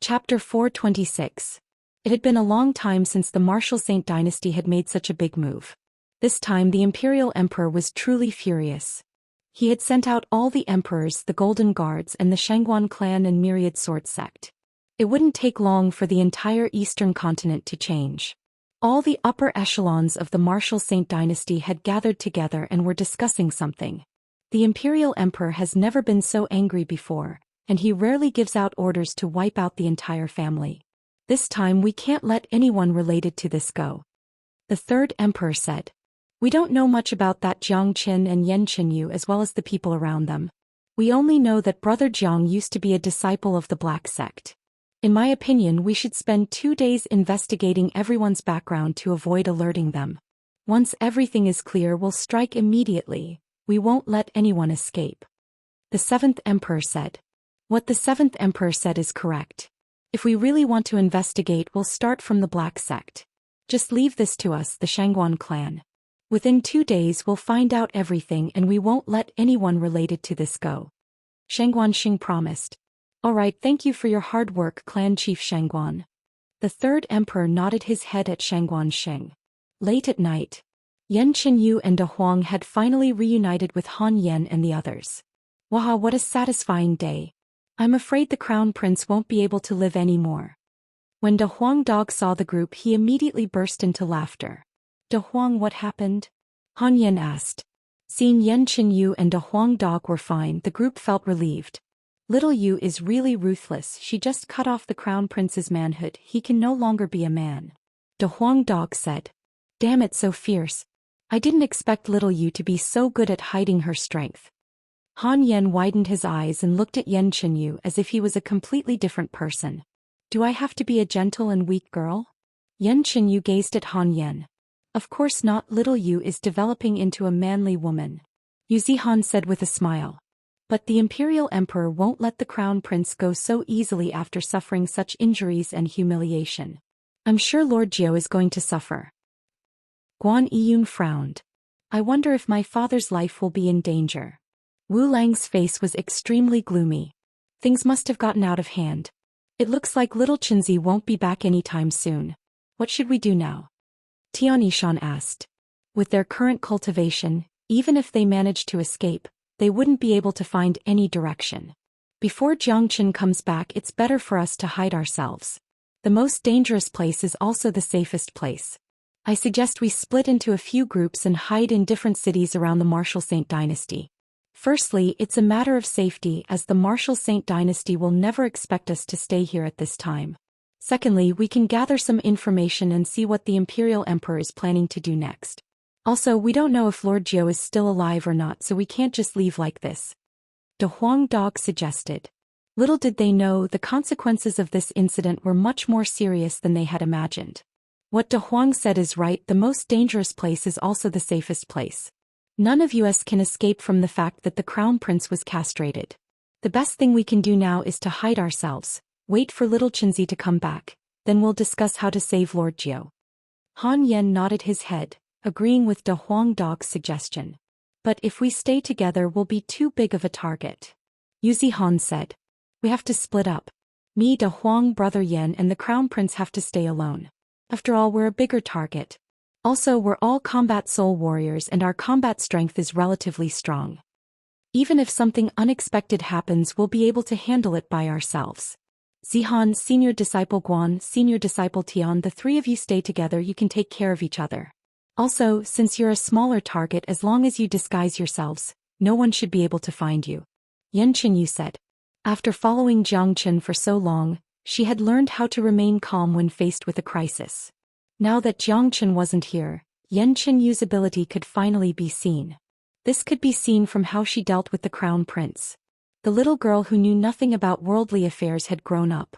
Chapter 426. It had been a long time since the Martial Saint dynasty had made such a big move. This time the Imperial Emperor was truly furious. He had sent out all the emperors, the Golden Guards, and the Shangguan clan and myriad sword sect. It wouldn't take long for the entire eastern continent to change. All the upper echelons of the Martial Saint dynasty had gathered together and were discussing something. The Imperial Emperor has never been so angry before, and he rarely gives out orders to wipe out the entire family. This time we can't let anyone related to this go. The third emperor said. We don't know much about that Jiang Qin and Yen Qinyu as well as the people around them. We only know that Brother Jiang used to be a disciple of the Black Sect. In my opinion, we should spend 2 days investigating everyone's background to avoid alerting them. Once everything is clear, we'll strike immediately. We won't let anyone escape. The seventh emperor said. What the seventh emperor said is correct. If we really want to investigate, we'll start from the Black Sect. Just leave this to us, the Shangguan clan. Within 2 days we'll find out everything and we won't let anyone related to this go. Shangguan Xing promised. Alright, thank you for your hard work, Clan Chief Shangguan. The third emperor nodded his head at Shangguan Xing. Late at night, Yen Qinyu and De Huang had finally reunited with Han Yen and the others. Wow, what a satisfying day. I'm afraid the Crown Prince won't be able to live anymore. When De Huang Dog saw the group, he immediately burst into laughter. De Huang, what happened? Han Yen asked. Seeing Yen Qinyu and De Huang Dog were fine, the group felt relieved. Little Yu is really ruthless. She just cut off the Crown Prince's manhood. He can no longer be a man. De Huang Dog said. Damn it, so fierce. I didn't expect Little Yu to be so good at hiding her strength. Han Yen widened his eyes and looked at Yen Qinyu as if he was a completely different person. Do I have to be a gentle and weak girl? Yen Qinyu gazed at Han Yen. Of course not, Little Yu is developing into a manly woman. Yu Zihan said with a smile. But the Imperial Emperor won't let the Crown Prince go so easily after suffering such injuries and humiliation. I'm sure Lord Jiao is going to suffer. Guan Yiyun frowned. I wonder if my father's life will be in danger. Wu Lang's face was extremely gloomy. Things must have gotten out of hand. It looks like little Chinzi won't be back anytime soon. What should we do now? Tian Yishan asked. With their current cultivation, even if they manage to escape, they wouldn't be able to find any direction. Before Jiangchen comes back, it's better for us to hide ourselves. The most dangerous place is also the safest place. I suggest we split into a few groups and hide in different cities around the Martial Saint dynasty. Firstly, it's a matter of safety, as the Martial Saint dynasty will never expect us to stay here at this time. Secondly, we can gather some information and see what the Imperial Emperor is planning to do next. Also, we don't know if Lord Jiao is still alive or not, so we can't just leave like this. De Huang Dog suggested. Little did they know, the consequences of this incident were much more serious than they had imagined. What De Huang said is right, the most dangerous place is also the safest place. None of us can escape from the fact that the Crown Prince was castrated. The best thing we can do now is to hide ourselves, wait for little Chinzi to come back, then we'll discuss how to save Lord Jiao. Han Yen nodded his head, agreeing with De Huang Dog's suggestion. But if we stay together, we'll be too big of a target. Yu Zihan said. We have to split up. Me, De Huang, Brother Yen, and the Crown Prince have to stay alone. After all, we're a bigger target. Also, we're all combat soul warriors and our combat strength is relatively strong. Even if something unexpected happens, we'll be able to handle it by ourselves. Zihan, Senior Disciple Guan, Senior Disciple Tian, the three of you stay together, you can take care of each other. Also, since you're a smaller target, as long as you disguise yourselves, no one should be able to find you. Yen Qinyu said. After following Jiang Chen for so long, she had learned how to remain calm when faced with a crisis. Now that Jiang Chen wasn't here, Yen Qinyu's ability could finally be seen. This could be seen from how she dealt with the Crown Prince. The little girl who knew nothing about worldly affairs had grown up.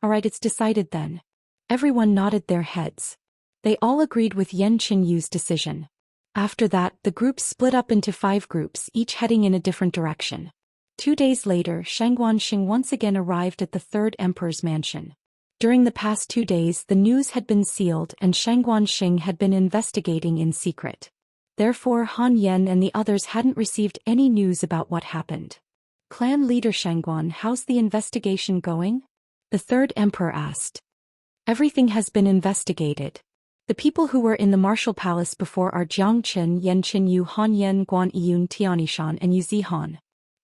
Alright, it's decided then. Everyone nodded their heads. They all agreed with Yen Qinyu's decision. After that, the group split up into 5 groups, each heading in a different direction. 2 days later, Shangguan Xing once again arrived at the third emperor's mansion. During the past 2 days, the news had been sealed and Shangguan Xing had been investigating in secret. Therefore, Han Yen and the others hadn't received any news about what happened. Clan leader Shangguan, how's the investigation going? The third emperor asked. Everything has been investigated. The people who were in the martial palace before are Jiang Qin, Yan Qinyu, Han Yan, Guan Yiyun, Tianishan, and Yu Zihan.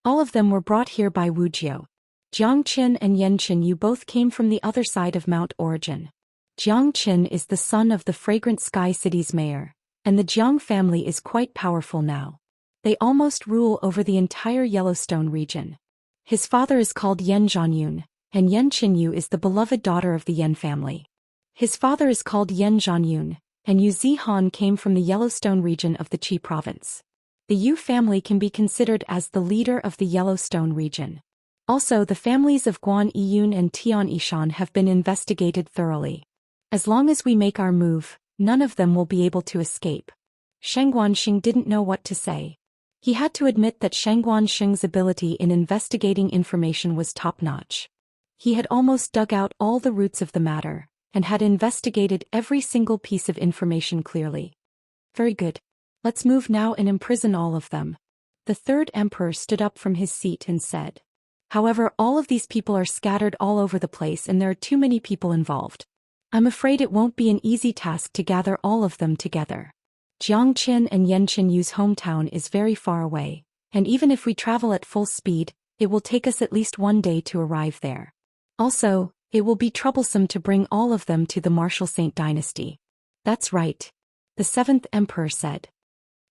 All of them were brought here by Wuxia. Jiang Qin and Yan Qinyu both came from the other side of Mount Origin. Jiang Qin is the son of the Fragrant Sky City's mayor, and the Jiang family is quite powerful now. They almost rule over the entire Yellowstone region. His father is called Yan Zhanyun, and Yan Qinyu is the beloved daughter of the Yan family. His father is called Yan Zhanyun, and Yu Zihan came from the Yellowstone region of the Qi province. The Yu family can be considered as the leader of the Yellowstone region. Also, the families of Guan Yiyun and Tianishan have been investigated thoroughly. As long as we make our move, none of them will be able to escape. Shangguanxing didn't know what to say. He had to admit that Shangguanxing's ability in investigating information was top-notch. He had almost dug out all the roots of the matter, and had investigated every single piece of information clearly. Very good. Let's move now and imprison all of them. The third emperor stood up from his seat and said. However, all of these people are scattered all over the place and there are too many people involved. I'm afraid it won't be an easy task to gather all of them together. Jiangqin and Yan Qinyu's hometown is very far away, and even if we travel at full speed, it will take us at least 1 day to arrive there. Also, it will be troublesome to bring all of them to the Martial Saint dynasty. That's right. The seventh emperor said.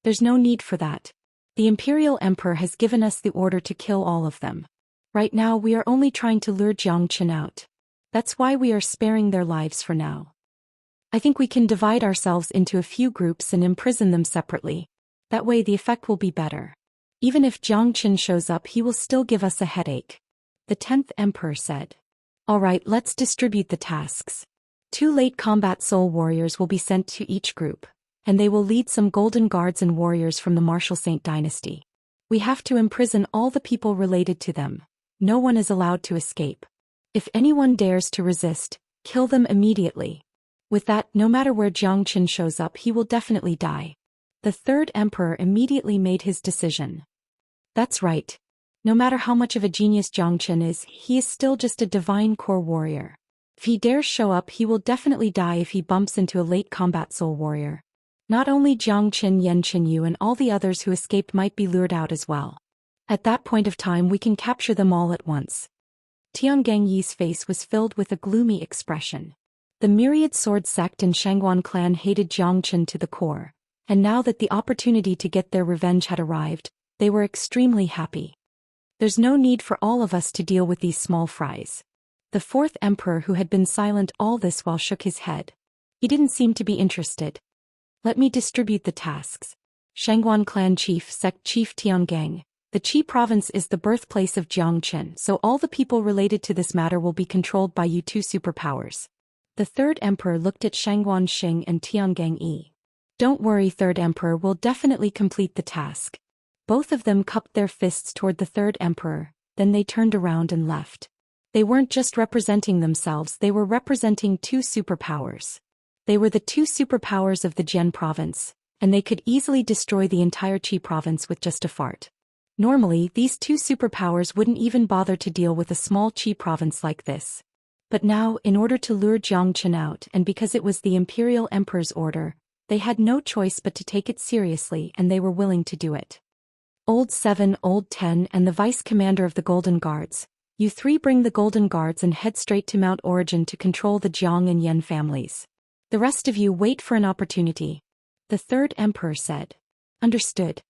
There's no need for that. The imperial emperor has given us the order to kill all of them. Right now we are only trying to lure Jiangqin out. That's why we are sparing their lives for now. I think we can divide ourselves into a few groups and imprison them separately. That way the effect will be better. Even if Jiangqin shows up, he will still give us a headache. The 10th emperor said. Alright, let's distribute the tasks. 2 late combat soul warriors will be sent to each group, and they will lead some golden guards and warriors from the Martial Saint dynasty. We have to imprison all the people related to them. No one is allowed to escape. If anyone dares to resist, kill them immediately. With that, no matter where Jiangqin shows up, he will definitely die. The third emperor immediately made his decision. That's right. No matter how much of a genius Jiangqin is, he is still just a divine core warrior. If he dares show up, he will definitely die if he bumps into a late combat soul warrior. Not only Jiangqin, Yan Qinyu and all the others who escaped might be lured out as well. At that point of time we can capture them all at once. Tiangang Yi's face was filled with a gloomy expression. The myriad sword sect and Shangguan clan hated Jiangqin to the core, and now that the opportunity to get their revenge had arrived, they were extremely happy. There's no need for all of us to deal with these small fries. The fourth emperor, who had been silent all this while, shook his head. He didn't seem to be interested. Let me distribute the tasks. Shangguan clan chief, sect chief Tiangang. The Qi province is the birthplace of Jiangqin, so all the people related to this matter will be controlled by you 2 superpowers. The third emperor looked at Shangguanxing and Tiangang Yi. Don't worry, third emperor will definitely complete the task. Both of them cupped their fists toward the third emperor, then they turned around and left. They weren't just representing themselves, they were representing 2 superpowers. They were the 2 superpowers of the Jian province, and they could easily destroy the entire Qi province with just a fart. Normally, these 2 superpowers wouldn't even bother to deal with a small Qi province like this. But now, in order to lure Jiangqin out and because it was the imperial emperor's order, they had no choice but to take it seriously, and they were willing to do it. Old 7, Old 10 and the vice commander of the Golden Guards, you 3 bring the Golden Guards and head straight to Mount Origin to control the Jiang and Yan families. The rest of you wait for an opportunity. The third emperor said. Understood.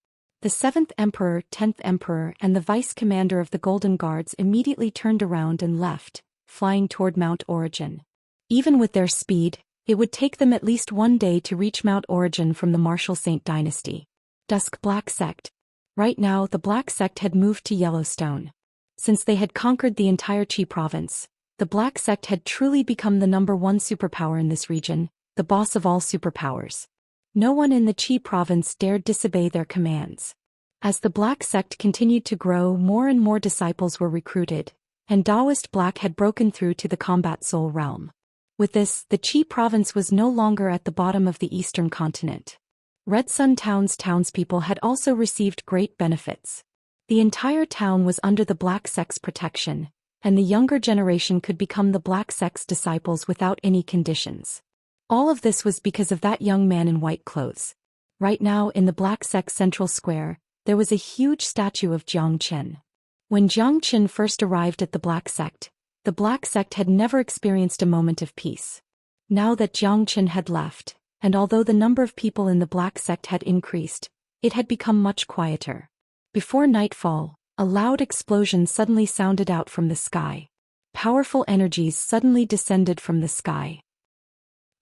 The 7th emperor, 10th emperor and the vice commander of the Golden Guards immediately turned around and left, flying toward Mount Origin. Even with their speed, it would take them at least 1 day to reach Mount Origin from the Martial Saint dynasty. Dusk Black Sect. Right now the Black Sect had moved to Yellowstone. Since they had conquered the entire Qi province, the Black Sect had truly become the #1 superpower in this region, the boss of all superpowers. No one in the Qi province dared disobey their commands. As the Black Sect continued to grow, more and more disciples were recruited, and Taoist Black had broken through to the combat soul realm. With this, the Qi province was no longer at the bottom of the eastern continent. Red Sun Town's townspeople had also received great benefits. The entire town was under the Black Sect's protection, and the younger generation could become the Black Sect's disciples without any conditions. All of this was because of that young man in white clothes. Right now, in the Black Sect's central square, there was a huge statue of Zhou Xian. When Zhou Xian first arrived at the Black Sect had never experienced a moment of peace. Now that Zhou Xian had left, and although the number of people in the Black Sect had increased, it had become much quieter. Before nightfall, a loud explosion suddenly sounded out from the sky. Powerful energies suddenly descended from the sky.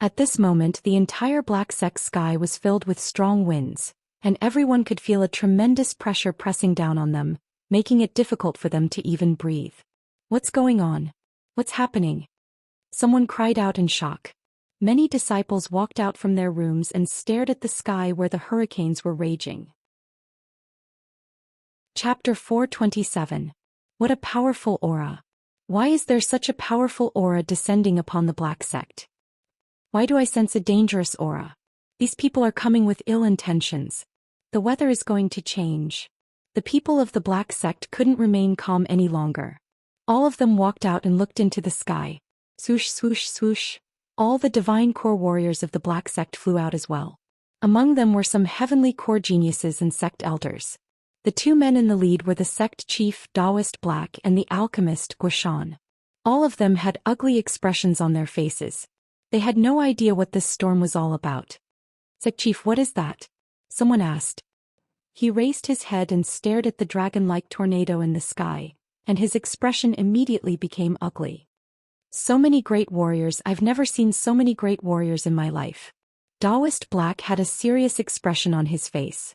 At this moment, the entire Black Sect sky was filled with strong winds, and everyone could feel a tremendous pressure pressing down on them, making it difficult for them to even breathe. What's going on? What's happening? Someone cried out in shock. Many disciples walked out from their rooms and stared at the sky where the hurricanes were raging. Chapter 427. What a powerful aura. Why is there such a powerful aura descending upon the Black Sect? Why do I sense a dangerous aura? These people are coming with ill intentions. The weather is going to change. The people of the Black Sect couldn't remain calm any longer. All of them walked out and looked into the sky. Swoosh, swoosh, swoosh. All the divine core warriors of the Black Sect flew out as well. Among them were some heavenly core geniuses and sect elders. The two men in the lead were the sect chief Taoist Black and the alchemist Zhou Xian. All of them had ugly expressions on their faces. They had no idea what this storm was all about. Sect chief, what is that? Someone asked. He raised his head and stared at the dragon-like tornado in the sky, and his expression immediately became ugly. So many great warriors, I've never seen so many great warriors in my life. Taoist Black had a serious expression on his face.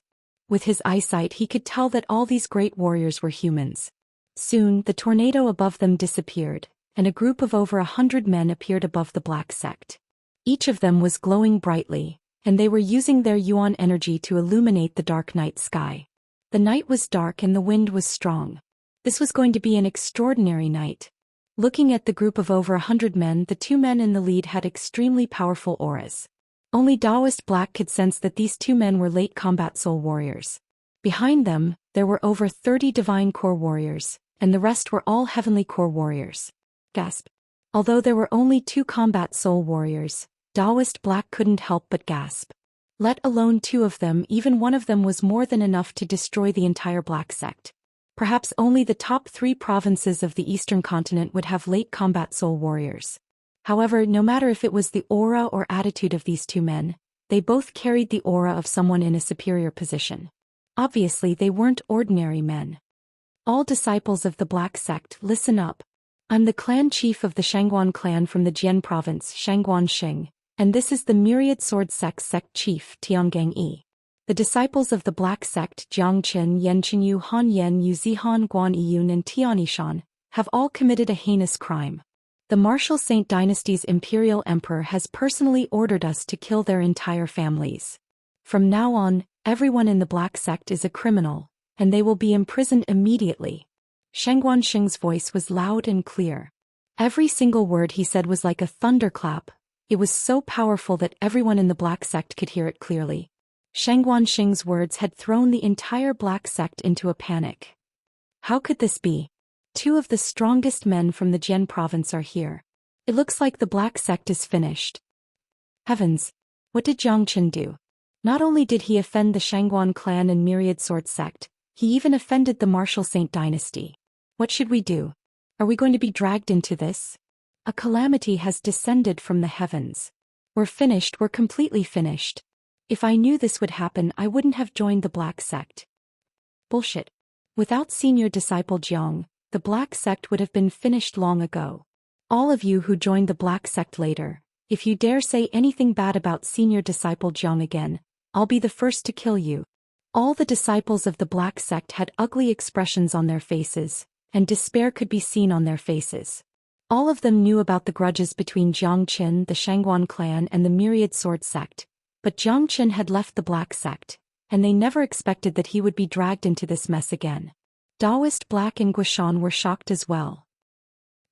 With his eyesight he could tell that all these great warriors were humans. Soon, the tornado above them disappeared, and a group of over 100 men appeared above the Black Sect. Each of them was glowing brightly, and they were using their yuan energy to illuminate the dark night sky. The night was dark and the wind was strong. This was going to be an extraordinary night. Looking at the group of over 100 men, the two men in the lead had extremely powerful auras. Only Taoist Black could sense that these two men were late combat soul warriors. Behind them, there were over 30 divine core warriors, and the rest were all heavenly core warriors. Gasp. Although there were only 2 combat soul warriors, Taoist Black couldn't help but gasp. Let alone 2 of them, even one of them was more than enough to destroy the entire Black Sect. Perhaps only the top 3 provinces of the Eastern continent would have late combat soul warriors. However, no matter if it was the aura or attitude of these 2 men, they both carried the aura of someone in a superior position. Obviously, they weren't ordinary men. All disciples of the Black Sect, listen up. I'm the clan chief of the Shangguan clan from the Jian province, Shangguan Xing, and this is the Myriad Sword sect chief, Tiangang Yi. The disciples of the Black Sect, Jiang Qin, Yan Qinyu, Han Yan, Yu Zihan, Guan Yiyun, and Tianishan, have all committed a heinous crime. The Martial Saint Dynasty's imperial emperor has personally ordered us to kill their entire families. From now on, everyone in the Black Sect is a criminal, and they will be imprisoned immediately. Shangguan Xing's voice was loud and clear. Every single word he said was like a thunderclap. It was so powerful that everyone in the Black Sect could hear it clearly. Shangguan Xing's words had thrown the entire Black Sect into a panic. How could this be? 2 of the strongest men from the Jian province are here. It looks like the Black Sect is finished. Heavens! What did Jiang Qin do? Not only did he offend the Shangguan clan and Myriad Sword sect, he even offended the Martial Saint Dynasty. What should we do? Are we going to be dragged into this? A calamity has descended from the heavens. We're finished, we're completely finished. If I knew this would happen, I wouldn't have joined the Black Sect. Bullshit. Without senior disciple Jiang, the Black Sect would have been finished long ago. All of you who joined the Black Sect later, if you dare say anything bad about senior disciple Jiang again, I'll be the first to kill you. All the disciples of the Black Sect had ugly expressions on their faces, and despair could be seen on their faces. All of them knew about the grudges between Jiang Qin, the Shangguan clan, and the Myriad Sword sect, but Jiang Qin had left the Black Sect, and they never expected that he would be dragged into this mess again. Taoist Black and Zhou Xian were shocked as well.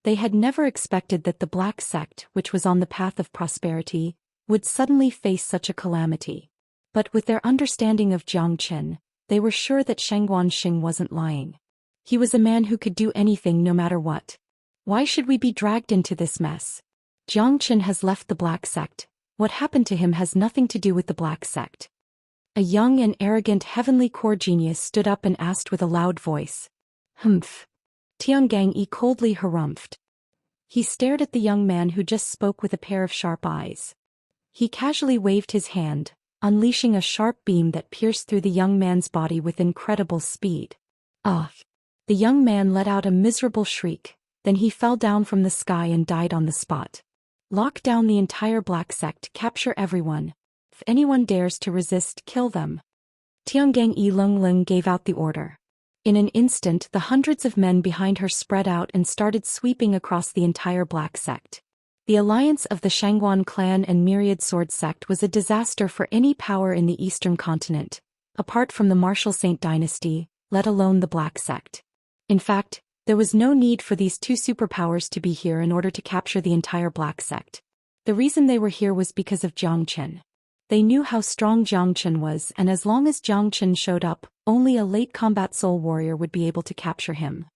They had never expected that the Black Sect, which was on the path of prosperity, would suddenly face such a calamity. But with their understanding of Jiang Qin, they were sure that Shangguan Xing wasn't lying. He was a man who could do anything no matter what. Why should we be dragged into this mess? Zhou Xian has left the Black Sect. What happened to him has nothing to do with the Black Sect. A young and arrogant heavenly core genius stood up and asked with a loud voice. Humph. Tiangang coldly harumphed. He stared at the young man who just spoke with a pair of sharp eyes. He casually waved his hand, unleashing a sharp beam that pierced through the young man's body with incredible speed. Ah! The young man let out a miserable shriek, then he fell down from the sky and died on the spot. Lock down the entire Black Sect, capture everyone. If anyone dares to resist, kill them. Tiangang Lunglung gave out the order. In an instant, the hundreds of men behind her spread out and started sweeping across the entire Black Sect. The alliance of the Shangguan clan and Myriad Sword Sect was a disaster for any power in the eastern continent, apart from the Martial Saint dynasty, let alone the Black Sect. In fact, there was no need for these two superpowers to be here in order to capture the entire Black Sect. The reason they were here was because of Zhou Xian. They knew how strong Zhou Xian was, and as long as Zhou Xian showed up, only a late combat soul warrior would be able to capture him.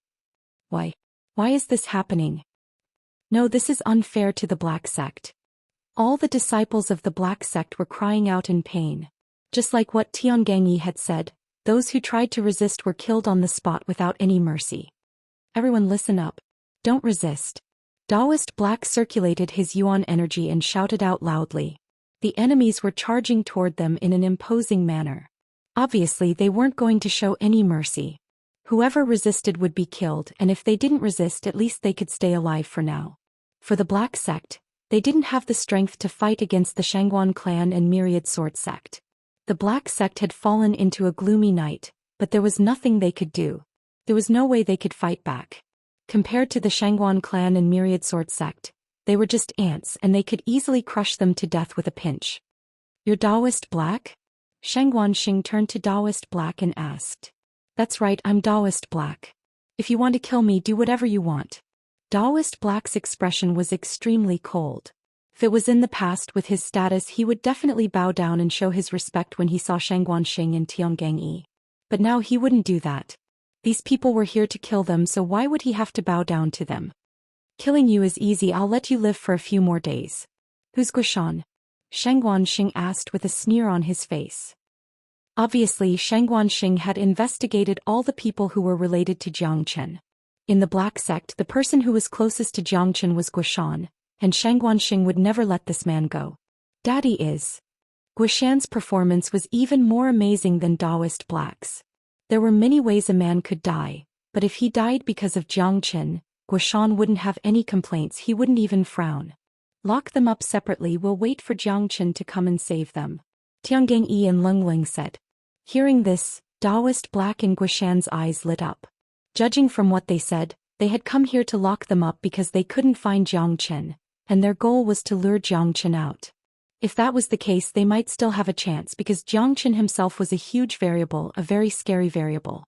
Why? Why is this happening? No, this is unfair to the Black Sect. All the disciples of the Black Sect were crying out in pain. Just like what Tiangang had said, those who tried to resist were killed on the spot without any mercy. Everyone listen up. Don't resist. Taoist Black circulated his yuan energy and shouted out loudly. The enemies were charging toward them in an imposing manner. Obviously, they weren't going to show any mercy. Whoever resisted would be killed, and if they didn't resist, at least they could stay alive for now. For the Black Sect, they didn't have the strength to fight against the Shangguan clan and Myriad Sword Sect. The Black Sect had fallen into a gloomy night, but there was nothing they could do. There was no way they could fight back. Compared to the Shangguan clan and Myriad Sword Sect, they were just ants and they could easily crush them to death with a pinch. You're Taoist Black? Shangguan Xing turned to Taoist Black and asked. That's right, I'm Taoist Black. If you want to kill me, do whatever you want. Taoist Black's expression was extremely cold. If it was in the past with his status, he would definitely bow down and show his respect when he saw Shangguan Xing and Tiangang. But now he wouldn't do that. These people were here to kill them, so why would he have to bow down to them? Killing you is easy, I'll let you live for a few more days. Who's Guishan? Shangguan Xing asked with a sneer on his face. Obviously, Shangguan Xing had investigated all the people who were related to Zhou Xian. In the Black Sect, the person who was closest to Zhou Xian was Guishan, and Shangguan Xing would never let this man go. Daddy is. Guishan's performance was even more amazing than Taoist Black's. There were many ways a man could die, but if he died because of Zhou Xian, Guishan wouldn't have any complaints, he wouldn't even frown. Lock them up separately, we'll wait for Zhou Xian to come and save them. Tiangang and Lunglung said. Hearing this, Taoist Black and Guishan's eyes lit up. Judging from what they said, they had come here to lock them up because they couldn't find Zhou Xian, and their goal was to lure Zhou Xian out. If that was the case, they might still have a chance because Zhou Xian himself was a huge variable, a very scary variable.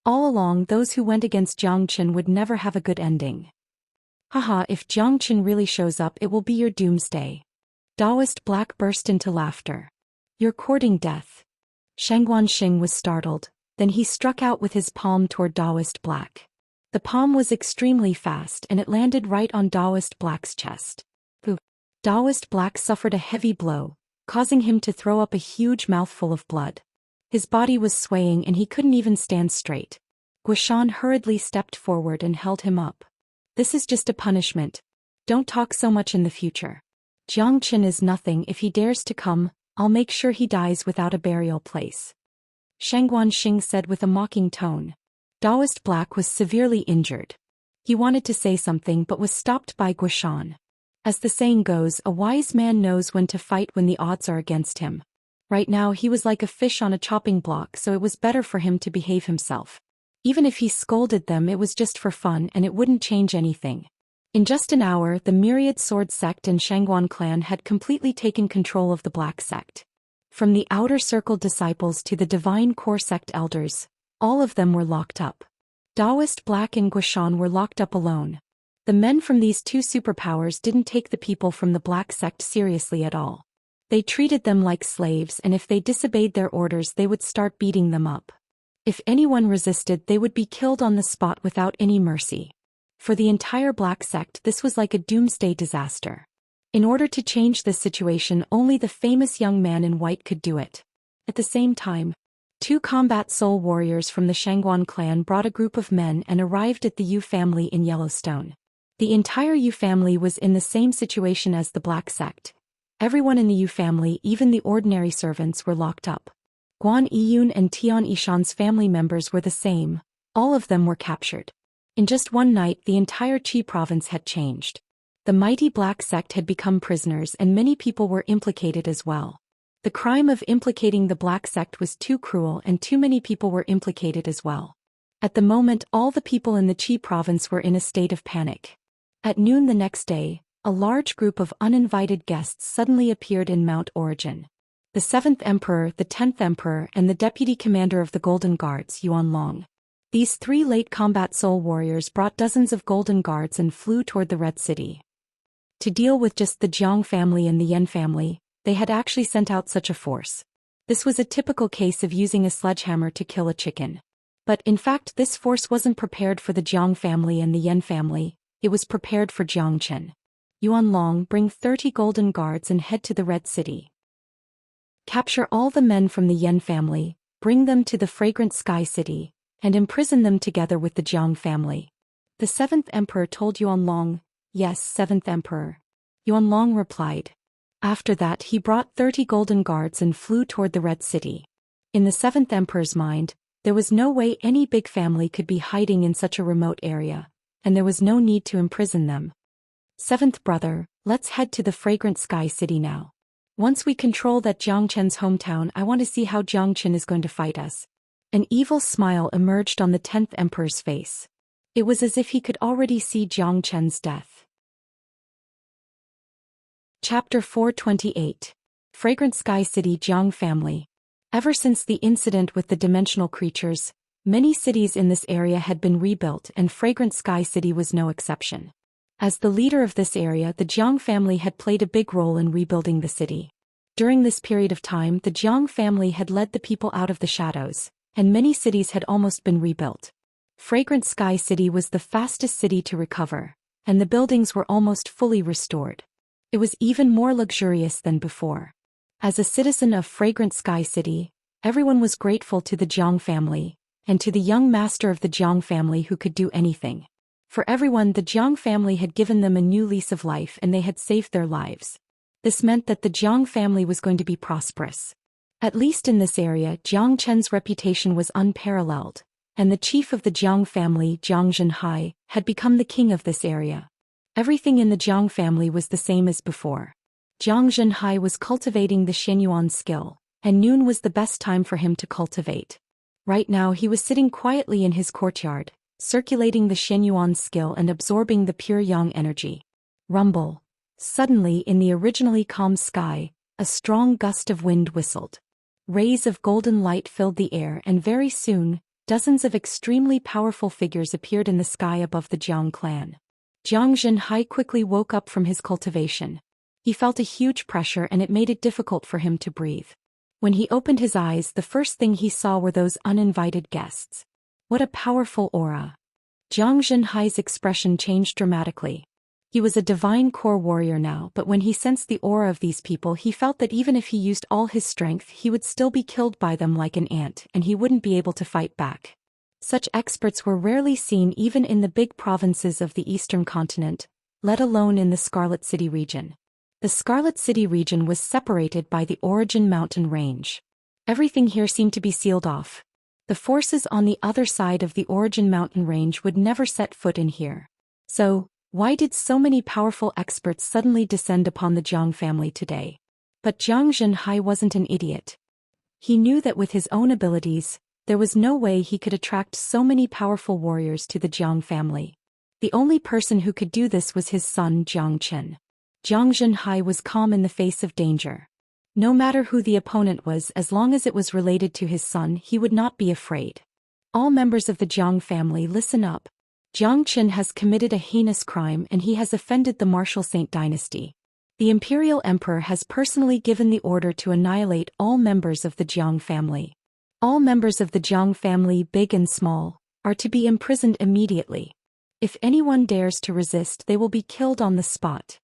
All along, those who went against Zhou Xian would never have a good ending. Haha, if Zhou Xian really shows up, it will be your doomsday. Taoist Black burst into laughter. You're courting death. Shangguan Xing was startled, then he struck out with his palm toward Taoist Black. The palm was extremely fast and it landed right on Taoist Black's chest. Taoist Black suffered a heavy blow, causing him to throw up a huge mouthful of blood. His body was swaying and he couldn't even stand straight. Guishan hurriedly stepped forward and held him up. This is just a punishment. Don't talk so much in the future. Zhou Xian is nothing. If he dares to come, I'll make sure he dies without a burial place. Shangguan Xing said with a mocking tone. Taoist Black was severely injured. He wanted to say something but was stopped by Guishan. As the saying goes, a wise man knows when to fight when the odds are against him. Right now he was like a fish on a chopping block, so it was better for him to behave himself. Even if he scolded them, it was just for fun and it wouldn't change anything. In just an hour, the Myriad Sword Sect and Shangguan clan had completely taken control of the Black Sect. From the Outer Circle disciples to the Divine Core Sect elders, all of them were locked up. Taoist Black and Guishan were locked up alone. The men from these two superpowers didn't take the people from the Black Sect seriously at all. They treated them like slaves, and if they disobeyed their orders, they would start beating them up. If anyone resisted, they would be killed on the spot without any mercy. For the entire Black Sect, this was like a doomsday disaster. In order to change this situation, only the famous young man in white could do it. At the same time, 2 combat soul warriors from the Shangguan clan brought a group of men and arrived at the Yu family in Yellowstone. The entire Yu family was in the same situation as the Black Sect. Everyone in the Yu family, even the ordinary servants, were locked up. Guan Yiyun and Tian Yishan's family members were the same. All of them were captured. In just one night, the entire Qi province had changed. The mighty Black Sect had become prisoners and many people were implicated as well. The crime of implicating the Black Sect was too cruel and too many people were implicated as well. At the moment, all the people in the Qi province were in a state of panic. At noon the next day, a large group of uninvited guests suddenly appeared in Mount Origin. The 7th Emperor, the 10th Emperor, and the Deputy Commander of the Golden Guards, Yuanlong. These 3 late combat soul warriors brought dozens of Golden Guards and flew toward the Red City. To deal with just the Jiang family and the Yan family, they had actually sent out such a force. This was a typical case of using a sledgehammer to kill a chicken. But in fact, this force wasn't prepared for the Jiang family and the Yan family, it was prepared for Jiangchen. Yuanlong, bring 30 Golden Guards and head to the Red City. Capture all the men from the Yan family, bring them to the Fragrant Sky City, and imprison them together with the Jiang family. The 7th Emperor told Yuanlong, "Yes, 7th Emperor." Yuanlong replied. After that he brought 30 Golden Guards and flew toward the Red City. In the 7th Emperor's mind, there was no way any big family could be hiding in such a remote area, and there was no need to imprison them. 7th brother, let's head to the Fragrant Sky City now. Once we control that Jiangchen's hometown, I want to see how Jiangchen is going to fight us. An evil smile emerged on the 10th Emperor's face. It was as if he could already see Jiangchen's death. Chapter 428. Fragrant Sky City Jiang Family. Ever since the incident with the dimensional creatures, many cities in this area had been rebuilt and Fragrant Sky City was no exception. As the leader of this area, the Jiang family had played a big role in rebuilding the city. During this period of time, the Jiang family had led the people out of the shadows, and many cities had almost been rebuilt. Fragrant Sky City was the fastest city to recover, and the buildings were almost fully restored. It was even more luxurious than before. As a citizen of Fragrant Sky City, everyone was grateful to the Jiang family, and to the young master of the Jiang family who could do anything. For everyone, the Jiang family had given them a new lease of life and they had saved their lives. This meant that the Jiang family was going to be prosperous. At least in this area, Jiang Chen's reputation was unparalleled, and the chief of the Jiang family, Jiang Zhenhai, had become the king of this area. Everything in the Jiang family was the same as before. Jiang Zhenhai was cultivating the Xianyuan skill, and noon was the best time for him to cultivate. Right now he was sitting quietly in his courtyard, circulating the Xianyuan skill and absorbing the pure yang energy. Rumble. Suddenly, in the originally calm sky, a strong gust of wind whistled. Rays of golden light filled the air and very soon, dozens of extremely powerful figures appeared in the sky above the Jiang clan. Jiang Zhenhai quickly woke up from his cultivation. He felt a huge pressure and it made it difficult for him to breathe. When he opened his eyes, the first thing he saw were those uninvited guests. What a powerful aura. Jiang Zhenhai's expression changed dramatically. He was a divine core warrior now, but when he sensed the aura of these people, he felt that even if he used all his strength, he would still be killed by them like an ant, and he wouldn't be able to fight back. Such experts were rarely seen even in the big provinces of the eastern continent, let alone in the Scarlet City region. The Scarlet City region was separated by the Origin mountain range. Everything here seemed to be sealed off. The forces on the other side of the Origin mountain range would never set foot in here. So, why did so many powerful experts suddenly descend upon the Jiang family today? But Jiang Zhenhai wasn't an idiot. He knew that with his own abilities, there was no way he could attract so many powerful warriors to the Jiang family. The only person who could do this was his son Jiang Chen. Jiang Zhenhai was calm in the face of danger. No matter who the opponent was, as long as it was related to his son, he would not be afraid. All members of the Jiang family, listen up. Jiang Chen has committed a heinous crime and he has offended the Martial Saint dynasty. The Imperial Emperor has personally given the order to annihilate all members of the Jiang family. All members of the Jiang family, big and small, are to be imprisoned immediately. If anyone dares to resist, they will be killed on the spot.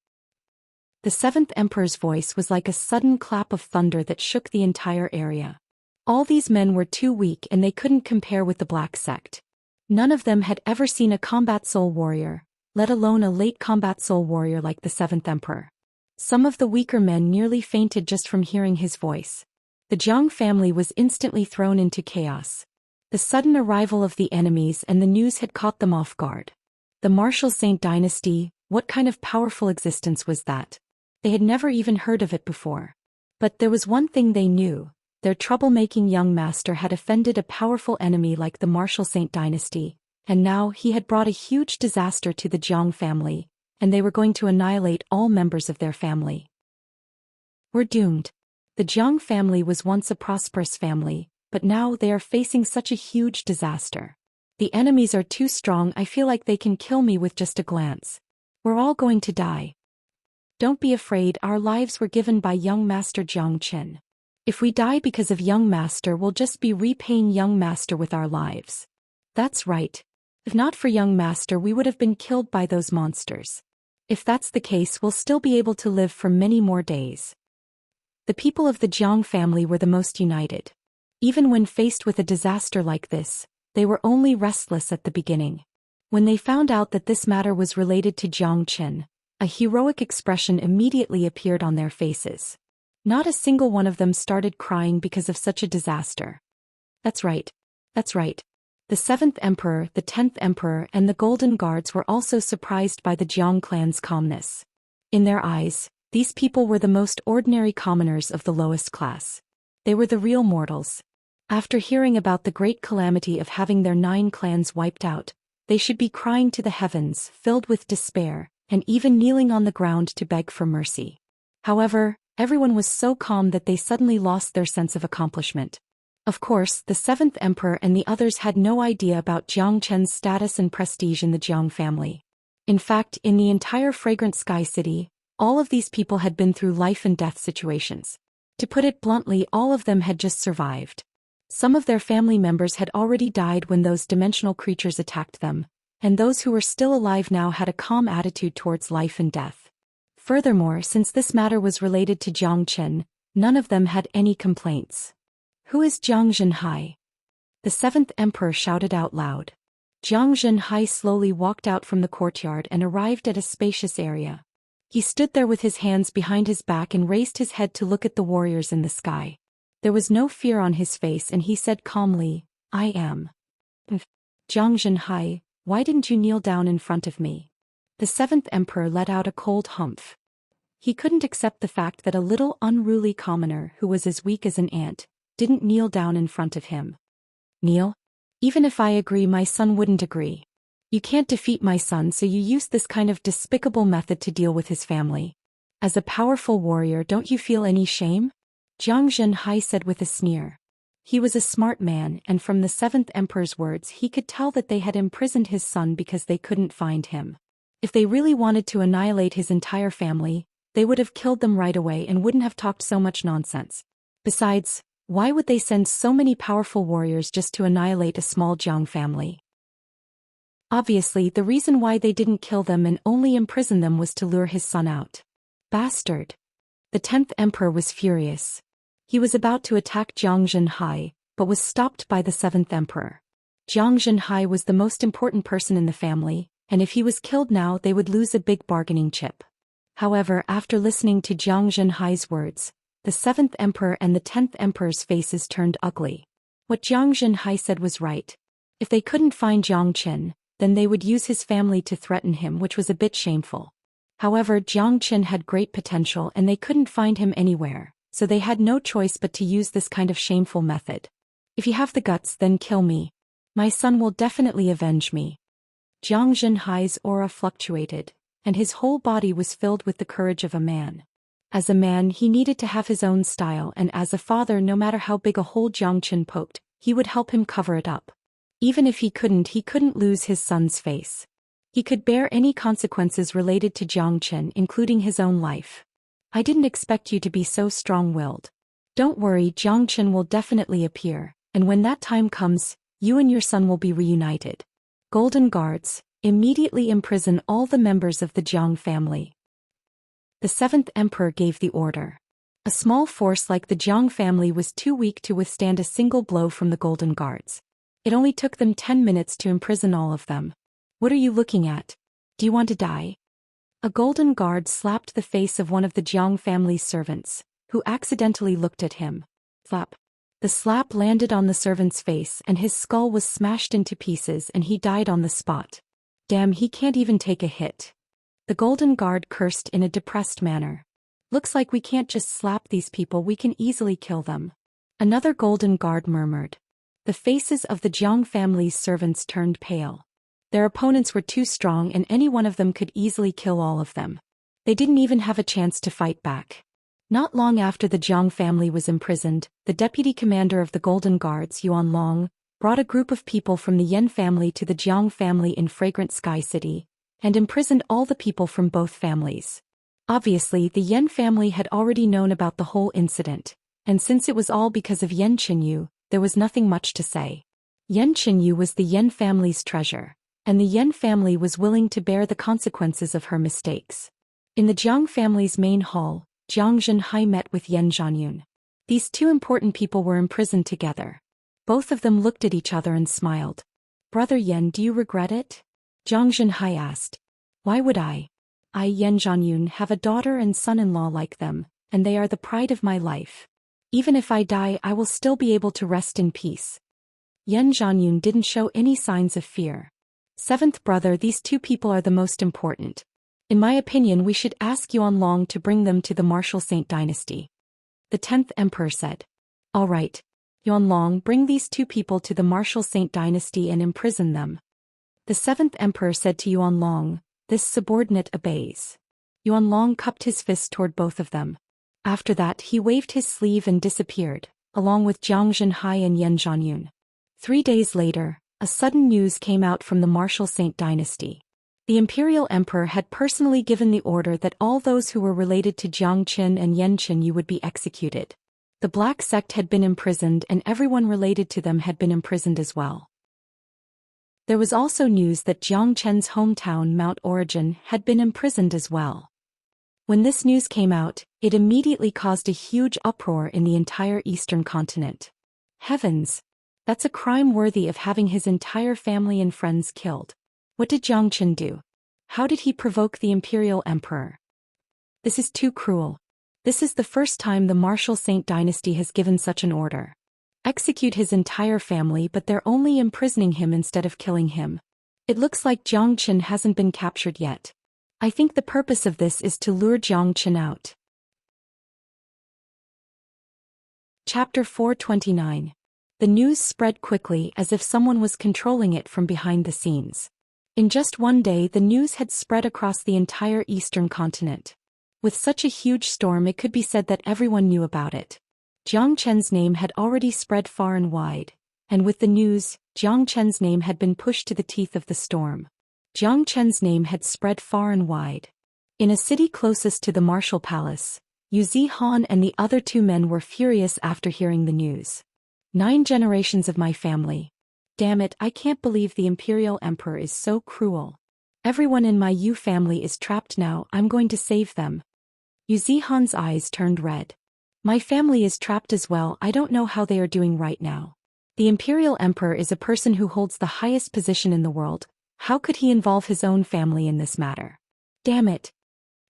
The seventh emperor's voice was like a sudden clap of thunder that shook the entire area. All these men were too weak and they couldn't compare with the Black Sect. None of them had ever seen a combat soul warrior, let alone a late combat soul warrior like the seventh emperor. Some of the weaker men nearly fainted just from hearing his voice. The Zhang family was instantly thrown into chaos. The sudden arrival of the enemies and the news had caught them off guard. The martial Saint dynasty, what kind of powerful existence was that? They had never even heard of it before. But there was one thing they knew: their troublemaking young master had offended a powerful enemy like the martial Saint dynasty, and now he had brought a huge disaster to the Zhang family, and they were going to annihilate all members of their family. We're doomed. The Zhang family was once a prosperous family, but now they are facing such a huge disaster. The enemies are too strong. I feel like they can kill me with just a glance. We're all going to die. Don't be afraid, our lives were given by young master Zhang Qin. If we die because of young master, we'll just be repaying young master with our lives. That's right. If not for young master, we would have been killed by those monsters. If that's the case, we'll still be able to live for many more days. The people of the Zhang family were the most united. Even when faced with a disaster like this, they were only restless at the beginning. When they found out that this matter was related to Zhang Qin, a heroic expression immediately appeared on their faces. Not a single one of them started crying because of such a disaster. That's right. That's right. The 7th Emperor, the 10th Emperor, and the Golden Guards were also surprised by the Zhang clan's calmness. In their eyes, these people were the most ordinary commoners of the lowest class. They were the real mortals. After hearing about the great calamity of having their 9 clans wiped out, they should be crying to the heavens, filled with despair, and even kneeling on the ground to beg for mercy. However, everyone was so calm that they suddenly lost their sense of accomplishment. Of course, the 7th Emperor and the others had no idea about Zhang Chen's status and prestige in the Zhang family. In fact, in the entire Fragrant Sky City, all of these people had been through life and death situations. To put it bluntly, all of them had just survived. Some of their family members had already died when those dimensional creatures attacked them, and those who were still alive now had a calm attitude towards life and death. Furthermore, since this matter was related to Zhang Chen, none of them had any complaints. Who is Zhang Zhenhai? The 7th Emperor shouted out loud. Zhang Zhenhai slowly walked out from the courtyard and arrived at a spacious area. He stood there with his hands behind his back and raised his head to look at the warriors in the sky. There was no fear on his face and he said calmly, "I am." Zhang Zhenhai, why didn't you kneel down in front of me? The 7th Emperor let out a cold humph. He couldn't accept the fact that a little unruly commoner who was as weak as an ant didn't kneel down in front of him. Kneel? Even if I agree, my son wouldn't agree. You can't defeat my son, so you use this kind of despicable method to deal with his family. As a powerful warrior, don't you feel any shame? Zhang Zhenhai said with a sneer. He was a smart man, and from the 7th Emperor's words he could tell that they had imprisoned his son because they couldn't find him. If they really wanted to annihilate his entire family, they would have killed them right away and wouldn't have talked so much nonsense. Besides, why would they send so many powerful warriors just to annihilate a small Zhang family? Obviously, the reason why they didn't kill them and only imprison them was to lure his son out. Bastard! The 10th Emperor was furious. He was about to attack Zhang Zhenhai, but was stopped by the 7th Emperor. Zhang Zhenhai was the most important person in the family, and if he was killed now they would lose a big bargaining chip. However, after listening to Zhang Zhenhai's words, the 7th Emperor and the 10th Emperor's faces turned ugly. What Zhang Zhenhai said was right. If they couldn't find Zhang Qin, then they would use his family to threaten him, which was a bit shameful. However, Zhang Qin had great potential and they couldn't find him anywhere, so they had no choice but to use this kind of shameful method. If you have the guts, then kill me. My son will definitely avenge me. Zhang Zhenhai's aura fluctuated, and his whole body was filled with the courage of a man. As a man, he needed to have his own style, and as a father, no matter how big a hole Zhang Qin poked, he would help him cover it up. Even if he couldn't lose his son's face. He could bear any consequences related to Zhang Qin, including his own life. I didn't expect you to be so strong-willed. Don't worry, Zhang Qin will definitely appear, and when that time comes, you and your son will be reunited. Golden Guards, Immediately imprison all the members of the Jiang family. The seventh emperor gave the order. A small force like the Jiang family was too weak to withstand a single blow from the Golden Guards. It only took them 10 minutes to imprison all of them. What are you looking at? Do you want to die? A Golden Guard slapped the face of one of the Jiang family's servants, who accidentally looked at him. Flap. The slap landed on the servant's face and his skull was smashed into pieces and he died on the spot. Damn, he can't even take a hit. The Golden Guard cursed in a depressed manner. Looks like we can't just slap these people, we can easily kill them. Another Golden Guard murmured. The faces of the Jiang family's servants turned pale. Their opponents were too strong and any one of them could easily kill all of them. They didn't even have a chance to fight back. Not long after the Jiang family was imprisoned, the deputy commander of the Golden Guards, Yuan Long, brought a group of people from the Yan family to the Jiang family in Fragrant Sky City, and imprisoned all the people from both families. Obviously, the Yan family had already known about the whole incident, and since it was all because of Yan Qinyu, there was nothing much to say. Yan Qinyu was the Yan family's treasure, and the Yan family was willing to bear the consequences of her mistakes. In the Jiang family's main hall, Jiang Zhenhai met with Yan Zhanyun. These two important people were imprisoned together. Both of them looked at each other and smiled. Brother Yan, do you regret it? Jiang Zhenhai asked. Why would I? I, Yan Zhanyun, have a daughter and son-in-law like them, and they are the pride of my life. Even if I die, I will still be able to rest in peace. Yan Zhanyun didn't show any signs of fear. Seventh brother, these two people are the most important. In my opinion, we should ask Yuan Long to bring them to the martial Saint dynasty. The 10th emperor said. All right. Yuan Long, bring these two people to the martial Saint dynasty and imprison them. The 7th emperor said to Yuan Long, this subordinate obeys. Yuan Long cupped his fist toward both of them. After that he waved his sleeve and disappeared, along with Jiang Zhenhai and Yan Zhanyun. 3 days later, a sudden news came out from the martial Saint dynasty. The imperial emperor had personally given the order that all those who were related to Jiang Qin and Yan Qinyu would be executed. The Black Sect had been imprisoned and everyone related to them had been imprisoned as well. There was also news that Jiang Chen's hometown Mount Origin had been imprisoned as well. When this news came out, it immediately caused a huge uproar in the entire eastern continent. Heavens! That's a crime worthy of having his entire family and friends killed. What did Jiang Chen do? How did he provoke the imperial emperor? This is too cruel. This is the first time the martial Saint dynasty has given such an order. Execute his entire family, but they're only imprisoning him instead of killing him. It looks like Jiang Chen hasn't been captured yet. I think the purpose of this is to lure Jiang Chen out. Chapter 429. The news spread quickly as if someone was controlling it from behind the scenes. In just one day, the news had spread across the entire eastern continent. With such a huge storm, it could be said that everyone knew about it. Jiang Chen's name had already spread far and wide, and with the news, Jiang Chen's name had been pushed to the teeth of the storm. Jiang Chen's name had spread far and wide. In a city closest to the martial palace, Yu Zihan and the other two men were furious after hearing the news. 9 generations of my family. Damn it, I can't believe the imperial emperor is so cruel. Everyone in my Yu family is trapped now, I'm going to save them. Yu Zihan's eyes turned red. My family is trapped as well, I don't know how they are doing right now. The imperial emperor is a person who holds the highest position in the world. How could he involve his own family in this matter? Damn it.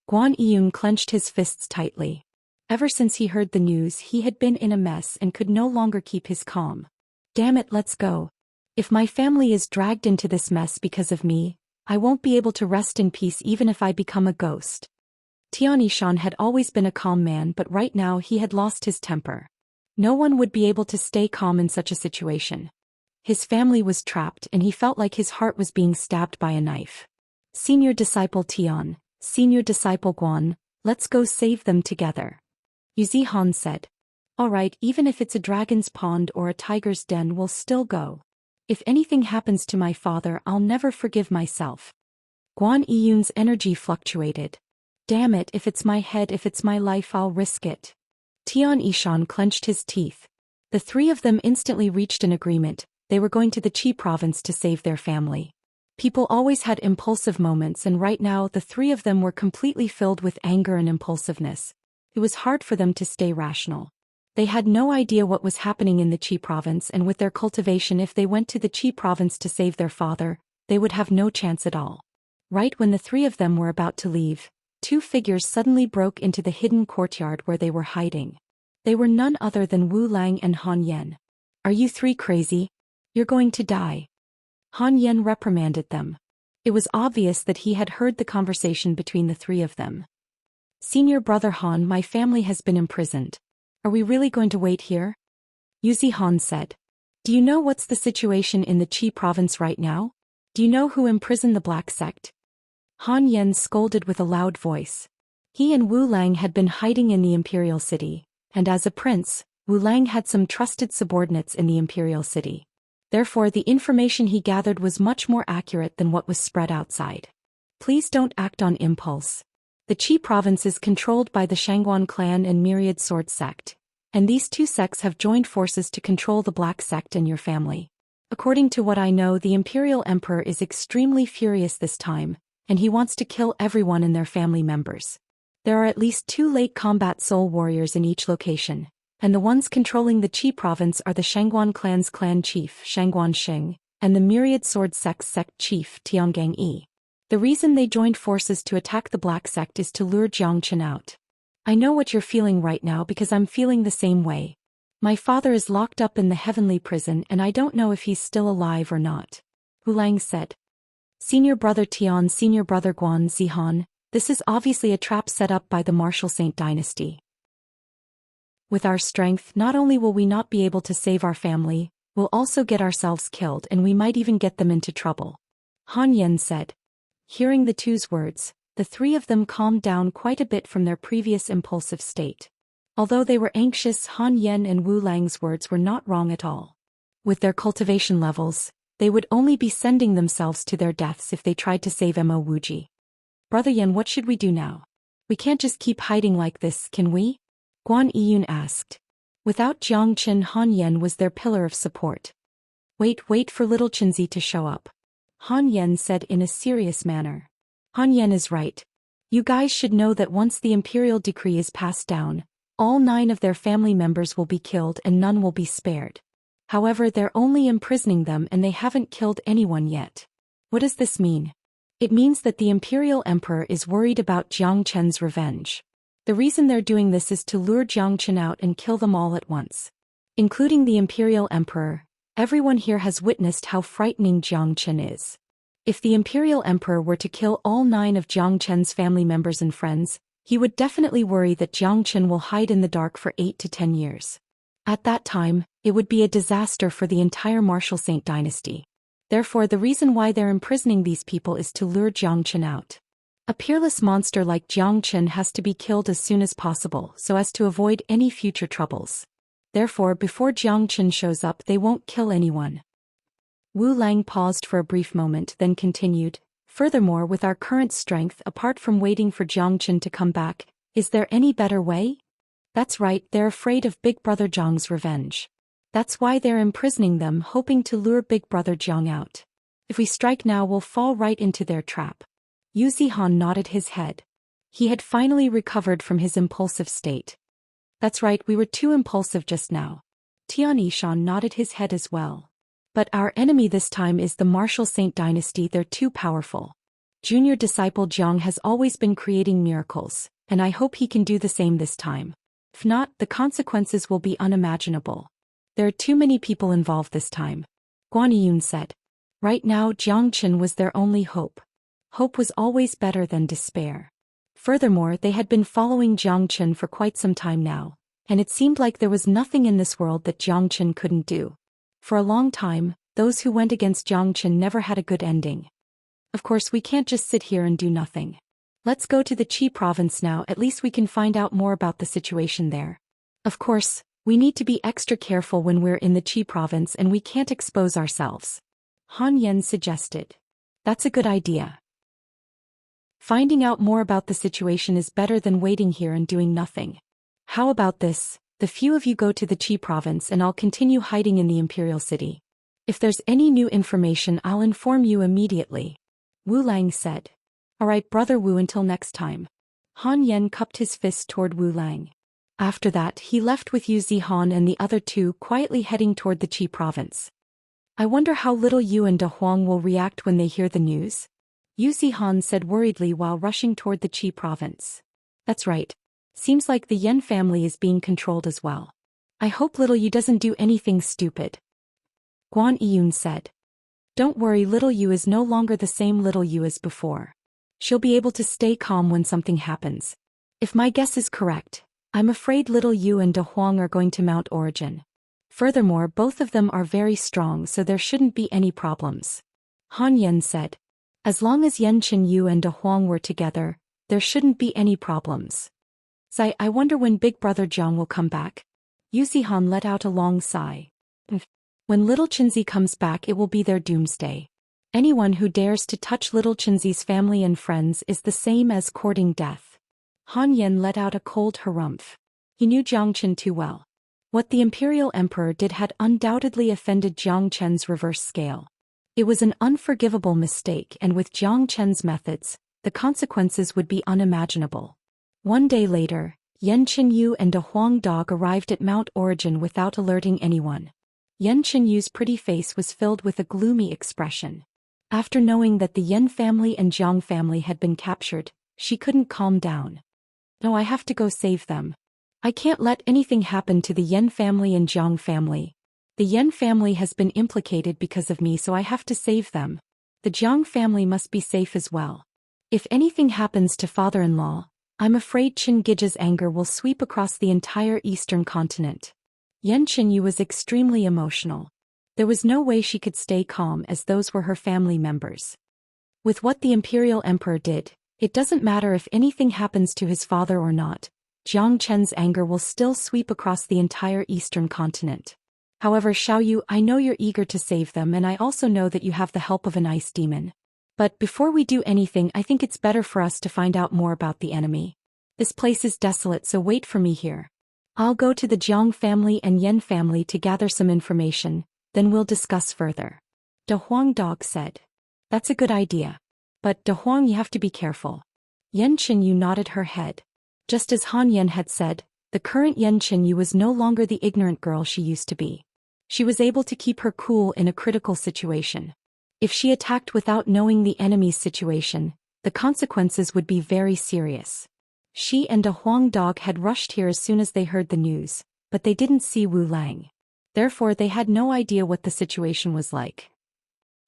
Guan Yiyun clenched his fists tightly. Ever since he heard the news, he had been in a mess and could no longer keep his calm. Damn it, let's go. If my family is dragged into this mess because of me, I won't be able to rest in peace even if I become a ghost. Tianishan had always been a calm man, but right now he had lost his temper. No one would be able to stay calm in such a situation. His family was trapped and he felt like his heart was being stabbed by a knife. Senior disciple Tian, senior disciple Guan, let's go save them together. Yu Zihan said. All right, even if it's a dragon's pond or a tiger's den, we'll still go. If anything happens to my father, I'll never forgive myself. Guan Yiyun's energy fluctuated. Damn it, if it's my head, if it's my life, I'll risk it. Tian Yishan clenched his teeth. The 3 of them instantly reached an agreement. They were going to the Qi province to save their family. People always had impulsive moments, and right now the three of them were completely filled with anger and impulsiveness. It was hard for them to stay rational. They had no idea what was happening in the Qi province, and with their cultivation, if they went to the Qi province to save their father, they would have no chance at all. Right when the three of them were about to leave, two figures suddenly broke into the hidden courtyard where they were hiding. They were none other than Wu Lang and Han Yen. "Are you three crazy? You're going to die." Han Yen reprimanded them. It was obvious that he had heard the conversation between the three of them. "Senior brother Han, my family has been imprisoned. Are we really going to wait here?" Yuzi Han said. "Do you know what's the situation in the Qi province right now? Do you know who imprisoned the Black Sect?" Han Yen scolded with a loud voice. He and Wu Lang had been hiding in the Imperial City, and as a prince, Wu Lang had some trusted subordinates in the Imperial City. Therefore, the information he gathered was much more accurate than what was spread outside. "Please don't act on impulse. The Qi province is controlled by the Shangguan clan and Myriad Sword sect, and these two sects have joined forces to control the Black Sect and your family. According to what I know, the Imperial Emperor is extremely furious this time, and he wants to kill everyone and their family members. There are at least 2 late combat soul warriors in each location, and the ones controlling the Qi province are the Shangguan clan's clan chief, Shangguan Sheng, and the Myriad Sword sect's sect chief, Tiangang Yi. The reason they joined forces to attack the Black Sect is to lure Xianxia out. I know what you're feeling right now because I'm feeling the same way. My father is locked up in the heavenly prison and I don't know if he's still alive or not," Wu Lang said. "Senior brother Tian, senior brother Guan Zihan, this is obviously a trap set up by the Martial Saint dynasty. With our strength, not only will we not be able to save our family, we'll also get ourselves killed and we might even get them into trouble," Han Yen said. Hearing the two's words, the three of them calmed down quite a bit from their previous impulsive state. Although they were anxious, Han Yen and Wu Lang's words were not wrong at all. With their cultivation levels, they would only be sending themselves to their deaths if they tried to save Mo Wuji. "Brother Yen, what should we do now? We can't just keep hiding like this, can we?" Guan Yiyun asked. Without Jiangqin, Han Yen was their pillar of support. Wait for little Qinzi to show up," Han Yen said in a serious manner. "Han Yen is right. You guys should know that once the imperial decree is passed down, all 9 of their family members will be killed and none will be spared. However, they're only imprisoning them and they haven't killed anyone yet. What does this mean? It means that the Imperial Emperor is worried about Jiang Chen's revenge. The reason they're doing this is to lure Jiang Chen out and kill them all at once. Including the Imperial Emperor, everyone here has witnessed how frightening Jiang Chen is. If the Imperial Emperor were to kill all 9 of Jiang Chen's family members and friends, he would definitely worry that Jiang Chen will hide in the dark for 8 to 10 years. At that time, it would be a disaster for the entire Martial Saint dynasty. Therefore, the reason why they're imprisoning these people is to lure Jiang Chen out. A peerless monster like Jiang Chen has to be killed as soon as possible so as to avoid any future troubles. Therefore, before Jiang Chen shows up, they won't kill anyone." Wu Lang paused for a brief moment, then continued, "Furthermore, with our current strength, apart from waiting for Jiang Chen to come back, is there any better way? That's right, they're afraid of Big Brother Jiang's revenge. That's why they're imprisoning them, hoping to lure Big Brother Jiang out. If we strike now, we'll fall right into their trap." Yuzi Han nodded his head. He had finally recovered from his impulsive state. "That's right, we were too impulsive just now." Tian Yishan nodded his head as well. "But our enemy this time is the Martial Saint dynasty. They're too powerful. Junior disciple Jiang has always been creating miracles, and I hope he can do the same this time. If not, the consequences will be unimaginable. There are too many people involved this time," Guan Yiyun said. Right now, Jiang Chen was their only hope. Hope was always better than despair. Furthermore, they had been following Jiang Chen for quite some time now, and it seemed like there was nothing in this world that Jiang Chen couldn't do. For a long time, those who went against Jiang Chen never had a good ending. Of course, we can't just sit here and do nothing. Let's go to the Qi province now, at least we can find out more about the situation there. Of course, we need to be extra careful when we're in the Qi province and we can't expose ourselves," Han Yen suggested. "That's a good idea. Finding out more about the situation is better than waiting here and doing nothing. How about this? The few of you go to the Qi province and I'll continue hiding in the Imperial City. If there's any new information I'll inform you immediately. Wu Lang said. Alright brother Wu, until next time. Han Yen cupped his fist toward Wu Lang. After that he left with Yu Zihan and the other two, quietly heading toward the Qi province. I wonder how little Yu and De Huang will react when they hear the news? Yu Zihan said worriedly while rushing toward the Qi province. That's right. Seems like the Yen family is being controlled as well. I hope little Yu doesn't do anything stupid. Guan Yiyun said. Don't worry, little Yu is no longer the same little Yu as before. She'll be able to stay calm when something happens. If my guess is correct, I'm afraid little Yu and De Huang are going to Mount Origin. Furthermore, both of them are very strong, so there shouldn't be any problems. Han Yen said. As long as Yanqin Yu and De Huang were together, there shouldn't be any problems. I wonder when Big Brother Jiang will come back. Yu Zihan let out a long sigh. When little Qinzi comes back, it will be their doomsday. Anyone who dares to touch little Qinzi's family and friends is the same as courting death. Han Yen let out a cold harumph. He knew Jiang Chen too well. What the Imperial Emperor did had undoubtedly offended Jiang Chen's reverse scale. It was an unforgivable mistake, and with Jiang Chen's methods, the consequences would be unimaginable. One day later, Yanqin Yu and De Huang Dog arrived at Mount Origin without alerting anyone. Yanqin Yu's pretty face was filled with a gloomy expression. After knowing that the Yen family and Jiang family had been captured, she couldn't calm down. No, I have to go save them. I can't let anything happen to the Yen family and Jiang family. The Yen family has been implicated because of me, so I have to save them. The Jiang family must be safe as well. If anything happens to father-in-law, I'm afraid Qin Gija's anger will sweep across the entire eastern continent. Yanqin Yu was extremely emotional. There was no way she could stay calm, as those were her family members. With what the Imperial Emperor did, it doesn't matter if anything happens to his father or not. Jiang Chen's anger will still sweep across the entire eastern continent. However, Xiaoyu, I know you're eager to save them, and I also know that you have the help of an ice demon. But before we do anything, I think it's better for us to find out more about the enemy. This place is desolate, so wait for me here. I'll go to the Jiang family and Yen family to gather some information, then we'll discuss further. De Huang Dog said. That's a good idea. But De Huang, you have to be careful. Yanqin Yu nodded her head. Just as Han Yen had said, the current Yanqin Yu was no longer the ignorant girl she used to be. She was able to keep her cool in a critical situation. If she attacked without knowing the enemy's situation, the consequences would be very serious. She and De Huang Dog had rushed here as soon as they heard the news, but they didn't see Wu Lang. Therefore they had no idea what the situation was like.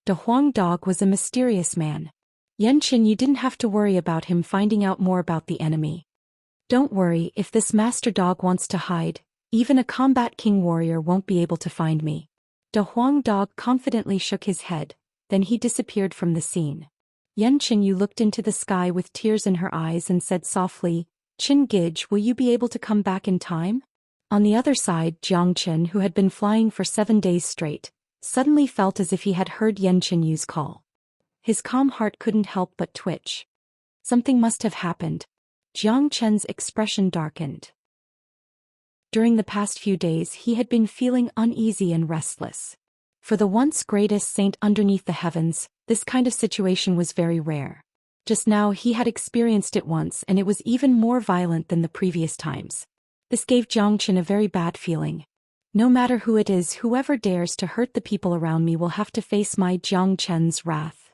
De Huang Dog was a mysterious man. Yanqin Yu didn't have to worry about him finding out more about the enemy. Don't worry, if this master dog wants to hide, even a combat king warrior won't be able to find me. De Huang Dog confidently shook his head, then he disappeared from the scene. Yanqin Yu looked into the sky with tears in her eyes and said softly, Qin Gij, will you be able to come back in time? On the other side, Jiang Chen, who had been flying for 7 days straight, suddenly felt as if he had heard Yanqin Yu's call. His calm heart couldn't help but twitch. Something must have happened. Jiang Chen's expression darkened. During the past few days he had been feeling uneasy and restless. For the once greatest saint underneath the heavens, this kind of situation was very rare. Just now he had experienced it once, and it was even more violent than the previous times. This gave Jiang Chen a very bad feeling. No matter who it is, whoever dares to hurt the people around me will have to face my Jiang Chen's wrath.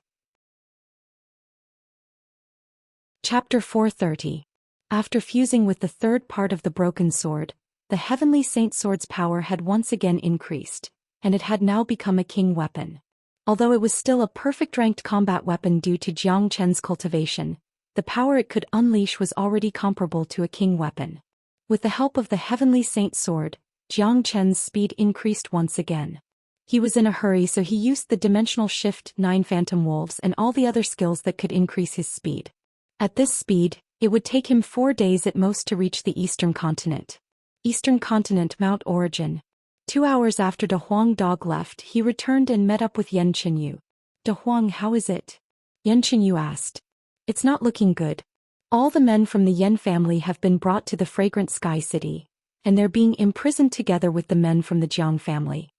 Chapter 430. After fusing with the third part of the broken sword, the Heavenly Saint Sword's power had once again increased, and it had now become a king weapon. Although it was still a perfect ranked combat weapon due to Jiang Chen's cultivation, the power it could unleash was already comparable to a king weapon. With the help of the Heavenly Saint Sword, Jiang Chen's speed increased once again. He was in a hurry, so he used the Dimensional Shift, 9 Phantom Wolves and all the other skills that could increase his speed. At this speed, it would take him 4 days at most to reach the Eastern Continent. Eastern Continent, Mount Origin. 2 hours after De Huang Dog left, he returned and met up with Yanqin Yu. De Huang, how is it? Yanqin Yu asked. It's not looking good. All the men from the Yen family have been brought to the Fragrant Sky City, and they're being imprisoned together with the men from the Jiang family.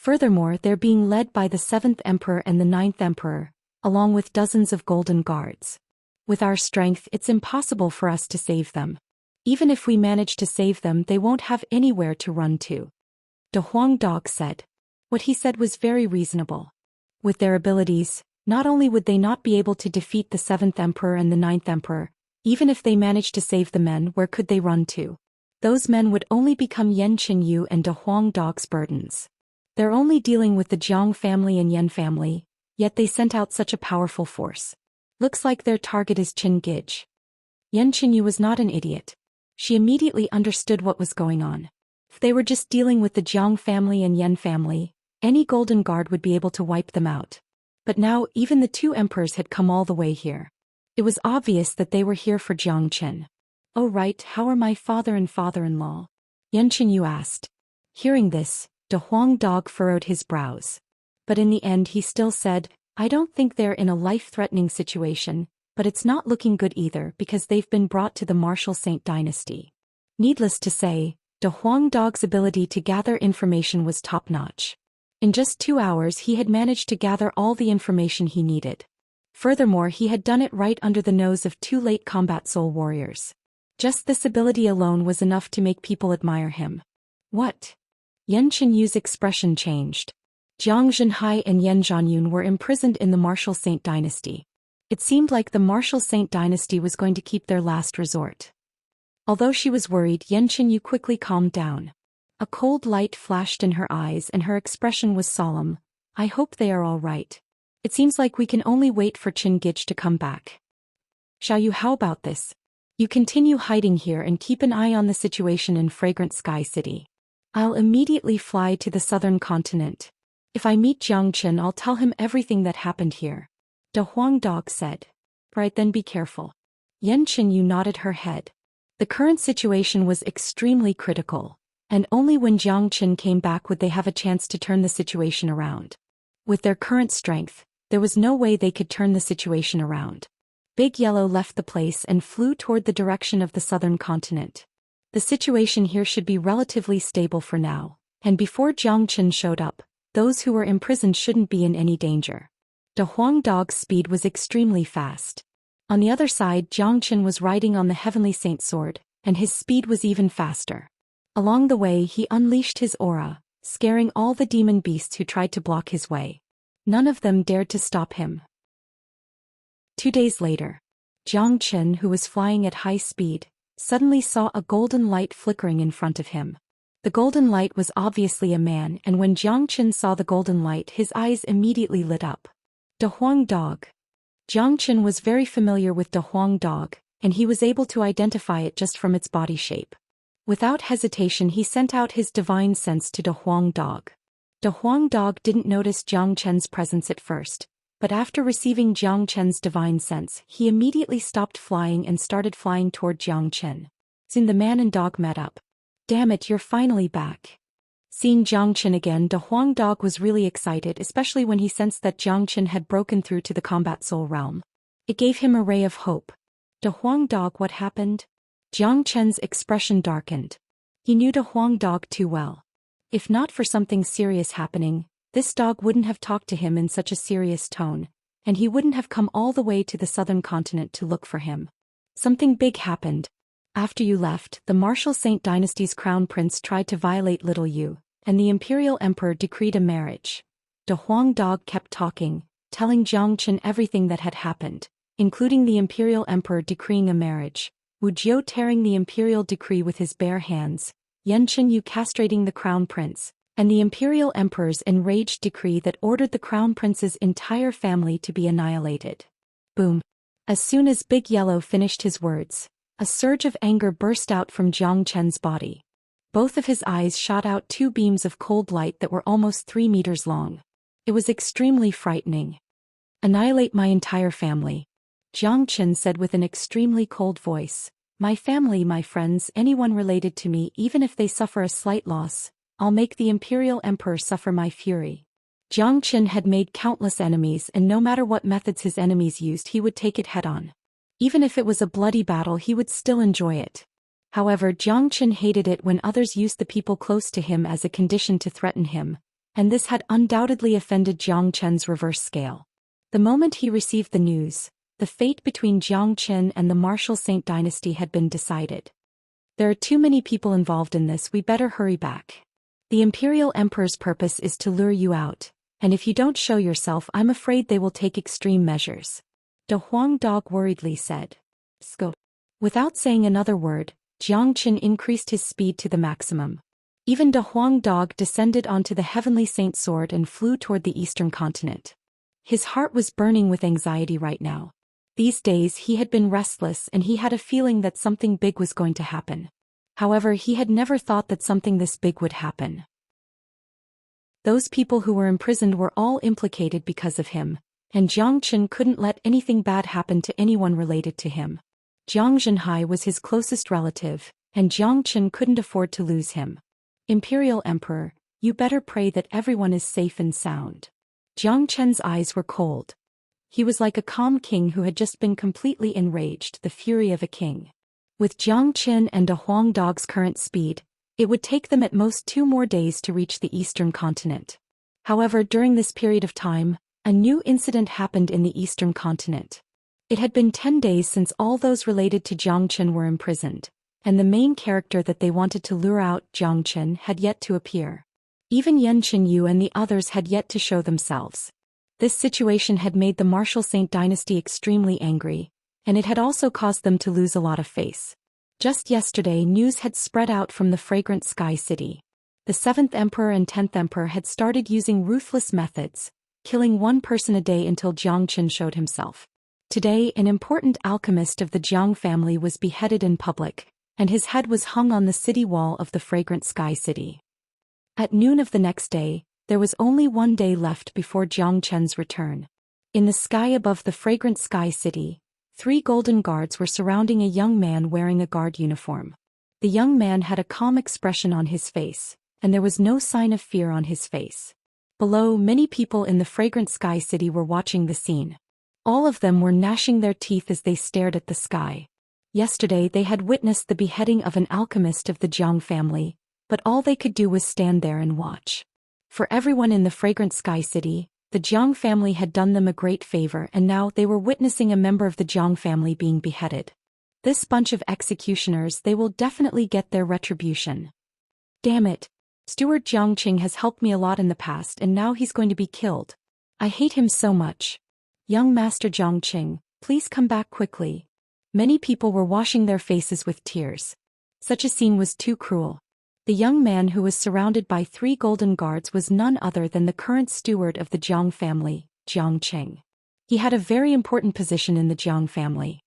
Furthermore, they're being led by the 7th Emperor and the 9th Emperor, along with dozens of golden guards. With our strength, it's impossible for us to save them. Even if we manage to save them, they won't have anywhere to run to. De Huang Dog said. What he said was very reasonable. With their abilities, not only would they not be able to defeat the 7th Emperor and the 9th Emperor, even if they managed to save the men, where could they run to? Those men would only become Yan Qinyu and De Huang Dog's burdens. They're only dealing with the Jiang family and Yan family, yet they sent out such a powerful force. Looks like their target is Qin Gij. Yan Qinyu was not an idiot. She immediately understood what was going on. If they were just dealing with the Jiang family and Yan family, any golden guard would be able to wipe them out. But now even the 2 emperors had come all the way here. It was obvious that they were here for Jiang Qin. Oh right, how are my father and father-in-law? Yan Qinyu asked. Hearing this, De Huang Dog furrowed his brows. But in the end he still said, I don't think they're in a life-threatening situation, but it's not looking good either because they've been brought to the Martial Saint dynasty. Needless to say, De Huang Dog's ability to gather information was top-notch. In just 2 hours he had managed to gather all the information he needed. Furthermore, he had done it right under the nose of 2 late combat soul warriors. Just this ability alone was enough to make people admire him. What? Yan Qinyu's expression changed. Jiang Zhenhai and Yan Zhanyun were imprisoned in the Martial Saint dynasty. It seemed like the Martial Saint dynasty was going to keep their last resort. Although she was worried, Yan Qinyu quickly calmed down. A cold light flashed in her eyes and her expression was solemn. I hope they are all right. It seems like we can only wait for Qin Gij to come back. Xiaoyu, how about this? You continue hiding here and keep an eye on the situation in Fragrant Sky City. I'll immediately fly to the southern continent. If I meet Jiang Qin, I'll tell him everything that happened here. De Huang Dog said. Right then, be careful. Yan Qinyu nodded her head. The current situation was extremely critical, and only when Jiang Qin came back would they have a chance to turn the situation around. With their current strength, there was no way they could turn the situation around. Big Yellow left the place and flew toward the direction of the southern continent. The situation here should be relatively stable for now, and before Jiang Qin showed up, those who were imprisoned shouldn't be in any danger. De Huang Dog's speed was extremely fast. On the other side, Jiang Qin was riding on the Heavenly Saint sword, and his speed was even faster. Along the way, he unleashed his aura, scaring all the demon beasts who tried to block his way. None of them dared to stop him. 2 days later, Jiang Qin, who was flying at high speed, suddenly saw a golden light flickering in front of him. The golden light was obviously a man, and when Jiang Qin saw the golden light, his eyes immediately lit up. De Huang Dog. Jiang Qin was very familiar with De Huang Dog, and he was able to identify it just from its body shape. Without hesitation, he sent out his divine sense to De Huang Dog. De Huang Dog didn't notice Jiang Qin's presence at first, but after receiving Jiang Qin's divine sense, he immediately stopped flying and started flying toward Jiang Qin. Soon the man and dog met up. Damn it, you're finally back. Seeing Jiang Qin again, De Huang Dog was really excited, especially when he sensed that Jiang Qin had broken through to the combat soul realm. It gave him a ray of hope. De Huang Dog, what happened? Jiang Qin's expression darkened. He knew De Huang Dog too well. If not for something serious happening, this dog wouldn't have talked to him in such a serious tone, and he wouldn't have come all the way to the southern continent to look for him. Something big happened. After you left, the Martial Saint dynasty's crown prince tried to violate little you, and the imperial emperor decreed a marriage. De Huang Dog kept talking, telling Jiang Qin everything that had happened, including the imperial emperor decreeing a marriage, Wu Jiu tearing the imperial decree with his bare hands, Yan Qinyu castrating the crown prince, and the imperial emperor's enraged decree that ordered the crown prince's entire family to be annihilated. Boom. As soon as Big Yellow finished his words, a surge of anger burst out from Jiang Qin's body. Both of his eyes shot out 2 beams of cold light that were almost 3 meters long. It was extremely frightening. Annihilate my entire family. Jiang Qin said with an extremely cold voice. My family, my friends, anyone related to me, even if they suffer a slight loss, I'll make the imperial emperor suffer my fury. Jiang Qin had made countless enemies, and no matter what methods his enemies used, he would take it head-on. Even if it was a bloody battle, he would still enjoy it. However, Jiang Qin hated it when others used the people close to him as a condition to threaten him, and this had undoubtedly offended Jiang Chen's reverse scale. The moment he received the news, the fate between Jiang Chen and the Martial Saint dynasty had been decided. There are too many people involved in this, we better hurry back. The Imperial Emperor's purpose is to lure you out, and if you don't show yourself, I'm afraid they will take extreme measures. De Huang Dog worriedly said. Sco. Without saying another word, Jiang Chen increased his speed to the maximum. Even De Huang Dog descended onto the Heavenly Saint sword and flew toward the eastern continent. His heart was burning with anxiety right now. These days he had been restless and he had a feeling that something big was going to happen. However, he had never thought that something this big would happen. Those people who were imprisoned were all implicated because of him, and Jiang Chen couldn't let anything bad happen to anyone related to him. Jiang Zhenhai was his closest relative, and Jiang Chen couldn't afford to lose him. Imperial Emperor, you better pray that everyone is safe and sound. Jiang Chen's eyes were cold. He was like a calm king who had just been completely enraged, the fury of a king. With Jiang Chen and De Huang Dog's current speed, it would take them at most 2 more days to reach the eastern continent. However, during this period of time, a new incident happened in the eastern continent. It had been 10 days since all those related to Jiang Chen were imprisoned, and the main character that they wanted to lure out, Jiang Chen, had yet to appear. Even Yan Qinyu and the others had yet to show themselves. This situation had made the Martial Saint dynasty extremely angry, and it had also caused them to lose a lot of face. Just yesterday, news had spread out from the Fragrant Sky City. The 7th Emperor and 10th Emperor had started using ruthless methods, killing 1 person a day until Jiang Chen showed himself. Today, an important alchemist of the Jiang family was beheaded in public, and his head was hung on the city wall of the Fragrant Sky City. At noon of the next day, there was only 1 day left before Jiang Chen's return. In the sky above the Fragrant Sky City, 3 golden guards were surrounding a young man wearing a guard uniform. The young man had a calm expression on his face, and there was no sign of fear on his face. Below, many people in the Fragrant Sky City were watching the scene. All of them were gnashing their teeth as they stared at the sky. Yesterday they had witnessed the beheading of an alchemist of the Jiang family, but all they could do was stand there and watch. For everyone in the Fragrant Sky City, the Jiang family had done them a great favor, and now they were witnessing a member of the Jiang family being beheaded. This bunch of executioners, they will definitely get their retribution. Damn it. Steward Jiang Qing has helped me a lot in the past and now he's going to be killed. I hate him so much. Young Master Jiang Qing, please come back quickly. Many people were washing their faces with tears. Such a scene was too cruel. The young man who was surrounded by 3 golden guards was none other than the current steward of the Jiang family, Jiang Qing. He had a very important position in the Jiang family.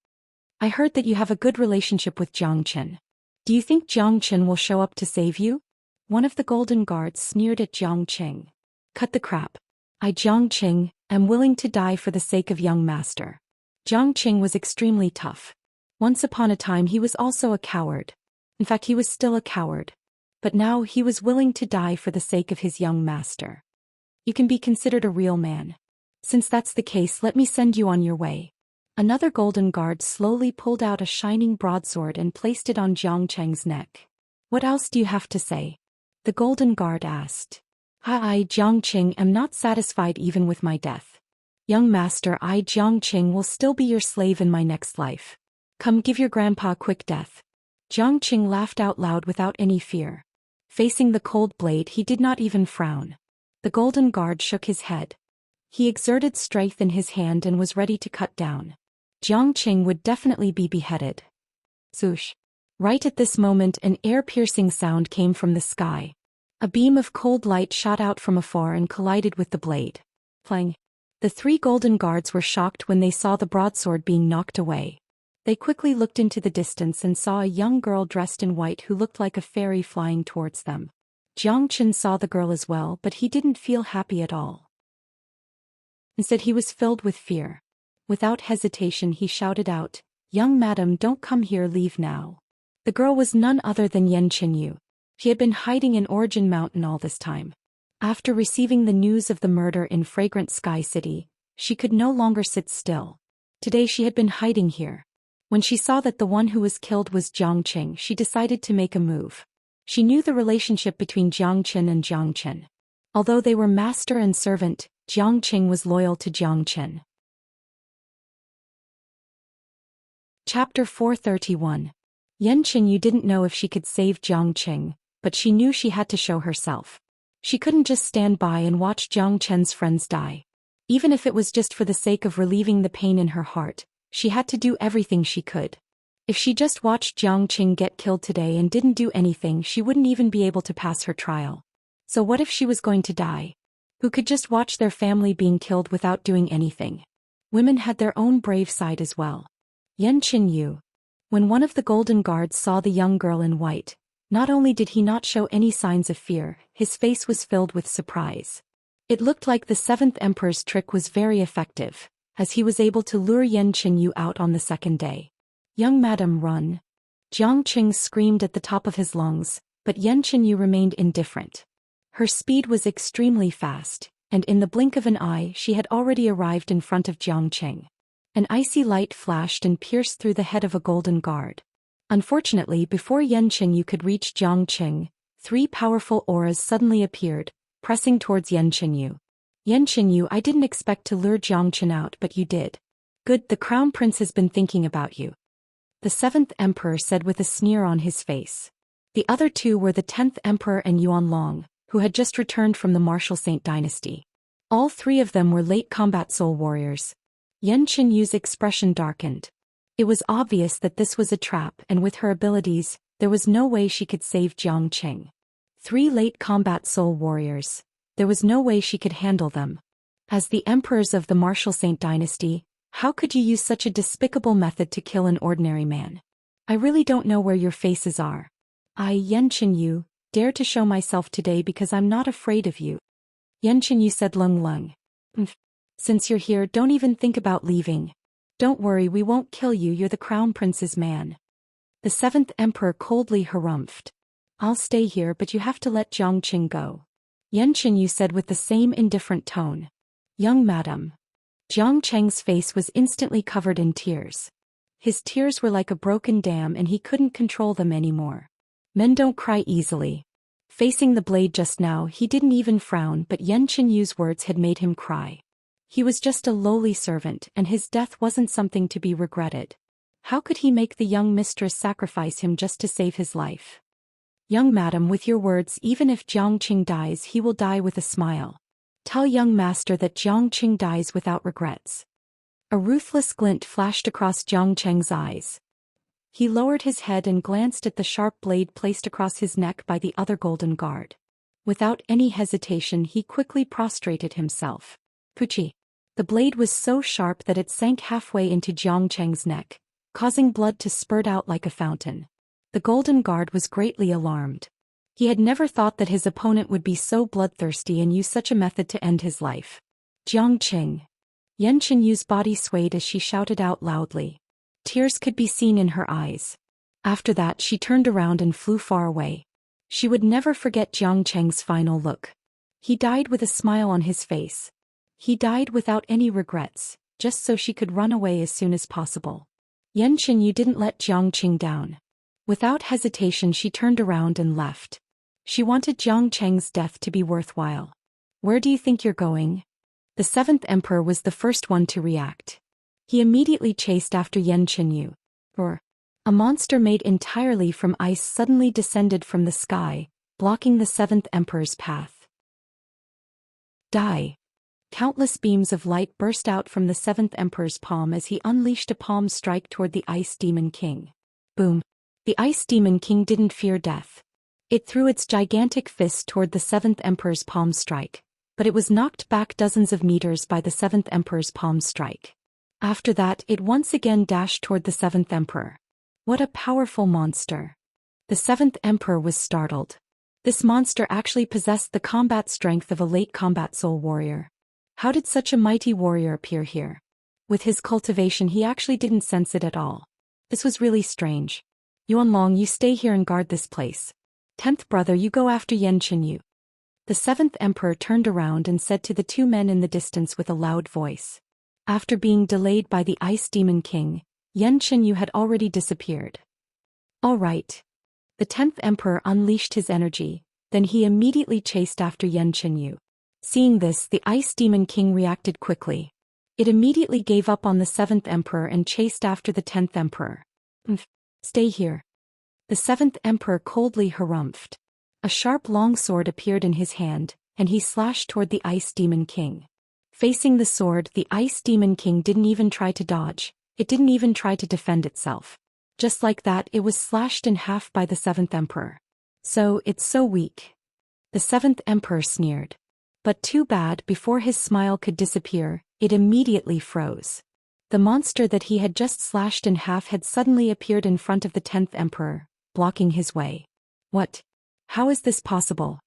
I heard that you have a good relationship with Jiang Chen. Do you think Jiang Chen will show up to save you? One of the golden guards sneered at Jiang Qing. Cut the crap. I, Jiang Qing, am willing to die for the sake of young master. Jiang Qing was extremely tough. Once upon a time he was also a coward. In fact, he was still a coward. But now he was willing to die for the sake of his young master. You can be considered a real man. Since that's the case, let me send you on your way. Another golden guard slowly pulled out a shining broadsword and placed it on Jiang Qing's neck. What else do you have to say? The golden guard asked. I, Jiang Qing, am not satisfied even with my death. Young master, I, Jiang Qing, will still be your slave in my next life. Come, give your grandpa a quick death. Jiang Qing laughed out loud without any fear. Facing the cold blade, he did not even frown. The golden guard shook his head. He exerted strength in his hand and was ready to cut down. Jiang Qing would definitely be beheaded. Swoosh. Right at this moment, an ear-piercing sound came from the sky. A beam of cold light shot out from afar and collided with the blade. Clang. The 3 golden guards were shocked when they saw the broadsword being knocked away. They quickly looked into the distance and saw a young girl dressed in white who looked like a fairy flying towards them. Jiang Chen saw the girl as well, but he didn't feel happy at all. Instead, he was filled with fear. Without hesitation, he shouted out, "Young madam, don't come here, leave now." The girl was none other than Yan Qinyu. She had been hiding in Origin Mountain all this time. After receiving the news of the murder in Fragrant Sky City, she could no longer sit still. Today she had been hiding here. When she saw that the one who was killed was Jiang Qing, she decided to make a move. She knew the relationship between Jiang Chen and Jiang Chen. Although they were master and servant, Jiang Qing was loyal to Jiang Chen. Chapter 431. Yan Qinyu didn't know if she could save Jiang Qing, but she knew she had to show herself. She couldn't just stand by and watch Jiang Chen's friends die. Even if it was just for the sake of relieving the pain in her heart, she had to do everything she could. If she just watched Jiang Qing get killed today and didn't do anything, she wouldn't even be able to pass her trial. So what if she was going to die? Who could just watch their family being killed without doing anything? Women had their own brave side as well. Yan Qinyu. When one of the Golden Guards saw the young girl in white, not only did he not show any signs of fear, his face was filled with surprise. It looked like the 7th Emperor's trick was very effective, as he was able to lure Yan Qinyu out on the second day. "Young madam, run!" Jiang Qing screamed at the top of his lungs, but Yan Qinyu remained indifferent. Her speed was extremely fast, and in the blink of an eye she had already arrived in front of Jiang Qing. An icy light flashed and pierced through the head of a Golden Guard. Unfortunately, before Yan Qinyu could reach Jiang Qing, 3 powerful auras suddenly appeared, pressing towards Yan Qinyu. "Yan Qinyu, I didn't expect to lure Jiang Qin out, but you did. Good, the Crown Prince has been thinking about you," the 7th Emperor said with a sneer on his face. The other 2 were the 10th Emperor and Yuan Long, who had just returned from the Martial Saint dynasty. All 3 of them were late combat soul warriors. Yan Qinyu's expression darkened. It was obvious that this was a trap, and with her abilities, there was no way she could save Jiang Qing. 3 late combat soul warriors. There was no way she could handle them. As the emperors of the Martial Saint dynasty, how could you use such a despicable method to kill an ordinary man? I really don't know where your faces are. I, Yan Qinyu, dare to show myself today because I'm not afraid of you. Yan Qinyu said Lung Lung. Since you're here, don't even think about leaving. Don't worry, we won't kill you, you're the Crown Prince's man. The 7th Emperor coldly harumphed. I'll stay here, but you have to let Jiang Qing go. Yan Qinyu said with the same indifferent tone. Young madam. Jiang Qing's face was instantly covered in tears. His tears were like a broken dam and he couldn't control them anymore. Men don't cry easily. Facing the blade just now, he didn't even frown, but Yan Qinyu's words had made him cry. He was just a lowly servant, and his death wasn't something to be regretted. How could he make the young mistress sacrifice him just to save his life? Young madam, with your words, even if Jiang Qing dies, he will die with a smile. Tell young master that Jiang Qing dies without regrets. A ruthless glint flashed across Jiang Qing's eyes. He lowered his head and glanced at the sharp blade placed across his neck by the other Golden Guard. Without any hesitation, he quickly prostrated himself. Puchi. The blade was so sharp that it sank halfway into Jiang Qing's neck, causing blood to spurt out like a fountain. The Golden Guard was greatly alarmed. He had never thought that his opponent would be so bloodthirsty and use such a method to end his life. Jiang Qing. Yan Qinyu's body swayed as she shouted out loudly. Tears could be seen in her eyes. After that, she turned around and flew far away. She would never forget Jiang Qing's final look. He died with a smile on his face. He died without any regrets, just so she could run away as soon as possible. Yan Qinyu didn't let Jiang Qing down. Without hesitation, she turned around and left. She wanted Jiang Qing's death to be worthwhile. Where do you think you're going? The 7th Emperor was the first one to react. He immediately chased after Yan Qinyu. A monster made entirely from ice suddenly descended from the sky, blocking the 7th Emperor's path. Die! Countless beams of light burst out from the 7th Emperor's palm as he unleashed a palm strike toward the Ice Demon King. Boom! The Ice Demon King didn't fear death. It threw its gigantic fist toward the 7th Emperor's palm strike, but it was knocked back dozens of meters by the 7th Emperor's palm strike. After that, it once again dashed toward the 7th Emperor. What a powerful monster! The 7th Emperor was startled. This monster actually possessed the combat strength of a late combat soul warrior. How did such a mighty warrior appear here? With his cultivation, he actually didn't sense it at all. This was really strange. Yuan Long, you stay here and guard this place. 10th brother, you go after Yan Qinyu. The 7th Emperor turned around and said to the 2 men in the distance with a loud voice. After being delayed by the Ice Demon King, Yan Qinyu had already disappeared. All right. The 10th Emperor unleashed his energy, Then he immediately chased after Yan Qinyu. Seeing this, the Ice Demon King reacted quickly. It immediately gave up on the 7th Emperor and chased after the 10th Emperor. Stay here. The 7th Emperor coldly harumphed. A sharp long sword appeared in his hand, and he slashed toward the Ice Demon King. Facing the sword, the Ice Demon King didn't even try to dodge. It didn't even try to defend itself. Just like that, it was slashed in half by the 7th Emperor. So, it's so weak. The 7th Emperor sneered. But too bad, before his smile could disappear, it immediately froze. The monster that he had just slashed in half had suddenly appeared in front of the 10th Emperor, blocking his way. What? How is this possible?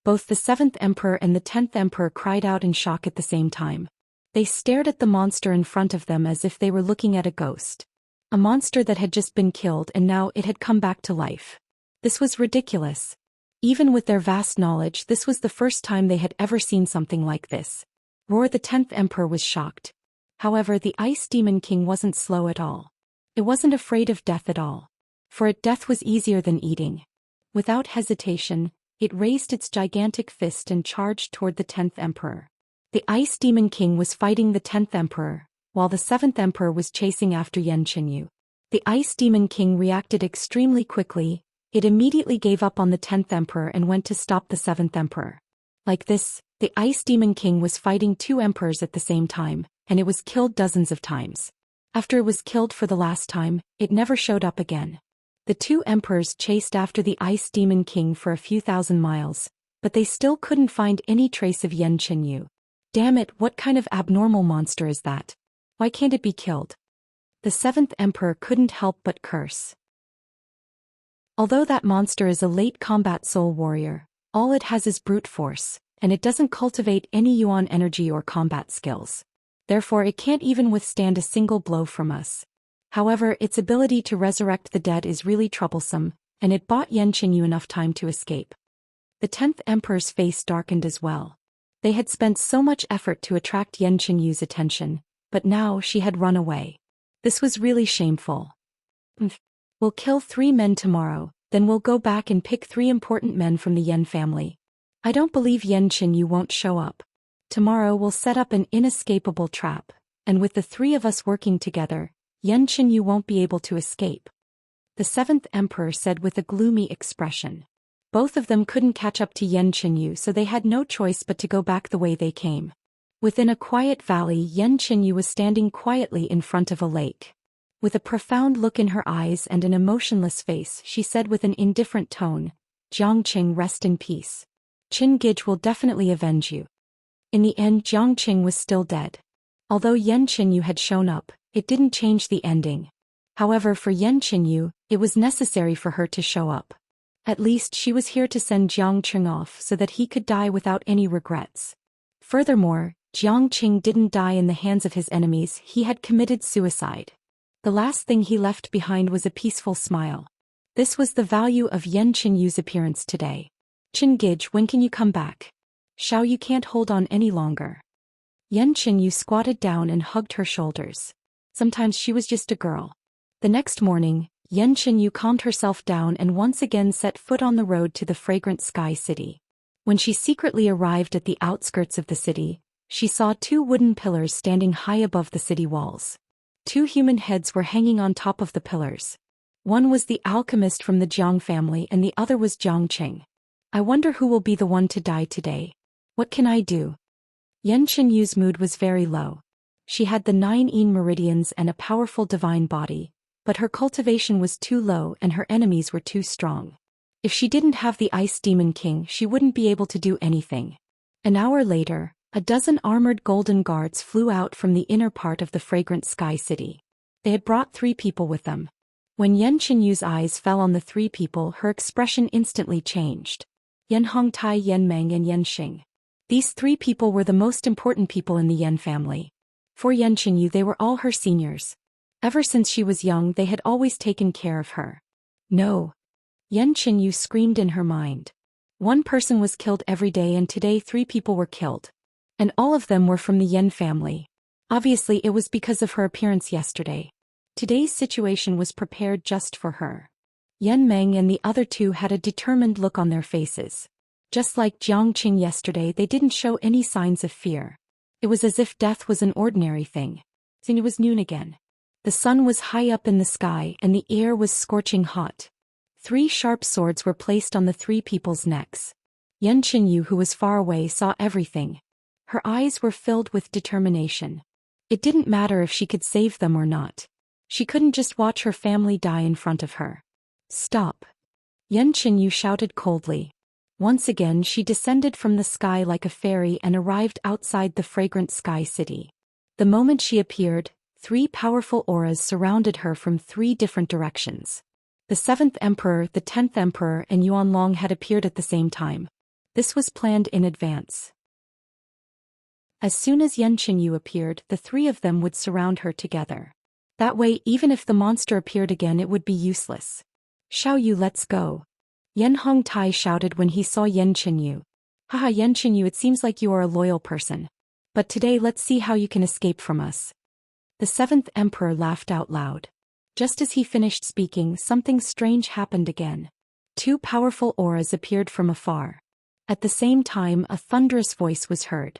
Both the 7th Emperor and the 10th Emperor cried out in shock at the same time. They stared at the monster in front of them as if they were looking at a ghost. A monster that had just been killed and now it had come back to life. This was ridiculous. Even with their vast knowledge, this was the first time they had ever seen something like this. Roar, the 10th Emperor was shocked. However, the Ice Demon King wasn't slow at all. It wasn't afraid of death at all. For it, death was easier than eating. Without hesitation, it raised its gigantic fist and charged toward the 10th Emperor. The Ice Demon King was fighting the 10th Emperor, while the 7th Emperor was chasing after Yan Qinyu. The Ice Demon King reacted extremely quickly. It immediately gave up on the 10th Emperor and went to stop the 7th Emperor. Like this, the Ice Demon King was fighting 2 emperors at the same time, and it was killed dozens of times. After it was killed for the last time, it never showed up again. The 2 emperors chased after the Ice Demon King for a few thousand miles, but they still couldn't find any trace of Yan Qinyu. Damn it, what kind of abnormal monster is that? Why can't it be killed? The 7th Emperor couldn't help but curse. Although that monster is a late combat soul warrior, all it has is brute force, and it doesn't cultivate any yuan energy or combat skills. Therefore it can't even withstand a single blow from us. However, its ability to resurrect the dead is really troublesome, and it bought Yan Qinyu enough time to escape. The 10th Emperor's face darkened as well. They had spent so much effort to attract Yan Qinyu's attention, but now she had run away. This was really shameful. We'll kill 3 men tomorrow, then we'll go back and pick 3 important men from the Yan family. I don't believe Yan Qinyu won't show up. Tomorrow we'll set up an inescapable trap, and with the 3 of us working together, Yan Qinyu won't be able to escape. The 7th Emperor said with a gloomy expression. Both of them couldn't catch up to Yan Qinyu, so they had no choice but to go back the way they came. Within a quiet valley, Yan Qinyu was standing quietly in front of a lake. With a profound look in her eyes and an emotionless face, she said with an indifferent tone, "Jiangqing, rest in peace. Qin Gij will definitely avenge you." In the end, Jiangqing was still dead. Although Yan Qinyu had shown up, it didn't change the ending. However, for Yan Qinyu, it was necessary for her to show up. At least she was here to send Jiangqing off so that he could die without any regrets. Furthermore, Jiangqing didn't die in the hands of his enemies, he had committed suicide. The last thing he left behind was a peaceful smile. This was the value of Yan Qinyu's appearance today. "Qin Gij, when can you come back? Xiao, you can't hold on any longer." Yan Qinyu squatted down and hugged her shoulders. Sometimes she was just a girl. The next morning, Yan Qinyu calmed herself down and once again set foot on the road to the fragrant Sky City. When she secretly arrived at the outskirts of the city, she saw 2 wooden pillars standing high above the city walls. 2 human heads were hanging on top of the pillars. One was the alchemist from the Jiang family and the other was Jiangqing. I wonder who will be the one to die today. What can I do? Yan Qinyu's mood was very low. She had the 9 yin meridians and a powerful divine body, but her cultivation was too low and her enemies were too strong. If she didn't have the Ice Demon King, she wouldn't be able to do anything. An hour later, a dozen armored golden guards flew out from the inner part of the fragrant Sky City. They had brought 3 people with them. When Yan Qinyu's eyes fell on the 3 people, her expression instantly changed. Yan Hongtai, Yan Meng and Yan Xing. These 3 people were the most important people in the Yan family. For Yan Qinyu, they were all her seniors. Ever since she was young, they had always taken care of her. No. Yan Qinyu screamed in her mind. 1 person was killed every day and today 3 people were killed. And all of them were from the Yan family. Obviously it was because of her appearance yesterday. Today's situation was prepared just for her. Yan Meng and the other 2 had a determined look on their faces. Just like Xianxia yesterday, they didn't show any signs of fear. It was as if death was an ordinary thing. Soon it was noon again. The sun was high up in the sky and the air was scorching hot. 3 sharp swords were placed on the 3 people's necks. Xianxia, who was far away, saw everything. Her eyes were filled with determination. It didn't matter if she could save them or not. She couldn't just watch her family die in front of her. Stop! Xianxia shouted coldly. Once again she descended from the sky like a fairy and arrived outside the fragrant sky city. The moment she appeared, 3 powerful auras surrounded her from 3 different directions. The 7th Emperor, the 10th Emperor, and Yuanlong had appeared at the same time. This was planned in advance. As soon as Xianxia appeared, the 3 of them would surround her together. That way, even if the monster appeared again, it would be useless. Xiaoyu, let's go. Yan Hongtai shouted when he saw Xianxia. Haha, Xianxia, it seems like you are a loyal person. But today let's see how you can escape from us. The 7th Emperor laughed out loud. Just as he finished speaking, something strange happened again. 2 powerful auras appeared from afar. At the same time, a thunderous voice was heard.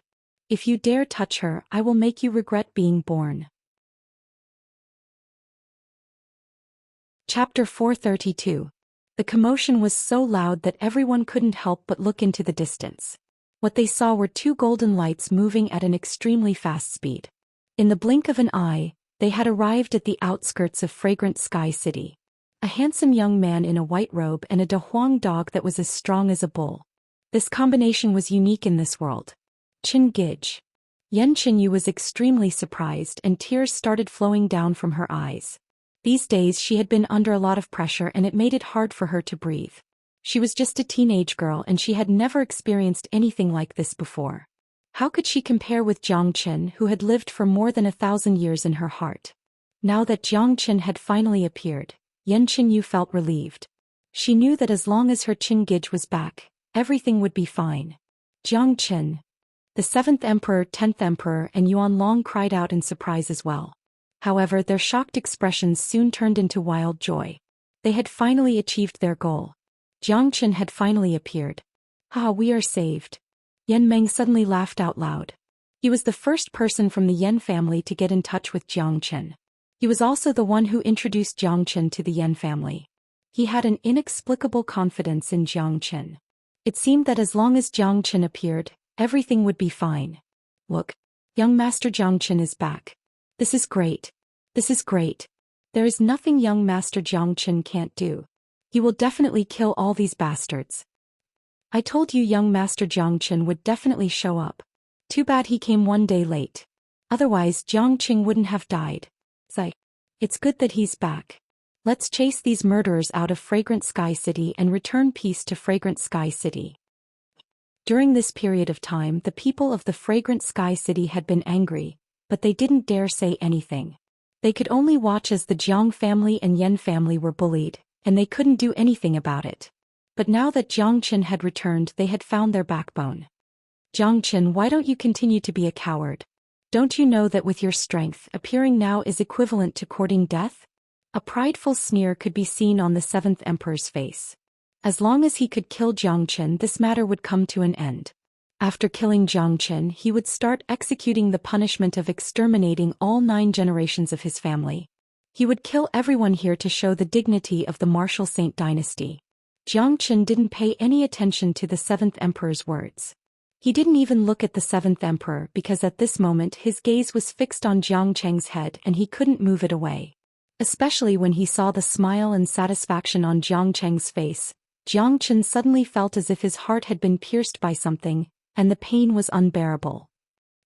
If you dare touch her, I will make you regret being born. Chapter 432. The commotion was so loud that everyone couldn't help but look into the distance. What they saw were 2 golden lights moving at an extremely fast speed. In the blink of an eye, they had arrived at the outskirts of Fragrant Sky City. A handsome young man in a white robe and a Dahuang dog that was as strong as a bull. This combination was unique in this world. Qin Gij. Xianxia was extremely surprised and tears started flowing down from her eyes. These days she had been under a lot of pressure and it made it hard for her to breathe. She was just a teenage girl and she had never experienced anything like this before. How could she compare with Xianxia, who had lived for more than 1,000 years in her heart? Now that Xianxia had finally appeared, Xianxia felt relieved. She knew that as long as her Qin Gij was back, everything would be fine. Xianxia. The 7th Emperor, 10th Emperor, and Yuanlong cried out in surprise as well. However, their shocked expressions soon turned into wild joy. They had finally achieved their goal. Xianxia had finally appeared. Ah, we are saved. Yan Meng suddenly laughed out loud. He was the first person from the Yan family to get in touch with Xianxia. He was also the one who introduced Xianxia to the Yan family. He had an inexplicable confidence in Xianxia. It seemed that as long as Xianxia appeared, everything would be fine. Look, young Master Xianxia is back. This is great. This is great. There is nothing young Master Xianxia can't do. He will definitely kill all these bastards. I told you young Master Xianxia would definitely show up. Too bad he came one day late. Otherwise Xianxia wouldn't have died. It's good that he's back. Let's chase these murderers out of Fragrant Sky City and return peace to Fragrant Sky City. During this period of time, the people of the Fragrant Sky City had been angry, but they didn't dare say anything. They could only watch as the Jiang family and Yan family were bullied, and they couldn't do anything about it. But now that Xianxia had returned, they had found their backbone. Xianxia, why don't you continue to be a coward? Don't you know that with your strength, appearing now is equivalent to courting death? A prideful sneer could be seen on the 7th Emperor's face. As long as he could kill Xianxia, this matter would come to an end. After killing Xianxia, he would start executing the punishment of exterminating all 9 generations of his family. He would kill everyone here to show the dignity of the martial saint dynasty. Xianxia didn't pay any attention to the 7th Emperor's words. He didn't even look at the 7th Emperor because at this moment his gaze was fixed on Xianxia's head and he couldn't move it away. Especially when he saw the smile and satisfaction on Xianxia's face, Xianxia suddenly felt as if his heart had been pierced by something, and the pain was unbearable.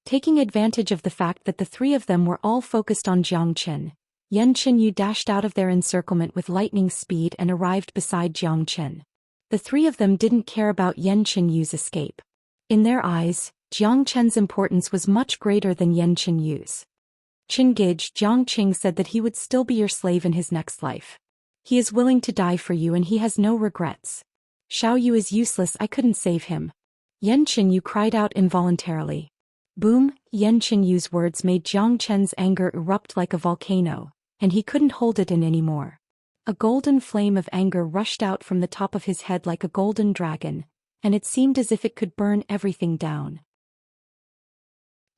Taking advantage of the fact that the 3 of them were all focused on Xianxia, Xianxia dashed out of their encirclement with lightning speed and arrived beside Xianxia. The 3 of them didn't care about Xianxia's escape. In their eyes, Xianxia's importance was much greater than Xianxia's. Qin Gij, Xianxia said that he would still be your slave in his next life. He is willing to die for you and he has no regrets. Xiaoyu is useless, I couldn't save him. Xianxia cried out involuntarily. Boom! Xianxia's words made Xianxia's anger erupt like a volcano, and he couldn't hold it in anymore. A golden flame of anger rushed out from the top of his head like a golden dragon, and it seemed as if it could burn everything down.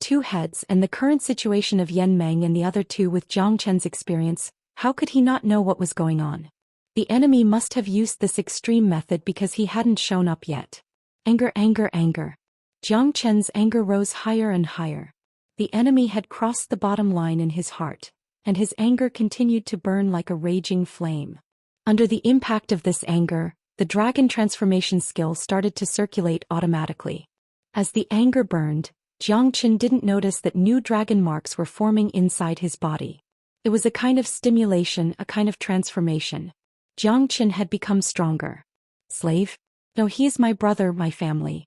Two heads, and the current situation of Yan Meng and the other two with Jiang Chen's experience, how could he not know what was going on? The enemy must have used this extreme method because he hadn't shown up yet. Anger, anger, anger. Jiang Chen's anger rose higher and higher. The enemy had crossed the bottom line in his heart, and his anger continued to burn like a raging flame. Under the impact of this anger, the dragon transformation skill started to circulate automatically. As the anger burned, Jiang Chen didn't notice that new dragon marks were forming inside his body. It was a kind of stimulation, a kind of transformation. Jiang Chen had become stronger. Slave? No, he is my brother, my family.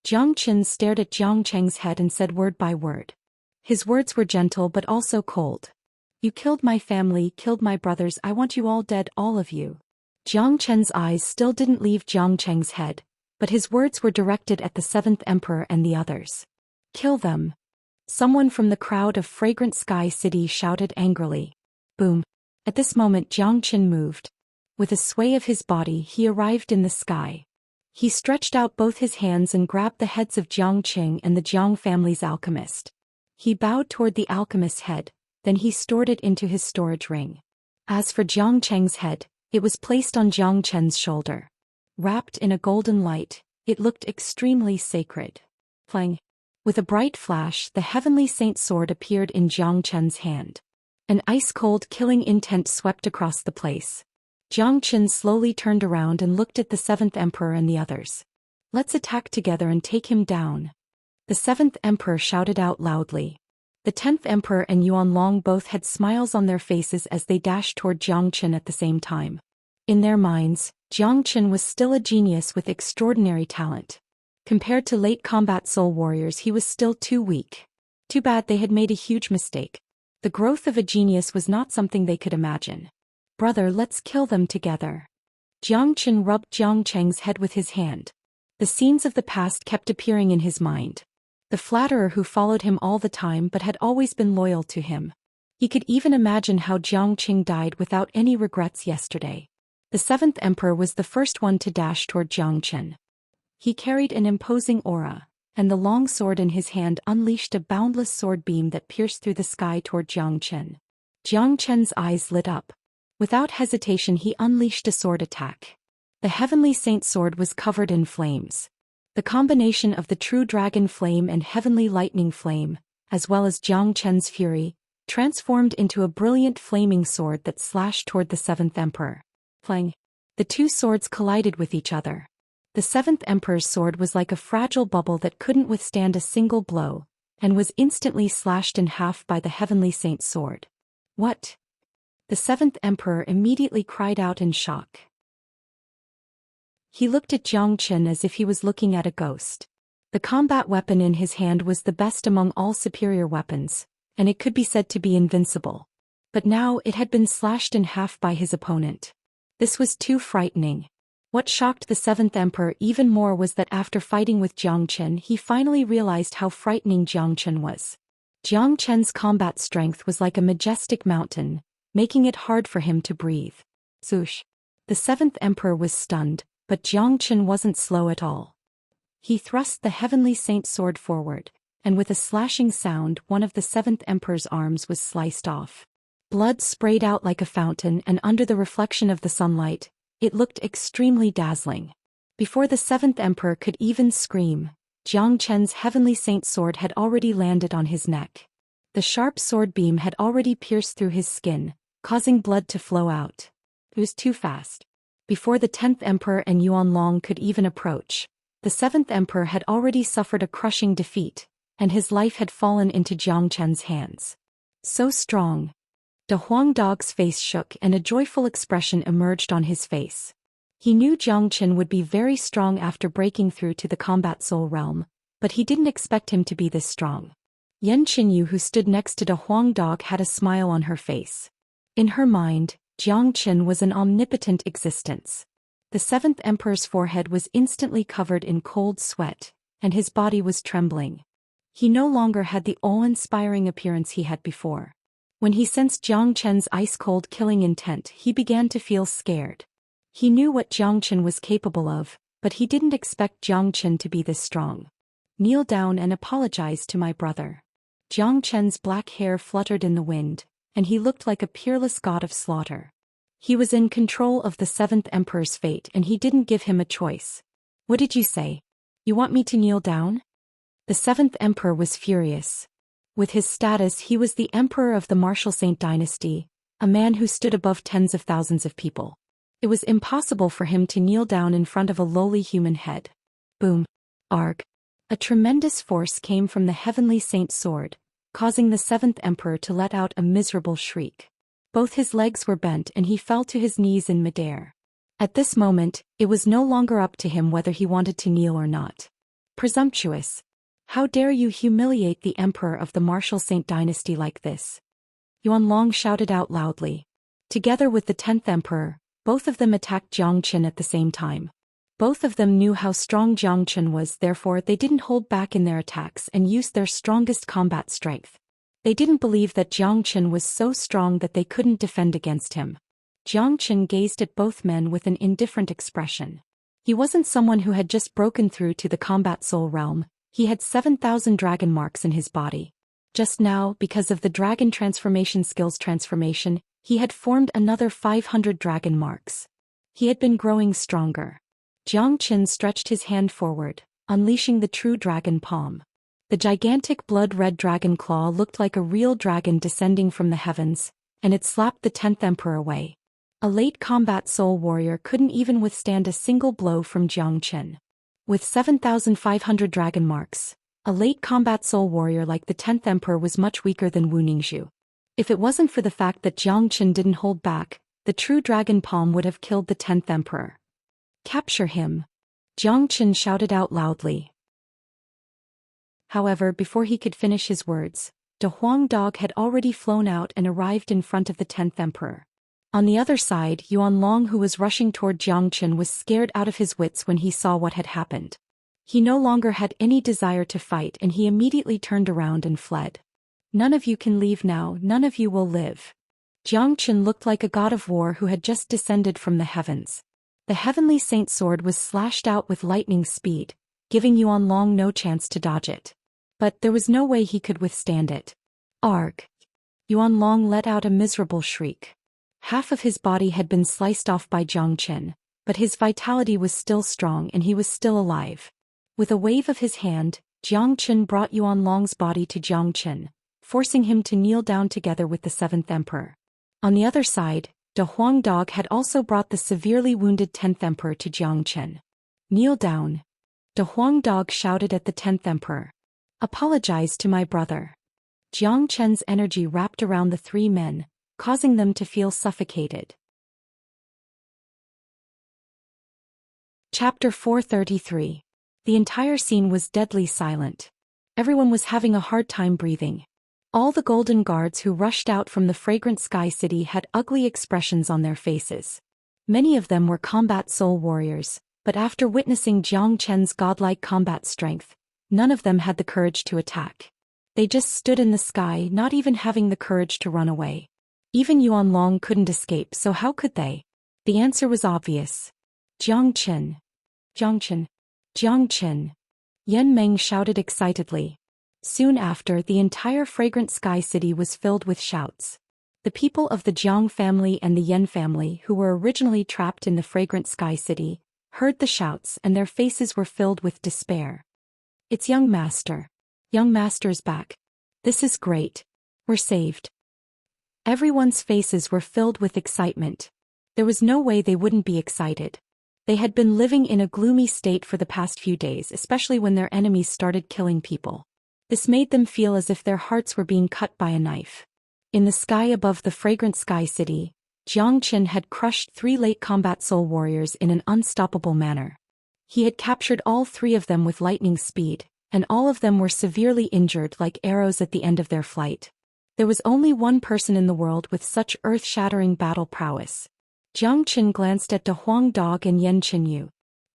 Jiang Chen stared at Jiang Cheng's head and said word by word. His words were gentle but also cold. You killed my family, killed my brothers, I want you all dead, all of you. Jiang Chen's eyes still didn't leave Jiang Cheng's head, but his words were directed at the 7th Emperor and the others. Kill them. Someone from the crowd of Fragrant Sky City shouted angrily. Boom. At this moment Jiang Chen moved. With a sway of his body he arrived in the sky. He stretched out both his hands and grabbed the heads of Jiang Qing and the Jiang family's alchemist. He bowed toward the alchemist's head, then he stored it into his storage ring. As for Jiang Cheng's head, it was placed on Jiang Chen's shoulder. Wrapped in a golden light, it looked extremely sacred. Plang. With a bright flash, the heavenly saint sword appeared in Jiang Chen's hand. An ice-cold killing intent swept across the place. Jiang Chen slowly turned around and looked at the 7th Emperor and the others. Let's attack together and take him down. The 7th Emperor shouted out loudly. The 10th Emperor and Yuan Long both had smiles on their faces as they dashed toward Jiang Chen at the same time. In their minds, Jiang Chen was still a genius with extraordinary talent. Compared to late combat soul warriors he was still too weak. Too bad they had made a huge mistake. The growth of a genius was not something they could imagine. Brother, let's kill them together. Jiang Chen rubbed Jiang Cheng's head with his hand. The scenes of the past kept appearing in his mind. The flatterer who followed him all the time but had always been loyal to him. He could even imagine how Jiang Qing died without any regrets yesterday. The 7th Emperor was the first one to dash toward Jiang Chen. He carried an imposing aura, and the long sword in his hand unleashed a boundless sword beam that pierced through the sky toward Jiang Chen. Jiang Chen's eyes lit up. Without hesitation he unleashed a sword attack. The heavenly saint sword was covered in flames. The combination of the true dragon flame and heavenly lightning flame, as well as Jiang Chen's fury, transformed into a brilliant flaming sword that slashed toward the 7th Emperor. Plang. The two swords collided with each other. The 7th Emperor's sword was like a fragile bubble that couldn't withstand a single blow, and was instantly slashed in half by the heavenly saint's sword. What? The 7th Emperor immediately cried out in shock. He looked at Jiang Chen as if he was looking at a ghost. The combat weapon in his hand was the best among all superior weapons, and it could be said to be invincible. But now it had been slashed in half by his opponent. This was too frightening. What shocked the 7th Emperor even more was that after fighting with Jiang Chen he finally realized how frightening Jiang Chen was. Jiang Chen's combat strength was like a majestic mountain, making it hard for him to breathe. Swoosh. The 7th Emperor was stunned, but Jiang Chen wasn't slow at all. He thrust the heavenly saint sword forward, and with a slashing sound one of the 7th Emperor's arms was sliced off. Blood sprayed out like a fountain, and under the reflection of the sunlight, it looked extremely dazzling. Before the 7th Emperor could even scream, Jiang Chen's heavenly saint sword had already landed on his neck. The sharp sword beam had already pierced through his skin, causing blood to flow out. It was too fast. Before the 10th Emperor and Yuan Long could even approach, the 7th Emperor had already suffered a crushing defeat, and his life had fallen into Jiang Chen's hands. So strong. De Huang Dog's face shook and a joyful expression emerged on his face. He knew Jiang Chen would be very strong after breaking through to the combat soul realm, but he didn't expect him to be this strong. Yan Qinyu, who stood next to De Huang Dog, had a smile on her face. In her mind, Jiang Chen was an omnipotent existence. The 7th Emperor's forehead was instantly covered in cold sweat, and his body was trembling. He no longer had the awe-inspiring appearance he had before. When he sensed Jiang Chen's ice-cold killing intent, he began to feel scared. He knew what Jiang Chen was capable of, but he didn't expect Jiang Chen to be this strong. Kneel down and apologize to my brother. Jiang Chen's black hair fluttered in the wind, and he looked like a peerless god of slaughter. He was in control of the 7th Emperor's fate and he didn't give him a choice. What did you say? You want me to kneel down? The 7th Emperor was furious. With his status, he was the Emperor of the Martial Saint dynasty, a man who stood above tens of thousands of people. It was impossible for him to kneel down in front of a lowly human head. Boom. Arg. A tremendous force came from the heavenly saint's sword, causing the 7th Emperor to let out a miserable shriek. Both his legs were bent and he fell to his knees in midair. At this moment, it was no longer up to him whether he wanted to kneel or not. Presumptuous. How dare you humiliate the Emperor of the Martial Saint dynasty like this? Yuanlong shouted out loudly. Together with the 10th Emperor, both of them attacked Jiang Chen at the same time. Both of them knew how strong Jiang Chen was, therefore they didn't hold back in their attacks and used their strongest combat strength. They didn't believe that Jiang Chen was so strong that they couldn't defend against him. Jiang Chen gazed at both men with an indifferent expression. He wasn't someone who had just broken through to the combat soul realm, he had 7,000 dragon marks in his body. Just now, because of the dragon transformation skill's transformation, he had formed another 500 dragon marks. He had been growing stronger. Jiang Chen stretched his hand forward, unleashing the true dragon palm. The gigantic blood-red dragon claw looked like a real dragon descending from the heavens, and it slapped the 10th Emperor away. A late combat soul warrior couldn't even withstand a single blow from Jiang Chen. With 7,500 dragon marks, a late combat soul warrior like the 10th Emperor was much weaker than Wu Ningzhu. If it wasn't for the fact that Jiang Chen didn't hold back, the true dragon palm would have killed the 10th Emperor. Capture him! Jiang Chen shouted out loudly. However, before he could finish his words, De Huang Dog had already flown out and arrived in front of the 10th Emperor. On the other side, Yuanlong, who was rushing toward Jiang Chen, was scared out of his wits when he saw what had happened. He no longer had any desire to fight and he immediately turned around and fled. None of you can leave now, none of you will live. Jiang Chen looked like a god of war who had just descended from the heavens. The heavenly saint sword was slashed out with lightning speed, giving Yuanlong no chance to dodge it. But there was no way he could withstand it. Arg! Yuanlong let out a miserable shriek. Half of his body had been sliced off by Jiang Chen, but his vitality was still strong and he was still alive. With a wave of his hand, Jiang Chen brought Yuanlong's body to Jiang Chen, forcing him to kneel down together with the 7th Emperor. On the other side, De Huang Dog had also brought the severely wounded 10th Emperor to Jiang Chen. Kneel down. De Huang Dog shouted at the 10th Emperor. Apologize to my brother. Jiang Chen's energy wrapped around the three men, causing them to feel suffocated. Chapter 433. The entire scene was deadly silent. Everyone was having a hard time breathing. All the golden guards who rushed out from the fragrant sky city had ugly expressions on their faces. Many of them were combat soul warriors, but after witnessing Jiang Chen's godlike combat strength, none of them had the courage to attack. They just stood in the sky, not even having the courage to run away. Even Yuanlong couldn't escape, so how could they? The answer was obvious. Jiang Chen. Jiang Chen. Jiang Chen. Yan Meng shouted excitedly. Soon after, the entire fragrant sky city was filled with shouts. The people of the Jiang family and the Yan family, who were originally trapped in the fragrant sky city, heard the shouts and their faces were filled with despair. It's young master. Young master's back. This is great. We're saved. Everyone's faces were filled with excitement. There was no way they wouldn't be excited. They had been living in a gloomy state for the past few days, especially when their enemies started killing people. This made them feel as if their hearts were being cut by a knife. In the sky above the fragrant sky city, Jiang Chen had crushed 3 late combat soul warriors in an unstoppable manner. He had captured all 3 of them with lightning speed, and all of them were severely injured like arrows at the end of their flight. There was only one person in the world with such earth-shattering battle prowess. Jiang Chen glanced at De Huang Dog and Yan Chenyu.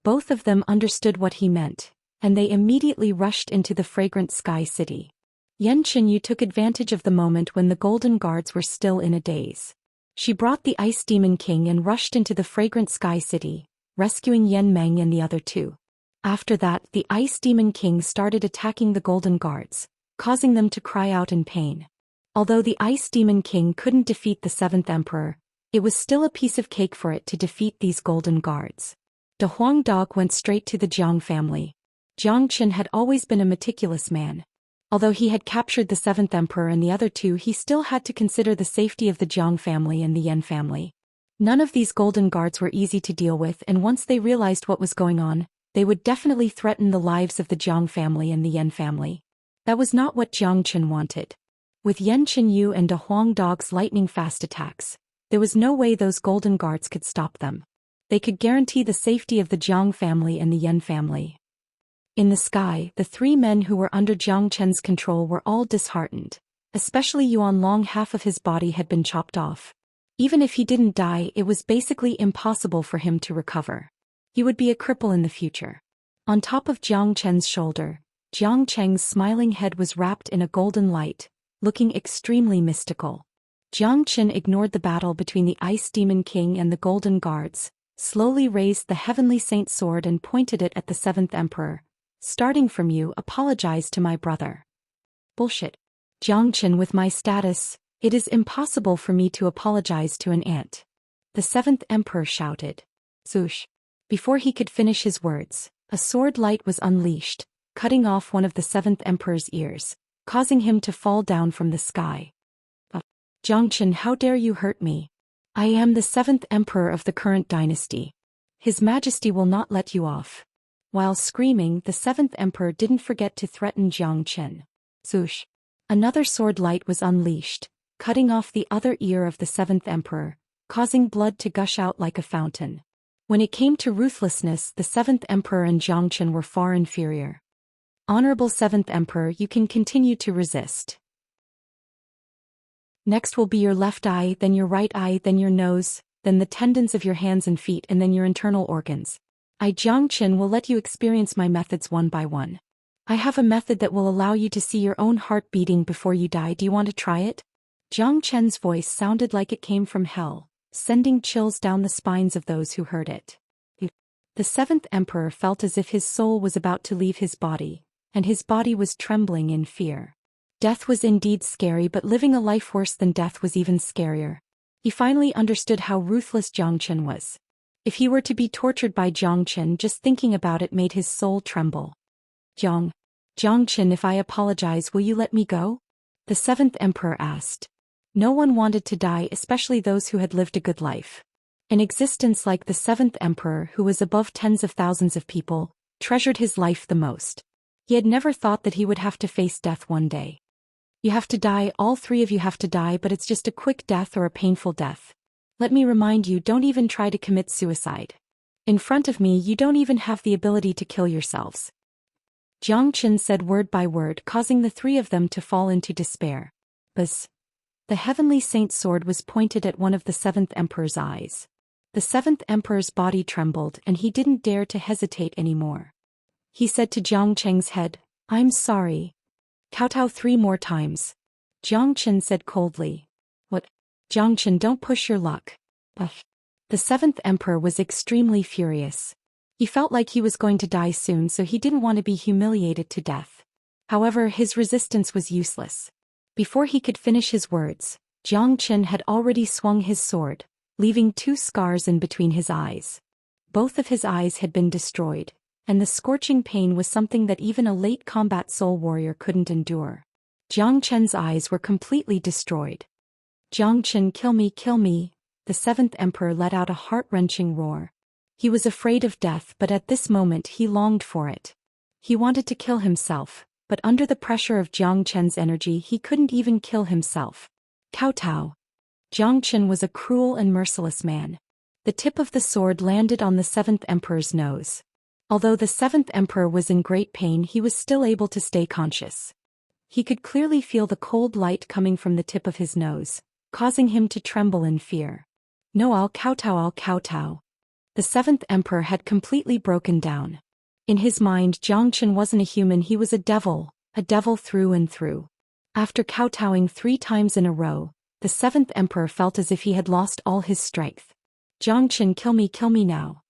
Both of them understood what he meant, and they immediately rushed into the fragrant sky city. Yan Chenyu took advantage of the moment when the golden guards were still in a daze. She brought the Ice Demon King and rushed into the fragrant sky city, rescuing Yan Meng and the other two. After that, the Ice Demon King started attacking the Golden Guards, causing them to cry out in pain. Although the Ice Demon King couldn't defeat the 7th Emperor, it was still a piece of cake for it to defeat these Golden Guards. De Huang Dog went straight to the Jiang family. Jiang Qin had always been a meticulous man. Although he had captured the 7th Emperor and the other two, he still had to consider the safety of the Jiang family and the Yan family. None of these Golden Guards were easy to deal with, and once they realized what was going on, they would definitely threaten the lives of the Jiang family and the Yan family. That was not what Jiang Qin wanted. With Yan Qinyu and De Huang Dog's lightning-fast attacks, there was no way those Golden Guards could stop them. They could guarantee the safety of the Jiang family and the Yan family. In the sky, the 3 men who were under Jiang Chen's control were all disheartened. Especially Yuan Long. Half of his body had been chopped off. Even if he didn't die, it was basically impossible for him to recover. He would be a cripple in the future. On top of Jiang Chen's shoulder, Jiang Cheng's smiling head was wrapped in a golden light, looking extremely mystical. Jiang Qin ignored the battle between the Ice Demon King and the Golden Guards, slowly raised the Heavenly Saint sword and pointed it at the 7th Emperor. Starting from you, apologize to my brother. Bullshit. Jiang Qin, with my status, it is impossible for me to apologize to an ant. The 7th Emperor shouted. Zhoosh. Before he could finish his words, a sword light was unleashed, cutting off one of the 7th Emperor's ears, causing him to fall down from the sky. Jiang Qin, how dare you hurt me? I am the 7th Emperor of the current dynasty. His Majesty will not let you off. While screaming, the 7th Emperor didn't forget to threaten Jiang Qin. Zhoosh. Another sword light was unleashed, cutting off the other ear of the 7th Emperor, causing blood to gush out like a fountain. When it came to ruthlessness, the 7th Emperor and Jiang Qin were far inferior. Honorable 7th Emperor, you can continue to resist. Next will be your left eye, then your right eye, then your nose, then the tendons of your hands and feet, and then your internal organs. I, Jiang Qin, will let you experience my methods one by one. I have a method that will allow you to see your own heart beating before you die. Do you want to try it? Jiang Chen's voice sounded like it came from hell, sending chills down the spines of those who heard it. The 7th Emperor felt as if his soul was about to leave his body, and his body was trembling in fear. Death was indeed scary, but living a life worse than death was even scarier. He finally understood how ruthless Jiang Qin was. If he were to be tortured by Jiang Qin, just thinking about it made his soul tremble. Jiang Qin, if I apologize, will you let me go? The 7th Emperor asked. No one wanted to die, especially those who had lived a good life. An existence like the 7th Emperor, who was above tens of thousands of people, treasured his life the most. He had never thought that he would have to face death one day. You have to die, all 3 of you have to die, but it's just a quick death or a painful death. Let me remind you, don't even try to commit suicide. In front of me, you don't even have the ability to kill yourselves. Jiang Qin said word by word, causing the 3 of them to fall into despair. Buzz. The Heavenly Saint sword was pointed at one of the 7th Emperor's eyes. The 7th Emperor's body trembled, and he didn't dare to hesitate anymore. He said to Jiang Cheng's head, I'm sorry. Kowtow 3 more times. Jiang Qin said coldly. What? Jiang Qin, don't push your luck. The 7th Emperor was extremely furious. He felt like he was going to die soon, so he didn't want to be humiliated to death. However, his resistance was useless. Before he could finish his words, Jiang Qin had already swung his sword, leaving 2 scars in between his eyes. Both of his eyes had been destroyed, and the scorching pain was something that even a late combat soul warrior couldn't endure. Jiang Chen's eyes were completely destroyed. Jiang Qin, kill me, the 7th Emperor let out a heart-wrenching roar. He was afraid of death, but at this moment he longed for it. He wanted to kill himself, but under the pressure of Jiang Chen's energy he couldn't even kill himself. Kowtow. Jiang Qin was a cruel and merciless man. The tip of the sword landed on the 7th Emperor's nose. Although the 7th Emperor was in great pain, he was still able to stay conscious. He could clearly feel the cold light coming from the tip of his nose, causing him to tremble in fear. No, I'll kowtow. The 7th Emperor had completely broken down. In his mind, Jiang Qin wasn't a human, he was a devil through and through. After kowtowing 3 times in a row, the 7th Emperor felt as if he had lost all his strength. Jiang Qin, kill me now.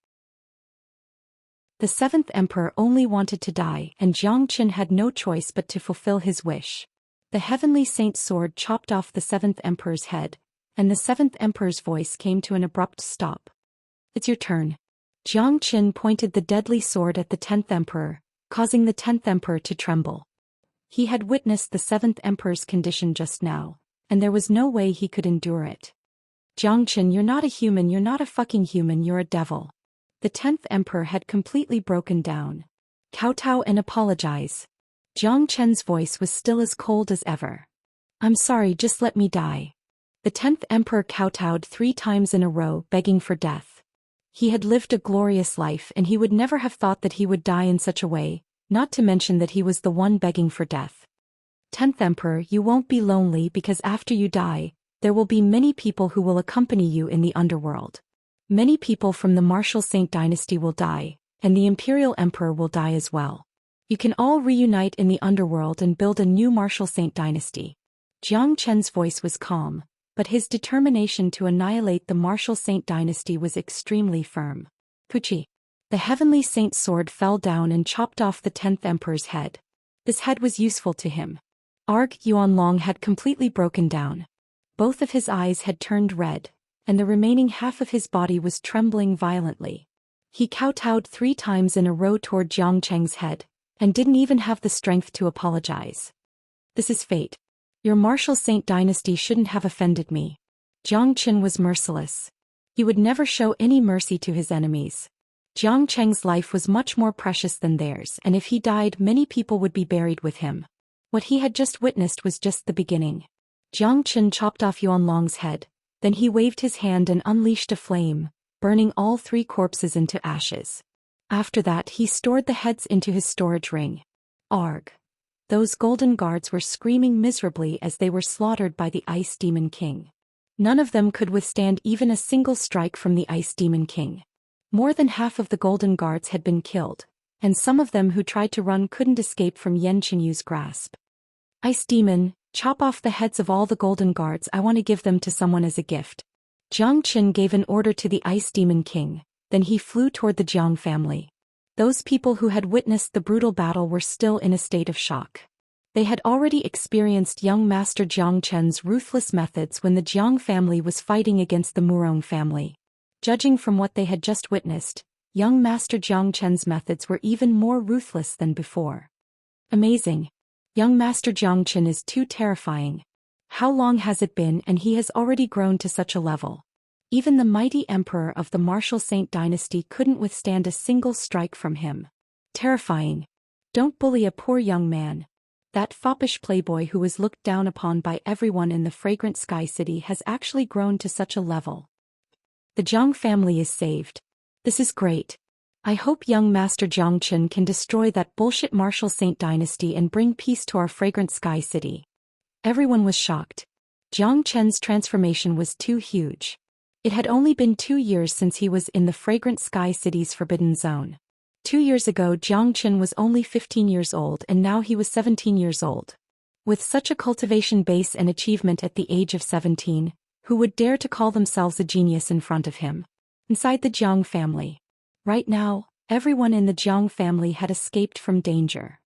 The seventh emperor only wanted to die, and Jiang Qin had no choice but to fulfill his wish. The heavenly saint's sword chopped off the seventh emperor's head, and the seventh emperor's voice came to an abrupt stop. It's your turn. Jiang Qin pointed the deadly sword at the 10th emperor, causing the 10th emperor to tremble. He had witnessed the 7th emperor's condition just now, and there was no way he could endure it. Jiang Qin, you're not a human, you're not a fucking human, you're a devil. The 10th emperor had completely broken down. Kowtow and apologize. Jiang Qin's voice was still as cold as ever. I'm sorry, just let me die. The 10th emperor kowtowed 3 times in a row, begging for death. He had lived a glorious life, and he would never have thought that he would die in such a way, not to mention that he was the one begging for death. 10th Emperor, you won't be lonely because after you die, there will be many people who will accompany you in the underworld. Many people from the Martial Saint dynasty will die, and the Imperial Emperor will die as well. You can all reunite in the underworld and build a new Martial Saint dynasty. Jiang Chen's voice was calm, but his determination to annihilate the Martial Saint dynasty was extremely firm. Puchi. The heavenly saint's sword fell down and chopped off the 10th emperor's head. This head was useful to him. Arg Yuanlong had completely broken down. Both of his eyes had turned red, and the remaining half of his body was trembling violently. He kowtowed 3 times in a row toward Jiang Cheng's head, and didn't even have the strength to apologize. This is fate. Your Martial Saint dynasty shouldn't have offended me. Jiang Qin was merciless. He would never show any mercy to his enemies. Jiang Cheng's life was much more precious than theirs, and if he died, many people would be buried with him. What he had just witnessed was just the beginning. Jiang Qin chopped off Yuanlong's head, then he waved his hand and unleashed a flame, burning all 3 corpses into ashes. After that, he stored the heads into his storage ring. Arg. Those golden guards were screaming miserably as they were slaughtered by the Ice Demon King. None of them could withstand even a single strike from the Ice Demon King. More than half of the golden guards had been killed, and some of them who tried to run couldn't escape from Yan Qinyu's grasp. Ice Demon, chop off the heads of all the golden guards, I want to give them to someone as a gift. Jiang Qin gave an order to the Ice Demon King, then he flew toward the Jiang family. Those people who had witnessed the brutal battle were still in a state of shock. They had already experienced young Master Jiang Chen's ruthless methods when the Jiang family was fighting against the Murong family. Judging from what they had just witnessed, young Master Jiang Chen's methods were even more ruthless than before. Amazing. Young Master Jiang Chen is too terrifying. How long has it been, and he has already grown to such a level? Even the mighty emperor of the Martial Saint dynasty couldn't withstand a single strike from him. Terrifying. Don't bully a poor young man. That foppish playboy who was looked down upon by everyone in the Fragrant Sky City has actually grown to such a level. The Jiang family is saved. This is great. I hope young Master Jiang Chen can destroy that bullshit Martial Saint dynasty and bring peace to our Fragrant Sky City. Everyone was shocked. Jiang Chen's transformation was too huge. It had only been 2 years since he was in the Fragrant Sky City's Forbidden Zone. 2 years ago, Jiang Chen was only 15 years old, and now he was 17 years old. With such a cultivation base and achievement at the age of 17, who would dare to call themselves a genius in front of him? Inside the Jiang family. Right now, everyone in the Jiang family had escaped from danger.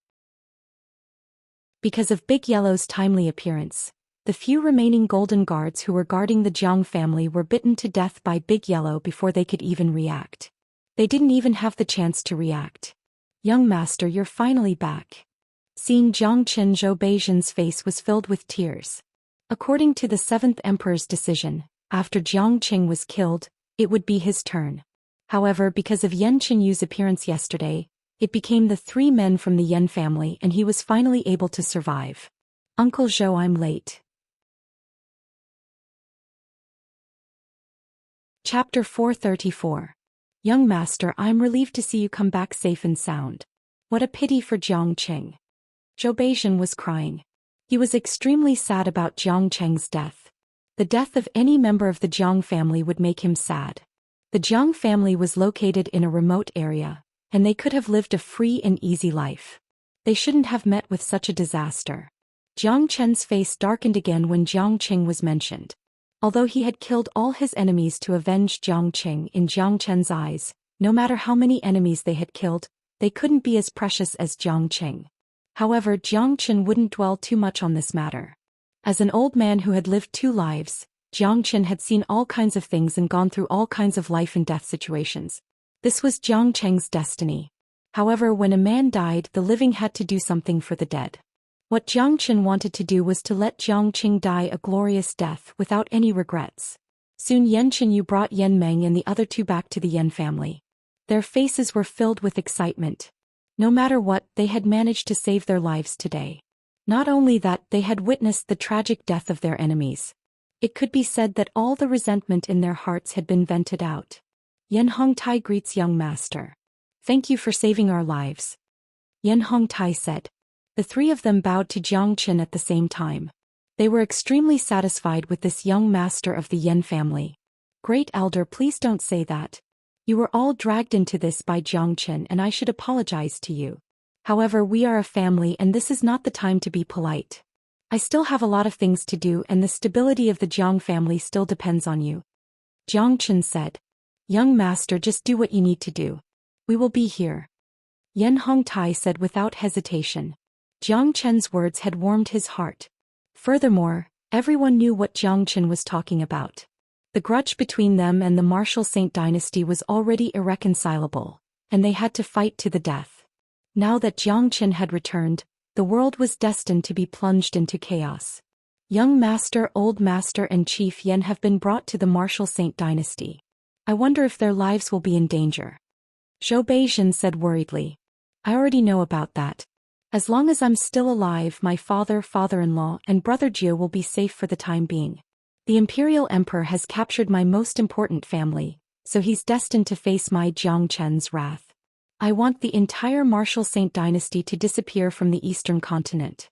Because of Big Yellow's timely appearance, the few remaining golden guards who were guarding the Jiang family were bitten to death by Big Yellow before they could even react. They didn't even have the chance to react. Young Master, you're finally back. Seeing Jiang Qin, Zhou Beijian's face was filled with tears. According to the 7th Emperor's decision, after Jiang Qing was killed, it would be his turn. However, because of Yan Qinyu's appearance yesterday, it became the 3 men from the Yan family, and he was finally able to survive. Uncle Zhou, I'm late. Chapter 434. Young Master, I'm relieved to see you come back safe and sound. What a pity for Jiang Qing. Zhou Beijian was crying. He was extremely sad about Jiang Cheng's death. The death of any member of the Jiang family would make him sad. The Jiang family was located in a remote area, and they could have lived a free and easy life. They shouldn't have met with such a disaster. Jiang Chen's face darkened again when Jiang Qing was mentioned. Although he had killed all his enemies to avenge Jiang Qing, in Jiang Chen's eyes, No matter how many enemies they had killed, they couldn't be as precious as Jiang Qing. However, Jiang Qin wouldn't dwell too much on this matter. As an old man who had lived 2 lives, Jiang Qin had seen all kinds of things and gone through all kinds of life and death situations. This was Jiang Cheng's destiny. However, when a man died, the living had to do something for the dead. What Jiang Qin wanted to do was to let Jiang Qing die a glorious death without any regrets. Soon Yan Qinyu brought Yan Meng and the other 2 back to the Yan family. Their faces were filled with excitement. No matter what, they had managed to save their lives today. Not only that, they had witnessed the tragic death of their enemies. It could be said that all the resentment in their hearts had been vented out. Yan Hongtai greets young master. Thank you for saving our lives. Yan Hongtai said. The 3 of them bowed to Jiang Qin at the same time. They were extremely satisfied with this young master of the Yan family. Great elder, please don't say that. You were all dragged into this by Jiang Qin and I should apologize to you. However, we are a family and this is not the time to be polite. I still have a lot of things to do and the stability of the Jiang family still depends on you. Jiang Qin said. Young master, just do what you need to do. We will be here. Yan Hongtai said without hesitation. Jiang Qin's words had warmed his heart. Furthermore, everyone knew what Jiang Qin was talking about. The grudge between them and the Martial Saint dynasty was already irreconcilable, and they had to fight to the death. Now that Jiang Qin had returned, the world was destined to be plunged into chaos. Young master, old master and Chief Yan have been brought to the Martial Saint dynasty. I wonder if their lives will be in danger. Zhou Xian said worriedly. I already know about that. As long as I'm still alive, my father, father-in-law, and brother Jie will be safe for the time being. The Imperial Emperor has captured my most important family, so he's destined to face my Jiang Chen's wrath. I want the entire Martial Saint dynasty to disappear from the eastern continent.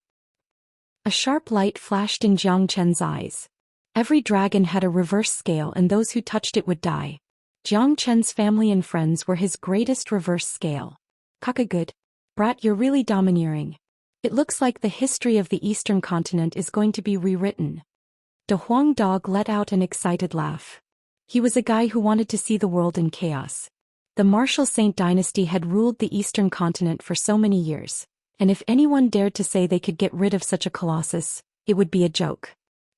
A sharp light flashed in Jiang Chen's eyes. Every dragon had a reverse scale and those who touched it would die. Jiang Chen's family and friends were his greatest reverse scale. Kakagood. Brat, you're really domineering. It looks like the history of the eastern continent is going to be rewritten. De Huang Dog let out an excited laugh. He was a guy who wanted to see the world in chaos. The Martial Saint dynasty had ruled the eastern continent for so many years, and if anyone dared to say they could get rid of such a colossus, it would be a joke.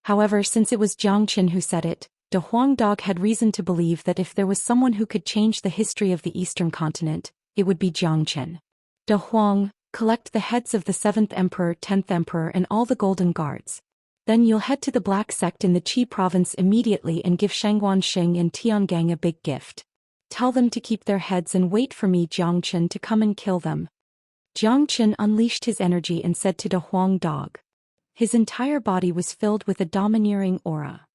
However, since it was Jiang Qin who said it, De Huang Dog had reason to believe that if there was someone who could change the history of the eastern continent, it would be Jiang Qin. De Huang, collect the heads of the 7th Emperor, 10th Emperor and all the Golden Guards. Then you'll head to the Black Sect in the Qi province immediately and give Shangguan Xing and Tiangang a big gift. Tell them to keep their heads and wait for me, Jiang Qin, to come and kill them. Jiang Qin unleashed his energy and said to De Huang Dog. His entire body was filled with a domineering aura.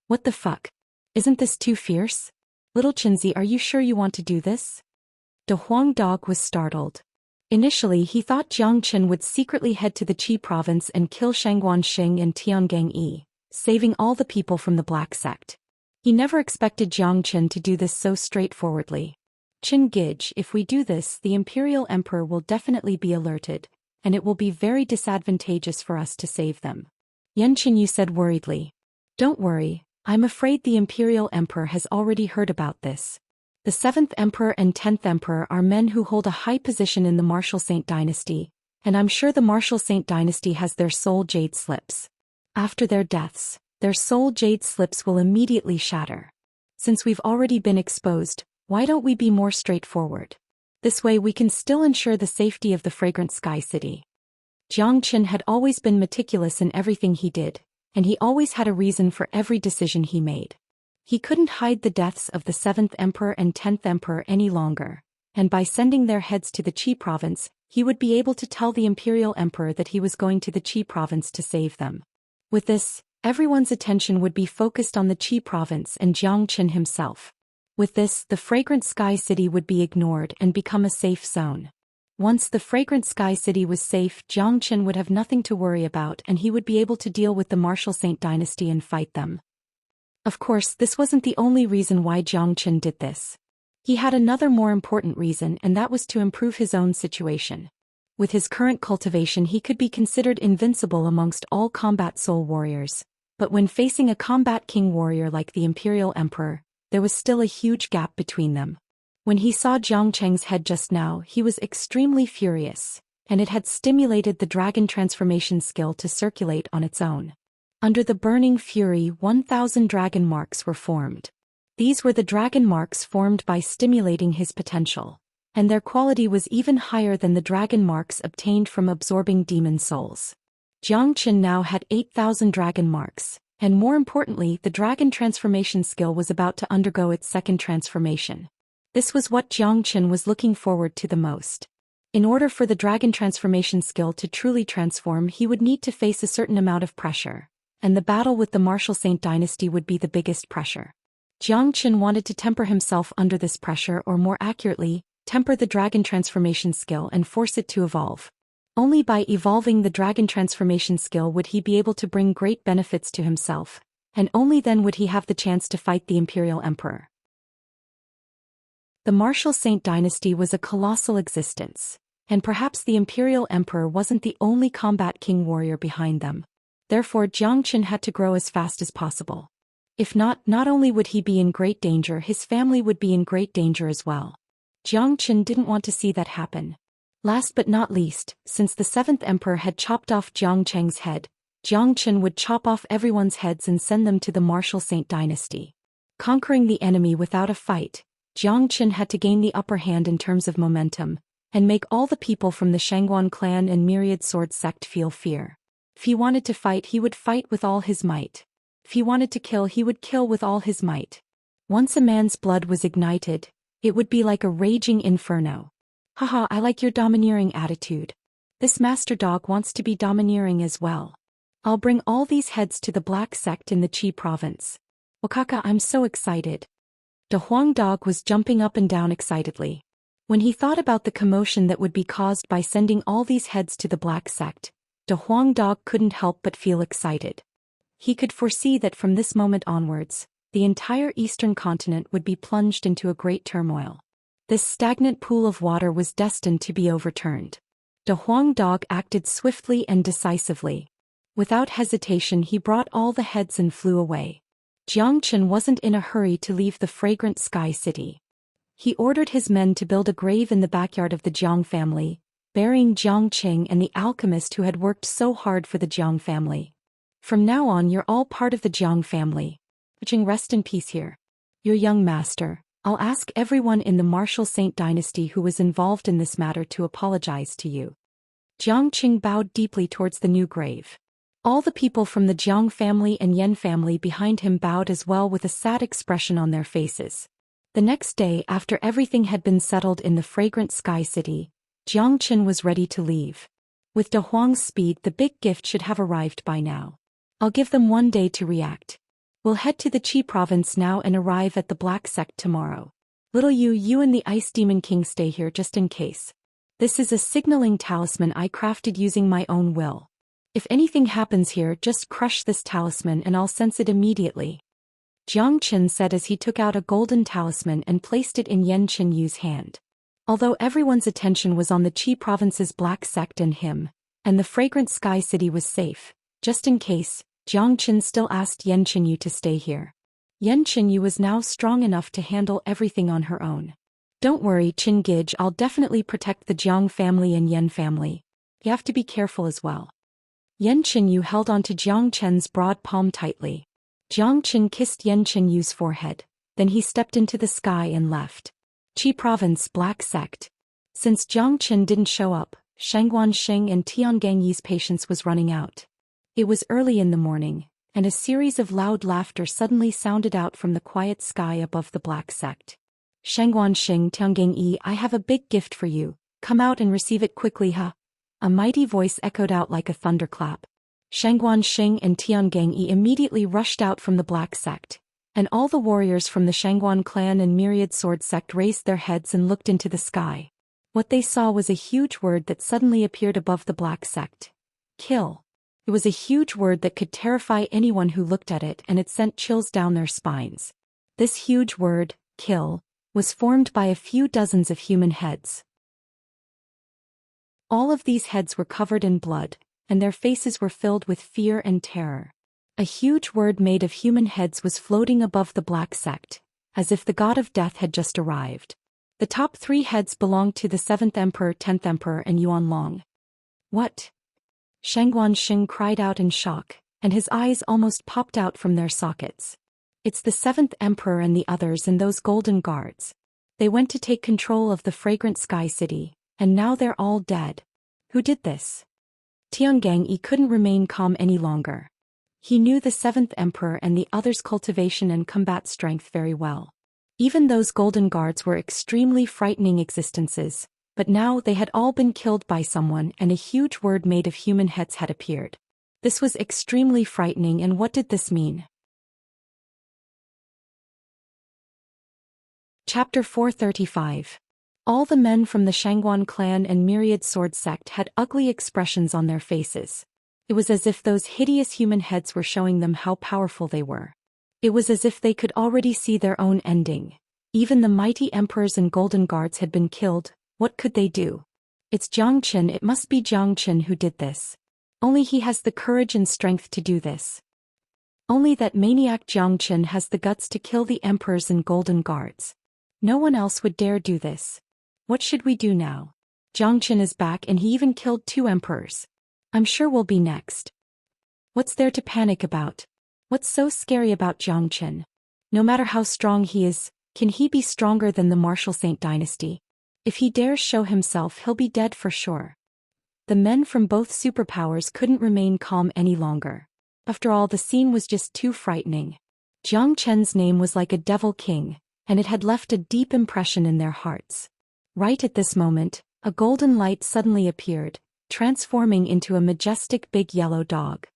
What the fuck? Isn't this too fierce? Little Qinzi, are you sure you want to do this? De Huang Dog was startled. Initially, he thought Jiang Qin would secretly head to the Qi province and kill Shangguan Xing and Tiangang Yi, saving all the people from the Black Sect. He never expected Jiang Qin to do this so straightforwardly. Qin Gij, if we do this, the Imperial Emperor will definitely be alerted, and it will be very disadvantageous for us to save them. Yan Qinyu said worriedly. Don't worry, I'm afraid the Imperial Emperor has already heard about this. The 7th Emperor and 10th Emperor are men who hold a high position in the Martial Saint dynasty, and I'm sure the Martial Saint dynasty has their soul jade slips. After their deaths, their soul jade slips will immediately shatter. Since we've already been exposed, why don't we be more straightforward? This way we can still ensure the safety of the Fragrant Sky City. Jiang Qin had always been meticulous in everything he did, and he always had a reason for every decision he made. He couldn't hide the deaths of the 7th Emperor and 10th Emperor any longer, and by sending their heads to the Qi province, he would be able to tell the Imperial Emperor that he was going to the Qi province to save them. With this, everyone's attention would be focused on the Qi province and Jiang Qin himself. With this, the Fragrant Sky City would be ignored and become a safe zone. Once the Fragrant Sky City was safe, Jiang Qin would have nothing to worry about and he would be able to deal with the Martial Saint dynasty and fight them. Of course, this wasn't the only reason why Jiang Qin did this. He had another more important reason, and that was to improve his own situation. With his current cultivation, he could be considered invincible amongst all combat soul warriors, but when facing a combat king warrior like the Imperial Emperor, there was still a huge gap between them. When he saw Jiang Cheng's head just now, he was extremely furious, and it had stimulated the dragon transformation skill to circulate on its own. Under the burning fury, 1,000 dragon marks were formed. These were the dragon marks formed by stimulating his potential, and their quality was even higher than the dragon marks obtained from absorbing demon souls. Jiang Chen now had 8,000 dragon marks, and more importantly, the dragon transformation skill was about to undergo its second transformation. This was what Jiang Chen was looking forward to the most. In order for the dragon transformation skill to truly transform, he would need to face a certain amount of pressure, and the battle with the Martial Saint Dynasty would be the biggest pressure. Jiang Chen wanted to temper himself under this pressure, or more accurately, temper the dragon transformation skill and force it to evolve. Only by evolving the dragon transformation skill would he be able to bring great benefits to himself, and only then would he have the chance to fight the Imperial Emperor. The Martial Saint Dynasty was a colossal existence, and perhaps the Imperial Emperor wasn't the only combat king warrior behind them. Therefore, Jiang Chen had to grow as fast as possible. If not, not only would he be in great danger, his family would be in great danger as well. Jiang Chen didn't want to see that happen. Last but not least, since the 7th emperor had chopped off Jiang Cheng's head, Jiang Chen would chop off everyone's heads and send them to the Martial Saint Dynasty. Conquering the enemy without a fight, Jiang Chen had to gain the upper hand in terms of momentum, and make all the people from the Shangguan clan and Myriad Sword sect feel fear. If he wanted to fight, he would fight with all his might. If he wanted to kill, he would kill with all his might. Once a man's blood was ignited, it would be like a raging inferno. Haha, I like your domineering attitude. This master dog wants to be domineering as well. I'll bring all these heads to the Black Sect in the Qi province. Wakaka, I'm so excited. De Huang dog was jumping up and down excitedly. When he thought about the commotion that would be caused by sending all these heads to the Black Sect, De Huang dog couldn't help but feel excited. He could foresee that from this moment onwards, the entire eastern continent would be plunged into a great turmoil. This stagnant pool of water was destined to be overturned. De Huang dog acted swiftly and decisively. Without hesitation, he brought all the heads and flew away. Jiang Chen wasn't in a hurry to leave the fragrant sky city. He ordered his men to build a grave in the backyard of the Jiang family, burying Jiang Qing and the alchemist who had worked so hard for the Jiang family. From now on, you're all part of the Jiang family. Jing, rest in peace here. Your young master. I'll ask everyone in the Martial Saint Dynasty who was involved in this matter to apologize to you. Jiang Qing bowed deeply towards the new grave. All the people from the Jiang family and Yan family behind him bowed as well, with a sad expression on their faces. The next day, after everything had been settled in the fragrant sky city, Jiang Chen was ready to leave. With De Huang's speed, the big gift should have arrived by now. I'll give them one day to react. We'll head to the Qi province now and arrive at the Black Sect tomorrow. Little you and the Ice Demon King stay here just in case. This is a signaling talisman I crafted using my own will. If anything happens here, just crush this talisman and I'll sense it immediately. Jiang Chen said as he took out a golden talisman and placed it in Yan Chen Yu's hand. Although everyone's attention was on the Qi province's Black Sect and him, and the fragrant sky city was safe, just in case, Jiang Chen still asked Yan Chen Yu to stay here. Yan Chen Yu was now strong enough to handle everything on her own. Don't worry, Qin Gij, I'll definitely protect the Jiang family and Yan family. You have to be careful as well. Yan Chen Yu held onto Jiang Chen's broad palm tightly. Jiang Chen kissed Yan Chen Yu's forehead, then he stepped into the sky and left. Qi province, Black Sect. Since Jiang Chen didn't show up, Shangguan Xing and Tiangang Yi's patience was running out. It was early in the morning, and a series of loud laughter suddenly sounded out from the quiet sky above the Black Sect. Shangguan Xing, Tiangang Yi, I have a big gift for you. Come out and receive it quickly, huh? A mighty voice echoed out like a thunderclap. Shangguan Xing and Tiangang Yi immediately rushed out from the Black Sect, and all the warriors from the Shangguan clan and Myriad Sword sect raised their heads and looked into the sky. What they saw was a huge word that suddenly appeared above the Black Sect. Kill. It was a huge word that could terrify anyone who looked at it, and it sent chills down their spines. This huge word, kill, was formed by a few dozens of human heads. All of these heads were covered in blood, and their faces were filled with fear and terror. A huge word made of human heads was floating above the Black Sect, as if the god of death had just arrived. The top 3 heads belonged to the 7th Emperor, 10th Emperor and Yuan Long. What? Shangguan cried out in shock, and his eyes almost popped out from their sockets. It's the 7th Emperor and the others and those golden guards. They went to take control of the fragrant sky city, and now they're all dead. Who did this? Tiangang couldn't remain calm any longer. He knew the 7th Emperor and the others' cultivation and combat strength very well. Even those golden guards were extremely frightening existences, but now they had all been killed by someone and a huge word made of human heads had appeared. This was extremely frightening, and what did this mean? Chapter 435. All the men from the Shangguan clan and myriad sword sect had ugly expressions on their faces. It was as if those hideous human heads were showing them how powerful they were. It was as if they could already see their own ending. Even the mighty emperors and golden guards had been killed. What could they do? It's Jiang Qin, it must be Jiang Qin who did this. Only he has the courage and strength to do this. Only that maniac Jiang Qin has the guts to kill the emperors and golden guards. No one else would dare do this. What should we do now? Jiang Qin is back and he even killed 2 emperors. I'm sure we'll be next. What's there to panic about? What's so scary about Jiang Qin? No matter how strong he is, can he be stronger than the Martial Saint dynasty? If he dares show himself, he'll be dead for sure. The men from both superpowers couldn't remain calm any longer. After all, the scene was just too frightening. Jiang Qin's name was like a devil king, and it had left a deep impression in their hearts. Right at this moment, a golden light suddenly appeared, transforming into a majestic big yellow dog.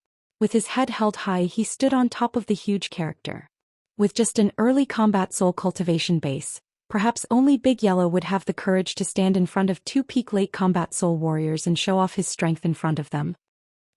With his head held high, he stood on top of the huge character. With just an early combat soul cultivation base, perhaps only Big Yellow would have the courage to stand in front of 2 peak late combat soul warriors and show off his strength in front of them.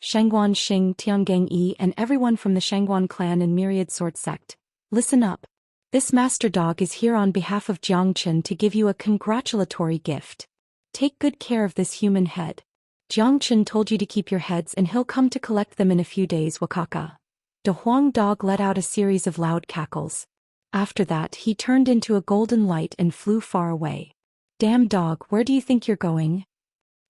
Shangguan Xing, Tiangang and everyone from the Shangguan clan and myriad sword sect, listen up. This master dog is here on behalf of Jiang Qin to give you a congratulatory gift. Take good care of this human head. Jiang Qin told you to keep your heads and he'll come to collect them in a few days, Wakaka. The Huang dog let out a series of loud cackles. After that, he turned into a golden light and flew far away. Damn dog, where do you think you're going?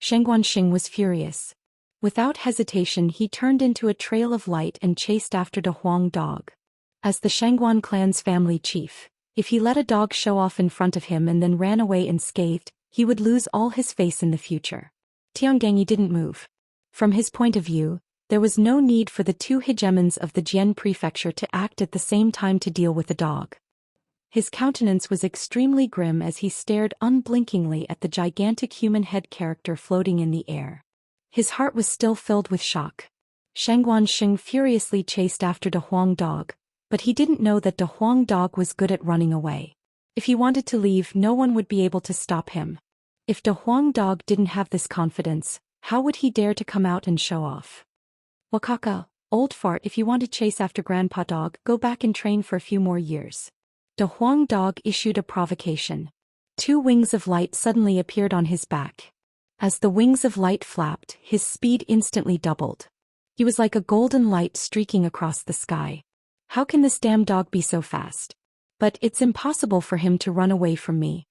Shangguan Xing was furious. Without hesitation, he turned into a trail of light and chased after the Huang dog. As the Shangguan clan's family chief, if he let a dog show off in front of him and then ran away unscathed, he would lose all his face in the future. Tiangang didn't move. From his point of view, there was no need for the 2 hegemons of the Jian prefecture to act at the same time to deal with the dog. His countenance was extremely grim as he stared unblinkingly at the gigantic human head character floating in the air. His heart was still filled with shock. Shangguan Xing furiously chased after the Huang dog, but he didn't know that the Huang dog was good at running away. If he wanted to leave, no one would be able to stop him. If the Huang dog didn't have this confidence, how would he dare to come out and show off? Wakaka, old fart, if you want to chase after Grandpa Dog, go back and train for a few more years. The Huang dog issued a provocation. 2 wings of light suddenly appeared on his back. As the wings of light flapped, his speed instantly doubled. He was like a golden light streaking across the sky. How can this damn dog be so fast? But it's impossible for him to run away from me.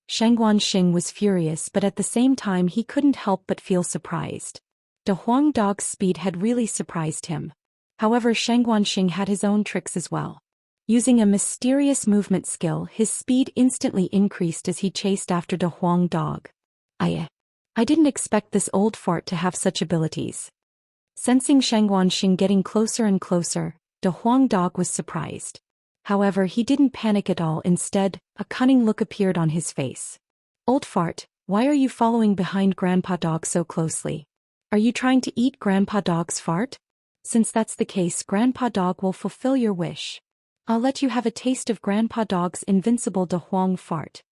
Shangguan Xing was furious, but at the same time he couldn't help but feel surprised. The Huang dog's speed had really surprised him. However, Shangguan Xing had his own tricks as well. Using a mysterious movement skill, his speed instantly increased as he chased after the Huang dog. I didn't expect this old fart to have such abilities. Sensing Shangguan Xing getting closer and closer, the Huang dog was surprised. However, he didn't panic at all. Instead, a cunning look appeared on his face. Old fart, why are you following behind Grandpa Dog so closely? Are you trying to eat Grandpa Dog's fart? Since that's the case, Grandpa Dog will fulfill your wish. I'll let you have a taste of Grandpa Dog's invincible De Huang fart.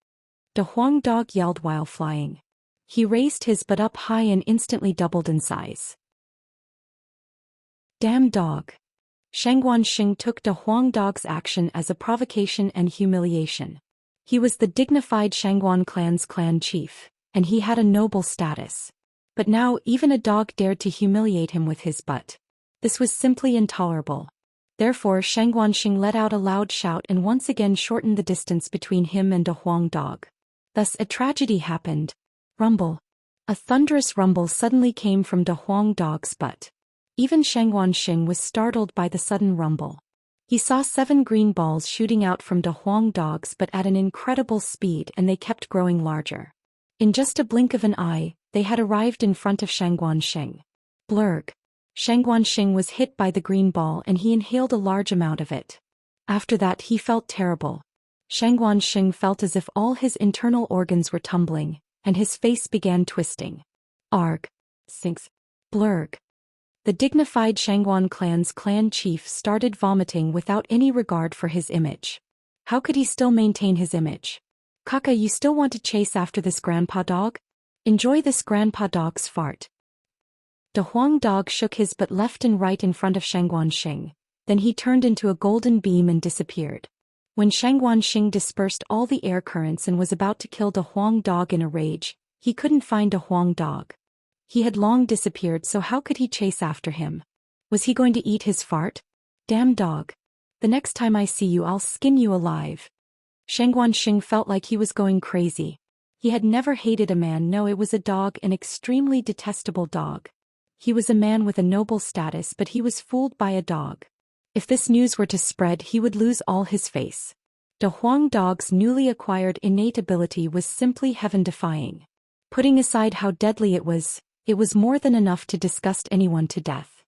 De Huang dog yelled while flying. He raised his butt up high and instantly doubled in size. Damn dog. Shangguan Xing took De Huang dog's action as a provocation and humiliation. He was the dignified Shangguan clan's clan chief, and he had a noble status. But now even a dog dared to humiliate him with his butt. This was simply intolerable. Therefore Xianxia let out a loud shout and once again shortened the distance between him and De Huang dog. Thus a tragedy happened. Rumble. A thunderous rumble suddenly came from De Huang dog's butt. Even Xianxia was startled by the sudden rumble. He saw 7 green balls shooting out from De Huang dog's butt at an incredible speed, and they kept growing larger. In just a blink of an eye, they had arrived in front of Xianxia. Blurg. Xianxia was hit by the green ball and he inhaled a large amount of it. After that he felt terrible. Xianxia felt as if all his internal organs were tumbling, and his face began twisting. Arg. Sinks. Blurg. The dignified Xianxia clan's clan chief started vomiting without any regard for his image. How could he still maintain his image? Kaka, you still want to chase after this grandpa dog? Enjoy this grandpa dog's fart. De Huang dog shook his butt left and right in front of Xianxia, then he turned into a golden beam and disappeared. When Xianxia dispersed all the air currents and was about to kill De Huang dog in a rage, he couldn't find De Huang dog. He had long disappeared, so how could he chase after him? Was he going to eat his fart? Damn dog. The next time I see you I'll skin you alive. Xianxia felt like he was going crazy. He had never hated a man, no, it was a dog, an extremely detestable dog. He was a man with a noble status, but he was fooled by a dog. If this news were to spread, he would lose all his face. De Huang dog's newly acquired innate ability was simply heaven-defying. Putting aside how deadly it was more than enough to disgust anyone to death.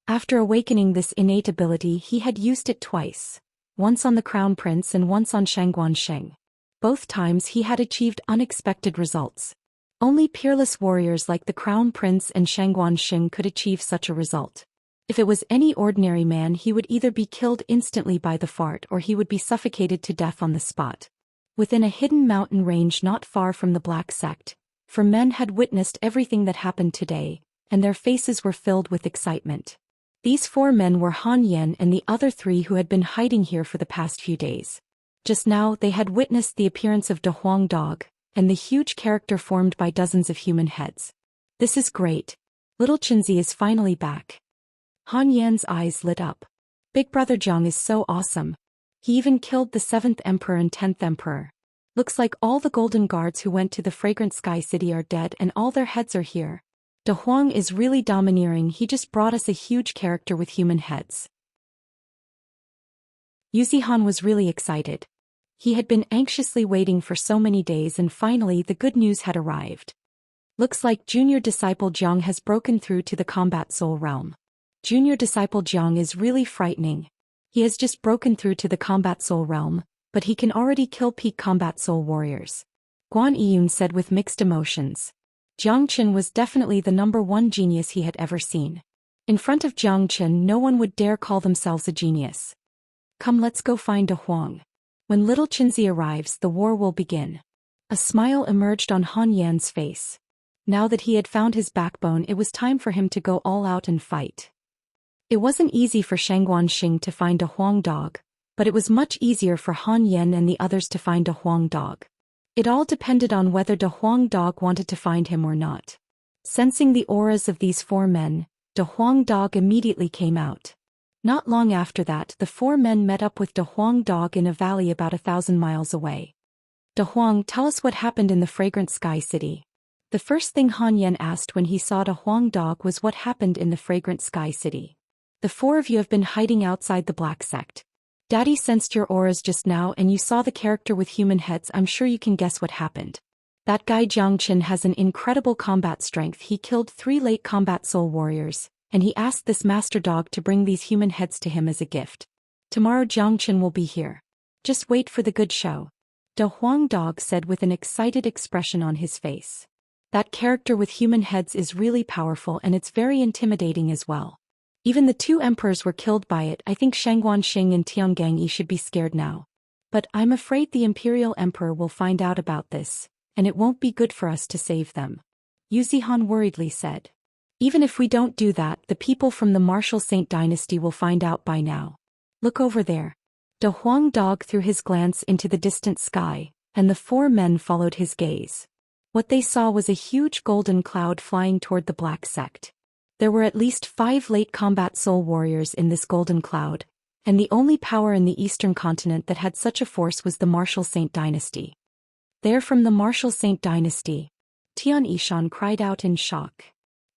After awakening this innate ability, he had used it twice. Once on the Crown Prince and once on Xianxia. Both times he had achieved unexpected results. Only peerless warriors like the Crown Prince and Xianxia could achieve such a result. If it was any ordinary man, he would either be killed instantly by the fart or he would be suffocated to death on the spot. Within a hidden mountain range not far from the Black Sect, 4 men had witnessed everything that happened today, and their faces were filled with excitement. These 4 men were Han Yan and the other 3 who had been hiding here for the past few days. Just now they had witnessed the appearance of De Huang dog, and the huge character formed by dozens of human heads. This is great. Little Xianxia is finally back. Han Yan's eyes lit up. Big brother Zhang is so awesome. He even killed the 7th emperor and 10th emperor. Looks like all the golden guards who went to the Fragrant Sky City are dead and all their heads are here. De Huang is really domineering, he just brought us a huge character with human heads. Yuzihan was really excited. He had been anxiously waiting for so many days, and finally the good news had arrived. Looks like Junior Disciple Jiang has broken through to the Combat Soul Realm. Junior Disciple Jiang is really frightening. He has just broken through to the Combat Soul Realm, but he can already kill peak Combat Soul warriors. Guan Yiyun said with mixed emotions. Jiang Chen was definitely the #1 genius he had ever seen. In front of Jiang Chen no one would dare call themselves a genius. Come, let's go find De Huang. When little Xianxia arrives, the war will begin. A smile emerged on Han Yan's face. Now that he had found his backbone, it was time for him to go all out and fight. It wasn't easy for Xianxia to find De Huang dog, but it was much easier for Han Yan and the others to find De Huang dog. It all depended on whether De Huang dog wanted to find him or not. Sensing the auras of these 4 men, De Huang dog immediately came out. Not long after that, the 4 men met up with De Huang dog in a valley about 1,000 miles away. De Huang, tell us what happened in the Fragrant Sky City. The first thing Han Yan asked when he saw De Huang dog was what happened in the Fragrant Sky City. The 4 of you have been hiding outside the Black Sect. Daddy sensed your auras just now and you saw the character with human heads. I'm sure you can guess what happened. That guy Jiang Chen has an incredible combat strength. He killed 3 late combat soul warriors, and he asked this master dog to bring these human heads to him as a gift. Tomorrow Jiang Chen will be here. Just wait for the good show. De Huang dog said with an excited expression on his face. That character with human heads is really powerful and it's very intimidating as well. Even the 2 emperors were killed by it. I think Xianxia and Tiangang Yi should be scared now. But I'm afraid the Imperial Emperor will find out about this, and it won't be good for us to save them. Yuzihan worriedly said. Even if we don't do that, the people from the Martial Saint dynasty will find out by now. Look over there. De Huang dog threw his glance into the distant sky, and the 4 men followed his gaze. What they saw was a huge golden cloud flying toward the Black Sect. There were at least 5 late combat soul warriors in this golden cloud, And the only power in the eastern continent that had such a force was the Martial Saint dynasty. They're from the Martial Saint dynasty. Tian Yishan cried out in shock.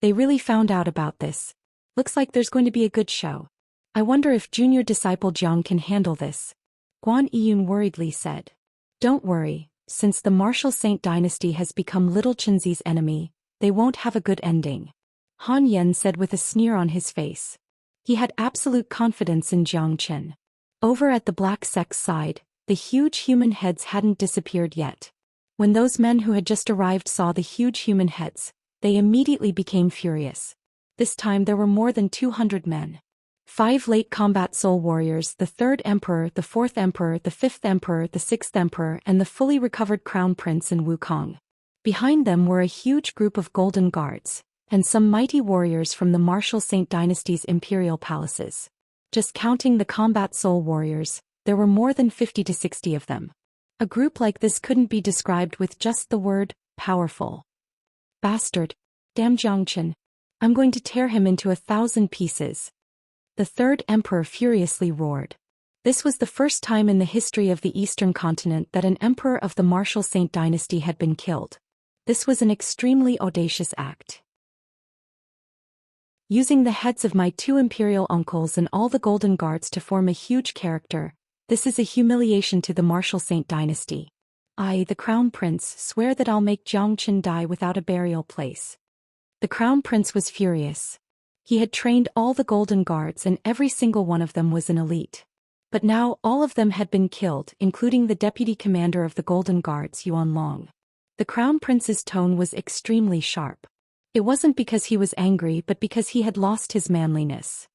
They really found out about this. Looks like there's going to be a good show. I wonder if junior disciple Jiang can handle this. Guan Yiyun worriedly said. Don't worry, since the Martial Saint dynasty has become Little Chenzi's enemy, they won't have a good ending. Han Yen said with a sneer on his face. He had absolute confidence in Jiang Chen. Over at the black sect's side, the huge human heads hadn't disappeared yet. When those men who had just arrived saw the huge human heads, they immediately became furious. This time there were more than 200 men. 5 late combat soul warriors, the 3rd emperor, the 4th emperor, the 5th emperor, the 6th emperor, and the fully recovered crown prince in Wukong. Behind them were a huge group of golden guards, and some mighty warriors from the Martial Saint dynasty's imperial palaces. Just counting the combat soul warriors, there were more than 50 to 60 of them. A group like this couldn't be described with just the word, powerful. Bastard. Damn Jiangchen. I'm going to tear him into 1,000 pieces. The 3rd emperor furiously roared. This was the first time in the history of the eastern continent that an emperor of the Martial Saint dynasty had been killed. This was an extremely audacious act. Using the heads of my 2 imperial uncles and all the golden guards to form a huge character, this is a humiliation to the Martial Saint dynasty. I, the crown prince, swear that I'll make Jiangchen die without a burial place. The crown prince was furious. He had trained all the golden guards and every single one of them was an elite. But now all of them had been killed, including the deputy commander of the golden guards, Yuan Long. The crown prince's tone was extremely sharp. It wasn't because he was angry but because he had lost his manliness.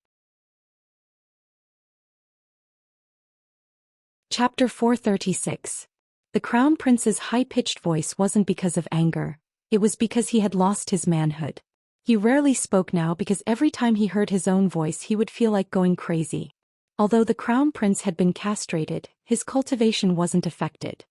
Chapter 436. The crown prince's high-pitched voice wasn't because of anger, it was because he had lost his manhood. He rarely spoke now because every time he heard his own voice he would feel like going crazy. Although the crown prince had been castrated, his cultivation wasn't affected.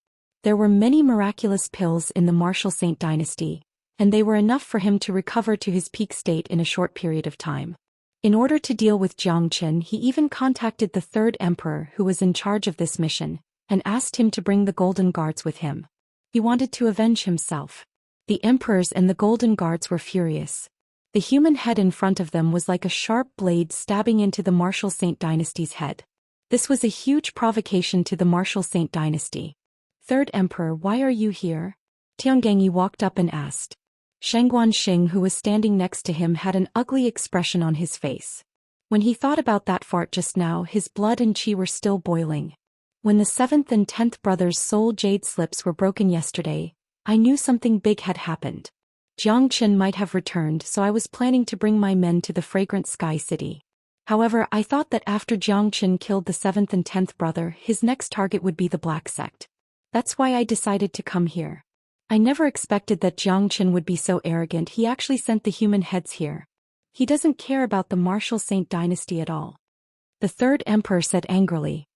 There were many miraculous pills in the Martial Saint dynasty, and they were enough for him to recover to his peak state in a short period of time. In order to deal with Jiangchen, he even contacted the 3rd emperor who was in charge of this mission, and asked him to bring the golden guards with him. He wanted to avenge himself. The emperors and the golden guards were furious. The human head in front of them was like a sharp blade stabbing into the Martial Saint dynasty's head. This was a huge provocation to the Martial Saint dynasty. 3rd emperor, why are you here? Tiangenyi walked up and asked. Shengguanxing, who was standing next to him, had an ugly expression on his face. When he thought about that fart just now, his blood and qi were still boiling. When the 7th and 10th brothers' soul jade slips were broken yesterday, I knew something big had happened. Jiangchen might have returned, so I was planning to bring my men to the fragrant sky city. However, I thought that after Jiangchen killed the 7th and 10th brother, his next target would be the Black Sect. That's why I decided to come here. I never expected that Jiangchen would be so arrogant. He actually sent the human heads here. He doesn't care about the Martial Saint dynasty at all. The 3rd emperor said angrily.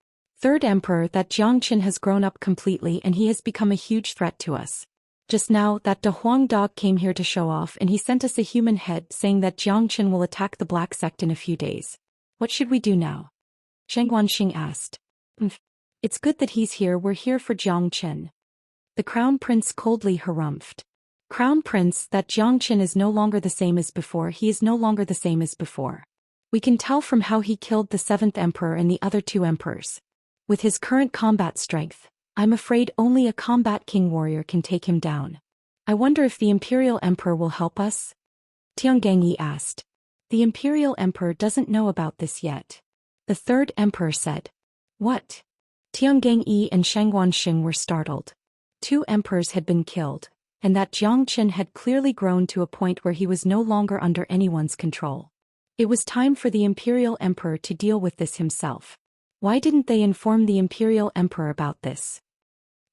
3rd emperor, that Jiangchen has grown up completely and he has become a huge threat to us. Just now, that De Huang dog came here to show off and he sent us a human head saying that Jiangchen will attack the Black Sect in a few days. What should we do now? Shengguanxing asked. It's good that he's here, we're here for Jiangchen. The crown prince coldly harumphed. Crown prince, that Jiangchen is no longer the same as before, he is no longer the same as before. We can tell from how he killed the 7th emperor and the other 2 emperors. With his current combat strength, I'm afraid only a combat king warrior can take him down. I wonder if the imperial emperor will help us? Tiangenyi asked. The imperial emperor doesn't know about this yet. The 3rd emperor said. What? Tiangenyi and Shengguanxing were startled. 2 emperors had been killed, and that Jiangchen had clearly grown to a point where he was no longer under anyone's control. It was time for the imperial emperor to deal with this himself. Why didn't they inform the imperial emperor about this?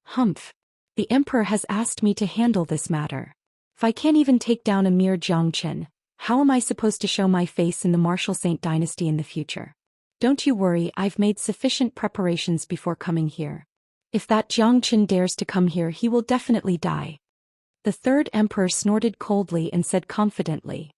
Humph. The emperor has asked me to handle this matter. If I can't even take down a mere Jiangchen, how am I supposed to show my face in the Martial Saint dynasty in the future? Don't you worry, I've made sufficient preparations before coming here. If that Jiangchen dares to come here, he will definitely die. The 3rd emperor snorted coldly and said confidently.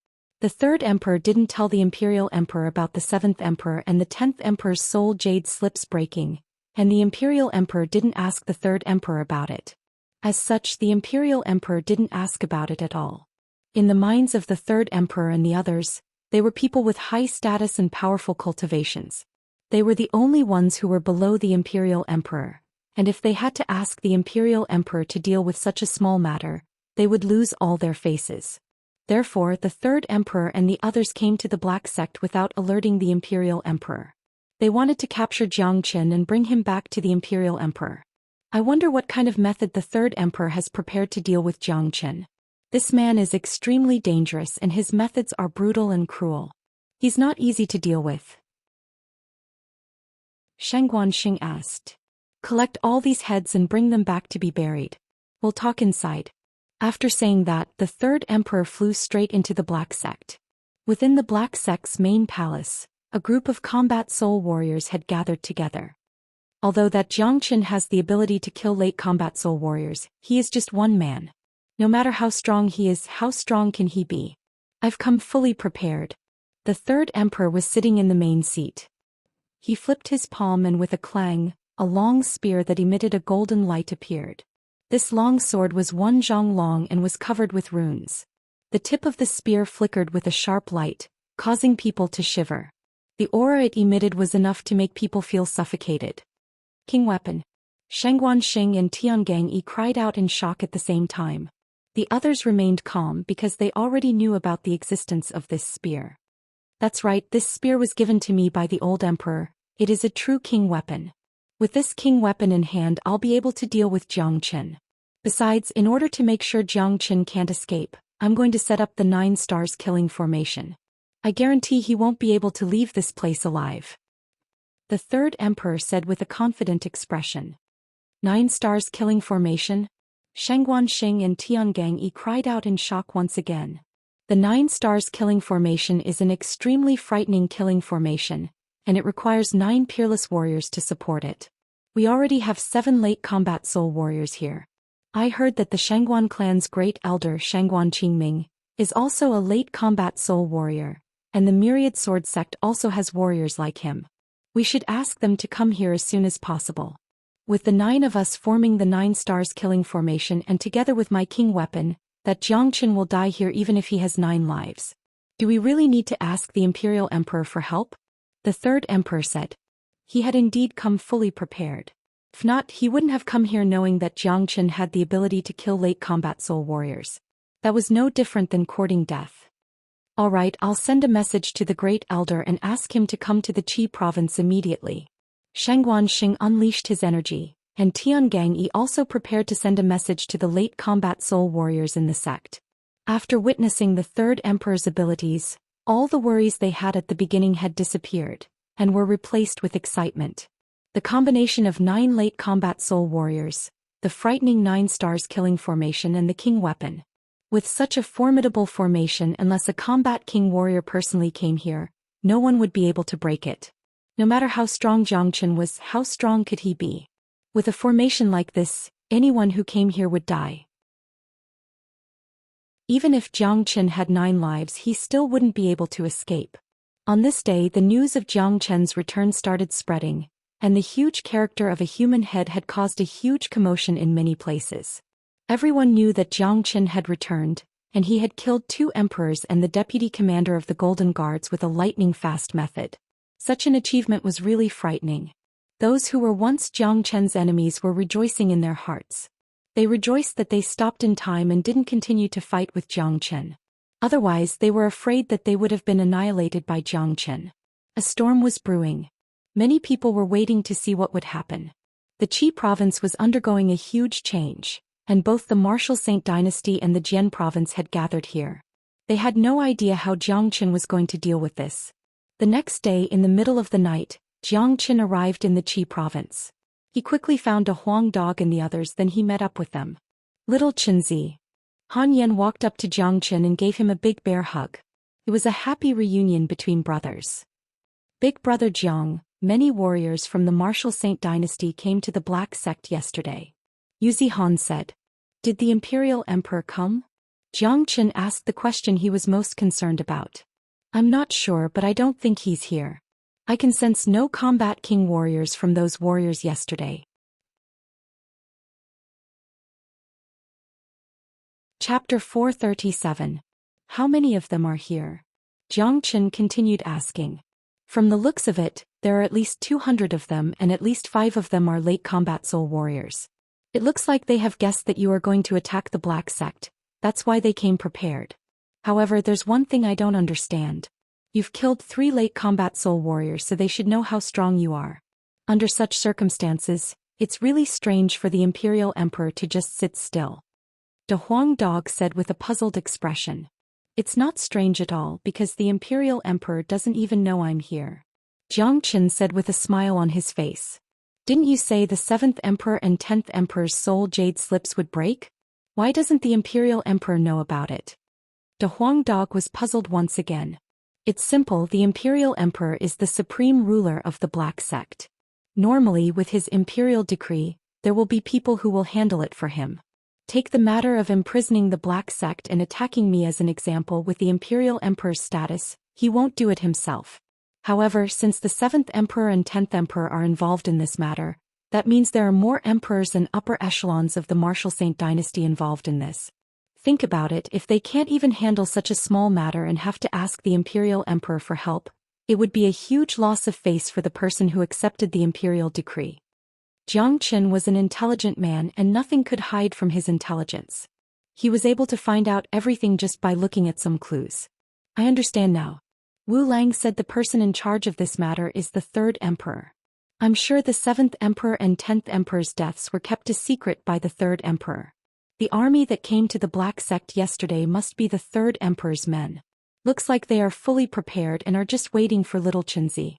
The third emperor didn't tell the imperial emperor about the seventh emperor and the 10th emperor's soul jade slips breaking, and the imperial emperor didn't ask the third emperor about it. As such, the imperial emperor didn't ask about it at all. In the minds of the third emperor and the others, they were people with high status and powerful cultivations. They were the only ones who were below the imperial emperor, and if they had to ask the imperial emperor to deal with such a small matter, they would lose all their faces. Therefore, the third emperor and the others came to the Black Sect without alerting the imperial emperor. They wanted to capture Zhou Xian and bring him back to the imperial emperor. I wonder what kind of method the third emperor has prepared to deal with Zhou Xian. This man is extremely dangerous and his methods are brutal and cruel. He's not easy to deal with. Xianxia asked. Collect all these heads and bring them back to be buried. We'll talk inside. After saying that, the third emperor flew straight into the Black Sect. Within the Black Sect's main palace, a group of combat soul warriors had gathered together. Although that Zhou Xian has the ability to kill late combat soul warriors, he is just one man. No matter how strong he is, how strong can he be? I've come fully prepared. The third emperor was sitting in the main seat. He flipped his palm and with a clang, a long spear that emitted a golden light appeared. This long sword was 1 zhang long and was covered with runes. The tip of the spear flickered with a sharp light, causing people to shiver. The aura it emitted was enough to make people feel suffocated. King weapon. Xianxia and Tiangang cried out in shock at the same time. The others remained calm because they already knew about the existence of this spear. That's right, this spear was given to me by the old emperor. It is a true king weapon. With this king weapon in hand, I'll be able to deal with Zhou Xian. Besides, in order to make sure Zhou Xian can't escape, I'm going to set up the 9 stars killing formation. I guarantee he won't be able to leave this place alive. The third emperor said with a confident expression. 9 stars killing formation? Xianxia and Tiangang cried out in shock once again. The 9 stars killing formation is an extremely frightening killing formation, and it requires 9 peerless warriors to support it. We already have 7 late combat soul warriors here. I heard that the Shangguan clan's great elder Shangguan Qingming is also a late combat soul warrior, and the Myriad Sword sect also has warriors like him. We should ask them to come here as soon as possible. With the 9 of us forming the 9 stars killing formation and together with my king weapon, that Zhou Xian will die here even if he has 9 lives. Do we really need to ask the imperial emperor for help? The third emperor said. He had indeed come fully prepared. If not, he wouldn't have come here knowing that Zhou Xian had the ability to kill late combat soul warriors. That was no different than courting death. Alright, I'll send a message to the great elder and ask him to come to the Qi province immediately. Xianxia unleashed his energy, and Tiangang also prepared to send a message to the late combat soul warriors in the sect. After witnessing the third emperor's abilities, all the worries they had at the beginning had disappeared, and were replaced with excitement. The combination of 9 late combat soul warriors, the frightening 9 stars killing formation and the king weapon. With such a formidable formation, unless a combat king warrior personally came here, no one would be able to break it. No matter how strong Zhou Xian was, how strong could he be? With a formation like this, anyone who came here would die. Even if Zhou Xian had 9 lives, he still wouldn't be able to escape. On this day, the news of Zhou Qian's return started spreading, and the huge character of a human head had caused a huge commotion in many places. Everyone knew that Zhou Xian had returned, and he had killed 2 emperors and the deputy commander of the Golden Guards with a lightning-fast method. Such an achievement was really frightening. Those who were once Zhou Qian's enemies were rejoicing in their hearts. They rejoiced that they stopped in time and didn't continue to fight with Zhou Xian. Otherwise, they were afraid that they would have been annihilated by Zhou Xian. A storm was brewing. Many people were waiting to see what would happen. The Qi province was undergoing a huge change, and both the Martial Saint dynasty and the Jian province had gathered here. They had no idea how Zhou Xian was going to deal with this. The next day, in the middle of the night, Zhou Xian arrived in the Qi province. He quickly found a Huang dog and the others, then he met up with them. Little Qinzi. Han Yan walked up to Zhou Xian and gave him a big bear hug. It was a happy reunion between brothers. Big brother Jiang, many warriors from the Martial Saint dynasty came to the Black Sect yesterday. Yuzi Han said. Did the imperial emperor come? Jiang Chen asked the question he was most concerned about. I'm not sure, but I don't think he's here. I can sense no combat king warriors from those warriors yesterday. Chapter 437. How many of them are here? Jiang Chen continued asking. From the looks of it, there are at least 200 of them, and at least 5 of them are late combat soul warriors. It looks like they have guessed that you are going to attack the Black Sect. That's why they came prepared. However, there's one thing I don't understand. You've killed 3 late combat soul warriors, so they should know how strong you are. Under such circumstances, it's really strange for the Imperial Emperor to just sit still. De Huang Dog said with a puzzled expression. It's not strange at all because the Imperial Emperor doesn't even know I'm here. Jiang Chen said with a smile on his face. Didn't you say the 7th Emperor and 10th Emperor's soul jade slips would break? Why doesn't the Imperial Emperor know about it? De Huang Dog was puzzled once again. It's simple, the Imperial Emperor is the supreme ruler of the Black Sect. Normally, with his imperial decree, there will be people who will handle it for him. Take the matter of imprisoning the Black Sect and attacking me as an example. With the Imperial Emperor's status, he won't do it himself. However, since the 7th Emperor and 10th Emperor are involved in this matter, that means there are more emperors and upper echelons of the Martial Saint dynasty involved in this. Think about it, if they can't even handle such a small matter and have to ask the Imperial Emperor for help, it would be a huge loss of face for the person who accepted the imperial decree. Jiang Chen was an intelligent man and nothing could hide from his intelligence. He was able to find out everything just by looking at some clues. I understand now. Wu Lang said the person in charge of this matter is the 3rd Emperor. I'm sure the 7th Emperor and 10th Emperor's deaths were kept a secret by the 3rd Emperor. The army that came to the Black Sect yesterday must be the 3rd Emperor's men. Looks like they are fully prepared and are just waiting for little Chenzi.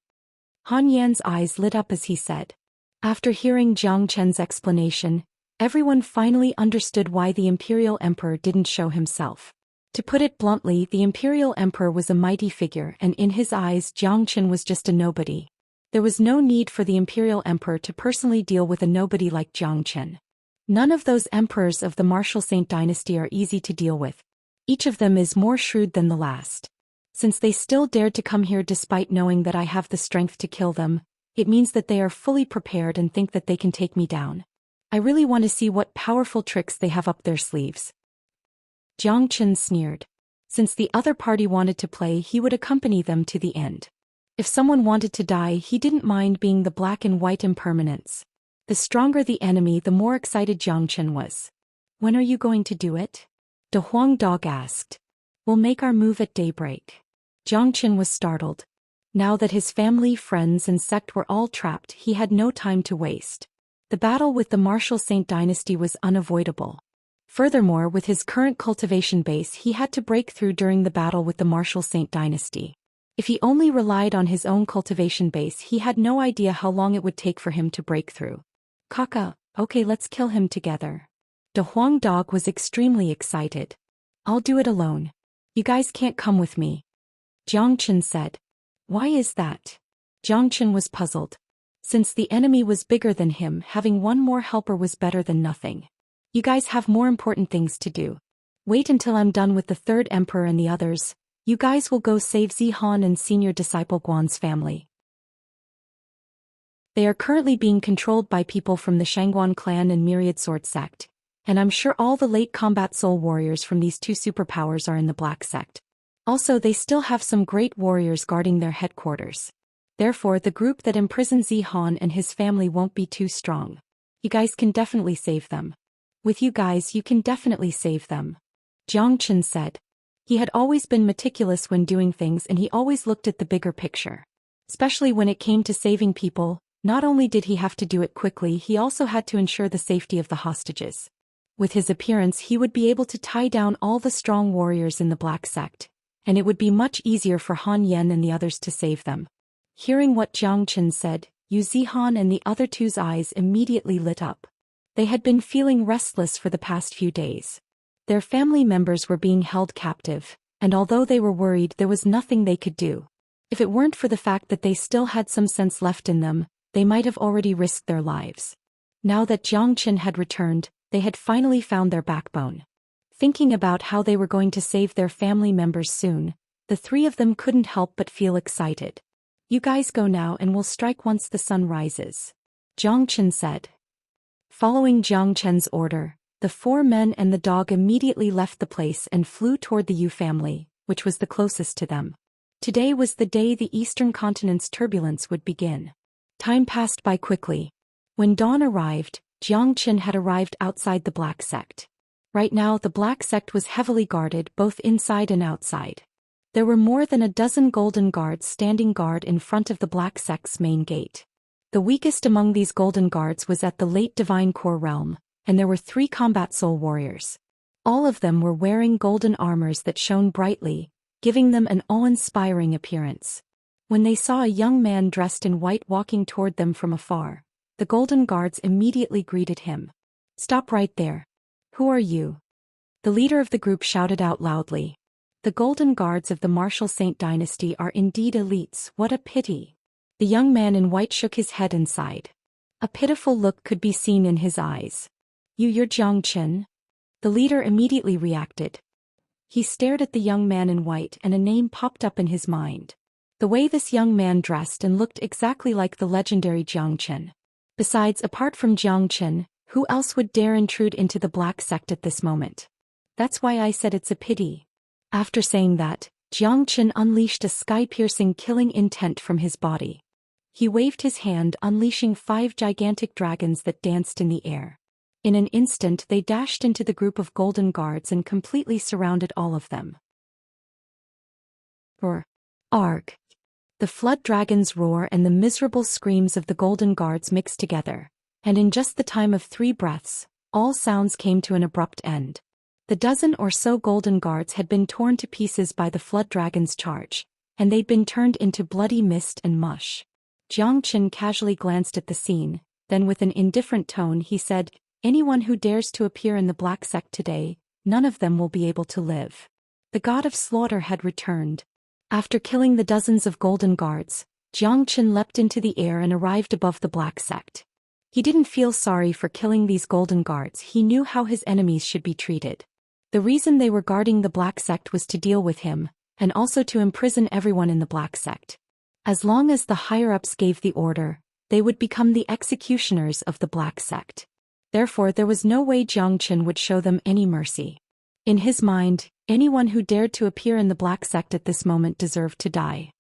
Han Yan's eyes lit up as he said. After hearing Jiang Chen's explanation, everyone finally understood why the Imperial Emperor didn't show himself. To put it bluntly, the Imperial Emperor was a mighty figure, and in his eyes Jiang Chen was just a nobody. There was no need for the Imperial Emperor to personally deal with a nobody like Jiang Chen. None of those emperors of the Martial Saint dynasty are easy to deal with. Each of them is more shrewd than the last. Since they still dared to come here despite knowing that I have the strength to kill them, it means that they are fully prepared and think that they can take me down. I really want to see what powerful tricks they have up their sleeves. Jiang Chen sneered. Since the other party wanted to play, he would accompany them to the end. If someone wanted to die, he didn't mind being the black and white impermanence. The stronger the enemy, the more excited Jiang Chen was. When are you going to do it? De Huang Dog asked. We'll make our move at daybreak. Jiang Chen was startled. Now that his family, friends and sect were all trapped, he had no time to waste. The battle with the Martial Saint dynasty was unavoidable. Furthermore, with his current cultivation base, he had to break through during the battle with the Martial Saint dynasty. If he only relied on his own cultivation base, he had no idea how long it would take for him to break through. Kaka, okay, let's kill him together. De Huang Dog was extremely excited. I'll do it alone. You guys can't come with me. Jiang Chen said. Why is that? Jiang Chen was puzzled. Since the enemy was bigger than him, having one more helper was better than nothing. You guys have more important things to do. Wait until I'm done with the 3rd Emperor and the others. You guys will go save Zihan and senior disciple Guan's family. They are currently being controlled by people from the Shangguan clan and Myriad Sword sect, and I'm sure all the late combat soul warriors from these 2 superpowers are in the Black Sect. Also, they still have some great warriors guarding their headquarters. Therefore, the group that imprisons Zihan and his family won't be too strong. You guys can definitely save them. With you guys, you can definitely save them. Jiang Chen said. He had always been meticulous when doing things and he always looked at the bigger picture. Especially when it came to saving people, not only did he have to do it quickly, he also had to ensure the safety of the hostages. With his appearance, he would be able to tie down all the strong warriors in the Black Sect, and it would be much easier for Han Yan and the others to save them. Hearing what Jiang Chen said, Yu Zihan and the other 2's eyes immediately lit up. They had been feeling restless for the past few days. Their family members were being held captive, and although they were worried, there was nothing they could do. If it weren't for the fact that they still had some sense left in them, they might have already risked their lives. Now that Jiang Chen had returned, they had finally found their backbone. Thinking about how they were going to save their family members soon, the three of them couldn't help but feel excited. You guys go now and we'll strike once the sun rises, Zhang Chen said. Following Zhang Chen's order, the four men and the dog immediately left the place and flew toward the Yu family, which was the closest to them. Today was the day the eastern continent's turbulence would begin. Time passed by quickly. When dawn arrived, Zhang Chen had arrived outside the Black Sect. Right now the Black Sect was heavily guarded both inside and outside. There were more than a dozen golden guards standing guard in front of the Black Sect's main gate. The weakest among these golden guards was at the late Divine Core realm, and there were 3 combat soul warriors. All of them were wearing golden armors that shone brightly, giving them an awe-inspiring appearance. When they saw a young man dressed in white walking toward them from afar, the golden guards immediately greeted him. Stop right there. Who are you? The leader of the group shouted out loudly. The golden guards of the Martial Saint dynasty are indeed elites, what a pity. The young man in white shook his head and sighed. A pitiful look could be seen in his eyes. You're Zhang Chen? The leader immediately reacted. He stared at the young man in white and a name popped up in his mind. The way this young man dressed and looked exactly like the legendary Zhang Chen. Besides, apart from Zhang Chen, who else would dare intrude into the Black Sect at this moment? That's why I said it's a pity. After saying that, Zhang Chen unleashed a sky-piercing killing intent from his body. He waved his hand, unleashing 5 gigantic dragons that danced in the air. In an instant they dashed into the group of golden guards and completely surrounded all of them. Arg! The flood dragons' roar and the miserable screams of the golden guards mixed together, and in just the time of 3 breaths, all sounds came to an abrupt end. The dozen or so golden guards had been torn to pieces by the flood dragon's charge, and they'd been turned into bloody mist and mush. Zhang Chen casually glanced at the scene, then with an indifferent tone he said, anyone who dares to appear in the Black Sect today, none of them will be able to live. The god of slaughter had returned. After killing the dozens of golden guards, Zhang Chen leapt into the air and arrived above the Black Sect. He didn't feel sorry for killing these golden guards, he knew how his enemies should be treated. The reason they were guarding the Black Sect was to deal with him, and also to imprison everyone in the Black Sect. As long as the higher-ups gave the order, they would become the executioners of the Black Sect. Therefore there was no way Zhang Chen would show them any mercy. In his mind, anyone who dared to appear in the Black Sect at this moment deserved to die.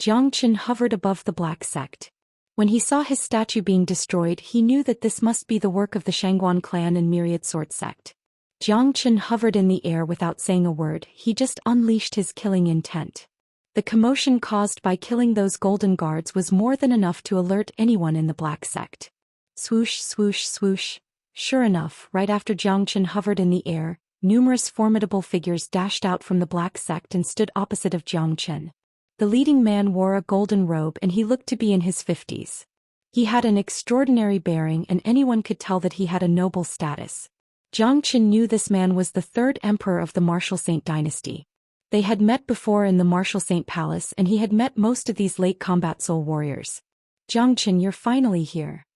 Zhang Chen hovered above the Black Sect. When he saw his statue being destroyed, he knew that this must be the work of the Shangguan clan and Myriad Sword Sect. Zhang Chen hovered in the air without saying a word, he just unleashed his killing intent. The commotion caused by killing those golden guards was more than enough to alert anyone in the Black Sect. Swoosh, swoosh, swoosh. Sure enough, right after Zhang Chen hovered in the air, numerous formidable figures dashed out from the Black Sect and stood opposite of Zhang Chen. The leading man wore a golden robe and he looked to be in his 50s. He had an extraordinary bearing and anyone could tell that he had a noble status. Zhang Chen knew this man was the 3rd emperor of the Martial Saint dynasty. They had met before in the Martial Saint Palace and he had met most of these late combat soul warriors. Zhang Chen, you're finally here.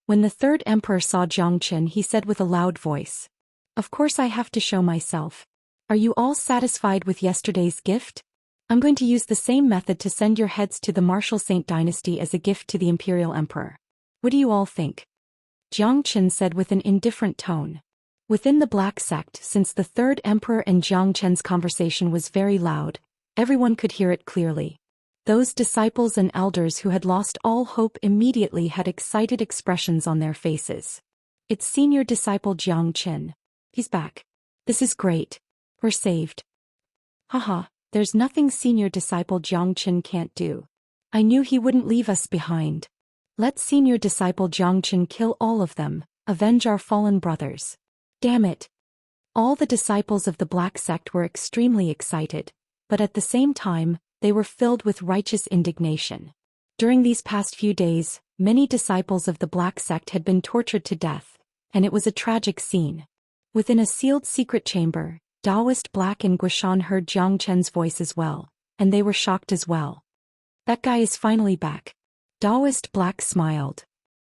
When the 3rd emperor saw Zhang Chen, he said with a loud voice. Of course I have to show myself. Are you all satisfied with yesterday's gift? I'm going to use the same method to send your heads to the Martial Saint dynasty as a gift to the imperial emperor. What do you all think? Zhang Chen said with an indifferent tone. Within the Black Sect, since the 3rd emperor and Zhang Chen's conversation was very loud, everyone could hear it clearly. Those disciples and elders who had lost all hope immediately had excited expressions on their faces. It's senior disciple Zhang Chen. He's back. This is great. We're saved. Haha, there's nothing senior disciple Zhang Chen can't do. I knew he wouldn't leave us behind. Let senior disciple Zhang Chen kill all of them, avenge our fallen brothers. Damn it. All the disciples of the Black Sect were extremely excited, but at the same time, they were filled with righteous indignation. During these past few days, many disciples of the Black Sect had been tortured to death, and it was a tragic scene. Within a sealed secret chamber, Taoist Black and Guishan heard Zhang Chen's voice as well, and they were shocked as well. That guy is finally back. Taoist Black smiled.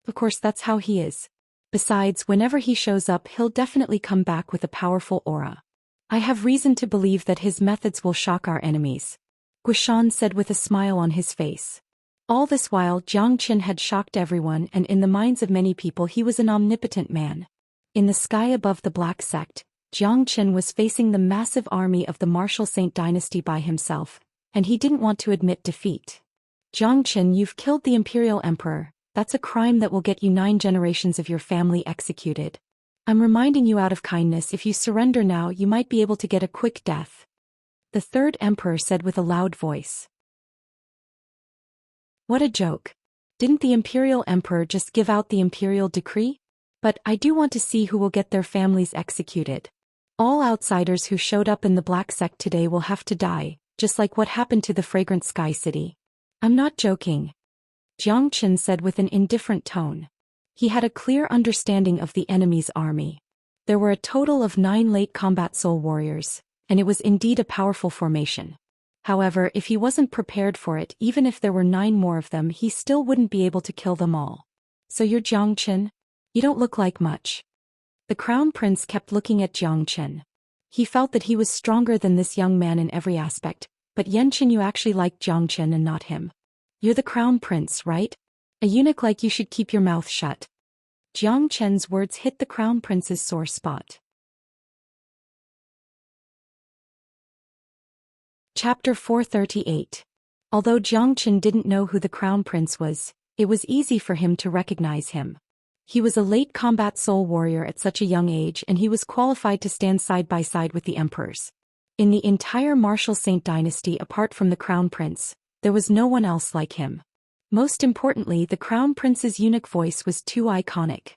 Of course that's how he is. Besides, whenever he shows up he'll definitely come back with a powerful aura. I have reason to believe that his methods will shock our enemies, Zhou Xian said with a smile on his face. All this while Jiang Qin had shocked everyone, and in the minds of many people he was an omnipotent man. In the sky above the Black Sect, Jiang Qin was facing the massive army of the Martial Saint dynasty by himself, and he didn't want to admit defeat. Jiang Qin, you've killed the Imperial Emperor. That's a crime that will get you 9 generations of your family executed. I'm reminding you out of kindness, if you surrender now you might be able to get a quick death. The third emperor said with a loud voice. What a joke. Didn't the Imperial Emperor just give out the Imperial Decree? But I do want to see who will get their families executed. All outsiders who showed up in the Black Sect today will have to die, just like what happened to the Fragrant Sky City. I'm not joking, Jiang Qin said with an indifferent tone. He had a clear understanding of the enemy's army. There were a total of 9 late combat soul warriors, and it was indeed a powerful formation. However, if he wasn't prepared for it, even if there were 9 more of them, he still wouldn't be able to kill them all. So you're Jiang Qin? You don't look like much. The Crown Prince kept looking at Jiang Qin. He felt that he was stronger than this young man in every aspect, but Yanqin, you actually like Jiang Qin and not him. You're the Crown Prince, right? A eunuch like you should keep your mouth shut. Jiang Qin's words hit the Crown Prince's sore spot. Chapter 438. Although Jiang Qin didn't know who the Crown Prince was, it was easy for him to recognize him. He was a late combat soul warrior at such a young age, and he was qualified to stand side by side with the emperors. In the entire Martial Saint dynasty apart from the Crown Prince, there was no one else like him. Most importantly, the Crown Prince's eunuch voice was too iconic.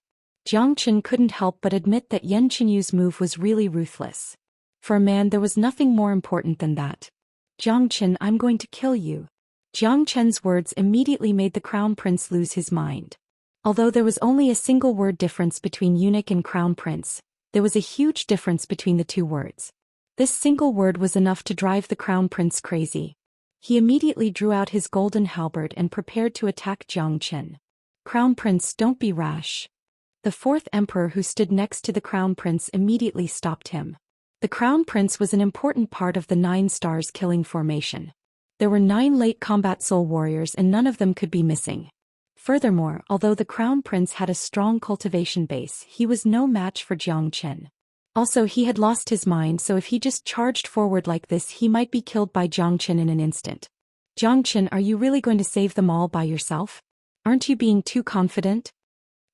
Jiang Qin couldn't help but admit that Yan Qinyu's move was really ruthless. For a man, there was nothing more important than that. Jiang Qin, I'm going to kill you. Jiang Qin's words immediately made the Crown Prince lose his mind. Although there was only a single word difference between eunuch and Crown Prince, there was a huge difference between the 2 words. This single word was enough to drive the Crown Prince crazy. He immediately drew out his golden halberd and prepared to attack Jiang Qin. Crown Prince, don't be rash. The 4th emperor who stood next to the Crown Prince immediately stopped him. The Crown Prince was an important part of the 9 stars killing formation. There were 9 late combat soul warriors and none of them could be missing. Furthermore, although the Crown Prince had a strong cultivation base, he was no match for Jiang Qin. Also, he had lost his mind, so if he just charged forward like this, he might be killed by Jiang Qin in an instant. Jiang Qin, are you really going to save them all by yourself? Aren't you being too confident?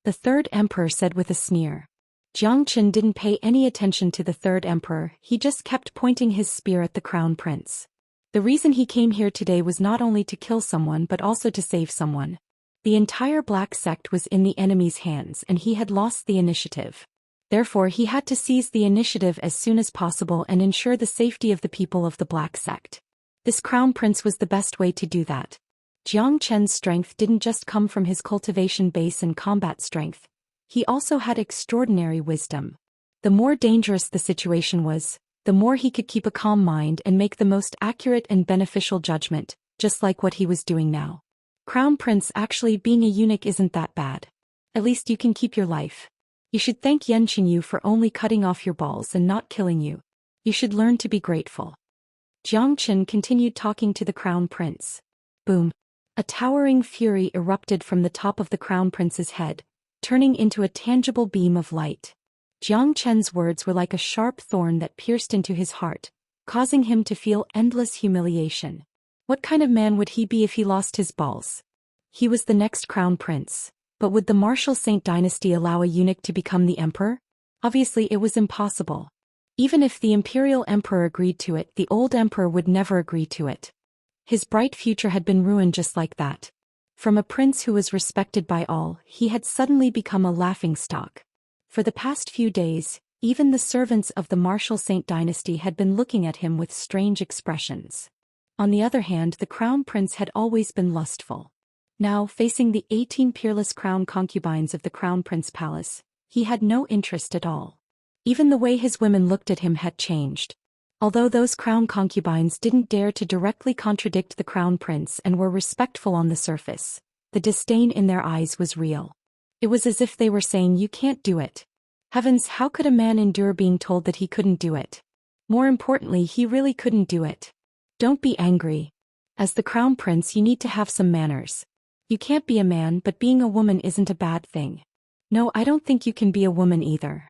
The 3rd emperor said with a sneer. Jiang Qin didn't pay any attention to the 3rd emperor, he just kept pointing his spear at the Crown Prince. The reason he came here today was not only to kill someone but also to save someone. The entire Black Sect was in the enemy's hands and he had lost the initiative. Therefore, he had to seize the initiative as soon as possible and ensure the safety of the people of the Black Sect. This Crown Prince was the best way to do that. Jiang Qin's strength didn't just come from his cultivation base and combat strength. He also had extraordinary wisdom. The more dangerous the situation was, the more he could keep a calm mind and make the most accurate and beneficial judgment, just like what he was doing now. Crown Prince, actually being a eunuch isn't that bad. At least you can keep your life. You should thank Yan Qinyu for only cutting off your balls and not killing you. You should learn to be grateful. Jiang Qin continued talking to the Crown Prince. Boom. A towering fury erupted from the top of the Crown Prince's head, turning into a tangible beam of light. Jiang Qin's words were like a sharp thorn that pierced into his heart, causing him to feel endless humiliation. What kind of man would he be if he lost his balls? He was the next Crown Prince, but would the Martial Saint dynasty allow a eunuch to become the emperor? Obviously it was impossible. Even if the Imperial Emperor agreed to it, the old emperor would never agree to it. His bright future had been ruined just like that. From a prince who was respected by all, he had suddenly become a laughingstock. For the past few days, even the servants of the Martial Saint dynasty had been looking at him with strange expressions. On the other hand, the Crown Prince had always been lustful. Now, facing the 18 peerless crown concubines of the Crown Prince Palace, he had no interest at all. Even the way his women looked at him had changed. Although those crown concubines didn't dare to directly contradict the Crown Prince and were respectful on the surface, the disdain in their eyes was real. It was as if they were saying, "You can't do it." Heavens, how could a man endure being told that he couldn't do it? More importantly, he really couldn't do it. Don't be angry. As the crown prince, you need to have some manners. You can't be a man, but being a woman isn't a bad thing. No, I don't think you can be a woman either.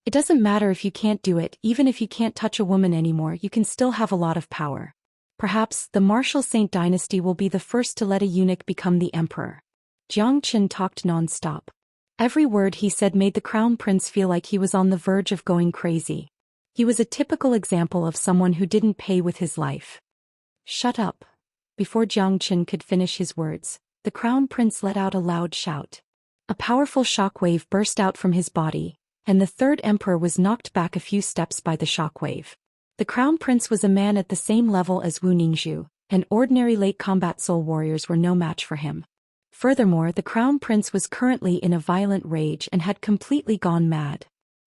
It doesn't matter if you can't do it, even if you can't touch a woman anymore, you can still have a lot of power. Perhaps the martial Saint dynasty will be the first to let a eunuch become the emperor. Jiang Qin talked non-stop. Every word he said made the crown prince feel like he was on the verge of going crazy. He was a typical example of someone who didn't pay with his life. Shut up. Before Jiang Qin could finish his words, the crown prince let out a loud shout. A powerful shockwave burst out from his body, and the third emperor was knocked back a few steps by the shockwave. The crown prince was a man at the same level as Wu Ningzhu, and ordinary late combat soul warriors were no match for him. Furthermore, the crown prince was currently in a violent rage and had completely gone mad.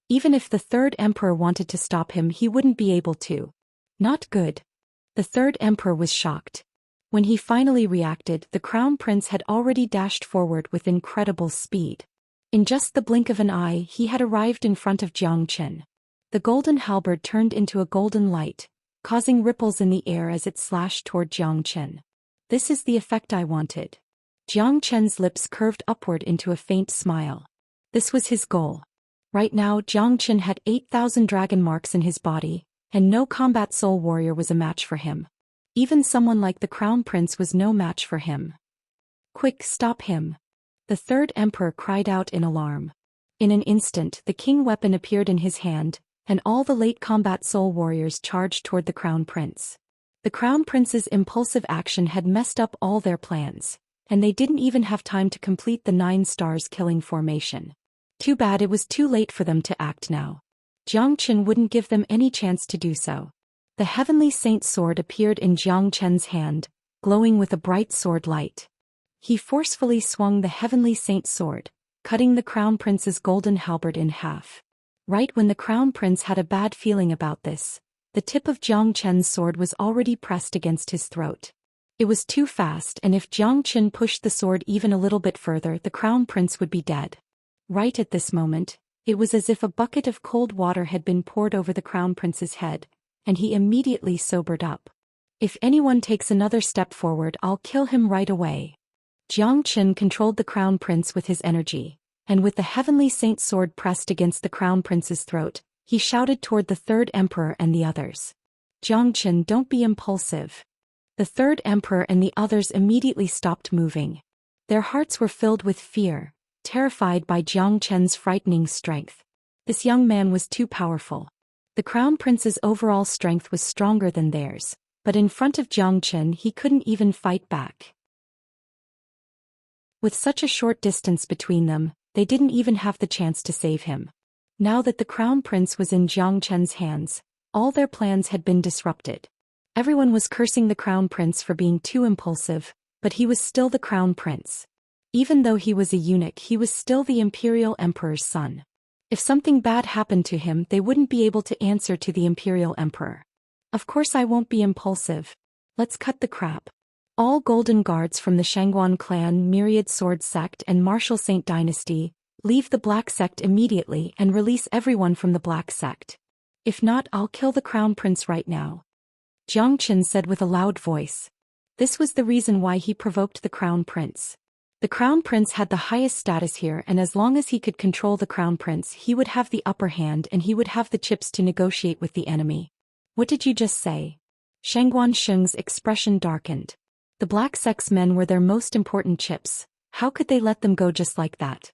Even if the third emperor wanted to stop him, he wouldn't be able to. Not good. The third emperor was shocked. When he finally reacted, the crown prince had already dashed forward with incredible speed. In just the blink of an eye, he had arrived in front of Jiang Qin. The golden halberd turned into a golden light, causing ripples in the air as it slashed toward Jiang Qin. This is the effect I wanted. Jiang Qin's lips curved upward into a faint smile. This was his goal. Right now, Jiang Qin had 8,000 dragon marks in his body, and no combat soul warrior was a match for him. Even someone like the crown prince was no match for him. Quick, stop him! The third emperor cried out in alarm. In an instant, the king weapon appeared in his hand, and all the late combat soul warriors charged toward the crown prince. The crown prince's impulsive action had messed up all their plans, and they didn't even have time to complete the 9 stars killing formation. Too bad it was too late for them to act now. Jiang Qin wouldn't give them any chance to do so. The heavenly saint sword appeared in Jiang Qin's hand, glowing with a bright sword light. He forcefully swung the heavenly saint sword, cutting the crown prince's golden halberd in half. Right when the crown prince had a bad feeling about this, the tip of Jiang Qin's sword was already pressed against his throat. It was too fast, and if Jiang Qin pushed the sword even a little bit further, the crown prince would be dead. Right at this moment, it was as if a bucket of cold water had been poured over the crown prince's head, and he immediately sobered up. If anyone takes another step forward, I'll kill him right away. Jiang Qin controlled the crown prince with his energy, and with the heavenly saint sword pressed against the crown prince's throat, he shouted toward the third emperor and the others. Jiang Qin, don't be impulsive. The third emperor and the others immediately stopped moving. Their hearts were filled with fear, terrified by Jiang Qin's frightening strength. This young man was too powerful. The crown prince's overall strength was stronger than theirs, but in front of Jiang Qin he couldn't even fight back. With such a short distance between them, they didn't even have the chance to save him. Now that the crown prince was in Jiang Qin's hands, all their plans had been disrupted. Everyone was cursing the crown prince for being too impulsive, but he was still the crown prince. Even though he was a eunuch, he was still the imperial emperor's son. If something bad happened to him, they wouldn't be able to answer to the imperial emperor. Of course I won't be impulsive. Let's cut the crap. All golden guards from the Shangguan clan, Myriad Sword Sect and Martial Saint Dynasty, leave the Black Sect immediately and release everyone from the Black Sect. If not, I'll kill the crown prince right now. Jiang Qin said with a loud voice. This was the reason why he provoked the crown prince. The crown prince had the highest status here, and as long as he could control the crown prince, he would have the upper hand and he would have the chips to negotiate with the enemy. What did you just say? Shangguan Sheng's expression darkened. The Black Sect's men were their most important chips. How could they let them go just like that?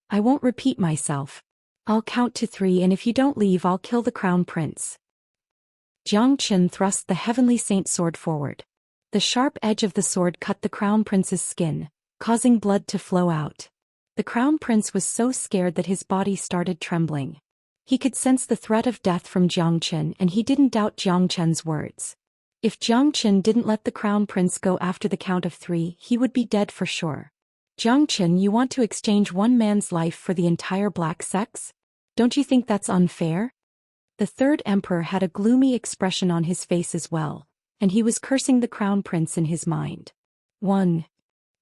I won't repeat myself. I'll count to 3, and if you don't leave, I'll kill the crown prince. Jiang Qin thrust the heavenly saint sword forward. The sharp edge of the sword cut the crown prince's skin, causing blood to flow out. The crown prince was so scared that his body started trembling. He could sense the threat of death from Jiang Qin, and he didn't doubt Jiang Qin's words. If Jiang Qin didn't let the crown prince go after the count of 3, he would be dead for sure. Jiang Qin, you want to exchange one man's life for the entire Black Sects? Don't you think that's unfair? The third emperor had a gloomy expression on his face as well, and he was cursing the crown prince in his mind. 1.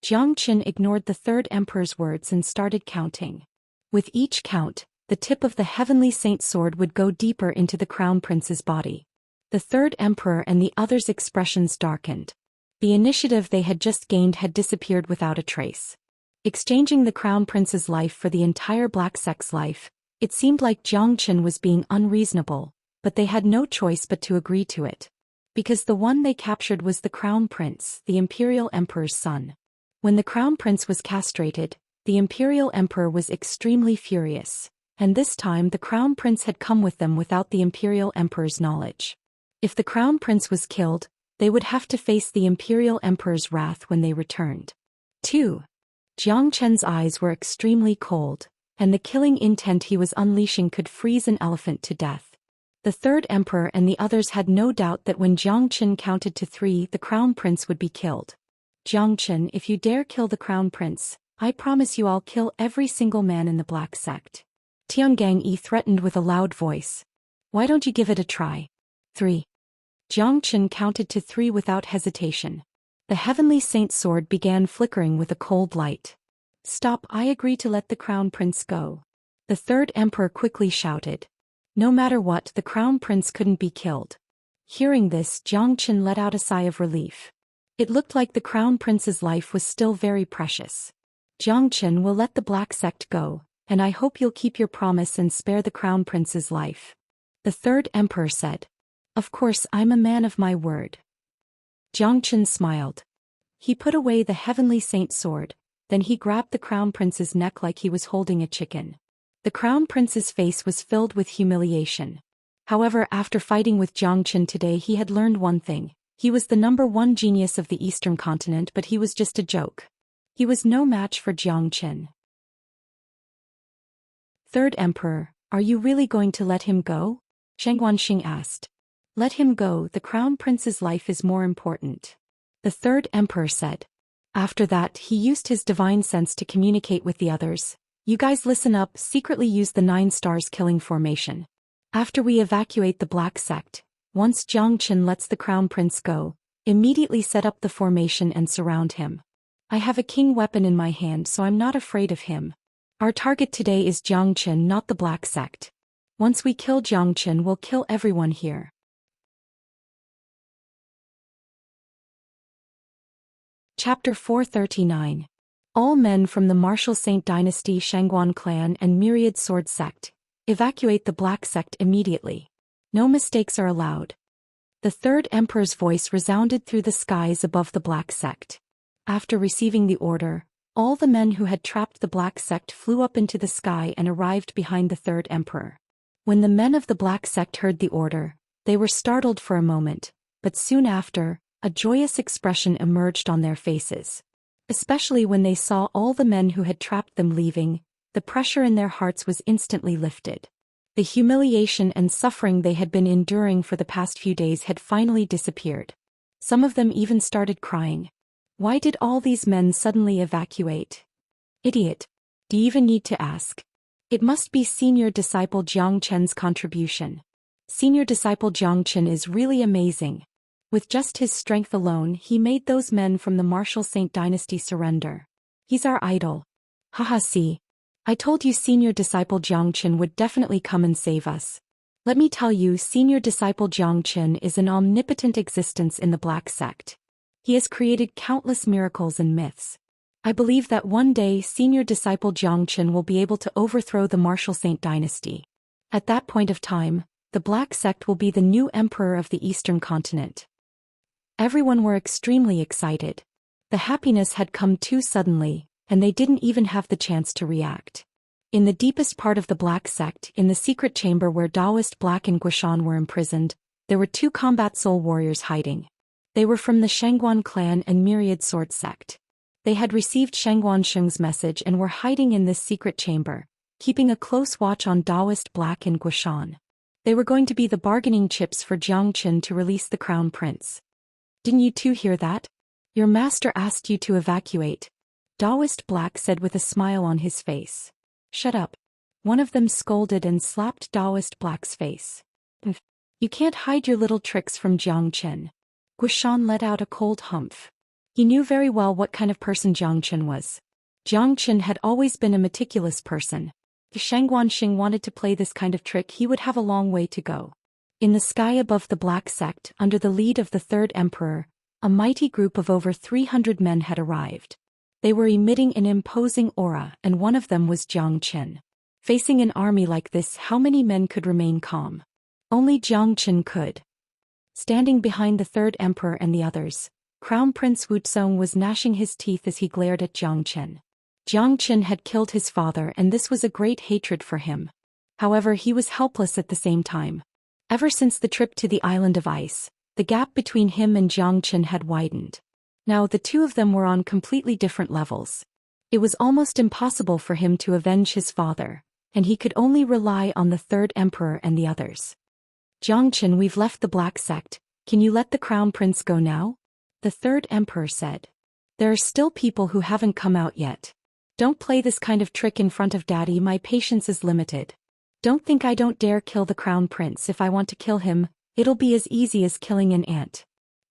Jiang Qin ignored the third emperor's words and started counting. With each count, the tip of the heavenly saint sword would go deeper into the crown prince's body. The third emperor and the others' expressions darkened. The initiative they had just gained had disappeared without a trace. Exchanging the crown prince's life for the entire black sect's life, it seemed like Xianxia was being unreasonable, but they had no choice but to agree to it. Because the one they captured was the crown prince, the imperial emperor's son. When the crown prince was castrated, the imperial emperor was extremely furious, and this time the crown prince had come with them without the imperial emperor's knowledge. If the crown prince was killed, they would have to face the imperial emperor's wrath when they returned. 2. Xianxia's eyes were extremely cold, and the killing intent he was unleashing could freeze an elephant to death. The third emperor and the others had no doubt that when Xianxia counted to 3, the crown prince would be killed. Xianxia, if you dare kill the crown prince, I promise you I'll kill every single man in the black sect. Tiangang Yi threatened with a loud voice. Why don't you give it a try? 3. Xianxia counted to 3 without hesitation. The heavenly saint sword began flickering with a cold light. Stop, I agree to let the crown prince go. The third emperor quickly shouted. No matter what, the crown prince couldn't be killed. Hearing this, Xianxia let out a sigh of relief. It looked like the crown prince's life was still very precious. Xianxia will let the black sect go, and I hope you'll keep your promise and spare the crown prince's life. The third emperor said. Of course, I'm a man of my word. Xianxia smiled. He put away the heavenly saint sword, then he grabbed the crown prince's neck like he was holding a chicken. The crown prince's face was filled with humiliation. However, after fighting with Xianxia today, he had learned one thing. He was the #1 genius of the Eastern continent, but he was just a joke. He was no match for Xianxia. Third Emperor, are you really going to let him go? Shang Wanxing asked. Let him go, the crown prince's life is more important. The third emperor said. After that, he used his divine sense to communicate with the others. You guys listen up, secretly use the 9 stars killing formation. After we evacuate the black sect, once Xianxia lets the crown prince go, immediately set up the formation and surround him. I have a king weapon in my hand, so I'm not afraid of him. Our target today is Xianxia, not the black sect. Once we kill Xianxia, we'll kill everyone here. Chapter 439. All men from the Martial Saint Dynasty, Shangguan clan and Myriad Sword Sect, evacuate the Black Sect immediately. No mistakes are allowed. The third emperor's voice resounded through the skies above the Black Sect. After receiving the order, all the men who had trapped the Black Sect flew up into the sky and arrived behind the third emperor. When the men of the Black Sect heard the order, they were startled for a moment, but soon after, a joyous expression emerged on their faces. Especially when they saw all the men who had trapped them leaving, the pressure in their hearts was instantly lifted. The humiliation and suffering they had been enduring for the past few days had finally disappeared. Some of them even started crying. Why did all these men suddenly evacuate? Idiot. Do you even need to ask? It must be senior disciple Xianxia's contribution. Senior disciple Xianxia is really amazing. With just his strength alone, he made those men from the Martial Saint Dynasty surrender. He's our idol. Haha, see. I told you senior disciple Xianxia would definitely come and save us. Let me tell you, senior disciple Xianxia is an omnipotent existence in the Black Sect. He has created countless miracles and myths. I believe that one day senior disciple Xianxia will be able to overthrow the Martial Saint Dynasty. At that point of time, the Black Sect will be the new emperor of the Eastern continent. Everyone were extremely excited. The happiness had come too suddenly, and they didn't even have the chance to react. In the deepest part of the Black Sect, in the secret chamber where Taoist Black and Guishan were imprisoned, there were 2 combat soul warriors hiding. They were from the Shangguan clan and Myriad Sword Sect. They had received Shangguan Sheng's message and were hiding in this secret chamber, keeping a close watch on Taoist Black and Guishan. They were going to be the bargaining chips for Xianxia to release the crown prince. Didn't you two hear that? Your master asked you to evacuate. Taoist Black said with a smile on his face. Shut up. One of them scolded and slapped Taoist Black's face. You can't hide your little tricks from Xianxia. Guishan let out a cold humph. He knew very well what kind of person Xianxia was. Xianxia had always been a meticulous person. Xianxia wanted to play this kind of trick, he would have a long way to go. In the sky above the Black Sect, under the lead of the third emperor, a mighty group of over 300 men had arrived. They were emitting an imposing aura, and one of them was Zhou Xian. Facing an army like this, how many men could remain calm? Only Zhou Xian could. Standing behind the third emperor and the others, Crown Prince Wuxia was gnashing his teeth as he glared at Zhou Xian. Zhou Xian had killed his father, and this was a great hatred for him. However, he was helpless at the same time. Ever since the trip to the Island of Ice, the gap between him and Zhou Xian had widened. Now the two of them were on completely different levels. It was almost impossible for him to avenge his father, and he could only rely on the third emperor and the others. Zhou Xian, we've left the Black Sect, can you let the Crown Prince go now? The third emperor said. There are still people who haven't come out yet. Don't play this kind of trick in front of Daddy, my patience is limited. Don't think I don't dare kill the Crown Prince. If I want to kill him, it'll be as easy as killing an ant.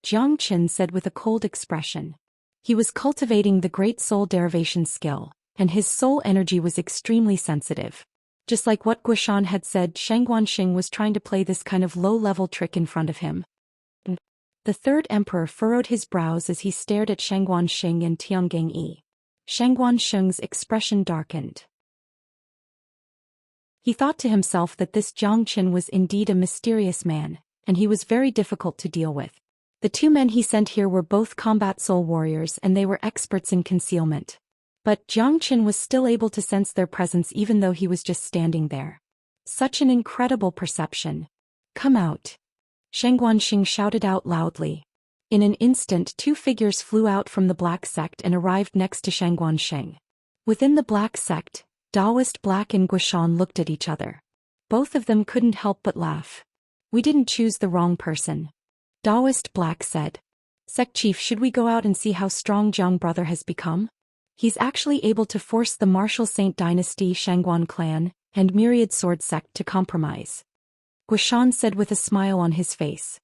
Zhou Xian said with a cold expression. He was cultivating the great soul derivation skill, and his soul energy was extremely sensitive. Just like what Guishan had said, Xianxia was trying to play this kind of low-level trick in front of him. The third emperor furrowed his brows as he stared at Xianxia and Tiangang. Xianxia's expression darkened. He thought to himself that this Zhou Xian was indeed a mysterious man, and he was very difficult to deal with. The two men he sent here were both combat soul warriors, and they were experts in concealment. But Zhou Xian was still able to sense their presence even though he was just standing there. Such an incredible perception. Come out. Xianxia shouted out loudly. In an instant, two figures flew out from the Black Sect and arrived next to Xianxia. Within the Black Sect, Taoist Black and Guishan looked at each other. Both of them couldn't help but laugh. We didn't choose the wrong person. Taoist Black said. Sect Chief, should we go out and see how strong Zhang brother has become? He's actually able to force the Martial Saint Dynasty, Shangguan clan, and Myriad Sword Sect to compromise. Guishan said with a smile on his face.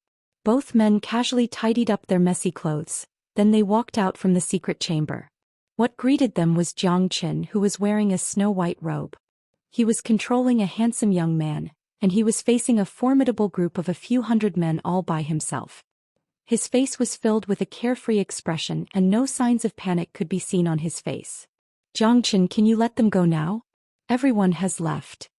Both men casually tidied up their messy clothes, then they walked out from the secret chamber. What greeted them was Zhou Xian, who was wearing a snow-white robe. He was controlling a handsome young man, and he was facing a formidable group of a few hundred men all by himself. His face was filled with a carefree expression, and no signs of panic could be seen on his face. Zhou Xian, can you let them go now? Everyone has left.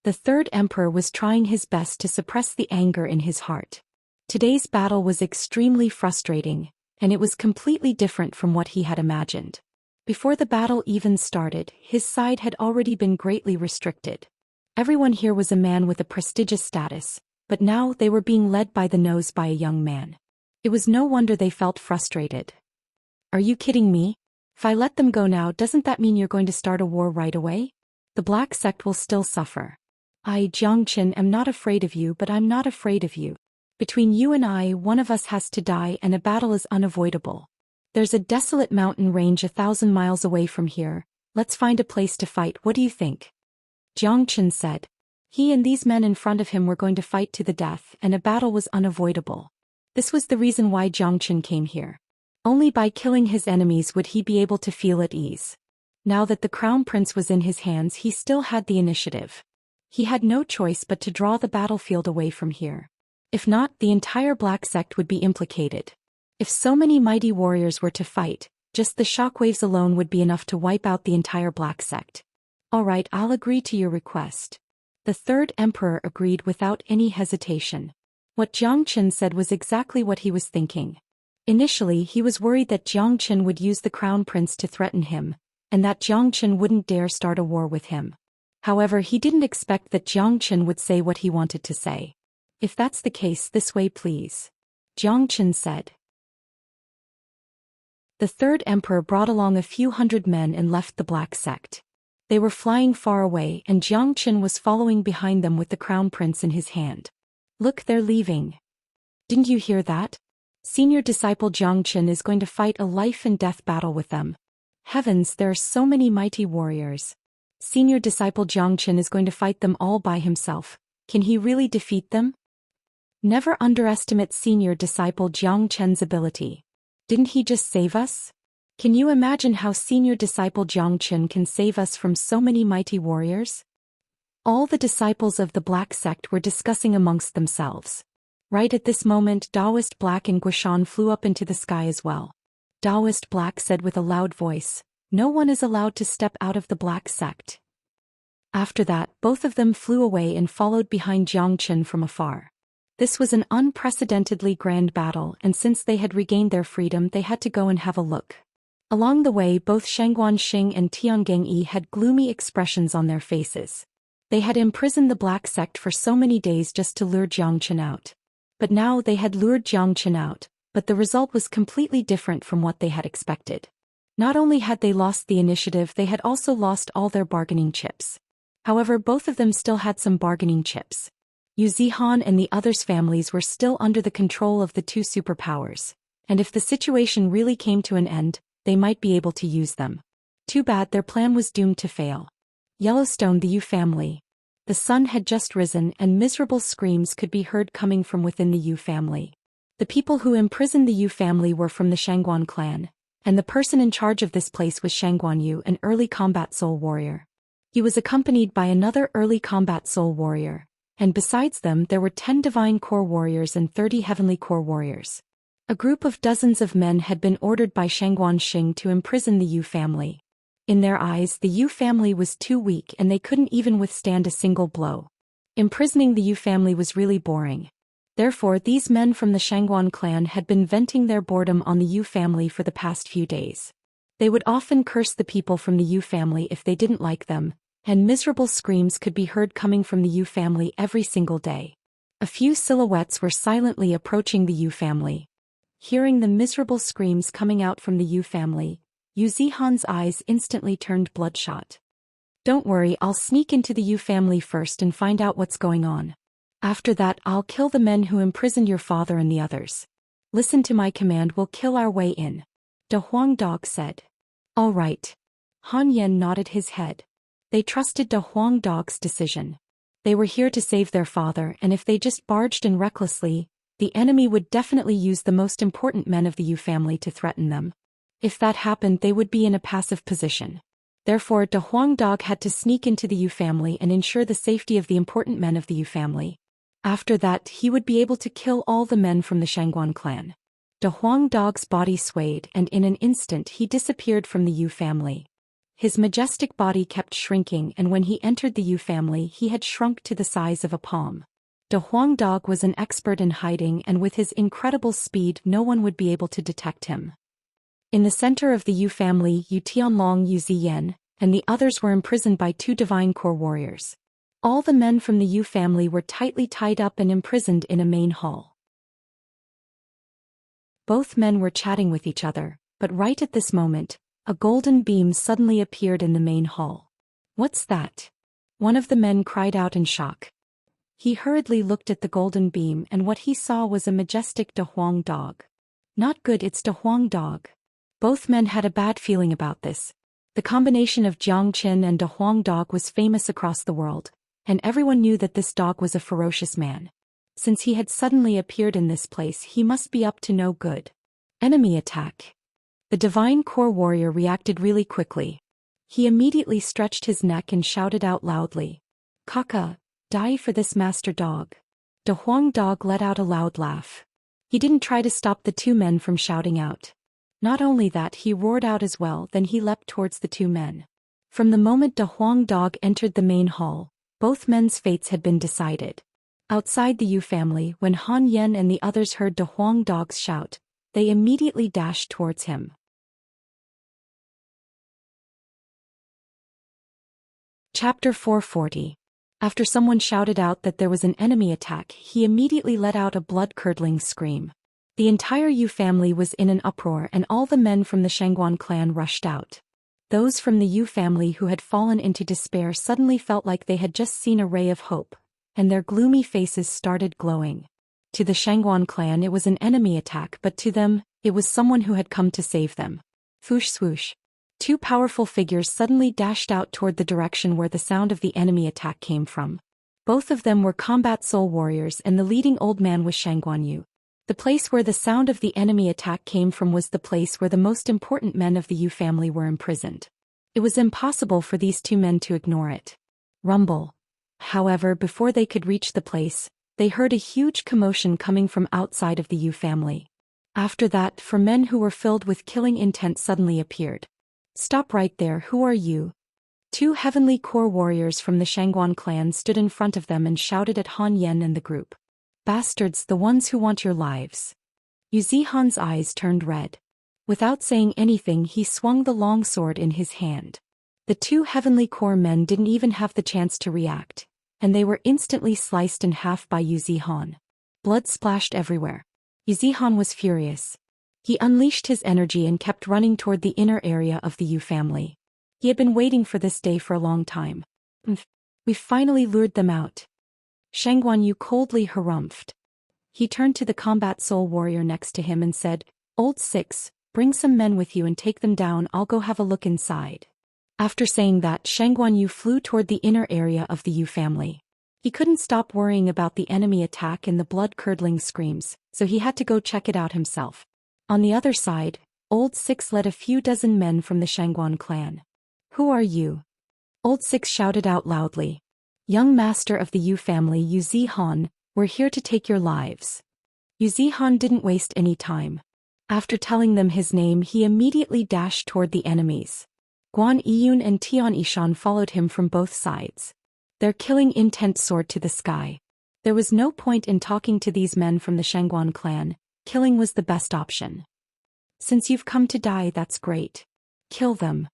The third emperor was trying his best to suppress the anger in his heart. Today's battle was extremely frustrating, and it was completely different from what he had imagined. Before the battle even started, his side had already been greatly restricted. Everyone here was a man with a prestigious status, but now they were being led by the nose by a young man. It was no wonder they felt frustrated. Are you kidding me? If I let them go now, doesn't that mean you're going to start a war right away? The Black Sect will still suffer. I, Zhou Xian, am not afraid of you, but I'm not afraid of you. Between you and I, one of us has to die, and a battle is unavoidable. There's a desolate mountain range 1,000 miles away from here. Let's find a place to fight. What do you think? Zhou Xian said. He and these men in front of him were going to fight to the death, and a battle was unavoidable. This was the reason why Zhou Xian came here. Only by killing his enemies would he be able to feel at ease. Now that the Crown Prince was in his hands, he still had the initiative. He had no choice but to draw the battlefield away from here. If not, the entire Black Sect would be implicated. If so many mighty warriors were to fight, just the shockwaves alone would be enough to wipe out the entire Black Sect. All right, I'll agree to your request. The third emperor agreed without any hesitation. What Zhou Xian said was exactly what he was thinking. Initially, he was worried that Zhou Xian would use the Crown Prince to threaten him, and that Zhou Xian wouldn't dare start a war with him. However, he didn't expect that Zhou Xian would say what he wanted to say. If that's the case, this way please. Zhou Xian said. The third emperor brought along a few hundred men and left the Black Sect. They were flying far away, and Zhou Xian was following behind them with the Crown Prince in his hand. Look, they're leaving. Didn't you hear that? Senior disciple Zhou Xian is going to fight a life-and-death battle with them. Heavens, there are so many mighty warriors. Senior disciple Zhou Xian is going to fight them all by himself. Can he really defeat them? Never underestimate senior disciple Zhou Xian's ability. Didn't he just save us? Can you imagine how senior disciple Zhou Xian can save us from so many mighty warriors? All the disciples of the Black Sect were discussing amongst themselves. Right at this moment, Taoist Black and Guishan flew up into the sky as well. Taoist Black said with a loud voice, "No one is allowed to step out of the Black Sect." After that, both of them flew away and followed behind Xianxia from afar. This was an unprecedentedly grand battle, and since they had regained their freedom, they had to go and have a look. Along the way, both Shangguan Xing and Tiangengyi had gloomy expressions on their faces. They had imprisoned the Black Sect for so many days just to lure Xianxia out. But now they had lured Xianxia out, but the result was completely different from what they had expected. Not only had they lost the initiative, they had also lost all their bargaining chips. However, both of them still had some bargaining chips. Yu Zihan and the others' families were still under the control of the two superpowers, and if the situation really came to an end, they might be able to use them. Too bad their plan was doomed to fail. Yellowstone, the Yu family. The sun had just risen and miserable screams could be heard coming from within the Yu family. The people who imprisoned the Yu family were from the Shangguan clan, and the person in charge of this place was Shangguan Yu, an early combat soul warrior. He was accompanied by another early combat soul warrior, and besides them there were 10 divine core warriors and 30 heavenly core warriors. A group of dozens of men had been ordered by Shangguan Xing to imprison the Yu family. In their eyes, the Yu family was too weak and they couldn't even withstand a single blow. Imprisoning the Yu family was really boring. Therefore, these men from the Shangguan clan had been venting their boredom on the Yu family for the past few days. They would often curse the people from the Yu family if they didn't like them, and miserable screams could be heard coming from the Yu family every single day. A few silhouettes were silently approaching the Yu family. Hearing the miserable screams coming out from the Yu family, Yu Zihan's eyes instantly turned bloodshot. "Don't worry, I'll sneak into the Yu family first and find out what's going on. After that, I'll kill the men who imprisoned your father and the others. Listen to my command, we'll kill our way in," De Huang Dog said. "All right." Han Yen nodded his head. They trusted De Huang Dog's decision. They were here to save their father, and if they just barged in recklessly, the enemy would definitely use the most important men of the Yu family to threaten them. If that happened, they would be in a passive position. Therefore, De Huang Dog had to sneak into the Yu family and ensure the safety of the important men of the Yu family. After that, he would be able to kill all the men from the Shangguan clan. De Huang Dog's body swayed, and in an instant he disappeared from the Yu family. His majestic body kept shrinking, and when he entered the Yu family, he had shrunk to the size of a palm. De Huang Dog was an expert in hiding, and with his incredible speed, no one would be able to detect him. In the center of the Yu family, Yu Tianlong, Yu Ziyan, and the others were imprisoned by 2 divine core warriors. All the men from the Yu family were tightly tied up and imprisoned in a main hall. Both men were chatting with each other, but right at this moment, a golden beam suddenly appeared in the main hall. "What's that?" one of the men cried out in shock. He hurriedly looked at the golden beam, and what he saw was a majestic De Huang Dog. "Not good, it's De Huang Dog." Both men had a bad feeling about this. The combination of Jiang Qin and De Huang Dog was famous across the world, and everyone knew that this dog was a ferocious man. Since he had suddenly appeared in this place, he must be up to no good. Enemy attack. The divine core warrior reacted really quickly. He immediately stretched his neck and shouted out loudly, "Kaka, die for this master dog." De Huang Dog let out a loud laugh. He didn't try to stop the 2 men from shouting out. Not only that, he roared out as well, then he leapt towards the 2 men. From the moment De Huang Dog entered the main hall, both men's fates had been decided. Outside the Yu family, when Han Yen and the others heard De Huang Dog's shout, they immediately dashed towards him. Chapter 440. After someone shouted out that there was an enemy attack, he immediately let out a blood-curdling scream. The entire Yu family was in an uproar, and all the men from the Shangguan clan rushed out. Those from the Yu family who had fallen into despair suddenly felt like they had just seen a ray of hope, and their gloomy faces started glowing. To the Shangguan clan it was an enemy attack, but to them, it was someone who had come to save them. Swoosh swoosh. 2 powerful figures suddenly dashed out toward the direction where the sound of the enemy attack came from. Both of them were combat soul warriors, and the leading old man was Shangguan Yu. The place where the sound of the enemy attack came from was the place where the most important men of the Yu family were imprisoned. It was impossible for these 2 men to ignore it. Rumble. However, before they could reach the place, they heard a huge commotion coming from outside of the Yu family. After that, 4 men who were filled with killing intent suddenly appeared. "Stop right there, who are you?" 2 heavenly core warriors from the Shangguan clan stood in front of them and shouted at Han Yen and the group. "Bastards, the ones who want your lives." Yu Zihan's eyes turned red. Without saying anything, he swung the long sword in his hand. The 2 heavenly core men didn't even have the chance to react, and they were instantly sliced in half by Yu Zihan. Blood splashed everywhere. Yu Zihan was furious. He unleashed his energy and kept running toward the inner area of the Yu family. He had been waiting for this day for a long time. "We finally lured them out." Shangguan Yu coldly harumphed. He turned to the combat soul warrior next to him and said, "Old Six, bring some men with you and take them down, I'll go have a look inside." After saying that, Shangguan Yu flew toward the inner area of the Yu family. He couldn't stop worrying about the enemy attack and the blood-curdling screams, so he had to go check it out himself. On the other side, Old Six led a few dozen men from the Shangguan clan. "Who are you?" Old Six shouted out loudly. "Young master of the Yu family, Yu Zihan, we're here to take your lives." Yu Zihan didn't waste any time. After telling them his name, he immediately dashed toward the enemies. Guan Yiyun and Tian Yishan followed him from both sides. Their killing intent soared to the sky. There was no point in talking to these men from the Shangguan clan. Killing was the best option. "Since you've come to die, that's great. Kill them."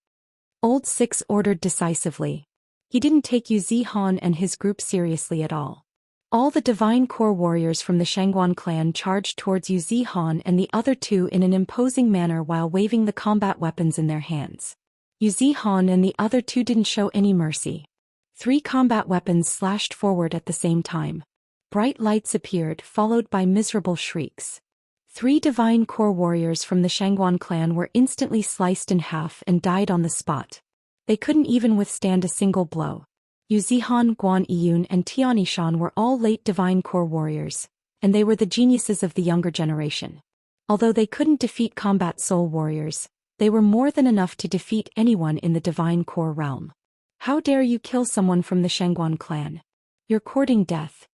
Old Six ordered decisively. He didn't take Yu Zihan and his group seriously at all. All the divine core warriors from the Shangguan clan charged towards Yu Zihan and the other 2 in an imposing manner while waving the combat weapons in their hands. Yu Zihan and the other 2 didn't show any mercy. 3 combat weapons slashed forward at the same time. Bright lights appeared, followed by miserable shrieks. 3 divine core warriors from the Shangguan clan were instantly sliced in half and died on the spot. They couldn't even withstand a single blow. Yu Zihan, Guan Yiyun, and Tian Yishan were all late divine core warriors, and they were the geniuses of the younger generation. Although they couldn't defeat combat soul warriors, they were more than enough to defeat anyone in the divine core realm. "How dare you kill someone from the Shangguan clan? You're courting death."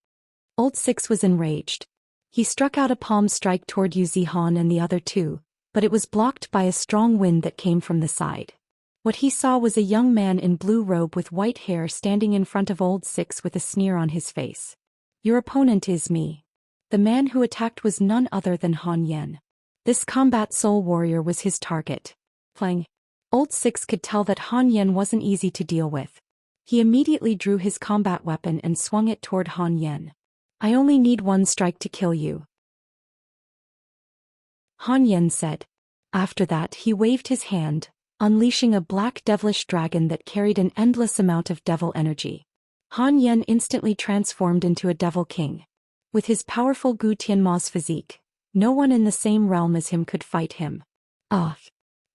Old Six was enraged. He struck out a palm strike toward Yu Zihan and the other 2, but it was blocked by a strong wind that came from the side. What he saw was a young man in blue robe with white hair standing in front of Old Six with a sneer on his face. "Your opponent is me." The man who attacked was none other than Han Yen. This combat soul warrior was his target. Playing. Old Six could tell that Han Yen wasn't easy to deal with. He immediately drew his combat weapon and swung it toward Han Yen. "I only need 1 strike to kill you," Han Yen said. After that, he waved his hand, unleashing a black devilish dragon that carried an endless amount of devil energy. Han Yen instantly transformed into a devil king. With his powerful Gu Tianma's physique, no one in the same realm as him could fight him. "Ah!"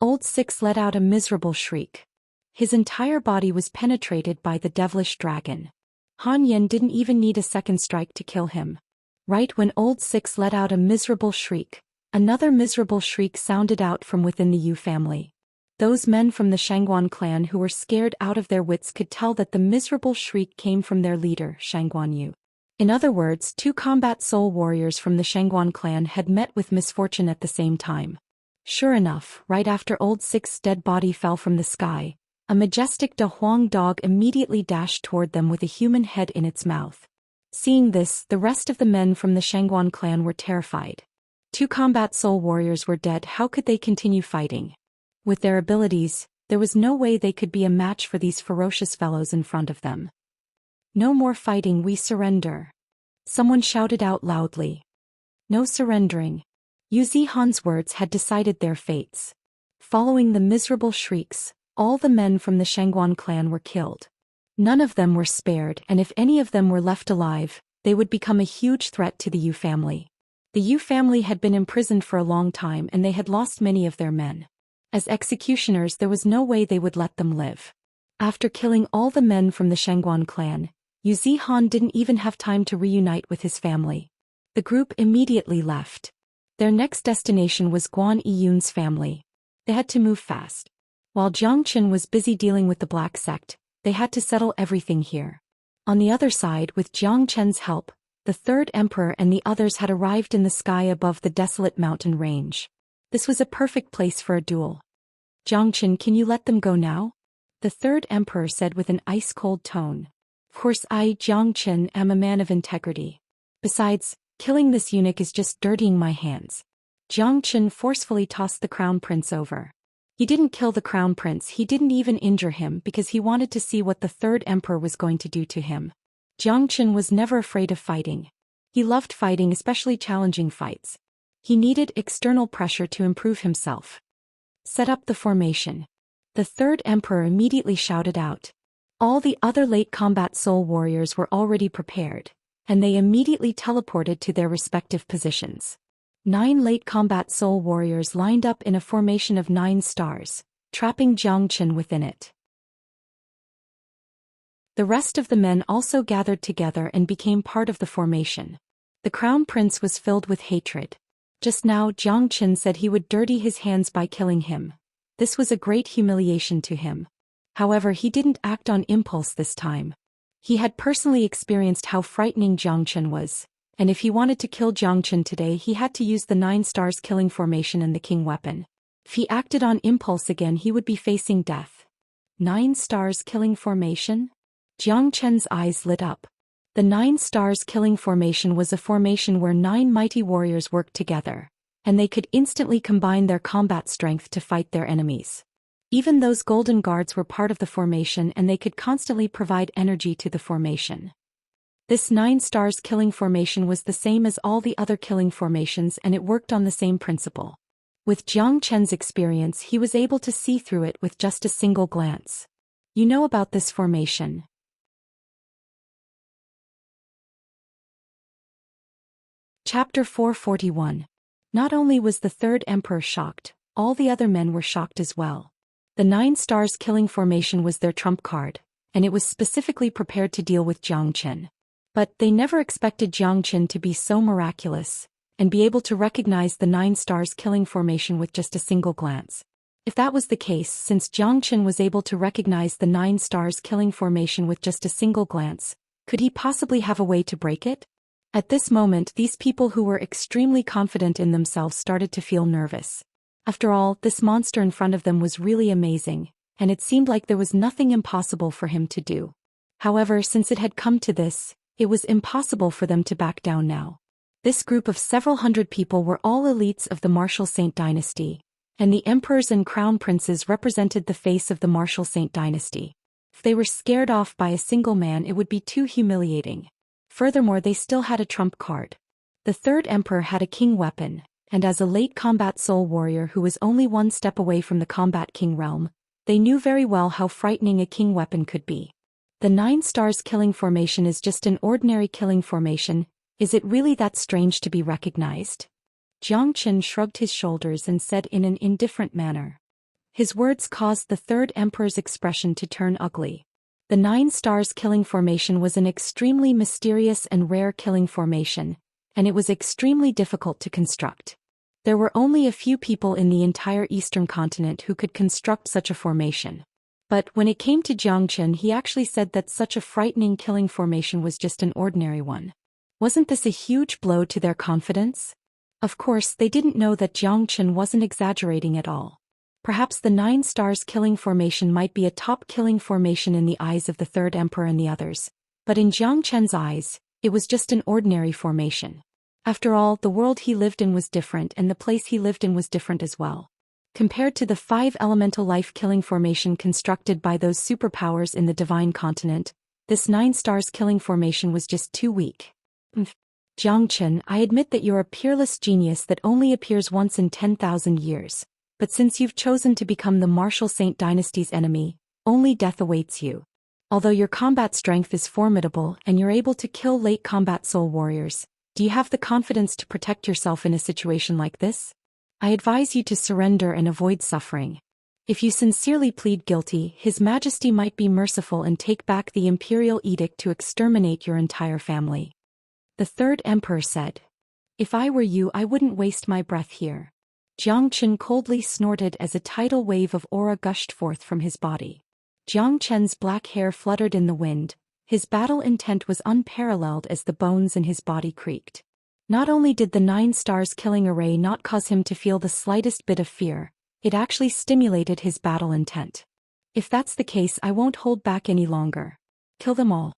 Old Six let out a miserable shriek. His entire body was penetrated by the devilish dragon. Han Yen didn't even need a second strike to kill him. Right when Old Six let out a miserable shriek, another miserable shriek sounded out from within the Yu family. Those men from the Shangguan clan who were scared out of their wits could tell that the miserable shriek came from their leader, Shangguan Yu. In other words, 2 combat soul warriors from the Shangguan clan had met with misfortune at the same time. Sure enough, right after Old Six's dead body fell from the sky, a majestic Da Huang dog immediately dashed toward them with a human head in its mouth. Seeing this, the rest of the men from the Shangguan clan were terrified. 2 combat soul warriors were dead, how could they continue fighting? With their abilities, there was no way they could be a match for these ferocious fellows in front of them. "No more fighting, we surrender," someone shouted out loudly. No surrendering. Yu Zihan's words had decided their fates. Following the miserable shrieks, all the men from the Shangguan clan were killed. None of them were spared, and if any of them were left alive, they would become a huge threat to the Yu family. The Yu family had been imprisoned for a long time and they had lost many of their men. As executioners, there was no way they would let them live. After killing all the men from the Shangguan clan, Yu Zihan didn't even have time to reunite with his family. The group immediately left. Their next destination was Guan Yiyun's family. They had to move fast. While Jiang Chen was busy dealing with the Black Sect, they had to settle everything here. On the other side, with Jiang Chen's help, the third emperor and the others had arrived in the sky above the desolate mountain range. This was a perfect place for a duel. Jiang Chen, can you let them go now? The third emperor said with an ice-cold tone. Of course, I, Jiang Chen, am a man of integrity. Besides, killing this eunuch is just dirtying my hands. Jiang Chen forcefully tossed the crown prince over. He didn't kill the crown prince, he didn't even injure him because he wanted to see what the third emperor was going to do to him. Jiang Chen was never afraid of fighting. He loved fighting, especially challenging fights. He needed external pressure to improve himself. Set up the formation. The third emperor immediately shouted out. All the other late combat soul warriors were already prepared, and they immediately teleported to their respective positions. 9 late combat soul warriors lined up in a formation of 9 stars, trapping Jiang Chen within it. The rest of the men also gathered together and became part of the formation. The crown prince was filled with hatred. Just now Jiang Chen said he would dirty his hands by killing him. This was a great humiliation to him. However, he didn't act on impulse this time. He had personally experienced how frightening Jiang Chen was, and if he wanted to kill Jiang Chen today he had to use the 9 stars killing formation and the king weapon. If he acted on impulse again he would be facing death. 9 stars killing formation? Jiang Chen's eyes lit up. The 9 stars killing formation was a formation where 9 mighty warriors worked together, and they could instantly combine their combat strength to fight their enemies. Even those golden guards were part of the formation and they could constantly provide energy to the formation. This 9 stars killing formation was the same as all the other killing formations and it worked on the same principle. With Jiang Chen's experience he was able to see through it with just a single glance. You know about this formation. Chapter 441. Not only was the third emperor shocked, all the other men were shocked as well. The 9 stars killing formation was their trump card, and it was specifically prepared to deal with Jiang Chen. But they never expected Jiang Chen to be so miraculous, and be able to recognize the 9 stars killing formation with just a single glance. If that was the case, since Jiang Chen was able to recognize the 9 stars killing formation with just a single glance, could he possibly have a way to break it? At this moment these people who were extremely confident in themselves started to feel nervous. After all, this monster in front of them was really amazing, and it seemed like there was nothing impossible for him to do. However, since it had come to this, it was impossible for them to back down now. This group of several hundred people were all elites of the Martial Saint dynasty, and the emperors and crown princes represented the face of the Martial Saint dynasty. If they were scared off by a single man it would be too humiliating. Furthermore, they still had a trump card. The third emperor had a king weapon, and as a late combat soul warrior who was only 1 step away from the combat king realm, they knew very well how frightening a king weapon could be. The 9 stars killing formation is just an ordinary killing formation. Is it really that strange to be recognized? Jiang Chen shrugged his shoulders and said in an indifferent manner. His words caused the third emperor's expression to turn ugly. The 9 stars killing formation was an extremely mysterious and rare killing formation, and it was extremely difficult to construct. There were only a few people in the entire eastern continent who could construct such a formation. But when it came to Jiang Chen he actually said that such a frightening killing formation was just an ordinary one. Wasn't this a huge blow to their confidence? Of course, they didn't know that Jiang Chen wasn't exaggerating at all. Perhaps the 9 stars killing formation might be a top killing formation in the eyes of the third emperor and the others, but in Jiang Chen's eyes, it was just an ordinary formation. After all, the world he lived in was different and the place he lived in was different as well. Compared to the 5 elemental life killing formation constructed by those superpowers in the divine continent, this 9 stars killing formation was just too weak. Jiang Chen, I admit that you're a peerless genius that only appears once in 10,000 years. But since you've chosen to become the Martial Saint dynasty's enemy, only death awaits you. Although your combat strength is formidable and you're able to kill late combat soul warriors, do you have the confidence to protect yourself in a situation like this? I advise you to surrender and avoid suffering. If you sincerely plead guilty, His Majesty might be merciful and take back the imperial edict to exterminate your entire family. The third emperor said. If I were you I wouldn't waste my breath here. Jiang Chen coldly snorted as a tidal wave of aura gushed forth from his body. Jiang Chen's black hair fluttered in the wind, His battle intent was unparalleled as the bones in his body creaked. Not only did the 9 stars killing array not cause him to feel the slightest bit of fear, it actually stimulated his battle intent. If that's the case, I won't hold back any longer. Kill them all.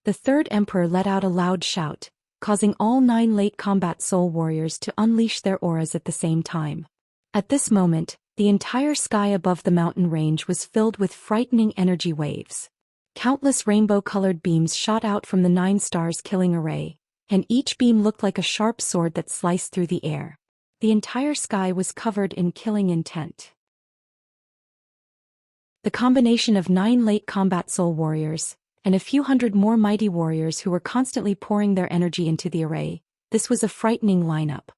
The third emperor let out a loud shout, causing all 9 late combat soul warriors to unleash their auras at the same time. At this moment, the entire sky above the mountain range was filled with frightening energy waves. Countless rainbow-colored beams shot out from the 9 stars killing array, and each beam looked like a sharp sword that sliced through the air. The entire sky was covered in killing intent. The combination of 9 late combat soul warriors, and a few hundred more mighty warriors who were constantly pouring their energy into the array, this was a frightening lineup.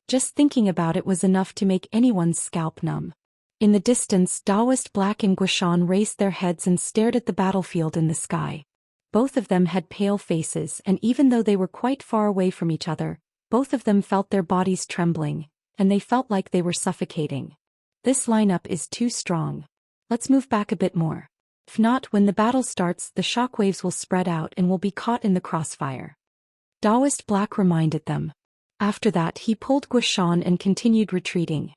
Just thinking about it was enough to make anyone's scalp numb. In the distance, Taoist Black and Zhou Xian raised their heads and stared at the battlefield in the sky. Both of them had pale faces, and even though they were quite far away from each other, both of them felt their bodies trembling, and they felt like they were suffocating. This lineup is too strong. Let's move back a bit more. If not, when the battle starts, the shockwaves will spread out and will be caught in the crossfire. Taoist Black reminded them. After that, he pulled Zhou Xian and continued retreating.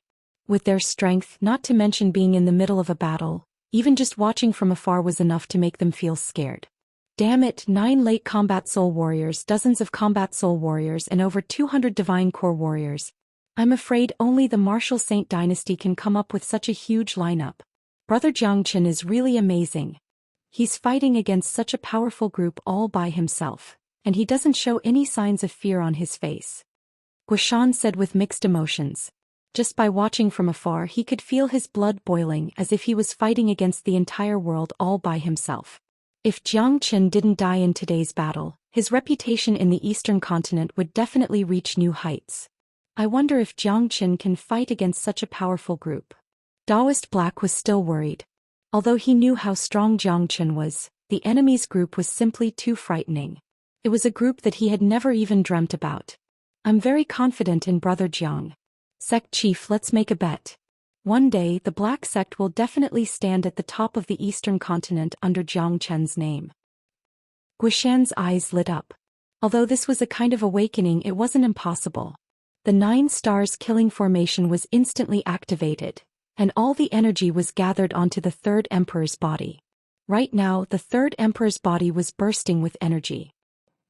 With their strength, not to mention being in the middle of a battle, even just watching from afar was enough to make them feel scared. Damn it, 9 late combat soul warriors, dozens of combat soul warriors, and over 200 divine core warriors. I'm afraid only the martial saint dynasty can come up with such a huge lineup. Brother Xianxia is really amazing. He's fighting against such a powerful group all by himself, and he doesn't show any signs of fear on his face. Zhou Xian said with mixed emotions. Just by watching from afar, he could feel his blood boiling as if he was fighting against the entire world all by himself. If Xianxia didn't die in today's battle, his reputation in the eastern continent would definitely reach new heights. I wonder if Xianxia can fight against such a powerful group. Taoist Black was still worried. Although he knew how strong Xianxia was, the enemy's group was simply too frightening. It was a group that he had never even dreamt about. I'm very confident in Brother Jiang. Sect Chief, let's make a bet. One day, the Black Sect will definitely stand at the top of the eastern continent under Xianxia's name. Zhou Xian's eyes lit up. Although this was a kind of awakening, it wasn't impossible. The 9 stars killing formation was instantly activated, and all the energy was gathered onto the third emperor's body. Right now, the third emperor's body was bursting with energy.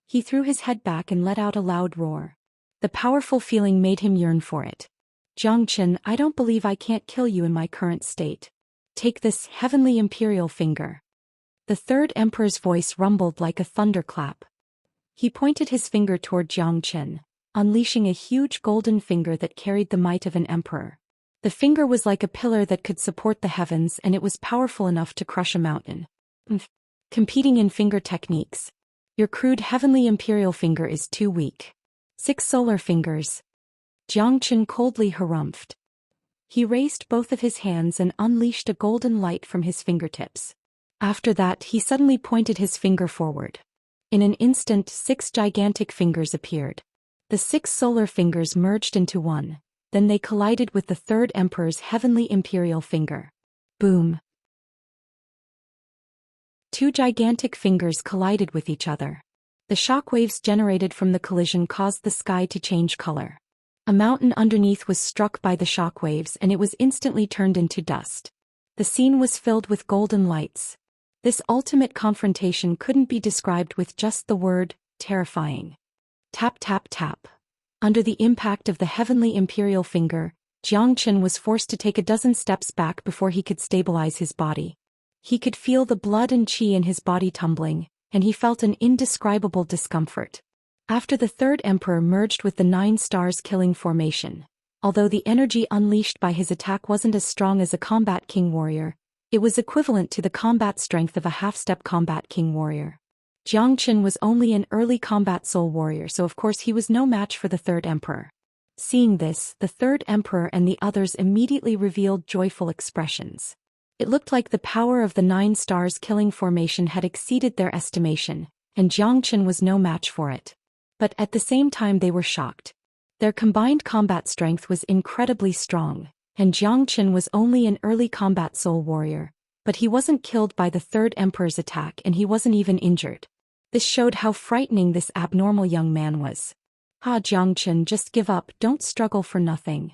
He threw his head back and let out a loud roar. The powerful feeling made him yearn for it. Xianxia, I don't believe I can't kill you in my current state. Take this heavenly imperial finger. The third emperor's voice rumbled like a thunderclap. He pointed his finger toward Xianxia, unleashing a huge golden finger that carried the might of an emperor. The finger was like a pillar that could support the heavens, and it was powerful enough to crush a mountain. Competing in finger techniques. Your crude heavenly imperial finger is too weak. 6 solar fingers. Xianxia coldly harumphed. He raised both of his hands and unleashed a golden light from his fingertips. After that, he suddenly pointed his finger forward. In an instant, 6 gigantic fingers appeared. The 6 solar fingers merged into one. Then they collided with the third emperor's heavenly imperial finger. Boom! 2 gigantic fingers collided with each other. The shockwaves generated from the collision caused the sky to change color. A mountain underneath was struck by the shockwaves and it was instantly turned into dust. The scene was filled with golden lights. This ultimate confrontation couldn't be described with just the word, terrifying. Tap tap tap. Under the impact of the heavenly imperial finger, Xianxia was forced to take a dozen steps back before he could stabilize his body. He could feel the blood and qi in his body tumbling, and he felt an indescribable discomfort. After the third emperor merged with the 9 stars killing formation, although the energy unleashed by his attack wasn't as strong as a combat king warrior, it was equivalent to the combat strength of a half-step combat king warrior. Xianxia was only an early combat soul warrior, so of course he was no match for the third emperor. Seeing this, the third emperor and the others immediately revealed joyful expressions. It looked like the power of the 9 stars killing formation had exceeded their estimation, and Xianxia was no match for it. But at the same time they were shocked. Their combined combat strength was incredibly strong, and Xianxia was only an early combat soul warrior, but he wasn't killed by the third emperor's attack and he wasn't even injured. This showed how frightening this abnormal young man was. "Ah, Xianxia, just give up, don't struggle for nothing."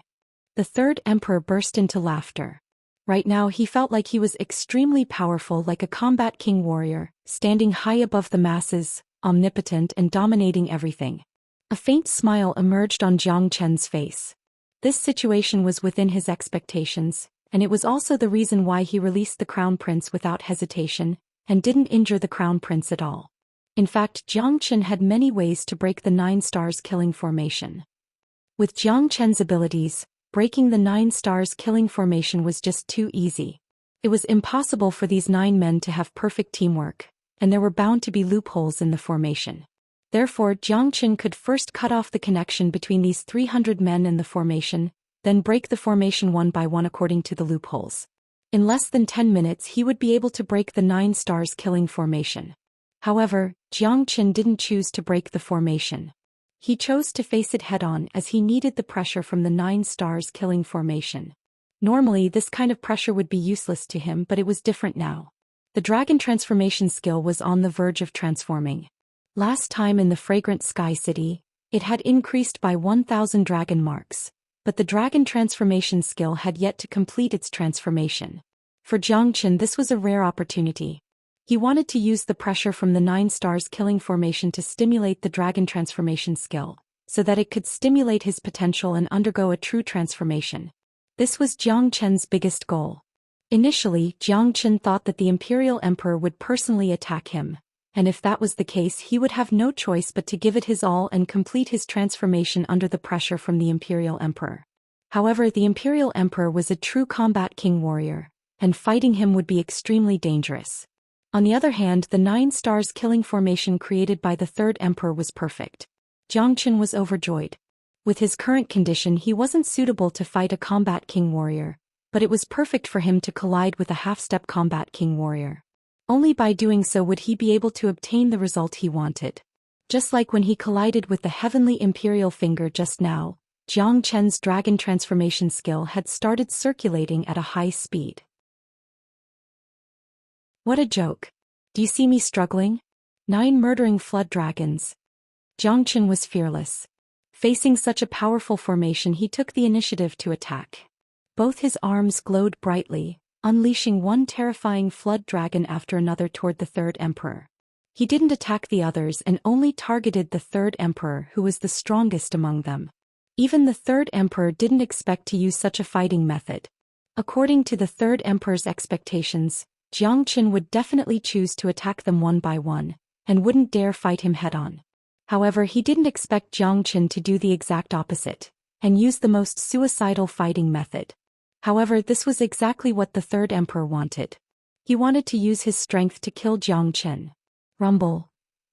The third emperor burst into laughter. Right now he felt like he was extremely powerful, like a combat king warrior, standing high above the masses, omnipotent and dominating everything. A faint smile emerged on Jiang Chen's face. This situation was within his expectations, and it was also the reason why he released the crown prince without hesitation, and didn't injure the crown prince at all. In fact, Jiang Chen had many ways to break the 9 stars killing formation. With Jiang Chen's abilities, breaking the 9 stars killing formation was just too easy. It was impossible for these 9 men to have perfect teamwork, and there were bound to be loopholes in the formation. Therefore, Jiang Chen could first cut off the connection between these 300 men and the formation, then break the formation one by one according to the loopholes. In less than 10 minutes he would be able to break the 9 stars killing formation. However, Jiang Chen didn't choose to break the formation. He chose to face it head-on as he needed the pressure from the 9 stars killing formation. Normally this kind of pressure would be useless to him, but it was different now. The dragon transformation skill was on the verge of transforming. Last time in the Fragrant Sky City, it had increased by 1,000 dragon marks, but the dragon transformation skill had yet to complete its transformation. For Jiang Chen this was a rare opportunity. He wanted to use the pressure from the 9 stars killing formation to stimulate the dragon transformation skill, so that it could stimulate his potential and undergo a true transformation. This was Jiang Chen's biggest goal. Initially, Jiang Chen thought that the Imperial Emperor would personally attack him, and if that was the case he would have no choice but to give it his all and complete his transformation under the pressure from the Imperial Emperor. However, the Imperial Emperor was a true combat king warrior, and fighting him would be extremely dangerous. On the other hand, the 9 stars killing formation created by the third emperor was perfect. Jiang Chen was overjoyed. With his current condition he wasn't suitable to fight a combat king warrior, but it was perfect for him to collide with a half-step combat king warrior. Only by doing so would he be able to obtain the result he wanted. Just like when he collided with the heavenly imperial finger just now, Jiang Chen's dragon transformation skill had started circulating at a high speed. What a joke. Do you see me struggling? 9 murdering flood dragons. Jiang Chen was fearless. Facing such a powerful formation he took the initiative to attack. Both his arms glowed brightly, unleashing one terrifying flood dragon after another toward the third emperor. He didn't attack the others and only targeted the third emperor, who was the strongest among them. Even the third emperor didn't expect to use such a fighting method. According to the third emperor's expectations, Jiang Chen would definitely choose to attack them one by one, and wouldn't dare fight him head-on. However, he didn't expect Jiang Chen to do the exact opposite, and use the most suicidal fighting method. However, this was exactly what the third emperor wanted. He wanted to use his strength to kill Jiang Chen. Rumble.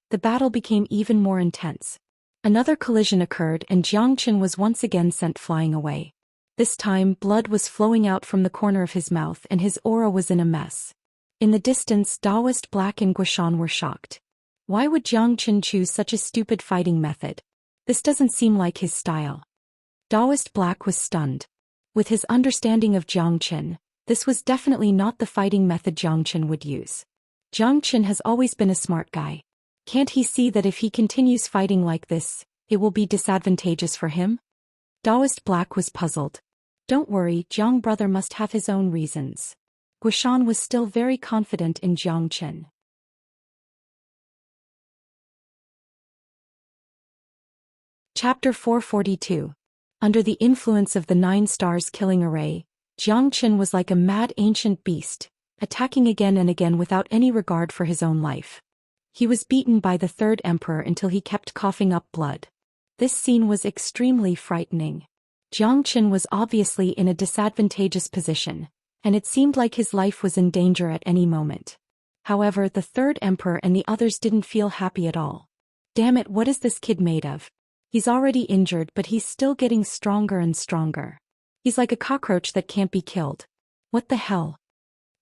The battle became even more intense. Another collision occurred and Jiang Chen was once again sent flying away. This time, blood was flowing out from the corner of his mouth and his aura was in a mess. In the distance, Taoist Black and Guishan were shocked. Why would Jiang Chen choose such a stupid fighting method? This doesn't seem like his style. Taoist Black was stunned. With his understanding of Jiang Chen, this was definitely not the fighting method Jiang Chen would use. Jiang Chen has always been a smart guy. Can't he see that if he continues fighting like this, it will be disadvantageous for him? Taoist Black was puzzled. Don't worry, Jiang brother must have his own reasons. Guishan was still very confident in Jiang Chen. Chapter 442. Under the influence of the 9 stars killing array, Jiang Chen was like a mad ancient beast, attacking again and again without any regard for his own life. He was beaten by the third emperor until he kept coughing up blood. This scene was extremely frightening. Jiang Chen was obviously in a disadvantageous position, and it seemed like his life was in danger at any moment. However, the third emperor and the others didn't feel happy at all. Damn it, what is this kid made of? He's already injured but he's still getting stronger and stronger. He's like a cockroach that can't be killed. What the hell?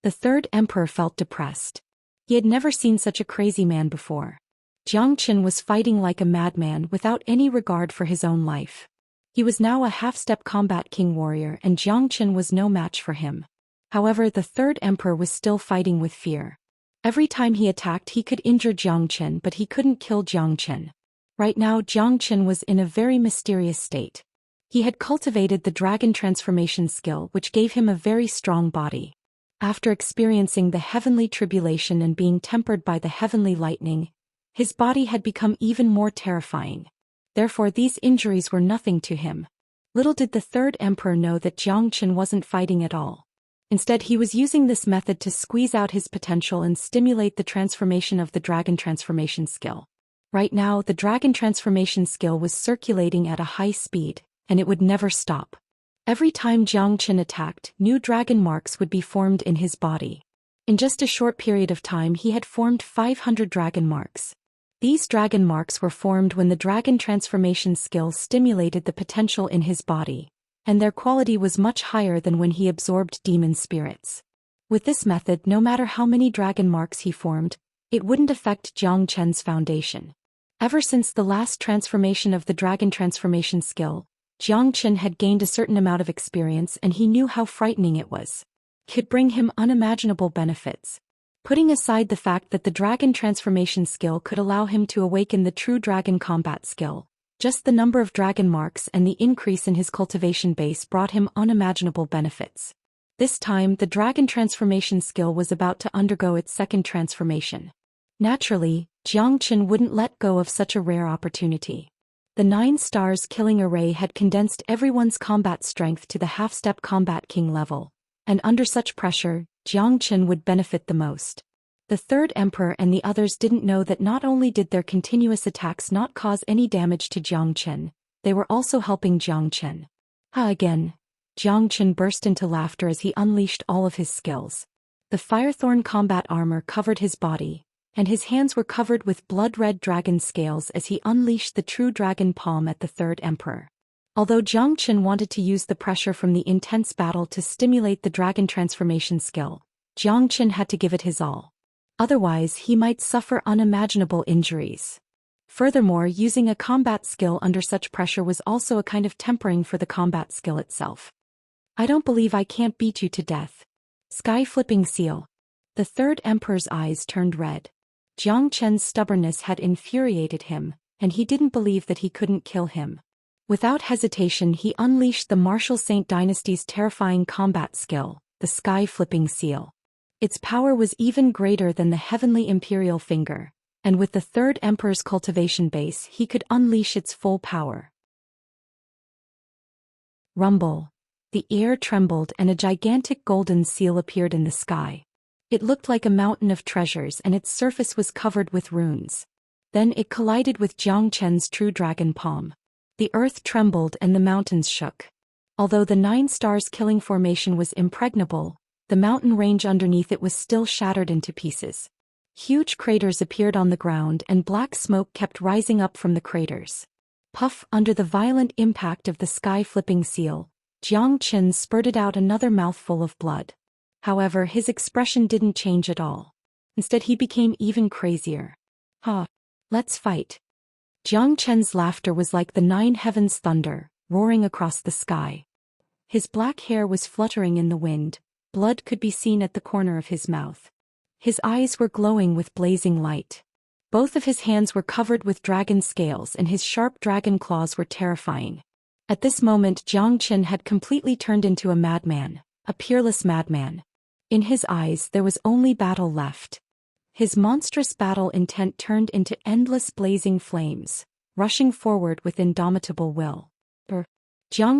The third emperor felt depressed. He had never seen such a crazy man before. Jiang Chen was fighting like a madman without any regard for his own life. He was now a half-step combat king warrior and Jiang Chen was no match for him. However, the third emperor was still fighting with fear. Every time he attacked he could injure Zhou Xian, but he couldn't kill Zhou Xian. Right now Zhou Xian was in a very mysterious state. He had cultivated the dragon transformation skill, which gave him a very strong body. After experiencing the heavenly tribulation and being tempered by the heavenly lightning, his body had become even more terrifying. Therefore these injuries were nothing to him. Little did the third emperor know that Zhou Xian wasn't fighting at all. Instead he was using this method to squeeze out his potential and stimulate the transformation of the dragon transformation skill. Right now the dragon transformation skill was circulating at a high speed, and it would never stop. Every time Zhou Xian attacked, new dragon marks would be formed in his body. In just a short period of time he had formed 500 dragon marks. These dragon marks were formed when the dragon transformation skill stimulated the potential in his body, and their quality was much higher than when he absorbed demon spirits. With this method, no matter how many dragon marks he formed, it wouldn't affect Zhou Qian's foundation. Ever since the last transformation of the dragon transformation skill, Zhou Qian had gained a certain amount of experience and he knew how frightening it was. It could bring him unimaginable benefits. Putting aside the fact that the dragon transformation skill could allow him to awaken the true dragon combat skill, just the number of dragon marks and the increase in his cultivation base brought him unimaginable benefits. This time the dragon transformation skill was about to undergo its second transformation. Naturally, Zhou Qian wouldn't let go of such a rare opportunity. The 9 stars killing array had condensed everyone's combat strength to the half-step combat king level, and under such pressure, Zhou Qian would benefit the most. The third emperor and the others didn't know that not only did their continuous attacks not cause any damage to Zhou Qian, they were also helping Zhou Qian. Again. Zhou Qian burst into laughter as he unleashed all of his skills. The firethorn combat armor covered his body, and his hands were covered with blood-red dragon scales as he unleashed the true dragon palm at the third emperor. Although Zhou Qian wanted to use the pressure from the intense battle to stimulate the dragon transformation skill, Zhou Qian had to give it his all. Otherwise he might suffer unimaginable injuries. Furthermore, using a combat skill under such pressure was also a kind of tempering for the combat skill itself. I don't believe I can't beat you to death. Sky-flipping seal. The third emperor's eyes turned red. Zhou Qian's stubbornness had infuriated him, and he didn't believe that he couldn't kill him. Without hesitation he unleashed the Martial Saint Dynasty's terrifying combat skill, the Sky-Flipping Seal. Its power was even greater than the Heavenly Imperial Finger, and with the third emperor's cultivation base he could unleash its full power. Rumble. The air trembled and a gigantic golden seal appeared in the sky. It looked like a mountain of treasures and its surface was covered with runes. Then it collided with Zhou Qian's true dragon palm. The earth trembled and the mountains shook. Although the 9 stars killing formation was impregnable, the mountain range underneath it was still shattered into pieces. Huge craters appeared on the ground and black smoke kept rising up from the craters. Puff! Under the violent impact of the sky-flipping seal, Zhou Qian spurted out another mouthful of blood. However, his expression didn't change at all. Instead he became even crazier. Let's fight. Zhou Qian's laughter was like the 9 heavens' thunder, roaring across the sky. His black hair was fluttering in the wind, blood could be seen at the corner of his mouth. His eyes were glowing with blazing light. Both of his hands were covered with dragon scales and his sharp dragon claws were terrifying. At this moment Zhou Qian had completely turned into a madman, a peerless madman. In his eyes there was only battle left. His monstrous battle intent turned into endless blazing flames, rushing forward with indomitable will. Zhou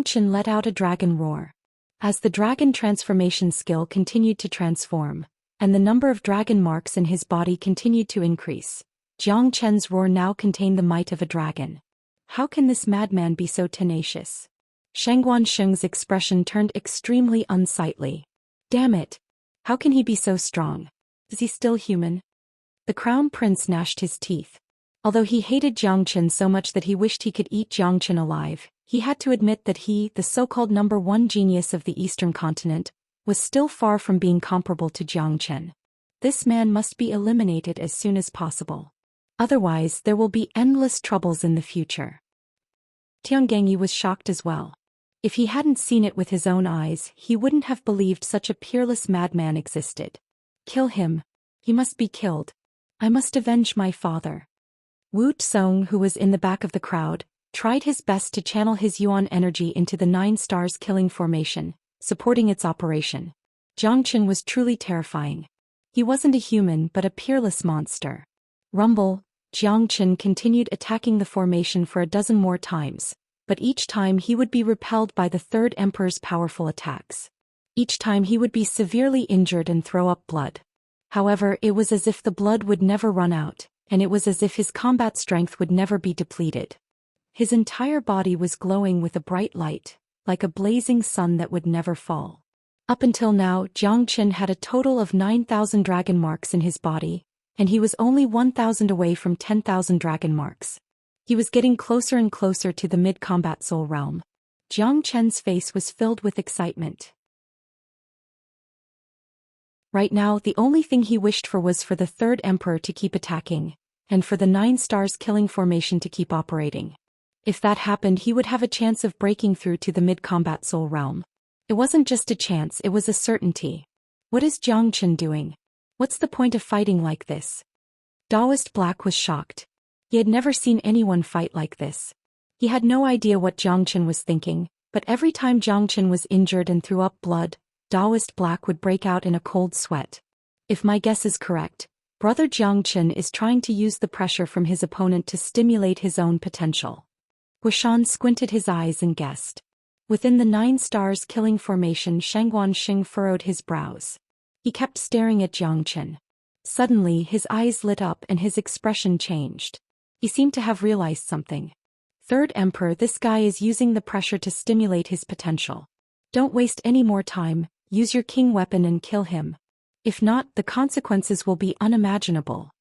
Qian let out a dragon roar. As the dragon transformation skill continued to transform, and the number of dragon marks in his body continued to increase, Zhou Qian's roar now contained the might of a dragon. How can this madman be so tenacious? Shengguan Sheng's expression turned extremely unsightly. Damn it! How can he be so strong? Is he still human? The crown prince gnashed his teeth. Although he hated Zhou Qian so much that he wished he could eat Zhou Qian alive, he had to admit that he, the so-called #1 genius of the eastern continent, was still far from being comparable to Zhou Qian. This man must be eliminated as soon as possible. Otherwise there will be endless troubles in the future. Tiangenyi was shocked as well. If he hadn't seen it with his own eyes, he wouldn't have believed such a peerless madman existed. Kill him. He must be killed. I must avenge my father. Wu Tsong, who was in the back of the crowd, tried his best to channel his yuan energy into the 9 stars killing formation, supporting its operation. Zhou Xian was truly terrifying. He wasn't a human but a peerless monster. Rumble, Zhou Xian continued attacking the formation for a dozen more times, but each time he would be repelled by the Third Emperor's powerful attacks. Each time he would be severely injured and throw up blood. However, it was as if the blood would never run out, and it was as if his combat strength would never be depleted. His entire body was glowing with a bright light, like a blazing sun that would never fall. Up until now, Zhou Xian had a total of 9,000 dragon marks in his body, and he was only 1,000 away from 10,000 dragon marks. He was getting closer and closer to the mid-combat soul realm. Zhou Xian's face was filled with excitement. Right now, the only thing he wished for was for the Third Emperor to keep attacking, and for the 9 stars killing formation to keep operating. If that happened, he would have a chance of breaking through to the mid-combat soul realm. It wasn't just a chance, it was a certainty. What is Zhou Xian doing? What's the point of fighting like this? Taoist Black was shocked. He had never seen anyone fight like this. He had no idea what Zhou Xian was thinking, but every time Zhou Xian was injured and threw up blood, Taoist Black would break out in a cold sweat. If my guess is correct, Brother Zhou Xian is trying to use the pressure from his opponent to stimulate his own potential. Wuxian squinted his eyes and guessed. Within the 9 stars killing formation, Shangguanxing furrowed his brows. He kept staring at Zhou Xian. Suddenly his eyes lit up and his expression changed. He seemed to have realized something. Third Emperor, this guy is using the pressure to stimulate his potential. Don't waste any more time, use your king weapon and kill him. If not, the consequences will be unimaginable.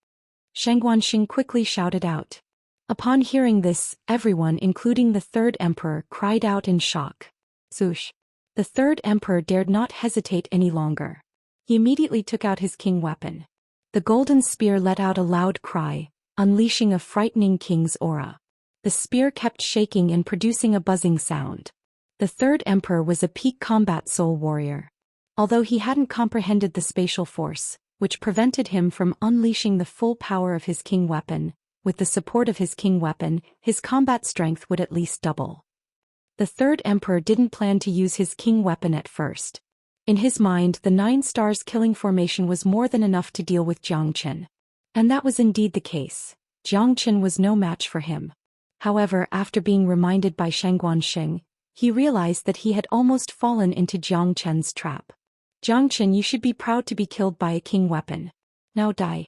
Shangguanxing quickly shouted out. Upon hearing this, everyone, including the Third Emperor, cried out in shock. Zhoosh! The Third Emperor dared not hesitate any longer. He immediately took out his king weapon. The golden spear let out a loud cry, unleashing a frightening king's aura. The spear kept shaking and producing a buzzing sound. The Third Emperor was a peak combat soul warrior. Although he hadn't comprehended the spatial force, which prevented him from unleashing the full power of his king weapon, with the support of his king weapon, his combat strength would at least double. The Third Emperor didn't plan to use his king weapon at first. In his mind, the 9 stars killing formation was more than enough to deal with Zhou Xian. And that was indeed the case. Zhou Xian was no match for him. However, after being reminded by Shangguanxing, he realized that he had almost fallen into Zhou Xian's trap. Zhou Xian, you should be proud to be killed by a king weapon. Now die.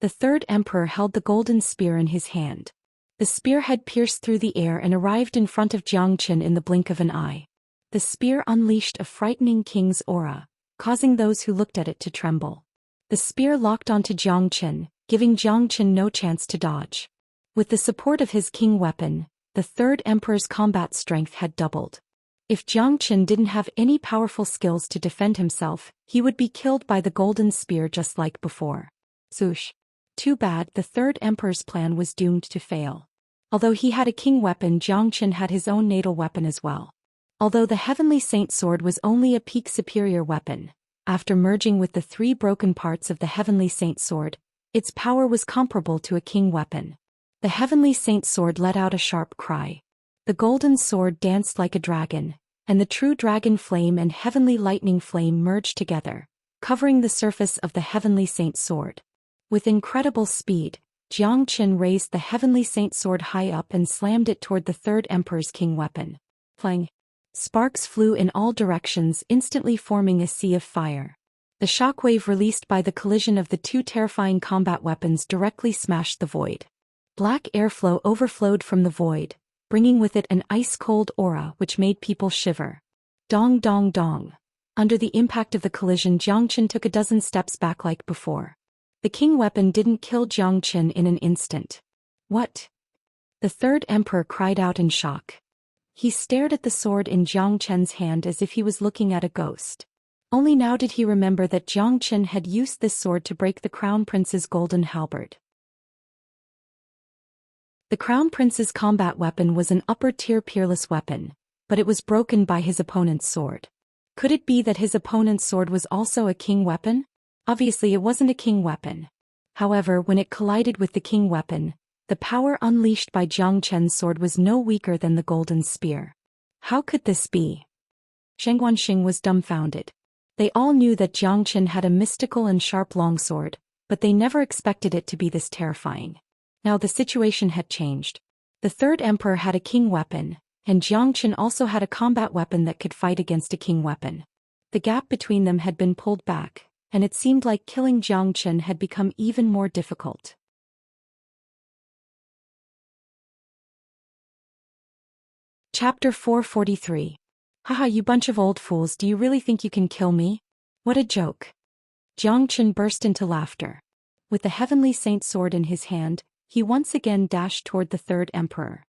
The Third Emperor held the golden spear in his hand. The spear had pierced through the air and arrived in front of Zhou Xian in the blink of an eye. The spear unleashed a frightening king's aura, causing those who looked at it to tremble. The spear locked onto Zhou Xian, giving Zhou Xian no chance to dodge. With the support of his king weapon, the Third Emperor's combat strength had doubled. If Zhou Xian didn't have any powerful skills to defend himself, he would be killed by the golden spear just like before. Zhoosh! Too bad, the Third Emperor's plan was doomed to fail. Although he had a king weapon, Zhou Xian had his own natal weapon as well. Although the Heavenly Saint Sword was only a peak superior weapon, after merging with the 3 broken parts of the Heavenly Saint Sword, its power was comparable to a king weapon. The Heavenly Saint Sword let out a sharp cry. The golden sword danced like a dragon, and the true dragon flame and heavenly lightning flame merged together, covering the surface of the Heavenly Saint Sword. With incredible speed, Zhou Xian raised the Heavenly Saint Sword high up and slammed it toward the Third Emperor's king weapon. Clang! Sparks flew in all directions, instantly forming a sea of fire. The shockwave released by the collision of the 2 terrifying combat weapons directly smashed the void. Black airflow overflowed from the void, bringing with it an ice-cold aura which made people shiver. Dong dong dong. Under the impact of the collision, Zhou Xian took a dozen steps back like before. The king weapon didn't kill Zhou Xian in an instant. What? The Third Emperor cried out in shock. He stared at the sword in Zhou Xian's hand as if he was looking at a ghost. Only now did he remember that Zhou Xian had used this sword to break the Crown Prince's golden halberd. The Crown Prince's combat weapon was an upper-tier peerless weapon, but it was broken by his opponent's sword. Could it be that his opponent's sword was also a king weapon? Obviously it wasn't a king weapon. However, when it collided with the king weapon, the power unleashed by Jiang Chen's sword was no weaker than the golden spear. How could this be? Shengguanxing was dumbfounded. They all knew that Jiang Chen had a mystical and sharp longsword, but they never expected it to be this terrifying. Now the situation had changed. The third emperor had a king weapon, and Jiang Chen also had a combat weapon that could fight against a king weapon. The gap between them had been pulled back, and it seemed like killing Jiang Chen had become even more difficult. Chapter 443. Haha, you bunch of old fools, do you really think you can kill me? What a joke. Jiang Chen burst into laughter. With the heavenly saint sword in his hand, he once again dashed toward the third emperor.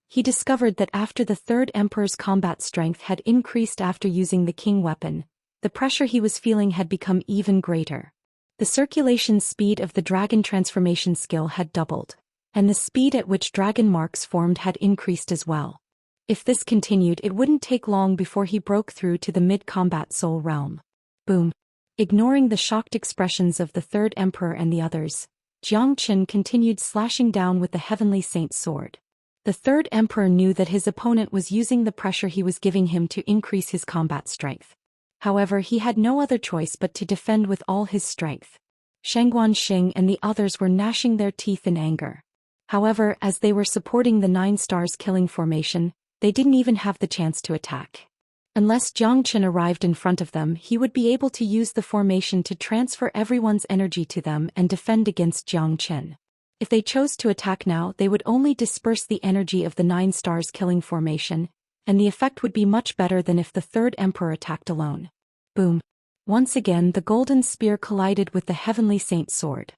He discovered that after the third emperor's combat strength had increased after using the king weapon, the pressure he was feeling had become even greater. The circulation speed of the dragon transformation skill had doubled, and the speed at which dragon marks formed had increased as well. If this continued, it wouldn't take long before he broke through to the mid-combat soul realm. Boom. Ignoring the shocked expressions of the third emperor and the others, Jiang Chen continued slashing down with the heavenly saint's sword. The third emperor knew that his opponent was using the pressure he was giving him to increase his combat strength. However, he had no other choice but to defend with all his strength. Shengguanxing and the others were gnashing their teeth in anger. However, as they were supporting the 9 stars killing formation, they didn't even have the chance to attack. Unless Jiang Chen arrived in front of them, he would be able to use the formation to transfer everyone's energy to them and defend against Jiang Chen. If they chose to attack now, they would only disperse the energy of the 9 stars killing formation, and the effect would be much better than if the third emperor attacked alone. Boom. Once again the golden spear collided with the heavenly saint's sword.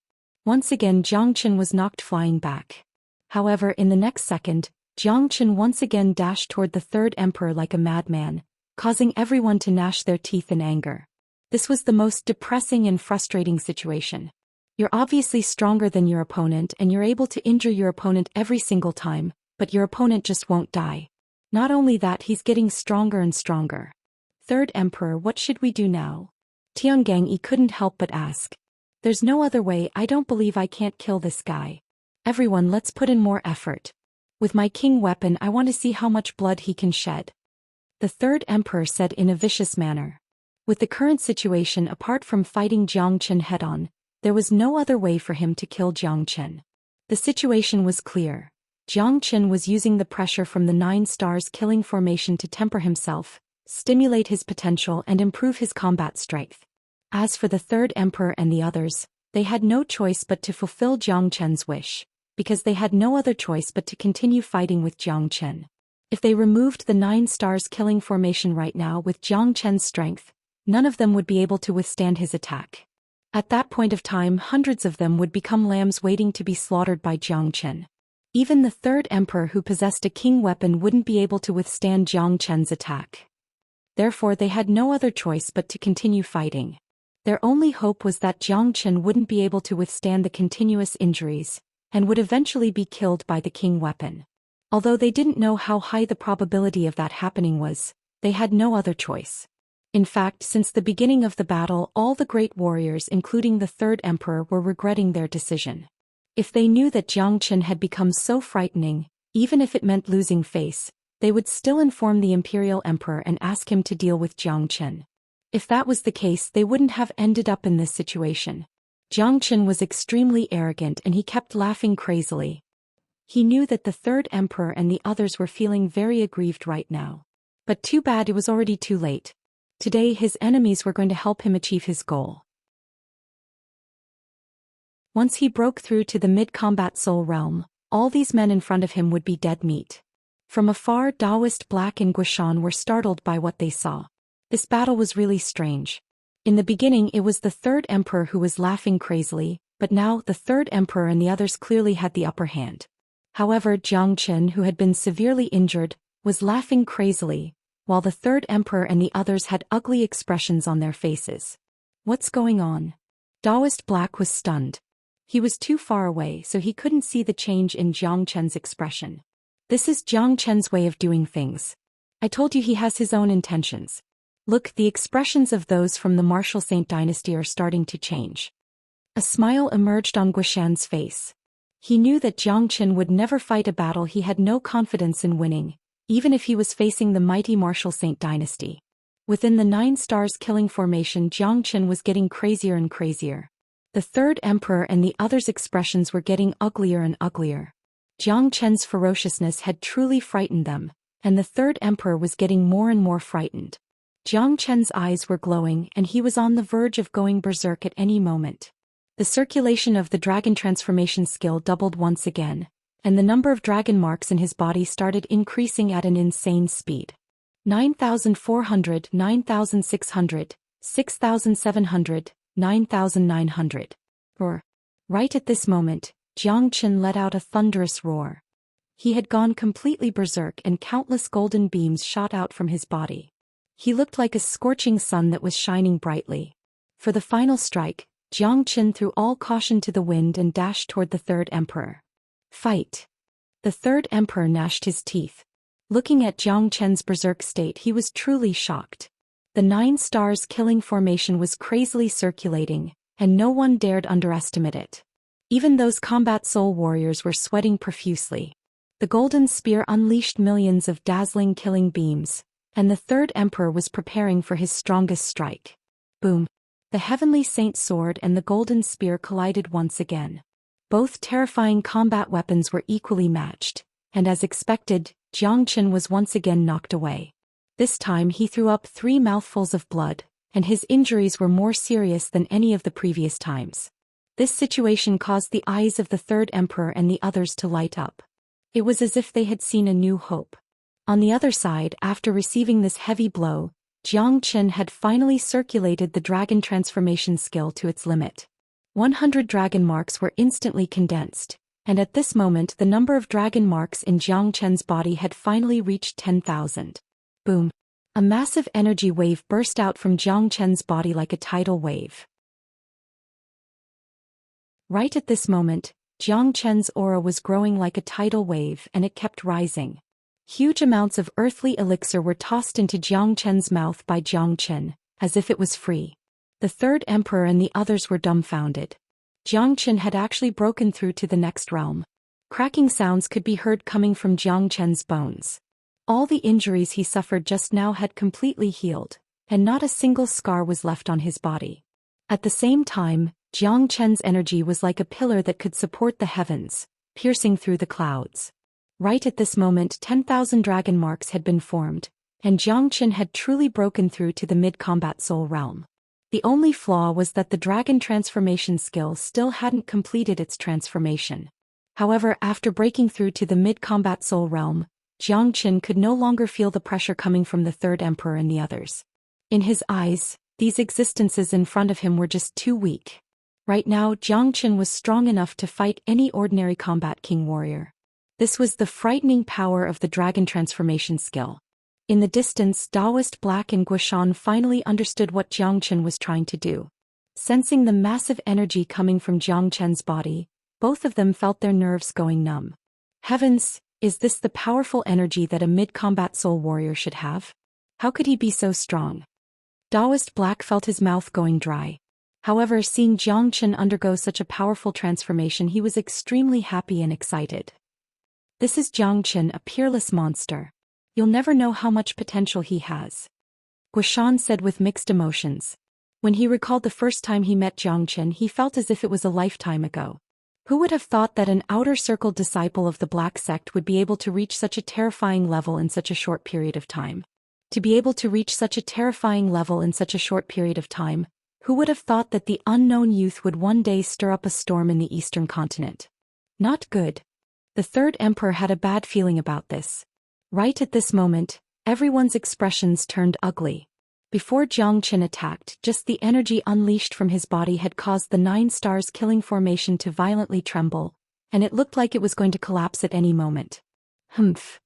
Once again Jiang Chen was knocked flying back. However, in the next second, Jiang Chen once again dashed toward the third emperor like a madman, causing everyone to gnash their teeth in anger. This was the most depressing and frustrating situation. You're obviously stronger than your opponent and you're able to injure your opponent every single time, but your opponent just won't die. Not only that, he's getting stronger and stronger. Third emperor, what should we do now? Tiangang couldn't help but ask. There's no other way, I don't believe I can't kill this guy. Everyone, let's put in more effort. With my king weapon, I want to see how much blood he can shed. The third emperor said in a vicious manner. With the current situation, apart from fighting Jiang Chen head-on, there was no other way for him to kill Jiang Chen. The situation was clear. Jiang Chen was using the pressure from the 9 stars killing formation to temper himself, stimulate his potential and improve his combat strength. As for the third emperor and the others, they had no choice but to fulfill Jiang Chen's wish, because they had no other choice but to continue fighting with Jiang Chen. If they removed the 9 stars killing formation right now with Jiang Chen's strength, none of them would be able to withstand his attack. At that point of time, hundreds of them would become lambs waiting to be slaughtered by Jiang Chen. Even the third emperor who possessed a king weapon wouldn't be able to withstand Jiang Chen's attack. Therefore they had no other choice but to continue fighting. Their only hope was that Jiang Chen wouldn't be able to withstand the continuous injuries, and would eventually be killed by the king weapon. Although they didn't know how high the probability of that happening was, they had no other choice. In fact, since the beginning of the battle, all the great warriors including the third emperor were regretting their decision. If they knew that Jiang Chen had become so frightening, even if it meant losing face, they would still inform the imperial emperor and ask him to deal with Jiang Chen. If that was the case, they wouldn't have ended up in this situation. Jiang Chen was extremely arrogant and he kept laughing crazily. He knew that the third emperor and the others were feeling very aggrieved right now. But too bad, it was already too late. Today his enemies were going to help him achieve his goal. Once he broke through to the mid-combat soul realm, all these men in front of him would be dead meat. From afar, Taoist Black and Guishan were startled by what they saw. This battle was really strange. In the beginning it was the third emperor who was laughing crazily, but now the third emperor and the others clearly had the upper hand. However, Jiang Chen, who had been severely injured, was laughing crazily, while the third emperor and the others had ugly expressions on their faces. What's going on? Taoist Black was stunned. He was too far away so he couldn't see the change in Jiang Chen's expression. This is Jiang Chen's way of doing things. I told you he has his own intentions. Look, the expressions of those from the martial Saint dynasty are starting to change. A smile emerged on Zhou Xian's face. He knew that Zhang Qin would never fight a battle he had no confidence in winning, even if he was facing the mighty martial Saint dynasty. Within the 9 stars killing formation, Zhang Qin was getting crazier and crazier. The third emperor and the others' expressions were getting uglier and uglier. Zhang Qin's ferociousness had truly frightened them, and the third emperor was getting more and more frightened. Zhang Qin's eyes were glowing and he was on the verge of going berserk at any moment. The circulation of the dragon transformation skill doubled once again, and the number of dragon marks in his body started increasing at an insane speed. 9,400, 9,600, 6,700, 9,900. Roar. Right at this moment, Zhang Qin let out a thunderous roar. He had gone completely berserk and countless golden beams shot out from his body. He looked like a scorching sun that was shining brightly. For the final strike, Zhang Qin threw all caution to the wind and dashed toward the third emperor. Fight! The third emperor gnashed his teeth. Looking at Zhang Qin's berserk state, he was truly shocked. The 9 stars killing formation was crazily circulating, and no one dared underestimate it. Even those combat soul warriors were sweating profusely. The golden spear unleashed millions of dazzling killing beams, and the third emperor was preparing for his strongest strike. Boom! The heavenly saint sword and the golden spear collided once again. Both terrifying combat weapons were equally matched, and as expected, Zhang Qin was once again knocked away. This time he threw up 3 mouthfuls of blood, and his injuries were more serious than any of the previous times. This situation caused the eyes of the third emperor and the others to light up. It was as if they had seen a new hope. On the other side, after receiving this heavy blow, Zhang Qin had finally circulated the dragon transformation skill to its limit. 100 dragon marks were instantly condensed, and at this moment the number of dragon marks in Zhang Qin's body had finally reached 10,000. Boom! A massive energy wave burst out from Zhang Qin's body like a tidal wave. Right at this moment, Zhang Qin's aura was growing like a tidal wave and it kept rising. Huge amounts of earthly elixir were tossed into Zhang Qin's mouth by Zhang Qin, as if it was free. The third emperor and the others were dumbfounded. Zhang Qin had actually broken through to the next realm. Cracking sounds could be heard coming from Zhang Qin's bones. All the injuries he suffered just now had completely healed, and not a single scar was left on his body. At the same time, Zhang Qin's energy was like a pillar that could support the heavens, piercing through the clouds. Right at this moment 10,000 dragon marks had been formed, and Zhang Qin had truly broken through to the mid-combat soul realm. The only flaw was that the dragon transformation skill still hadn't completed its transformation. However, after breaking through to the mid-combat soul realm, Zhang Qin could no longer feel the pressure coming from the third emperor and the others. In his eyes, these existences in front of him were just too weak. Right now, Zhang Qin was strong enough to fight any ordinary combat king warrior. This was the frightening power of the dragon transformation skill. In the distance, Taoist Black and Zhou Xian finally understood what Zhang Qin was trying to do. Sensing the massive energy coming from Zhang Qin's body, both of them felt their nerves going numb. Heavens, is this the powerful energy that a mid-combat soul warrior should have? How could he be so strong? Taoist Black felt his mouth going dry. However, seeing Zhang Qin undergo such a powerful transformation, he was extremely happy and excited. This is Zhang Qin, a peerless monster. You'll never know how much potential he has. Zhou Xian said with mixed emotions. When he recalled the first time he met Zhang Qin, he felt as if it was a lifetime ago. Who would have thought that an outer circle disciple of the Black Sect would be able to reach such a terrifying level in such a short period of time? To be able to reach such a terrifying level in such a short period of time, who would have thought that the unknown youth would one day stir up a storm in the eastern continent? Not good. The third emperor had a bad feeling about this. Right at this moment, everyone's expressions turned ugly. Before Zhang Qin attacked, just the energy unleashed from his body had caused the 9 stars killing formation to violently tremble, and it looked like it was going to collapse at any moment. Humph.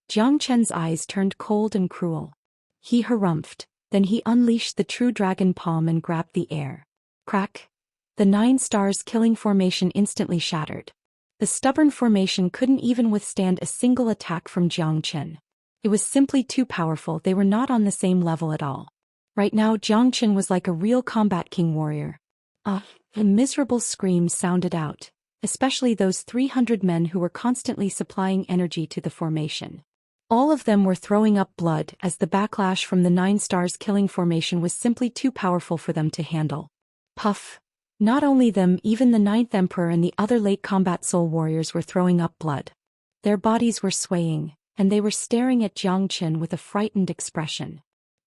Zhang Qin's eyes turned cold and cruel. He harumphed, then he unleashed the true dragon palm and grabbed the air. Crack! The 9 stars killing formation instantly shattered. The stubborn formation couldn't even withstand a single attack from Zhang Qin. It was simply too powerful, they were not on the same level at all. Right now Jiang Chen was like a real combat king warrior. A miserable scream sounded out, especially those 300 men who were constantly supplying energy to the formation. All of them were throwing up blood as the backlash from the 9 stars killing formation was simply too powerful for them to handle. Puff. Not only them, even the 9th Emperor and the other late combat soul warriors were throwing up blood. Their bodies were swaying, and they were staring at Jiang Chen with a frightened expression.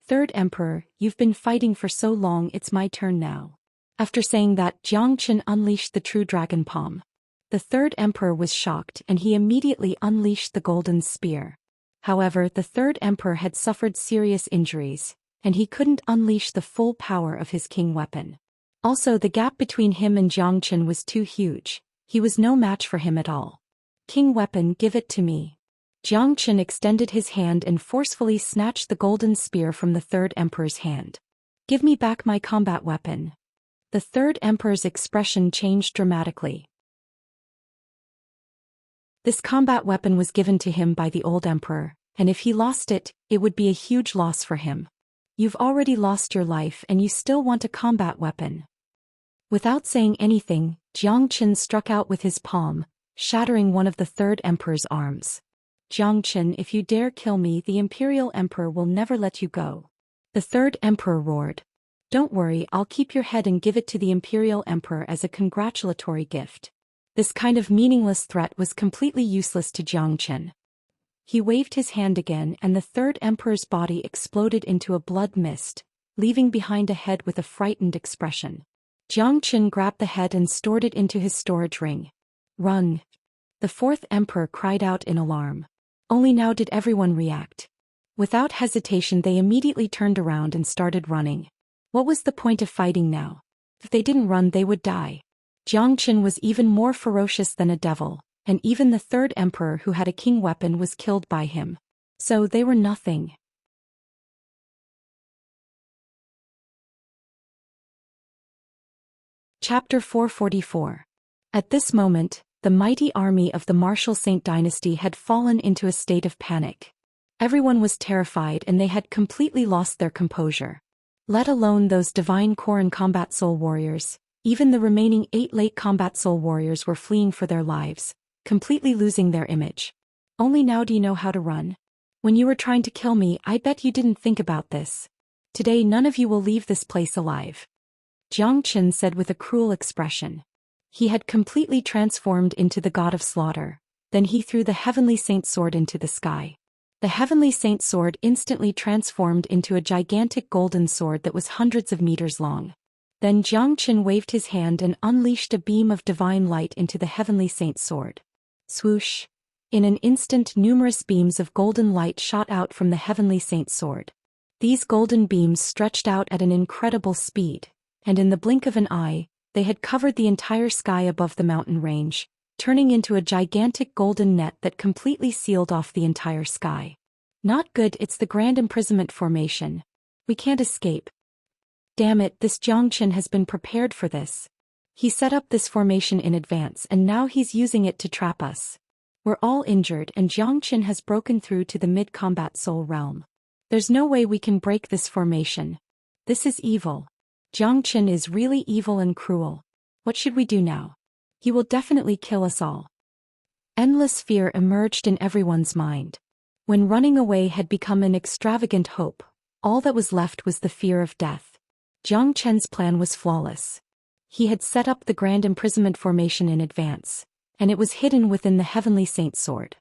3rd Emperor, you've been fighting for so long, it's my turn now. After saying that, Jiang Chen unleashed the true dragon palm. The 3rd Emperor was shocked and he immediately unleashed the golden spear. However, the 3rd Emperor had suffered serious injuries, and he couldn't unleash the full power of his king weapon. Also, the gap between him and Jiang Chen was too huge. He was no match for him at all. King weapon, give it to me. Jiang Chen extended his hand and forcefully snatched the golden spear from the 3rd Emperor's hand. Give me back my combat weapon. The 3rd Emperor's expression changed dramatically. This combat weapon was given to him by the old emperor, and if he lost it, it would be a huge loss for him. You've already lost your life and you still want a combat weapon. Without saying anything, Jiang Chen struck out with his palm, shattering one of the 3rd Emperor's arms. Jiang Chen, if you dare kill me, the Imperial Emperor will never let you go. The 3rd Emperor roared. Don't worry, I'll keep your head and give it to the Imperial Emperor as a congratulatory gift. This kind of meaningless threat was completely useless to Jiang Chen. He waved his hand again and the 3rd Emperor's body exploded into a blood mist, leaving behind a head with a frightened expression. Jiang Chen grabbed the head and stored it into his storage ring. Run! The 4th Emperor cried out in alarm. Only now did everyone react. Without hesitation they immediately turned around and started running. What was the point of fighting now? If they didn't run they would die. Jiang Chen was even more ferocious than a devil, and even the 3rd Emperor who had a king weapon was killed by him. So they were nothing. Chapter 444. At this moment, the mighty army of the Martial Saint dynasty had fallen into a state of panic. Everyone was terrified and they had completely lost their composure. Let alone those divine core and combat soul warriors. Even the remaining 8 late combat soul warriors were fleeing for their lives, completely losing their image. Only now do you know how to run? When you were trying to kill me, I bet you didn't think about this. Today none of you will leave this place alive. Jiang Chen said with a cruel expression. He had completely transformed into the god of slaughter. Then he threw the heavenly saint sword into the sky. The heavenly saint sword instantly transformed into a gigantic golden sword that was hundreds of meters long. Then Jiang Chen waved his hand and unleashed a beam of divine light into the heavenly saint sword. Swoosh! In an instant numerous beams of golden light shot out from the heavenly saint sword. These golden beams stretched out at an incredible speed, and in the blink of an eye, they had covered the entire sky above the mountain range, turning into a gigantic golden net that completely sealed off the entire sky. Not good, it's the Grand Imprisonment Formation. We can't escape. Damn it, this Jiang Chen has been prepared for this. He set up this formation in advance and now he's using it to trap us. We're all injured and Jiang Chen has broken through to the mid-combat soul realm. There's no way we can break this formation. This is evil. Jiang Chen is really evil and cruel. What should we do now? He will definitely kill us all. Endless fear emerged in everyone's mind. When running away had become an extravagant hope, all that was left was the fear of death. Jiang Chen's plan was flawless. He had set up the Grand Imprisonment Formation in advance, and it was hidden within the Heavenly Saint Sword.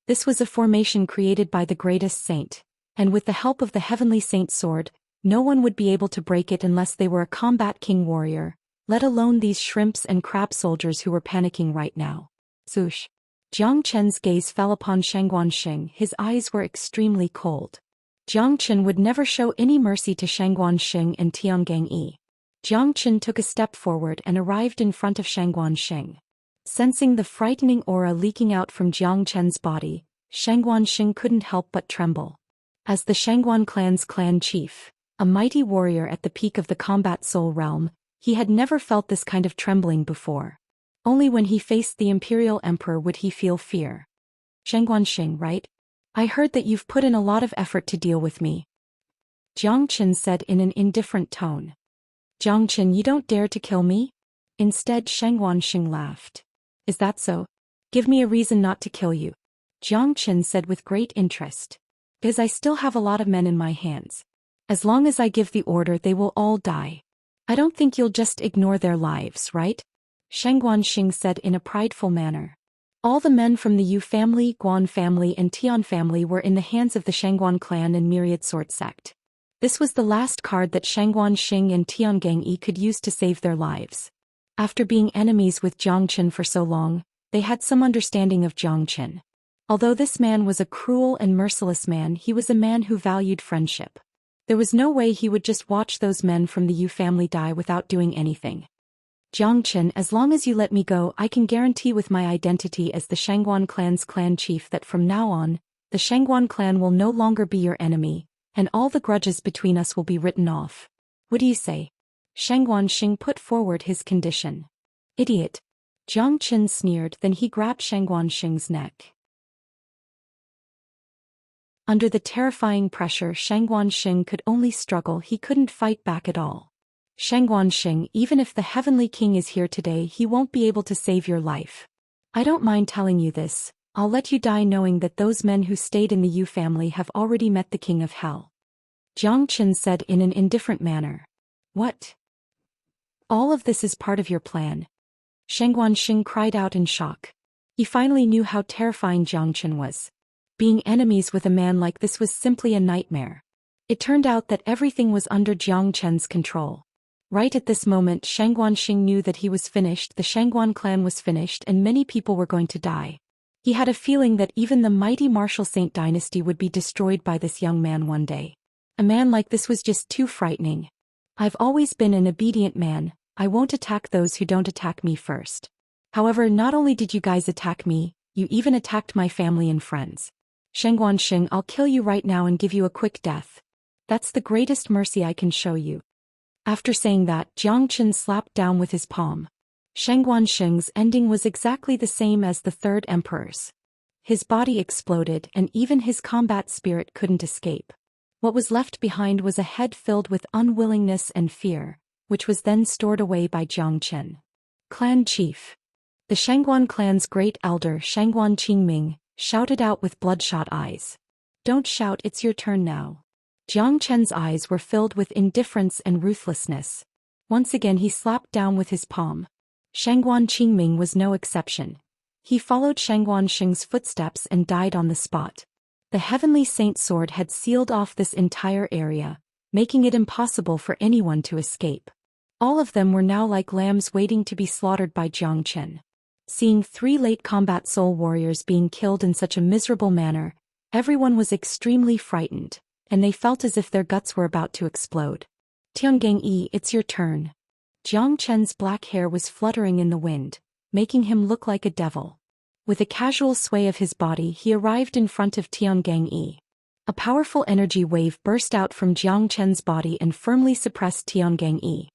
This was a formation created by the greatest saint, and with the help of the Heavenly Saint Sword, no one would be able to break it unless they were a combat king warrior, let alone these shrimps and crab soldiers who were panicking right now. Swoosh! Jiang Chen's gaze fell upon Xianxia. His eyes were extremely cold. Jiang Chen would never show any mercy to Xianxia and Tiangang Yi. Jiang Chen took a step forward and arrived in front of Xianxia. Sensing the frightening aura leaking out from Jiang Chen's body, Xianxia couldn't help but tremble. As the Shangguan clan's clan chief, a mighty warrior at the peak of the combat soul realm, he had never felt this kind of trembling before. Only when he faced the Imperial Emperor would he feel fear. Xianxia, right? I heard that you've put in a lot of effort to deal with me. Zhang Chen said in an indifferent tone. Zhang Chen, you don't dare to kill me? Instead, Shangguanxing laughed. Is that so? Give me a reason not to kill you. Zhang Chen said with great interest. Because I still have a lot of men in my hands. As long as I give the order, they will all die. I don't think you'll just ignore their lives, right? Shangguanxing said in a prideful manner. All the men from the Yu family, Guan family and Tian family were in the hands of the Shangguan clan and Myriad Sword sect. This was the last card that Shangguanxing and Tiangang could use to save their lives. After being enemies with Zhang Chen for so long, they had some understanding of Zhang Chen. Although this man was a cruel and merciless man, he was a man who valued friendship. There was no way he would just watch those men from the Yu family die without doing anything. Zhang Chen, as long as you let me go, I can guarantee with my identity as the Shangguan clan's clan chief that from now on, the Shangguan clan will no longer be your enemy, and all the grudges between us will be written off. What do you say? Shangguanxing put forward his condition. Idiot. Zhang Chen sneered, then he grabbed Shangguanxing's neck. Under the terrifying pressure, Shangguanxing could only struggle, he couldn't fight back at all. Shangguanxing, even if the Heavenly King is here today, he won't be able to save your life. I don't mind telling you this, I'll let you die knowing that those men who stayed in the Yu family have already met the King of Hell. Zhang Chen said in an indifferent manner. What? All of this is part of your plan? Shangguanxing cried out in shock. He finally knew how terrifying Zhang Chen was. Being enemies with a man like this was simply a nightmare. It turned out that everything was under Zhang Chen's control. Right at this moment, Shangguanxing knew that he was finished, the Shangguan clan was finished, and many people were going to die. He had a feeling that even the mighty martial saint dynasty would be destroyed by this young man one day. A man like this was just too frightening. I've always been an obedient man, I won't attack those who don't attack me first. However, not only did you guys attack me, you even attacked my family and friends. Shangguanxing, I'll kill you right now and give you a quick death. That's the greatest mercy I can show you. After saying that, Zhang Chen slapped down with his palm. Shangguanxing's ending was exactly the same as the third emperor's. His body exploded and even his combat spirit couldn't escape. What was left behind was a head filled with unwillingness and fear, which was then stored away by Zhang Chen. Clan Chief. The Shangguan clan's great elder Shangguan Qingming shouted out with bloodshot eyes. Don't shout, it's your turn now. Zhang Chen's eyes were filled with indifference and ruthlessness. Once again he slapped down with his palm. Shangguan Qingming was no exception. He followed Shangguanxing's footsteps and died on the spot. The Heavenly Saint Sword had sealed off this entire area, making it impossible for anyone to escape. All of them were now like lambs waiting to be slaughtered by Zhang Chen. Seeing 3 late combat soul warriors being killed in such a miserable manner, everyone was extremely frightened, and they felt as if their guts were about to explode. Tiangang, it's your turn. Zhang Chen's black hair was fluttering in the wind, making him look like a devil. With a casual sway of his body, he arrived in front of Tiangang. A powerful energy wave burst out from Zhang Chen's body and firmly suppressed Tiangang.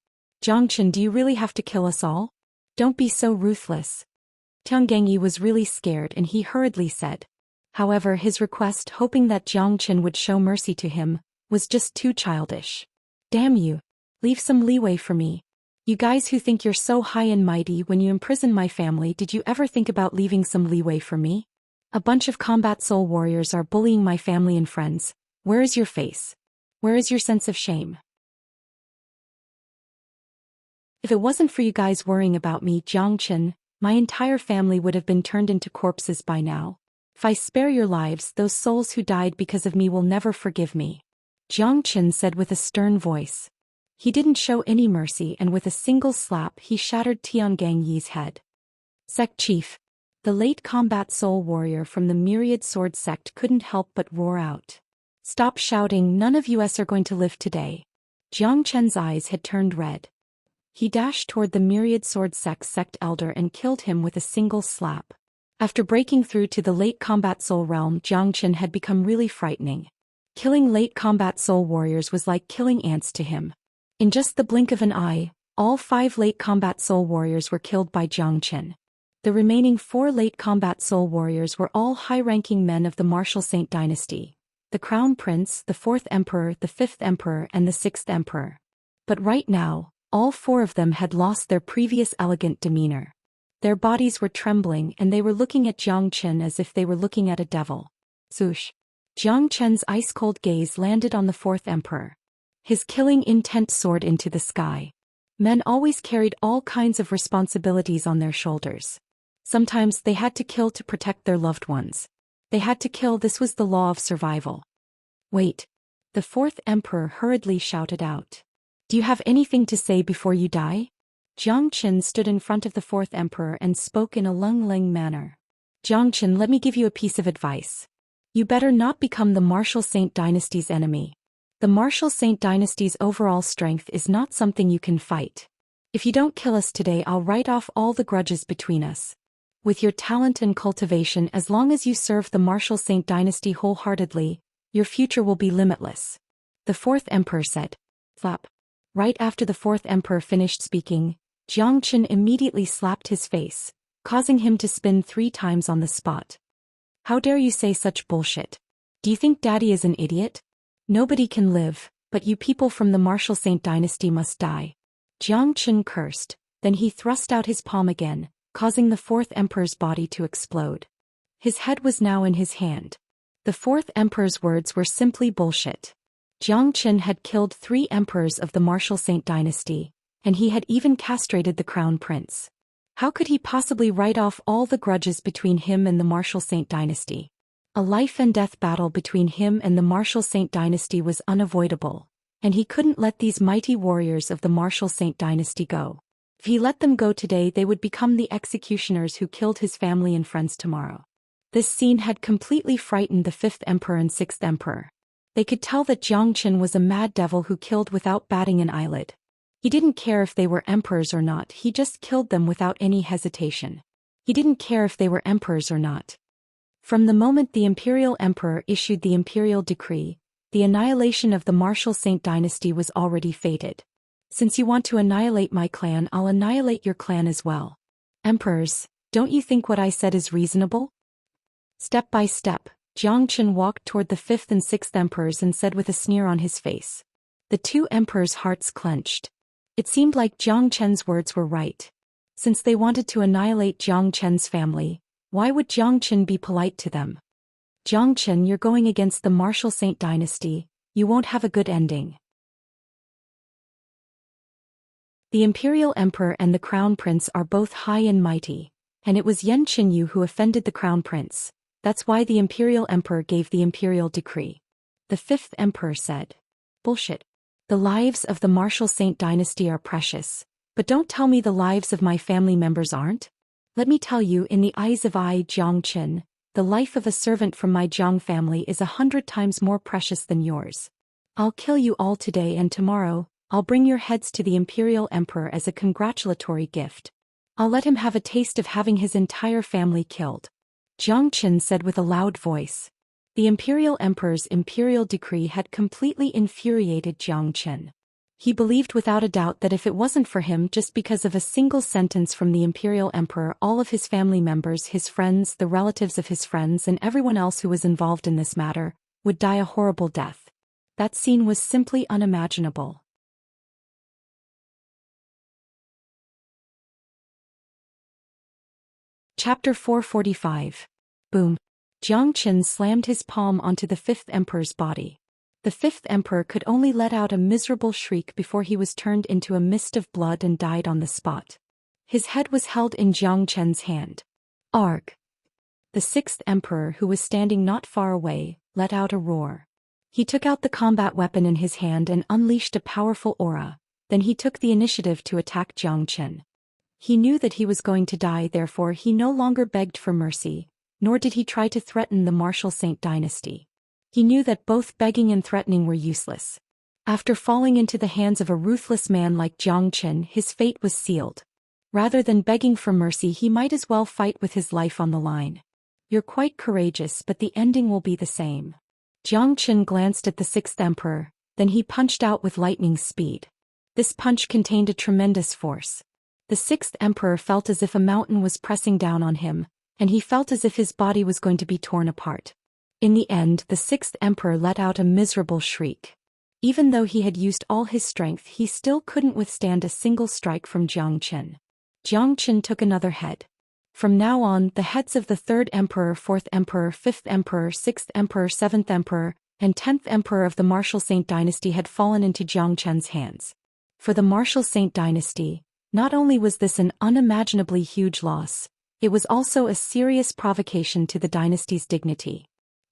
Zhang Chen, do you really have to kill us all? Don't be so ruthless. Tiangang was really scared and he hurriedly said. However, his request, hoping that Zhang Chen would show mercy to him, was just too childish. Damn you. Leave some leeway for me. You guys who think you're so high and mighty when you imprison my family, did you ever think about leaving some leeway for me? A bunch of combat soul warriors are bullying my family and friends. Where is your face? Where is your sense of shame? If it wasn't for you guys worrying about me, Zhang Chen, my entire family would have been turned into corpses by now. If I spare your lives, those souls who died because of me will never forgive me. Zhang Chen said with a stern voice. He didn't show any mercy and with a single slap he shattered Tiangang-Yi's head. Sect Chief. The late combat soul warrior from the Myriad Sword sect couldn't help but roar out. Stop shouting, none of us are going to live today. Zhang Chen's eyes had turned red. He dashed toward the Myriad Sword sect elder and killed him with a single slap. After breaking through to the late combat soul realm, Zhang Chen had become really frightening. Killing late combat soul warriors was like killing ants to him. In just the blink of an eye, all 5 late combat soul warriors were killed by Zhang Chen. The remaining 4 late combat soul warriors were all high-ranking men of the martial saint dynasty, the Crown Prince, the 4th Emperor, the 5th Emperor, and the 6th Emperor. But right now, all 4 of them had lost their previous elegant demeanor. Their bodies were trembling and they were looking at Zhou Xian as if they were looking at a devil. Swoosh! Zhou Qian's ice-cold gaze landed on the 4th Emperor. His killing intent soared into the sky. Men always carried all kinds of responsibilities on their shoulders. Sometimes they had to kill to protect their loved ones. They had to kill, this was the law of survival. Wait! The 4th Emperor hurriedly shouted out. Do you have anything to say before you die? Zhou Xian stood in front of the 4th Emperor and spoke in a leng manner. Zhou Xian, let me give you a piece of advice. You better not become the Martial Saint Dynasty's enemy. The Martial Saint Dynasty's overall strength is not something you can fight. If you don't kill us today, I'll write off all the grudges between us. With your talent and cultivation, as long as you serve the Martial Saint Dynasty wholeheartedly, your future will be limitless. The 4th Emperor said. Flap. Right after the 4th Emperor finished speaking, Zhou Xian immediately slapped his face, causing him to spin 3 times on the spot. How dare you say such bullshit? Do you think Daddy is an idiot? Nobody can live, but you people from the Martial Saint Dynasty must die. Zhou Xian cursed, then he thrust out his palm again, causing the 4th Emperor's body to explode. His head was now in his hand. The 4th Emperor's words were simply bullshit. Zhou Xian had killed 3 emperors of the Martial Saint Dynasty, and he had even castrated the Crown Prince. How could he possibly write off all the grudges between him and the Martial Saint Dynasty? A life-and-death battle between him and the Martial Saint Dynasty was unavoidable, and he couldn't let these mighty warriors of the Martial Saint Dynasty go. If he let them go today, they would become the executioners who killed his family and friends tomorrow. This scene had completely frightened the 5th Emperor and 6th Emperor. They could tell that Zhou Xian was a mad devil who killed without batting an eyelid. He didn't care if they were emperors or not, he just killed them without any hesitation. He didn't care if they were emperors or not. From the moment the Imperial Emperor issued the Imperial Decree, the annihilation of the Martial Saint Dynasty was already fated. Since you want to annihilate my clan, I'll annihilate your clan as well. Emperors, don't you think what I said is reasonable? Step by step, Zhou Xian walked toward the 5th and 6th Emperors and said with a sneer on his face. The 2 emperors' hearts clenched. It seemed like Zhou Qian's words were right. Since they wanted to annihilate Zhou Qian's family, why would Zhou Qian be polite to them? Zhou Qian, you're going against the Martial Saint Dynasty, you won't have a good ending. The Imperial Emperor and the Crown Prince are both high and mighty, and it was Yan Qinyu who offended the Crown Prince. That's why the Imperial Emperor gave the Imperial Decree. The 5th Emperor said. Bullshit. The lives of the Martial Saint Dynasty are precious, but don't tell me the lives of my family members aren't. Let me tell you, in the eyes of Zhou Xian, the life of a servant from my Zhang family is 100 times more precious than yours. I'll kill you all today, and tomorrow, I'll bring your heads to the Imperial Emperor as a congratulatory gift. I'll let him have a taste of having his entire family killed. Zhou Xian said with a loud voice. The Imperial Emperor's Imperial Decree had completely infuriated Zhou Xian. He believed without a doubt that if it wasn't for him, just because of a single sentence from the Imperial Emperor, all of his family members, his friends, the relatives of his friends, and everyone else who was involved in this matter, would die a horrible death. That scene was simply unimaginable. Chapter 445. Boom. Zhou Xian slammed his palm onto the 5th Emperor's body. The 5th Emperor could only let out a miserable shriek before he was turned into a mist of blood and died on the spot. His head was held in Zhou Qian's hand. Arg! The 6th Emperor, who was standing not far away, let out a roar. He took out the combat weapon in his hand and unleashed a powerful aura. Then he took the initiative to attack Zhou Xian. He knew that he was going to die, therefore he no longer begged for mercy, nor did he try to threaten the Martial Saint Dynasty. He knew that both begging and threatening were useless. After falling into the hands of a ruthless man like Zhou Xian, his fate was sealed. Rather than begging for mercy, he might as well fight with his life on the line. You're quite courageous, but the ending will be the same. Zhou Xian glanced at the 6th Emperor, then he punched out with lightning speed. This punch contained a tremendous force. The 6th Emperor felt as if a mountain was pressing down on him, and he felt as if his body was going to be torn apart. In the end, the sixth emperor let out a miserable shriek. Even though he had used all his strength, he still couldn't withstand a single strike from Zhou Xian. Zhou Xian took another head. From now on, the heads of the third emperor, fourth emperor, fifth emperor, sixth emperor, seventh emperor, and 10th emperor of the Martial Saint dynasty had fallen into Zhou Xian's hands. For the Martial Saint dynasty, not only was this an unimaginably huge loss, it was also a serious provocation to the dynasty's dignity.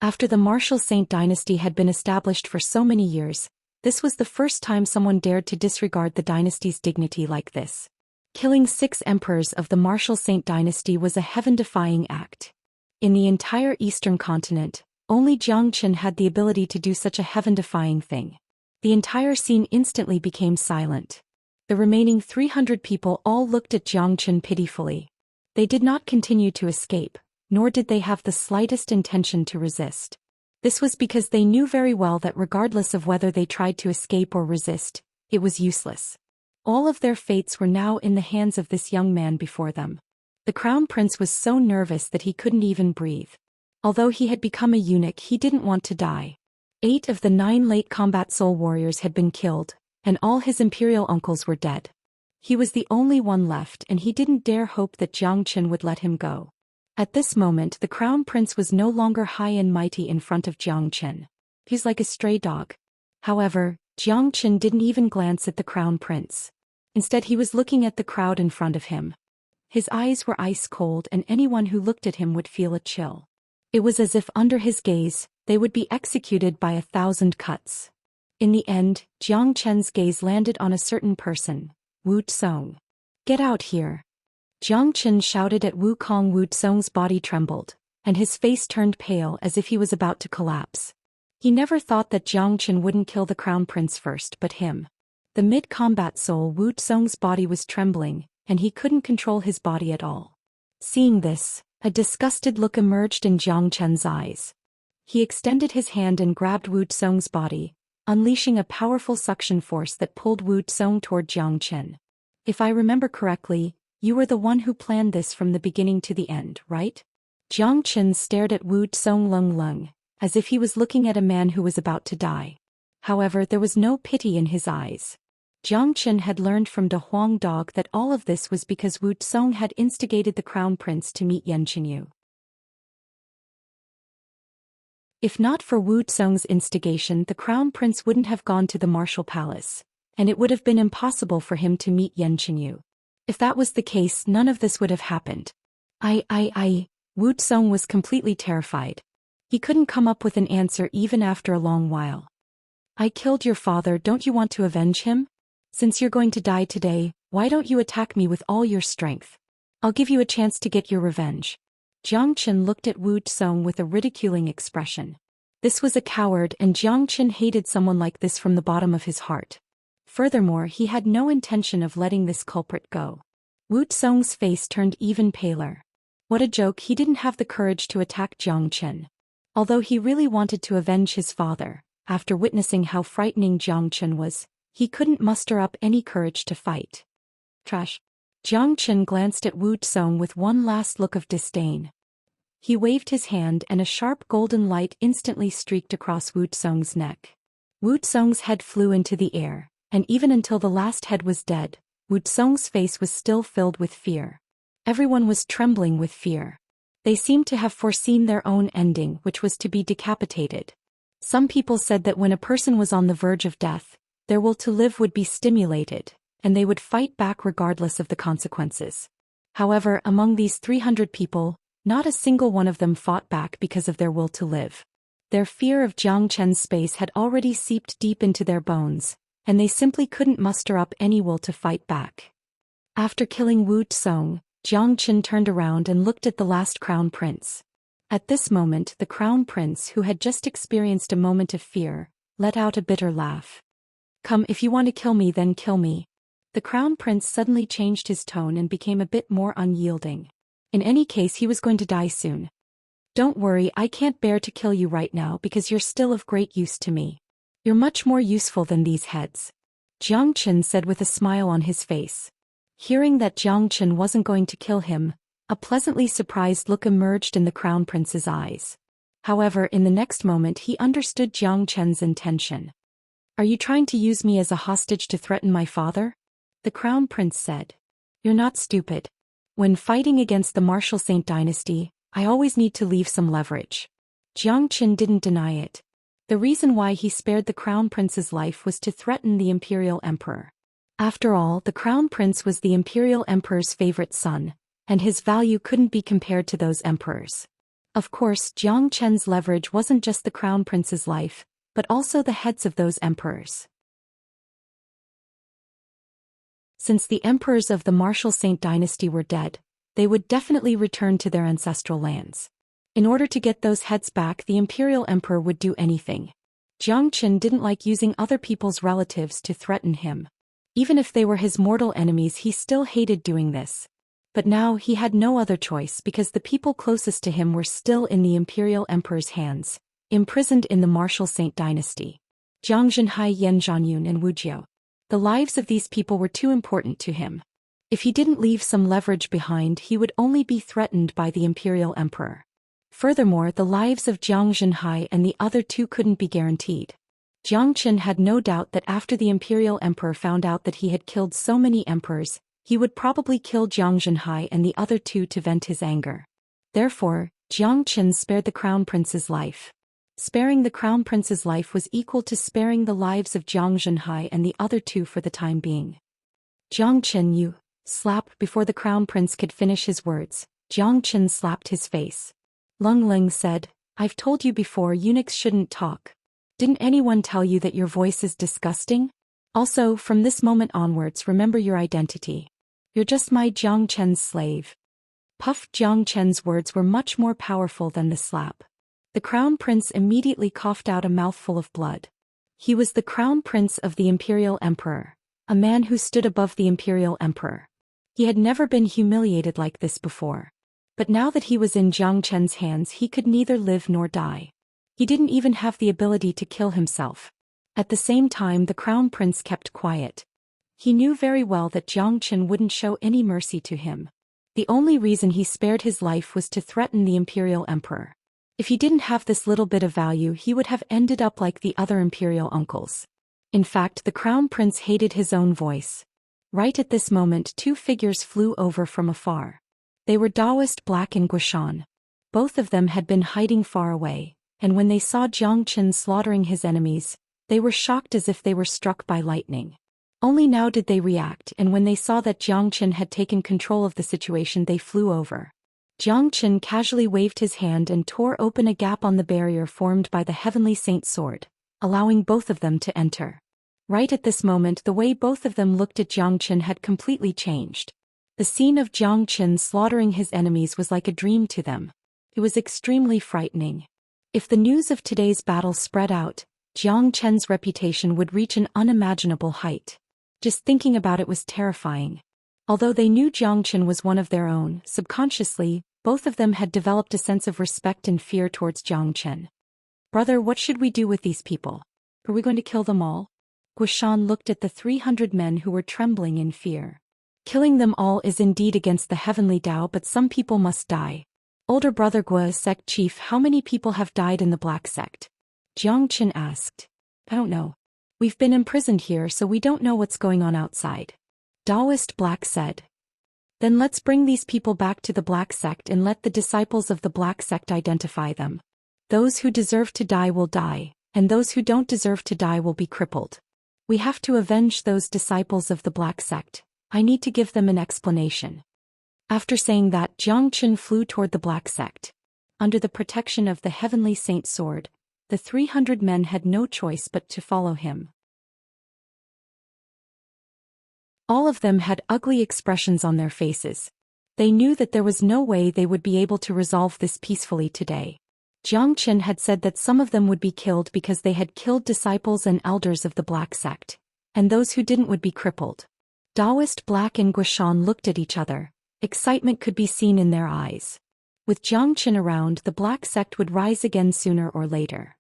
After the Martial Saint dynasty had been established for so many years, this was the first time someone dared to disregard the dynasty's dignity like this. Killing 6 emperors of the Martial Saint dynasty was a heaven-defying act. In the entire Eastern continent, only Zhou Xian had the ability to do such a heaven-defying thing. The entire scene instantly became silent. The remaining 300 people all looked at Zhou Xian pitifully. They did not continue to escape, nor did they have the slightest intention to resist. This was because they knew very well that regardless of whether they tried to escape or resist, it was useless. All of their fates were now in the hands of this young man before them. The crown prince was so nervous that he couldn't even breathe. Although he had become a eunuch, he didn't want to die. 8 of the 9 late combat soul warriors had been killed, and all his imperial uncles were dead. He was the only one left, and he didn't dare hope that Zhou Xian would let him go. At this moment, the crown prince was no longer high and mighty in front of Zhou Xian. He's like a stray dog. However, Zhou Xian didn't even glance at the crown prince. Instead, he was looking at the crowd in front of him. His eyes were ice cold, and anyone who looked at him would feel a chill. It was as if under his gaze, they would be executed by 1,000 cuts. In the end, Zhou Qian's gaze landed on a certain person, Wu Song. "Get out here!" Zhou Qian shouted at Wukong. Wu Song's body trembled, and his face turned pale as if he was about to collapse. He never thought that Zhou Qian wouldn't kill the crown prince first but him. The mid-combat soul Wu Song's body was trembling, and he couldn't control his body at all. Seeing this, a disgusted look emerged in Zhou Qian's eyes. He extended his hand and grabbed Wu Song's body, unleashing a powerful suction force that pulled Wu Song toward Zhou Qian. "If I remember correctly, you were the one who planned this from the beginning to the end, right?" Zhou Qian stared at Wu Song lung, as if he was looking at a man who was about to die. However, there was no pity in his eyes. Zhou Qian had learned from De Huang Dog that all of this was because Wu Song had instigated the crown prince to meet Yan Qinyu. If not for Wu Song's instigation, the crown prince wouldn't have gone to the martial palace, and it would have been impossible for him to meet Yan Qinyu. If that was the case, none of this would have happened. Wu Song was completely terrified. He couldn't come up with an answer even after a long while. "I killed your father, don't you want to avenge him? Since you're going to die today, why don't you attack me with all your strength? I'll give you a chance to get your revenge." Zhou Qian looked at Wu Song with a ridiculing expression. This was a coward, and Zhou Qian hated someone like this from the bottom of his heart. Furthermore, he had no intention of letting this culprit go. Wu Song's face turned even paler. What a joke, he didn't have the courage to attack Zhou Qian. Although he really wanted to avenge his father, after witnessing how frightening Zhou Qian was, he couldn't muster up any courage to fight. Trash. Zhou Qian glanced at Wu Song with one last look of disdain. He waved his hand and a sharp golden light instantly streaked across Wu Song's neck. Wu Song's head flew into the air, and even until the last head was dead, Wu Song's face was still filled with fear. Everyone was trembling with fear. They seemed to have foreseen their own ending, which was to be decapitated. Some people said that when a person was on the verge of death, their will to live would be stimulated, and they would fight back regardless of the consequences. However, among these 300 people, not a single one of them fought back because of their will to live. Their fear of Zhou Qian's space had already seeped deep into their bones, and they simply couldn't muster up any will to fight back. After killing Wu Song, Zhou Qian turned around and looked at the last crown prince. At this moment, the crown prince, who had just experienced a moment of fear, let out a bitter laugh. "Come, if you want to kill me, then kill me." The crown prince suddenly changed his tone and became a bit more unyielding. In any case, he was going to die soon. "Don't worry, I can't bear to kill you right now because you're still of great use to me. You're much more useful than these heads," Zhou Qian said with a smile on his face. Hearing that Zhou Qian wasn't going to kill him, a pleasantly surprised look emerged in the crown prince's eyes. However, in the next moment he understood Jiang Chen's intention. "Are you trying to use me as a hostage to threaten my father?" The crown prince said. "You're not stupid. When fighting against the martial Saint dynasty, I always need to leave some leverage." Jiang Chen didn't deny it. The reason why he spared the crown prince's life was to threaten the imperial emperor. After all, the crown prince was the imperial emperor's favorite son, and his value couldn't be compared to those emperors. Of course, Jiang Chen's leverage wasn't just the crown prince's life, but also the heads of those emperors. Since the emperors of the martial Saint dynasty were dead, they would definitely return to their ancestral lands. In order to get those heads back, the imperial emperor would do anything. Jiang Chen didn't like using other people's relatives to threaten him. Even if they were his mortal enemies, he still hated doing this. But now he had no other choice because the people closest to him were still in the imperial emperor's hands, imprisoned in the martial Saint dynasty. Jiang Zhenhai, Yan Zhanyun, and Wuxia. The lives of these people were too important to him. If he didn't leave some leverage behind, he would only be threatened by the imperial emperor. Furthermore, the lives of Jiang Zhenhai and the other two couldn't be guaranteed. Jiang Chen had no doubt that after the imperial emperor found out that he had killed so many emperors, he would probably kill Jiang Zhenhai and the other two to vent his anger. Therefore, Jiang Chen spared the crown prince's life. Sparing the crown prince's life was equal to sparing the lives of Jiang Zhenhai and the other two for the time being. "Jiang Chen, you..." Slap. Before the crown prince could finish his words, Jiang Chen slapped his face. Lung Ling said, "I've told you before, eunuchs shouldn't talk. Didn't anyone tell you that your voice is disgusting? Also, from this moment onwards, remember your identity. You're just my Jiang Chen's slave." Puff. Jiang Chen's words were much more powerful than the slap. The crown prince immediately coughed out a mouthful of blood. He was the crown prince of the imperial emperor, a man who stood above the imperial emperor. He had never been humiliated like this before. But now that he was in Jiang Chen's hands, he could neither live nor die. He didn't even have the ability to kill himself. At the same time, the crown prince kept quiet. He knew very well that Jiang Chen wouldn't show any mercy to him. The only reason he spared his life was to threaten the imperial emperor. If he didn't have this little bit of value, he would have ended up like the other imperial uncles. In fact, the crown prince hated his own voice. Right at this moment, two figures flew over from afar. They were Daoist Black and Guishan. Both of them had been hiding far away, and when they saw Jiang Chen slaughtering his enemies, they were shocked as if they were struck by lightning. Only now did they react, and when they saw that Jiang Chen had taken control of the situation, they flew over. Jiang Chen casually waved his hand and tore open a gap on the barrier formed by the Heavenly Saint sword, allowing both of them to enter. Right at this moment, the way both of them looked at Jiang Chen had completely changed. The scene of Jiang Chen slaughtering his enemies was like a dream to them. It was extremely frightening. If the news of today's battle spread out, Jiang Chen's reputation would reach an unimaginable height. Just thinking about it was terrifying. Although they knew Jiang Chen was one of their own, subconsciously, both of them had developed a sense of respect and fear towards Jiang Chen. "Brother, what should we do with these people? Are we going to kill them all?" Guishan looked at the 300 men who were trembling in fear. "Killing them all is indeed against the heavenly Tao, but some people must die. Older brother Gua, sect chief, how many people have died in the black sect?" Jiang Chen asked. "I don't know. We've been imprisoned here, so we don't know what's going on outside." Daoist Black said. "Then let's bring these people back to the black sect and let the disciples of the black sect identify them. Those who deserve to die will die, and those who don't deserve to die will be crippled. We have to avenge those disciples of the black sect. I need to give them an explanation." After saying that, Jiang Chen flew toward the black sect. Under the protection of the Heavenly Saint sword, the 300 men had no choice but to follow him. All of them had ugly expressions on their faces. They knew that there was no way they would be able to resolve this peacefully today. Jiang Chen had said that some of them would be killed because they had killed disciples and elders of the black sect, and those who didn't would be crippled. Daoist Black and Guishan looked at each other. Excitement could be seen in their eyes. With Jiang Chen around, the black sect would rise again sooner or later.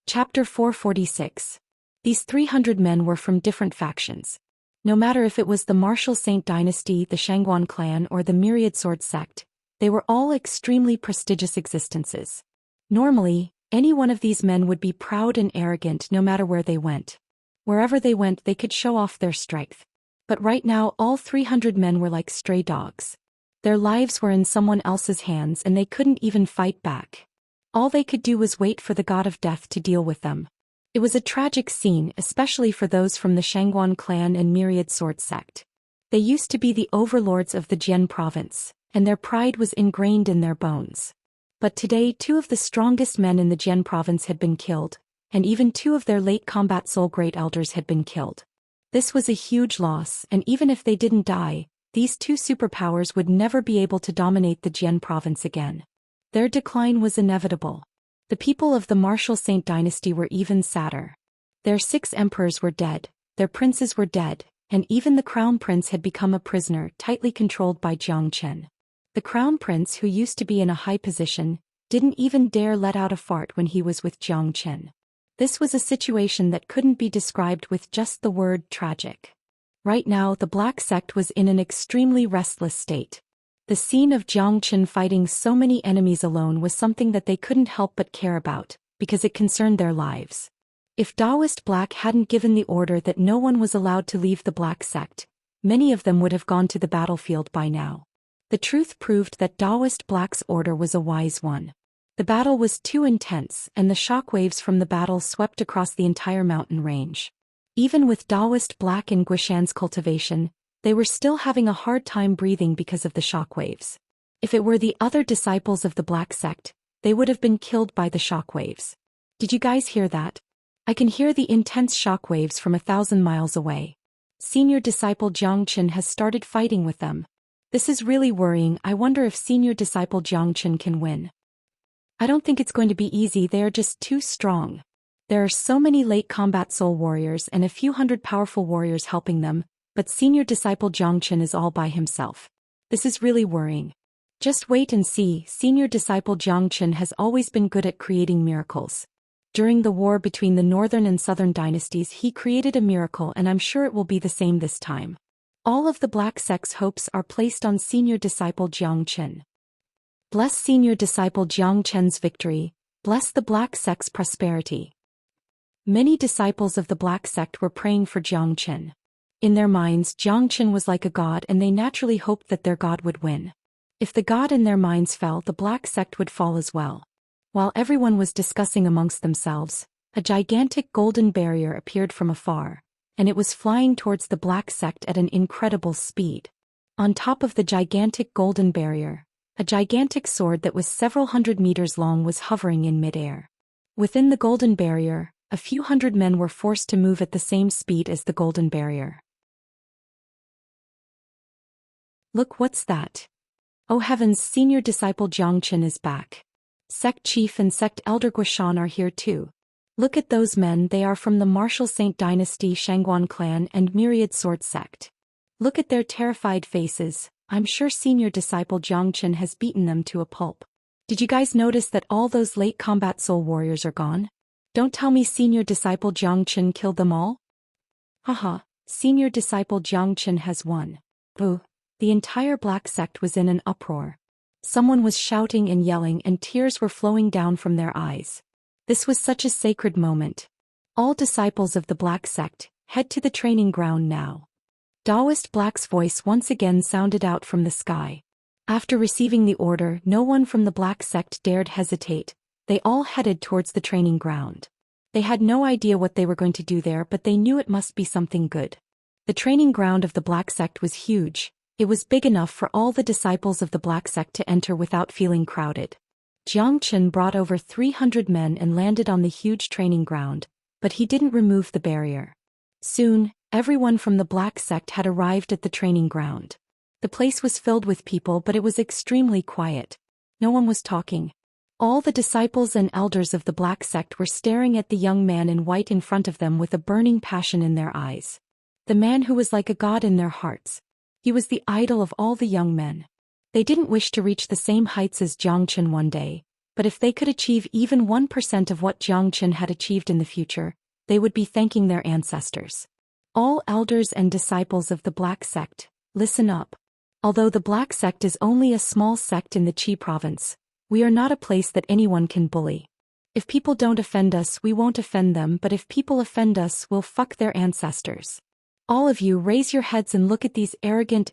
Chapter 446. These 300 men were from different factions. No matter if it was the martial Saint dynasty, the Shangguan clan, or the Myriad Sword sect, they were all extremely prestigious existences. Normally, any one of these men would be proud and arrogant no matter where they went. Wherever they went, they could show off their strength. But right now, all 300 men were like stray dogs. Their lives were in someone else's hands and they couldn't even fight back. All they could do was wait for the god of death to deal with them. It was a tragic scene, especially for those from the Shangguan clan and Myriad Sword sect. They used to be the overlords of the Jian province, and their pride was ingrained in their bones. But today 2 of the strongest men in the Jian province had been killed, and even 2 of their late combat soul great elders had been killed. This was a huge loss, and even if they didn't die, these 2 superpowers would never be able to dominate the Jian province again. Their decline was inevitable. The people of the martial Saint dynasty were even sadder. Their 6 emperors were dead, their princes were dead, and even the crown prince had become a prisoner tightly controlled by Jiang Chen. The crown prince, who used to be in a high position, didn't even dare let out a fart when he was with Jiang Chen. This was a situation that couldn't be described with just the word tragic. Right now, the Black Sect was in an extremely restless state. The scene of Jiang Chen fighting so many enemies alone was something that they couldn't help but care about, because it concerned their lives. If Taoist Black hadn't given the order that no one was allowed to leave the Black Sect, many of them would have gone to the battlefield by now. The truth proved that Taoist Black's order was a wise one. The battle was too intense, and the shockwaves from the battle swept across the entire mountain range. Even with Taoist Black and Guishan's cultivation, they were still having a hard time breathing because of the shockwaves. If it were the other disciples of the Black Sect, they would have been killed by the shockwaves. Did you guys hear that? I can hear the intense shockwaves from 1,000 miles away. Senior disciple Jiang Chen has started fighting with them. This is really worrying. I wonder if senior disciple Jiang Chen can win. I don't think it's going to be easy. They are just too strong. There are so many late combat soul warriors and a few hundred powerful warriors helping them, but senior disciple Jiang Chen is all by himself. This is really worrying. Just wait and see. Senior disciple Jiang Chen has always been good at creating miracles. During the war between the northern and southern dynasties, he created a miracle, and I'm sure it will be the same this time. All of the Black Sect's hopes are placed on senior disciple Jiang Chen. Bless senior disciple Jiang Chen's victory. Bless the Black Sect's prosperity. Many disciples of the Black Sect were praying for Jiang Chen. In their minds, Jiang Chen was like a god, and they naturally hoped that their god would win. If the god in their minds fell, the Black Sect would fall as well. While everyone was discussing amongst themselves, a gigantic golden barrier appeared from afar, and it was flying towards the Black Sect at an incredible speed. On top of the gigantic golden barrier, a gigantic sword that was several hundred meters long was hovering in midair. Within the golden barrier, a few hundred men were forced to move at the same speed as the golden barrier. Look, what's that? Oh heavens, senior disciple Jiang Chen is back. Sect Chief and Sect Elder Guishan are here too. Look at those men, they are from the martial Saint dynasty, Shangguan clan and Myriad Sword sect. Look at their terrified faces. I'm sure senior disciple Jiang Chen has beaten them to a pulp. Did you guys notice that all those late combat soul warriors are gone? Don't tell me senior disciple Jiang Chen killed them all? Haha, senior disciple Jiang Chen has won. Boo. The entire Black Sect was in an uproar. Someone was shouting and yelling, and tears were flowing down from their eyes. This was such a sacred moment. All disciples of the Black Sect, head to the training ground now. Taoist Black's voice once again sounded out from the sky. After receiving the order, no one from the Black Sect dared hesitate. They all headed towards the training ground. They had no idea what they were going to do there, but they knew it must be something good. The training ground of the Black Sect was huge. It was big enough for all the disciples of the Black Sect to enter without feeling crowded. Jiang Chen brought over 300 men and landed on the huge training ground, but he didn't remove the barrier. Soon, everyone from the Black Sect had arrived at the training ground. The place was filled with people, but it was extremely quiet. No one was talking. All the disciples and elders of the Black Sect were staring at the young man in white in front of them with a burning passion in their eyes. The man who was like a god in their hearts. He was the idol of all the young men. They didn't wish to reach the same heights as Jiang Chen one day, but if they could achieve even 1% of what Jiang Chen had achieved in the future, they would be thanking their ancestors. All elders and disciples of the Black Sect, listen up. Although the Black Sect is only a small sect in the Qi province, we are not a place that anyone can bully. If people don't offend us, we won't offend them, but if people offend us, we'll fuck their ancestors. All of you raise your heads and look at these arrogant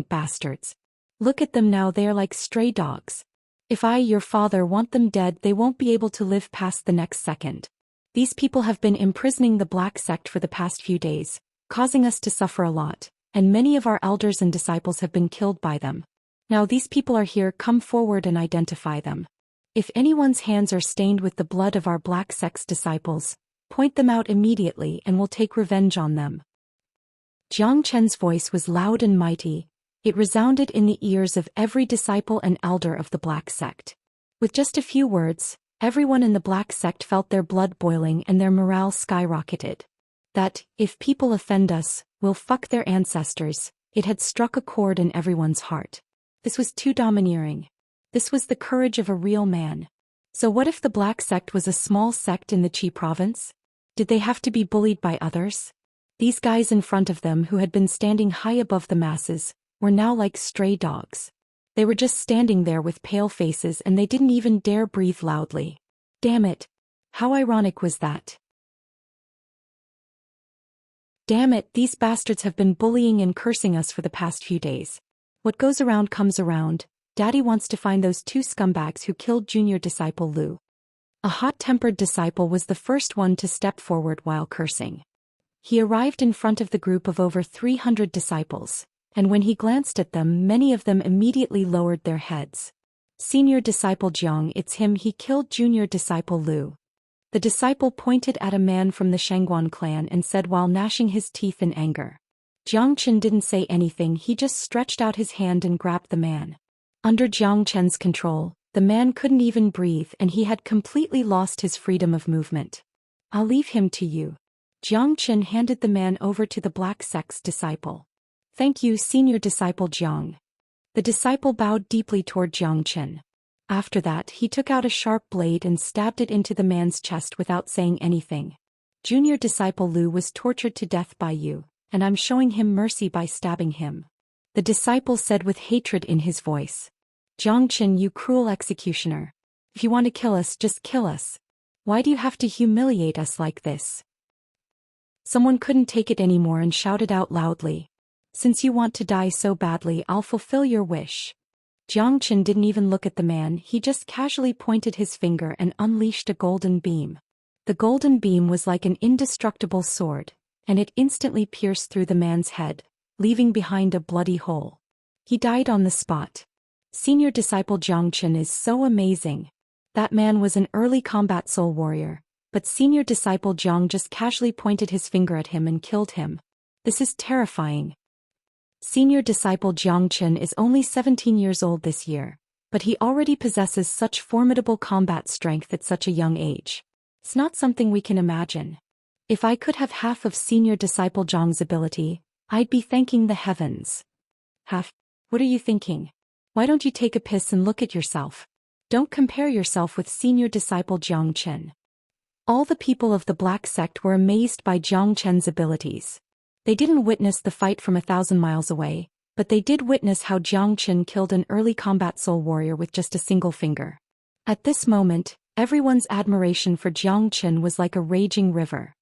bastards. Look at them now, they are like stray dogs. If I, your father, want them dead, they won't be able to live past the next second. These people have been imprisoning the Black Sect for the past few days, causing us to suffer a lot, and many of our elders and disciples have been killed by them. Now these people are here, come forward and identify them. If anyone's hands are stained with the blood of our Black Sect's disciples, point them out immediately and we'll take revenge on them. Jiang Chen's voice was loud and mighty. It resounded in the ears of every disciple and elder of the Black Sect. With just a few words, everyone in the Black Sect felt their blood boiling and their morale skyrocketed. That, if people offend us, we'll fuck their ancestors, it had struck a chord in everyone's heart. This was too domineering. This was the courage of a real man. So what if the Black Sect was a small sect in the Qi province? Did they have to be bullied by others? These guys in front of them who had been standing high above the masses, were now like stray dogs. They were just standing there with pale faces and they didn't even dare breathe loudly. Damn it. How ironic was that? Damn it, these bastards have been bullying and cursing us for the past few days. What goes around comes around. Daddy wants to find those two scumbags who killed junior disciple Lu. A hot-tempered disciple was the first one to step forward while cursing. He arrived in front of the group of over 300 disciples, and when he glanced at them, many of them immediately lowered their heads. Senior disciple Jiang, it's him, he killed junior disciple Lu. The disciple pointed at a man from the Shangguan clan and said while gnashing his teeth in anger. Jiang Chen didn't say anything, he just stretched out his hand and grabbed the man. Under Jiang Chen's control, the man couldn't even breathe and he had completely lost his freedom of movement. I'll leave him to you. Jiang Chen handed the man over to the Black Sect's disciple. Thank you, senior disciple Jiang. The disciple bowed deeply toward Jiang Chen. After that, he took out a sharp blade and stabbed it into the man's chest without saying anything. Junior disciple Lu was tortured to death by you, and I'm showing him mercy by stabbing him. The disciple said with hatred in his voice. Jiang Chen, you cruel executioner. If you want to kill us, just kill us. Why do you have to humiliate us like this? Someone couldn't take it anymore and shouted out loudly. Since you want to die so badly, I'll fulfill your wish. Jiang Chen didn't even look at the man, he just casually pointed his finger and unleashed a golden beam. The golden beam was like an indestructible sword, and it instantly pierced through the man's head, leaving behind a bloody hole. He died on the spot. Senior disciple Jiang Chen is so amazing. That man was an early combat soul warrior, but senior disciple Jiang just casually pointed his finger at him and killed him. This is terrifying. Senior disciple Jiang Chen is only 17 years old this year, but he already possesses such formidable combat strength at such a young age. It's not something we can imagine. If I could have half of senior disciple Jiang's ability, I'd be thanking the heavens. Half? What are you thinking? Why don't you take a piss and look at yourself? Don't compare yourself with senior disciple Jiang Chen. All the people of the Black Sect were amazed by Jiang Chen's abilities. They didn't witness the fight from 1,000 miles away, but they did witness how Jiang Chen killed an early combat soul warrior with just a single finger. At this moment, everyone's admiration for Jiang Chen was like a raging river.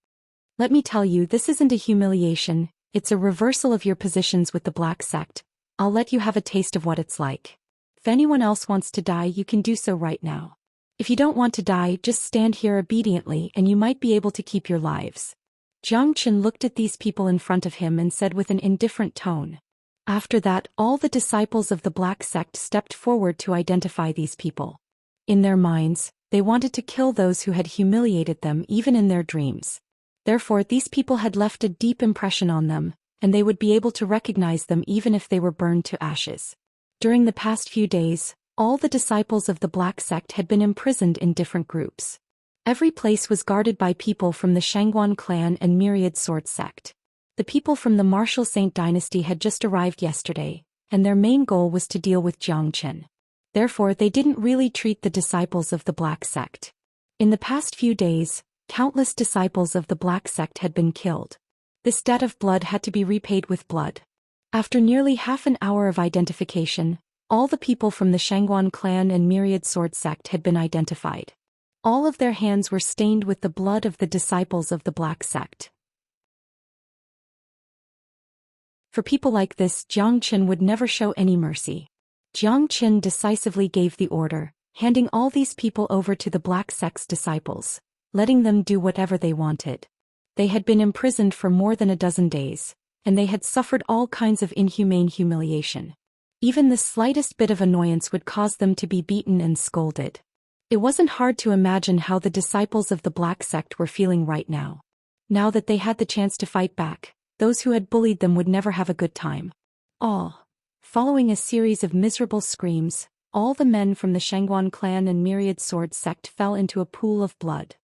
Let me tell you, this isn't a humiliation, it's a reversal of your positions with the Black Sect. I'll let you have a taste of what it's like. If anyone else wants to die, you can do so right now. If you don't want to die, just stand here obediently and you might be able to keep your lives. Jiang Chen looked at these people in front of him and said with an indifferent tone. After that, all the disciples of the Black Sect stepped forward to identify these people. In their minds, they wanted to kill those who had humiliated them even in their dreams. Therefore, these people had left a deep impression on them, and they would be able to recognize them even if they were burned to ashes. During the past few days, all the disciples of the Black Sect had been imprisoned in different groups. Every place was guarded by people from the Shangguan clan and Myriad Sword Sect. The people from the Martial Saint dynasty had just arrived yesterday, and their main goal was to deal with Jiang Chen. Therefore, they didn't really treat the disciples of the Black Sect. In the past few days, countless disciples of the Black Sect had been killed. This debt of blood had to be repaid with blood. After nearly half an hour of identification, all the people from the Xianxia clan and Myriad Sword sect had been identified. All of their hands were stained with the blood of the disciples of the Black Sect. For people like this, Zhou Xian would never show any mercy. Zhou Xian decisively gave the order, handing all these people over to the Black Sect's disciples, letting them do whatever they wanted. They had been imprisoned for more than a dozen days, and they had suffered all kinds of inhumane humiliation. Even the slightest bit of annoyance would cause them to be beaten and scolded. It wasn't hard to imagine how the disciples of the Black Sect were feeling right now. Now that they had the chance to fight back, those who had bullied them would never have a good time. Following a series of miserable screams, all the men from the Xianxia clan and Myriad Sword sect fell into a pool of blood.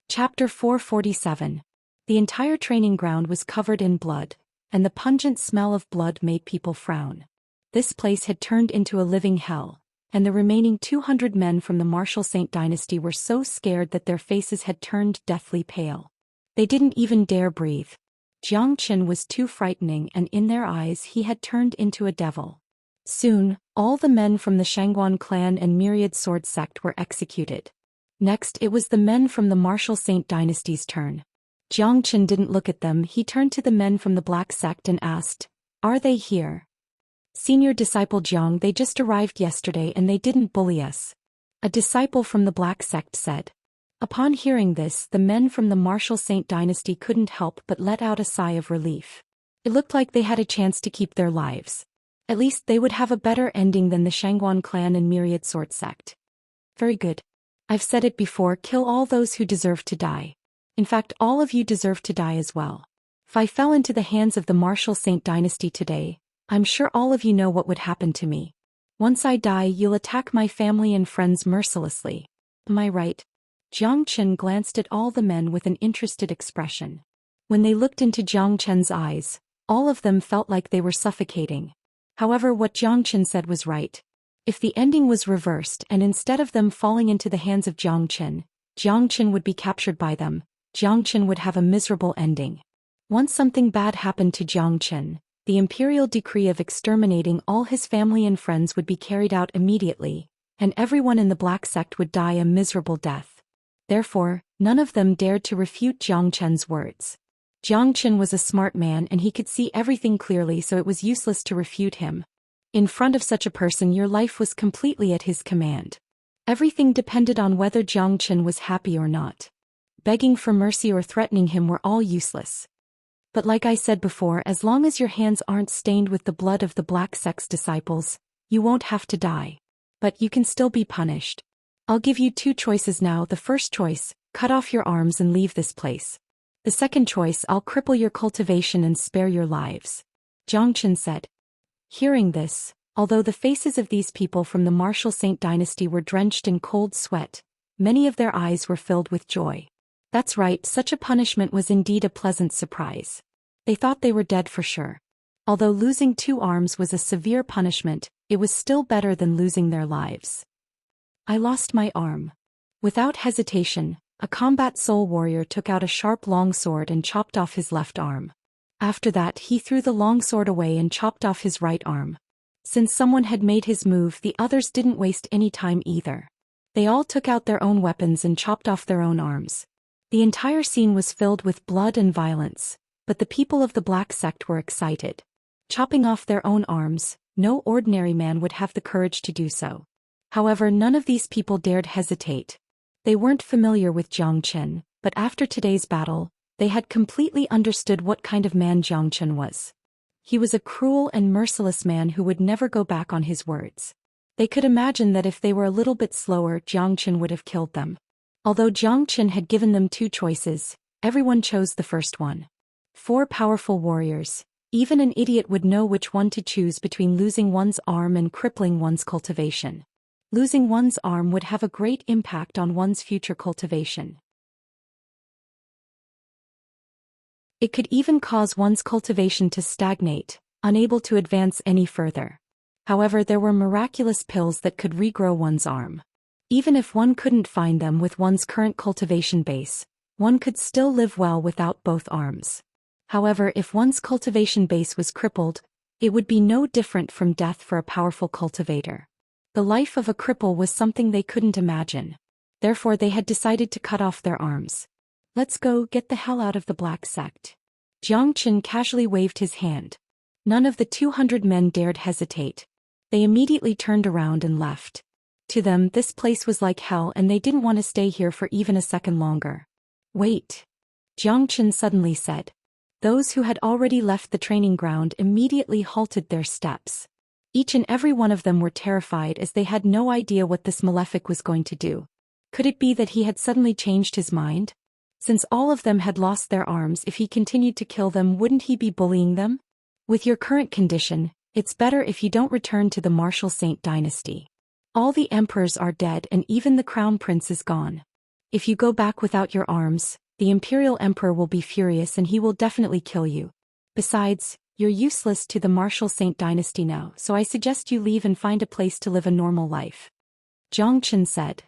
Chapter 447. The entire training ground was covered in blood, and the pungent smell of blood made people frown. This place had turned into a living hell, and the remaining 200 men from the Martial Saint dynasty were so scared that their faces had turned deathly pale. They didn't even dare breathe. Zhou Xian was too frightening, and in their eyes he had turned into a devil. Soon, all the men from the Xianxia clan and Myriad Sword sect were executed. Next, it was the men from the Martial Saint dynasty's turn. Zhou Xian didn't look at them. He turned to the men from the Black Sect and asked, "Are they here?" "Senior disciple Zhang, they just arrived yesterday and they didn't bully us," a disciple from the Black Sect said. Upon hearing this, the men from the Martial Saint dynasty couldn't help but let out a sigh of relief. It looked like they had a chance to keep their lives. At least they would have a better ending than the Xianxia clan and Myriad Sword sect. Very good. I've said it before, kill all those who deserve to die. In fact, all of you deserve to die as well. If I fell into the hands of the Martial Saint dynasty today, I'm sure all of you know what would happen to me. Once I die, you'll attack my family and friends mercilessly. Am I right? Zhou Xian glanced at all the men with an interested expression. When they looked into Zhou Qian's eyes, all of them felt like they were suffocating. However, what Zhou Qian said was right. If the ending was reversed and instead of them falling into the hands of Zhou Qian would be captured by them, Zhou Qian would have a miserable ending. Once something bad happened to Zhou Qian, the imperial decree of exterminating all his family and friends would be carried out immediately, and everyone in the Black Sect would die a miserable death. Therefore, none of them dared to refute Zhou Qian's words. Zhou Qian was a smart man and he could see everything clearly, so it was useless to refute him. In front of such a person, your life was completely at his command. Everything depended on whether Zhou Qian was happy or not. Begging for mercy or threatening him were all useless. But like I said before, as long as your hands aren't stained with the blood of the Black Sect's disciples, you won't have to die. But you can still be punished. I'll give you two choices now. The first choice, cut off your arms and leave this place. The second choice, I'll cripple your cultivation and spare your lives. Zhou Qian said. Hearing this, although the faces of these people from the Martial Saint dynasty were drenched in cold sweat, many of their eyes were filled with joy. That's right, such a punishment was indeed a pleasant surprise. They thought they were dead for sure. Although losing 2 arms was a severe punishment, it was still better than losing their lives. I lost my arm. Without hesitation, a combat soul warrior took out a sharp long sword and chopped off his left arm. After that, he threw the long sword away and chopped off his right arm. Since someone had made his move, the others didn't waste any time either. They all took out their own weapons and chopped off their own arms. The entire scene was filled with blood and violence, but the people of the Black Sect were excited. Chopping off their own arms, no ordinary man would have the courage to do so. However, none of these people dared hesitate. They weren't familiar with Zhou Qian, but after today's battle, they had completely understood what kind of man Zhou Qian was. He was a cruel and merciless man who would never go back on his words. They could imagine that if they were a little bit slower, Zhou Qian would have killed them. Although Zhou Qian had given them 2 choices, everyone chose the first one. 4 powerful warriors. Even an idiot would know which one to choose between losing one's arm and crippling one's cultivation. Losing one's arm would have a great impact on one's future cultivation. It could even cause one's cultivation to stagnate, unable to advance any further. However, there were miraculous pills that could regrow one's arm. Even if one couldn't find them with one's current cultivation base, one could still live well without both arms. However, if one's cultivation base was crippled, it would be no different from death for a powerful cultivator. The life of a cripple was something they couldn't imagine. Therefore they had decided to cut off their arms. Let's go get the hell out of the black sect. Zhou Xian casually waved his hand. None of the 200 men dared hesitate. They immediately turned around and left. To them, this place was like hell and they didn't want to stay here for even a second longer. Wait. Zhou Xian suddenly said. Those who had already left the training ground immediately halted their steps. Each and every one of them were terrified as they had no idea what this malefic was going to do. Could it be that he had suddenly changed his mind? Since all of them had lost their arms, if he continued to kill them, wouldn't he be bullying them? With your current condition, it's better if you don't return to the martial saint dynasty. All the emperors are dead and even the crown prince is gone. If you go back without your arms, the imperial emperor will be furious and he will definitely kill you. Besides, you're useless to the martial saint dynasty now, so I suggest you leave and find a place to live a normal life. Zhou Xian said.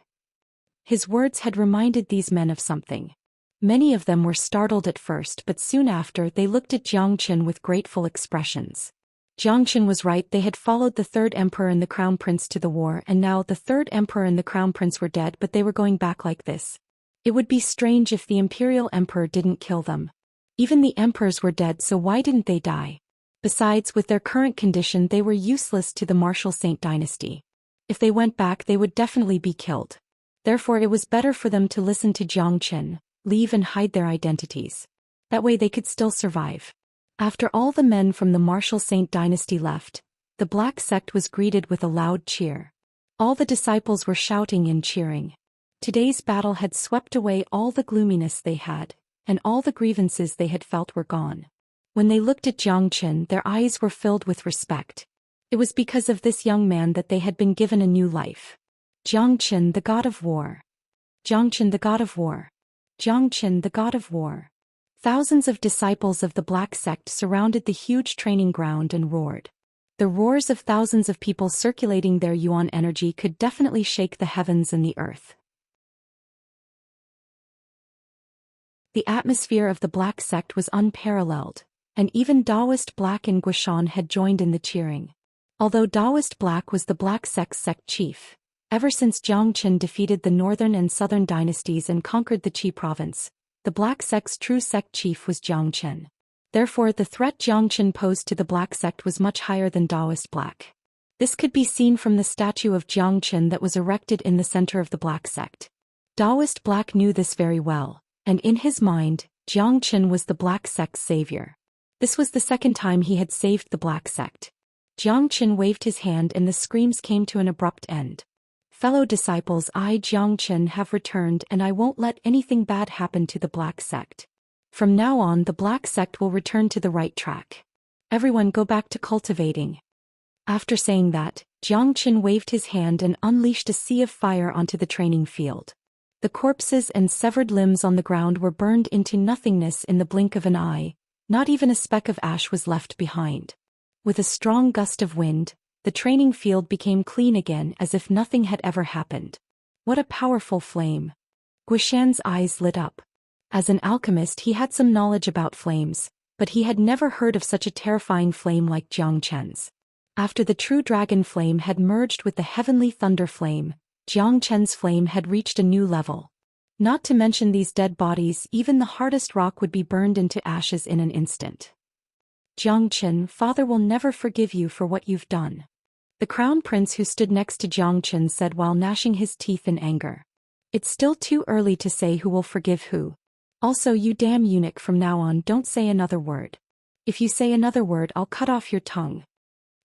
His words had reminded these men of something. Many of them were startled at first, but soon after they looked at Zhou Xian with grateful expressions. Zhou Xian was right, they had followed the third emperor and the crown prince to the war, and now the third emperor and the crown prince were dead, but they were going back like this. It would be strange if the imperial emperor didn't kill them. Even the emperors were dead, so why didn't they die? Besides, with their current condition they were useless to the martial saint dynasty. If they went back they would definitely be killed. Therefore it was better for them to listen to Zhou Xian, leave and hide their identities. That way they could still survive. After all the men from the martial saint dynasty left, the black sect was greeted with a loud cheer. All the disciples were shouting and cheering. Today's battle had swept away all the gloominess they had, and all the grievances they had felt were gone. When they looked at Zhou Xian, their eyes were filled with respect. It was because of this young man that they had been given a new life. Zhou Xian, the god of war. Zhou Xian, the god of war. Zhou Xian, the god of war. Thousands of disciples of the black sect surrounded the huge training ground and roared. The roars of thousands of people circulating their yuan energy could definitely shake the heavens and the earth. The atmosphere of the black sect was unparalleled, and even Taoist Black and Guishan had joined in the cheering. Although Taoist Black was the black sect's sect chief, ever since Zhou Xian defeated the northern and southern dynasties and conquered the Qi province, the black sect's true sect chief was Zhou Xian. Therefore the threat Zhou Xian posed to the black sect was much higher than Taoist Black. This could be seen from the statue of Zhou Xian that was erected in the center of the black sect. Taoist Black knew this very well, and in his mind, Zhou Xian was the black sect's savior. This was the second time he had saved the black sect. Zhou Xian waved his hand and the screams came to an abrupt end. Fellow disciples, I, Zhou Xian, have returned and I won't let anything bad happen to the black sect. From now on the black sect will return to the right track. Everyone go back to cultivating. After saying that, Zhou Xian waved his hand and unleashed a sea of fire onto the training field. The corpses and severed limbs on the ground were burned into nothingness in the blink of an eye. Not even a speck of ash was left behind. With a strong gust of wind, the training field became clean again as if nothing had ever happened. What a powerful flame! Guishan's eyes lit up. As an alchemist he had some knowledge about flames, but he had never heard of such a terrifying flame like Zhou Qian's. After the true dragon flame had merged with the heavenly thunder flame, Zhou Qian's flame had reached a new level. Not to mention these dead bodies, even the hardest rock would be burned into ashes in an instant. Zhou Qian, father will never forgive you for what you've done. The crown prince who stood next to Zhou Qian said while gnashing his teeth in anger. It's still too early to say who will forgive who. Also, you damn eunuch, from now on don't say another word. If you say another word I'll cut off your tongue.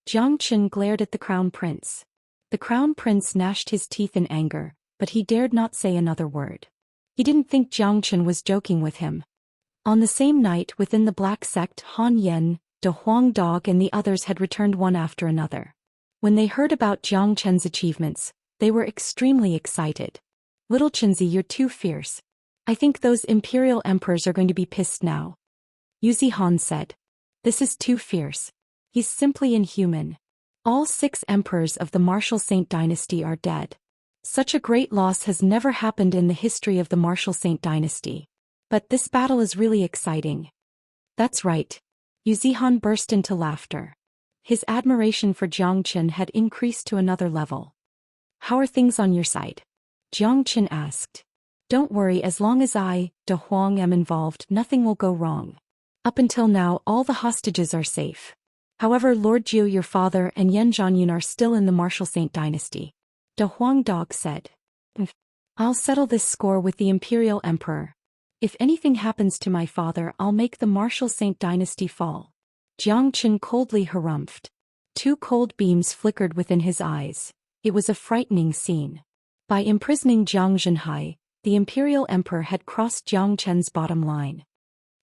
Zhou Qian glared at the crown prince. The crown prince gnashed his teeth in anger, but he dared not say another word. He didn't think Zhou Qian was joking with him. On the same night within the black sect, Han Yan, De Huang Dog and the others had returned one after another. When they heard about Zhou Qian's achievements, they were extremely excited. Little Qinzi, you're too fierce. I think those imperial emperors are going to be pissed now. Yuzi Han said. This is too fierce. He's simply inhuman. All 6 emperors of the martial saint dynasty are dead. Such a great loss has never happened in the history of the martial Saint dynasty. But this battle is really exciting. That's right. Yu Zihan burst into laughter. His admiration for Jiang Qin had increased to another level. How are things on your side? Jiang Qin asked. Don't worry, as long as I, De Huang, am involved, nothing will go wrong. Up until now, all the hostages are safe. However, Lord Jiu, your father, and Yan Zhanyun are still in the martial Saint dynasty. De Huang Dog said. I'll settle this score with the Imperial Emperor. If anything happens to my father, I'll make the martial Saint dynasty fall. Jiang Qin coldly harumphed. 2 cold beams flickered within his eyes. It was a frightening scene. By imprisoning Jiang Zhenhai, the Imperial Emperor had crossed Jiang Chen's bottom line.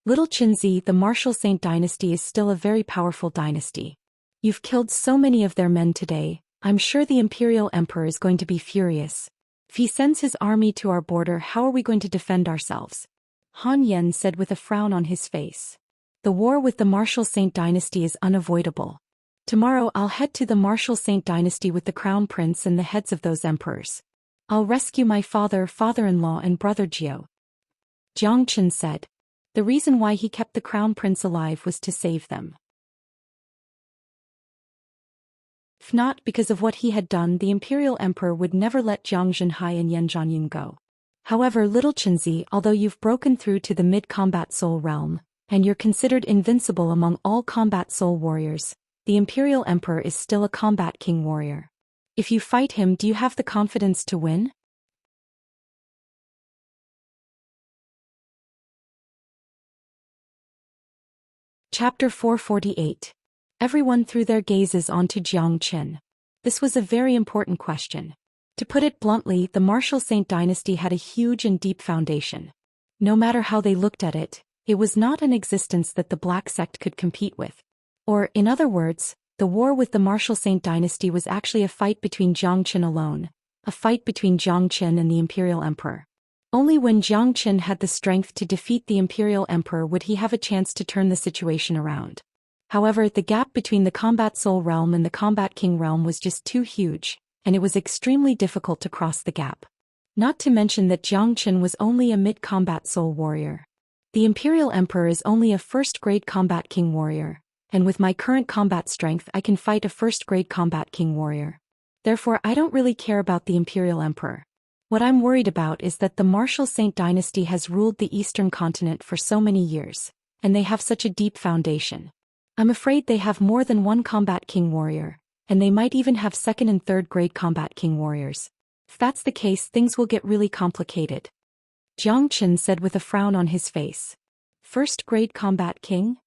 Little Qinzi, the martial Saint dynasty is still a very powerful dynasty. You've killed so many of their men today, I'm sure the Imperial Emperor is going to be furious. If he sends his army to our border, how are we going to defend ourselves? Han Yen said with a frown on his face. The war with the martial Saint dynasty is unavoidable. Tomorrow I'll head to the martial Saint dynasty with the crown prince and the heads of those emperors. I'll rescue my father, father-in-law and brother Jiu. Jiang Qin said. The reason why he kept the crown prince alive was to save them. If not because of what he had done, the Imperial Emperor would never let Jiang Zhenhai and Yan Zhanyun go. However, little Qinzi, although you've broken through to the mid-combat soul realm, and you're considered invincible among all combat soul warriors, the Imperial Emperor is still a combat king warrior. If you fight him, do you have the confidence to win? Chapter 448. Everyone threw their gazes onto Jiang Qin. This was a very important question. To put it bluntly, the martial Saint dynasty had a huge and deep foundation. No matter how they looked at it, it was not an existence that the Black Sect could compete with. Or, in other words, the war with the martial Saint dynasty was actually a fight between Jiang Qin alone, a fight between Jiang Qin and the Imperial Emperor. Only when Jiang Qin had the strength to defeat the Imperial Emperor would he have a chance to turn the situation around. However, the gap between the Combat Soul realm and the Combat King realm was just too huge, and it was extremely difficult to cross the gap. Not to mention that Jiang Qin was only a mid-combat soul warrior. The Imperial Emperor is only a first-grade Combat King warrior, and with my current combat strength I can fight a first-grade Combat King warrior. Therefore, I don't really care about the Imperial Emperor. What I'm worried about is that the martial Saint dynasty has ruled the Eastern continent for so many years, and they have such a deep foundation. I'm afraid they have more than one Combat King warrior, and they might even have second and third grade Combat King warriors. If that's the case, things will get really complicated. Jiang Qin said with a frown on his face. First grade Combat King?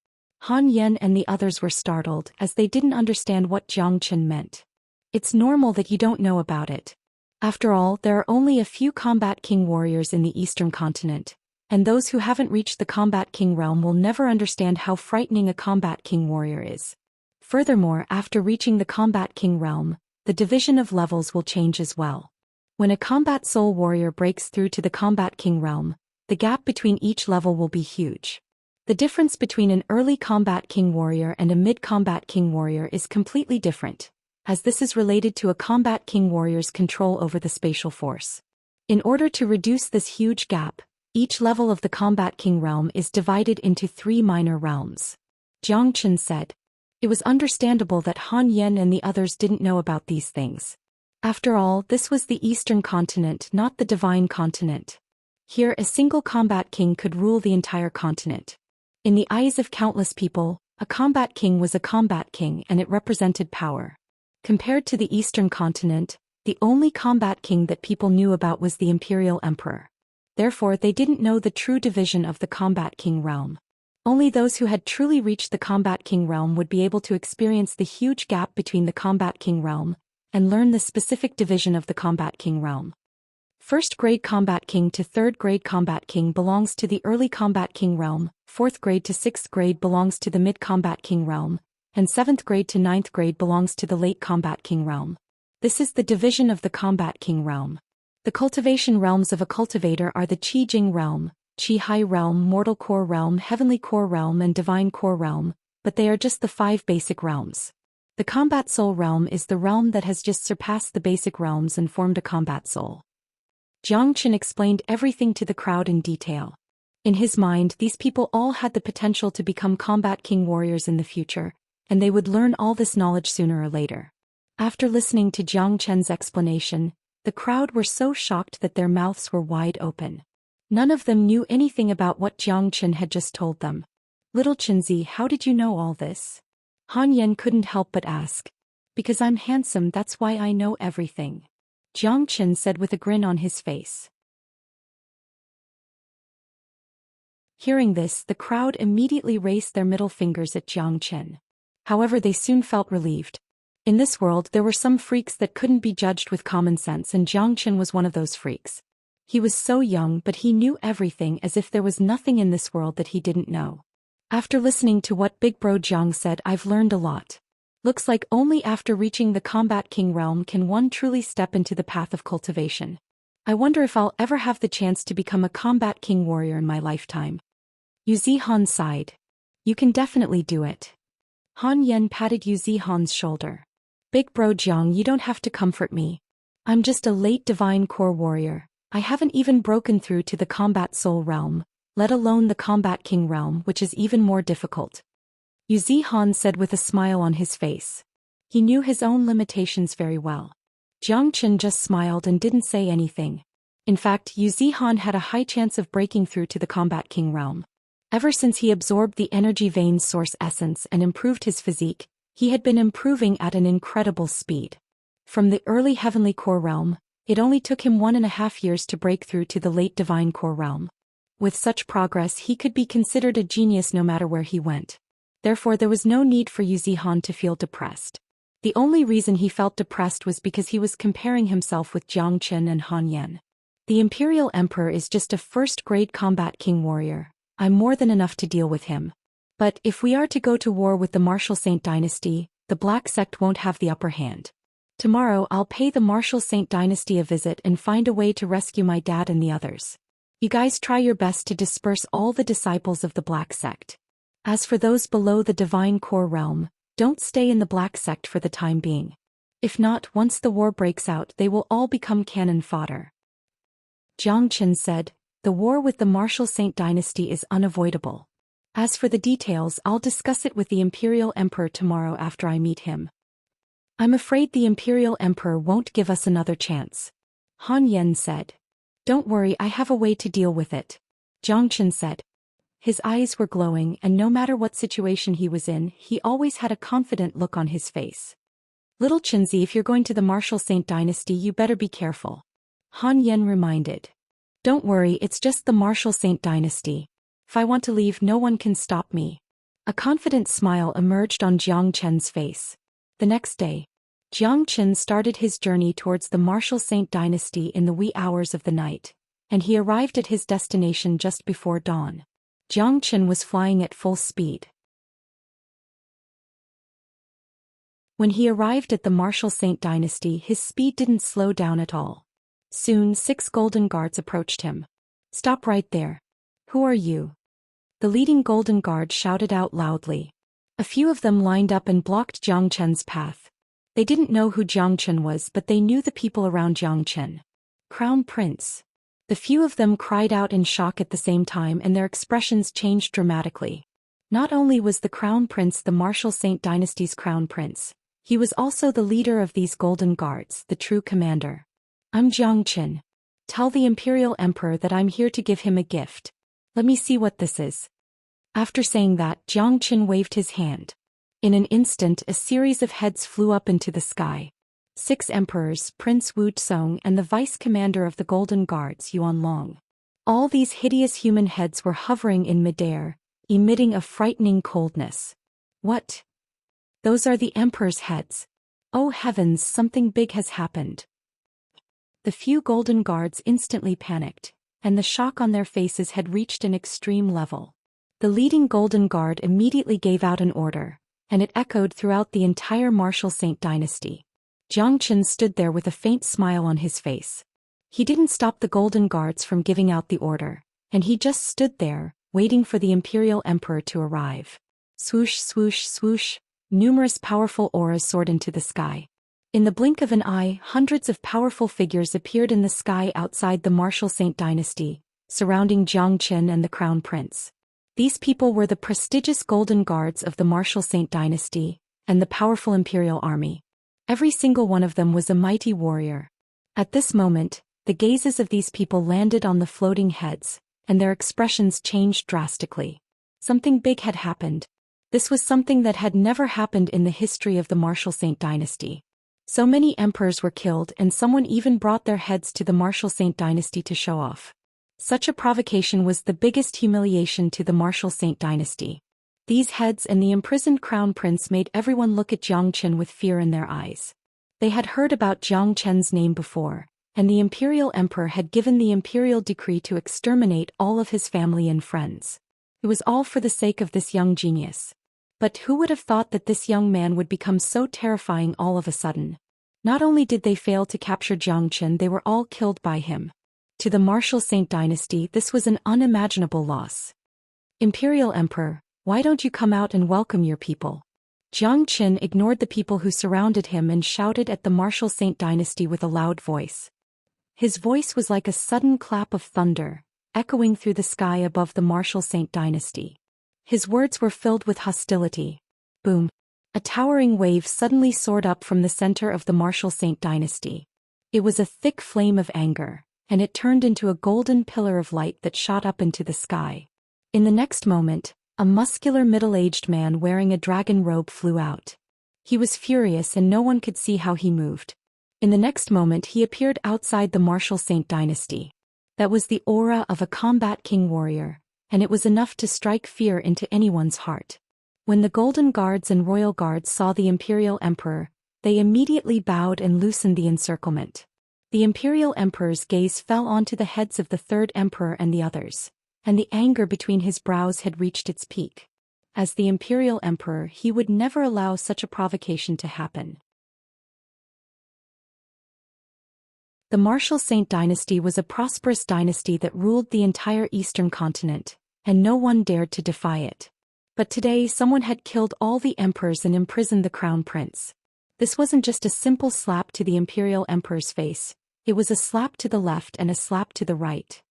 Han Yen and the others were startled as they didn't understand what Jiang Qin meant. It's normal that you don't know about it. After all, there are only a few Combat King warriors in the Eastern continent, and those who haven't reached the Combat King realm will never understand how frightening a Combat King warrior is. Furthermore, after reaching the Combat King realm, the division of levels will change as well. When a Combat Soul warrior breaks through to the Combat King realm, the gap between each level will be huge. The difference between an early Combat King warrior and a mid-Combat King warrior is completely different, as this is related to a Combat King warrior's control over the spatial force. In order to reduce this huge gap, each level of the Combat King realm is divided into 3 minor realms. Jiang Qin said. It was understandable that Han Yen and the others didn't know about these things. After all, this was the Eastern continent, not the Divine continent. Here, a single Combat King could rule the entire continent. In the eyes of countless people, a Combat King was a Combat King and it represented power. Compared to the Eastern continent, the only Combat King that people knew about was the Imperial Emperor. Therefore, they didn't know the true division of the Combat King realm. Only those who had truly reached the Combat King realm would be able to experience the huge gap between the Combat King realm and learn the specific division of the Combat King realm. First grade Combat King to third grade Combat King belongs to the early Combat King realm, fourth grade to sixth grade belongs to the mid Combat King realm, and 7th grade to 9th grade belongs to the late Combat King realm. This is the division of the Combat King realm. The cultivation realms of a cultivator are the Qi Jing realm, Qi Hai realm, Mortal Core realm, Heavenly Core realm and Divine Core realm, but they are just the 5 basic realms. The combat soul realm is the realm that has just surpassed the basic realms and formed a combat soul. Jiang Chen explained everything to the crowd in detail. In his mind, these people all had the potential to become combat king warriors in the future, and they would learn all this knowledge sooner or later. After listening to Jiang Chen's explanation, the crowd were so shocked that their mouths were wide open. None of them knew anything about what Jiang Chen had just told them. "Little Chenzi, how did you know all this?" Han Yan couldn't help but ask. "Because I'm handsome, that's why I know everything," Jiang Chen said with a grin on his face. Hearing this, the crowd immediately raised their middle fingers at Jiang Chen. However, they soon felt relieved. In this world, there were some freaks that couldn't be judged with common sense, and Jiang Chen was one of those freaks. He was so young, but he knew everything as if there was nothing in this world that he didn't know. After listening to what Big Bro Jiang said, I've learned a lot. Looks like only after reaching the Combat King realm can one truly step into the path of cultivation. I wonder if I'll ever have the chance to become a Combat King warrior in my lifetime. Yu Zihan sighed. "You can definitely do it." Han Yan patted Yu Zihan's shoulder. "Big Bro Jiang, you don't have to comfort me. I'm just a late divine core warrior. I haven't even broken through to the Combat Soul realm, let alone the Combat King realm, which is even more difficult," Yu Zihan said with a smile on his face. He knew his own limitations very well. Jiang Chen just smiled and didn't say anything. In fact, Yu Zihan had a high chance of breaking through to the Combat King realm. Ever since he absorbed the energy vein source essence and improved his physique, he had been improving at an incredible speed. From the early heavenly core realm, it only took him 1.5 years to break through to the late divine core realm. With such progress, he could be considered a genius no matter where he went. Therefore, there was no need for Yu Zihan to feel depressed. The only reason he felt depressed was because he was comparing himself with Jiang Chen and Han Yan. The Imperial Emperor is just a first-grade combat king warrior. I'm more than enough to deal with him. But if we are to go to war with the Martial Saint Dynasty, the Black Sect won't have the upper hand. Tomorrow I'll pay the Martial Saint Dynasty a visit and find a way to rescue my dad and the others. You guys try your best to disperse all the disciples of the Black Sect. As for those below the Divine Core realm, don't stay in the Black Sect for the time being. If not, once the war breaks out, they will all become cannon fodder." Jiang Chen said, "The war with the Martial Saint Dynasty is unavoidable. As for the details, I'll discuss it with the Imperial Emperor tomorrow after I meet him." "I'm afraid the Imperial Emperor won't give us another chance," Han Yan said. "Don't worry, I have a way to deal with it," Jiang Chen said. His eyes were glowing, and no matter what situation he was in, he always had a confident look on his face. "Little Chenzi, if you're going to the Martial Saint Dynasty, you better be careful," Han Yan reminded. "Don't worry, it's just the Martial Saint Dynasty. If I want to leave, no one can stop me." A confident smile emerged on Jiang Chen's face. The next day, Jiang Chen started his journey towards the Martial Saint Dynasty in the wee hours of the night, and he arrived at his destination just before dawn. Jiang Chen was flying at full speed. When he arrived at the Martial Saint Dynasty, his speed didn't slow down at all. Soon 6 golden guards approached him. "Stop right there. Who are you?" The leading golden guard shouted out loudly. A few of them lined up and blocked Jiang Chen's path. They didn't know who Jiang Chen was, but they knew the people around Jiang Chen. "Crown Prince." The few of them cried out in shock at the same time, and their expressions changed dramatically. Not only was the Crown Prince the Martial Saint Dynasty's Crown Prince, he was also the leader of these golden guards, the true commander. "I'm Jiang Chen. Tell the Imperial Emperor that I'm here to give him a gift. Let me see what this is." After saying that, Jiang Chen waved his hand. In an instant, a series of heads flew up into the sky. 6 emperors, Prince Wu Tsong and the vice commander of the Golden Guards, Yuan Long. All these hideous human heads were hovering in midair, emitting a frightening coldness. "What? Those are the emperor's heads. Oh heavens, something big has happened." The few Golden Guards instantly panicked, and the shock on their faces had reached an extreme level. The leading Golden Guard immediately gave out an order, and it echoed throughout the entire Martial Saint Dynasty. Jiang Chen stood there with a faint smile on his face. He didn't stop the Golden Guards from giving out the order, and he just stood there, waiting for the Imperial Emperor to arrive. Swoosh, swoosh, swoosh. numerous powerful auras soared into the sky. In the blink of an eye, hundreds of powerful figures appeared in the sky outside the martial Saint dynasty, surrounding Zhou Xian and the crown prince. These people were the prestigious golden guards of the martial Saint dynasty, and the powerful imperial army. Every single one of them was a mighty warrior. At this moment, the gazes of these people landed on the floating heads, and their expressions changed drastically. Something big had happened. This was something that had never happened in the history of the martial Saint dynasty. So many emperors were killed, and someone even brought their heads to the martial Saint dynasty to show off. Such a provocation was the biggest humiliation to the martial Saint dynasty. These heads and the imprisoned crown prince made everyone look at Zhou Xian with fear in their eyes. They had heard about Zhou Xian's name before, and the imperial emperor had given the imperial decree to exterminate all of his family and friends. It was all for the sake of this young genius. But who would have thought that this young man would become so terrifying all of a sudden? Not only did they fail to capture Zhou Xian, they were all killed by him. To the martial Saint dynasty, this was an unimaginable loss. Imperial Emperor, why don't you come out and welcome your people? Zhou Xian ignored the people who surrounded him and shouted at the martial Saint dynasty with a loud voice. His voice was like a sudden clap of thunder, echoing through the sky above the martial Saint dynasty. His words were filled with hostility. Boom! A towering wave suddenly soared up from the center of the martial Saint dynasty. It was a thick flame of anger, and it turned into a golden pillar of light that shot up into the sky. In the next moment, a muscular middle-aged man wearing a dragon robe flew out. He was furious and no one could see how he moved. In the next moment he appeared outside the martial Saint dynasty. That was the aura of a combat king warrior, and it was enough to strike fear into anyone's heart. When the golden guards and royal guards saw the imperial emperor, they immediately bowed and loosened the encirclement. The imperial emperor's gaze fell onto the heads of the third emperor and the others, and the anger between his brows had reached its peak. As the imperial emperor, he would never allow such a provocation to happen. The martial Saint dynasty was a prosperous dynasty that ruled the entire eastern continent, and no one dared to defy it. But today someone had killed all the emperors and imprisoned the crown prince. This wasn't just a simple slap to the imperial emperor's face, it was a slap to the left and a slap to the right.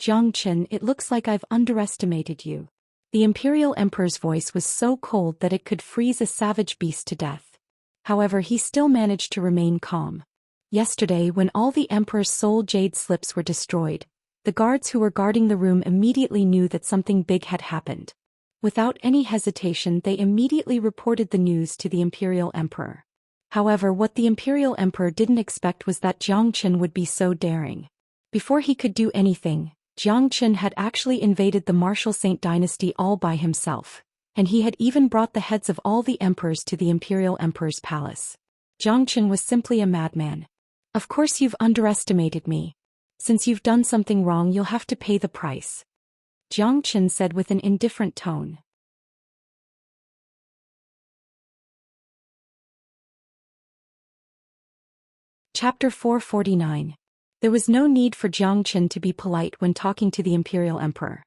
Zhou Xian, it looks like I've underestimated you. The imperial emperor's voice was so cold that it could freeze a savage beast to death. However, he still managed to remain calm. Yesterday, when all the emperor's soul jade slips were destroyed, the guards who were guarding the room immediately knew that something big had happened. Without any hesitation, they immediately reported the news to the imperial emperor. However, what the imperial emperor didn't expect was that Zhou Xian would be so daring. Before he could do anything, Zhou Xian had actually invaded the martial Saint dynasty all by himself, and he had even brought the heads of all the emperors to the imperial emperor's palace. Zhou Xian was simply a madman. Of course you've underestimated me. Since you've done something wrong, you'll have to pay the price. Zhou Xian said with an indifferent tone. Chapter 449. There was no need for Zhou Xian to be polite when talking to the imperial emperor.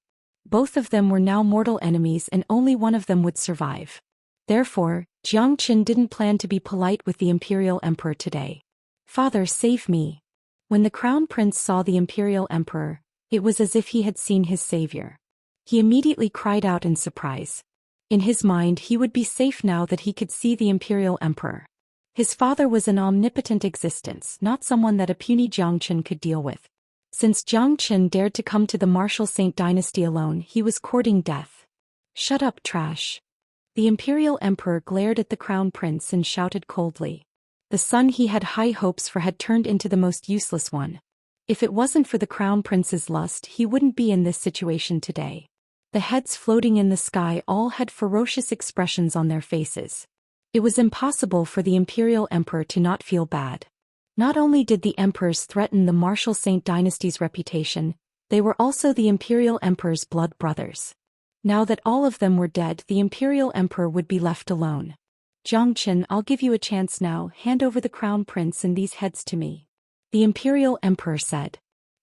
Both of them were now mortal enemies and only one of them would survive. Therefore, Zhou Xian didn't plan to be polite with the imperial emperor today. Father, save me. When the crown prince saw the imperial emperor, it was as if he had seen his savior. He immediately cried out in surprise. In his mind, he would be safe now that he could see the imperial emperor. His father was an omnipotent existence, not someone that a puny Zhou Xian could deal with. Since Zhou Xian dared to come to the martial Saint dynasty alone, he was courting death. Shut up, trash. The imperial emperor glared at the crown prince and shouted coldly. The son he had high hopes for had turned into the most useless one. If it wasn't for the crown prince's lust, he wouldn't be in this situation today. The heads floating in the sky all had ferocious expressions on their faces. It was impossible for the imperial emperor to not feel bad. Not only did the emperors threaten the martial Saint dynasty's reputation, they were also the imperial emperor's blood brothers. Now that all of them were dead, the imperial emperor would be left alone. Zhou Xian, I'll give you a chance now, hand over the crown prince and these heads to me. The imperial emperor said.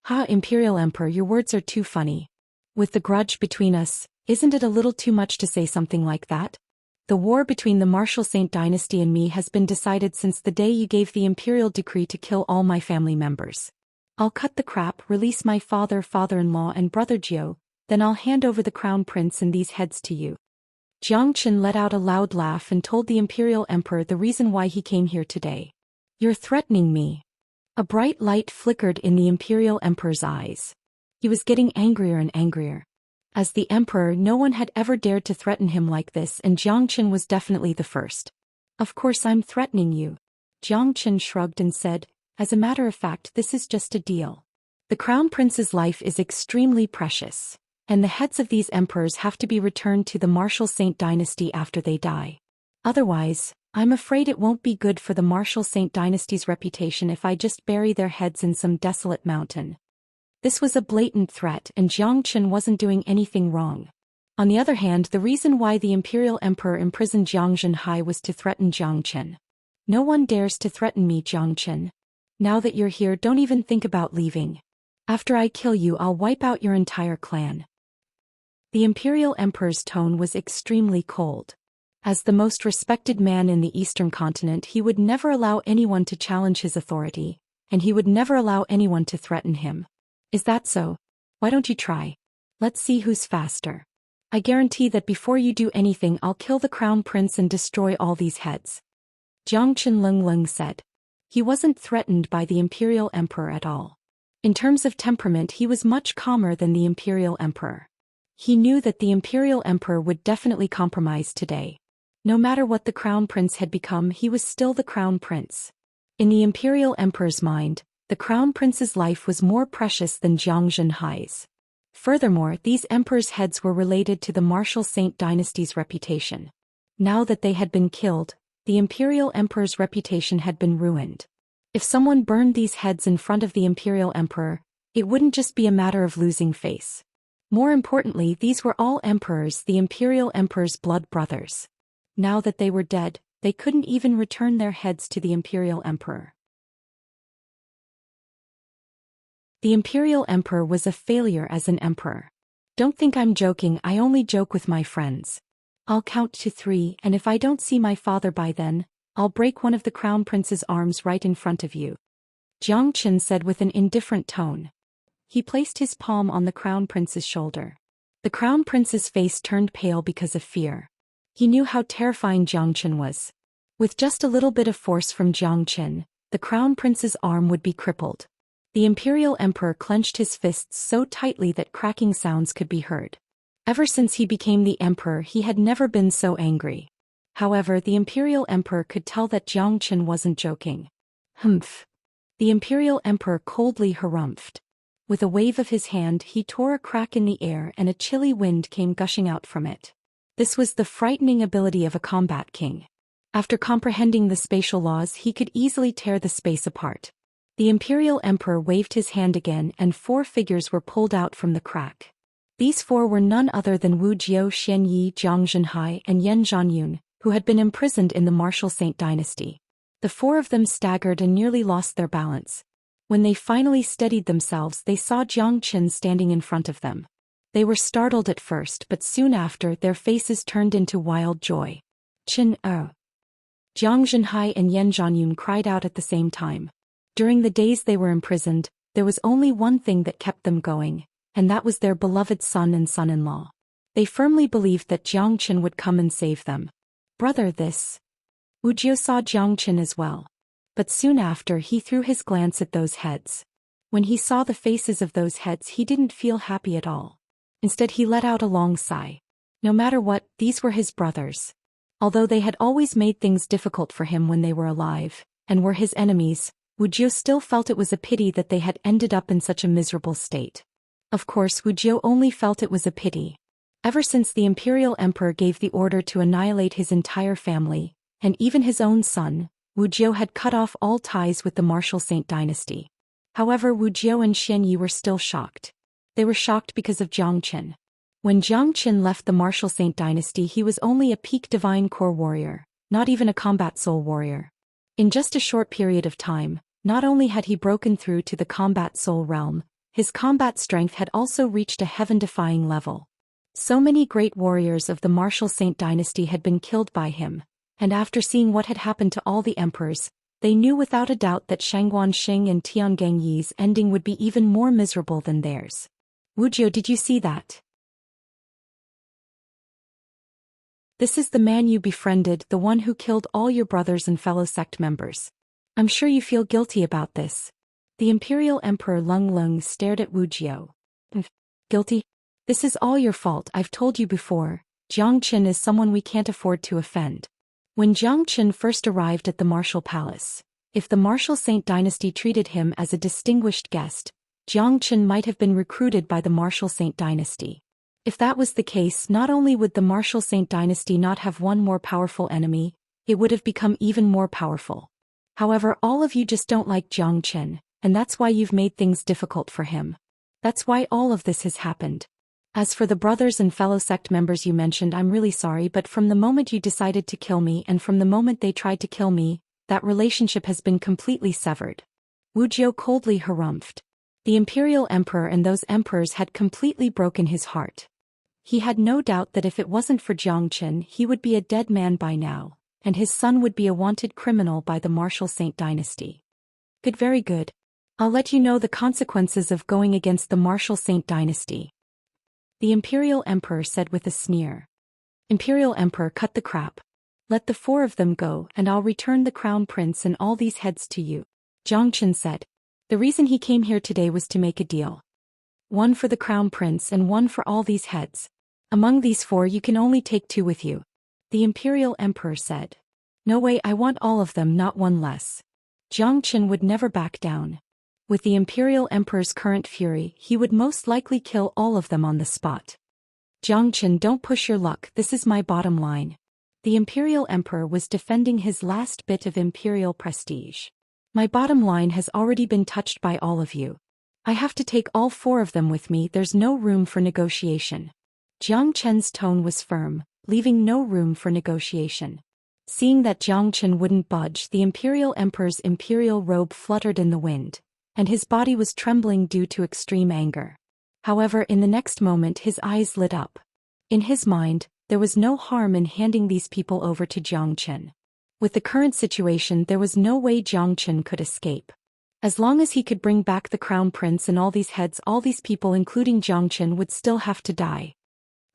Ha, imperial emperor, your words are too funny. With the grudge between us, isn't it a little too much to say something like that? The war between the Martial Saint Dynasty and me has been decided since the day you gave the imperial decree to kill all my family members. I'll cut the crap, release my father, father-in-law and brother Zhou, then I'll hand over the crown prince and these heads to you. Xianxia let out a loud laugh and told the imperial emperor the reason why he came here today. You're threatening me. A bright light flickered in the imperial emperor's eyes. He was getting angrier and angrier. As the emperor, no one had ever dared to threaten him like this, and Xianxia was definitely the first. Of course I'm threatening you. Xianxia shrugged and said, as a matter of fact, this is just a deal. The crown prince's life is extremely precious, and the heads of these emperors have to be returned to the Martial Saint Dynasty after they die. Otherwise, I'm afraid it won't be good for the Martial Saint Dynasty's reputation if I just bury their heads in some desolate mountain. This was a blatant threat, and Xianxia wasn't doing anything wrong. On the other hand, the reason why the imperial emperor imprisoned Xianxia was to threaten Xianxia. No one dares to threaten me, Xianxia. Now that you're here, don't even think about leaving. After I kill you, I'll wipe out your entire clan. The imperial emperor's tone was extremely cold. As the most respected man in the Eastern continent, he would never allow anyone to challenge his authority, and he would never allow anyone to threaten him. Is that so? Why don't you try? Let's see who's faster. I guarantee that before you do anything, I'll kill the crown prince and destroy all these heads. Xianxia Lung said. He wasn't threatened by the imperial emperor at all. In terms of temperament, he was much calmer than the imperial emperor. He knew that the imperial emperor would definitely compromise today. No matter what the crown prince had become, he was still the crown prince. In the imperial emperor's mind, the crown prince's life was more precious than Xianxia's. Furthermore, these emperors' heads were related to the Martial Saint Dynasty's reputation. Now that they had been killed, the imperial emperor's reputation had been ruined. If someone burned these heads in front of the imperial emperor, it wouldn't just be a matter of losing face. More importantly, these were all emperors, the imperial emperor's blood brothers. Now that they were dead, they couldn't even return their heads to the imperial emperor. The imperial emperor was a failure as an emperor. Don't think I'm joking, I only joke with my friends. I'll count to 3, and if I don't see my father by then, I'll break one of the crown prince's arms right in front of you. Xianxia said with an indifferent tone. He placed his palm on the crown prince's shoulder. The crown prince's face turned pale because of fear. He knew how terrifying Xianxia was. With just a little bit of force from Xianxia, the crown prince's arm would be crippled. The imperial emperor clenched his fists so tightly that cracking sounds could be heard. Ever since he became the emperor, he had never been so angry. However, the imperial emperor could tell that Xianxia wasn't joking. Humph. The imperial emperor coldly harumphed. With a wave of his hand, he tore a crack in the air and a chilly wind came gushing out from it. This was the frightening ability of a combat king. After comprehending the spatial laws, he could easily tear the space apart. The imperial emperor waved his hand again and 4 figures were pulled out from the crack. These 4 were none other than Wu Zhou Xian Yi, Zhang Zhenhai and Yan Zhanyun, who had been imprisoned in the Martial Saint Dynasty. The 4 of them staggered and nearly lost their balance. When they finally steadied themselves, they saw Xianxia standing in front of them. They were startled at first, but soon after, their faces turned into wild joy. Qin, Zhang Zhenhai and Yan Zhanyun cried out at the same time. During the days they were imprisoned, there was only one thing that kept them going, and that was their beloved son and son-in-law. They firmly believed that Xianxia would come and save them. Brother, this. Wuxia saw Xianxia as well. But soon after, he threw his glance at those heads. When he saw the faces of those heads, he didn't feel happy at all. Instead, he let out a long sigh. No matter what, these were his brothers. Although they had always made things difficult for him when they were alive, and were his enemies, Wuxia still felt it was a pity that they had ended up in such a miserable state. Of course, Wuxia only felt it was a pity. Ever since the imperial emperor gave the order to annihilate his entire family, and even his own son, Wuxia had cut off all ties with the Martial Saint Dynasty. However, Wuxia and Xianyi were still shocked. They were shocked because of Xianxia. When Xianxia left the Martial Saint Dynasty, he was only a peak divine core warrior, not even a combat soul warrior. In just a short period of time, not only had he broken through to the combat soul realm, his combat strength had also reached a heaven-defying level. So many great warriors of the martial Saint dynasty had been killed by him, and after seeing what had happened to all the emperors, they knew without a doubt that Shangguan Xing and Tiangang Yi's ending would be even more miserable than theirs. Wuxia, did you see that? This is the man you befriended, the one who killed all your brothers and fellow sect members. I'm sure you feel guilty about this. The Imperial Emperor Lung Lung stared at Wuxia. Guilty? This is all your fault. I've told you before, Jiang Qin is someone we can't afford to offend. When Jiang Qin first arrived at the martial palace, if the martial Saint dynasty treated him as a distinguished guest, Jiang Qin might have been recruited by the martial Saint dynasty. If that was the case, not only would the martial Saint dynasty not have one more powerful enemy, it would have become even more powerful. However, all of you just don't like Jiang Qin, and that's why you've made things difficult for him. That's why all of this has happened. As for the brothers and fellow sect members you mentioned, I'm really sorry, but from the moment you decided to kill me and from the moment they tried to kill me, that relationship has been completely severed. Wuxia coldly harumphed. The Imperial Emperor and those emperors had completely broken his heart. He had no doubt that if it wasn't for Jiang Qin, he would be a dead man by now, and his son would be a wanted criminal by the martial Saint dynasty. Good, very good. I'll let you know the consequences of going against the martial Saint dynasty. The Imperial Emperor said with a sneer. Imperial Emperor, cut the crap. Let the 4 of them go and I'll return the Crown Prince and all these heads to you. Jiang Qin said. The reason he came here today was to make a deal. 1 for the Crown Prince and 1 for all these heads. Among these 4 you can only take 2 with you. The Imperial Emperor said. No way, I want all of them, not 1 less. Jiang Qin would never back down. With the Imperial Emperor's current fury, he would most likely kill all of them on the spot. Jiang Qin, don't push your luck, this is my bottom line. The Imperial Emperor was defending his last bit of imperial prestige. My bottom line has already been touched by all of you. I have to take all 4 of them with me, there's no room for negotiation. Jiang Qin's tone was firm, leaving no room for negotiation. Seeing that Jiang Qin wouldn't budge, the Imperial Emperor's imperial robe fluttered in the wind, and his body was trembling due to extreme anger. However, in the next moment his eyes lit up. In his mind, there was no harm in handing these people over to Jiang Qin. With the current situation, there was no way Jiang Qin could escape. As long as he could bring back the Crown Prince and all these heads, all these people including Jiang Qin would still have to die.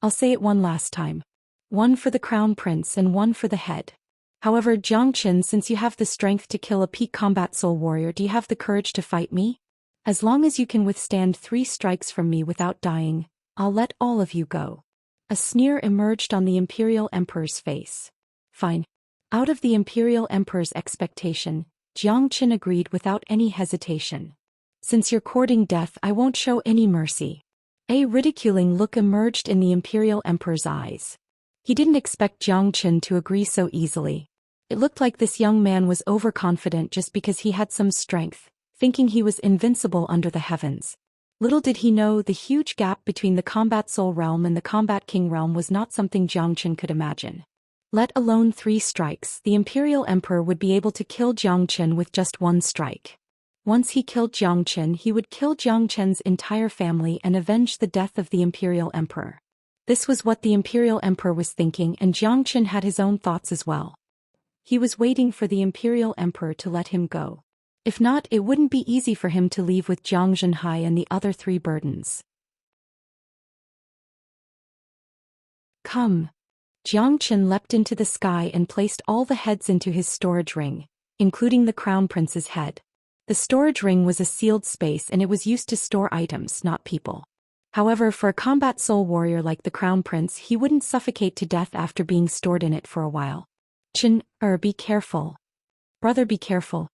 I'll say it one last time. 1 for the Crown Prince and 1 for the head. However, Jiang Qin, since you have the strength to kill a peak combat soul warrior, do you have the courage to fight me? As long as you can withstand 3 strikes from me without dying, I'll let all of you go. A sneer emerged on the Imperial Emperor's face. Fine. Out of the Imperial Emperor's expectation, Jiang Qin agreed without any hesitation. Since you're courting death, I won't show any mercy. A ridiculing look emerged in the Imperial Emperor's eyes. He didn't expect Jiang Qin to agree so easily. It looked like this young man was overconfident just because he had some strength, thinking he was invincible under the heavens. Little did he know the huge gap between the Combat Soul Realm and the Combat King Realm was not something Jiang Qin could imagine. Let alone 3 strikes, the Imperial Emperor would be able to kill Jiang Qin with just 1 strike. Once he killed Jiang Qin, he would kill Jiang Qin's entire family and avenge the death of the Imperial Emperor. This was what the Imperial Emperor was thinking, and Jiang Qin had his own thoughts as well. He was waiting for the Imperial Emperor to let him go. If not, it wouldn't be easy for him to leave with Zhang Zhenhai and the other 3 burdens. Come. Jiang Qin leapt into the sky and placed all the heads into his storage ring, including the Crown Prince's head. The storage ring was a sealed space and it was used to store items, not people. However, for a combat soul warrior like the Crown Prince, he wouldn't suffocate to death after being stored in it for a while. Qin, be careful. Brother, be careful.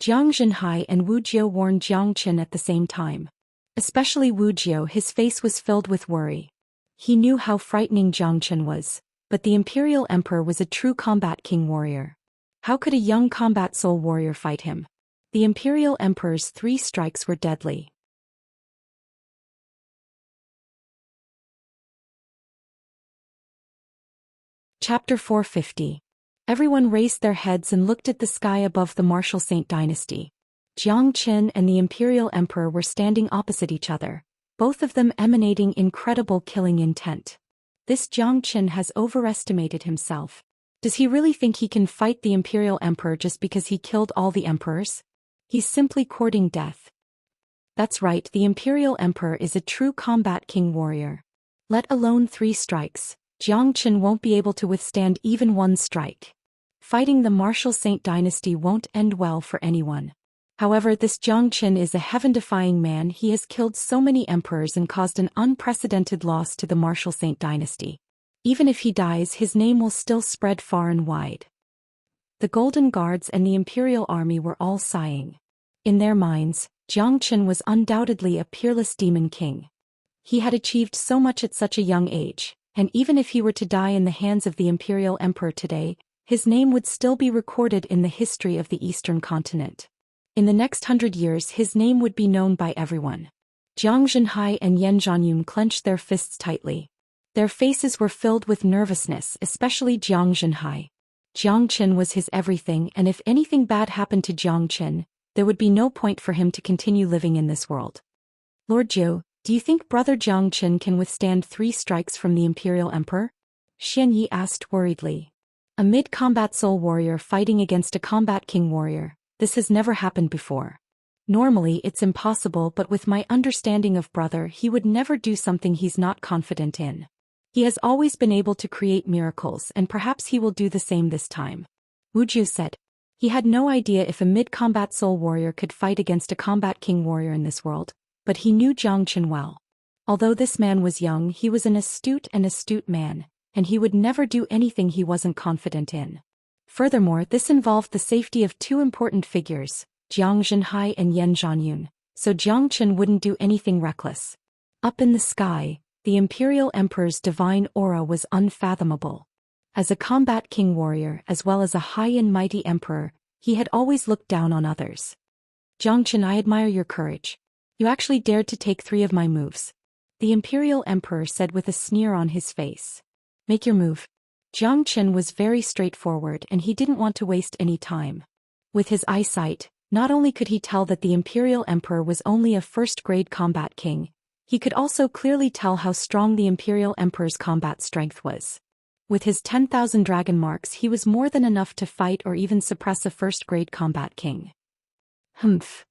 Zhang Zhenhai and Wuxia warned Jiang Qin at the same time. Especially Wuxia, his face was filled with worry. He knew how frightening Jiang Qin was, but the Imperial Emperor was a true combat king warrior. How could a young combat soul warrior fight him? The Imperial Emperor's 3 strikes were deadly. Chapter 450. Everyone raised their heads and looked at the sky above the martial Saint dynasty. Jiang Qin and the Imperial Emperor were standing opposite each other, both of them emanating incredible killing intent. This Zhou Xian has overestimated himself. Does he really think he can fight the Imperial Emperor just because he killed all the emperors? He's simply courting death. That's right, the Imperial Emperor is a true combat king warrior. Let alone 3 strikes, Zhou Xian won't be able to withstand even 1 strike. Fighting the martial Saint dynasty won't end well for anyone. However, this Zhou Xian is a heaven-defying man. He has killed so many emperors and caused an unprecedented loss to the martial Saint dynasty. Even if he dies, his name will still spread far and wide. The Golden Guards and the Imperial Army were all sighing. In their minds, Zhou Xian was undoubtedly a peerless demon king. He had achieved so much at such a young age, and even if he were to die in the hands of the Imperial Emperor today, his name would still be recorded in the history of the Eastern continent. In the next 100 years, his name would be known by everyone. Jiang Zhenhai and Yan Zhanyun clenched their fists tightly. Their faces were filled with nervousness, especially Jiang Zhenhai. Zhou Xian was his everything, and if anything bad happened to Zhou Xian, there would be no point for him to continue living in this world. Lord Zhou, do you think Brother Zhou Xian can withstand 3 strikes from the Imperial Emperor? Xianyi asked worriedly. A mid-combat soul warrior fighting against a combat king warrior. This has never happened before. Normally it's impossible, but with my understanding of brother, he would never do something he's not confident in. He has always been able to create miracles, and perhaps he will do the same this time. Wuxia said. He had no idea if a mid-combat soul warrior could fight against a combat king warrior in this world, but he knew Zhou Xian well. Although this man was young, he was an astute man, and he would never do anything he wasn't confident in. Furthermore, this involved the safety of 2 important figures, Jiang Zhenhai and Yan Zhanyun, so Zhou Xian wouldn't do anything reckless. Up in the sky, the Imperial Emperor's divine aura was unfathomable. As a combat king warrior as well as a high and mighty emperor, he had always looked down on others. Zhou Xian, I admire your courage. You actually dared to take 3 of my moves. The Imperial Emperor said with a sneer on his face. Make your move. Zhou Xian was very straightforward, and he didn't want to waste any time. With his eyesight, not only could he tell that the Imperial Emperor was only a first-grade combat king, he could also clearly tell how strong the Imperial Emperor's combat strength was. With his 10,000 dragon marks, he was more than enough to fight or even suppress a first-grade combat king. Humph.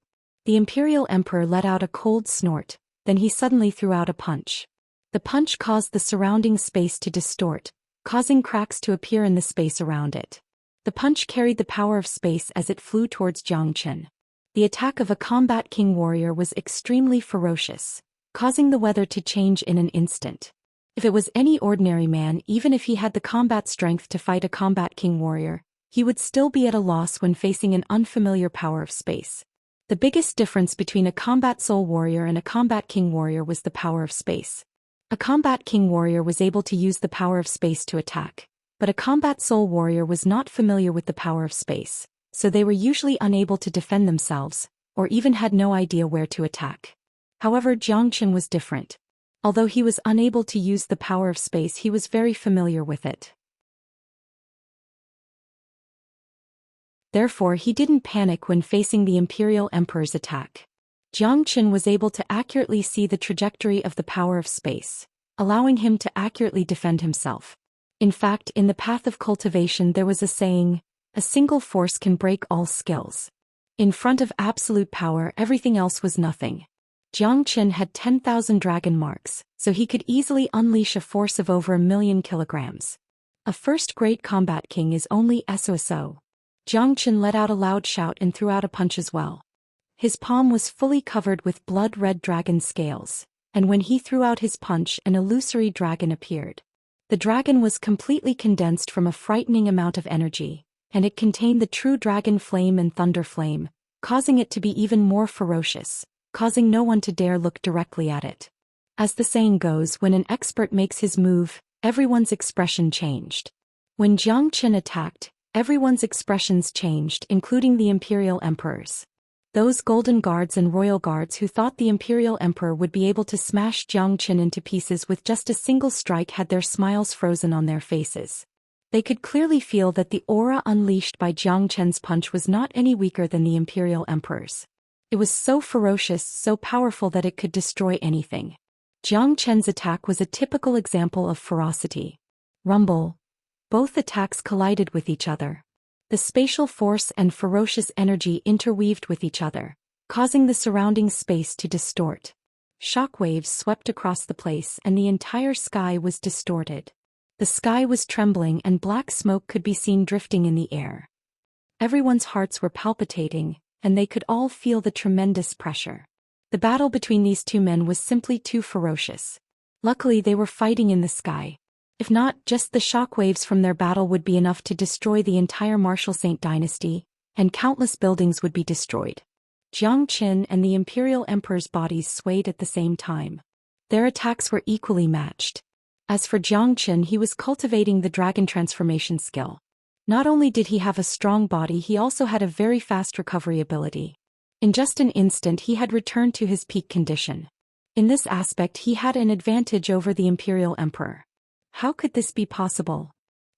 The Imperial Emperor let out a cold snort, then he suddenly threw out a punch. The punch caused the surrounding space to distort, causing cracks to appear in the space around it. The punch carried the power of space as it flew towards Zhou Xian. The attack of a combat king warrior was extremely ferocious, causing the weather to change in an instant. If it was any ordinary man, even if he had the combat strength to fight a combat king warrior, he would still be at a loss when facing an unfamiliar power of space. The biggest difference between a combat soul warrior and a combat king warrior was the power of space. A combat king warrior was able to use the power of space to attack, but a combat soul warrior was not familiar with the power of space, so they were usually unable to defend themselves, or even had no idea where to attack. However, Zhou Xian was different. Although he was unable to use the power of space, he was very familiar with it. Therefore, he didn't panic when facing the Imperial Emperor's attack. Zhou Xian was able to accurately see the trajectory of the power of space, allowing him to accurately defend himself. In fact, in the path of cultivation there was a saying, a single force can break all skills. In front of absolute power, everything else was nothing. Zhou Xian had 10,000 dragon marks, so he could easily unleash a force of over 1,000,000 kilograms. A first-grade combat king is only SOSO. Zhou Xian let out a loud shout and threw out a punch as well. His palm was fully covered with blood-red dragon scales, and when he threw out his punch, an illusory dragon appeared. The dragon was completely condensed from a frightening amount of energy, and it contained the true dragon flame and thunder flame, causing it to be even more ferocious, causing no one to dare look directly at it. As the saying goes, when an expert makes his move, everyone's expression changed. When Zhou Xian attacked, everyone's expressions changed, including the Imperial Emperor's. Those golden guards and royal guards who thought the Imperial Emperor would be able to smash Zhou Xian into pieces with just a single strike had their smiles frozen on their faces. They could clearly feel that the aura unleashed by Zhou Xian's punch was not any weaker than the Imperial Emperor's. It was so ferocious, so powerful that it could destroy anything. Jiang Chen's attack was a typical example of ferocity. Rumble. Both attacks collided with each other. The spatial force and ferocious energy interweaved with each other, causing the surrounding space to distort. Shockwaves swept across the place and the entire sky was distorted. The sky was trembling and black smoke could be seen drifting in the air. Everyone's hearts were palpitating, and they could all feel the tremendous pressure. The battle between these two men was simply too ferocious. Luckily they were fighting in the sky. If not, just the shockwaves from their battle would be enough to destroy the entire Martial Saint dynasty, and countless buildings would be destroyed. Jiang Qin and the Imperial Emperor's bodies swayed at the same time. Their attacks were equally matched. As for Jiang Qin, he was cultivating the dragon transformation skill. Not only did he have a strong body, he also had a very fast recovery ability. In just an instant he had returned to his peak condition. In this aspect he had an advantage over the Imperial Emperor. How could this be possible?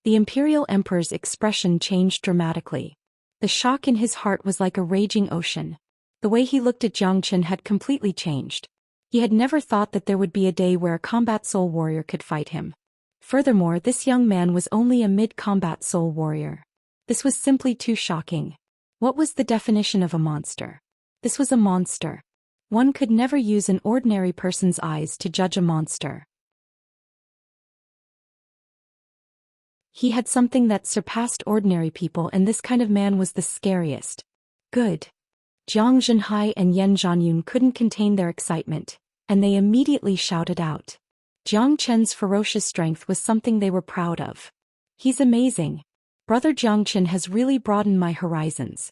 The Imperial Emperor's expression changed dramatically. The shock in his heart was like a raging ocean. The way he looked at Jiang Qin had completely changed. He had never thought that there would be a day where a combat soul warrior could fight him. Furthermore, this young man was only a mid-combat soul warrior. This was simply too shocking. What was the definition of a monster? This was a monster. One could never use an ordinary person's eyes to judge a monster. He had something that surpassed ordinary people, and this kind of man was the scariest. Good. Jiang Zhenhai and Yan Zhanyun couldn't contain their excitement, and they immediately shouted out. Jiang Chen's ferocious strength was something they were proud of. He's amazing. Brother Jiang Chen has really broadened my horizons.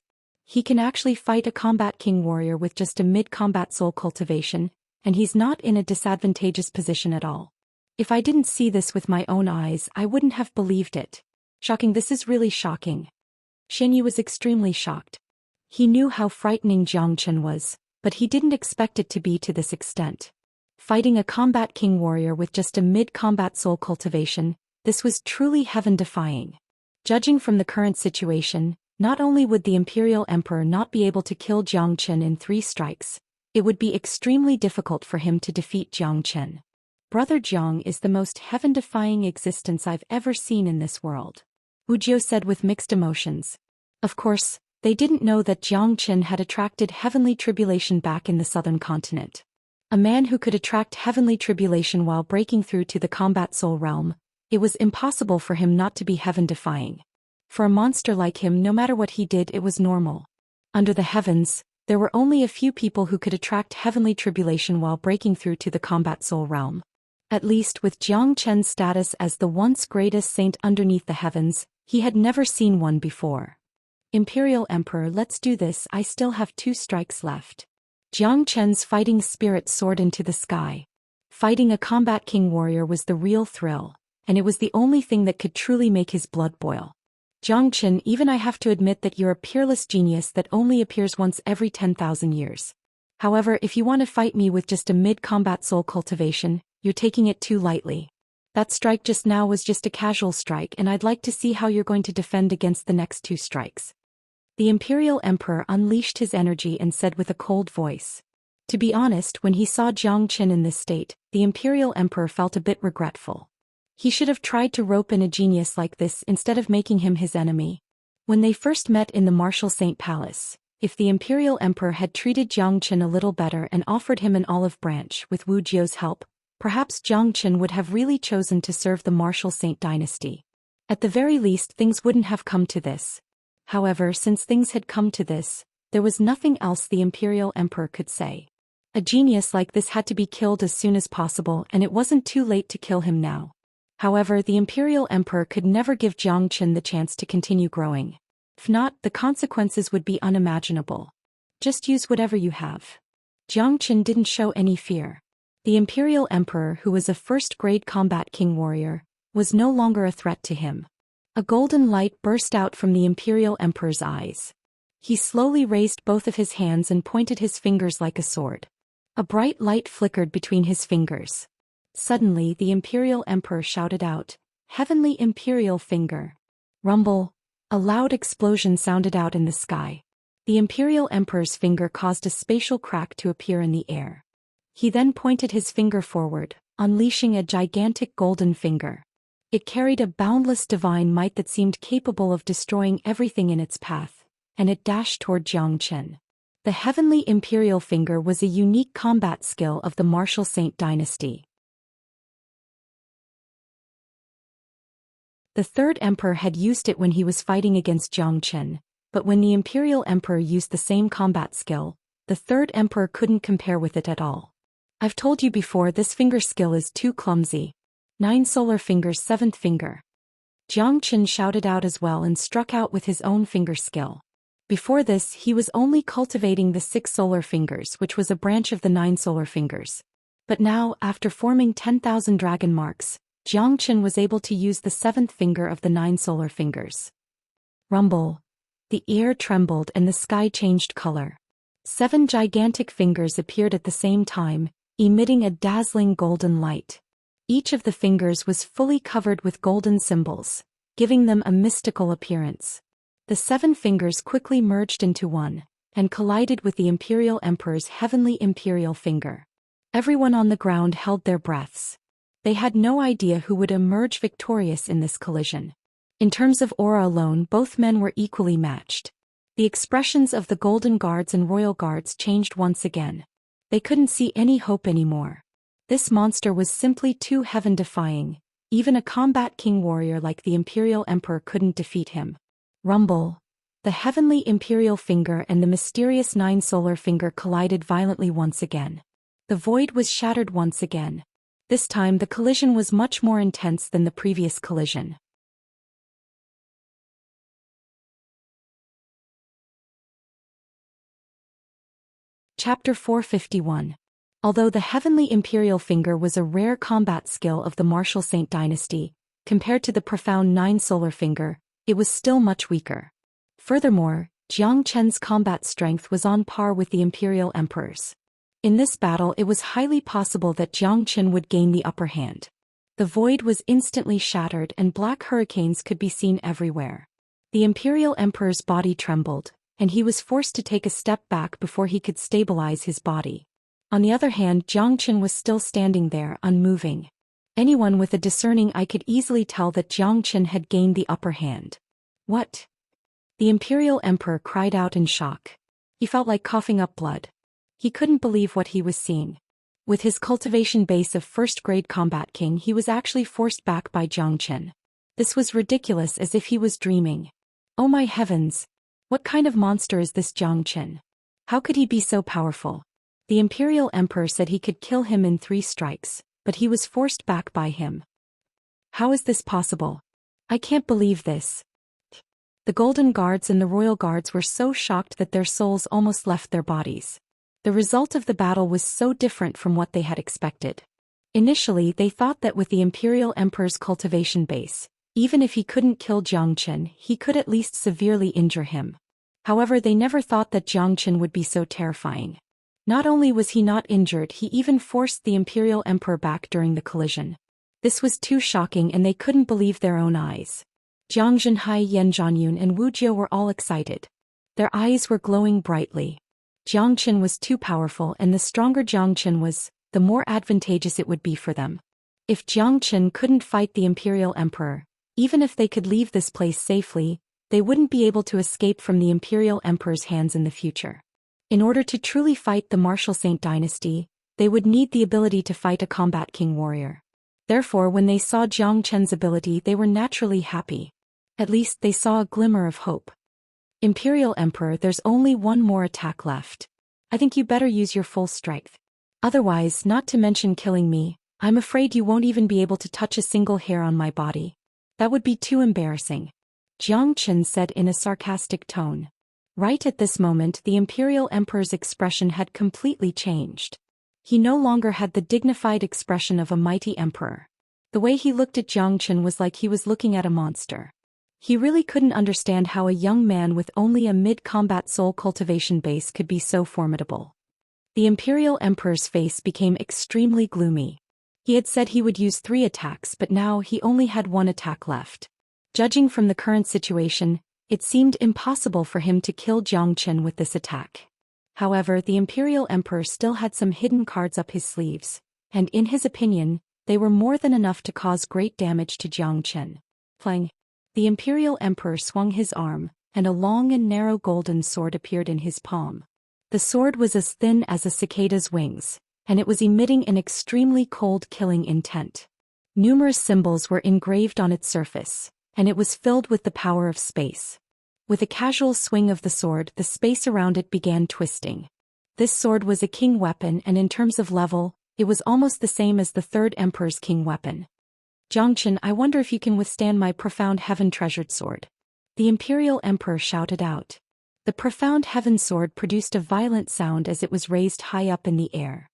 He can actually fight a combat king warrior with just a mid-combat soul cultivation, and he's not in a disadvantageous position at all. If I didn't see this with my own eyes, I wouldn't have believed it. Shocking, this is really shocking. Xianxia was extremely shocked. He knew how frightening Jiang Chen was, but he didn't expect it to be to this extent. Fighting a combat king warrior with just a mid-combat soul cultivation, this was truly heaven-defying. Judging from the current situation, not only would the Imperial Emperor not be able to kill Jiang Chen in 3 strikes, it would be extremely difficult for him to defeat Jiang Chen. Brother Jiang is the most heaven-defying existence I've ever seen in this world. Wuxia said with mixed emotions. Of course, they didn't know that Jiang Chen had attracted heavenly tribulation back in the southern continent. A man who could attract heavenly tribulation while breaking through to the combat soul realm, it was impossible for him not to be heaven-defying. For a monster like him, no matter what he did, it was normal. Under the heavens, there were only a few people who could attract heavenly tribulation while breaking through to the combat soul realm. At least with Jiang Chen's status as the once greatest saint underneath the heavens, he had never seen one before. Imperial Emperor, let's do this, I still have 2 strikes left. Jiang Chen's fighting spirit soared into the sky. Fighting a combat king warrior was the real thrill, and it was the only thing that could truly make his blood boil. Jiang Chen, even I have to admit that you're a peerless genius that only appears once every 10,000 years. However, if you want to fight me with just a mid-combat soul cultivation, you're taking it too lightly. That strike just now was just a casual strike, and I'd like to see how you're going to defend against the next 2 strikes. The Imperial Emperor unleashed his energy and said with a cold voice. To be honest, when he saw Jiang Chen in this state, the Imperial Emperor felt a bit regretful. He should have tried to rope in a genius like this instead of making him his enemy. When they first met in the Martial Saint Palace, if the Imperial Emperor had treated Jiang Chen a little better and offered him an olive branch with Wu Jiao's help, perhaps Jiang Chen would have really chosen to serve the Martial Saint dynasty. At the very least, things wouldn't have come to this. However, since things had come to this, there was nothing else the Imperial Emperor could say. A genius like this had to be killed as soon as possible, and it wasn't too late to kill him now. However, the Imperial Emperor could never give Jiang Chen the chance to continue growing. If not, the consequences would be unimaginable. Just use whatever you have. Jiang Chen didn't show any fear. The Imperial Emperor, who was a first-grade combat king warrior, was no longer a threat to him. A golden light burst out from the Imperial Emperor's eyes. He slowly raised both of his hands and pointed his fingers like a sword. A bright light flickered between his fingers. Suddenly, the Imperial Emperor shouted out, "Heavenly Imperial Finger!" Rumble! A loud explosion sounded out in the sky. The Imperial Emperor's finger caused a spatial crack to appear in the air. He then pointed his finger forward, unleashing a gigantic golden finger. It carried a boundless divine might that seemed capable of destroying everything in its path, and it dashed toward Zhou Xian. The Heavenly Imperial Finger was a unique combat skill of the Martial Saint dynasty. The third emperor had used it when he was fighting against Zhou Xian, but when the Imperial Emperor used the same combat skill, the third emperor couldn't compare with it at all. I've told you before, this finger skill is too clumsy. 9 solar fingers, 7th finger. Zhou Xian shouted out as well and struck out with his own finger skill. Before this, he was only cultivating the 6 solar fingers, which was a branch of the 9 solar fingers. But now, after forming 10,000 dragon marks, Zhou Xian was able to use the 7th finger of the 9 solar fingers. Rumble. The air trembled and the sky changed color. 7 gigantic fingers appeared at the same time, emitting a dazzling golden light. Each of the fingers was fully covered with golden symbols, giving them a mystical appearance. The 7 fingers quickly merged into one, and collided with the Imperial Emperor's Heavenly Imperial Finger. Everyone on the ground held their breaths. They had no idea who would emerge victorious in this collision. In terms of aura alone, both men were equally matched. The expressions of the Golden Guards and Royal Guards changed once again. They couldn't see any hope anymore. This monster was simply too heaven-defying. Even a combat king warrior like the Imperial Emperor couldn't defeat him. Rumble. The Heavenly Imperial Finger and the mysterious 9 solar finger collided violently once again. The void was shattered once again. This time the collision was much more intense than the previous collision. Chapter 451. Although the Heavenly Imperial Finger was a rare combat skill of the Martial Saint dynasty, compared to the profound 9 solar finger, it was still much weaker. Furthermore, Zhou Qian's combat strength was on par with the Imperial Emperor's. In this battle, it was highly possible that Zhou Qian would gain the upper hand. The void was instantly shattered and black hurricanes could be seen everywhere. The Imperial Emperor's body trembled, and he was forced to take a step back before he could stabilize his body. On the other hand, Zhou Qian was still standing there, unmoving. Anyone with a discerning eye could easily tell that Zhou Qian had gained the upper hand. What? The Imperial Emperor cried out in shock. He felt like coughing up blood. He couldn't believe what he was seeing. With his cultivation base of first-grade combat king, he was actually forced back by Zhou Qian. This was ridiculous, as if he was dreaming. Oh my heavens! What kind of monster is this Zhou Qian? How could he be so powerful? The Imperial Emperor said he could kill him in 3 strikes, but he was forced back by him. How is this possible? I can't believe this. The Golden Guards and the Royal Guards were so shocked that their souls almost left their bodies. The result of the battle was so different from what they had expected. Initially, they thought that with the Imperial Emperor's cultivation base, even if he couldn't kill Zhou Qian, he could at least severely injure him. However, they never thought that Zhou Qian would be so terrifying. Not only was he not injured, he even forced the Imperial Emperor back during the collision. This was too shocking and they couldn't believe their own eyes. Jiang Zhenhai, Yan Zhanyun and Wuxia were all excited. Their eyes were glowing brightly. Zhou Qian was too powerful, and the stronger Zhou Qian was, the more advantageous it would be for them. If Zhou Qian couldn't fight the Imperial Emperor, even if they could leave this place safely, they wouldn't be able to escape from the Imperial Emperor's hands in the future. In order to truly fight the Martial Saint dynasty, they would need the ability to fight a combat king warrior. Therefore, when they saw Zhou Qian's ability, they were naturally happy. At least they saw a glimmer of hope. Imperial Emperor, there's only one more attack left. I think you better use your full strength. Otherwise, not to mention killing me, I'm afraid you won't even be able to touch a single hair on my body. That would be too embarrassing. Zhou Qian said in a sarcastic tone. Right at this moment, the Imperial Emperor's expression had completely changed. He no longer had the dignified expression of a mighty emperor. The way he looked at Zhou Qian was like he was looking at a monster. He really couldn't understand how a young man with only a mid-combat soul cultivation base could be so formidable. The Imperial Emperor's face became extremely gloomy. He had said he would use 3 attacks, but now he only had 1 attack left. Judging from the current situation, it seemed impossible for him to kill Zhou Qian with this attack. However, the Imperial Emperor still had some hidden cards up his sleeves, and in his opinion, they were more than enough to cause great damage to Xianxia. Clang! The Imperial Emperor swung his arm, and a long and narrow golden sword appeared in his palm. The sword was as thin as a cicada's wings, and it was emitting an extremely cold killing intent. Numerous symbols were engraved on its surface, and it was filled with the power of space. With a casual swing of the sword, the space around it began twisting. This sword was a king weapon, and in terms of level, it was almost the same as the third emperor's king weapon. Xianxia, I wonder if you can withstand my profound heaven-treasured sword. The Imperial Emperor shouted out. The profound heaven sword produced a violent sound as it was raised high up in the air.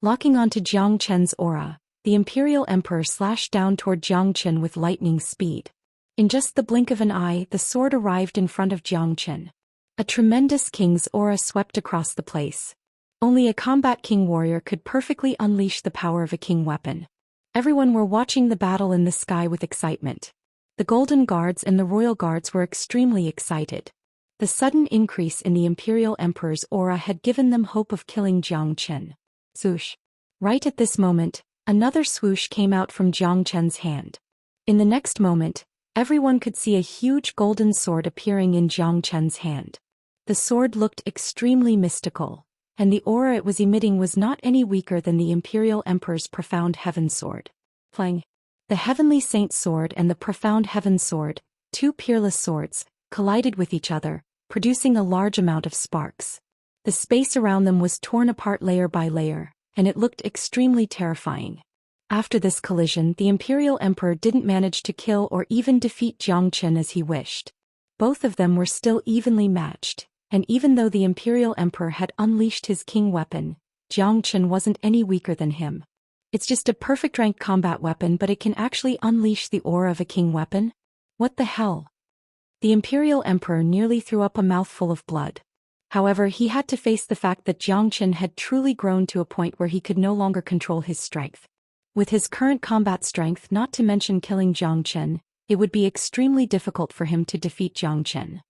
Locking onto Xianxia's aura, the Imperial Emperor slashed down toward Xianxia with lightning speed. In just the blink of an eye, the sword arrived in front of Xianxia. A tremendous king's aura swept across the place. Only a combat king warrior could perfectly unleash the power of a king weapon. Everyone were watching the battle in the sky with excitement. The Golden Guards and the Royal Guards were extremely excited. The sudden increase in the Imperial Emperor's aura had given them hope of killing Xianxia. Swoosh! Right at this moment, another swoosh came out from Xianxia's hand. In the next moment, everyone could see a huge golden sword appearing in Xianxia's hand. The sword looked extremely mystical, and the aura it was emitting was not any weaker than the Imperial Emperor's profound heaven sword. Clang! The Heavenly Saint sword and the profound heaven sword, two peerless swords, collided with each other, producing a large amount of sparks. The space around them was torn apart layer by layer, and it looked extremely terrifying. After this collision, the Imperial Emperor didn't manage to kill or even defeat Xianxia as he wished. Both of them were still evenly matched, and even though the Imperial Emperor had unleashed his king weapon, Xianxia wasn't any weaker than him. It's just a perfect ranked combat weapon, but it can actually unleash the aura of a king weapon? What the hell? The Imperial Emperor nearly threw up a mouthful of blood. However, he had to face the fact that Xianxia had truly grown to a point where he could no longer control his strength. With his current combat strength, not to mention killing Xianxia, it would be extremely difficult for him to defeat Xianxia.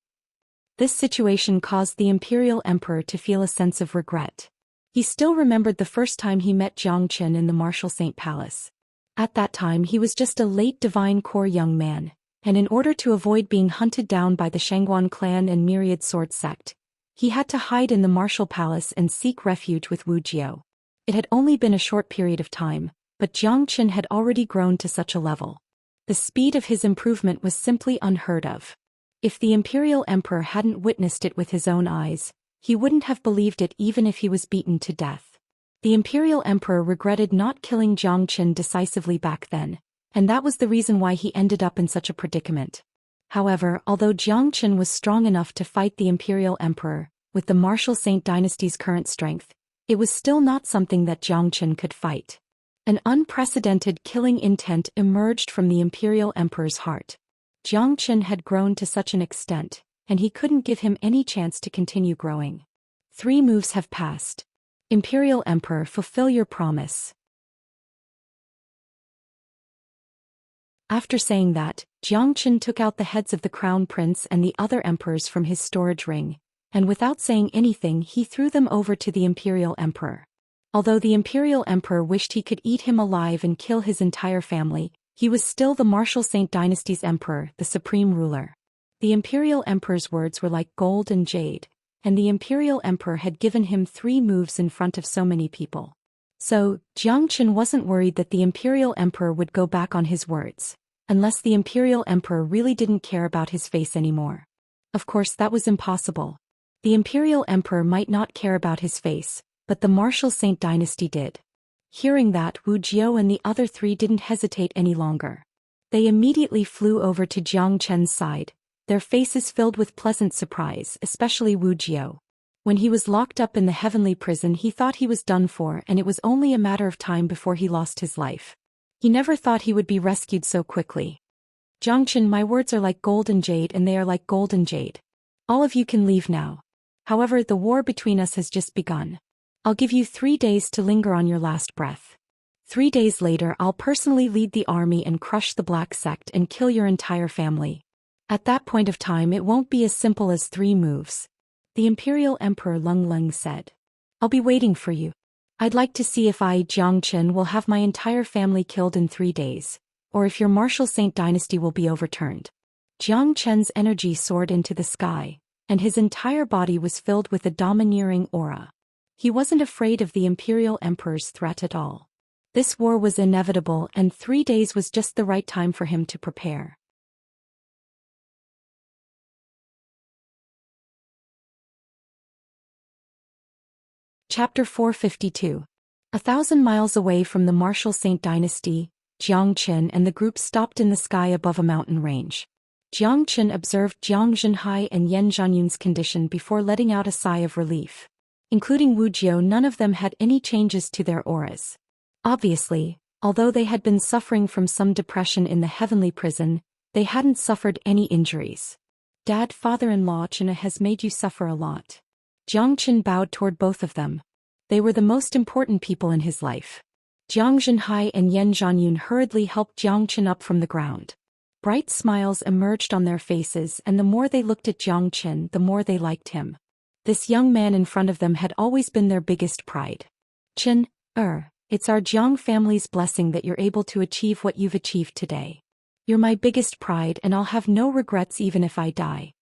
This situation caused the Imperial Emperor to feel a sense of regret. He still remembered the first time he met Xianxia in the Martial Saint Palace. At that time he was just a late divine core young man, and in order to avoid being hunted down by the Shangguan clan and Myriad Sword sect, he had to hide in the Martial Palace and seek refuge with Wuxia. It had only been a short period of time, but Xianxia had already grown to such a level. The speed of his improvement was simply unheard of. If the Imperial Emperor hadn't witnessed it with his own eyes, he wouldn't have believed it even if he was beaten to death. The Imperial Emperor regretted not killing Xianxia decisively back then, and that was the reason why he ended up in such a predicament. However, although Xianxia was strong enough to fight the Imperial Emperor, with the Martial Saint dynasty's current strength, it was still not something that Xianxia could fight. An unprecedented killing intent emerged from the Imperial Emperor's heart. Xianxia had grown to such an extent, and he couldn't give him any chance to continue growing. 3 moves have passed. Imperial Emperor, fulfill your promise. After saying that, Xianxia took out the heads of the Crown Prince and the other emperors from his storage ring, and without saying anything he threw them over to the Imperial Emperor. Although the Imperial Emperor wished he could eat him alive and kill his entire family, he was still the Martial Saint dynasty's emperor, the supreme ruler. The Imperial Emperor's words were like gold and jade, and the Imperial Emperor had given him 3 moves in front of so many people. So, Xianxia wasn't worried that the Imperial Emperor would go back on his words, unless the Imperial Emperor really didn't care about his face anymore. Of course, that was impossible. The Imperial Emperor might not care about his face, but the Martial Saint dynasty did. Hearing that, Wuxia and the other 3 didn't hesitate any longer. They immediately flew over to Xianxia's side, their faces filled with pleasant surprise, especially Wuxia. When he was locked up in the heavenly prison, he thought he was done for, and it was only a matter of time before he lost his life. He never thought he would be rescued so quickly. Xianxia, my words are like gold and jade, and they are like gold and jade. All of you can leave now. However, the war between us has just begun. I'll give you 3 days to linger on your last breath. 3 days later, I'll personally lead the army and crush the Black Sect and kill your entire family. At that point of time it won't be as simple as 3 moves. The Imperial Emperor Lung Lung said. I'll be waiting for you. I'd like to see if I, Jiangchen, will have my entire family killed in 3 days, or if your martial saint dynasty will be overturned. Jiang Chen's energy soared into the sky, and his entire body was filled with a domineering aura. He wasn't afraid of the Imperial Emperor's threat at all. This war was inevitable, and 3 days was just the right time for him to prepare. Chapter 452. 1,000 miles away from the martial saint dynasty, Jiangchen and the group stopped in the sky above a mountain range. Jiangchen observed Jiang Zhenhai and Yan Zhanyun's condition before letting out a sigh of relief. Including Wuxia, none of them had any changes to their auras. Obviously, although they had been suffering from some depression in the heavenly prison, they hadn't suffered any injuries. Dad, father-in-law China has made you suffer a lot. Jiangchen bowed toward both of them. They were the most important people in his life. Jiang Zhenhai and Yan Zhanyun hurriedly helped Jiangchen up from the ground. Bright smiles emerged on their faces, and the more they looked at Jiangchen, the more they liked him. This young man in front of them had always been their biggest pride. Chen, it's our Jiang family's blessing that you're able to achieve what you've achieved today. You're my biggest pride, and I'll have no regrets even if I die.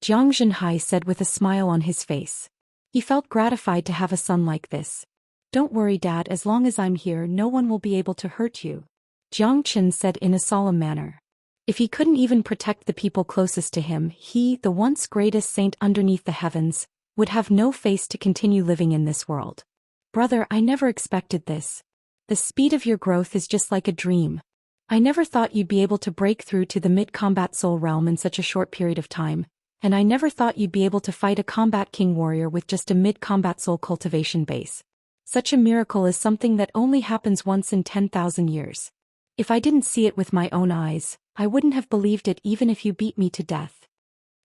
Jiang Zhenhai said with a smile on his face. He felt gratified to have a son like this. Don't worry, Dad, as long as I'm here no one will be able to hurt you. Jiangchen said in a solemn manner. If he couldn't even protect the people closest to him, he, the once greatest saint underneath the heavens, would have no face to continue living in this world. Brother, I never expected this. The speed of your growth is just like a dream. I never thought you'd be able to break through to the mid-combat soul realm in such a short period of time, and I never thought you'd be able to fight a combat king warrior with just a mid-combat soul cultivation base. Such a miracle is something that only happens once in 10,000 years. If I didn't see it with my own eyes, I wouldn't have believed it even if you beat me to death.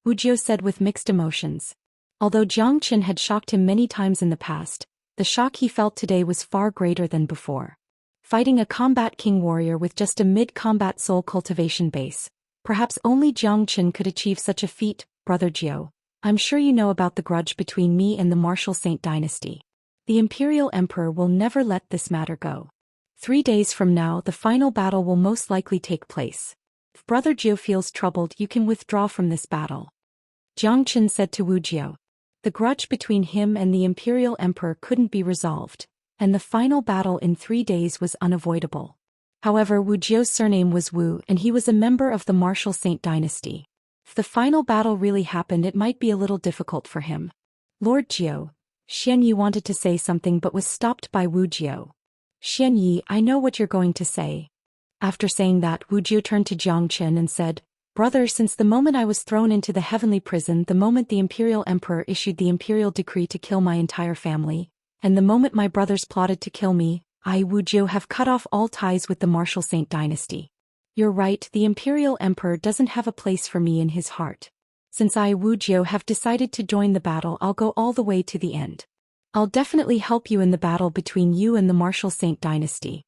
Wuxia said with mixed emotions. Although Jiangchen had shocked him many times in the past, the shock he felt today was far greater than before. Fighting a combat king warrior with just a mid-combat soul cultivation base, perhaps only Jiangchen could achieve such a feat. Brother Jiu, I'm sure you know about the grudge between me and the martial saint dynasty. The Imperial Emperor will never let this matter go. 3 days from now the final battle will most likely take place. If Brother Jiu feels troubled, you can withdraw from this battle. Jiangchen said to Wuxia. The grudge between him and the Imperial Emperor couldn't be resolved, and the final battle in 3 days was unavoidable. However, Wuxia's surname was Wu and he was a member of the martial saint dynasty. If the final battle really happened, it might be a little difficult for him. Lord Jiu, Xianyi wanted to say something but was stopped by Wuxia. Xianyi, I know what you're going to say. After saying that, Wuxia turned to Jiangchen and said, Brother, since the moment I was thrown into the heavenly prison, the moment the Imperial Emperor issued the imperial decree to kill my entire family, and the moment my brothers plotted to kill me, I, Wuxia, have cut off all ties with the martial saint dynasty. You're right, the Imperial Emperor doesn't have a place for me in his heart. Since I, Wuxia, have decided to join the battle, I'll go all the way to the end. I'll definitely help you in the battle between you and the martial saint dynasty.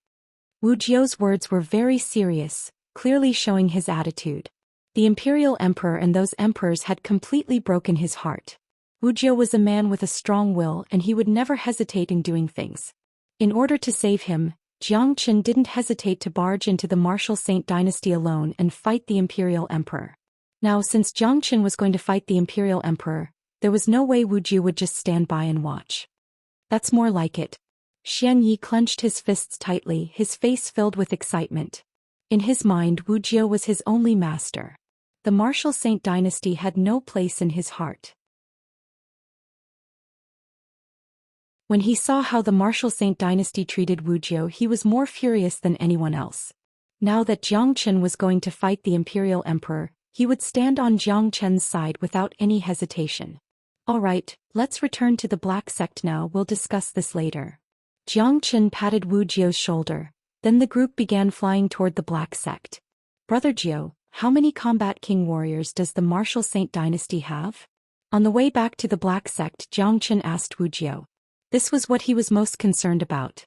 Wuxia's words were very serious, clearly showing his attitude. The Imperial Emperor and those emperors had completely broken his heart. Wuxia was a man with a strong will and he would never hesitate in doing things. In order to save him, Jiangchen didn't hesitate to barge into the martial saint dynasty alone and fight the Imperial Emperor. Now, since Jiangchen was going to fight the Imperial Emperor, there was no way Wuxia would just stand by and watch. That's more like it. Xianyi clenched his fists tightly, his face filled with excitement. In his mind, Wuxia was his only master. The martial saint dynasty had no place in his heart. When he saw how the martial saint dynasty treated Wuxia, he was more furious than anyone else. Now that Jiangchen was going to fight the Imperial Emperor, he would stand on Jiangchen's side without any hesitation. Alright, let's return to the Black Sect now, we'll discuss this later. Jiangchen patted Wuxia's shoulder, then the group began flying toward the Black Sect. Brother Jiu, how many combat king warriors does the martial saint dynasty have? On the way back to the Black Sect, Jiangchen asked Wuxia. This was what he was most concerned about.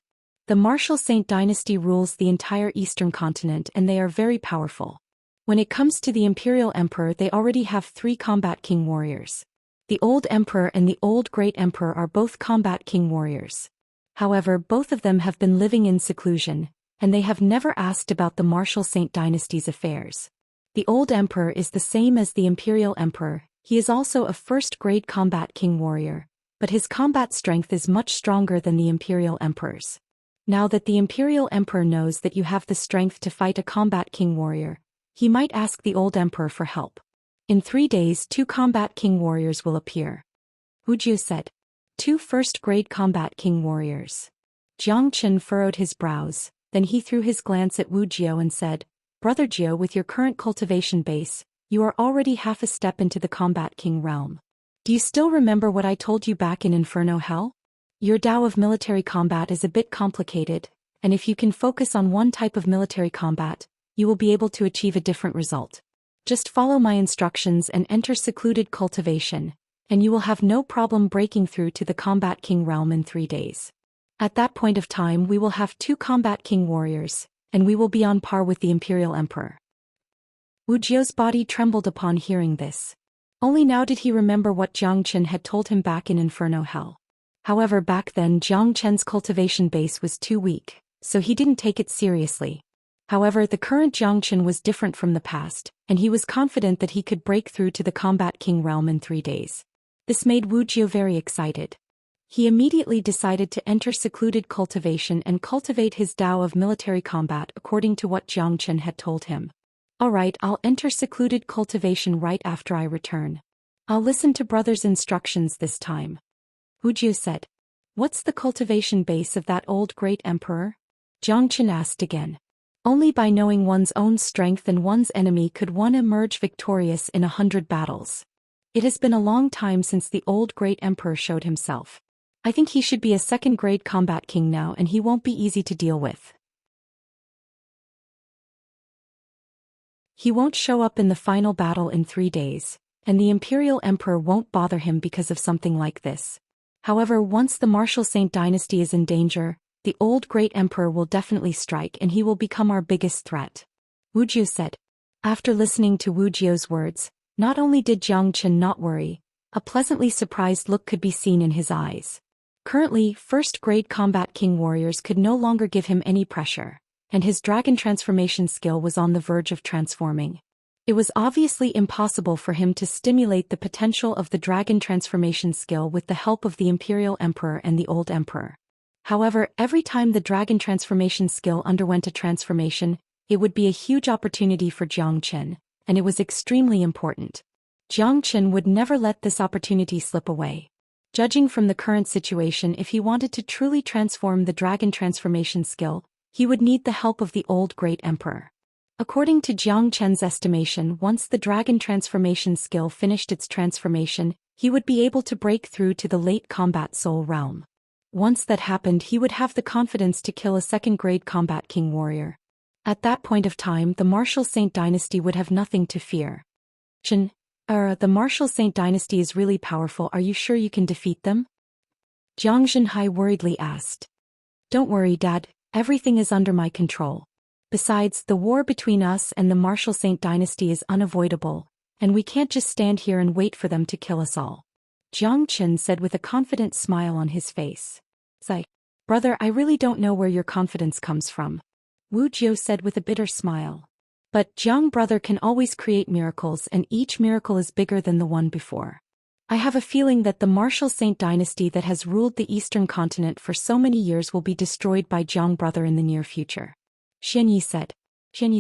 The martial saint dynasty rules the entire eastern continent and they are very powerful. When it comes to the Imperial Emperor, they already have 3 combat king warriors. The Old Emperor and the Old Great Emperor are both combat king warriors. However, both of them have been living in seclusion, and they have never asked about the Martial Saint Dynasty's affairs. The Old Emperor is the same as the Imperial Emperor. He is also a first-grade combat king warrior, but his combat strength is much stronger than the Imperial Emperor's. Now that the Imperial Emperor knows that you have the strength to fight a combat king warrior, he might ask the Old Emperor for help. In 3 days 2 combat king warriors will appear. Wuxia said. 2 first-grade combat king warriors. Zhou Xian furrowed his brows, then he threw his glance at Wuxia and said, Brother Zhou, with your current cultivation base, you are already half a step into the combat king realm. Do you still remember what I told you back in Inferno Hell? Your Tao of military combat is a bit complicated, and if you can focus on one type of military combat, you will be able to achieve a different result. Just follow my instructions and enter secluded cultivation, and you will have no problem breaking through to the combat king realm in 3 days. At that point of time we will have 2 combat king warriors, and we will be on par with the Imperial Emperor. Wuxia's body trembled upon hearing this. Only now did he remember what Zhou Xian had told him back in Inferno Hell. However, back then Zhou Qian's cultivation base was too weak, so he didn't take it seriously. However, the current Zhou Xian was different from the past, and he was confident that he could break through to the combat king realm in 3 days. This made Wuxia very excited. He immediately decided to enter secluded cultivation and cultivate his Tao of military combat according to what Zhou Xian had told him. Alright, I'll enter secluded cultivation right after I return. I'll listen to brother's instructions this time. Wuxia said. What's the cultivation base of that old great emperor? Zhou Xian asked again. Only by knowing one's own strength and one's enemy could one emerge victorious in 100 battles. It has been a long time since the old great emperor showed himself. I think he should be a second-grade combat king now, and he won't be easy to deal with. He won't show up in the final battle in 3 days, and the Imperial Emperor won't bother him because of something like this. However, once the Martial Saint Dynasty is in danger, the old great emperor will definitely strike and he will become our biggest threat. Wuxia said. After listening to Wuxia's words, not only did Zhou Xian not worry, a pleasantly surprised look could be seen in his eyes. Currently, first-grade combat king warriors could no longer give him any pressure, and his dragon transformation skill was on the verge of transforming. It was obviously impossible for him to stimulate the potential of the dragon transformation skill with the help of the Imperial Emperor and the Old Emperor. However, every time the dragon transformation skill underwent a transformation, it would be a huge opportunity for Zhou Xian, and it was extremely important. Zhou Xian would never let this opportunity slip away. Judging from the current situation, if he wanted to truly transform the dragon transformation skill, he would need the help of the old great emperor. According to Zhou Qian's estimation, once the dragon transformation skill finished its transformation, he would be able to break through to the late combat soul realm. Once that happened, he would have the confidence to kill a second-grade combat king warrior. At that point of time, the Martial Saint Dynasty would have nothing to fear. The Martial Saint Dynasty is really powerful. Are you sure you can defeat them? Zhang Zhenhai worriedly asked. Don't worry, Dad. Everything is under my control. Besides, the war between us and the Martial Saint Dynasty is unavoidable, and we can't just stand here and wait for them to kill us all. Zhang Chen said with a confident smile on his face. Say, brother, I really don't know where your confidence comes from. Wuxia said with a bitter smile. But Zhang brother can always create miracles, and each miracle is bigger than the one before. I have a feeling that the Martial Saint Dynasty that has ruled the Eastern continent for so many years will be destroyed by Zhang brother in the near future. Xianxia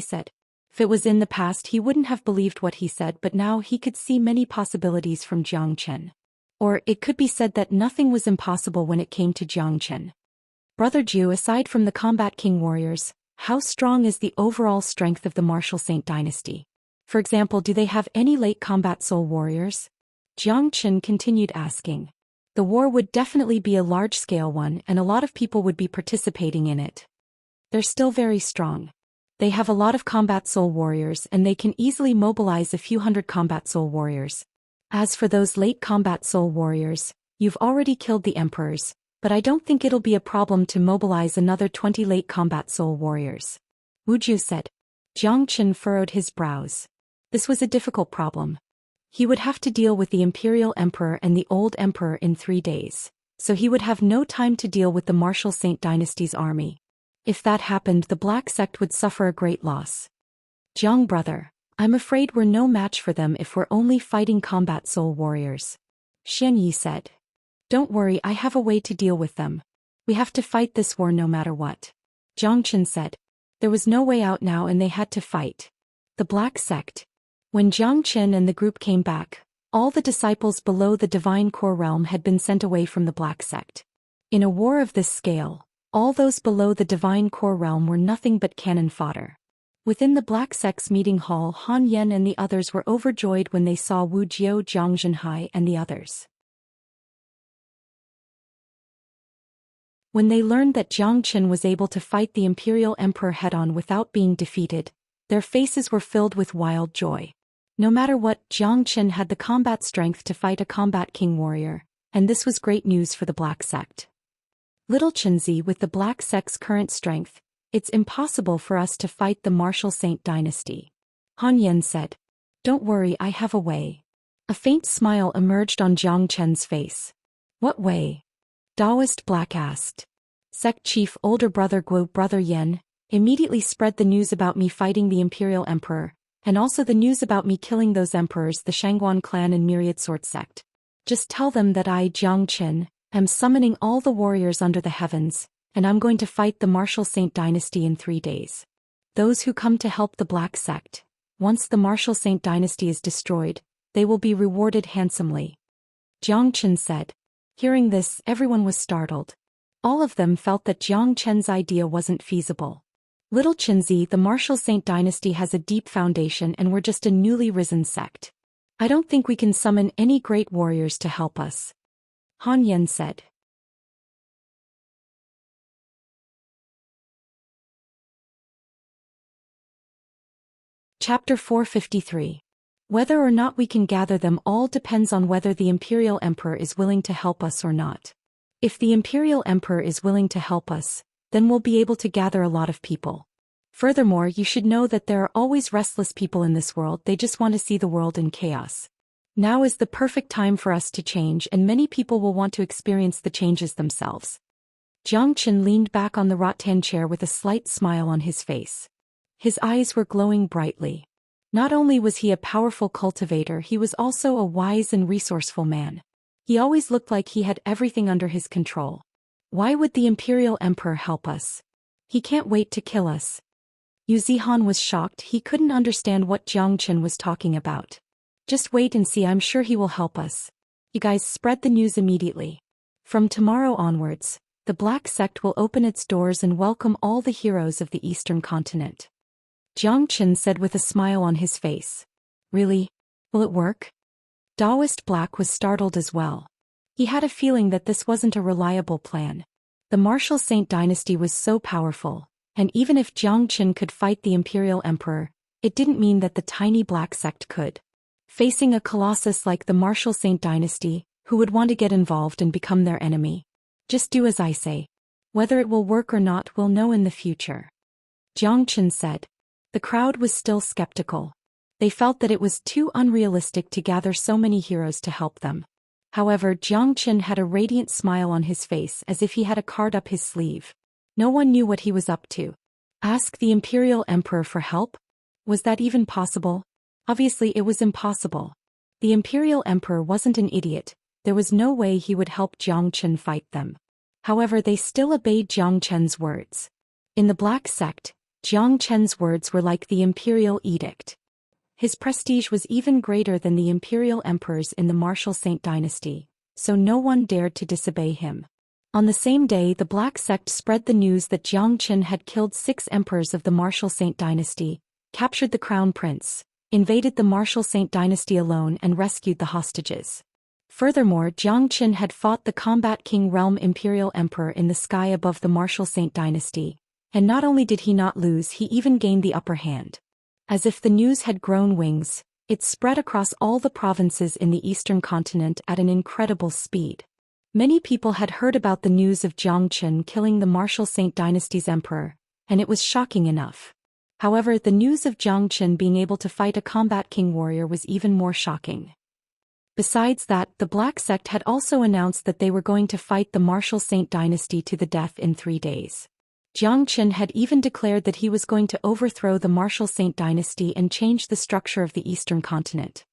said. If it was in the past he wouldn't have believed what he said, but now he could see many possibilities from Zhang Chen. Or it could be said that nothing was impossible when it came to Zhang Chen. Brother Zhu, aside from the combat king warriors, how strong is the overall strength of the Martial Saint Dynasty? For example, do they have any late combat soul warriors? Zhang Chen continued asking. The war would definitely be a large-scale one, and a lot of people would be participating in it. They're still very strong. They have a lot of combat soul warriors, and they can easily mobilize a few hundred combat soul warriors. As for those late combat soul warriors, you've already killed the emperors, but I don't think it'll be a problem to mobilize another 20 late combat soul warriors. Wuxia said. Jiang Qin furrowed his brows. This was a difficult problem. He would have to deal with the Imperial Emperor and the Old Emperor in 3 days, so he would have no time to deal with the Martial Saint Dynasty's army. If that happened, the Black Sect would suffer a great loss. Jiang brother, I'm afraid we're no match for them if we're only fighting combat soul warriors. Xianyi said. Don't worry, I have a way to deal with them. We have to fight this war no matter what. Jiang Qin said. There was no way out now and they had to fight. The Black Sect. When Jiang Qin and the group came back, all the disciples below the Divine Core Realm had been sent away from the Black Sect. In a war of this scale, all those below the Divine Core Realm were nothing but cannon fodder. Within the Black Sect's meeting hall, Han Yan and the others were overjoyed when they saw Wu Jiao, Zhang Zhenhai and the others. When they learned that Jiang Qin was able to fight the Imperial Emperor head-on without being defeated, their faces were filled with wild joy. No matter what, Jiang Qin had the combat strength to fight a combat king warrior, and this was great news for the Black Sect. Little Qinzi, with the Black Sect's current strength, it's impossible for us to fight the Martial Saint Dynasty. Han Yan said. Don't worry, I have a way. A faint smile emerged on Jiang Qin's face. What way? Taoist Black asked. Sect Chief older brother Guo brother Yan immediately spread the news about me fighting the Imperial Emperor, and also the news about me killing those emperors, the Shangguan clan and Myriad Sword Sect. Just tell them that I, Jiang Qin, am summoning all the warriors under the heavens, and I'm going to fight the Martial Saint Dynasty in 3 days. Those who come to help the Black Sect, once the Martial Saint Dynasty is destroyed, they will be rewarded handsomely. Jiang Qin said. Hearing this, everyone was startled. All of them felt that Jiang Qin's idea wasn't feasible. Little Qinzi, the Martial Saint Dynasty has a deep foundation and we're just a newly risen sect. I don't think we can summon any great warriors to help us. Han Yan said. Chapter 453. Whether or not we can gather them all depends on whether the Imperial Emperor is willing to help us or not. If the Imperial Emperor is willing to help us, then we'll be able to gather a lot of people. Furthermore, you should know that there are always restless people in this world, they just want to see the world in chaos. Now is the perfect time for us to change and many people will want to experience the changes themselves. Jiang Qin leaned back on the rattan chair with a slight smile on his face. His eyes were glowing brightly. Not only was he a powerful cultivator, he was also a wise and resourceful man. He always looked like he had everything under his control. Why would the Imperial Emperor help us? He can't wait to kill us. Yu Zihan was shocked, he couldn't understand what Jiang Qin was talking about. Just wait and see, I'm sure he will help us. You guys spread the news immediately. From tomorrow onwards, the Black Sect will open its doors and welcome all the heroes of the Eastern Continent. Jiang Qin said with a smile on his face. Really? Will it work? Taoist Black was startled as well. He had a feeling that this wasn't a reliable plan. The Martial Saint Dynasty was so powerful, and even if Jiang Qin could fight the Imperial Emperor, it didn't mean that the tiny Black Sect could. Facing a colossus like the Martial Saint Dynasty, who would want to get involved and become their enemy? Just do as I say. Whether it will work or not, we'll know in the future. Jiang Qin said. The crowd was still skeptical. They felt that it was too unrealistic to gather so many heroes to help them. However, Jiang Qin had a radiant smile on his face as if he had a card up his sleeve. No one knew what he was up to. Ask the Imperial Emperor for help? Was that even possible? Obviously it was impossible. The Imperial Emperor wasn't an idiot, there was no way he would help Jiang Qin fight them. However, they still obeyed Jiang Qin's words. In the Black Sect, Jiang Qin's words were like the imperial edict. His prestige was even greater than the imperial emperors in the Martial Saint Dynasty, so no one dared to disobey him. On the same day, the Black Sect spread the news that Jiang Qin had killed 6 emperors of the Martial Saint Dynasty, captured the crown prince, invaded the Martial Saint Dynasty alone and rescued the hostages. Furthermore, Jiang Qin had fought the Combat King Realm Imperial Emperor in the sky above the Martial Saint Dynasty, and not only did he not lose, he even gained the upper hand. As if the news had grown wings, it spread across all the provinces in the Eastern Continent at an incredible speed. Many people had heard about the news of Jiang Qin killing the Martial Saint Dynasty's emperor, and it was shocking enough. However, the news of Zhou Xian being able to fight a combat king warrior was even more shocking. Besides that, the Black Sect had also announced that they were going to fight the Martial Saint dynasty to the death in 3 days. Zhou Xian had even declared that he was going to overthrow the Martial Saint dynasty and change the structure of the Eastern continent.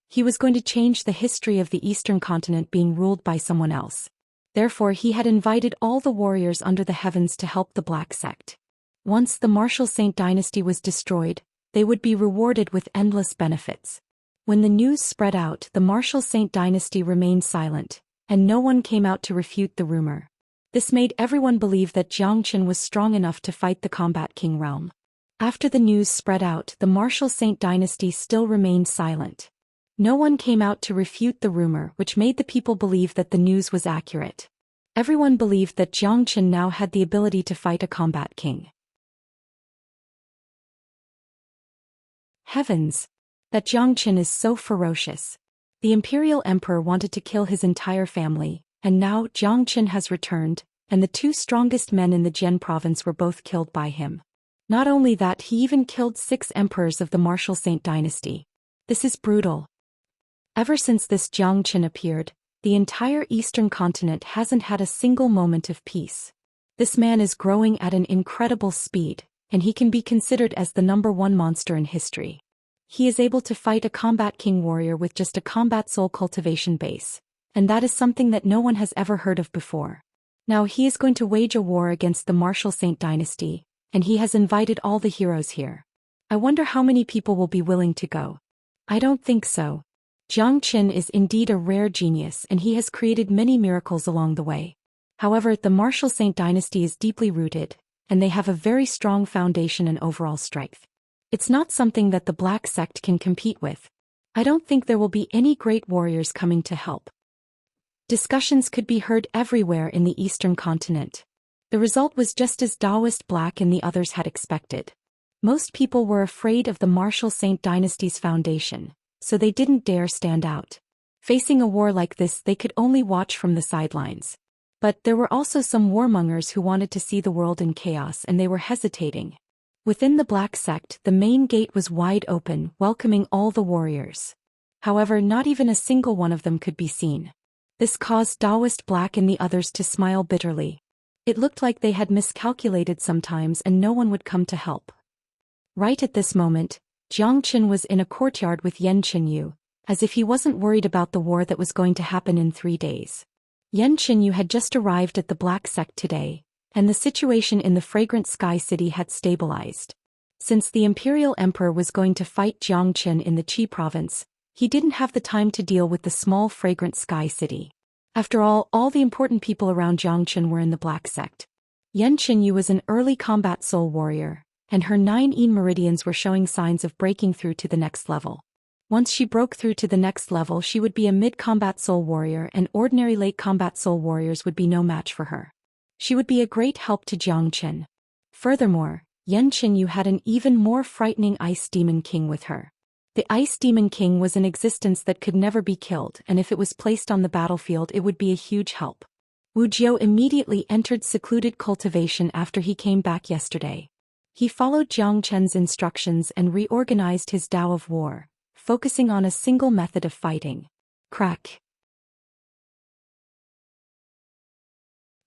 He was going to change the history of the Eastern continent being ruled by someone else. Therefore, he had invited all the warriors under the heavens to help the Black Sect. Once the Martial Saint dynasty was destroyed, they would be rewarded with endless benefits. When the news spread out, the Martial Saint dynasty remained silent, and no one came out to refute the rumor. This made everyone believe that Zhou Xian was strong enough to fight the Combat King realm. After the news spread out, the Martial Saint dynasty still remained silent. No one came out to refute the rumor, which made the people believe that the news was accurate. Everyone believed that Zhou Xian now had the ability to fight a Combat King. Heavens! That Zhou Xian is so ferocious. The Imperial Emperor wanted to kill his entire family, and now Zhou Xian has returned, and the 2 strongest men in the Jian province were both killed by him. Not only that, he even killed 6 emperors of the Martial Saint dynasty. This is brutal. Ever since this Zhou Xian appeared, the entire Eastern continent hasn't had a single moment of peace. This man is growing at an incredible speed, and he can be considered as the #1 monster in history. He is able to fight a combat king warrior with just a combat soul cultivation base, and that is something that no one has ever heard of before. Now he is going to wage a war against the Martial Saint dynasty, and he has invited all the heroes here. I wonder how many people will be willing to go. I don't think so. Zhou Xian is indeed a rare genius, and he has created many miracles along the way. However, the Martial Saint dynasty is deeply rooted, and they have a very strong foundation and overall strength. It's not something that the Black Sect can compete with. I don't think there will be any great warriors coming to help. Discussions could be heard everywhere in the Eastern continent. The result was just as Taoist Black and the others had expected. Most people were afraid of the Martial Saint dynasty's foundation, so they didn't dare stand out. Facing a war like this, they could only watch from the sidelines. But there were also some warmongers who wanted to see the world in chaos, and they were hesitating. Within the Black Sect, the main gate was wide open, welcoming all the warriors. However, not even a single one of them could be seen. This caused Taoist Black and the others to smile bitterly. It looked like they had miscalculated sometimes and no one would come to help. Right at this moment, Zhou Xian was in a courtyard with Xianxia, as if he wasn't worried about the war that was going to happen in 3 days. Xianxia had just arrived at the Black Sect today, and the situation in the Fragrant Sky City had stabilized. Since the Imperial Emperor was going to fight Zhou Xian in the Qi province, he didn't have the time to deal with the small Fragrant Sky City. After all the important people around Zhou Xian were in the Black Sect. Xianxia was an early combat soul warrior, and her 9 meridians were showing signs of breaking through to the next level. Once she broke through to the next level, she would be a mid-combat soul warrior, and ordinary late combat soul warriors would be no match for her. She would be a great help to Zhou Xian. Furthermore, Xianxia had an even more frightening Ice Demon King with her. The Ice Demon King was an existence that could never be killed, and if it was placed on the battlefield it would be a huge help. Wuxia immediately entered secluded cultivation after he came back yesterday. He followed Zhou Xian's instructions and reorganized his Tao of War, focusing on a single method of fighting. Crack.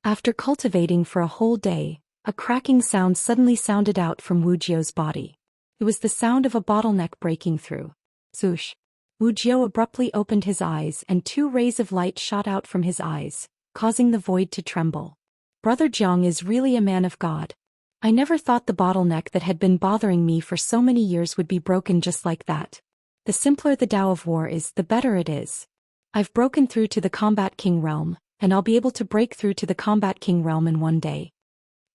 After cultivating for a whole day, a cracking sound suddenly sounded out from Wuxia's body. It was the sound of a bottleneck breaking through. Swoosh. Wuxia abruptly opened his eyes and 2 rays of light shot out from his eyes, causing the void to tremble. Brother Zhang is really a man of God. I never thought the bottleneck that had been bothering me for so many years would be broken just like that. The simpler the Tao of War is, the better it is. I've broken through to the Combat King realm, and I'll be able to break through to the Combat King realm in 1 day.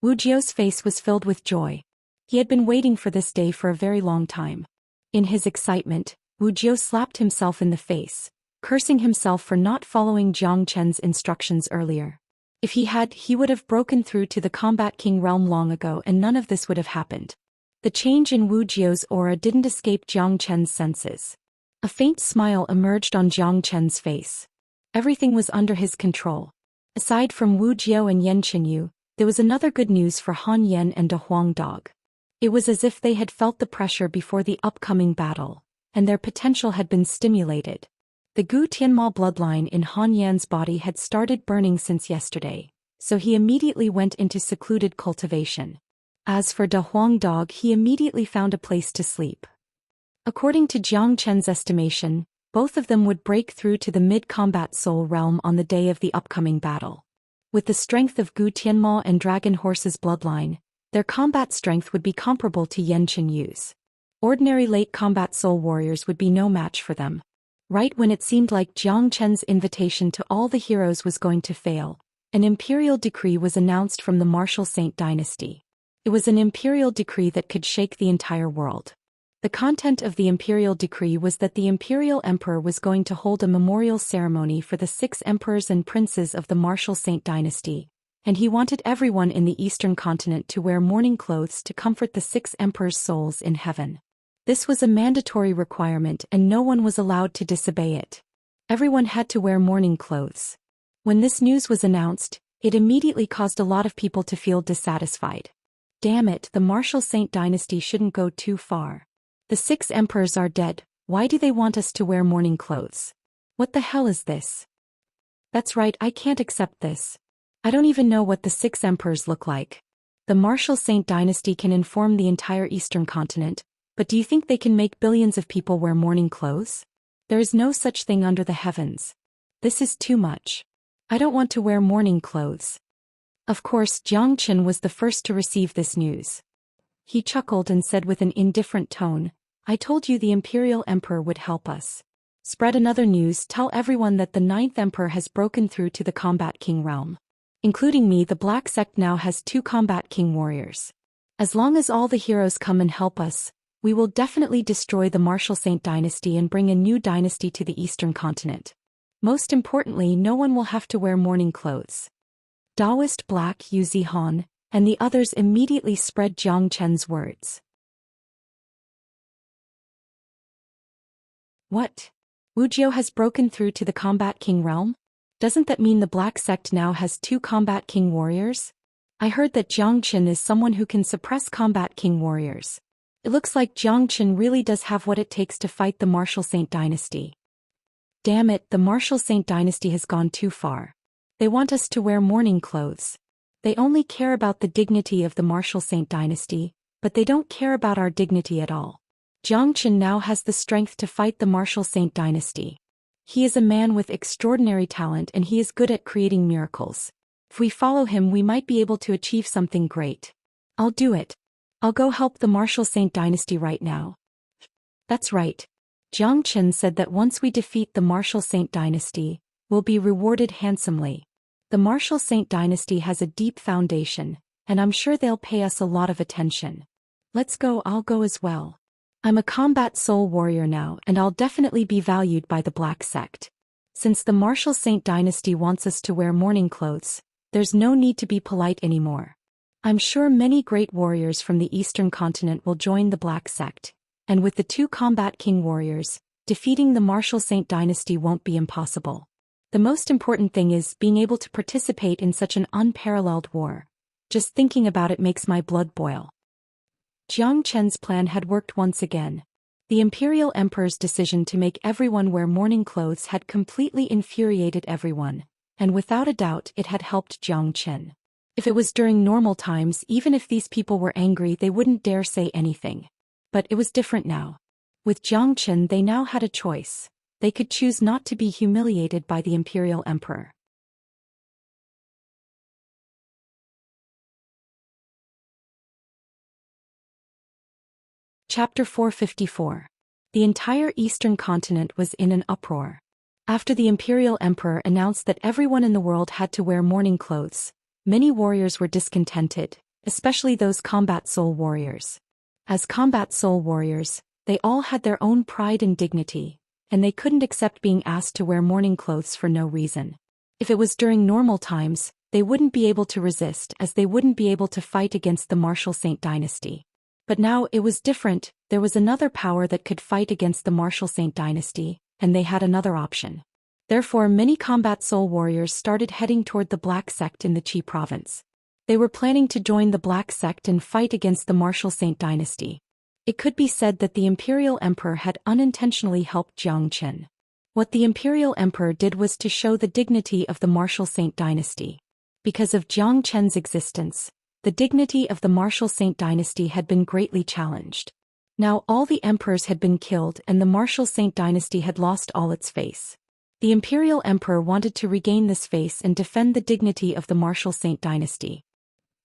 Wuxia's face was filled with joy. He had been waiting for this day for a very long time. In his excitement, Wuxia slapped himself in the face, cursing himself for not following Zhou Xian's instructions earlier. If he had, he would have broken through to the Combat King realm long ago and none of this would have happened. The change in Wuxia's aura didn't escape Zhou Xian's senses. A faint smile emerged on Zhou Xian's face. Everything was under his control. Aside from Wuxia and Xianxia, there was another good news for Han Yan and De Huang Dog. It was as if they had felt the pressure before the upcoming battle, and their potential had been stimulated. The Gu Tianma bloodline in Han Yan's body had started burning since yesterday, so he immediately went into secluded cultivation. As for Da Huang Dog, he immediately found a place to sleep. According to Jiang Chen's estimation, both of them would break through to the mid-combat soul realm on the day of the upcoming battle. With the strength of Gu Tianma and Dragon Horse's bloodline, their combat strength would be comparable to Yan Qinyu's. Ordinary late combat soul warriors would be no match for them. Right when it seemed like Jiang Chen's invitation to all the heroes was going to fail, an imperial decree was announced from the Martial Saint dynasty. It was an imperial decree that could shake the entire world. The content of the imperial decree was that the imperial emperor was going to hold a memorial ceremony for the 6 emperors and princes of the Martial Saint dynasty, and he wanted everyone in the eastern continent to wear mourning clothes to comfort the 6 emperors' souls in heaven. This was a mandatory requirement and no one was allowed to disobey it. Everyone had to wear mourning clothes. When this news was announced, it immediately caused a lot of people to feel dissatisfied. Damn it, the Martial Saint dynasty shouldn't go too far. The 6 emperors are dead, why do they want us to wear mourning clothes? What the hell is this? That's right, I can't accept this. I don't even know what the 6 emperors look like. The Martial Saint dynasty can inform the entire eastern continent, but do you think they can make billions of people wear mourning clothes? There is no such thing under the heavens. This is too much. I don't want to wear mourning clothes. Of course, Jiang Chen was the first to receive this news. He chuckled and said with an indifferent tone, I told you the imperial emperor would help us. Spread another news, tell everyone that the 9th emperor has broken through to the Combat King realm. Including me, the Black Sect now has 2 Combat King warriors. As long as all the heroes come and help us, we will definitely destroy the Martial Saint dynasty and bring a new dynasty to the eastern continent. Most importantly, no one will have to wear mourning clothes. Taoist Black Yu Zihan and the others immediately spread Jiang Chen's words. What? Wuxia has broken through to the Combat King realm? Doesn't that mean the Black Sect now has 2 Combat King warriors? I heard that Jiang Chen is someone who can suppress Combat King warriors. It looks like Jiang Chen really does have what it takes to fight the Martial Saint dynasty. Damn it, the Martial Saint dynasty has gone too far. They want us to wear mourning clothes. They only care about the dignity of the Martial Saint dynasty, but they don't care about our dignity at all. Jiang Chen now has the strength to fight the Martial Saint dynasty. He is a man with extraordinary talent and he is good at creating miracles. If we follow him, we might be able to achieve something great. I'll do it. I'll go help the Martial Saint dynasty right now. That's right. Jiang Chen said that once we defeat the Martial Saint dynasty, we'll be rewarded handsomely. The Martial Saint dynasty has a deep foundation, and I'm sure they'll pay us a lot of attention. Let's go, I'll go as well. I'm a combat soul warrior now and I'll definitely be valued by the Black Sect. Since the Martial Saint dynasty wants us to wear mourning clothes, there's no need to be polite anymore. I'm sure many great warriors from the eastern continent will join the Black Sect, and with the 2 Combat King warriors, defeating the Martial Saint dynasty won't be impossible. The most important thing is being able to participate in such an unparalleled war. Just thinking about it makes my blood boil. Jiang Chen's plan had worked once again. The Imperial Emperor's decision to make everyone wear mourning clothes had completely infuriated everyone, and without a doubt it had helped Jiang Chen. If it was during normal times, even if these people were angry, they wouldn't dare say anything. But it was different now. With Jiang Chen, they now had a choice. They could choose not to be humiliated by the Imperial Emperor. Chapter 454. The entire eastern continent was in an uproar. After the Imperial Emperor announced that everyone in the world had to wear mourning clothes, many warriors were discontented, especially those combat soul warriors. As combat soul warriors, they all had their own pride and dignity, and they couldn't accept being asked to wear mourning clothes for no reason. If it was during normal times, they wouldn't be able to resist as they wouldn't be able to fight against the Martial Saint dynasty. But now it was different, there was another power that could fight against the Martial Saint dynasty, and they had another option. Therefore many combat soul warriors started heading toward the Black Sect in the Qi province. They were planning to join the Black Sect and fight against the Martial Saint Dynasty. It could be said that the Imperial Emperor had unintentionally helped Zhou Xian. What the Imperial Emperor did was to show the dignity of the Martial Saint Dynasty. Because of Zhou Qian's existence, the dignity of the Martial Saint Dynasty had been greatly challenged. Now all the emperors had been killed and the Martial Saint Dynasty had lost all its face. The Imperial Emperor wanted to regain this face and defend the dignity of the Martial Saint Dynasty.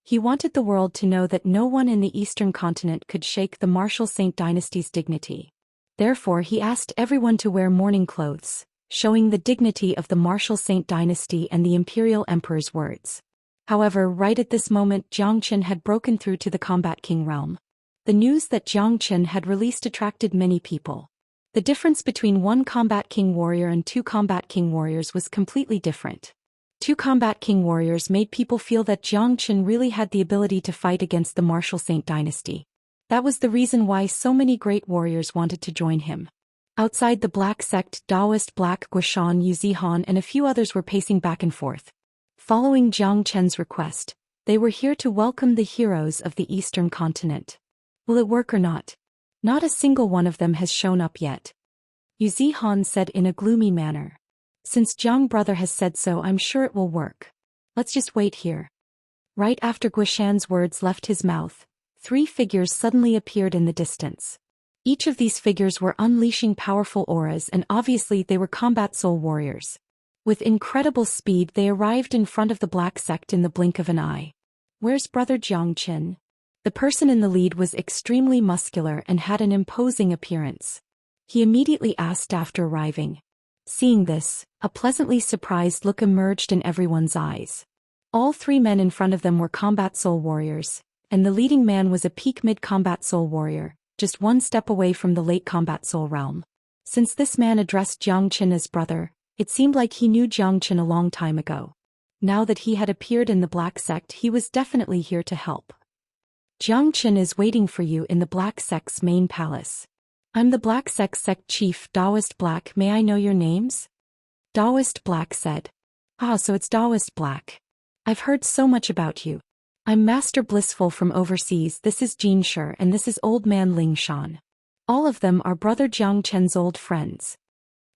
He wanted the world to know that no one in the Eastern continent could shake the Martial Saint Dynasty's dignity. Therefore he asked everyone to wear mourning clothes, showing the dignity of the Martial Saint Dynasty and the Imperial Emperor's words. However, right at this moment Zhou Xian had broken through to the Combat King realm. The news that Zhou Xian had released attracted many people. The difference between one Combat King warrior and two Combat King warriors was completely different. Two Combat King warriors made people feel that Zhou Xian really had the ability to fight against the Martial Saint Dynasty. That was the reason why so many great warriors wanted to join him. Outside the Black Sect, Taoist Black Guishan, Yuzihan and a few others were pacing back and forth. Following Zhou Qian's request, they were here to welcome the heroes of the Eastern continent. Will it work or not? Not a single one of them has shown up yet. Yuzihan said in a gloomy manner. Since Zhang brother has said so, I'm sure it will work. Let's just wait here. Right after Guishan's words left his mouth, 3 figures suddenly appeared in the distance. Each of these figures were unleashing powerful auras and obviously they were combat soul warriors. With incredible speed they arrived in front of the Black Sect in the blink of an eye. Where's brother Zhou Xian? The person in the lead was extremely muscular and had an imposing appearance. He immediately asked after arriving. Seeing this, a pleasantly surprised look emerged in everyone's eyes. All 3 men in front of them were combat soul warriors, and the leading man was a peak mid-combat soul warrior, just 1 step away from the late combat soul realm. Since this man addressed Zhou Xian as brother, it seemed like he knew Zhou Xian a long time ago. Now that he had appeared in the Black Sect, he was definitely here to help. Zhou Xian is waiting for you in the Black Sect's main palace. I'm the Black Sect chief, Taoist Black. May I know your names? Taoist Black said. Ah, so it's Taoist Black. I've heard so much about you. I'm Master Blissful from overseas. This is Xianxia and this is Old Man Ling Shan. All of them are brother Zhou Qian's old friends,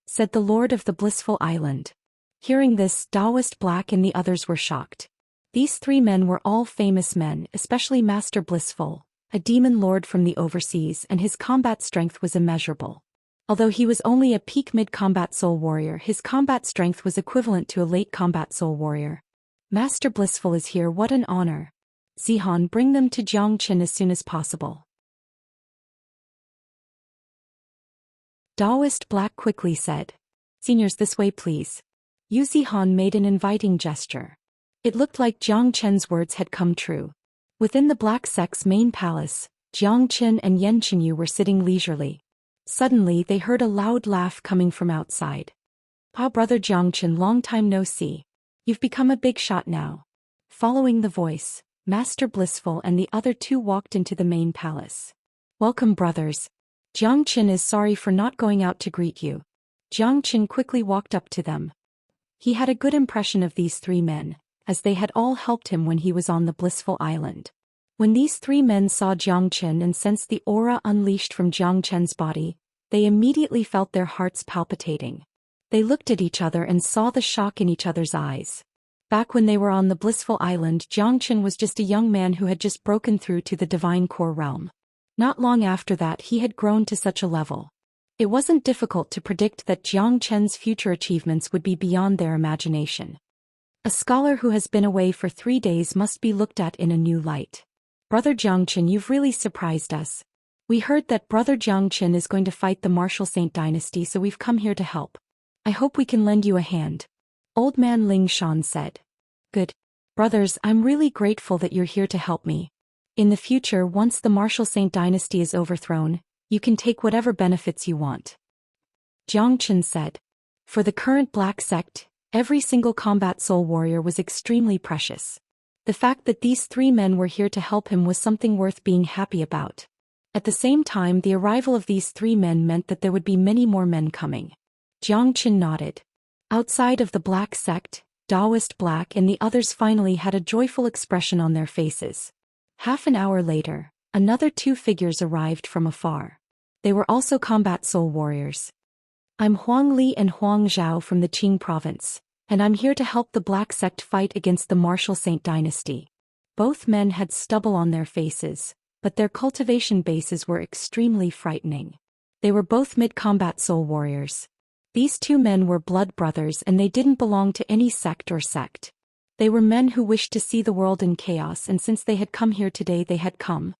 said the Lord of the Blissful Island. Hearing this, Taoist Black and the others were shocked. These 3 men were all famous men, especially Master Blissful, a demon lord from the overseas, and his combat strength was immeasurable. Although he was only a peak mid-combat soul warrior, his combat strength was equivalent to a late combat soul warrior. Master Blissful is here, what an honor. Zihan, bring them to Zhou Xian as soon as possible. Taoist Black quickly said. Seniors, this way please. Yu Zihan made an inviting gesture. It looked like Zhou Qian's words had come true. Within the Black Sect's main palace, Zhou Qian and Yan Qinyu were sitting leisurely. Suddenly they heard a loud laugh coming from outside. Ah, brother Zhou Qian, long time no see. You've become a big shot now. Following the voice, Master Blissful and the other 2 walked into the main palace. Welcome, brothers. Zhou Qian is sorry for not going out to greet you. Zhou Qian quickly walked up to them. He had a good impression of these 3 men, as they had all helped him when he was on the Blissful Island. When these 3 men saw Zhou Qian and sensed the aura unleashed from Zhou Qian's body, they immediately felt their hearts palpitating. They looked at each other and saw the shock in each other's eyes. Back when they were on the Blissful Island, Zhou Qian was just a young man who had just broken through to the Divine Core realm. Not long after that he had grown to such a level. It wasn't difficult to predict that Zhou Qian's future achievements would be beyond their imagination. A scholar who has been away for 3 days must be looked at in a new light. Brother Zhou Qian, you've really surprised us. We heard that brother Zhou Qian is going to fight the Martial Saint Dynasty, so we've come here to help. I hope we can lend you a hand. Old Man Ling Shan said. Good. Brothers, I'm really grateful that you're here to help me. In the future, once the Martial Saint Dynasty is overthrown, you can take whatever benefits you want. Zhou Qian said. For the current Black Sect, every single combat soul warrior was extremely precious. The fact that these 3 men were here to help him was something worth being happy about. At the same time, the arrival of these 3 men meant that there would be many more men coming. Zhou Qian nodded. Outside of the Black Sect, Taoist Black and the others finally had a joyful expression on their faces. Half an hour later, another two figures arrived from afar. They were also combat soul warriors. I'm Huang Li and Huang Zhao from the Qing province, and I'm here to help the Black Sect fight against the Martial Saint Dynasty. Both men had stubble on their faces, but their cultivation bases were extremely frightening. They were both mid-combat soul warriors. These two men were blood brothers and they didn't belong to any sect or sect. They were men who wished to see the world in chaos, and since they had come here today they had come.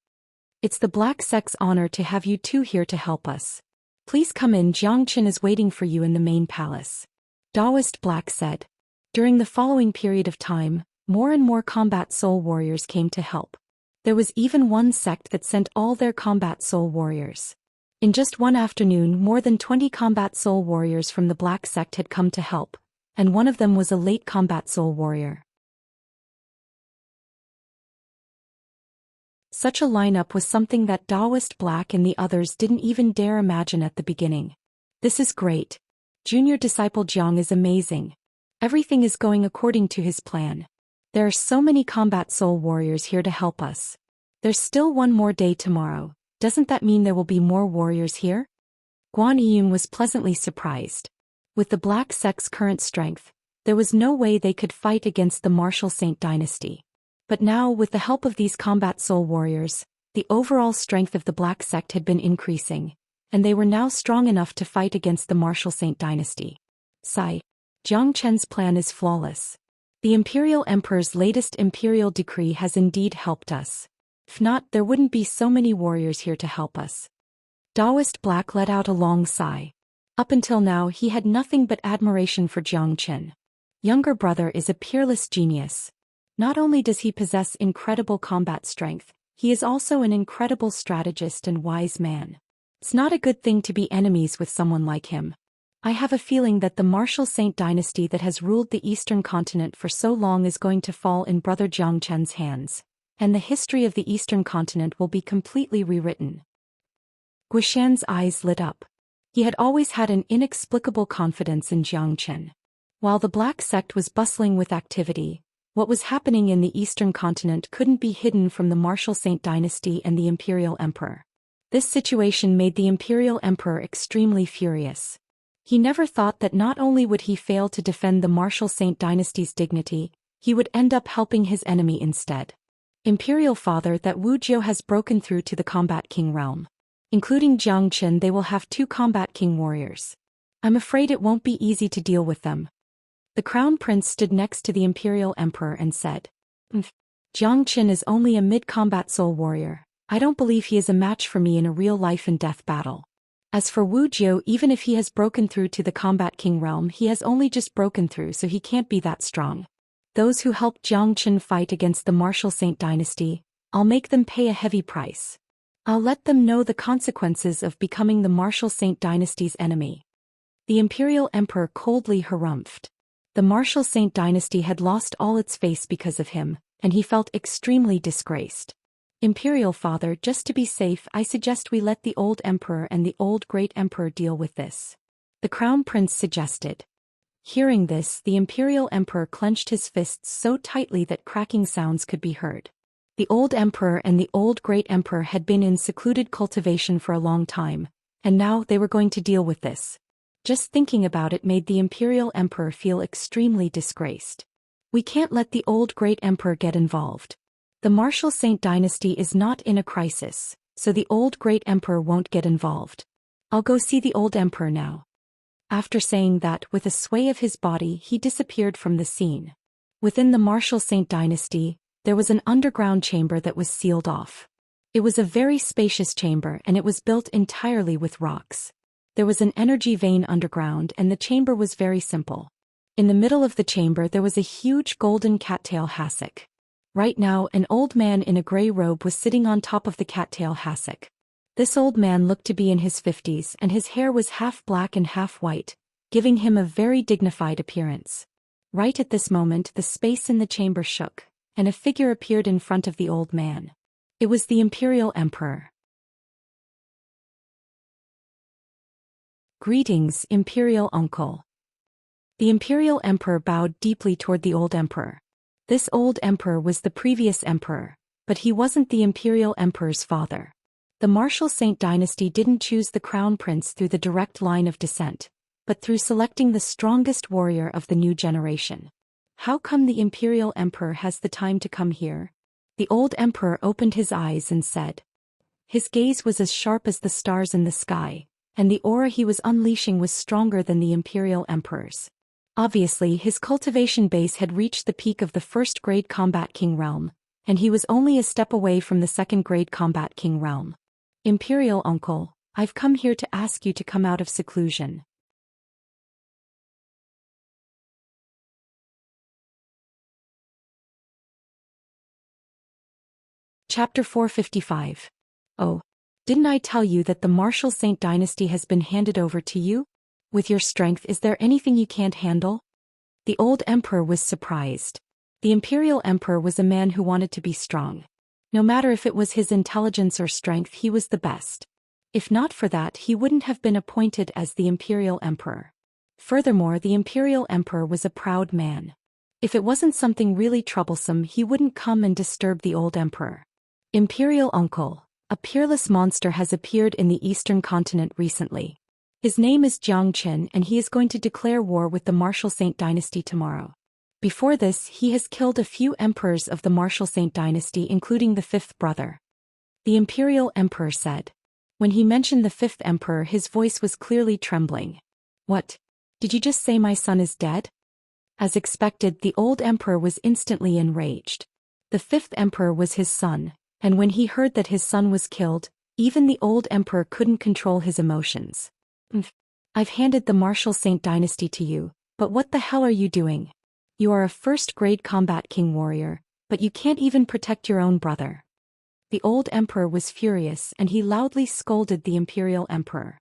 It's the Black Sect's honor to have you two here to help us. Please come in, Xianxia is waiting for you in the main palace. Taoist Black said. During the following period of time, more and more combat soul warriors came to help. There was even one sect that sent all their combat soul warriors. In just one afternoon, more than 20 combat soul warriors from the Black Sect had come to help, and one of them was a late combat soul warrior. Such a lineup was something that Taoist Black and the others didn't even dare imagine at the beginning. This is great. Junior Disciple Jiang is amazing. Everything is going according to his plan. There are so many combat soul warriors here to help us. There's still one more day tomorrow. Doesn't that mean there will be more warriors here? Guan Yiyun was pleasantly surprised. With the Black Sect's current strength, there was no way they could fight against the Martial Saint Dynasty. But now, with the help of these combat soul warriors, the overall strength of the Black Sect had been increasing, and they were now strong enough to fight against the Martial Saint Dynasty. Sigh. Jiang Chen's plan is flawless. The Imperial Emperor's latest imperial decree has indeed helped us. If not, there wouldn't be so many warriors here to help us. Taoist Black let out a long sigh. Up until now he had nothing but admiration for Jiang Chen. Younger brother is a peerless genius. Not only does he possess incredible combat strength, he is also an incredible strategist and wise man. It's not a good thing to be enemies with someone like him. I have a feeling that the Martial Saint Dynasty that has ruled the Eastern continent for so long is going to fall in brother Jiang Chen's hands, and the history of the Eastern continent will be completely rewritten. Guxian's eyes lit up. He had always had an inexplicable confidence in Jiang Chen. While the Black Sect was bustling with activity, what was happening in the Eastern continent couldn't be hidden from the Martial Saint Dynasty and the Imperial Emperor. This situation made the Imperial Emperor extremely furious. He never thought that not only would he fail to defend the Martial Saint Dynasty's dignity, he would end up helping his enemy instead. Imperial Father, that Wuxia has broken through to the Combat King realm. Including Jiang Chen, they will have 2 Combat King warriors. I'm afraid it won't be easy to deal with them. The Crown Prince stood next to the Imperial Emperor and said, Jiang Chen is only a mid-combat soul warrior. I don't believe he is a match for me in a real life and death battle. As for Wuxia, even if he has broken through to the Combat King realm, he has only just broken through, so he can't be that strong. Those who helped Jiang Chen fight against the Martial Saint Dynasty, I'll make them pay a heavy price. I'll let them know the consequences of becoming the Martial Saint Dynasty's enemy. The Imperial Emperor coldly harumphed. The Martial Saint Dynasty had lost all its face because of him, and he felt extremely disgraced. Imperial Father, just to be safe, I suggest we let the old Emperor and the old Great Emperor deal with this. The Crown Prince suggested. Hearing this, the Imperial Emperor clenched his fists so tightly that cracking sounds could be heard. The old Emperor and the old Great Emperor had been in secluded cultivation for a long time, and now they were going to deal with this. Just thinking about it made the Imperial Emperor feel extremely disgraced. We can't let the old Great Emperor get involved. The Martial Saint Dynasty is not in a crisis, so the old Great Emperor won't get involved. I'll go see the old Emperor now. After saying that, with a sway of his body, he disappeared from the scene. Within the Martial Saint Dynasty, there was an underground chamber that was sealed off. It was a very spacious chamber and it was built entirely with rocks. There was an energy vein underground and the chamber was very simple. In the middle of the chamber there was a huge golden cattail hassock. Right now, an old man in a gray robe was sitting on top of the cattail hassock. This old man looked to be in his 50s and his hair was half black and half white, giving him a very dignified appearance. Right at this moment the space in the chamber shook, and a figure appeared in front of the old man. It was the Imperial Emperor. Greetings, Imperial Uncle. The Imperial Emperor bowed deeply toward the old emperor. This old emperor was the previous emperor, but he wasn't the Imperial Emperor's father. The Martial Saint dynasty didn't choose the crown prince through the direct line of descent, but through selecting the strongest warrior of the new generation. How come the Imperial Emperor has the time to come here? The old emperor opened his eyes and said. His gaze was as sharp as the stars in the sky, and the aura he was unleashing was stronger than the Imperial Emperor's. Obviously, his cultivation base had reached the peak of the first-grade Combat King realm, and he was only a step away from the second-grade Combat King realm. Imperial Uncle, I've come here to ask you to come out of seclusion. Chapter 455. Oh, didn't I tell you that the Martial Saint dynasty has been handed over to you? With your strength, is there anything you can't handle? The old emperor was surprised. The Imperial Emperor was a man who wanted to be strong. No matter if it was his intelligence or strength, he was the best. If not for that, he wouldn't have been appointed as the Imperial Emperor. Furthermore, the Imperial Emperor was a proud man. If it wasn't something really troublesome, he wouldn't come and disturb the old emperor. Imperial Uncle, a peerless monster has appeared in the Eastern continent recently. His name is Zhou Xian, and he is going to declare war with the Martial Saint dynasty tomorrow. Before this, he has killed a few emperors of the Martial Saint dynasty, including the fifth brother. The Imperial Emperor said. When he mentioned the fifth emperor, his voice was clearly trembling. What? Did you just say my son is dead? As expected, the old emperor was instantly enraged. The fifth emperor was his son, and when he heard that his son was killed, even the old emperor couldn't control his emotions. I've handed the Martial Saint dynasty to you, but what the hell are you doing? You are a first-grade Combat King warrior, but you can't even protect your own brother. The old emperor was furious and he loudly scolded the Imperial Emperor.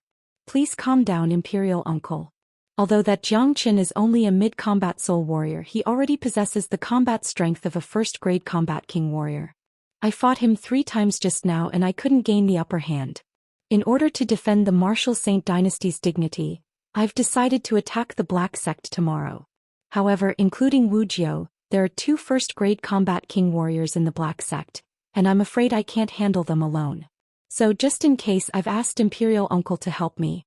Please calm down, Imperial Uncle. Although that Zhou Xian is only a mid-combat soul warrior, he already possesses the combat strength of a first-grade Combat King warrior. I fought him 3 times just now and I couldn't gain the upper hand. In order to defend the Martial Saint dynasty's dignity, I've decided to attack the Black Sect tomorrow. However, including Wuxia, there are 2 first-grade Combat King warriors in the Black Sect, and I'm afraid I can't handle them alone. So just in case, I've asked Imperial Uncle to help me.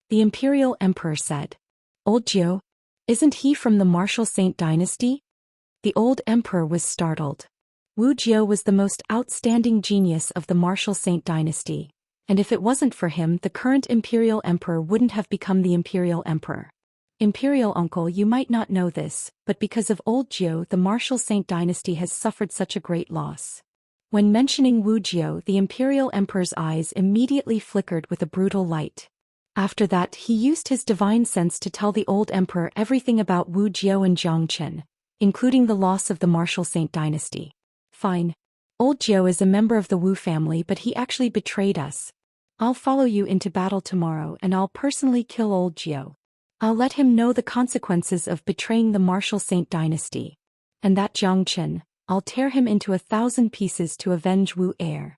The Imperial Emperor said. Old Zhou? Isn't he from the Martial Saint dynasty? The old emperor was startled. Wuxia was the most outstanding genius of the Martial Saint dynasty, and if it wasn't for him, the current Imperial Emperor wouldn't have become the Imperial Emperor. Imperial Uncle, you might not know this, but because of old Zhou, the Martial Saint dynasty has suffered such a great loss. When mentioning Wuxia, the Imperial Emperor's eyes immediately flickered with a brutal light. After that, he used his divine sense to tell the old emperor everything about Wuxia and Zhou Xian, including the loss of the Martial Saint dynasty. Fine. Old Zhou is a member of the Wu family, but he actually betrayed us. I'll follow you into battle tomorrow and I'll personally kill old Zhou. I'll let him know the consequences of betraying the Martial Saint dynasty. And that Zhou Xian, I'll tear him into 1,000 pieces to avenge Wu heir.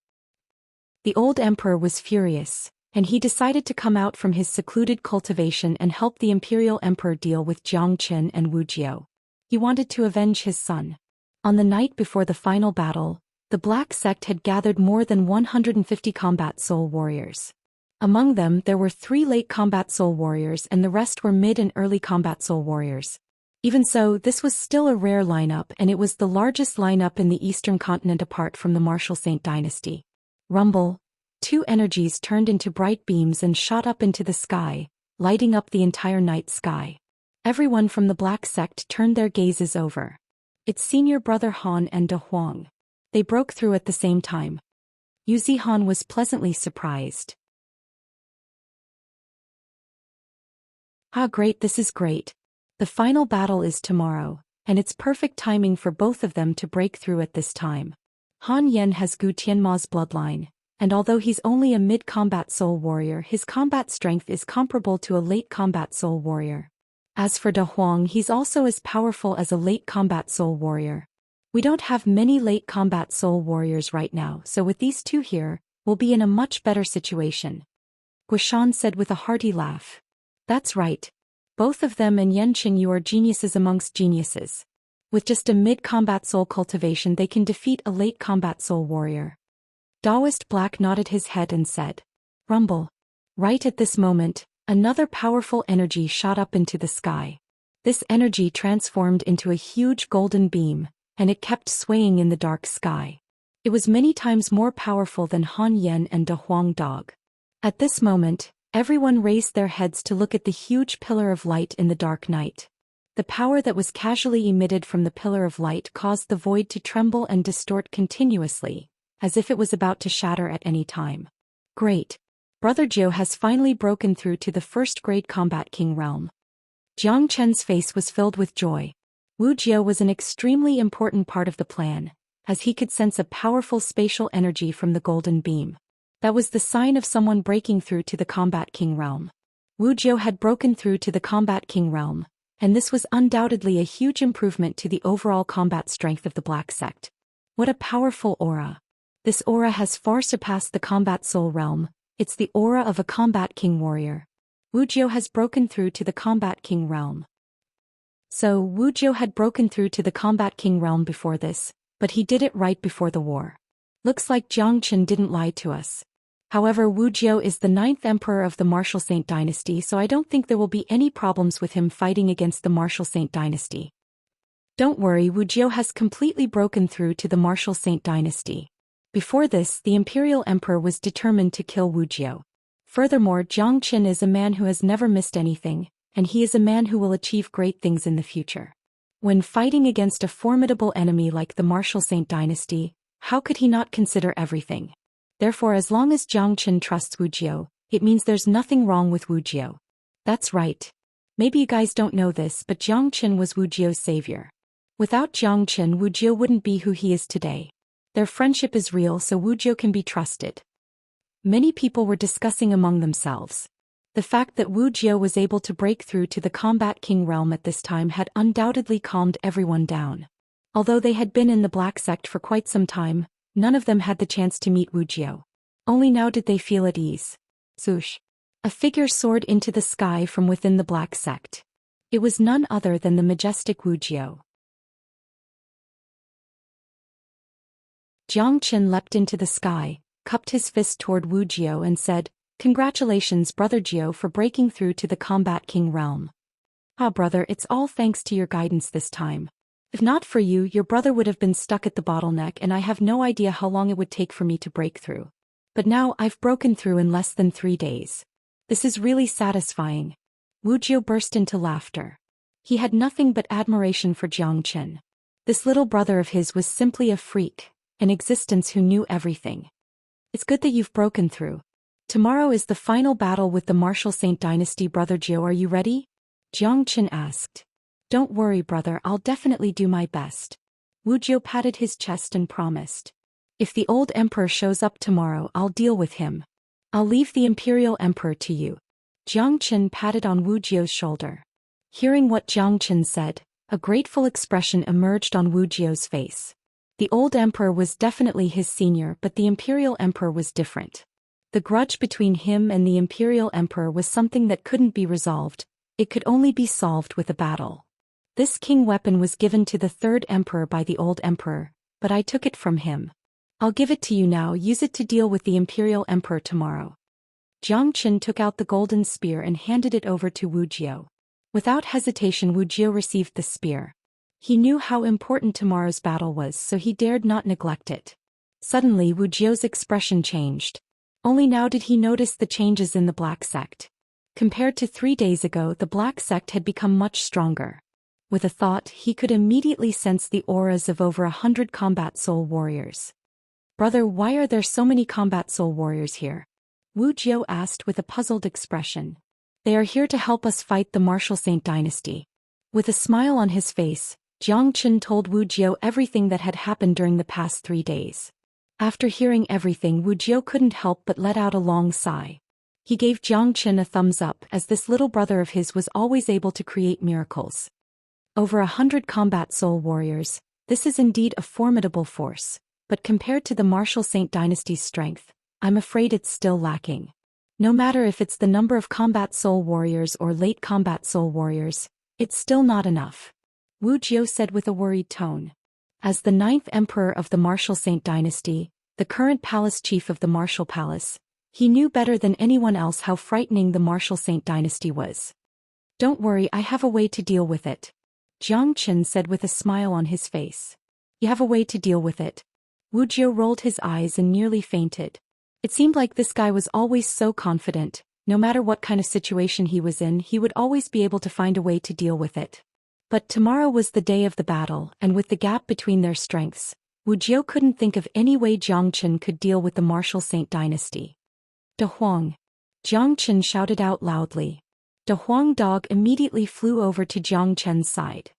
The old emperor was furious, and he decided to come out from his secluded cultivation and help the Imperial Emperor deal with Zhou Xian and Wuxia. He wanted to avenge his son. On the night before the final battle, the Black Sect had gathered more than 150 combat soul warriors. Among them, there were 3 late combat soul warriors and the rest were mid and early combat soul warriors. Even so, this was still a rare lineup, and it was the largest lineup in the Eastern continent apart from the Martial Saint dynasty. Rumble. 2 energies turned into bright beams and shot up into the sky, lighting up the entire night sky. Everyone from the Black Sect turned their gazes over. Its senior brother Han and De Huang. They broke through at the same time. Yuzi Han was pleasantly surprised. Ah, great, this is great. The final battle is tomorrow, and it's perfect timing for both of them to break through at this time. Han Yen has Gu Tianma's bloodline, and although he's only a mid-combat soul warrior, his combat strength is comparable to a late combat soul warrior. As for De Huang, he's also as powerful as a late combat soul warrior. We don't have many late combat soul warriors right now, so with these 2 here, we'll be in a much better situation. Guishan said with a hearty laugh. That's right. Both of them and Yanqing, you are geniuses amongst geniuses. With just a mid-combat soul cultivation they can defeat a late-combat soul warrior. Taoist Black nodded his head and said, "Rumble." Right at this moment, another powerful energy shot up into the sky. This energy transformed into a huge golden beam, and it kept swaying in the dark sky. It was many times more powerful than Han Yen and De Huang Dog. At this moment, everyone raised their heads to look at the huge pillar of light in the dark night. The power that was casually emitted from the pillar of light caused the void to tremble and distort continuously, as if it was about to shatter at any time. Great! Brother Zhou has finally broken through to the first-grade combat king realm. Jiang Chen's face was filled with joy. Wu Jiao was an extremely important part of the plan, as he could sense a powerful spatial energy from the golden beam. That was the sign of someone breaking through to the combat king realm. Wu Jiao had broken through to the combat king realm, and this was undoubtedly a huge improvement to the overall combat strength of the Black Sect. What a powerful aura. This aura has far surpassed the combat soul realm. It's the aura of a combat king warrior. Wu Jiao has broken through to the combat king realm. So, Wu Jiao had broken through to the combat king realm before this, but he did it right before the war. Looks like Jiang Chen didn't lie to us. However, Wu Jiao is the 9th emperor of the Martial Saint dynasty, so I don't think there will be any problems with him fighting against the Martial Saint dynasty. Don't worry, Wu Jiao has completely broken through to the Martial Saint dynasty. Before this, the imperial emperor was determined to kill Wu Jiao. Furthermore, Jiang Chen is a man who has never missed anything, and he is a man who will achieve great things in the future. When fighting against a formidable enemy like the Martial Saint dynasty, how could he not consider everything? Therefore, as long as Jiang Chen trusts Wu Jiao, it means there's nothing wrong with Wu Jiao. That's right. Maybe you guys don't know this, but Jiang Chen was Wu Jiao's savior. Without Jiang Chen, Wu Jiao wouldn't be who he is today. Their friendship is real, so Wu Jiao can be trusted. Many people were discussing among themselves. The fact that Wu Jiao was able to break through to the combat king realm at this time had undoubtedly calmed everyone down. Although they had been in the Black Sect for quite some time, none of them had the chance to meet Wu Jiao. Only now did they feel at ease. Swoosh! A figure soared into the sky from within the Black Sect. It was none other than the majestic Wu Jiao. Jiang Chen leapt into the sky, cupped his fist toward Wu Jiao and said, "Congratulations, Brother Jiao, for breaking through to the combat king realm. Ah, brother, it's all thanks to your guidance this time. If not for you, your brother would have been stuck at the bottleneck, and I have no idea how long it would take for me to break through. But now I've broken through in less than 3 days. This is really satisfying." Wu Jiao burst into laughter. He had nothing but admiration for Jiang Chen. This little brother of his was simply a freak, an existence who knew everything. "It's good that you've broken through. Tomorrow is the final battle with the Martial Saint dynasty, Brother Jiao. Are you ready?" Jiang Chen asked. "Don't worry, brother, I'll definitely do my best." Wu Jiao patted his chest and promised. "If the old emperor shows up tomorrow, I'll deal with him. I'll leave the imperial emperor to you." Jiang Chen patted on Wu Jiao's shoulder. Hearing what Jiang Chen said, a grateful expression emerged on Wu Jiao's face. The old emperor was definitely his senior, but the imperial emperor was different. The grudge between him and the imperial emperor was something that couldn't be resolved. It could only be solved with a battle. This king weapon was given to the third emperor by the old emperor, but I took it from him. I'll give it to you now. Use it to deal with the imperial emperor tomorrow. Jiang Chen took out the golden spear and handed it over to Wu Jiao. Without hesitation, Wu Jiao received the spear. He knew how important tomorrow's battle was, so he dared not neglect it. Suddenly, Wu Jiao's expression changed. Only now did he notice the changes in the Black Sect. Compared to 3 days ago, the Black Sect had become much stronger. With a thought, he could immediately sense the auras of over 100 combat soul warriors. "Brother, why are there so many combat soul warriors here?" Wu Jiao asked with a puzzled expression. "They are here to help us fight the Martial Saint dynasty." With a smile on his face, Jiang Chen told Wu Jiao everything that had happened during the past 3 days. After hearing everything, Wu Jiao couldn't help but let out a long sigh. He gave Jiang Chen a thumbs up, as this little brother of his was always able to create miracles. Over 100 combat soul warriors, this is indeed a formidable force, but compared to the Martial Saint dynasty's strength, I'm afraid it's still lacking. No matter if it's the number of combat soul warriors or late combat soul warriors, it's still not enough. Wuxia said with a worried tone. As the 9th emperor of the Martial Saint Dynasty, the current palace chief of the Martial Palace, he knew better than anyone else how frightening the Martial Saint Dynasty was. Don't worry, I have a way to deal with it, Zhou Xian said with a smile on his face. You have a way to deal with it? Wuxia rolled his eyes and nearly fainted. It seemed like this guy was always so confident. No matter what kind of situation he was in, he would always be able to find a way to deal with it. But tomorrow was the day of the battle, and with the gap between their strengths, Wuxia couldn't think of any way Zhou Xian could deal with the Martial Saint Dynasty. De Huang! Zhou Xian shouted out loudly. De Huang dog immediately flew over to Zhou Qian's side.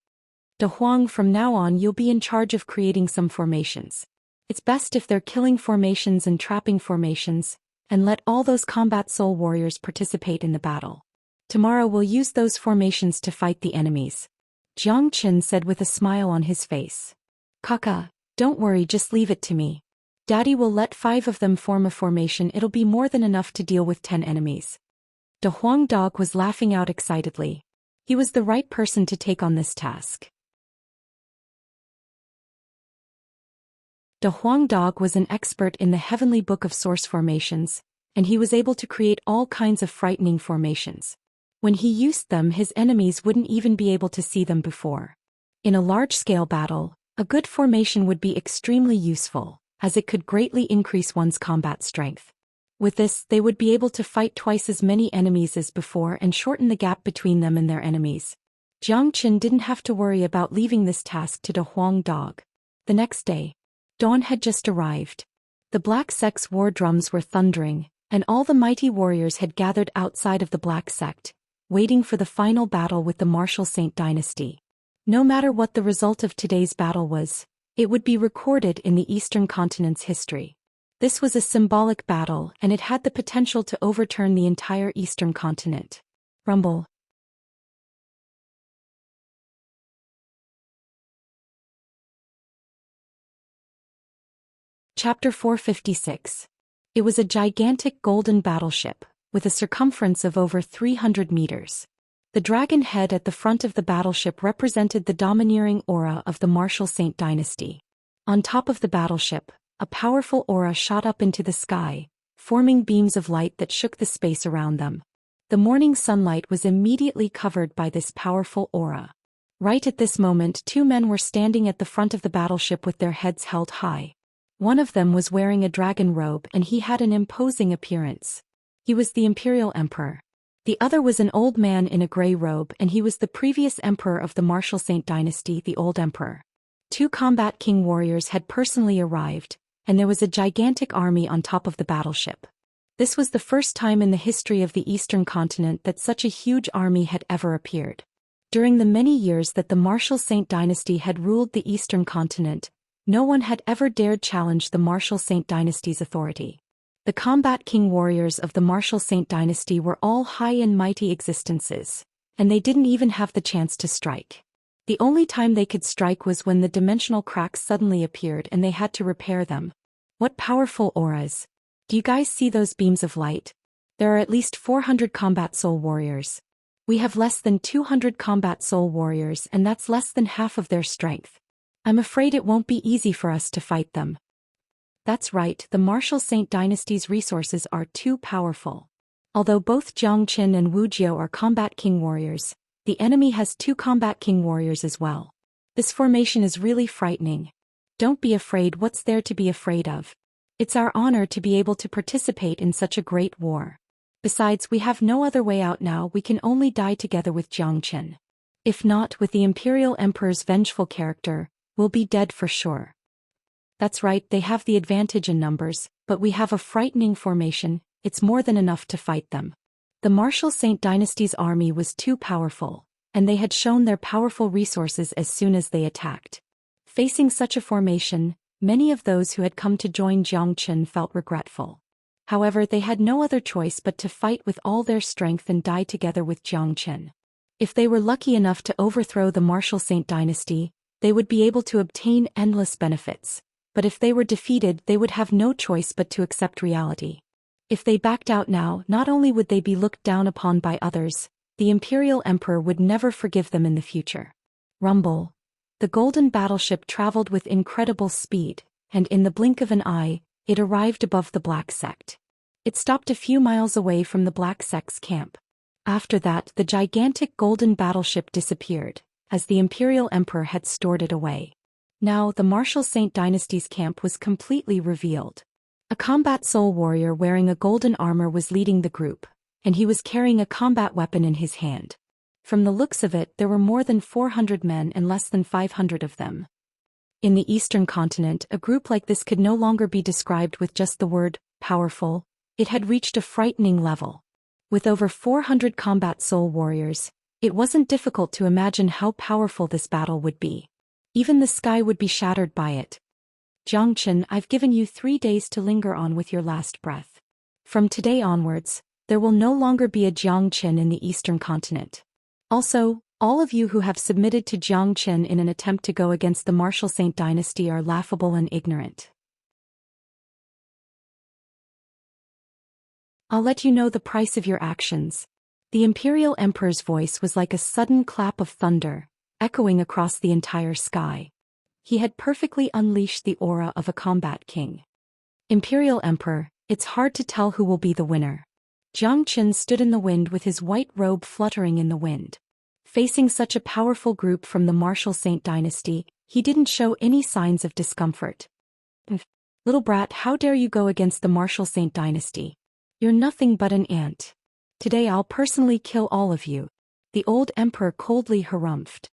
De Huang, from now on you'll be in charge of creating some formations. It's best if they're killing formations and trapping formations, and let all those combat soul warriors participate in the battle. Tomorrow we'll use those formations to fight the enemies, Zhou Qian said with a smile on his face. Kaka, don't worry, just leave it to me. Daddy will let 5 of them form a formation. It'll be more than enough to deal with 10 enemies. De Huang dog was laughing out excitedly. He was the right person to take on this task. De Huang dog was an expert in the heavenly book of source formations, and he was able to create all kinds of frightening formations. When he used them, his enemies wouldn't even be able to see them before. In a large-scale battle, a good formation would be extremely useful, as it could greatly increase one's combat strength. With this, they would be able to fight twice as many enemies as before and shorten the gap between them and their enemies. Zhou Qian didn't have to worry about leaving this task to De Huang dog. The next day, dawn had just arrived. The Black Sect's war drums were thundering, and all the mighty warriors had gathered outside of the Black Sect, waiting for the final battle with the Martial Saint Dynasty. No matter what the result of today's battle was, it would be recorded in the Eastern Continent's history. This was a symbolic battle, and it had the potential to overturn the entire Eastern Continent. Rumble. Chapter 456. It was a gigantic golden battleship, with a circumference of over 300 meters. The dragon head at the front of the battleship represented the domineering aura of the Martial Saint Dynasty. On top of the battleship, a powerful aura shot up into the sky, forming beams of light that shook the space around them. The morning sunlight was immediately covered by this powerful aura. Right at this moment, 2 men were standing at the front of the battleship with their heads held high. One of them was wearing a dragon robe and he had an imposing appearance. He was the Imperial Emperor. The other was an old man in a gray robe, and he was the previous emperor of the Martial Saint Dynasty, the Old Emperor. 2 combat king warriors had personally arrived, and there was a gigantic army on top of the battleship. This was the first time in the history of the Eastern Continent that such a huge army had ever appeared. During the many years that the Martial Saint Dynasty had ruled the Eastern Continent, no one had ever dared challenge the Martial Saint Dynasty's authority. The combat king warriors of the Martial Saint Dynasty were all high and mighty existences, and they didn't even have the chance to strike. The only time they could strike was when the dimensional cracks suddenly appeared and they had to repair them. What powerful auras! Do you guys see those beams of light? There are at least 400 combat soul warriors. We have less than 200 combat soul warriors, and that's less than half of their strength. I'm afraid it won't be easy for us to fight them. That's right, the Martial Saint Dynasty's resources are too powerful. Although both Zhou Xian and Wuxia are combat king warriors, the enemy has 2 combat king warriors as well. This formation is really frightening. Don't be afraid. What's there to be afraid of? It's our honor to be able to participate in such a great war. Besides, we have no other way out now. We can only die together with Zhou Xian. If not, with the Imperial Emperor's vengeful character, we'll be dead for sure. That's right, they have the advantage in numbers, but we have a frightening formation. It's more than enough to fight them. The Martial Saint Dynasty's army was too powerful, and they had shown their powerful resources as soon as they attacked. Facing such a formation, many of those who had come to join Zhou Xian felt regretful. However, they had no other choice but to fight with all their strength and die together with Zhou Xian. If they were lucky enough to overthrow the Martial Saint Dynasty, they would be able to obtain endless benefits. But if they were defeated, they would have no choice but to accept reality. If they backed out now, not only would they be looked down upon by others, the Imperial Emperor would never forgive them in the future. Rumble. The golden battleship traveled with incredible speed, and in the blink of an eye, it arrived above the Black Sect. It stopped a few miles away from the Black Sect's camp. After that, the gigantic golden battleship disappeared, as the Imperial Emperor had stored it away. Now, the Martial Saint Dynasty's camp was completely revealed. A combat soul warrior wearing a golden armor was leading the group, and he was carrying a combat weapon in his hand. From the looks of it, there were more than 400 men and less than 500 of them. In the Eastern continent, a group like this could no longer be described with just the word powerful. It had reached a frightening level. With over 400 combat soul warriors, it wasn't difficult to imagine how powerful this battle would be. Even the sky would be shattered by it. Xianxia, I've given you 3 days to linger on with your last breath. From today onwards, there will no longer be a Xianxia in the Eastern continent. Also, all of you who have submitted to Xianxia in an attempt to go against the Martial Saint Dynasty are laughable and ignorant. I'll let you know the price of your actions. The Imperial Emperor's voice was like a sudden clap of thunder, echoing across the entire sky. He had perfectly unleashed the aura of a combat king. Imperial Emperor, it's hard to tell who will be the winner. Xianxia stood in the wind with his white robe fluttering in the wind. Facing such a powerful group from the Martial Saint Dynasty, he didn't show any signs of discomfort. Little brat, how dare you go against the Martial Saint Dynasty? You're nothing but an ant. Today I'll personally kill all of you. The old emperor coldly harumphed.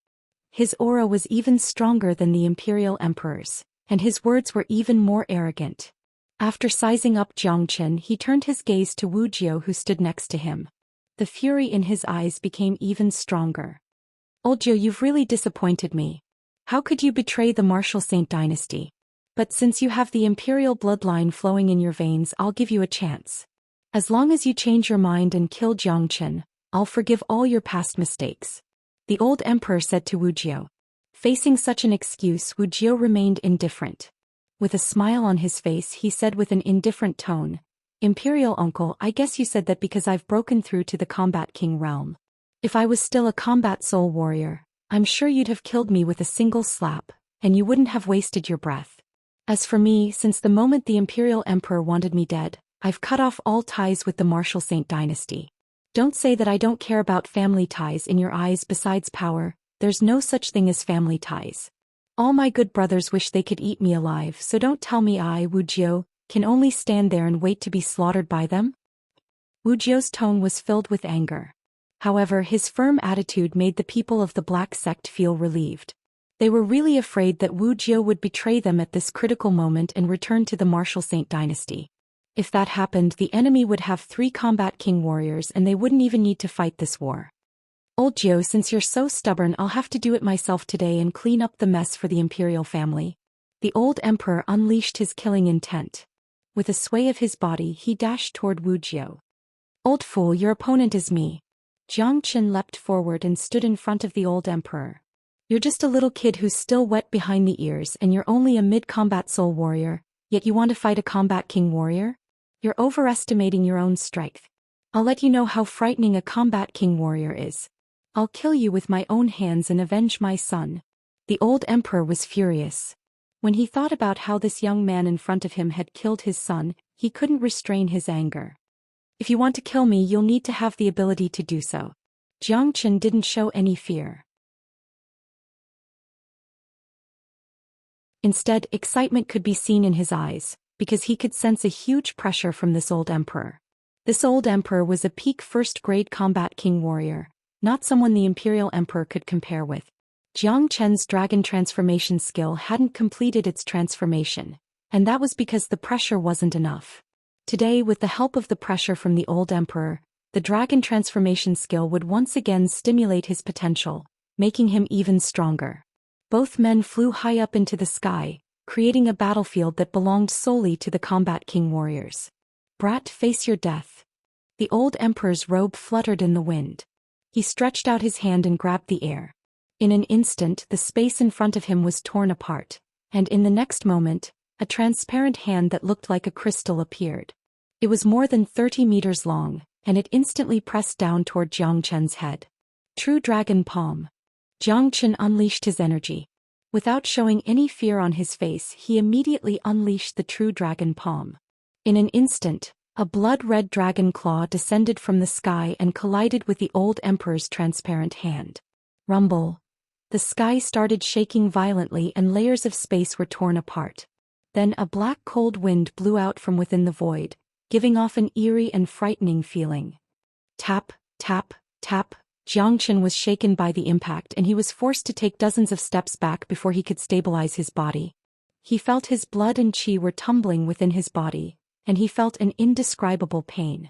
His aura was even stronger than the Imperial Emperor's, and his words were even more arrogant. After sizing up Xianxia, he turned his gaze to Wuxia who stood next to him. The fury in his eyes became even stronger. Wuxia, you've really disappointed me. How could you betray the Martial Saint Dynasty? But since you have the Imperial bloodline flowing in your veins, I'll give you a chance. As long as you change your mind and kill Xianxia, I'll forgive all your past mistakes. The old emperor said to Wuxia. Facing such an excuse, Wuxia remained indifferent. With a smile on his face, he said with an indifferent tone, Imperial uncle, I guess you said that because I've broken through to the Combat King realm. If I was still a combat soul warrior, I'm sure you'd have killed me with a single slap, and you wouldn't have wasted your breath. As for me, since the moment the Imperial Emperor wanted me dead, I've cut off all ties with the Martial Saint Dynasty. Don't say that I don't care about family ties in your eyes. Besides power, there's no such thing as family ties. All my good brothers wish they could eat me alive, so don't tell me I, Wuxia, can only stand there and wait to be slaughtered by them. Wujia's tone was filled with anger. However, his firm attitude made the people of the Black Sect feel relieved. They were really afraid that Wuxia would betray them at this critical moment and return to the Martial Saint Dynasty. If that happened, the enemy would have 3 combat king warriors and they wouldn't even need to fight this war. Old Zhou, since you're so stubborn, I'll have to do it myself today and clean up the mess for the imperial family. The old emperor unleashed his killing intent. With a sway of his body, he dashed toward Wuxia. Old fool, your opponent is me. Xianxia leapt forward and stood in front of the old emperor. You're just a little kid who's still wet behind the ears and you're only a mid-combat soul warrior, yet you want to fight a combat king warrior? You're overestimating your own strength. I'll let you know how frightening a combat king warrior is. I'll kill you with my own hands and avenge my son. The old emperor was furious. When he thought about how this young man in front of him had killed his son, he couldn't restrain his anger. If you want to kill me, you'll need to have the ability to do so. Xianxia didn't show any fear. Instead, excitement could be seen in his eyes, because he could sense a huge pressure from this old emperor. This old emperor was a peak first-grade combat king warrior, not someone the imperial emperor could compare with. Xianxia's dragon transformation skill hadn't completed its transformation, and that was because the pressure wasn't enough. Today, with the help of the pressure from the old emperor, the dragon transformation skill would once again stimulate his potential, making him even stronger. Both men flew high up into the sky, creating a battlefield that belonged solely to the combat king warriors. Brat, face your death. The old emperor's robe fluttered in the wind. He stretched out his hand and grabbed the air. In an instant, the space in front of him was torn apart, and in the next moment, a transparent hand that looked like a crystal appeared. It was more than 30 meters long, and it instantly pressed down toward Jiang Chen's head. True Dragon Palm. Jiang Chen unleashed his energy. Without showing any fear on his face, he immediately unleashed the True Dragon Palm. In an instant, a blood-red dragon claw descended from the sky and collided with the old emperor's transparent hand. Rumble. The sky started shaking violently and layers of space were torn apart. Then a black cold wind blew out from within the void, giving off an eerie and frightening feeling. Tap, tap, tap. Jiang Chen was shaken by the impact and he was forced to take dozens of steps back before he could stabilize his body. He felt his blood and qi were tumbling within his body, and he felt an indescribable pain.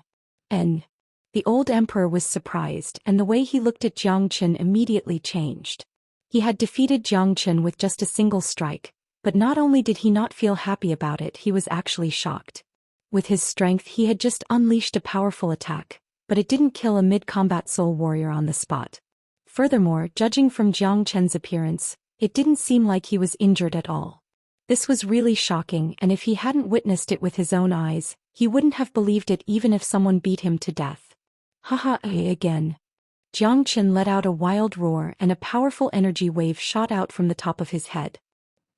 The old emperor was surprised, and the way he looked at Jiang Chen immediately changed. He had defeated Jiang Chen with just a single strike, but not only did he not feel happy about it, he was actually shocked. With his strength he had just unleashed a powerful attack, but it didn't kill a mid-combat soul warrior on the spot. Furthermore, judging from Jiang Chen's appearance, it didn't seem like he was injured at all. This was really shocking, and if he hadn't witnessed it with his own eyes, he wouldn't have believed it even if someone beat him to death. Haha, again. Jiang Chen let out a wild roar and a powerful energy wave shot out from the top of his head.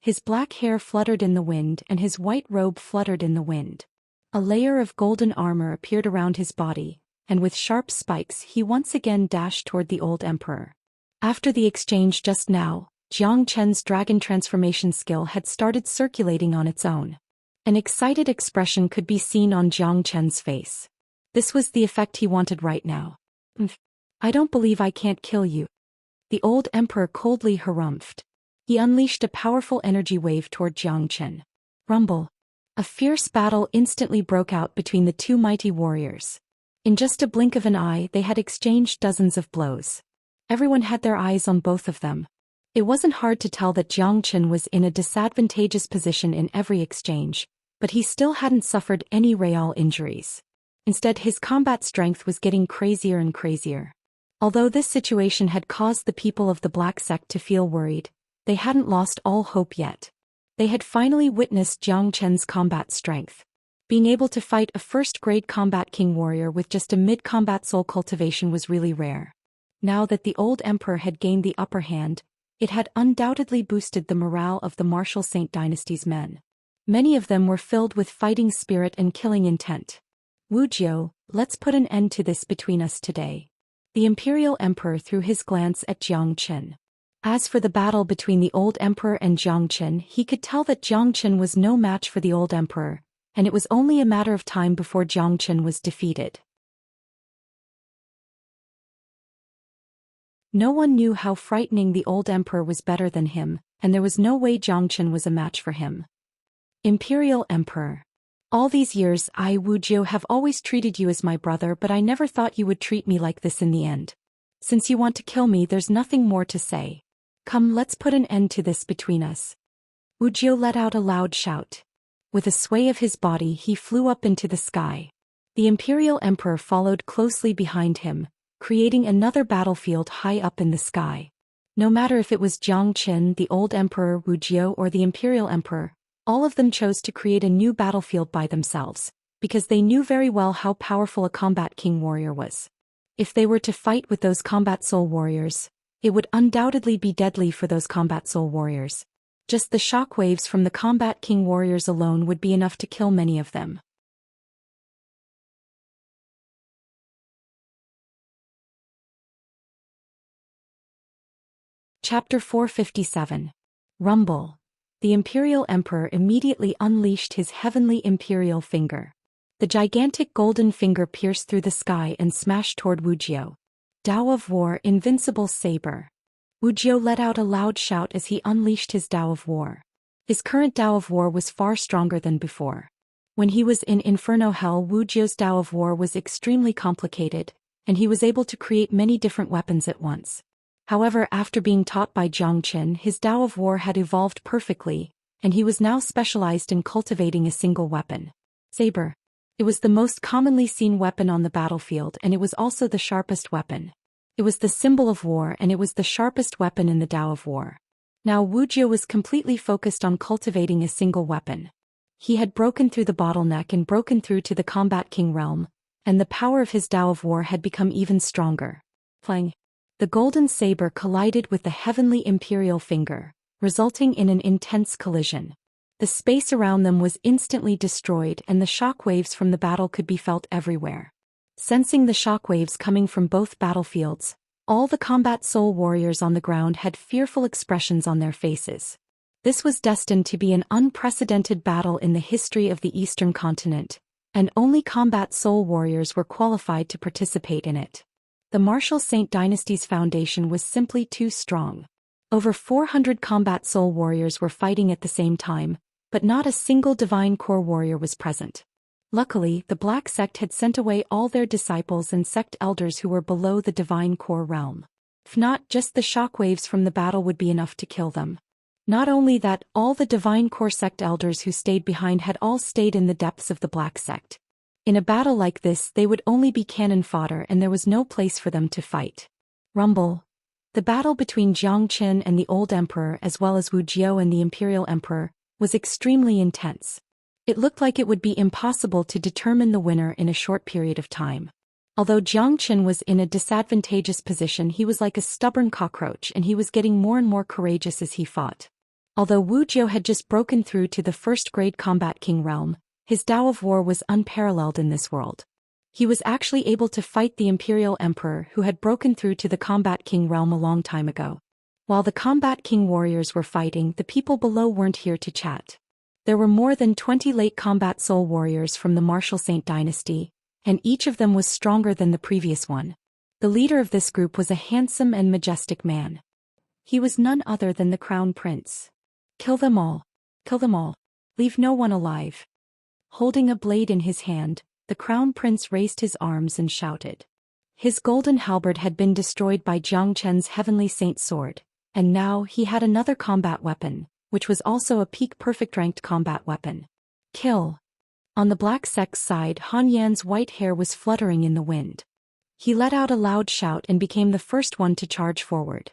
His black hair fluttered in the wind and his white robe fluttered in the wind. A layer of golden armor appeared around his body, and with sharp spikes he once again dashed toward the old emperor. After the exchange just now, Jiang Chen's dragon transformation skill had started circulating on its own. An excited expression could be seen on Jiang Chen's face. This was the effect he wanted right now. I don't believe I can't kill you. The old emperor coldly harumphed. He unleashed a powerful energy wave toward Jiang Chen. Rumble. A fierce battle instantly broke out between the two mighty warriors. In just a blink of an eye they had exchanged dozens of blows. Everyone had their eyes on both of them. It wasn't hard to tell that Jiang Chen was in a disadvantageous position in every exchange, but he still hadn't suffered any real injuries. Instead, his combat strength was getting crazier and crazier. Although this situation had caused the people of the Black Sect to feel worried, they hadn't lost all hope yet. They had finally witnessed Jiang Chen's combat strength. Being able to fight a first-grade combat king warrior with just a mid-combat soul cultivation was really rare. Now that the old emperor had gained the upper hand, it had undoubtedly boosted the morale of the martial Saint Dynasty's men. Many of them were filled with fighting spirit and killing intent. Wuxia, let's put an end to this between us today. The imperial emperor threw his glance at Jiang Chen. As for the battle between the old emperor and Jiang Chen, he could tell that Jiang Chen was no match for the old emperor, and it was only a matter of time before Jiang Chen was defeated. No one knew how frightening the old emperor was better than him, and there was no way Jiang Chen was a match for him. Imperial Emperor. All these years I, Wuxia, have always treated you as my brother, but I never thought you would treat me like this in the end. Since you want to kill me, there's nothing more to say. Come, let's put an end to this between us. Wuxia let out a loud shout. With a sway of his body he flew up into the sky. The Imperial Emperor followed closely behind him, creating another battlefield high up in the sky. No matter if it was Jiang Chen, the old emperor, Wuxia, or the Imperial Emperor, all of them chose to create a new battlefield by themselves, because they knew very well how powerful a combat king warrior was. If they were to fight with those combat soul warriors, it would undoubtedly be deadly for those combat soul warriors. Just the shockwaves from the combat king warriors alone would be enough to kill many of them. Chapter 457. Rumble. The Imperial Emperor immediately unleashed his heavenly imperial finger. The gigantic golden finger pierced through the sky and smashed toward Wuxia. Tao of War, Invincible Saber. Wuxia let out a loud shout as he unleashed his Tao of War. His current Tao of War was far stronger than before. When he was in Inferno Hell, Wuxia's Tao of War was extremely complicated, and he was able to create many different weapons at once. However, after being taught by Jiang Chen, his Tao of War had evolved perfectly, and he was now specialized in cultivating a single weapon. Saber. It was the most commonly seen weapon on the battlefield, and it was also the sharpest weapon. It was the symbol of war, and it was the sharpest weapon in the Tao of War. Now Wuxia was completely focused on cultivating a single weapon. He had broken through the bottleneck and broken through to the Combat King realm, and the power of his Tao of War had become even stronger. Clang! The golden saber collided with the heavenly imperial finger, resulting in an intense collision. The space around them was instantly destroyed and the shockwaves from the battle could be felt everywhere. Sensing the shockwaves coming from both battlefields, all the combat soul warriors on the ground had fearful expressions on their faces. This was destined to be an unprecedented battle in the history of the Eastern continent, and only combat soul warriors were qualified to participate in it. The Martial Saint Dynasty's foundation was simply too strong. Over 400 combat soul warriors were fighting at the same time, but not a single divine core warrior was present. Luckily, the Black Sect had sent away all their disciples and sect elders who were below the divine core realm. If not, just the shockwaves from the battle would be enough to kill them. Not only that, all the divine core sect elders who stayed behind had all stayed in the depths of the Black Sect. In a battle like this, they would only be cannon fodder and there was no place for them to fight. Rumble. The battle between Zhou Xian and the Old Emperor as well as Wuxia and the Imperial Emperor was extremely intense. It looked like it would be impossible to determine the winner in a short period of time. Although Zhou Xian was in a disadvantageous position, he was like a stubborn cockroach and he was getting more and more courageous as he fought. Although Wuxia had just broken through to the first-grade Combat King realm, his Tao of War was unparalleled in this world. He was actually able to fight the Imperial Emperor who had broken through to the Combat King realm a long time ago. While the Combat King warriors were fighting, the people below weren't here to chat. There were more than 20 late combat soul warriors from the Martial Saint Dynasty, and each of them was stronger than the previous one. The leader of this group was a handsome and majestic man. He was none other than the Crown Prince. Kill them all. Kill them all. Leave no one alive. Holding a blade in his hand, the Crown Prince raised his arms and shouted. His golden halberd had been destroyed by Zhou Qian's heavenly saint sword, and now he had another combat weapon, which was also a peak-perfect ranked combat weapon. Kill. On the Black Sect's side, Han Yan's white hair was fluttering in the wind. He let out a loud shout and became the first one to charge forward.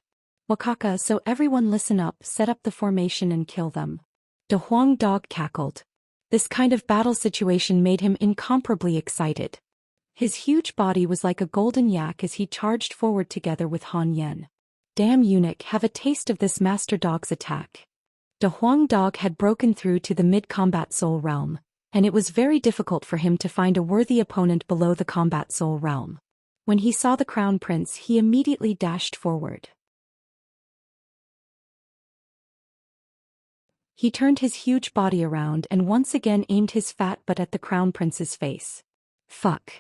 Wakaka, so everyone listen up, set up the formation and kill them. De Huang Dog cackled. This kind of battle situation made him incomparably excited. His huge body was like a golden yak as he charged forward together with Han Yan. Damn eunuch, have a taste of this master dog's attack. De Huang Dog had broken through to the mid-combat soul realm, and it was very difficult for him to find a worthy opponent below the combat soul realm. When he saw the Crown Prince, he immediately dashed forward. He turned his huge body around and once again aimed his fat butt at the Crown Prince's face. Fuck.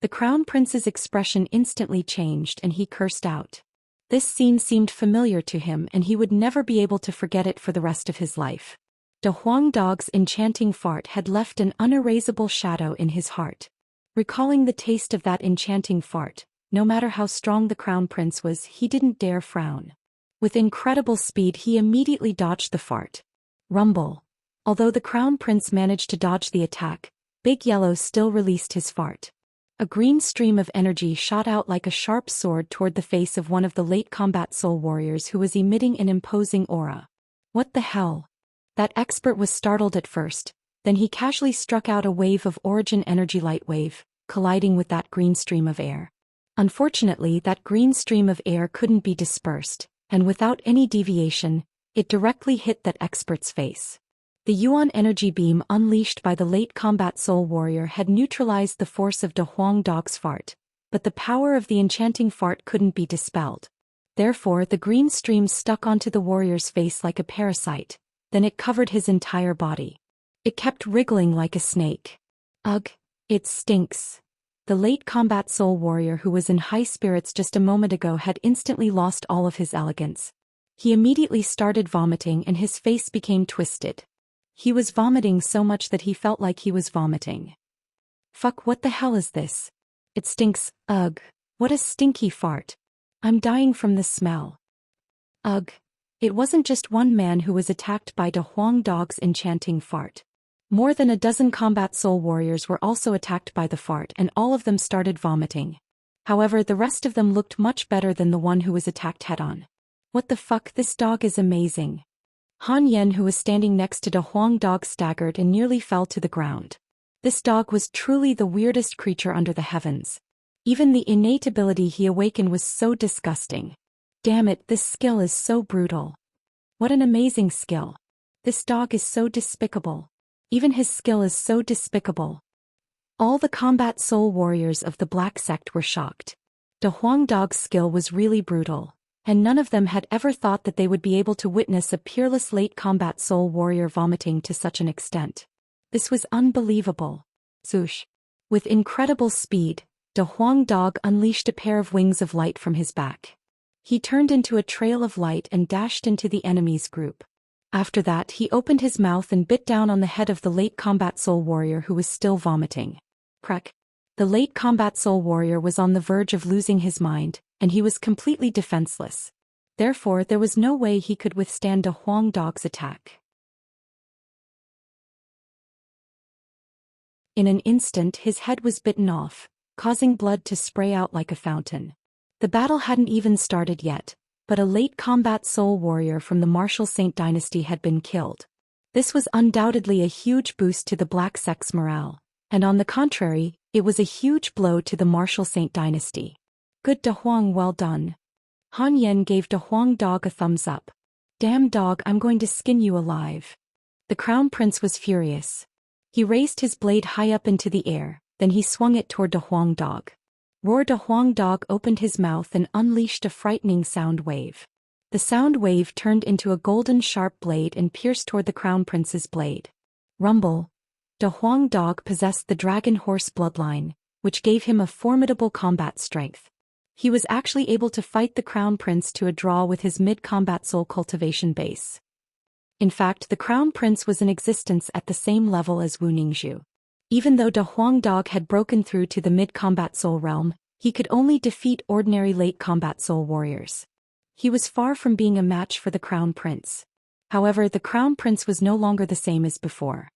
The Crown Prince's expression instantly changed and he cursed out. This scene seemed familiar to him and he would never be able to forget it for the rest of his life. De Huang Dog's enchanting fart had left an unerasable shadow in his heart. Recalling the taste of that enchanting fart, no matter how strong the Crown Prince was, he didn't dare frown. With incredible speed he immediately dodged the fart. Rumble. Although the Crown Prince managed to dodge the attack, Big Yellow still released his fart. A green stream of energy shot out like a sharp sword toward the face of one of the late combat soul warriors who was emitting an imposing aura. What the hell? That expert was startled at first, then he casually struck out a wave of origin energy light wave, colliding with that green stream of air. Unfortunately, that green stream of air couldn't be dispersed, and without any deviation, it directly hit that expert's face. The Yuan energy beam unleashed by the late combat soul warrior had neutralized the force of De Huang Dog's fart, but the power of the enchanting fart couldn't be dispelled. Therefore, the green stream stuck onto the warrior's face like a parasite, then it covered his entire body. It kept wriggling like a snake. Ugh, it stinks. The late combat soul warrior who was in high spirits just a moment ago had instantly lost all of his elegance. He immediately started vomiting and his face became twisted. He was vomiting so much that he felt like he was vomiting. Fuck, what the hell is this? It stinks, ugh. What a stinky fart. I'm dying from the smell. Ugh. It wasn't just one man who was attacked by De Huang Dog's enchanting fart. More than a dozen combat soul warriors were also attacked by the fart and all of them started vomiting. However, the rest of them looked much better than the one who was attacked head-on. What the fuck, this dog is amazing. Han Yen, who was standing next to De Huang Dog, staggered and nearly fell to the ground. This dog was truly the weirdest creature under the heavens. Even the innate ability he awakened was so disgusting. Damn it, this skill is so brutal. What an amazing skill. This dog is so despicable. Even his skill is so despicable. All the combat soul warriors of the Black Sect were shocked. De Huang Dog's skill was really brutal, and none of them had ever thought that they would be able to witness a peerless late combat soul warrior vomiting to such an extent. This was unbelievable. Zhoosh. With incredible speed, De Huang Dog unleashed a pair of wings of light from his back. He turned into a trail of light and dashed into the enemy's group. After that, he opened his mouth and bit down on the head of the late combat soul warrior who was still vomiting. Crack. The late combat soul warrior was on the verge of losing his mind, and he was completely defenseless. Therefore, there was no way he could withstand De Huang Dog's attack. In an instant, his head was bitten off, causing blood to spray out like a fountain. The battle hadn't even started yet, but a late combat soul warrior from the Martial Saint dynasty had been killed. This was undoubtedly a huge boost to the Black Sect's morale, and on the contrary, it was a huge blow to the Martial Saint dynasty. Good De Huang, well done. Han Yen gave De Huang Dog a thumbs up. Damn dog, I'm going to skin you alive. The Crown Prince was furious. He raised his blade high up into the air, then he swung it toward De Huang Dog. Roar. De Huang Dog opened his mouth and unleashed a frightening sound wave. The sound wave turned into a golden sharp blade and pierced toward the Crown Prince's blade. Rumble. De Huang Dog possessed the dragon horse bloodline, which gave him a formidable combat strength. He was actually able to fight the Crown Prince to a draw with his mid-combat soul cultivation base. In fact, the Crown Prince was in existence at the same level as Wu Ningzhu. Even though De Huang Dog had broken through to the mid-combat soul realm, he could only defeat ordinary late-combat soul warriors. He was far from being a match for the Crown Prince. However, the Crown Prince was no longer the same as before.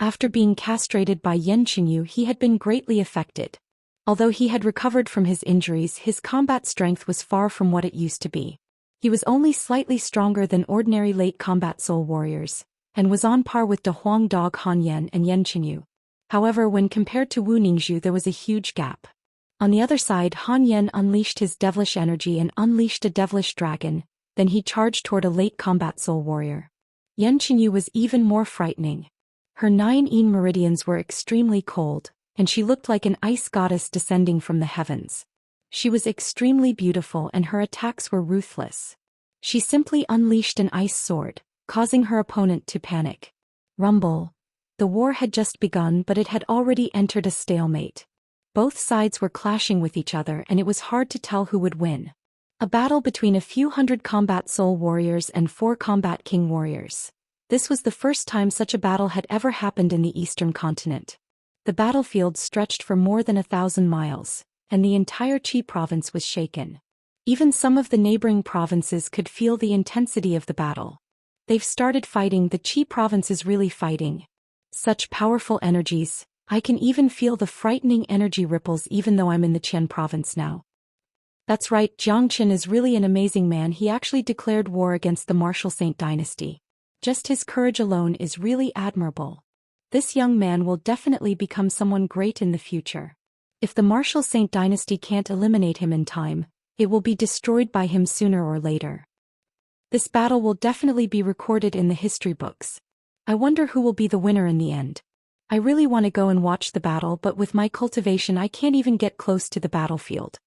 After being castrated by Xianxia, he had been greatly affected. Although he had recovered from his injuries, his combat strength was far from what it used to be. He was only slightly stronger than ordinary late combat soul warriors, and was on par with De Huang Dog, Han Yen, and Xianxia. However, when compared to Wu Ningzhu, there was a huge gap. On the other side, Han Yen unleashed his devilish energy and unleashed a devilish dragon, then he charged toward a late combat soul warrior. Xianxia was even more frightening. Her 9 meridians were extremely cold, and she looked like an ice goddess descending from the heavens. She was extremely beautiful and her attacks were ruthless. She simply unleashed an ice sword, causing her opponent to panic. Rumble. The war had just begun, but it had already entered a stalemate. Both sides were clashing with each other and it was hard to tell who would win. A battle between a few hundred combat soul warriors and 4 combat king warriors. This was the first time such a battle had ever happened in the eastern continent. The battlefield stretched for more than 1,000 miles, and the entire Qi province was shaken. Even some of the neighboring provinces could feel the intensity of the battle. They've started fighting, the Qi province is really fighting. Such powerful energies, I can even feel the frightening energy ripples even though I'm in the Qian province now. That's right, Zhang Qian is really an amazing man. He actually declared war against the Martial Saint dynasty. Just his courage alone is really admirable. This young man will definitely become someone great in the future. If the Martial Saint dynasty can't eliminate him in time, it will be destroyed by him sooner or later. This battle will definitely be recorded in the history books. I wonder who will be the winner in the end. I really want to go and watch the battle, but with my cultivation I can't even get close to the battlefield.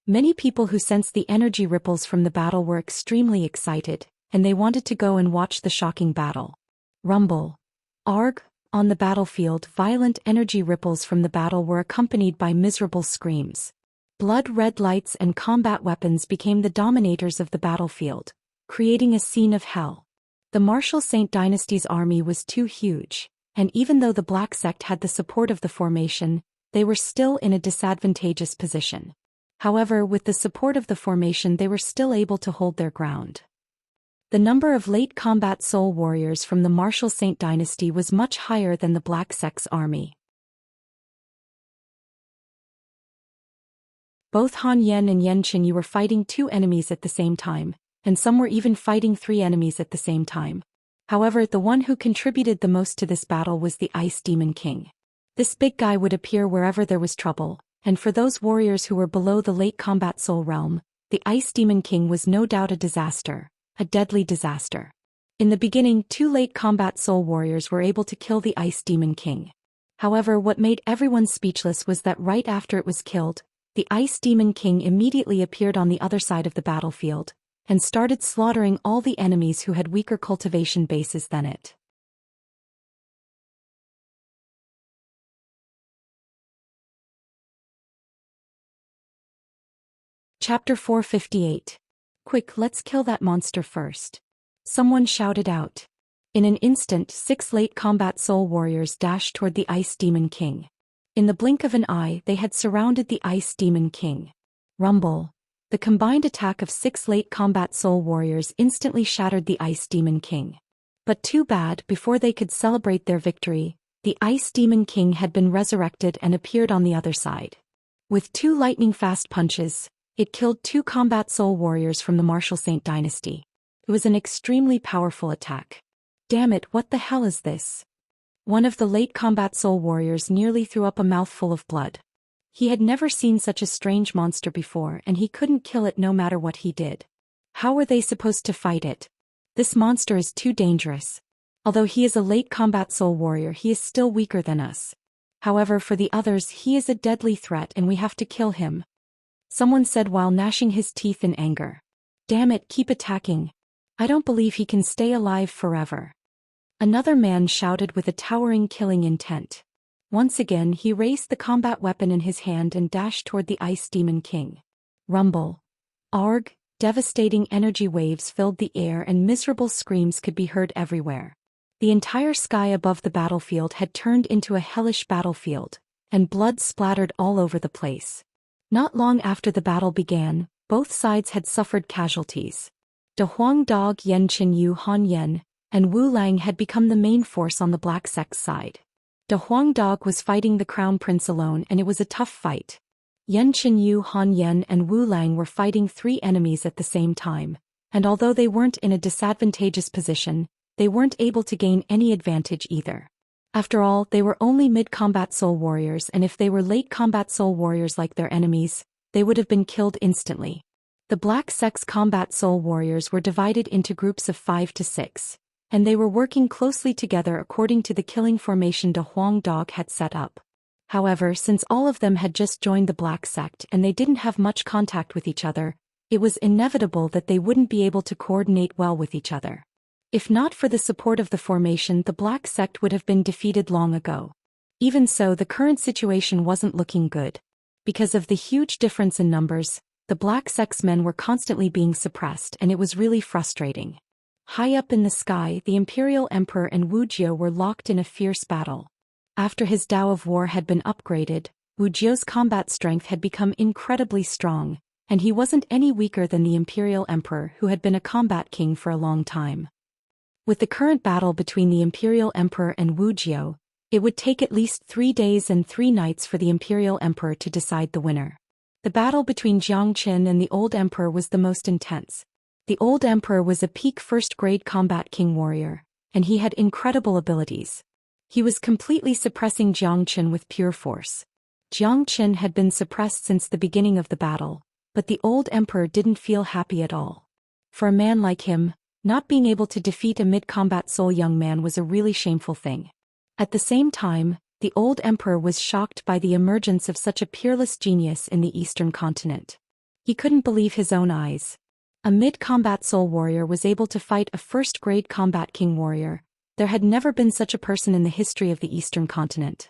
Many people who sensed the energy ripples from the battle were extremely excited, and they wanted to go and watch the shocking battle. Rumble. Arg. On the battlefield, violent energy ripples from the battle were accompanied by miserable screams. Blood-red lights and combat weapons became the dominators of the battlefield, creating a scene of hell. The Martial Saint dynasty's army was too huge, and even though the Black Sect had the support of the formation, they were still in a disadvantageous position. However, with the support of the formation they were still able to hold their ground. The number of late combat soul warriors from the Martial Saint dynasty was much higher than the Black Sect's army. Both Han Yen and Xianxia were fighting 2 enemies at the same time, and some were even fighting 3 enemies at the same time. However, the one who contributed the most to this battle was the Ice Demon King. This big guy would appear wherever there was trouble, and for those warriors who were below the late combat soul realm, the Ice Demon King was no doubt a disaster, a deadly disaster. In the beginning, 2 late combat soul warriors were able to kill the Ice Demon King. However, what made everyone speechless was that right after it was killed, the Ice Demon King immediately appeared on the other side of the battlefield, and started slaughtering all the enemies who had weaker cultivation bases than it. Chapter 458. Quick, let's kill that monster first. Someone shouted out. In an instant, 6 late combat soul warriors dashed toward the Ice Demon King. In the blink of an eye, they had surrounded the Ice Demon King. Rumble. The combined attack of 6 late combat soul warriors instantly shattered the Ice Demon King. But too bad, before they could celebrate their victory, the Ice Demon King had been resurrected and appeared on the other side. With 2 lightning-fast punches, it killed 2 combat soul warriors from the Martial Saint dynasty. It was an extremely powerful attack. Damn it, what the hell is this? One of the late combat soul warriors nearly threw up a mouthful of blood. He had never seen such a strange monster before and he couldn't kill it no matter what he did. How were they supposed to fight it? This monster is too dangerous. Although he is a late combat soul warrior, he is still weaker than us. However, for the others, he is a deadly threat and we have to kill him. Someone said while gnashing his teeth in anger. Damn it, keep attacking. I don't believe he can stay alive forever. Another man shouted with a towering killing intent. Once again he raised the combat weapon in his hand and dashed toward the Ice Demon King. Rumble. Arg, devastating energy waves filled the air and miserable screams could be heard everywhere. The entire sky above the battlefield had turned into a hellish battlefield, and blood splattered all over the place. Not long after the battle began, both sides had suffered casualties. De Huang Dog Yen Qin Yu Han Yen and Wu Lang had become the main force on the Black Sect's side. De Huang Dog was fighting the Crown Prince alone and it was a tough fight. Yen Qin Yu Han Yen and Wu Lang were fighting 3 enemies at the same time, and although they weren't in a disadvantageous position, they weren't able to gain any advantage either. After all, they were only mid-combat soul warriors and if they were late combat soul warriors like their enemies, they would have been killed instantly. The Black Sect's combat soul warriors were divided into groups of 5 to 6. And they were working closely together according to the killing formation De Huang Dog had set up. However, since all of them had just joined the Black Sect and they didn't have much contact with each other, it was inevitable that they wouldn't be able to coordinate well with each other. If not for the support of the formation, the Black Sect would have been defeated long ago. Even so, the current situation wasn't looking good. Because of the huge difference in numbers, the Black Sect's men were constantly being suppressed and it was really frustrating. High up in the sky, the Imperial Emperor and Wuxia were locked in a fierce battle. After his Tao of War had been upgraded, Wuxia's combat strength had become incredibly strong, and he wasn't any weaker than the Imperial Emperor who had been a combat king for a long time. With the current battle between the Imperial Emperor and Wuxia, it would take at least 3 days and 3 nights for the Imperial Emperor to decide the winner. The battle between Xianxia and the Old Emperor was the most intense. The Old Emperor was a peak first-grade combat king warrior, and he had incredible abilities. He was completely suppressing Xianxia with pure force. Xianxia had been suppressed since the beginning of the battle, but the Old Emperor didn't feel happy at all. For a man like him, not being able to defeat a mid-combat soul young man was a really shameful thing. At the same time, the Old Emperor was shocked by the emergence of such a peerless genius in the Eastern continent. He couldn't believe his own eyes. A mid-combat soul warrior was able to fight a first-grade combat king warrior. There had never been such a person in the history of the Eastern continent.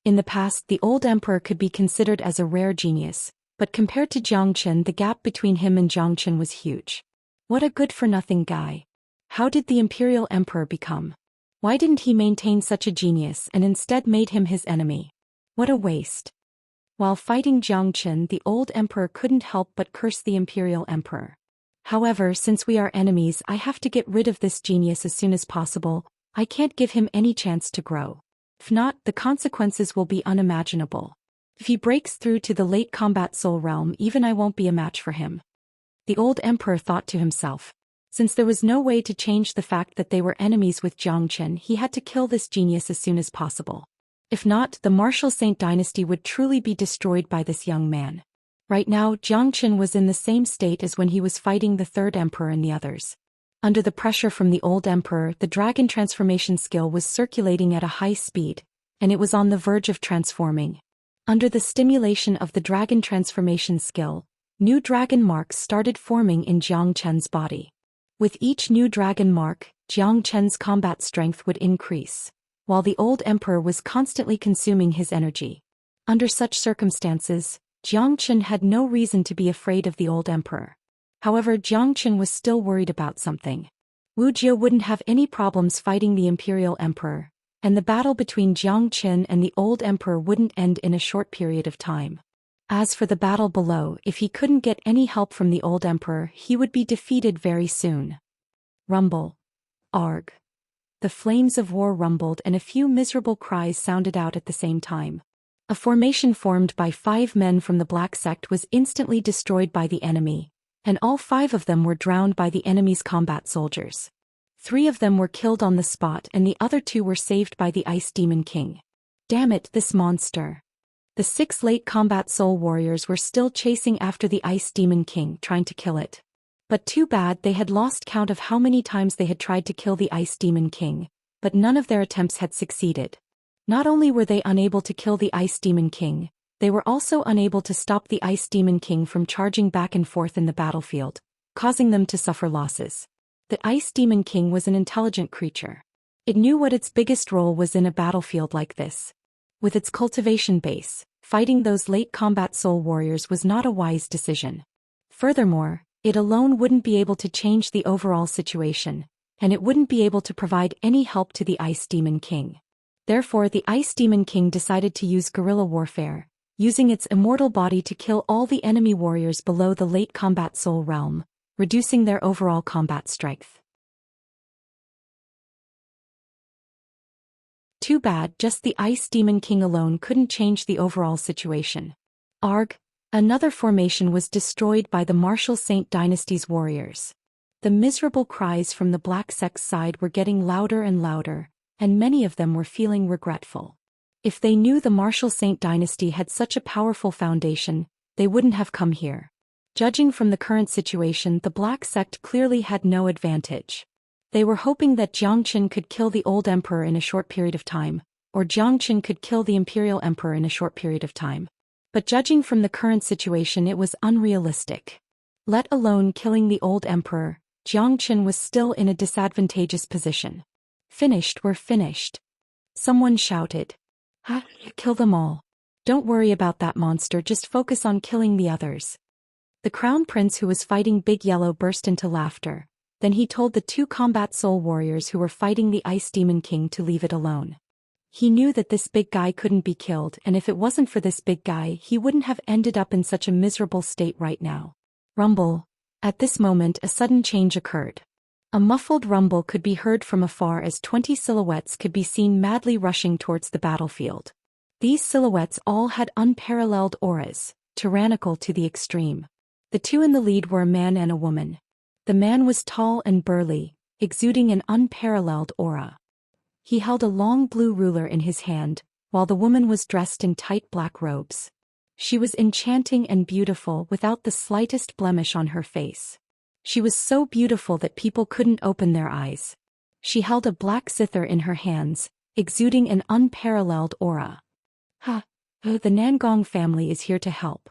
In the past, the Old Emperor could be considered as a rare genius, but compared to Xianxia, the gap between him and Xianxia was huge. What a good-for-nothing guy. How did the Imperial Emperor become? Why didn't he maintain such a genius and instead made him his enemy? What a waste. While fighting Xianxia, the Old Emperor couldn't help but curse the Imperial Emperor. However, since we are enemies, I have to get rid of this genius as soon as possible. I can't give him any chance to grow. If not, the consequences will be unimaginable. If he breaks through to the late combat soul realm, even I won't be a match for him. The old emperor thought to himself. Since there was no way to change the fact that they were enemies with Xianxia, he had to kill this genius as soon as possible. If not, the martial Saint dynasty would truly be destroyed by this young man. Right now, Xianxia was in the same state as when he was fighting the third emperor and the others. Under the pressure from the old emperor, the dragon transformation skill was circulating at a high speed, and it was on the verge of transforming. Under the stimulation of the dragon transformation skill, new dragon marks started forming in Xianxia's body. With each new dragon mark, Xianxia's combat strength would increase, while the old emperor was constantly consuming his energy. Under such circumstances, Xianxia had no reason to be afraid of the old emperor. However, Xianxia was still worried about something. Wuxia wouldn't have any problems fighting the imperial emperor, and the battle between Xianxia and the old emperor wouldn't end in a short period of time. As for the battle below, if he couldn't get any help from the old emperor, he would be defeated very soon. Rumble. Arg. The flames of war rumbled and a few miserable cries sounded out at the same time. A formation formed by 5 men from the Black Sect was instantly destroyed by the enemy, and all 5 of them were drowned by the enemy's combat soldiers. 3 of them were killed on the spot and the other 2 were saved by the Ice Demon King. Damn it, this monster. The 6 late combat soul warriors were still chasing after the Ice Demon King, trying to kill it. But too bad, they had lost count of how many times they had tried to kill the Ice Demon King, but none of their attempts had succeeded. Not only were they unable to kill the Ice Demon King, they were also unable to stop the Ice Demon King from charging back and forth in the battlefield, causing them to suffer losses. The Ice Demon King was an intelligent creature. It knew what its biggest role was in a battlefield like this. With its cultivation base, fighting those late combat soul warriors was not a wise decision. Furthermore, it alone wouldn't be able to change the overall situation, and it wouldn't be able to provide any help to the Ice Demon King. Therefore, the Ice Demon King decided to use guerrilla warfare, using its immortal body to kill all the enemy warriors below the late combat soul realm, reducing their overall combat strength. Too bad, just the Ice Demon King alone couldn't change the overall situation. Arg. Another formation was destroyed by the Martial Saint Dynasty's warriors. The miserable cries from the Black Sect's side were getting louder and louder, and many of them were feeling regretful. If they knew the Martial Saint Dynasty had such a powerful foundation, they wouldn't have come here. Judging from the current situation, the Black Sect clearly had no advantage. They were hoping that Xianxia could kill the old emperor in a short period of time, or Xianxia could kill the imperial emperor in a short period of time. But judging from the current situation, it was unrealistic. Let alone killing the old emperor, Xianxia was still in a disadvantageous position. Finished, we're finished. Someone shouted. Ha, kill them all. Don't worry about that monster, just focus on killing the others. The crown prince who was fighting Big Yellow burst into laughter. Then he told the 2 combat soul warriors who were fighting the Ice Demon King to leave it alone. He knew that this big guy couldn't be killed, and if it wasn't for this big guy, he wouldn't have ended up in such a miserable state right now. Rumble. At this moment, a sudden change occurred. A muffled rumble could be heard from afar as 20 silhouettes could be seen madly rushing towards the battlefield. These silhouettes all had unparalleled auras, tyrannical to the extreme. The 2 in the lead were a man and a woman. The man was tall and burly, exuding an unparalleled aura. He held a long blue ruler in his hand, while the woman was dressed in tight black robes. She was enchanting and beautiful without the slightest blemish on her face. She was so beautiful that people couldn't open their eyes. She held a black zither in her hands, exuding an unparalleled aura. Ha! The Nangong family is here to help.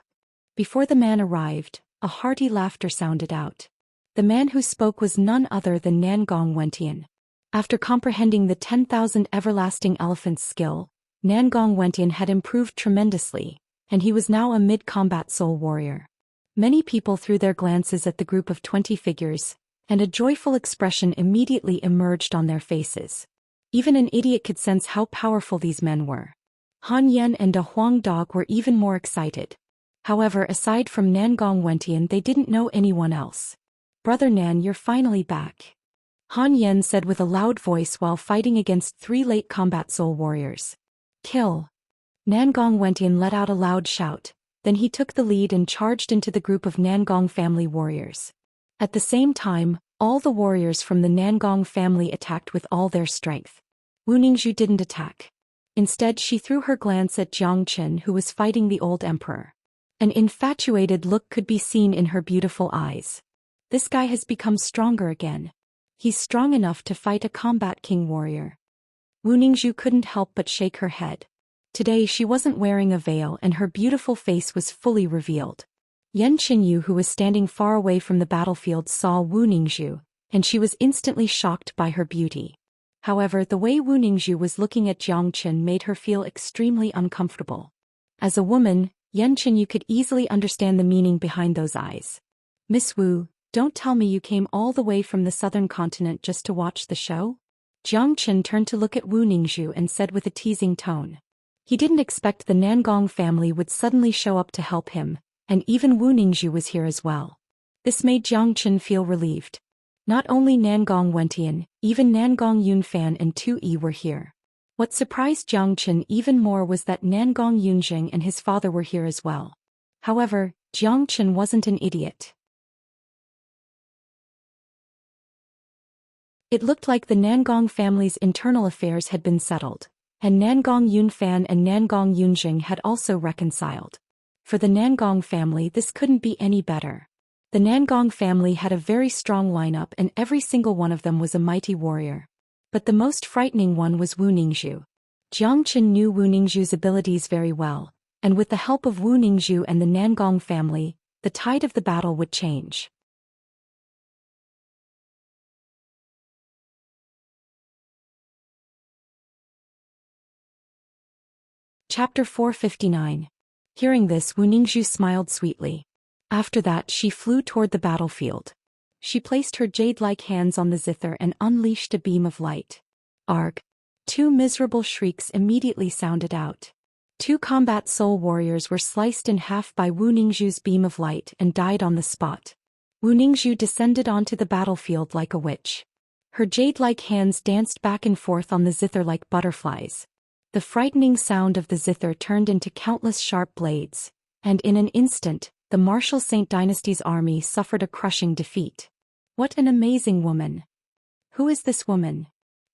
Before the man arrived, a hearty laughter sounded out. The man who spoke was none other than Nangong Wentian. After comprehending the 10,000 everlasting elephants skill, Nangong Wentian had improved tremendously, and he was now a mid-combat soul warrior. Many people threw their glances at the group of 20 figures, and a joyful expression immediately emerged on their faces. Even an idiot could sense how powerful these men were. Han Yen and Da Huang Dog were even more excited. However, aside from Nangong Wentian, they didn't know anyone else. Brother Nan, you're finally back. Han Yen said with a loud voice while fighting against 3 late combat soul warriors. Kill. Nangong Wentian let out a loud shout, Then he took the lead and charged into the group of Nangong family warriors. At the same time, all the warriors from the Nangong family attacked with all their strength. Wu Ningzhu didn't attack. Instead, she threw her glance at Zhou Xian, who was fighting the old emperor. An infatuated look could be seen in her beautiful eyes. This guy has become stronger again. He's strong enough to fight a combat king warrior. Wu Ningzhu couldn't help but shake her head. Today she wasn't wearing a veil and her beautiful face was fully revealed. Yan Qinyu, who was standing far away from the battlefield, saw Wu Ningzhu, and she was instantly shocked by her beauty. However, the way Wu Ningzhu was looking at Zhou Xian made her feel extremely uncomfortable. As a woman, Yan Qinyu could easily understand the meaning behind those eyes. "Miss Wu, don't tell me you came all the way from the southern continent just to watch the show?" Zhou Xian turned to look at Wu Ningzhu and said with a teasing tone. He didn't expect the Nangong family would suddenly show up to help him, and even Wu Ningzhu was here as well. This made Zhou Xian feel relieved. Not only Nangong Wentian, even Nangong Yunfan and Tu-yi were here. What surprised Zhou Xian even more was that Nangong Yunjing and his father were here as well. However, Zhou Xian wasn't an idiot. It looked like the Nangong family's internal affairs had been settled, and Nangong Yunfan and Nangong Yunjing had also reconciled. For the Nangong family, this couldn't be any better. The Nangong family had a very strong lineup and every single one of them was a mighty warrior. But the most frightening one was Wu Ningzhu. Zhou Xian knew Wu Ningzhu's abilities very well, and with the help of Wu Ningzhu and the Nangong family, the tide of the battle would change. Chapter 459. Hearing this, Wu Ningzhu smiled sweetly. After that, she flew toward the battlefield. She placed her jade-like hands on the zither and unleashed a beam of light. Arg! 2 miserable shrieks immediately sounded out. 2 combat soul warriors were sliced in half by Wu Ningzhu's beam of light and died on the spot. Wu Ningzhu descended onto the battlefield like a witch. Her jade-like hands danced back and forth on the zither like butterflies. The frightening sound of the zither turned into countless sharp blades, and in an instant, the Martial Saint Dynasty's army suffered a crushing defeat. What an amazing woman! Who is this woman?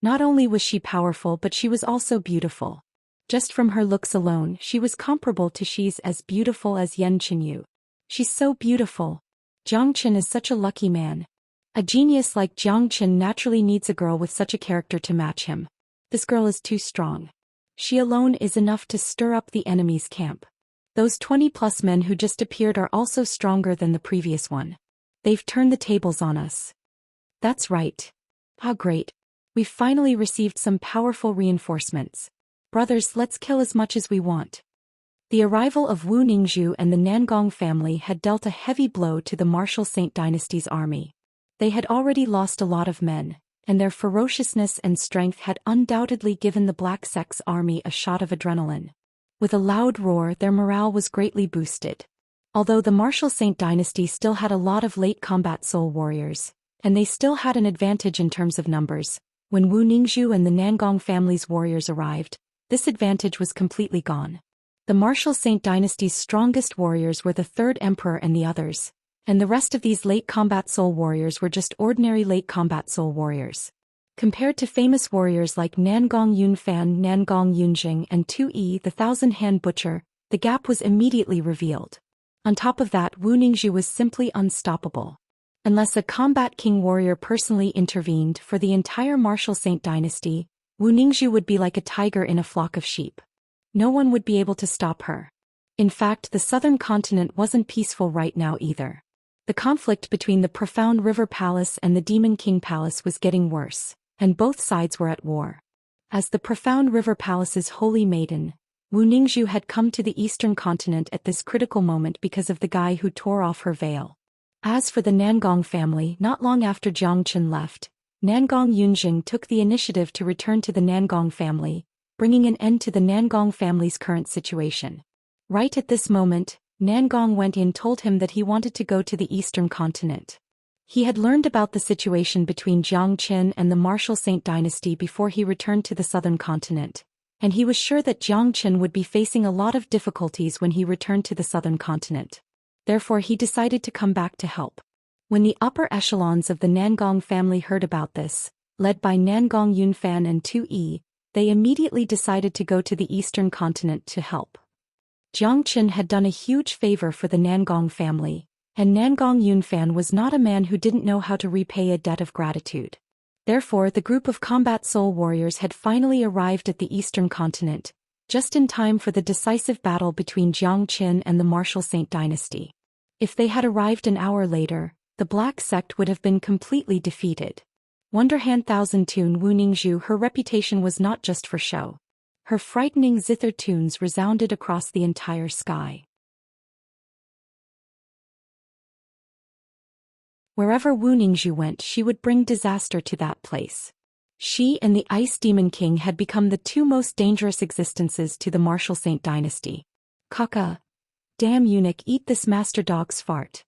Not only was she powerful, but she was also beautiful. Just from her looks alone, she was comparable to she's as beautiful as Yan Qinyu. She's so beautiful. Zhou Xian is such a lucky man. A genius like Zhou Xian naturally needs a girl with such a character to match him. This girl is too strong. She alone is enough to stir up the enemy's camp. Those 20+ men who just appeared are also stronger than the previous one. They've turned the tables on us. That's right. How great. We've finally received some powerful reinforcements. Brothers, let's kill as much as we want. The arrival of Wu Ningzhu and the Nangong family had dealt a heavy blow to the Martial Saint Dynasty's army. They had already lost a lot of men, and their ferociousness and strength had undoubtedly given the Black Sect's army a shot of adrenaline. With a loud roar, their morale was greatly boosted. Although the Martial Saint Dynasty still had a lot of late combat soul warriors, and they still had an advantage in terms of numbers, when Wu Ningzhu and the Nangong family's warriors arrived, this advantage was completely gone. The Martial Saint Dynasty's strongest warriors were the Third Emperor and the others, and the rest of these late combat soul warriors were just ordinary late combat soul warriors. Compared to famous warriors like Nangong Yunfan, Nangong Yunjing, and Tu-yi the Thousand-Hand Butcher, the gap was immediately revealed. On top of that, Wu Ningzhu was simply unstoppable. Unless a combat king warrior personally intervened for the entire Martial Saint Dynasty, Wu Ningzhu would be like a tiger in a flock of sheep. No one would be able to stop her. In fact, the southern continent wasn't peaceful right now either. The conflict between the Profound River Palace and the Demon King Palace was getting worse, and both sides were at war. As the Profound River Palace's holy maiden, Wu Ningzhu had come to the eastern continent at this critical moment because of the guy who tore off her veil. As for the Nangong family, not long after Zhou Xian left, Nangong Yunjing took the initiative to return to the Nangong family, bringing an end to the Nangong family's current situation. Right at this moment, Nangong Wentian told him that he wanted to go to the eastern continent. He had learned about the situation between Zhou Xian and the Martial Saint Dynasty before he returned to the southern continent, and he was sure that Jiang Qin would be facing a lot of difficulties when he returned to the southern continent. Therefore he decided to come back to help. When the upper echelons of the Nangong family heard about this, led by Nangong Yunfan and Tu Yi, they immediately decided to go to the eastern continent to help. Jiang Qin had done a huge favor for the Nangong family, and Nangong Yunfan was not a man who didn't know how to repay a debt of gratitude. Therefore the group of combat soul warriors had finally arrived at the eastern continent, just in time for the decisive battle between Jiang Qin and the Martial Saint dynasty. If they had arrived an hour later, the Black Sect would have been completely defeated. Wonderhand Thousand Tune Wu Ningzhu, her reputation was not just for show. Her frightening zither tunes resounded across the entire sky. Wherever Wu Ningzhu went, she would bring disaster to that place. She and the Ice Demon King had become the two most dangerous existences to the Martial Saint dynasty. Kaka! Damn eunuch, eat this master dog's fart.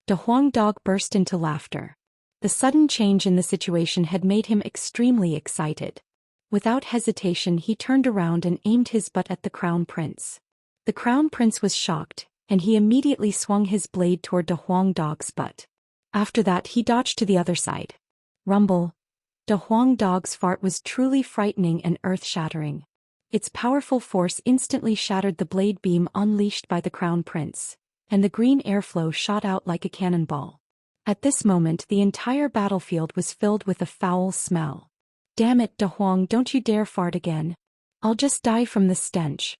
De Huang Dog burst into laughter. The sudden change in the situation had made him extremely excited. Without hesitation he turned around and aimed his butt at the Crown Prince. The Crown Prince was shocked, and he immediately swung his blade toward De Huang Dog's butt. After that he dodged to the other side. Rumble! De Huang Dog's fart was truly frightening and earth-shattering. Its powerful force instantly shattered the blade beam unleashed by the Crown Prince, and the green airflow shot out like a cannonball. At this moment the entire battlefield was filled with a foul smell. Damn it, De Huang, don't you dare fart again. I'll just die from the stench.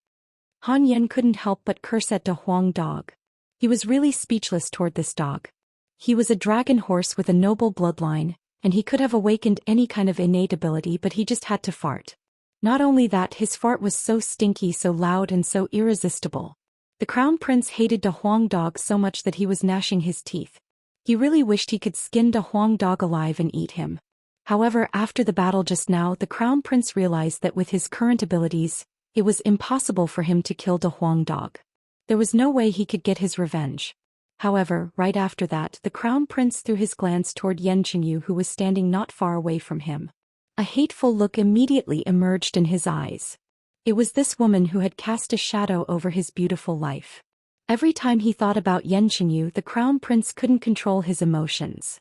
Han Yen couldn't help but curse at De Huang Dog. He was really speechless toward this dog. He was a dragon horse with a noble bloodline, and he could have awakened any kind of innate ability, but he just had to fart. Not only that, his fart was so stinky, so loud, and so irresistible. The Crown Prince hated De Huang Dog so much that he was gnashing his teeth. He really wished he could skin De Huang Dog alive and eat him. However, after the battle just now, the Crown Prince realized that with his current abilities, it was impossible for him to kill De Huang Dog. There was no way he could get his revenge. However, right after that, the Crown Prince threw his glance toward Yan Qinyu, who was standing not far away from him. A hateful look immediately emerged in his eyes. It was this woman who had cast a shadow over his beautiful life. Every time he thought about Yan Qinyu, the Crown Prince couldn't control his emotions.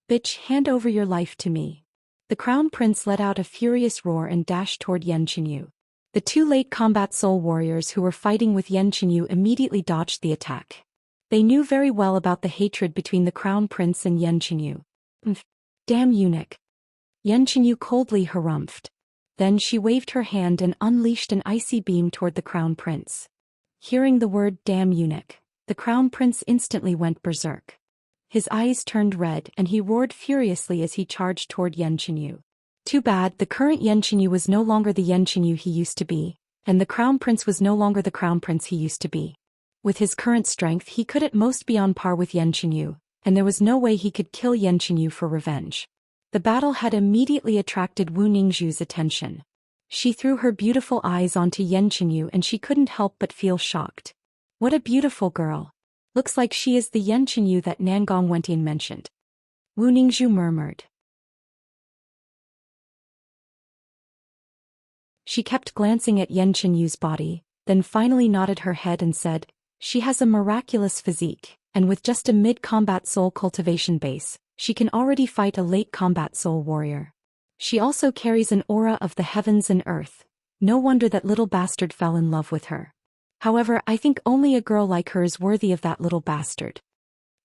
Bitch, hand over your life to me. The Crown Prince let out a furious roar and dashed toward Yan Qinyu. The two late combat soul warriors who were fighting with Yan Qinyu immediately dodged the attack. They knew very well about the hatred between the Crown Prince and Yan Qinyu. Damn eunuch. Yan Qinyu coldly harumphed. Then she waved her hand and unleashed an icy beam toward the Crown Prince. Hearing the word damn eunuch, the Crown Prince instantly went berserk. His eyes turned red and he roared furiously as he charged toward Yan Qinyu. Too bad, the current Yan Qinyu was no longer the Yan Qinyu he used to be, and the Crown Prince was no longer the Crown Prince he used to be. With his current strength he could at most be on par with Yan Qinyu, and there was no way he could kill Yan Qinyu for revenge. The battle had immediately attracted Wu Ningzhu's attention. She threw her beautiful eyes onto Yan Qinyu and she couldn't help but feel shocked. What a beautiful girl. Looks like she is the Yan Qinyu that Nangong Wendian mentioned. Wu Ningzhu murmured. She kept glancing at Yan Qinyu's body, then finally nodded her head and said, she has a miraculous physique, and with just a mid-combat soul cultivation base, she can already fight a late combat soul warrior. She also carries an aura of the heavens and earth. No wonder that little bastard fell in love with her. However, I think only a girl like her is worthy of that little bastard.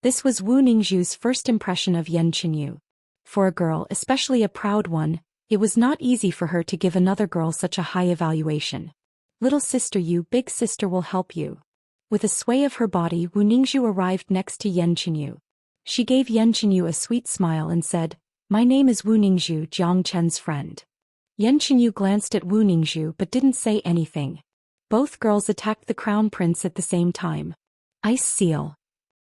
This was Wu Ningzhu's first impression of Yan Qinyu. For a girl, especially a proud one, it was not easy for her to give another girl such a high evaluation. Little sister, you big sister will help you. With a sway of her body, Wu Ningzhu arrived next to Yan Qinyu. She gave Yan Qinyu a sweet smile and said, my name is Wu Ningzhu, Jiang Chen's friend. Yan Qinyu glanced at Wu Ningzhu but didn't say anything. Both girls attacked the Crown Prince at the same time. Ice Seal.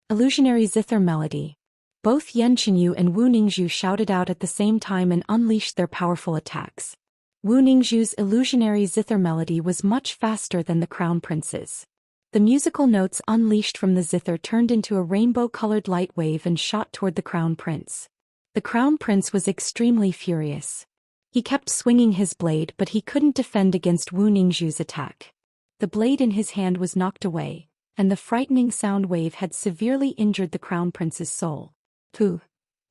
Illusionary Zither Melody. Both Yan Qinyu and Wu Ningzhu shouted out at the same time and unleashed their powerful attacks. Wu Ningzhu's illusionary zither melody was much faster than the Crown Prince's. The musical notes unleashed from the zither turned into a rainbow-colored light wave and shot toward the Crown Prince. The Crown Prince was extremely furious. He kept swinging his blade, but he couldn't defend against Wu Ningzhu's attack. The blade in his hand was knocked away, and the frightening sound wave had severely injured the crown prince's soul. Pooh!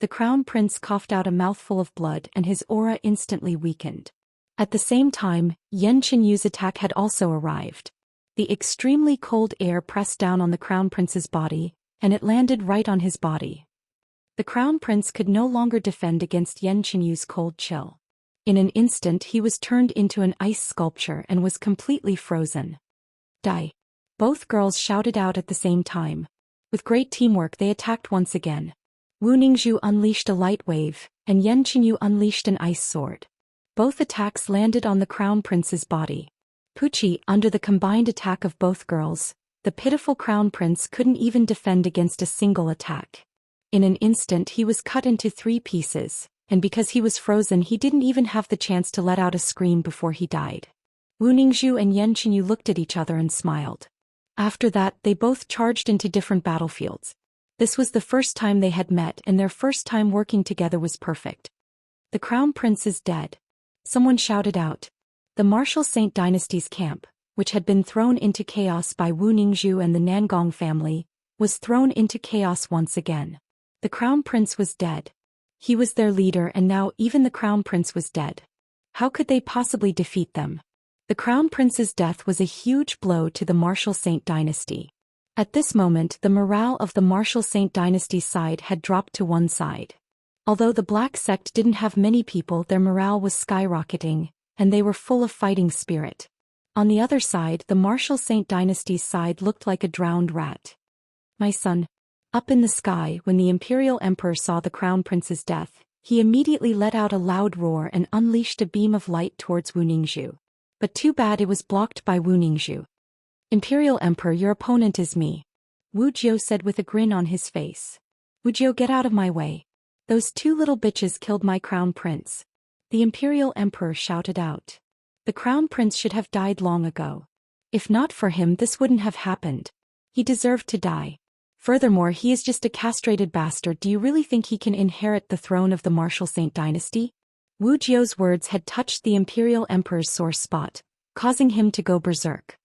The crown prince coughed out a mouthful of blood and his aura instantly weakened. At the same time, Yan Qinyu's attack had also arrived. The extremely cold air pressed down on the crown prince's body, and it landed right on his body. The crown prince could no longer defend against Yan Qinyu's cold chill. In an instant he was turned into an ice sculpture and was completely frozen. Die! Both girls shouted out at the same time. With great teamwork they attacked once again. Wu Ningzhu unleashed a light wave, and Yan Qinyu unleashed an ice sword. Both attacks landed on the crown prince's body. Pucci, under the combined attack of both girls, the pitiful crown prince couldn't even defend against a single attack. In an instant he was cut into 3 pieces, and because he was frozen he didn't even have the chance to let out a scream before he died. Wu Ningzhu and Yan Qinyu looked at each other and smiled. After that they both charged into different battlefields. This was the first time they had met and their first time working together was perfect. The crown prince is dead. Someone shouted out. The martial Saint Dynasty's camp, which had been thrown into chaos by Wu Ningzhu and the Nangong family, was thrown into chaos once again. The crown prince was dead. He was their leader and now even the crown prince was dead. How could they possibly defeat them? The crown prince's death was a huge blow to the martial Saint Dynasty. At this moment the morale of the martial Saint Dynasty's side had dropped to one side. Although the Black Sect didn't have many people, their morale was skyrocketing, and they were full of fighting spirit. On the other side, the martial Saint Dynasty's side looked like a drowned rat. My son. Up in the sky, when the Imperial Emperor saw the Crown Prince's death, he immediately let out a loud roar and unleashed a beam of light towards Wu Ningzhu. But too bad it was blocked by Wu Ningzhu. Imperial Emperor, your opponent is me. Wu Jiu said with a grin on his face. Wu Jiu, get out of my way. Those 2 little bitches killed my Crown Prince. The Imperial Emperor shouted out. The Crown Prince should have died long ago. If not for him this wouldn't have happened. He deserved to die. Furthermore, he is just a castrated bastard. Do you really think he can inherit the throne of the martial Saint Dynasty? Wu Jiu's words had touched the Imperial Emperor's sore spot, causing him to go berserk.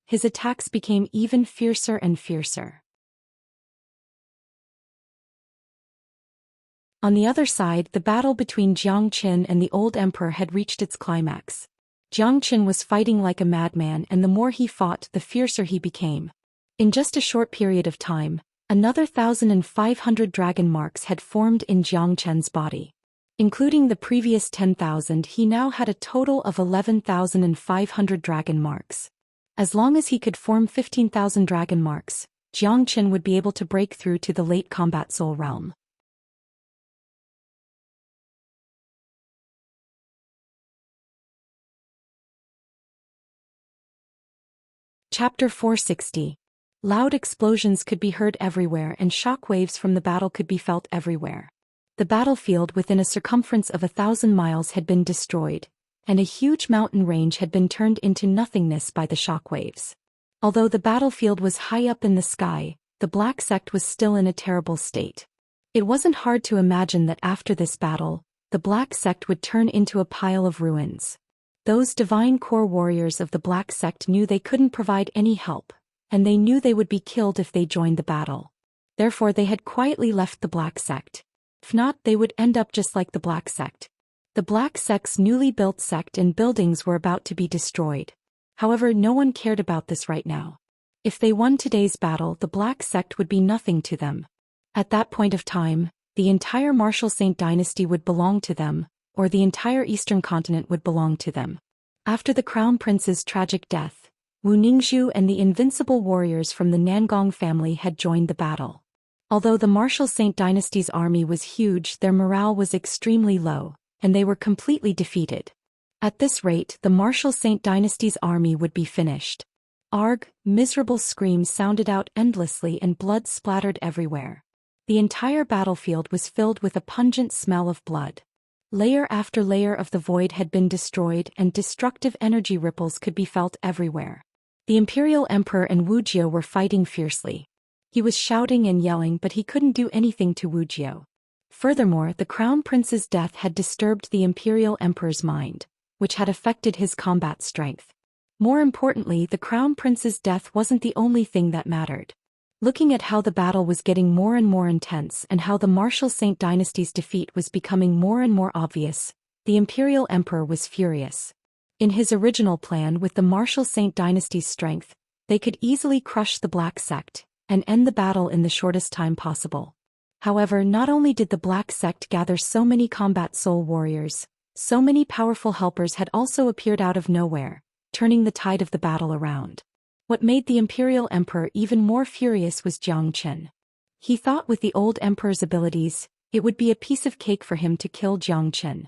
His attacks became even fiercer and fiercer. On the other side, the battle between Jiang Qin and the old emperor had reached its climax. Jiang Qin was fighting like a madman, and the more he fought, the fiercer he became. In just a short period of time, another 1,500 dragon marks had formed in Jiang Qin's body. Including the previous 10,000, he now had a total of 11,500 dragon marks. As long as he could form 15,000 dragon marks, Jiang Qin would be able to break through to the late combat soul realm. Chapter 460. Loud explosions could be heard everywhere and shock waves from the battle could be felt everywhere. The battlefield within a circumference of 1,000 miles had been destroyed, and a huge mountain range had been turned into nothingness by the shock waves. Although the battlefield was high up in the sky, the Black Sect was still in a terrible state. It wasn't hard to imagine that after this battle, the Black Sect would turn into a pile of ruins. Those divine core warriors of the Black Sect knew they couldn't provide any help, and they knew they would be killed if they joined the battle. Therefore they had quietly left the Black Sect. If not, they would end up just like the Black Sect. The Black Sect's newly built sect and buildings were about to be destroyed. However, no one cared about this right now. If they won today's battle, the Black Sect would be nothing to them. At that point of time, the entire martial Saint Dynasty would belong to them, or the entire Eastern continent would belong to them. After the Crown Prince's tragic death, Wu Ningzhu and the invincible warriors from the Nangong family had joined the battle. Although the martial Saint Dynasty's army was huge, their morale was extremely low, and they were completely defeated. At this rate, the martial Saint Dynasty's army would be finished. Arg! Miserable screams sounded out endlessly and blood splattered everywhere. The entire battlefield was filled with a pungent smell of blood. Layer after layer of the void had been destroyed and destructive energy ripples could be felt everywhere. The Imperial Emperor and Wu Jiu were fighting fiercely. He was shouting and yelling, but he couldn't do anything to Wu Jiu. Furthermore, the crown prince's death had disturbed the imperial emperor's mind, which had affected his combat strength. More importantly, the crown prince's death wasn't the only thing that mattered. Looking at how the battle was getting more and more intense and how the martial Saint dynasty's defeat was becoming more and more obvious, the imperial emperor was furious. In his original plan with the martial Saint dynasty's strength, they could easily crush the Black Sect and end the battle in the shortest time possible. However, not only did the Black Sect gather so many combat soul warriors, so many powerful helpers had also appeared out of nowhere, turning the tide of the battle around. What made the imperial emperor even more furious was Zhou Xian. He thought with the old emperor's abilities, it would be a piece of cake for him to kill Zhou Xian.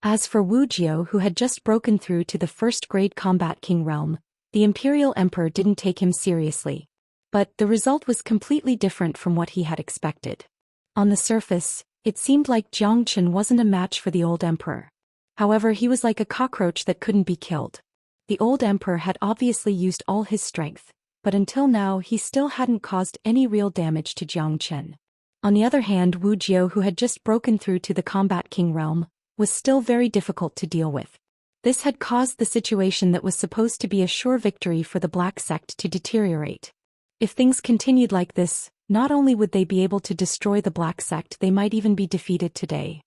As for Wuxia, who had just broken through to the first-grade combat king realm, the imperial emperor didn't take him seriously. But the result was completely different from what he had expected. On the surface, it seemed like Zhou Xian wasn't a match for the old emperor. However, he was like a cockroach that couldn't be killed. The old emperor had obviously used all his strength, but until now he still hadn't caused any real damage to Zhou Xian. On the other hand, Wuxia, who had just broken through to the combat king realm, was still very difficult to deal with. This had caused the situation that was supposed to be a sure victory for the Black Sect to deteriorate. If things continued like this, not only would they be able to destroy the Black Sect, they might even be defeated today.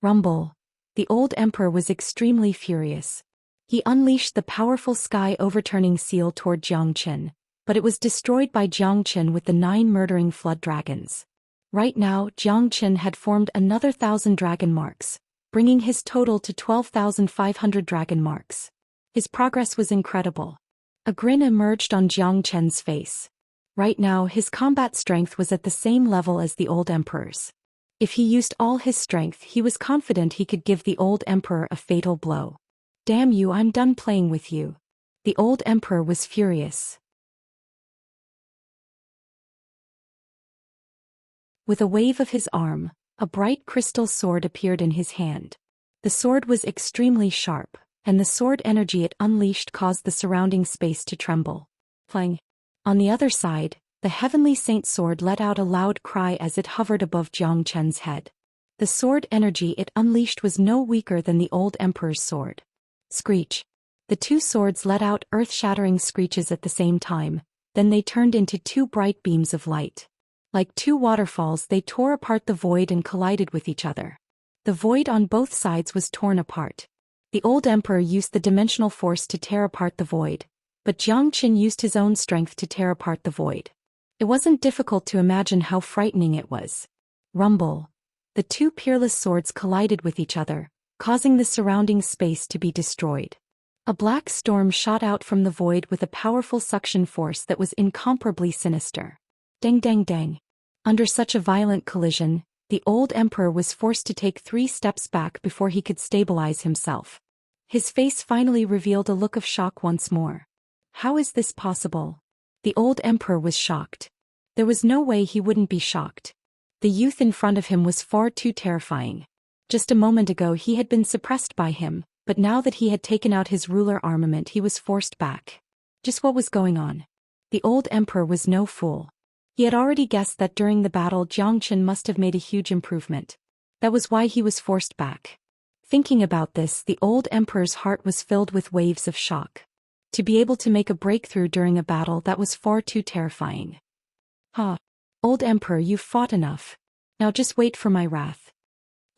Rumble. The old emperor was extremely furious. He unleashed the powerful sky-overturning seal toward Zhou Xian, but it was destroyed by Zhou Xian with the 9 murdering flood dragons. Right now, Zhou Xian had formed another 1,000 dragon marks, bringing his total to 12,500 dragon marks. His progress was incredible. A grin emerged on Zhou Qian's face. Right now, his combat strength was at the same level as the old emperor's. If he used all his strength, he was confident he could give the old emperor a fatal blow. Damn you, I'm done playing with you. The old emperor was furious. With a wave of his arm, a bright crystal sword appeared in his hand. The sword was extremely sharp, and the sword energy it unleashed caused the surrounding space to tremble. Clang. On the other side, the heavenly saint sword let out a loud cry as it hovered above Zhou Qian's head. The sword energy it unleashed was no weaker than the old emperor's sword. Screech. The two swords let out earth-shattering screeches at the same time, then they turned into 2 bright beams of light. Like 2 waterfalls, they tore apart the void and collided with each other. The void on both sides was torn apart. The old emperor used the dimensional force to tear apart the void, but Zhou Xian used his own strength to tear apart the void. It wasn't difficult to imagine how frightening it was. Rumble. The 2 peerless swords collided with each other, causing the surrounding space to be destroyed. A black storm shot out from the void with a powerful suction force that was incomparably sinister. Dang dang dang. Under such a violent collision, the old emperor was forced to take 3 steps back before he could stabilize himself. His face finally revealed a look of shock once more. How is this possible? The old emperor was shocked. There was no way he wouldn't be shocked. The youth in front of him was far too terrifying. Just a moment ago he had been suppressed by him, but now that he had taken out his ruler armament he was forced back. Just what was going on? The old emperor was no fool. He had already guessed that during the battle Zhou Xian must have made a huge improvement. That was why he was forced back. Thinking about this, the old emperor's heart was filled with waves of shock. To be able to make a breakthrough during a battle that was far too terrifying. Ha! Old emperor, you've fought enough. Now just wait for my wrath.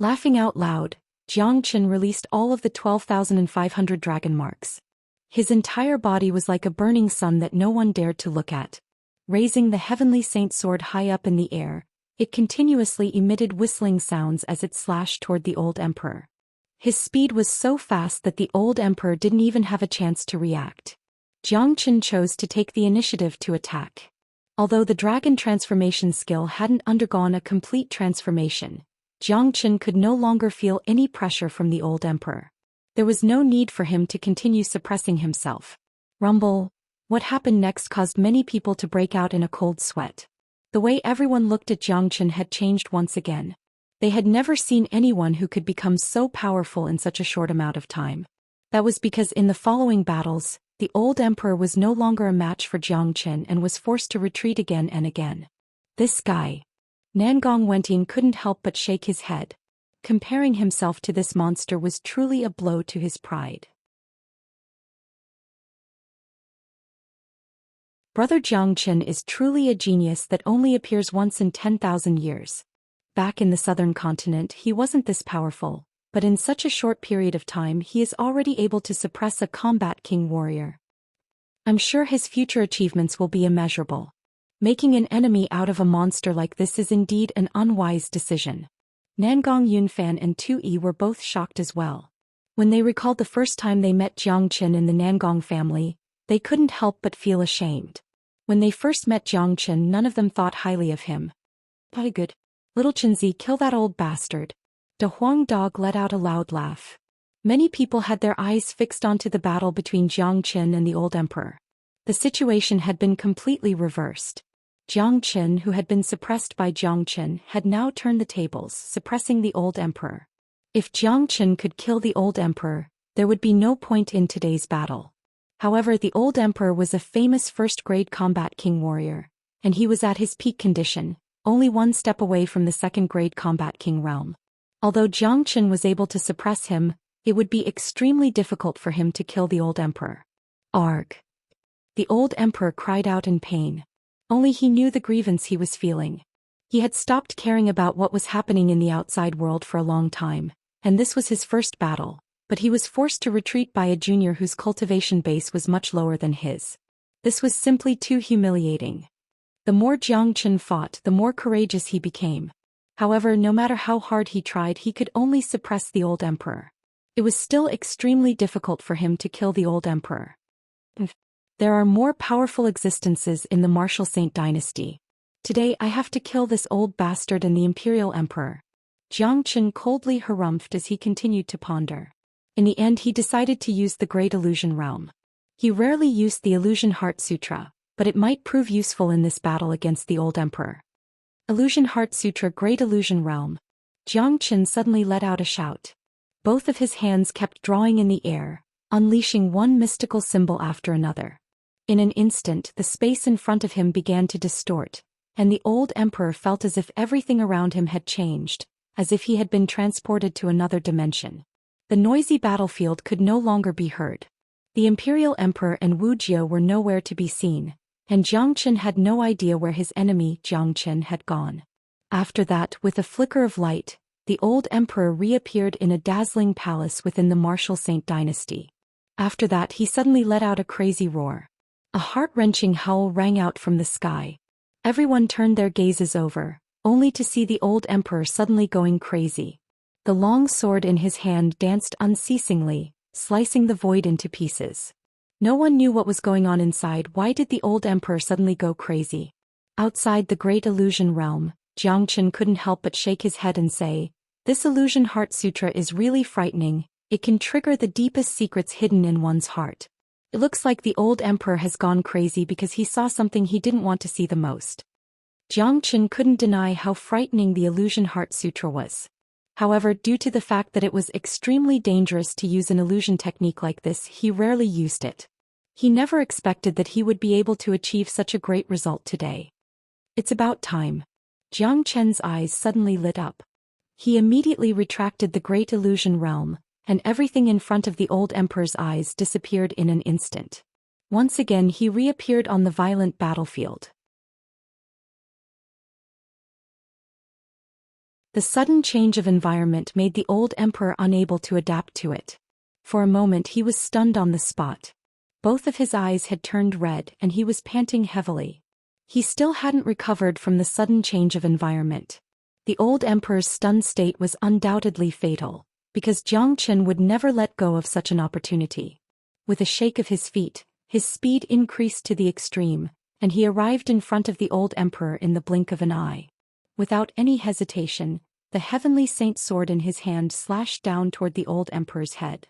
Laughing out loud, Zhou Xian released all of the 12,500 dragon marks. His entire body was like a burning sun that no one dared to look at. Raising the heavenly saint sword high up in the air, it continuously emitted whistling sounds as it slashed toward the old emperor. His speed was so fast that the old emperor didn't even have a chance to react. Zhou Xian chose to take the initiative to attack. Although the dragon transformation skill hadn't undergone a complete transformation, Zhou Xian could no longer feel any pressure from the old emperor. There was no need for him to continue suppressing himself. Rumble. What happened next caused many people to break out in a cold sweat. The way everyone looked at Zhou Xian had changed once again. They had never seen anyone who could become so powerful in such a short amount of time. That was because in the following battles, the old emperor was no longer a match for Zhou Xian and was forced to retreat again and again. This guy. Nangong Wenting couldn't help but shake his head. Comparing himself to this monster was truly a blow to his pride. Brother Jiangchen is truly a genius that only appears once in 10,000 years. Back in the southern continent he wasn't this powerful, but in such a short period of time he is already able to suppress a combat king warrior. I'm sure his future achievements will be immeasurable. Making an enemy out of a monster like this is indeed an unwise decision. Nangong Yunfan and Tu Yi were both shocked as well. When they recalled the first time they met Jiangchen in the Nangong family, they couldn't help but feel ashamed. When they first met Jiangchen, none of them thought highly of him. Very good. Little Chenzi, kill that old bastard. De Huang Dog let out a loud laugh. Many people had their eyes fixed onto the battle between Jiangchen and the old emperor. The situation had been completely reversed. Jiangchen, who had been suppressed by Jiangchen, had now turned the tables, suppressing the old emperor. If Jiangchen could kill the old emperor, there would be no point in today's battle. However, the old emperor was a famous first-grade combat king warrior, and he was at his peak condition, only one step away from the second-grade combat king realm. Although Jiangchen was able to suppress him, it would be extremely difficult for him to kill the old emperor. Arg! The old emperor cried out in pain. Only he knew the grievance he was feeling. He had stopped caring about what was happening in the outside world for a long time, and this was his first battle, but he was forced to retreat by a junior whose cultivation base was much lower than his. This was simply too humiliating. The more Jiangchen fought, the more courageous he became. However, no matter how hard he tried, he could only suppress the old emperor. It was still extremely difficult for him to kill the old emperor. There are more powerful existences in the martial Saint dynasty. Today I have to kill this old bastard and the imperial emperor. Jiangchen coldly harumphed as he continued to ponder. In the end he decided to use the Great Illusion Realm. He rarely used the Illusion Heart Sutra, but it might prove useful in this battle against the old emperor. Illusion Heart Sutra, Great Illusion Realm. Jiangchen suddenly let out a shout. Both of his hands kept drawing in the air, unleashing one mystical symbol after another. In an instant the space in front of him began to distort, and the old emperor felt as if everything around him had changed, as if he had been transported to another dimension. The noisy battlefield could no longer be heard. The imperial emperor and Wuxia were nowhere to be seen, and Jiangchen had no idea where his enemy, Jiangchen, had gone. After that, with a flicker of light, the old emperor reappeared in a dazzling palace within the martial Saint dynasty. After that he suddenly let out a crazy roar. A heart-wrenching howl rang out from the sky. Everyone turned their gazes over, only to see the old emperor suddenly going crazy. The long sword in his hand danced unceasingly, slicing the void into pieces. No one knew what was going on inside. Why did the old emperor suddenly go crazy? Outside the Great Illusion Realm, Jiangchen couldn't help but shake his head and say, "This Illusion Heart Sutra is really frightening. It can trigger the deepest secrets hidden in one's heart. It looks like the old emperor has gone crazy because he saw something he didn't want to see the most." Jiangchen couldn't deny how frightening the Illusion Heart Sutra was. However, due to the fact that it was extremely dangerous to use an illusion technique like this, he rarely used it. He never expected that he would be able to achieve such a great result today. It's about time. Jiangchen's eyes suddenly lit up. He immediately retracted the Great Illusion Realm, and everything in front of the old emperor's eyes disappeared in an instant. Once again he reappeared on the violent battlefield. The sudden change of environment made the old emperor unable to adapt to it. For a moment he was stunned on the spot. Both of his eyes had turned red and he was panting heavily. He still hadn't recovered from the sudden change of environment. The old emperor's stunned state was undoubtedly fatal, because Jiangchen would never let go of such an opportunity. With a shake of his feet, his speed increased to the extreme, and he arrived in front of the old emperor in the blink of an eye. Without any hesitation, the heavenly saint sword in his hand slashed down toward the old emperor's head.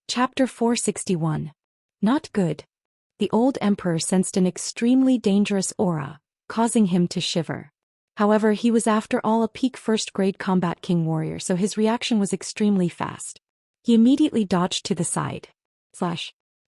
Chapter 461. Not good. The old emperor sensed an extremely dangerous aura, causing him to shiver. However, he was after all a peak first-grade combat king warrior, so his reaction was extremely fast. He immediately dodged to the side.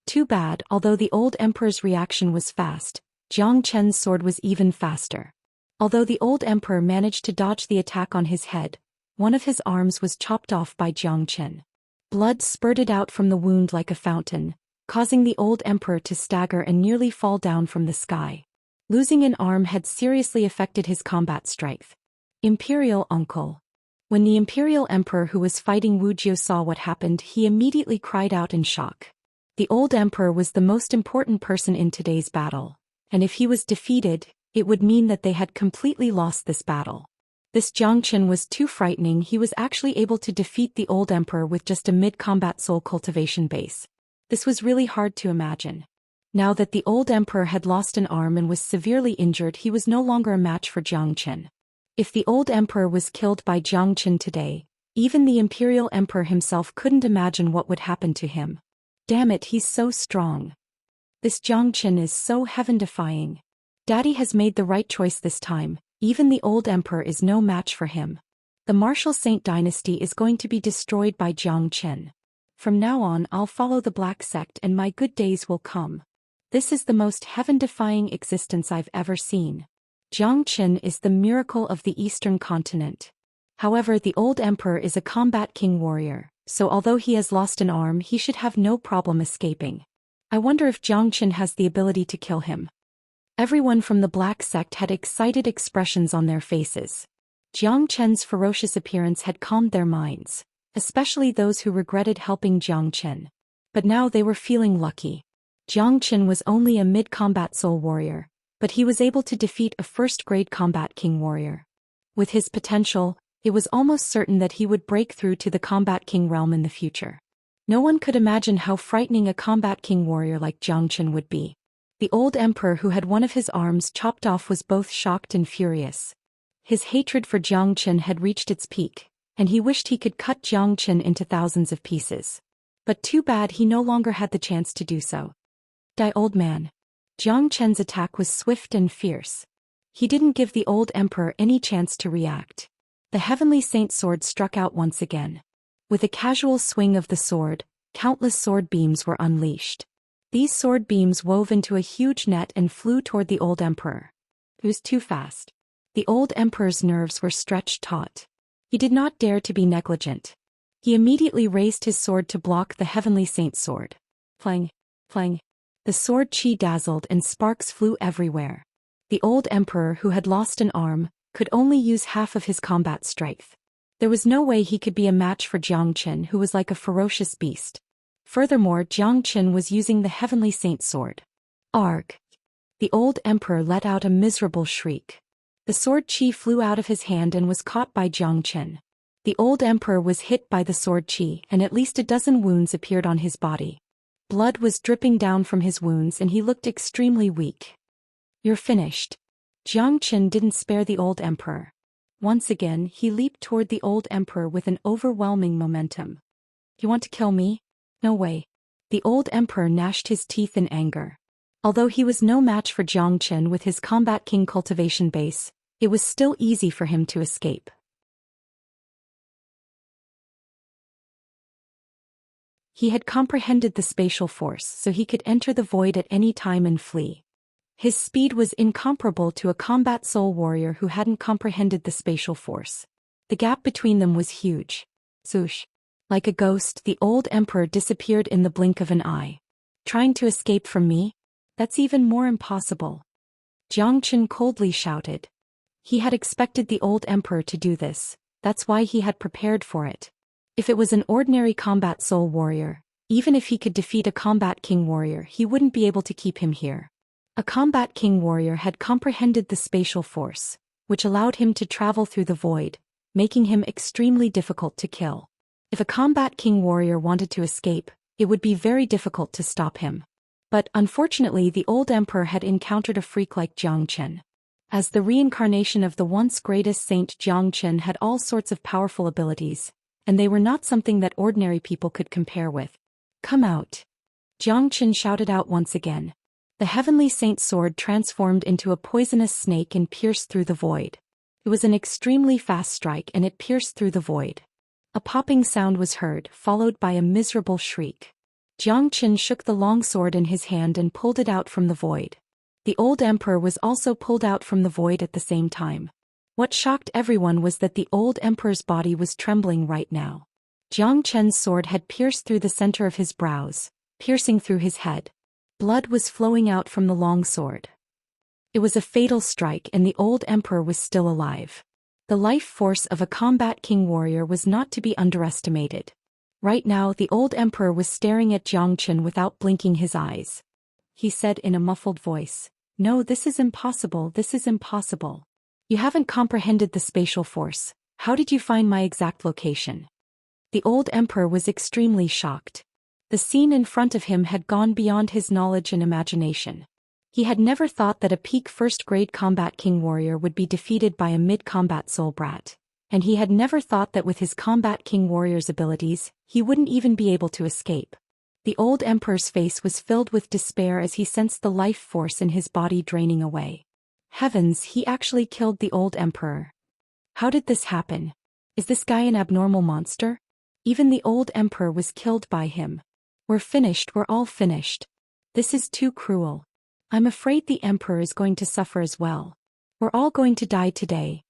Too bad, although the old emperor's reaction was fast, Zhang Chen's sword was even faster. Although the old emperor managed to dodge the attack on his head, one of his arms was chopped off by Zhang Chen. Blood spurted out from the wound like a fountain, causing the old emperor to stagger and nearly fall down from the sky. Losing an arm had seriously affected his combat strength. Imperial uncle. When the imperial emperor who was fighting Wuxia saw what happened, he immediately cried out in shock. The old emperor was the most important person in today's battle, and if he was defeated, it would mean that they had completely lost this battle. This Zhang Chen was too frightening. He was actually able to defeat the old emperor with just a mid-combat soul cultivation base. This was really hard to imagine. Now that the old emperor had lost an arm and was severely injured, he was no longer a match for Zhang Chen. If the old emperor was killed by Zhang Chen today, even the imperial emperor himself couldn't imagine what would happen to him. Damn it, he's so strong. This Zhang Chen is so heaven-defying. Daddy has made the right choice this time. Even the old emperor is no match for him. The martial saint dynasty is going to be destroyed by Zhang Chen. From now on, I'll follow the black sect and my good days will come. This is the most heaven-defying existence I've ever seen. Zhang Chen is the miracle of the Eastern continent. However, the old emperor is a combat king warrior, so although he has lost an arm, he should have no problem escaping. I wonder if Zhang Chen has the ability to kill him. Everyone from the black sect had excited expressions on their faces. Zhang Chen's ferocious appearance had calmed their minds, especially those who regretted helping Zhang Chen. But now they were feeling lucky. Zhang Chen was only a mid-combat soul warrior, but he was able to defeat a first-grade combat king warrior. With his potential, it was almost certain that he would break through to the combat king realm in the future. No one could imagine how frightening a combat king warrior like Zhang Chen would be. The old emperor who had one of his arms chopped off was both shocked and furious. His hatred for Zhang Chen had reached its peak, and he wished he could cut Zhang Chen into thousands of pieces. But too bad he no longer had the chance to do so. Die, old man. Zhang Chen's attack was swift and fierce. He didn't give the old emperor any chance to react. The heavenly saint sword struck out once again. With a casual swing of the sword, countless sword beams were unleashed. These sword beams wove into a huge net and flew toward the old emperor. It was too fast. The old emperor's nerves were stretched taut. He did not dare to be negligent. He immediately raised his sword to block the heavenly saint's sword. Flang, flang. The sword chi dazzled and sparks flew everywhere. The old emperor, who had lost an arm, could only use half of his combat strength. There was no way he could be a match for Zhang Chen, who was like a ferocious beast. Furthermore, Zhang Chen was using the heavenly saint sword. Arg! The old emperor let out a miserable shriek. The sword chi flew out of his hand and was caught by Zhang Chen. The old emperor was hit by the sword chi, and at least a dozen wounds appeared on his body. Blood was dripping down from his wounds and he looked extremely weak. You're finished. Zhang Chen didn't spare the old emperor. Once again, he leaped toward the old emperor with an overwhelming momentum. You want to kill me? No way. The old emperor gnashed his teeth in anger. Although he was no match for Zhang Chen with his combat king cultivation base, it was still easy for him to escape. He had comprehended the spatial force, so he could enter the void at any time and flee. His speed was incomparable to a combat soul warrior who hadn't comprehended the spatial force. The gap between them was huge. Zoosh. Like a ghost, the old emperor disappeared in the blink of an eye. Trying to escape from me? That's even more impossible. Zhang Chen coldly shouted. He had expected the old emperor to do this, that's why he had prepared for it. If it was an ordinary combat soul warrior, even if he could defeat a combat king warrior, he wouldn't be able to keep him here. A combat king warrior had comprehended the spatial force, which allowed him to travel through the void, making him extremely difficult to kill. If a combat king warrior wanted to escape, it would be very difficult to stop him. But unfortunately, the old emperor had encountered a freak like Zhang Chen. As the reincarnation of the once greatest saint, Zhang Chen had all sorts of powerful abilities, and they were not something that ordinary people could compare with. Come out. Zhang Chen shouted out once again. The heavenly saint's sword transformed into a poisonous snake and pierced through the void. It was an extremely fast strike and it pierced through the void. A popping sound was heard, followed by a miserable shriek. Jiang Qin shook the long sword in his hand and pulled it out from the void. The old emperor was also pulled out from the void at the same time. What shocked everyone was that the old emperor's body was trembling right now. Jiang Chen's sword had pierced through the center of his brows, piercing through his head. Blood was flowing out from the long sword. It was a fatal strike, and the old emperor was still alive. The life force of a combat king warrior was not to be underestimated. Right now the old emperor was staring at Jiang Qin without blinking his eyes. He said in a muffled voice, "No, this is impossible, this is impossible. You haven't comprehended the spatial force. How did you find my exact location?" The old emperor was extremely shocked. The scene in front of him had gone beyond his knowledge and imagination. He had never thought that a peak first-grade combat king warrior would be defeated by a mid-combat soul brat, and he had never thought that with his combat king warrior's abilities, he wouldn't even be able to escape. The old emperor's face was filled with despair as he sensed the life force in his body draining away. Heavens, he actually killed the old emperor. How did this happen? Is this guy an abnormal monster? Even the old emperor was killed by him. We're finished, we're all finished. This is too cruel. I'm afraid the emperor is going to suffer as well. We're all going to die today.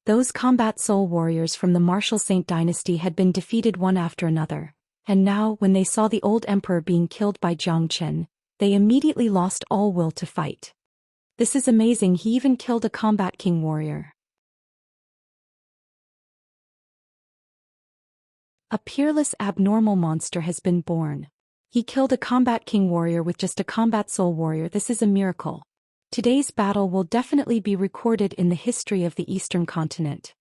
Those combat soul warriors from the Martial Saint dynasty had been defeated one after another, and now, when they saw the old emperor being killed by Jiang Qin, they immediately lost all will to fight. This is amazing, he even killed a combat king warrior. A peerless abnormal monster has been born. He killed a combat king warrior with just a combat soul warrior. This is a miracle. Today's battle will definitely be recorded in the history of the Eastern continent.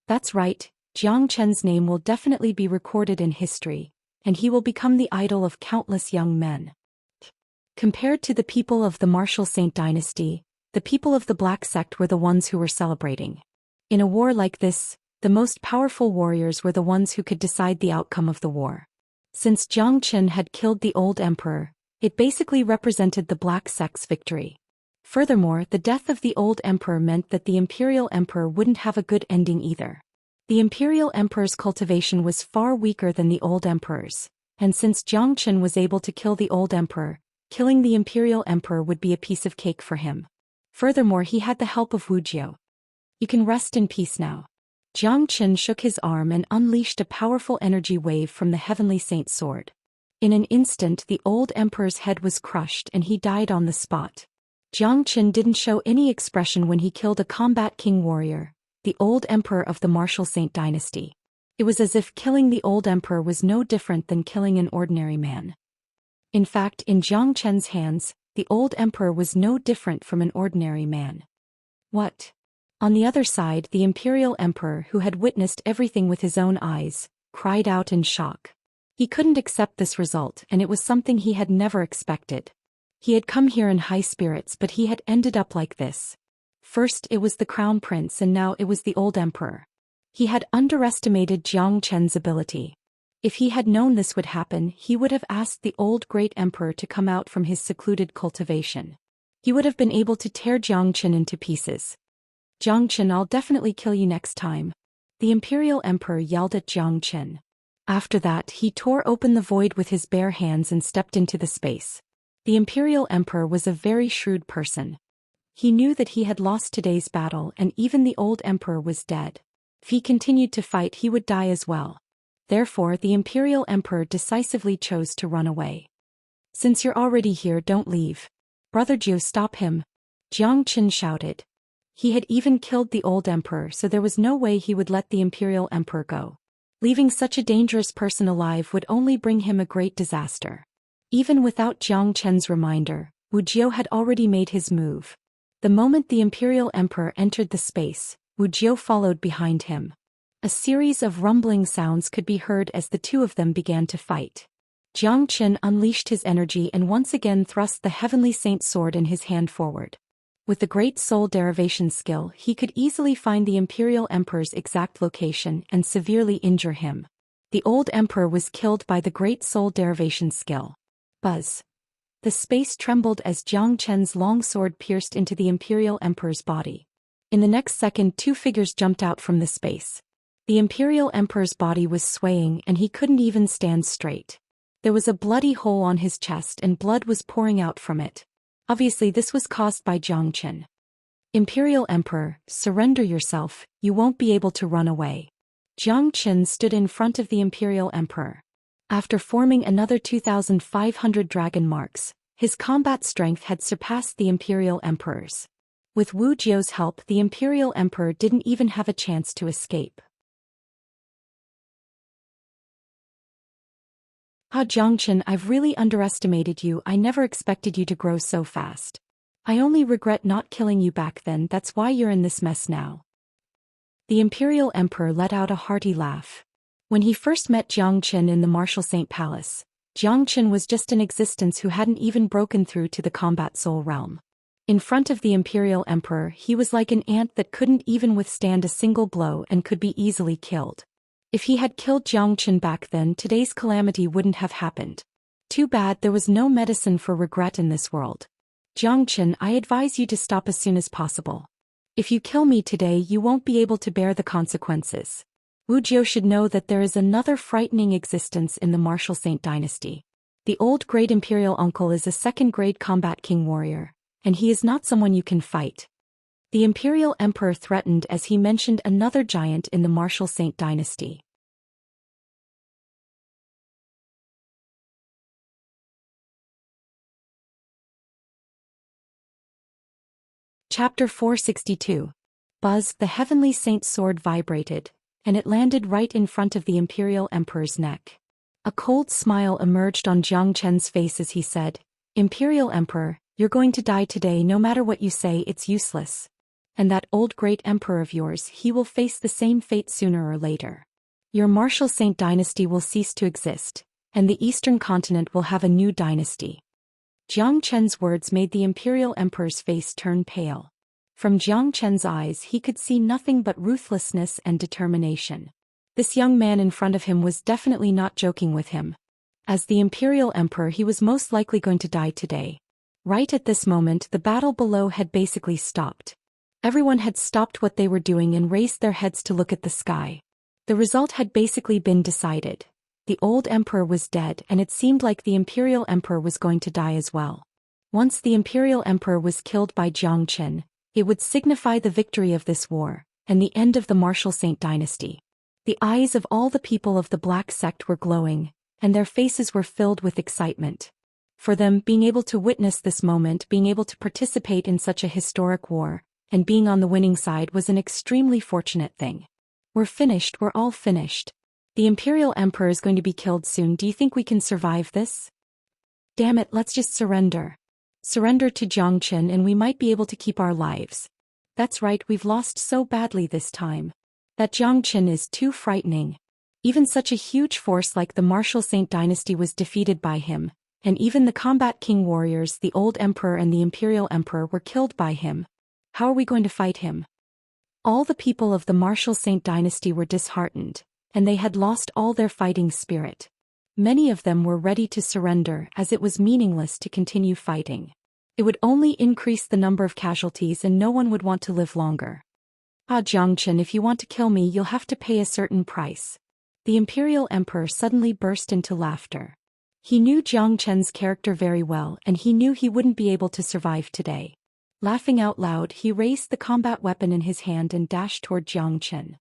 That's right, Jiang Chen's name will definitely be recorded in history, and he will become the idol of countless young men. Compared to the people of the Martial Saint dynasty, the people of the Black Sect were the ones who were celebrating. In a war like this, the most powerful warriors were the ones who could decide the outcome of the war. Since Jiang Qin had killed the old emperor, it basically represented the Black Sect's victory. Furthermore, the death of the old emperor meant that the imperial emperor wouldn't have a good ending either. The imperial emperor's cultivation was far weaker than the old emperor's, and since Jiang Qin was able to kill the old emperor, killing the imperial emperor would be a piece of cake for him. Furthermore, he had the help of Wuxia. You can rest in peace now. Jiang Qin shook his arm and unleashed a powerful energy wave from the Heavenly Saint's sword. In an instant the old emperor's head was crushed and he died on the spot. Jiang Qin didn't show any expression when he killed a combat king warrior, the old emperor of the Martial Saint dynasty. It was as if killing the old emperor was no different than killing an ordinary man. In fact, in Jiang Qin's hands, the old emperor was no different from an ordinary man. What? On the other side, the imperial emperor, who had witnessed everything with his own eyes, cried out in shock. He couldn't accept this result, and it was something he had never expected. He had come here in high spirits, but he had ended up like this. First it was the crown prince and now it was the old emperor. He had underestimated Jiang Chen's ability. If he had known this would happen, he would have asked the old great emperor to come out from his secluded cultivation. He would have been able to tear Jiang Qin into pieces. "Jiang Qin, I'll definitely kill you next time," the imperial emperor yelled at Jiang Qin. After that, he tore open the void with his bare hands and stepped into the space. The imperial emperor was a very shrewd person. He knew that he had lost today's battle and even the old emperor was dead. If he continued to fight, he would die as well. Therefore, the imperial emperor decisively chose to run away. "Since you're already here, don't leave. Brother Zhou, stop him," Jiang Qin shouted. He had even killed the old emperor, so there was no way he would let the imperial emperor go. Leaving such a dangerous person alive would only bring him a great disaster. Even without Jiang Chen's reminder, Wuxia had already made his move. The moment the imperial emperor entered the space, Wuxia followed behind him. A series of rumbling sounds could be heard as the two of them began to fight. Jiang Qin unleashed his energy and once again thrust the Heavenly Saint's sword in his hand forward. With the great soul derivation skill, he could easily find the imperial emperor's exact location and severely injure him. The old emperor was killed by the great soul derivation skill. Buzz. The space trembled as Jiang Chen's long sword pierced into the imperial emperor's body. In the next second, two figures jumped out from the space. The Imperial Emperor's body was swaying and he couldn't even stand straight. There was a bloody hole on his chest and blood was pouring out from it. Obviously this was caused by Zhou Xian. Imperial Emperor, surrender yourself, you won't be able to run away. Zhou Xian stood in front of the Imperial Emperor. After forming another 2,500 dragon marks, his combat strength had surpassed the Imperial Emperor's. With Wu Jiao's help, the Imperial Emperor didn't even have a chance to escape. Zhou Xian, I've really underestimated you. I never expected you to grow so fast. I only regret not killing you back then. That's why you're in this mess now. The Imperial Emperor let out a hearty laugh. When he first met Zhou Xian in the Martial Saint Palace, Zhou Xian was just an existence who hadn't even broken through to the combat soul realm. In front of the Imperial Emperor, he was like an ant that couldn't even withstand a single blow and could be easily killed. If he had killed Zhou Xian back then, today's calamity wouldn't have happened. Too bad there was no medicine for regret in this world. Zhou Xian, I advise you to stop as soon as possible. If you kill me today, you won't be able to bear the consequences. Wu Jiao should know that there is another frightening existence in the Martial Saint dynasty. The old great Imperial uncle is a second-grade combat king warrior, and he is not someone you can fight. The Imperial Emperor threatened as he mentioned another giant in the Martial Saint dynasty. Chapter 462. Buzz, the heavenly saint's sword vibrated, and it landed right in front of the Imperial Emperor's neck. A cold smile emerged on Zhou Qian's face as he said, Imperial Emperor, you're going to die today. No matter what you say, it's useless. And that old great emperor of yours, he will face the same fate sooner or later. Your Martial Saint dynasty will cease to exist, and the Eastern continent will have a new dynasty. Zhou Qian's words made the Imperial Emperor's face turn pale. From Zhou Qian's eyes he could see nothing but ruthlessness and determination. This young man in front of him was definitely not joking with him. As the Imperial Emperor, he was most likely going to die today. Right at this moment, the battle below had basically stopped. Everyone had stopped what they were doing and raised their heads to look at the sky. The result had basically been decided. The old emperor was dead, and it seemed like the Imperial Emperor was going to die as well. Once the Imperial Emperor was killed by Zhou Qian, it would signify the victory of this war, and the end of the Martial Saint dynasty. The eyes of all the people of the Black Sect were glowing, and their faces were filled with excitement. For them, being able to witness this moment, being able to participate in such a historic war, and being on the winning side was an extremely fortunate thing. We're finished, we're all finished. The Imperial Emperor is going to be killed soon. Do you think we can survive this? Damn it, let's just surrender. Surrender to Zhou Qian and we might be able to keep our lives. That's right, we've lost so badly this time. That Zhou Qian is too frightening. Even such a huge force like the Martial Saint dynasty was defeated by him, and even the combat king warriors, the old emperor and the Imperial Emperor, were killed by him. How are we going to fight him? All the people of the Martial Saint dynasty were disheartened, and they had lost all their fighting spirit. Many of them were ready to surrender as it was meaningless to continue fighting. It would only increase the number of casualties and no one would want to live longer. Zhou Qian, if you want to kill me, you'll have to pay a certain price. The Imperial Emperor suddenly burst into laughter. He knew Zhou Qian's character very well and he knew he wouldn't be able to survive today. Laughing out loud, he raised the combat weapon in his hand and dashed toward Zhou Qian.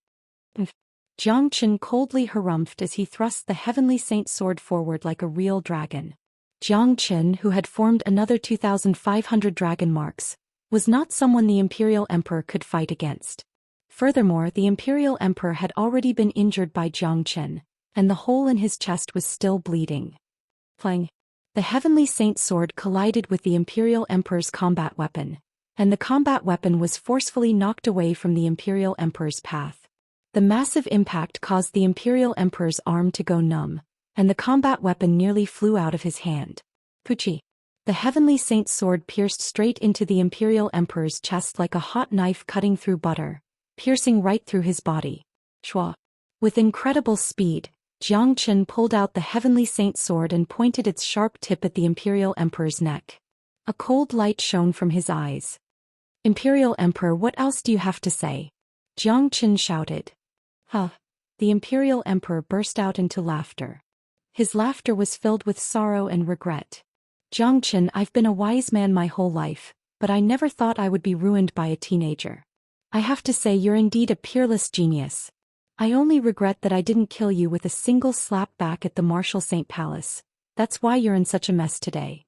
Zhou Qian coldly harumphed as he thrust the heavenly saint sword forward like a real dragon. Zhou Qian, who had formed another 2,500 dragon marks, was not someone the Imperial Emperor could fight against. Furthermore, the Imperial Emperor had already been injured by Zhou Qian, and the hole in his chest was still bleeding. Plang! The heavenly saint sword collided with the Imperial Emperor's combat weapon, and the combat weapon was forcefully knocked away from the Imperial Emperor's path. The massive impact caused the Imperial Emperor's arm to go numb, and the combat weapon nearly flew out of his hand. Puchi! The heavenly saint's sword pierced straight into the Imperial Emperor's chest like a hot knife cutting through butter, piercing right through his body. Shua! With incredible speed, Zhou Qian pulled out the heavenly saint sword and pointed its sharp tip at the Imperial Emperor's neck. A cold light shone from his eyes. Imperial Emperor, what else do you have to say? Zhou Qian shouted. the Imperial Emperor burst out into laughter. His laughter was filled with sorrow and regret. Xianxia, I've been a wise man my whole life, but I never thought I would be ruined by a teenager. I have to say you're indeed a peerless genius. I only regret that I didn't kill you with a single slap back at the Martial Saint Palace. That's why you're in such a mess today.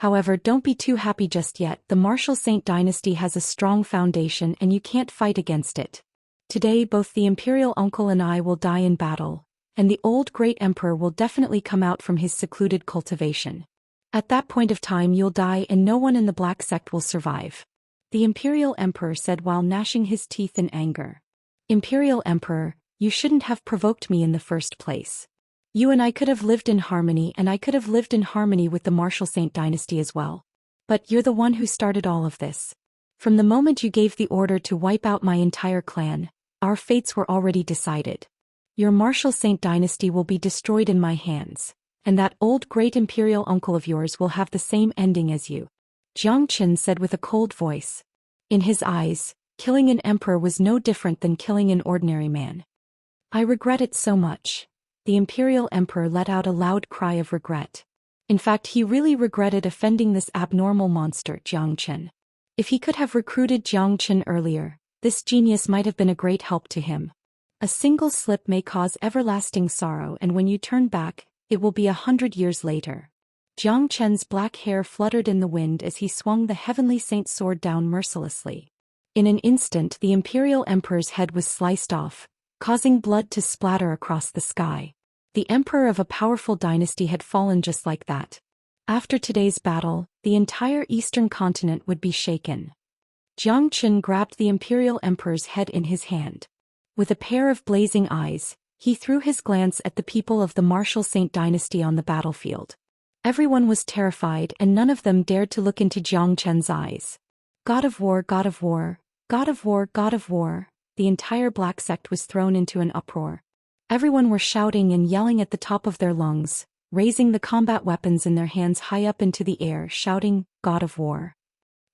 However, don't be too happy just yet. The Martial Saint dynasty has a strong foundation and you can't fight against it. Today both the Imperial Uncle and I will die in battle, and the old great emperor will definitely come out from his secluded cultivation. At that point of time you'll die and no one in the Black Sect will survive. The Imperial Emperor said while gnashing his teeth in anger. Imperial Emperor, you shouldn't have provoked me in the first place. You and I could have lived in harmony and I could have lived in harmony with the Martial Saint dynasty as well. But you're the one who started all of this. From the moment you gave the order to wipe out my entire clan, our fates were already decided. Your Martial Saint dynasty will be destroyed in my hands, and that old great Imperial uncle of yours will have the same ending as you. Xianxia said with a cold voice. In his eyes, killing an emperor was no different than killing an ordinary man. I regret it so much. The Imperial Emperor let out a loud cry of regret. In fact, he really regretted offending this abnormal monster, Xianxia. If he could have recruited Xianxia earlier, this genius might have been a great help to him. A single slip may cause everlasting sorrow, and when you turn back, it will be 100 years later. Xianxia's black hair fluttered in the wind as he swung the heavenly saint's sword down mercilessly. In an instant the Imperial Emperor's head was sliced off, causing blood to splatter across the sky. The emperor of a powerful dynasty had fallen just like that. After today's battle, the entire eastern continent would be shaken. Xianxia grabbed the Imperial Emperor's head in his hand. With a pair of blazing eyes, he threw his glance at the people of the Martial Saint dynasty on the battlefield. Everyone was terrified and none of them dared to look into Xianxia's eyes. God of war, God of war, God of war, God of war, the entire Black Sect was thrown into an uproar. Everyone were shouting and yelling at the top of their lungs, raising the combat weapons in their hands high up into the air, shouting, God of war.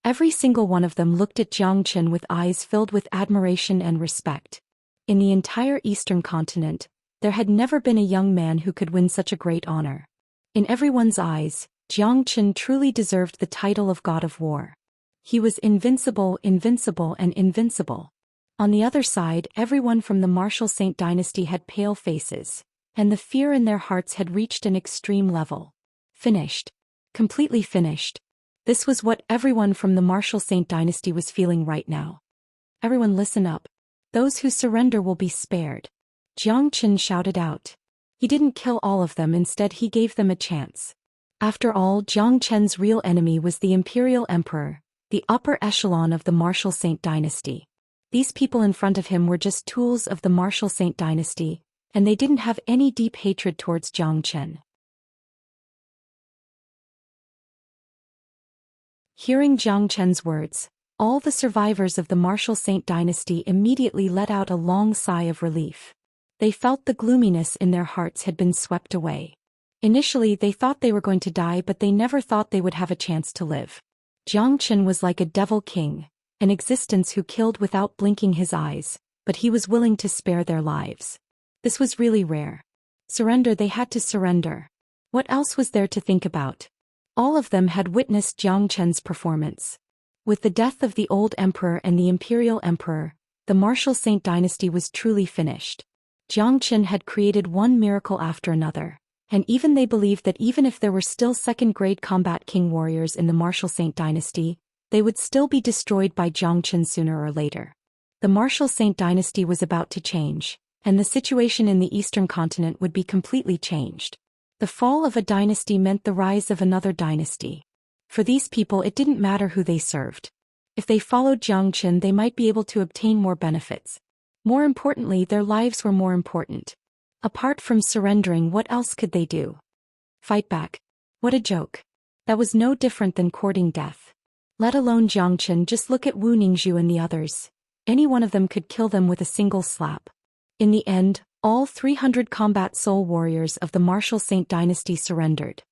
Every single one of them looked at Xianxia with eyes filled with admiration and respect. In the entire eastern continent, there had never been a young man who could win such a great honor. In everyone's eyes, Xianxia truly deserved the title of God of War. He was invincible, invincible, and invincible. On the other side, everyone from the Martial Saint dynasty had pale faces, and the fear in their hearts had reached an extreme level. Finished. Completely finished. This was what everyone from the Martial Saint dynasty was feeling right now. Everyone listen up. Those who surrender will be spared. Xianxia shouted out. He didn't kill all of them, instead he gave them a chance. After all, Xianxia's real enemy was the Imperial Emperor, the upper echelon of the Martial Saint dynasty. These people in front of him were just tools of the Martial Saint dynasty, and they didn't have any deep hatred towards Xianxia. Hearing Xianxia's words, all the survivors of the Martial Saint dynasty immediately let out a long sigh of relief. They felt the gloominess in their hearts had been swept away. Initially they thought they were going to die, but they never thought they would have a chance to live. Xianxia was like a devil king, an existence who killed without blinking his eyes, but he was willing to spare their lives. This was really rare. Surrender, they had to surrender. What else was there to think about? All of them had witnessed Xianxia's performance. With the death of the old emperor and the Imperial Emperor, the Martial Saint dynasty was truly finished. Xianxia had created one miracle after another, and even they believed that even if there were still second-grade combat king warriors in the Martial Saint dynasty, they would still be destroyed by Xianxia sooner or later. The Martial Saint dynasty was about to change, and the situation in the eastern continent would be completely changed. The fall of a dynasty meant the rise of another dynasty. For these people it didn't matter who they served. If they followed Xianxia, they might be able to obtain more benefits. More importantly, their lives were more important. Apart from surrendering, what else could they do? Fight back. What a joke. That was no different than courting death. Let alone Xianxia, just look at Wu Ningzhu and the others. Any one of them could kill them with a single slap. In the end, all 300 combat soul warriors of the Martial Saint dynasty surrendered.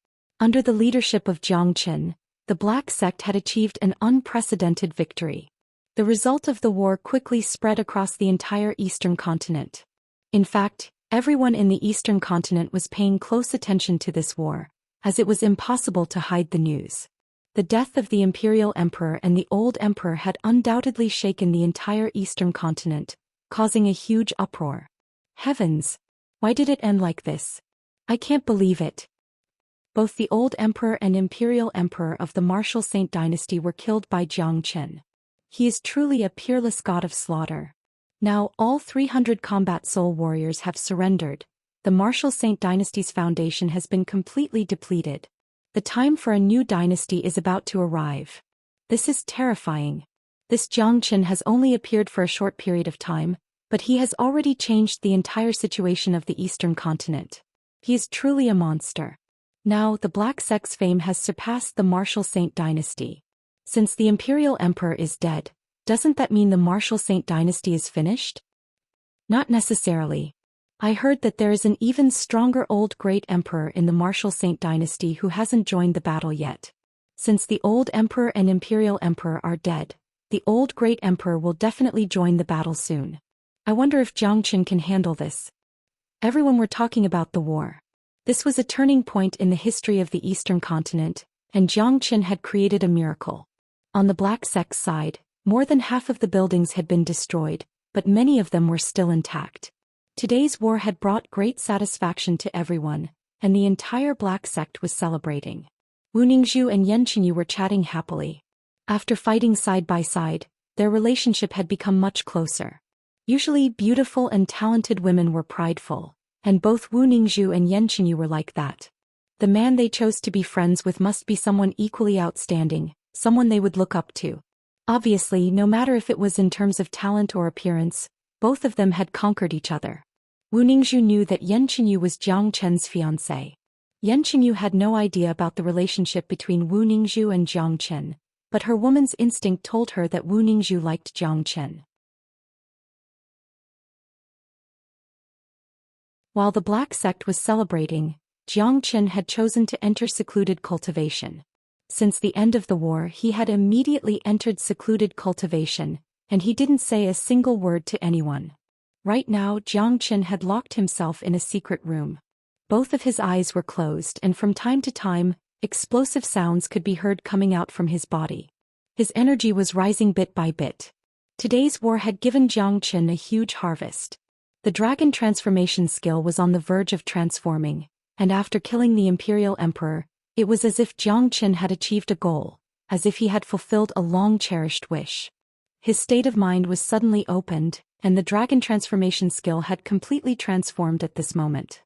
Under the leadership of Xianxia, the Black Sect had achieved an unprecedented victory. The result of the war quickly spread across the entire eastern continent. In fact, everyone in the eastern continent was paying close attention to this war, as it was impossible to hide the news. The death of the imperial emperor and the old emperor had undoubtedly shaken the entire eastern continent, causing a huge uproar. Heavens! Why did it end like this? I can't believe it. Both the old emperor and imperial emperor of the martial Saint dynasty were killed by Zhou Xian. He is truly a peerless god of slaughter. Now all 300 combat soul warriors have surrendered. The martial Saint dynasty's foundation has been completely depleted. The time for a new dynasty is about to arrive. This is terrifying. This Zhou Xian has only appeared for a short period of time, but he has already changed the entire situation of the eastern continent. He is truly a monster. Now the Black Sect's fame has surpassed the martial Saint dynasty. Since the imperial emperor is dead, doesn't that mean the martial Saint dynasty is finished? Not necessarily. I heard that there is an even stronger old great emperor in the martial Saint dynasty who hasn't joined the battle yet. Since the old emperor and imperial emperor are dead, the old great emperor will definitely join the battle soon. I wonder if Zhou Xian can handle this. Everyone were talking about the war. This was a turning point in the history of the eastern continent, and Zhou Xian had created a miracle. On the Black Sect's side, more than half of the buildings had been destroyed, but many of them were still intact. Today's war had brought great satisfaction to everyone, and the entire Black Sect was celebrating. Wu Ningzhu and Xianxia were chatting happily. After fighting side by side, their relationship had become much closer. Usually beautiful and talented women were prideful, and both Wu Ningzhu and Xianxia were like that. The man they chose to be friends with must be someone equally outstanding, someone they would look up to. Obviously, no matter if it was in terms of talent or appearance, both of them had conquered each other. Wu Ningzhu knew that Xianxia was Zhou Qian's fiancée. Xianxia had no idea about the relationship between Wu Ningzhu and Zhou Qian, but her woman's instinct told her that Wu Ningzhu liked Zhou Qian. While the Black Sect was celebrating, Zhou Qian had chosen to enter secluded cultivation. Since the end of the war, he had immediately entered secluded cultivation, and he didn't say a single word to anyone. Right now, Zhou Qian had locked himself in a secret room. Both of his eyes were closed, and from time to time, explosive sounds could be heard coming out from his body. His energy was rising bit by bit. Today's war had given Zhou Qian a huge harvest. The dragon transformation skill was on the verge of transforming, and after killing the imperial emperor, it was as if Zhou Qian had achieved a goal, as if he had fulfilled a long-cherished wish. His state of mind was suddenly opened, and the dragon transformation skill had completely transformed at this moment.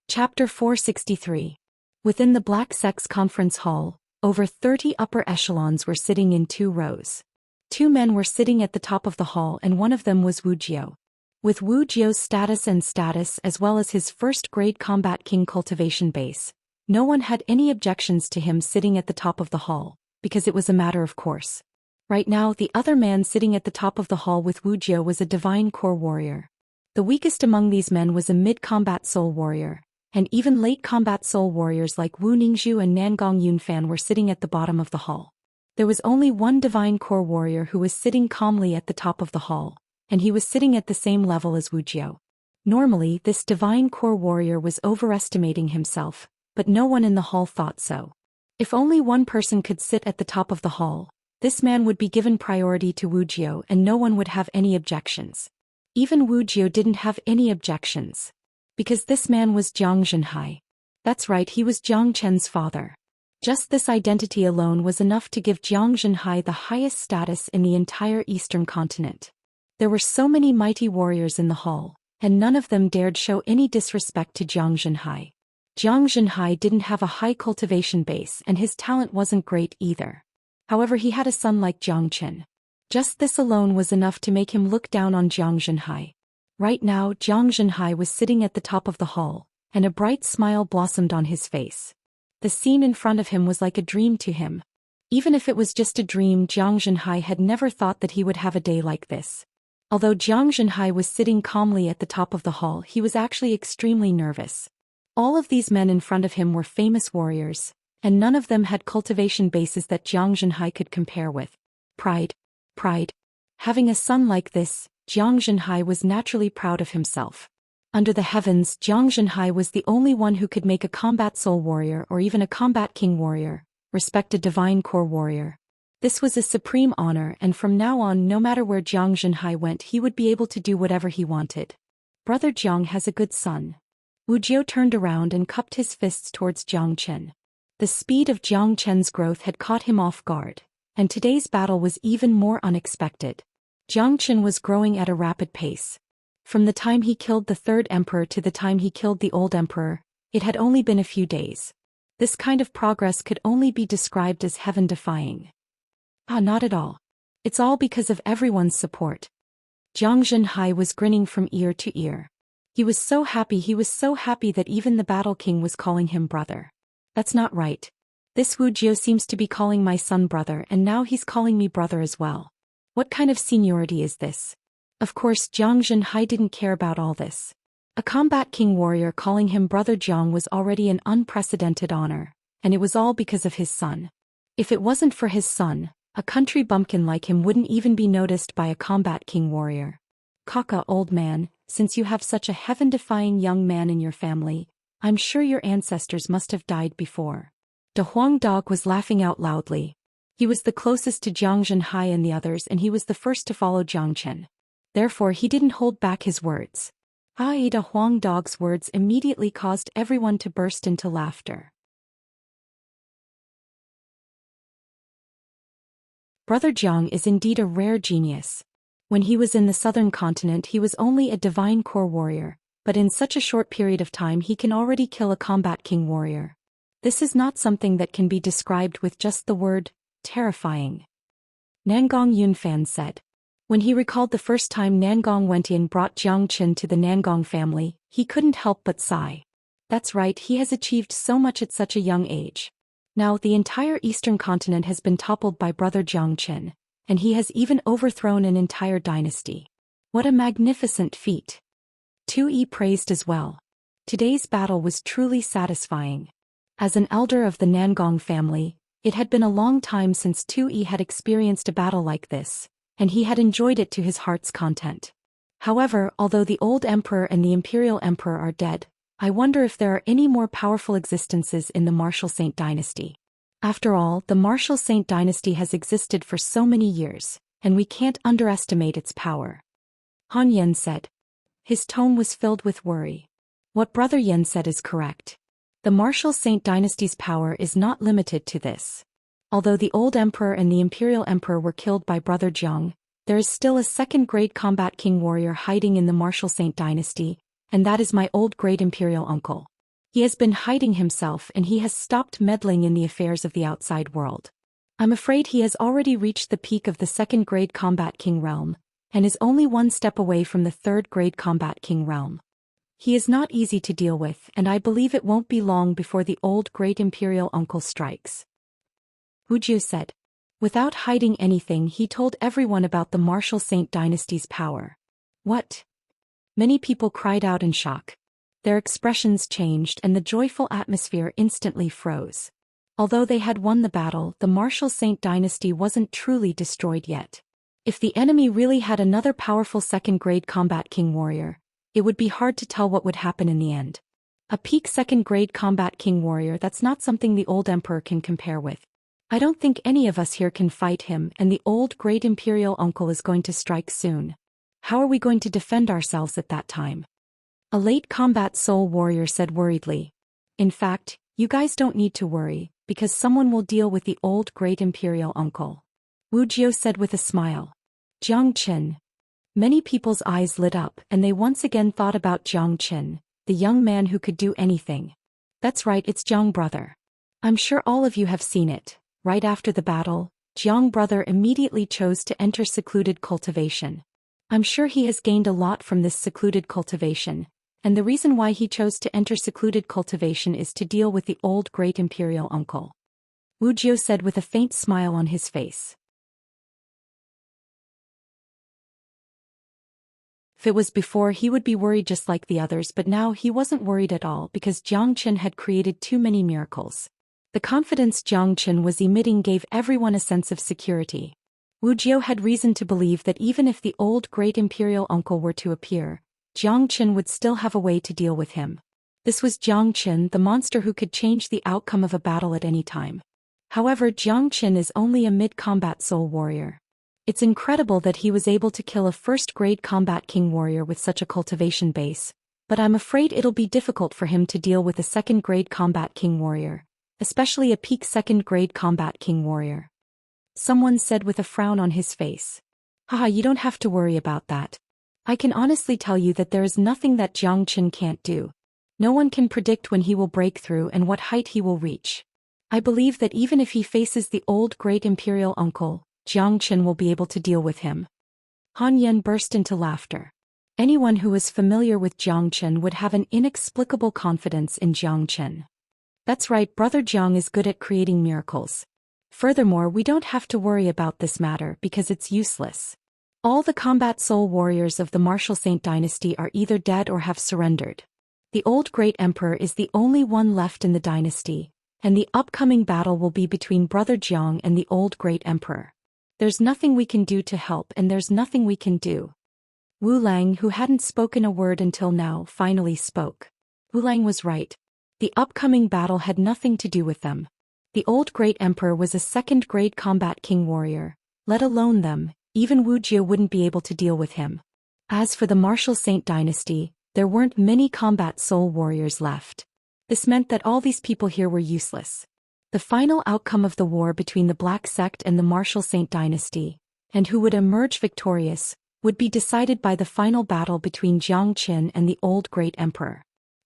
Chapter 463. Within the Black Sect's conference hall, over 30 upper echelons were sitting in 2 rows. 2 men were sitting at the top of the hall, and one of them was Wuxia. With Wuxia's status as well as his first-grade combat king cultivation base, no one had any objections to him sitting at the top of the hall, because it was a matter of course. Right now, the other man sitting at the top of the hall with Wuxia was a divine core warrior. The weakest among these men was a mid-combat soul warrior, and even late combat soul warriors like Wu Ningzhu and Nangong Yunfan were sitting at the bottom of the hall. There was only one divine core warrior who was sitting calmly at the top of the hall, and he was sitting at the same level as Wuxia. Normally, this divine core warrior was overestimating himself, but no one in the hall thought so. If only one person could sit at the top of the hall, this man would be given priority to Wuxia and no one would have any objections. Even Wuxia didn't have any objections. Because this man was Zhang Zhenhai. That's right, he was Zhang Chen's father. Just this identity alone was enough to give Zhang Zhenhai the highest status in the entire eastern continent. There were so many mighty warriors in the hall, and none of them dared show any disrespect to Zhang Zhenhai. Zhang Zhenhai didn't have a high cultivation base and his talent wasn't great either. However, he had a son like Zhang Chen. Just this alone was enough to make him look down on Zhang Zhenhai. Right now, Zhang Zhenhai was sitting at the top of the hall, and a bright smile blossomed on his face. The scene in front of him was like a dream to him. Even if it was just a dream, Zhang Zhenhai had never thought that he would have a day like this. Although Jiang Zhenhai was sitting calmly at the top of the hall, he was actually extremely nervous. All of these men in front of him were famous warriors, and none of them had cultivation bases that Jiang Zhenhai could compare with. Pride. Pride. Having a son like this, Jiang Zhenhai was naturally proud of himself. Under the heavens, Jiang Zhenhai was the only one who could make a combat soul warrior or even a combat king warrior, respect a divine core warrior. This was a supreme honor, and from now on, no matter where Jiang Zhenhai went, he would be able to do whatever he wanted. Brother Jiang has a good son. Wuxia turned around and cupped his fists towards Jiang Chen. The speed of Jiang Chen's growth had caught him off guard, and today's battle was even more unexpected. Jiang Chen was growing at a rapid pace. From the time he killed the third emperor to the time he killed the old emperor, it had only been a few days. This kind of progress could only be described as heaven-defying. Not at all. It's all because of everyone's support. Jiang Zhenhai was grinning from ear to ear. He was so happy that even the Battle King was calling him brother. That's not right. This Wuxia seems to be calling my son brother, and now he's calling me brother as well. What kind of seniority is this? Of course, Jiang Zhenhai didn't care about all this. A combat king warrior calling him brother Jiang was already an unprecedented honor, and it was all because of his son. If it wasn't for his son, a country bumpkin like him wouldn't even be noticed by a combat king warrior. Kaka, old man, since you have such a heaven-defying young man in your family, I'm sure your ancestors must have died before. De Huang Dog was laughing out loudly. He was the closest to Jiang Zhenhai and the others, and he was the first to follow Jiang Chen. Therefore he didn't hold back his words. De Huang Dog's words immediately caused everyone to burst into laughter. Brother Jiang is indeed a rare genius. When he was in the southern continent, he was only a divine core warrior, but in such a short period of time he can already kill a combat king warrior. This is not something that can be described with just the word terrifying. Nangong Yunfan said. When he recalled the first time Nangong Wentian brought Jiang Chen to the Nangong family, he couldn't help but sigh. That's right, he has achieved so much at such a young age. Now the entire eastern continent has been toppled by brother Jiang Chen, and he has even overthrown an entire dynasty. What a magnificent feat! Tui praised as well. Today's battle was truly satisfying. As an elder of the Nangong family, it had been a long time since Tui had experienced a battle like this, and he had enjoyed it to his heart's content. However, although the old emperor and the imperial emperor are dead, I wonder if there are any more powerful existences in the Martial Saint dynasty. After all, the Martial Saint dynasty has existed for so many years, and we can't underestimate its power. Han Yen said. His tone was filled with worry. What Brother Yen said is correct. The Martial Saint dynasty's power is not limited to this. Although the old emperor and the imperial emperor were killed by Brother Jiang, there is still a second-grade combat king warrior hiding in the Martial Saint dynasty, and that is my old great imperial uncle. He has been hiding himself, and he has stopped meddling in the affairs of the outside world. I'm afraid he has already reached the peak of the second-grade combat king realm, and is only one step away from the third-grade combat king realm. He is not easy to deal with, and I believe it won't be long before the old great imperial uncle strikes. Wuxia said. Without hiding anything, he told everyone about the Martial Saint dynasty's power. What? Many people cried out in shock. Their expressions changed and the joyful atmosphere instantly froze. Although they had won the battle, the Martial Saint dynasty wasn't truly destroyed yet. If the enemy really had another powerful second-grade combat king warrior, it would be hard to tell what would happen in the end. A peak second-grade combat king warrior, that's not something the old emperor can compare with. I don't think any of us here can fight him, and the old great imperial uncle is going to strike soon. How are we going to defend ourselves at that time? A late combat soul warrior said worriedly. In fact, you guys don't need to worry, because someone will deal with the old great imperial uncle. Wuxia said with a smile. Jiang Chen. Many people's eyes lit up, and they once again thought about Jiang Chen, the young man who could do anything. That's right, it's Jiang brother. I'm sure all of you have seen it. Right after the battle, Jiang brother immediately chose to enter secluded cultivation. I'm sure he has gained a lot from this secluded cultivation, and the reason why he chose to enter secluded cultivation is to deal with the old great imperial uncle. Wuxia said with a faint smile on his face. If it was before, he would be worried just like the others, but now he wasn't worried at all because Zhou Xian had created too many miracles. The confidence Zhou Xian was emitting gave everyone a sense of security. Wuxia had reason to believe that even if the old great imperial uncle were to appear, Zhou Xian would still have a way to deal with him. This was Zhou Xian, the monster who could change the outcome of a battle at any time. However, Zhou Xian is only a mid-combat soul warrior. It's incredible that he was able to kill a first-grade combat king warrior with such a cultivation base, but I'm afraid it'll be difficult for him to deal with a second-grade combat king warrior, especially a peak second-grade combat king warrior. Someone said with a frown on his face. Haha, you don't have to worry about that. I can honestly tell you that there is nothing that Zhou Xian can't do. No one can predict when he will break through and what height he will reach. I believe that even if he faces the old great imperial uncle, Zhou Xian will be able to deal with him. Han Yan burst into laughter. Anyone who is familiar with Zhou Xian would have an inexplicable confidence in Zhou Xian. That's right, Brother Zhang is good at creating miracles. Furthermore, we don't have to worry about this matter because it's useless. All the combat soul warriors of the Martial Saint dynasty are either dead or have surrendered. The old great emperor is the only one left in the dynasty, and the upcoming battle will be between Brother Zhang and the old great emperor. There's nothing we can do to help, and there's nothing we can do. Wu Lang, who hadn't spoken a word until now, finally spoke. Wu Lang was right. The upcoming battle had nothing to do with them. The old great emperor was a second-grade combat king warrior. Let alone them, even Wuxia wouldn't be able to deal with him. As for the Martial Saint dynasty, there weren't many combat soul warriors left. This meant that all these people here were useless. The final outcome of the war between the Black Sect and the Martial Saint dynasty, and who would emerge victorious, would be decided by the final battle between Zhou Xian and the old great emperor.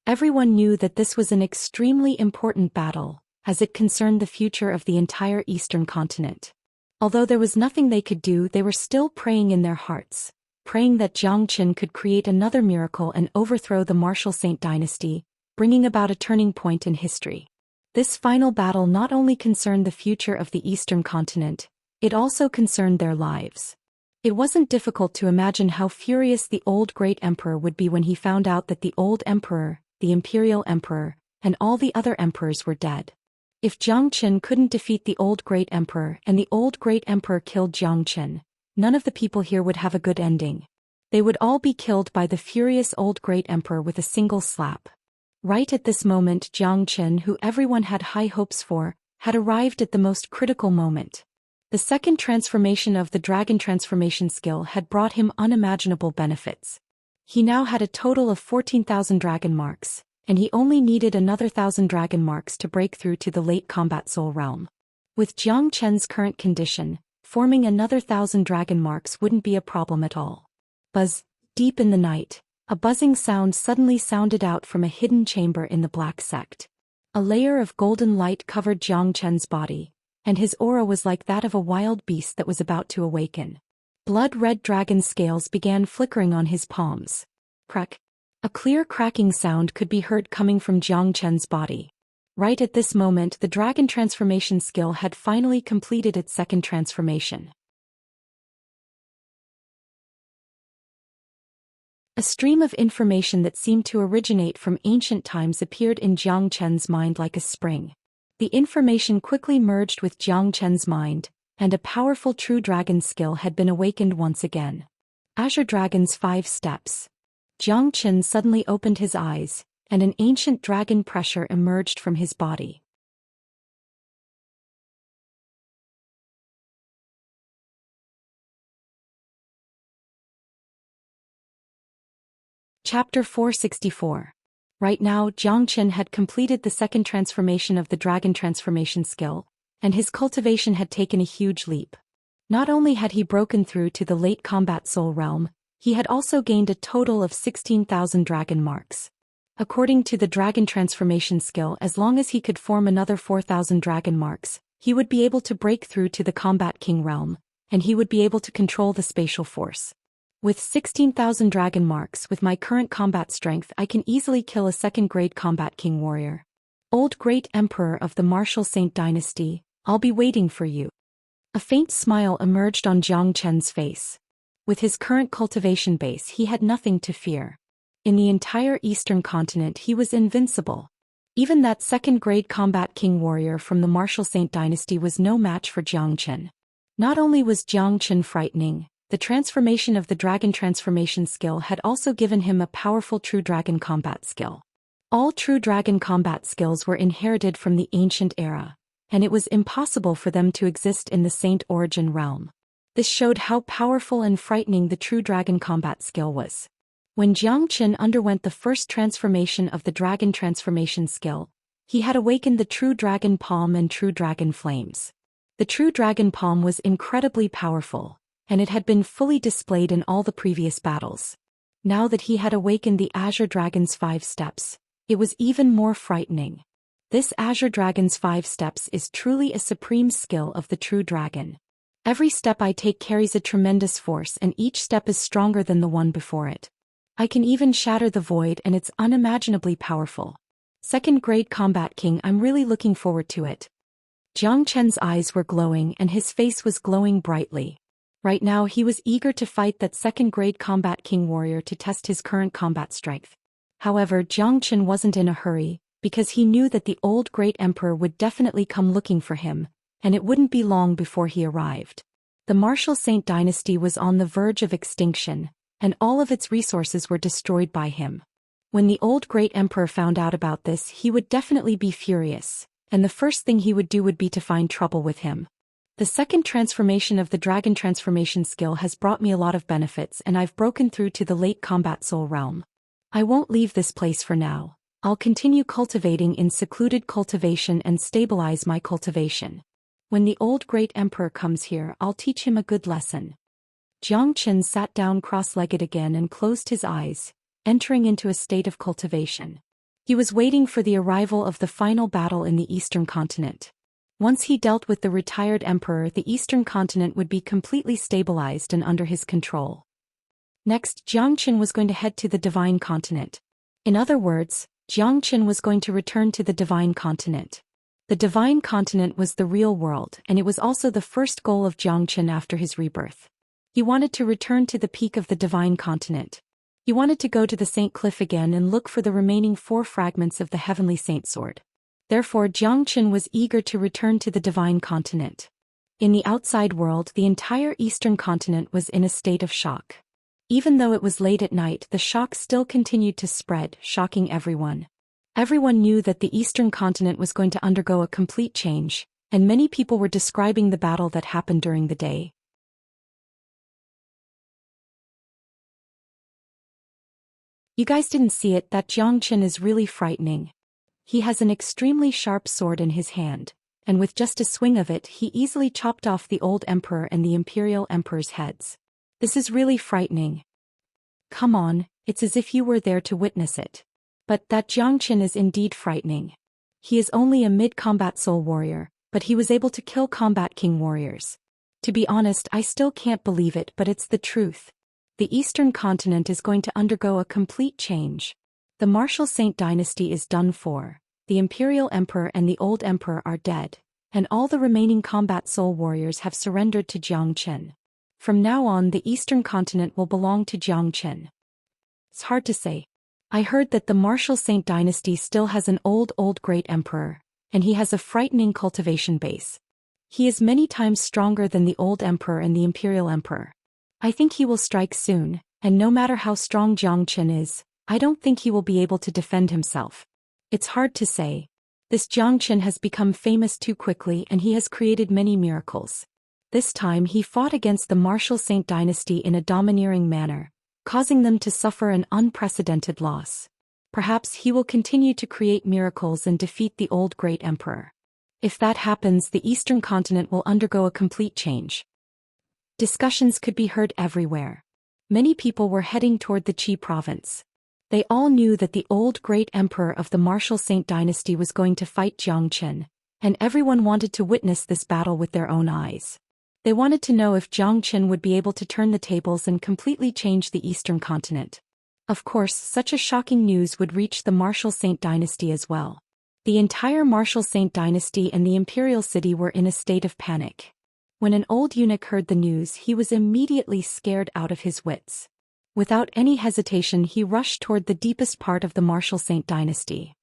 Everyone knew that this was an extremely important battle, as it concerned the future of the entire eastern continent. Although there was nothing they could do, they were still praying in their hearts, praying that Zhou Xian could create another miracle and overthrow the Martial Saint dynasty, bringing about a turning point in history. This final battle not only concerned the future of the eastern continent, it also concerned their lives. It wasn't difficult to imagine how furious the old great emperor would be when he found out that the old emperor, the imperial emperor, and all the other emperors were dead. If Zhou Xian couldn't defeat the old great emperor and the old great emperor killed Zhou Xian, none of the people here would have a good ending. They would all be killed by the furious old great emperor with a single slap. Right at this moment, Zhou Xian, who everyone had high hopes for, had arrived at the most critical moment. The second transformation of the dragon transformation skill had brought him unimaginable benefits. He now had a total of 14,000 dragon marks, and he only needed another 1,000 dragon marks to break through to the late combat soul realm. With Zhou Qian's current condition, forming another 1,000 dragon marks wouldn't be a problem at all. Buzz, deep in the night, a buzzing sound suddenly sounded out from a hidden chamber in the Black Sect. A layer of golden light covered Zhou Qian's body, and his aura was like that of a wild beast that was about to awaken. Blood-red dragon scales began flickering on his palms. Crack. A clear cracking sound could be heard coming from Zhou Qian's body. Right at this moment, the dragon transformation skill had finally completed its second transformation. A stream of information that seemed to originate from ancient times appeared in Zhou Qian's mind like a spring. The information quickly merged with Zhou Qian's mind, and a powerful true dragon skill had been awakened once again. Azure Dragon's 5 steps. Zhou Qian suddenly opened his eyes, and an ancient dragon pressure emerged from his body. Chapter 464. Right now, Zhou Qian had completed the second transformation of the dragon transformation skill, and his cultivation had taken a huge leap. Not only had he broken through to the late combat soul realm, he had also gained a total of 16,000 dragon marks. According to the dragon transformation skill, as long as he could form another 4,000 dragon marks, he would be able to break through to the combat king realm, and he would be able to control the spatial force. With 16,000 dragon marks, with my current combat strength, I can easily kill a second-grade combat king warrior. Old great emperor of the Martial Saint dynasty, I'll be waiting for you. A faint smile emerged on Zhou Qian's face. With his current cultivation base, he had nothing to fear. In the entire eastern continent, he was invincible. Even that second-grade combat king warrior from the Martial Saint dynasty was no match for Zhou Xian. Not only was Zhou Xian frightening, the transformation of the dragon transformation skill had also given him a powerful true dragon combat skill. All true dragon combat skills were inherited from the ancient era, and it was impossible for them to exist in the Saint origin realm. This showed how powerful and frightening the true dragon combat skill was. When Zhou Xian underwent the first transformation of the dragon transformation skill, he had awakened the true dragon palm and true dragon flames. The true dragon palm was incredibly powerful, and it had been fully displayed in all the previous battles. Now that he had awakened the Azure Dragon's 5 steps, it was even more frightening. This Azure Dragon's 5 steps is truly a supreme skill of the true dragon. Every step I take carries a tremendous force, and each step is stronger than the one before it. I can even shatter the void, and it's unimaginably powerful. Second grade combat king, I'm really looking forward to it. Zhou Qian's eyes were glowing and his face was glowing brightly. Right now he was eager to fight that second grade combat king warrior to test his current combat strength. However, Zhou Qian wasn't in a hurry, because he knew that the old great emperor would definitely come looking for him, and it wouldn't be long before he arrived. The Martial Saint dynasty was on the verge of extinction, and all of its resources were destroyed by him. When the old great emperor found out about this, he would definitely be furious, and the first thing he would do would be to find trouble with him. The second transformation of the dragon transformation skill has brought me a lot of benefits, and I've broken through to the late combat soul realm. I won't leave this place for now. I'll continue cultivating in secluded cultivation and stabilize my cultivation. When the old great emperor comes here, I'll teach him a good lesson. Zhou Qian sat down cross-legged again and closed his eyes, entering into a state of cultivation. He was waiting for the arrival of the final battle in the eastern continent. Once he dealt with the retired emperor, the eastern continent would be completely stabilized and under his control. Next, Zhou Qian was going to head to the divine continent. In other words, Zhou Qian was going to return to the divine continent. The divine continent was the real world, and it was also the first goal of Zhou Qian after his rebirth. He wanted to return to the peak of the divine continent. He wanted to go to the Saint Cliff again and look for the remaining 4 fragments of the heavenly Saint sword. Therefore, Zhou Qian was eager to return to the divine continent. In the outside world, the entire eastern continent was in a state of shock. Even though it was late at night, the shock still continued to spread, shocking everyone. Everyone knew that the eastern continent was going to undergo a complete change, and many people were describing the battle that happened during the day. You guys didn't see it, that Zhou Qian is really frightening. He has an extremely sharp sword in his hand, and with just a swing of it he easily chopped off the old emperor and the imperial emperor's heads. This is really frightening. Come on, it's as if you were there to witness it. But that Zhou Qian is indeed frightening. He is only a mid-combat soul warrior, but he was able to kill combat king warriors. To be honest, I still can't believe it, but it's the truth. The eastern continent is going to undergo a complete change. The Martial Saint dynasty is done for, the imperial emperor and the old emperor are dead, and all the remaining combat soul warriors have surrendered to Zhou Qian. From now on, the eastern continent will belong to Zhou Qian. It's hard to say. I heard that the Martial Saint dynasty still has an old great emperor, and he has a frightening cultivation base. He is many times stronger than the old emperor and the imperial emperor. I think he will strike soon, and no matter how strong Zhou Qian is, I don't think he will be able to defend himself. It's hard to say. This Zhou Qian has become famous too quickly, and he has created many miracles. This time he fought against the Martial Saint dynasty in a domineering manner, causing them to suffer an unprecedented loss. Perhaps he will continue to create miracles and defeat the old great emperor. If that happens, the eastern continent will undergo a complete change. Discussions could be heard everywhere. Many people were heading toward the Qi province. They all knew that the old great emperor of the Martial Saint dynasty was going to fight Zhou Qian, and everyone wanted to witness this battle with their own eyes. They wanted to know if Zhou Qian would be able to turn the tables and completely change the eastern continent. Of course, such a shocking news would reach the Martial Saint dynasty as well. The entire Martial Saint dynasty and the imperial city were in a state of panic. When an old eunuch heard the news, he was immediately scared out of his wits. Without any hesitation, he rushed toward the deepest part of the Martial Saint dynasty.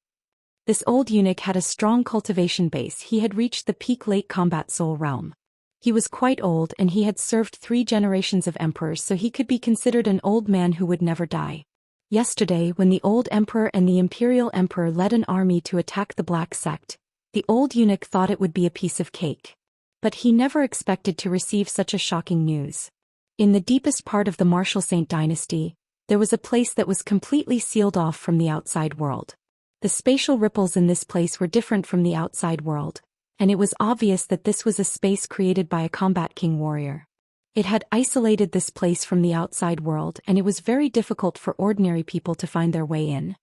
This old eunuch had a strong cultivation base. He had reached the peak late combat soul realm. He was quite old and he had served 3 generations of emperors, so he could be considered an old man who would never die. Yesterday, when the old emperor and the imperial emperor led an army to attack the black sect, the old eunuch thought it would be a piece of cake. But he never expected to receive such a shocking news. In the deepest part of the Martial Saint dynasty, there was a place that was completely sealed off from the outside world. The spatial ripples in this place were different from the outside world, and it was obvious that this was a space created by a combat king warrior. It had isolated this place from the outside world, and it was very difficult for ordinary people to find their way in.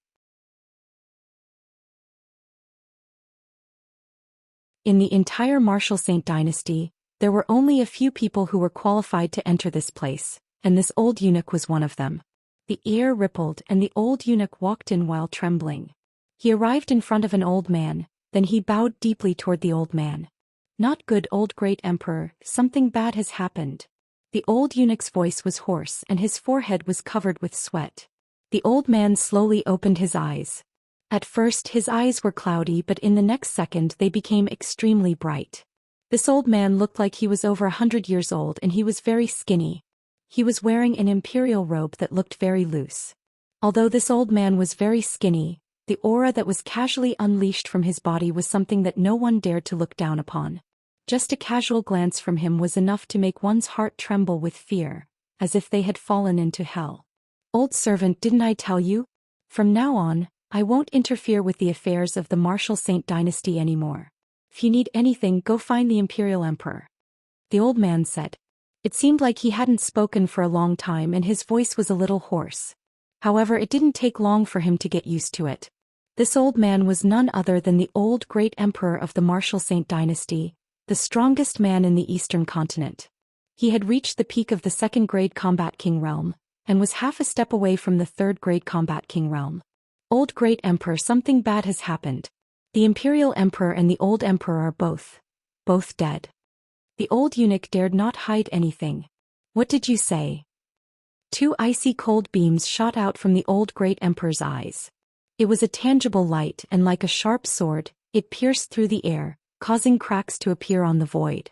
In the entire Martial Saint dynasty, there were only a few people who were qualified to enter this place, and this old eunuch was one of them. The air rippled and the old eunuch walked in while trembling. He arrived in front of an old man, then he bowed deeply toward the old man. "Not good, old great emperor, something bad has happened." The old eunuch's voice was hoarse and his forehead was covered with sweat. The old man slowly opened his eyes. At first his eyes were cloudy, but in the next second they became extremely bright. This old man looked like he was over 100 years old and he was very skinny. He was wearing an imperial robe that looked very loose. Although this old man was very skinny, the aura that was casually unleashed from his body was something that no one dared to look down upon. Just a casual glance from him was enough to make one's heart tremble with fear, as if they had fallen into hell. "Old servant, didn't I tell you? From now on, I won't interfere with the affairs of the Martial Saint dynasty anymore. If you need anything, go find the imperial emperor," the old man said. It seemed like he hadn't spoken for a long time and his voice was a little hoarse. However, it didn't take long for him to get used to it. This old man was none other than the old great emperor of the Martial Saint dynasty, the strongest man in the eastern continent. He had reached the peak of the 2nd grade combat king realm, and was half a step away from the 3rd grade combat king realm. "Old great emperor, something bad has happened. The imperial emperor and the old emperor are both dead." The old eunuch dared not hide anything. "What did you say?" 2 icy cold beams shot out from the old great emperor's eyes. It was a tangible light and like a sharp sword, it pierced through the air, causing cracks to appear on the void.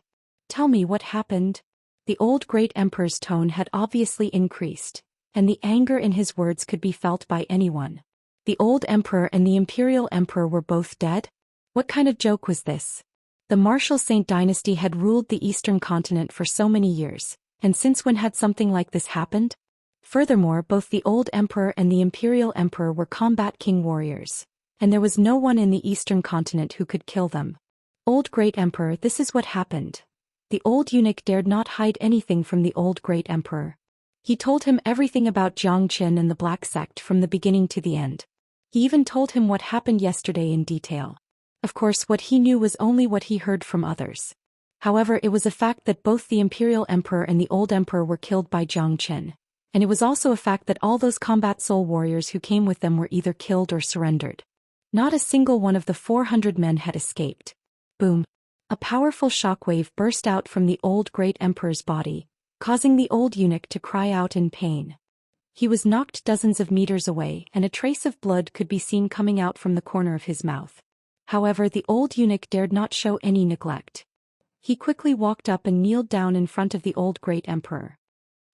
"Tell me what happened." The old great emperor's tone had obviously increased, and the anger in his words could be felt by anyone. The old emperor and the imperial emperor were both dead? What kind of joke was this? The Martial Saint dynasty had ruled the eastern continent for so many years, and since when had something like this happened? Furthermore, both the old emperor and the imperial emperor were combat king warriors, and there was no one in the eastern continent who could kill them. "Old great emperor, this is what happened." The old eunuch dared not hide anything from the old great emperor. He told him everything about Zhou Xian and the black sect from the beginning to the end. He even told him what happened yesterday in detail. Of course, what he knew was only what he heard from others. However, it was a fact that both the imperial emperor and the old emperor were killed by Zhou Xian. And it was also a fact that all those combat soul warriors who came with them were either killed or surrendered. Not a single one of the 400 men had escaped. Boom! A powerful shockwave burst out from the old great emperor's body, causing the old eunuch to cry out in pain. He was knocked dozens of meters away and a trace of blood could be seen coming out from the corner of his mouth. However, the old eunuch dared not show any neglect. He quickly walked up and kneeled down in front of the old great emperor.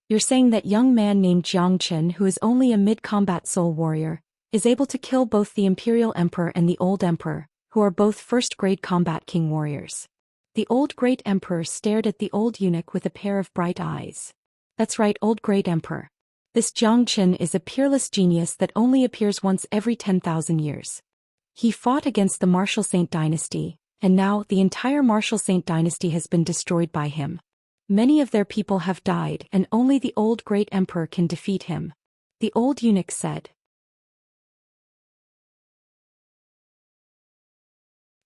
"You're saying that young man named Zhou Xian, who is only a mid-combat soul warrior, is able to kill both the imperial emperor and the old emperor, who are both 1st-grade combat king warriors?" The old great emperor stared at the old eunuch with a pair of bright eyes. "That's right, old great emperor. This Zhou Xian is a peerless genius that only appears once every 10,000 years. He fought against the Martial Saint dynasty, and now the entire Martial Saint dynasty has been destroyed by him. Many of their people have died and only the old great emperor can defeat him," the old eunuch said.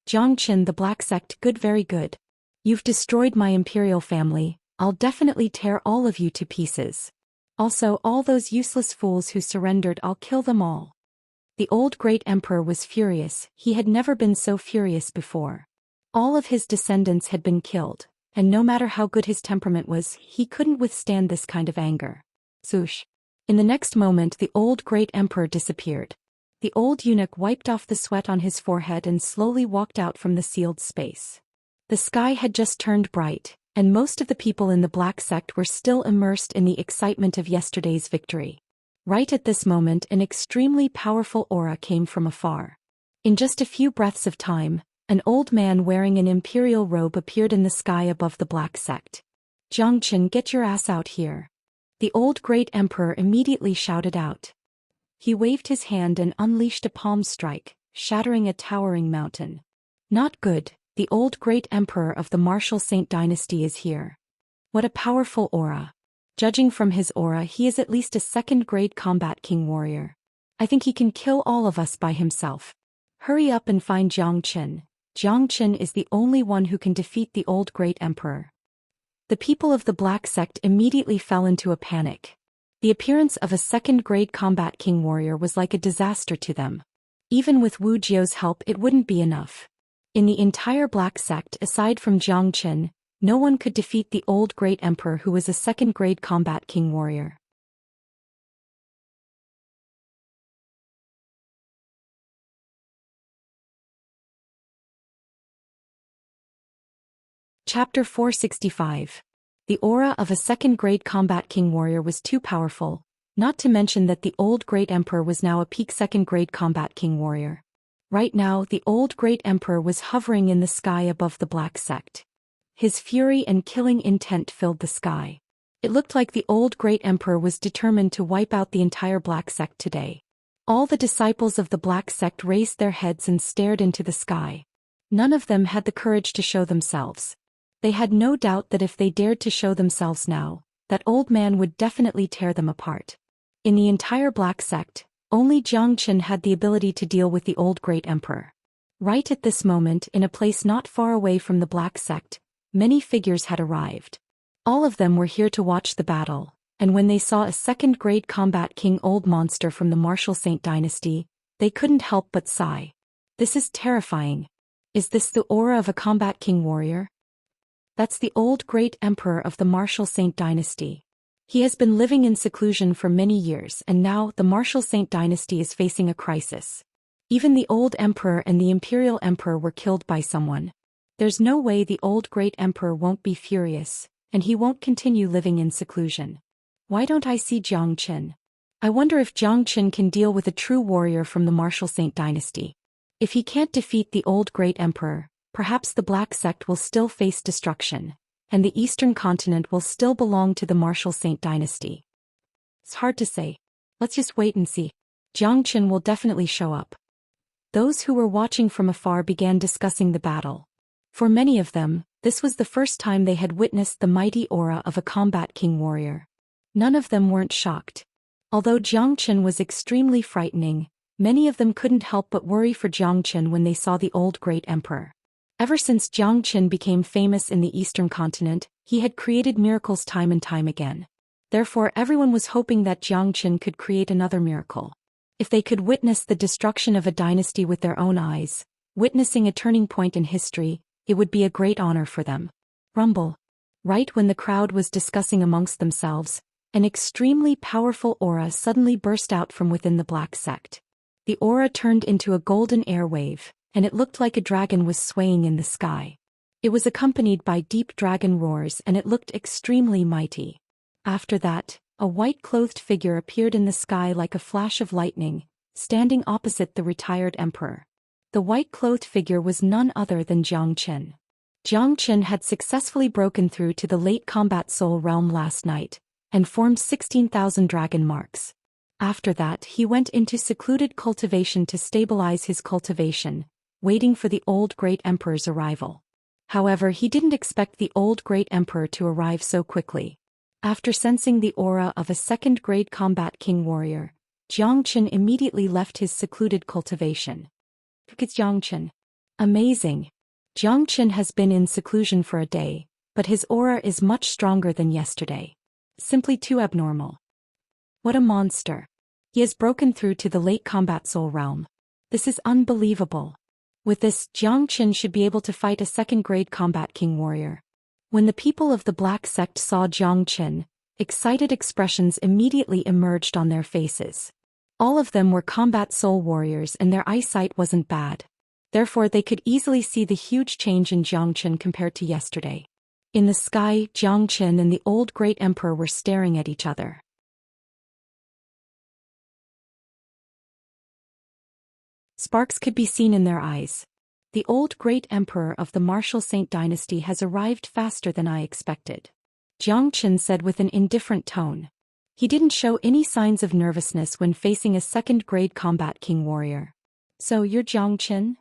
"Zhou Xian, the black sect, good, very good. You've destroyed my imperial family, I'll definitely tear all of you to pieces. Also, all those useless fools who surrendered, I'll kill them all." The old great emperor was furious. He had never been so furious before. All of his descendants had been killed, and no matter how good his temperament was, he couldn't withstand this kind of anger. Swoosh. In the next moment the old great emperor disappeared. The old eunuch wiped off the sweat on his forehead and slowly walked out from the sealed space. The sky had just turned bright, and most of the people in the Black Sect were still immersed in the excitement of yesterday's victory. Right at this moment an extremely powerful aura came from afar. In just a few breaths of time, an old man wearing an imperial robe appeared in the sky above the Black Sect. "Xianxia, get your ass out here!" The old great emperor immediately shouted out. He waved his hand and unleashed a palm strike, shattering a towering mountain. "Not good, the old great emperor of the martial Saint dynasty is here. What a powerful aura. Judging from his aura, he is at least a second-grade combat king warrior. I think he can kill all of us by himself. Hurry up and find Xianxia. Xianxia is the only one who can defeat the old great emperor." The people of the Black Sect immediately fell into a panic. The appearance of a second-grade combat king warrior was like a disaster to them. Even with Wu Jiao's help it wouldn't be enough. In the entire Black Sect aside from Xianxia, no one could defeat the old great emperor who was a second-grade combat king warrior. Chapter 465. The aura of a second-grade combat king warrior was too powerful, not to mention that the old great emperor was now a peak second-grade combat king warrior. Right now the old great emperor was hovering in the sky above the Black Sect. His fury and killing intent filled the sky. It looked like the old great emperor was determined to wipe out the entire Black Sect today. All the disciples of the Black Sect raised their heads and stared into the sky. None of them had the courage to show themselves. They had no doubt that if they dared to show themselves now, that old man would definitely tear them apart. In the entire Black Sect, only Xianxia had the ability to deal with the old great emperor. Right at this moment, in a place not far away from the Black Sect, many figures had arrived. All of them were here to watch the battle, and when they saw a second-grade combat king old monster from the martial Saint dynasty, they couldn't help but sigh. This is terrifying. Is this the aura of a combat king warrior? That's the old great emperor of the martial Saint dynasty. He has been living in seclusion for many years and now the martial Saint dynasty is facing a crisis. Even the old emperor and the imperial emperor were killed by someone. There's no way the old great emperor won't be furious, and he won't continue living in seclusion. Why don't I see Xianxia? I wonder if Xianxia can deal with a true warrior from the martial Saint dynasty. If he can't defeat the old great emperor, perhaps the Black Sect will still face destruction, and the Eastern continent will still belong to the martial Saint dynasty. It's hard to say. Let's just wait and see. Xianxia will definitely show up. Those who were watching from afar began discussing the battle. For many of them, this was the first time they had witnessed the mighty aura of a combat king warrior. None of them weren't shocked. Although Xianxia was extremely frightening, many of them couldn't help but worry for Xianxia when they saw the old great emperor. Ever since Xianxia became famous in the Eastern continent, he had created miracles time and time again. Therefore everyone was hoping that Xianxia could create another miracle. If they could witness the destruction of a dynasty with their own eyes, witnessing a turning point in history, it would be a great honor for them. Rumble. Right when the crowd was discussing amongst themselves, an extremely powerful aura suddenly burst out from within the Black Sect. The aura turned into a golden air wave, and it looked like a dragon was swaying in the sky. It was accompanied by deep dragon roars and it looked extremely mighty. After that, a white-clothed figure appeared in the sky like a flash of lightning, standing opposite the retired emperor. The white-clothed figure was none other than Xianxia. Xianxia had successfully broken through to the late combat soul realm last night, and formed 16,000 dragon marks. After that he went into secluded cultivation to stabilize his cultivation, waiting for the old great emperor's arrival. However, he didn't expect the old great emperor to arrive so quickly. After sensing the aura of a second-grade combat king warrior, Xianxia immediately left his secluded cultivation. Look at Xianxia. Amazing. Xianxia has been in seclusion for a day, but his aura is much stronger than yesterday. Simply too abnormal. What a monster. He has broken through to the late combat soul realm. This is unbelievable. With this, Xianxia should be able to fight a second-grade combat king warrior. When the people of the Black Sect saw Zhou Xian, excited expressions immediately emerged on their faces. All of them were combat soul warriors and their eyesight wasn't bad. Therefore they could easily see the huge change in Zhou Xian compared to yesterday. In the sky, Zhou Xian and the old great emperor were staring at each other. Sparks could be seen in their eyes. The old great emperor of the martial Saint dynasty has arrived faster than I expected. Zhou Xian said with an indifferent tone. He didn't show any signs of nervousness when facing a second-grade combat king warrior. So you're Zhou Xian?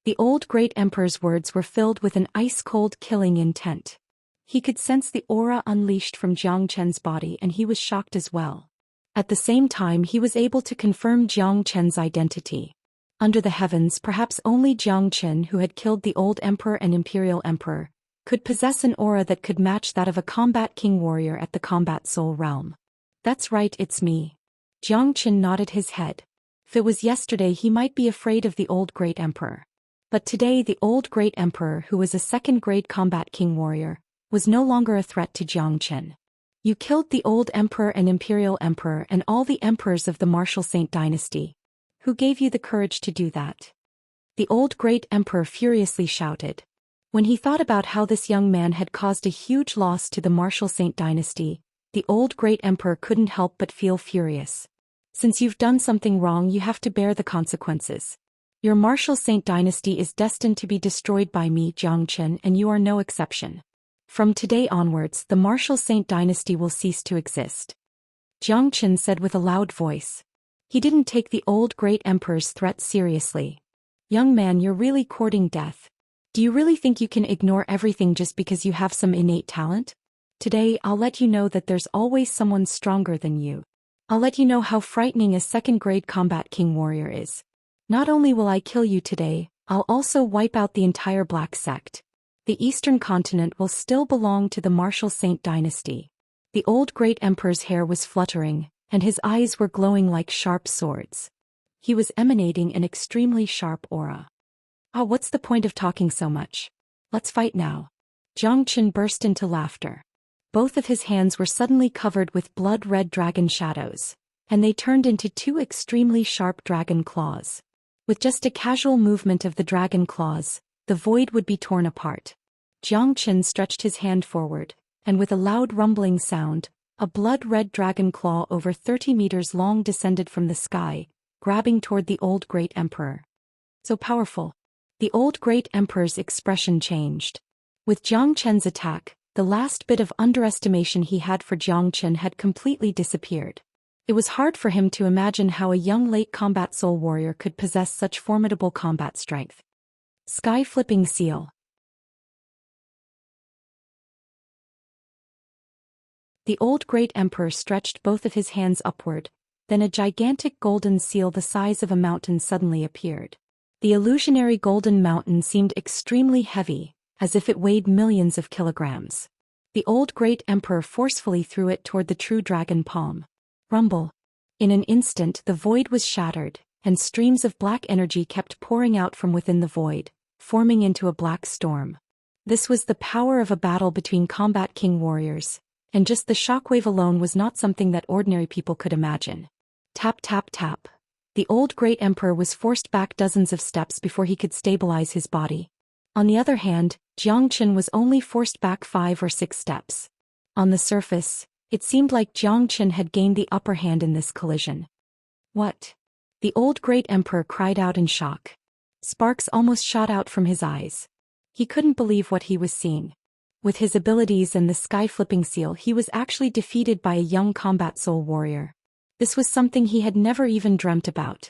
The old great emperor's words were filled with an ice-cold killing intent. He could sense the aura unleashed from Zhou Xian's body and he was shocked as well. At the same time he was able to confirm Zhou Xian's identity. Under the heavens, perhaps only Zhou Xian, who had killed the old emperor and imperial emperor, could possess an aura that could match that of a combat king warrior at the combat soul realm. That's right, it's me. Zhou Xian nodded his head. If it was yesterday he might be afraid of the old great emperor. But today the old great emperor, who was a second-grade combat king warrior, was no longer a threat to Zhou Xian. You killed the old emperor and imperial emperor and all the emperors of the martial Saint dynasty. Who gave you the courage to do that? The old great emperor furiously shouted. When he thought about how this young man had caused a huge loss to the martial Saint dynasty, the old great emperor couldn't help but feel furious. Since you've done something wrong you have to bear the consequences. Your martial Saint dynasty is destined to be destroyed by me, Zhou Xian, and you are no exception. From today onwards the martial Saint dynasty will cease to exist. Zhou Xian said with a loud voice. He didn't take the old great emperor's threat seriously. Young man, you're really courting death. Do you really think you can ignore everything just because you have some innate talent? Today I'll let you know that there's always someone stronger than you. I'll let you know how frightening a second-grade combat king warrior is. Not only will I kill you today, I'll also wipe out the entire Black Sect. The Eastern continent will still belong to the martial Saint dynasty. The old great emperor's hair was fluttering, and his eyes were glowing like sharp swords. He was emanating an extremely sharp aura. What's the point of talking so much? Let's fight now. Zhou Xian burst into laughter. Both of his hands were suddenly covered with blood-red dragon shadows, and they turned into two extremely sharp dragon claws. With just a casual movement of the dragon claws, the void would be torn apart. Zhou Xian stretched his hand forward, and with a loud rumbling sound, a blood-red dragon claw over 30 meters long descended from the sky, grabbing toward the old great emperor. So powerful. The old great emperor's expression changed. With Zhou Xian's attack, the last bit of underestimation he had for Zhou Xian had completely disappeared. It was hard for him to imagine how a young late combat soul warrior could possess such formidable combat strength. Sky-flipping seal. The old great emperor stretched both of his hands upward, then a gigantic golden seal the size of a mountain suddenly appeared. The illusionary golden mountain seemed extremely heavy, as if it weighed millions of kilograms. The old great emperor forcefully threw it toward the true dragon palm. Rumble. In an instant the void was shattered, and streams of black energy kept pouring out from within the void, forming into a black storm. This was the power of a battle between combat king warriors. And just the shockwave alone was not something that ordinary people could imagine. Tap tap tap. The old great emperor was forced back dozens of steps before he could stabilize his body. On the other hand, Zhou Xian was only forced back 5 or 6 steps. On the surface, it seemed like Zhou Xian had gained the upper hand in this collision. What? The old great emperor cried out in shock. Sparks almost shot out from his eyes. He couldn't believe what he was seeing. With his abilities and the sky-flipping seal he was actually defeated by a young combat soul warrior. This was something he had never even dreamt about.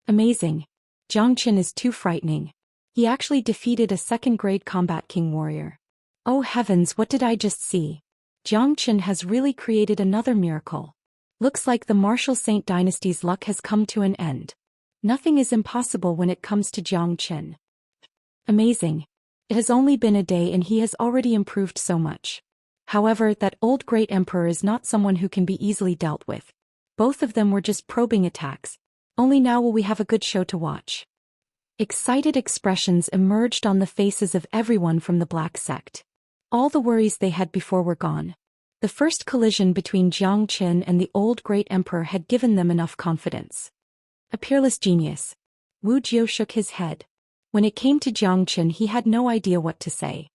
Amazing. Zhou Xian is too frightening. He actually defeated a second-grade combat king warrior. Oh heavens, what did I just see? Zhou Xian has really created another miracle. Looks like the martial Saint dynasty's luck has come to an end. Nothing is impossible when it comes to Zhou Xian. Amazing. It has only been a day and he has already improved so much. However, that old great emperor is not someone who can be easily dealt with. Both of them were just probing attacks. Only now will we have a good show to watch. Excited expressions emerged on the faces of everyone from the Black Sect. All the worries they had before were gone. The first collision between Zhou Xian and the old great emperor had given them enough confidence. A peerless genius. Wu Jiu shook his head. When it came to Zhou Xian, he had no idea what to say.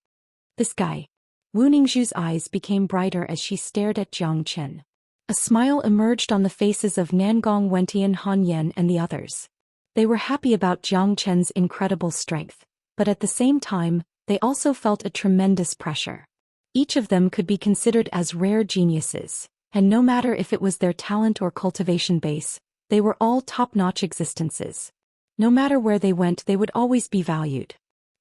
This guy. Wu Ningzhu's eyes became brighter as she stared at Zhou Xian. A smile emerged on the faces of Nangong Wentian, Han Yan and the others. They were happy about Zhou Qian's incredible strength, but at the same time, they also felt a tremendous pressure. Each of them could be considered as rare geniuses, and no matter if it was their talent or cultivation base, they were all top-notch existences. No matter where they went, they would always be valued.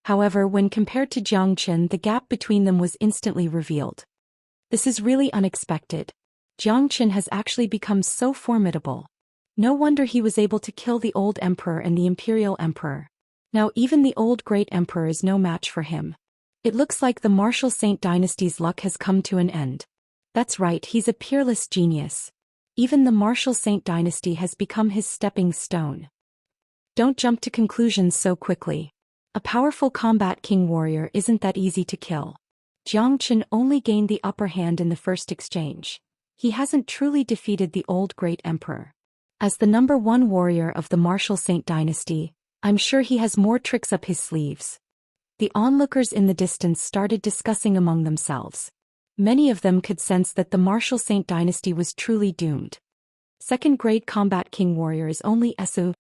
However, when compared to Zhou Qian, the gap between them was instantly revealed. This is really unexpected. Zhou Qian has actually become so formidable. No wonder he was able to kill the old emperor and the imperial emperor. Now even the old great emperor is no match for him. It looks like the Martial Saint dynasty's luck has come to an end. That's right, he's a peerless genius. Even the Martial Saint dynasty has become his stepping stone. Don't jump to conclusions so quickly. A powerful combat king warrior isn't that easy to kill. Zhou Qian only gained the upper hand in the first exchange. He hasn't truly defeated the old great emperor. As the #1 warrior of the Martial Saint dynasty, I'm sure he has more tricks up his sleeves. The onlookers in the distance started discussing among themselves. Many of them could sense that the Martial Saint dynasty was truly doomed. Second-grade combat king warrior is only Esu.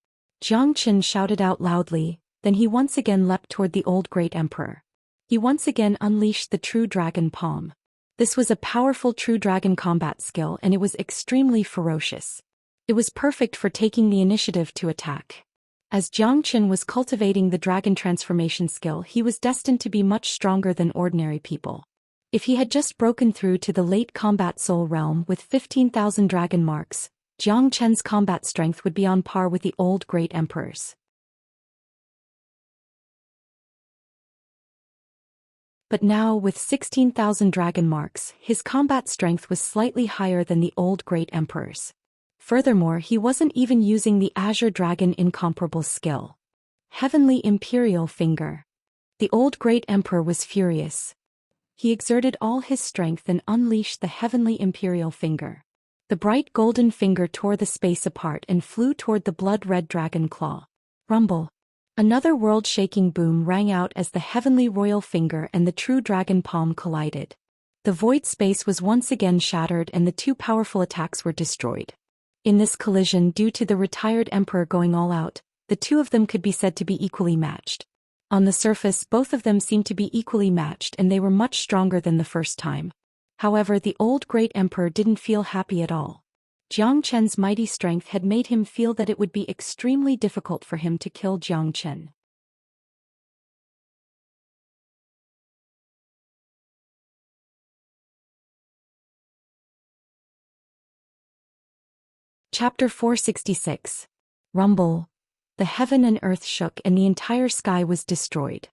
Zhou Qian shouted out loudly, then he once again leapt toward the old great emperor. He once again unleashed the true dragon palm. This was a powerful true dragon combat skill and it was extremely ferocious. It was perfect for taking the initiative to attack. As Zhou Qian was cultivating the dragon transformation skill, he was destined to be much stronger than ordinary people. If he had just broken through to the late combat soul realm with 15,000 dragon marks, Zhou Qian's combat strength would be on par with the old great emperors. But now, with 16,000 dragon marks, his combat strength was slightly higher than the old great emperors. Furthermore, he wasn't even using the Azure Dragon incomparable skill. Heavenly Imperial Finger. The old great emperor was furious. He exerted all his strength and unleashed the Heavenly Imperial Finger. The bright golden finger tore the space apart and flew toward the blood-red dragon claw. Rumble. Another world-shaking boom rang out as the Heavenly Royal Finger and the true dragon palm collided. The void space was once again shattered and the two powerful attacks were destroyed. In this collision, due to the retired emperor going all out, the two of them could be said to be equally matched. On the surface, both of them seemed to be equally matched and they were much stronger than the first time. However, the old great emperor didn't feel happy at all. Zhou Qian's mighty strength had made him feel that it would be extremely difficult for him to kill Zhou Qian. Chapter 466. Rumble. The heaven and earth shook and the entire sky was destroyed.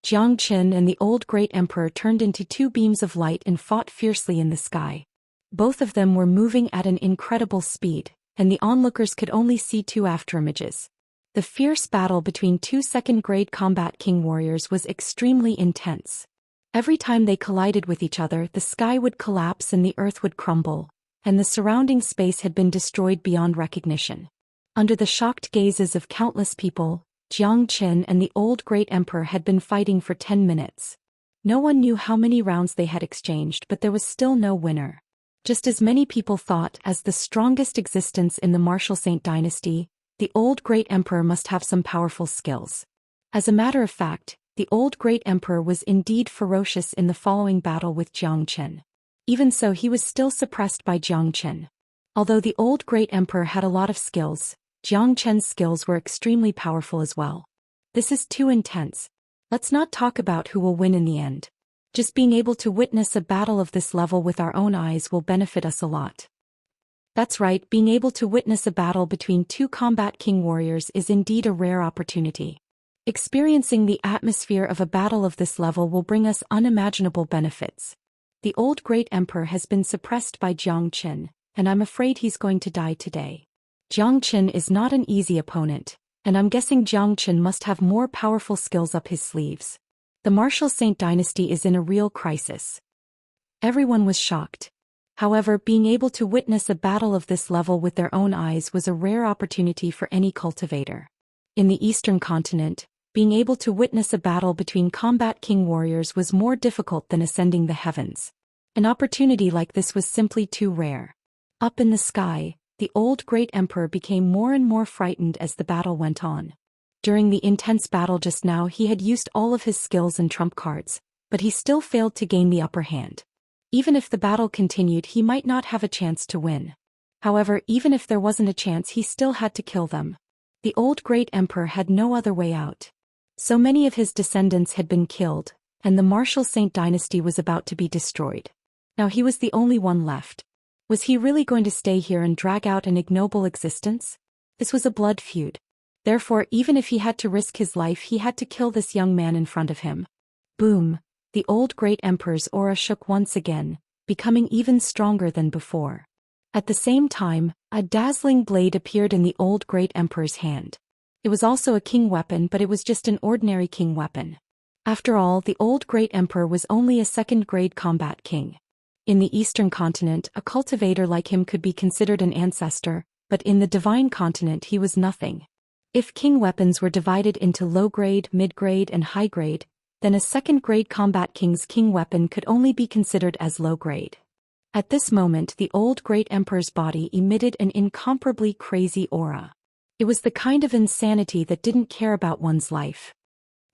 Zhou Qian and the old great emperor turned into two beams of light and fought fiercely in the sky. Both of them were moving at an incredible speed, and the onlookers could only see two afterimages. The fierce battle between two second-grade combat king warriors was extremely intense. Every time they collided with each other, the sky would collapse and the earth would crumble, and the surrounding space had been destroyed beyond recognition. Under the shocked gazes of countless people, Zhou Qian and the old great emperor had been fighting for 10 minutes. No one knew how many rounds they had exchanged, but there was still no winner. Just as many people thought, as the strongest existence in the Martial Saint dynasty, the old great emperor must have some powerful skills. As a matter of fact, the old great emperor was indeed ferocious in the following battle with Zhou Qian. Even so, he was still suppressed by Zhou Qian. Although the old great emperor had a lot of skills, Zhou Qian's skills were extremely powerful as well. This is too intense. Let's not talk about who will win in the end. Just being able to witness a battle of this level with our own eyes will benefit us a lot. That's right, being able to witness a battle between two combat king warriors is indeed a rare opportunity. Experiencing the atmosphere of a battle of this level will bring us unimaginable benefits. The old great emperor has been suppressed by Zhou Qian, and I'm afraid he's going to die today. Zhou Qian is not an easy opponent, and I'm guessing Zhou Qian must have more powerful skills up his sleeves. The Martial Saint dynasty is in a real crisis. Everyone was shocked. However, being able to witness a battle of this level with their own eyes was a rare opportunity for any cultivator. In the Eastern continent, being able to witness a battle between combat king warriors was more difficult than ascending the heavens. An opportunity like this was simply too rare. Up in the sky, the old great emperor became more and more frightened as the battle went on. During the intense battle just now, he had used all of his skills and trump cards, but he still failed to gain the upper hand. Even if the battle continued, he might not have a chance to win. However, even if there wasn't a chance, he still had to kill them. The old great emperor had no other way out. So many of his descendants had been killed, and the Martial Saint dynasty was about to be destroyed. Now he was the only one left. Was he really going to stay here and drag out an ignoble existence? This was a blood feud. Therefore, even if he had to risk his life, he had to kill this young man in front of him. Boom! The old great emperor's aura shook once again, becoming even stronger than before. At the same time, a dazzling blade appeared in the old great emperor's hand. It was also a king weapon, but it was just an ordinary king weapon. After all, the old great emperor was only a second-grade combat king. In the Eastern continent, a cultivator like him could be considered an ancestor, but in the divine continent he was nothing. If king weapons were divided into low-grade, mid-grade and high-grade, then a second-grade combat king's king weapon could only be considered as low-grade. At this moment, the old great emperor's body emitted an incomparably crazy aura. It was the kind of insanity that didn't care about one's life.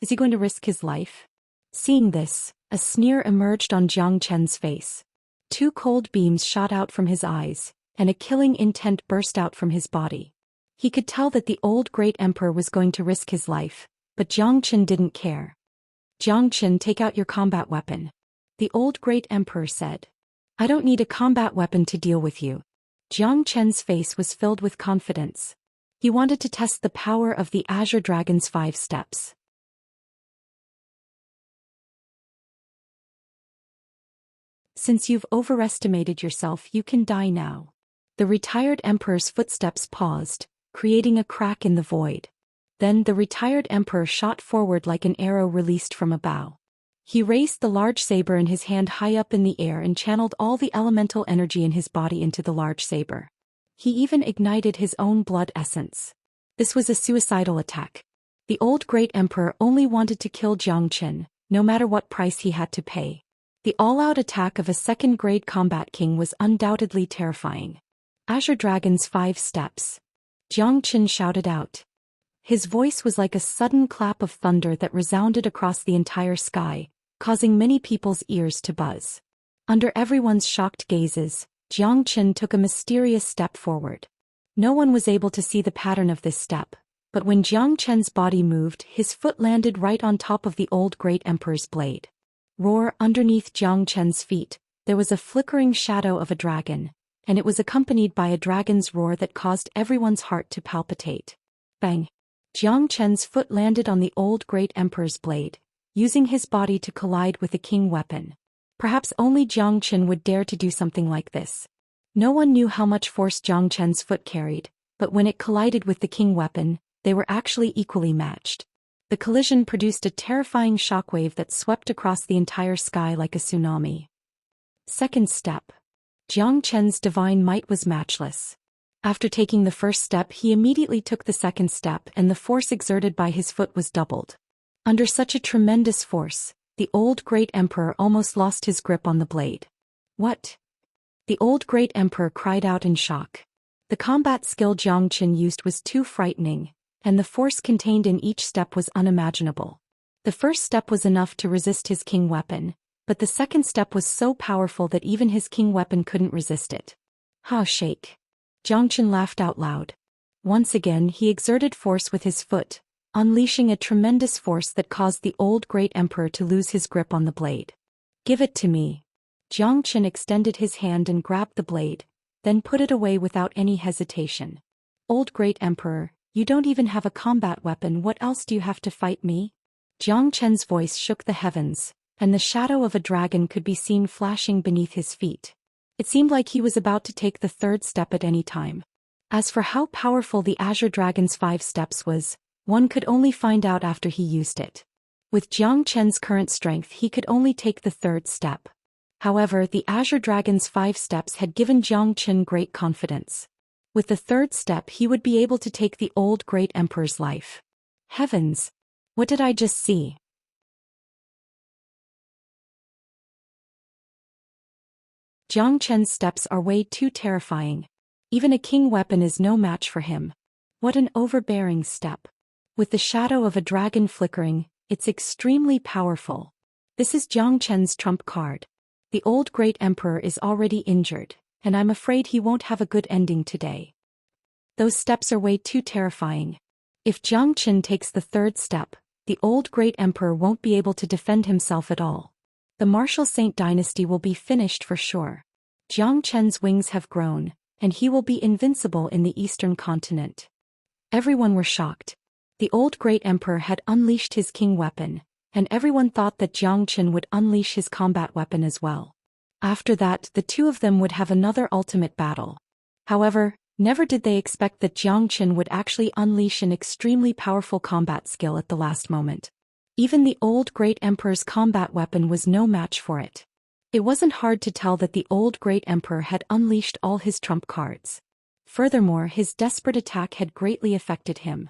Is he going to risk his life? Seeing this, a sneer emerged on Zhang Chen's face. Two cold beams shot out from his eyes, and a killing intent burst out from his body. He could tell that the old great emperor was going to risk his life, but Zhang Chen didn't care. Zhang Chen, take out your combat weapon. The old great emperor said. I don't need a combat weapon to deal with you. Zhang Chen's face was filled with confidence. He wanted to test the power of the Azure Dragon's 5 steps. Since you've overestimated yourself, you can die now. The retired emperor's footsteps paused, creating a crack in the void. Then the retired emperor shot forward like an arrow released from a bow. He raised the large saber in his hand high up in the air and channeled all the elemental energy in his body into the large saber. He even ignited his own blood essence. This was a suicidal attack. The old great emperor only wanted to kill Zhang Chen, no matter what price he had to pay. The all-out attack of a second-grade combat king was undoubtedly terrifying. Azure Dragon's 5 steps. Zhang Chen shouted out. His voice was like a sudden clap of thunder that resounded across the entire sky, causing many people's ears to buzz. Under everyone's shocked gazes, Zhang Chen took a mysterious step forward. No one was able to see the pattern of this step, but when Zhang Chen's body moved, his foot landed right on top of the old great emperor's blade. Roar! Underneath Zhang Chen's feet, there was a flickering shadow of a dragon, and it was accompanied by a dragon's roar that caused everyone's heart to palpitate. Bang! Zhang Chen's foot landed on the old great emperor's blade, using his body to collide with a king weapon. Perhaps only Zhang Chen would dare to do something like this. No one knew how much force Zhang Chen's foot carried, but when it collided with the king weapon, they were actually equally matched. The collision produced a terrifying shockwave that swept across the entire sky like a tsunami. Second step. Zhang Chen's divine might was matchless. After taking the first step, he immediately took the second step, and the force exerted by his foot was doubled. Under such a tremendous force, the old great emperor almost lost his grip on the blade. What? The old great emperor cried out in shock. The combat skill Zhang Chen used was too frightening, and the force contained in each step was unimaginable. The first step was enough to resist his king weapon, but the second step was so powerful that even his king weapon couldn't resist it. Ha! Shake! Zhang Chen laughed out loud. Once again he exerted force with his foot, unleashing a tremendous force that caused the old great emperor to lose his grip on the blade. Give it to me. Zhang Chen extended his hand and grabbed the blade, then put it away without any hesitation. Old great emperor, you don't even have a combat weapon, what else do you have to fight me? Zhang Chen's voice shook the heavens, and the shadow of a dragon could be seen flashing beneath his feet. It seemed like he was about to take the third step at any time. As for how powerful the Azure Dragon's 5 steps was, one could only find out after he used it. With Jiang Chen's current strength he could only take the third step. However, the Azure Dragon's 5 steps had given Jiang Chen great confidence. With the third step he would be able to take the old great emperor's life. Heavens! What did I just see? Jiang Chen's steps are way too terrifying. Even a king weapon is no match for him. What an overbearing step. With the shadow of a dragon flickering, it's extremely powerful. This is Jiang Chen's trump card. The old great emperor is already injured, and I'm afraid he won't have a good ending today. Those steps are way too terrifying. If Jiang Chen takes the third step, the old great emperor won't be able to defend himself at all. The martial saint dynasty will be finished for sure. Jiang Chen's wings have grown, and he will be invincible in the eastern continent. Everyone were shocked. The old great emperor had unleashed his king weapon, and everyone thought that Jiang Chen would unleash his combat weapon as well. After that, the two of them would have another ultimate battle. However, never did they expect that Jiang Chen would actually unleash an extremely powerful combat skill at the last moment. Even the old great emperor's combat weapon was no match for it. It wasn't hard to tell that the old great emperor had unleashed all his trump cards. Furthermore, his desperate attack had greatly affected him.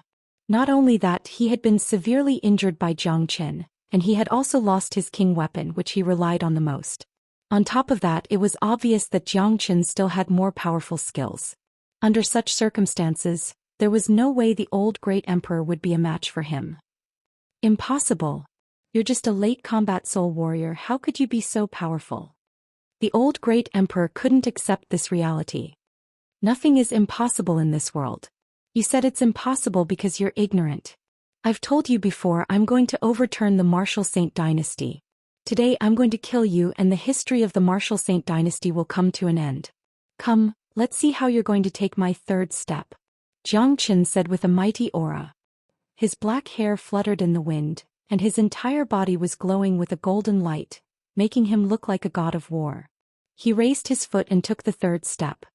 Not only that, he had been severely injured by Jiang Chen, and he had also lost his king weapon which he relied on the most. On top of that, it was obvious that Jiang Chen still had more powerful skills. Under such circumstances, there was no way the old great emperor would be a match for him. Impossible. You're just a late combat soul warrior, how could you be so powerful? The old great emperor couldn't accept this reality. Nothing is impossible in this world. You said it's impossible because you're ignorant. I've told you before, I'm going to overturn the martial saint dynasty. Today I'm going to kill you and the history of the martial saint dynasty will come to an end. Come, let's see how you're going to take my third step. Jiang Chen said with a mighty aura. His black hair fluttered in the wind, and his entire body was glowing with a golden light, making him look like a god of war. He raised his foot and took the third step.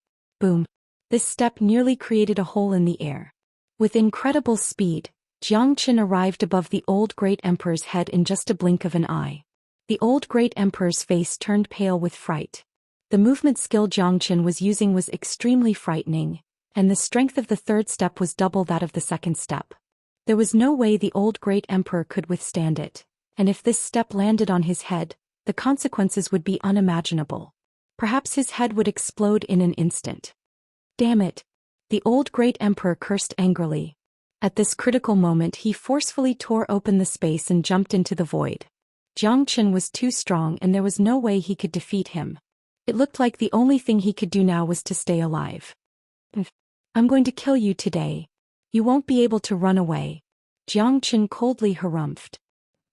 Boom! This step nearly created a hole in the air. With incredible speed, Jiang Chen arrived above the old great emperor's head in just a blink of an eye. The old great emperor's face turned pale with fright. The movement skill Jiang Chen was using was extremely frightening, and the strength of the third step was double that of the second step. There was no way the old great emperor could withstand it, and if this step landed on his head, the consequences would be unimaginable. Perhaps his head would explode in an instant. Damn it! The old great emperor cursed angrily. At this critical moment he forcefully tore open the space and jumped into the void. Jiang Chen was too strong and there was no way he could defeat him. It looked like the only thing he could do now was to stay alive. I'm going to kill you today. You won't be able to run away. Jiang Chen coldly harumphed.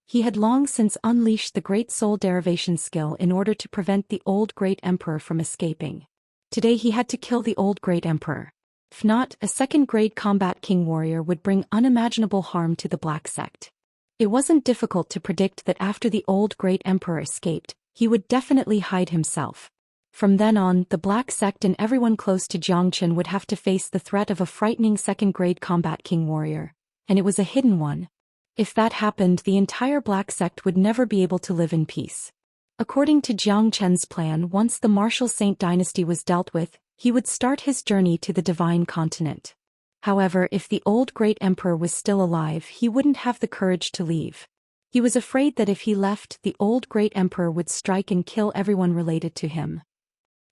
He had long since unleashed the great soul derivation skill in order to prevent the old great emperor from escaping. Today he had to kill the old great emperor. If not, a second-grade combat king warrior would bring unimaginable harm to the Black Sect. It wasn't difficult to predict that after the old great emperor escaped, he would definitely hide himself. From then on, the Black Sect and everyone close to Jiang Chen would have to face the threat of a frightening second-grade combat king warrior, and it was a hidden one. If that happened, the entire Black Sect would never be able to live in peace. According to Jiang Chen's plan, once the martial saint dynasty was dealt with, he would start his journey to the divine continent. However, if the old great emperor was still alive, he wouldn't have the courage to leave. He was afraid that if he left, the old great emperor would strike and kill everyone related to him.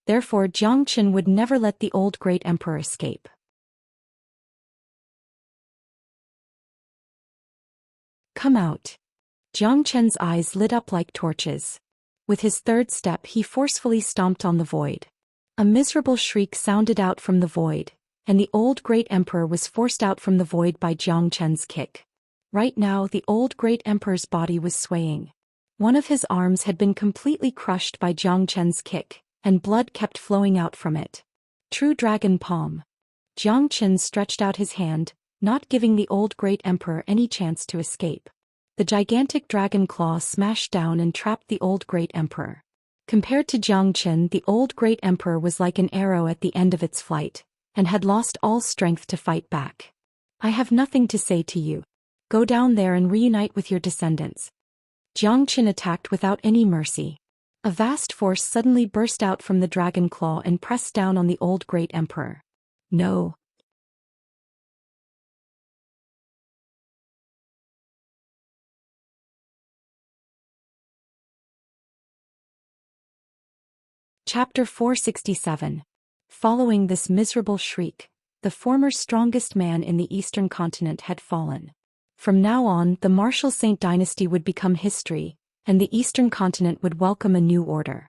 Therefore, Jiang Chen would never let the old great emperor escape. Come out. Jiang Chen's eyes lit up like torches. With his third step he forcefully stomped on the void. A miserable shriek sounded out from the void, and the old great emperor was forced out from the void by Jiang Chen's kick. Right now the old great emperor's body was swaying. One of his arms had been completely crushed by Jiang Chen's kick, and blood kept flowing out from it. True dragon palm. Jiang Chen stretched out his hand, not giving the old great emperor any chance to escape. The gigantic dragon claw smashed down and trapped the old great emperor. Compared to Jiang Chen, the old great emperor was like an arrow at the end of its flight, and had lost all strength to fight back. I have nothing to say to you. Go down there and reunite with your descendants. Jiang Qin attacked without any mercy. A vast force suddenly burst out from the dragon claw and pressed down on the old great emperor. No. Chapter 467. Following this miserable shriek, the former strongest man in the eastern continent had fallen. From now on, the martial Saint dynasty would become history, and the eastern continent would welcome a new order.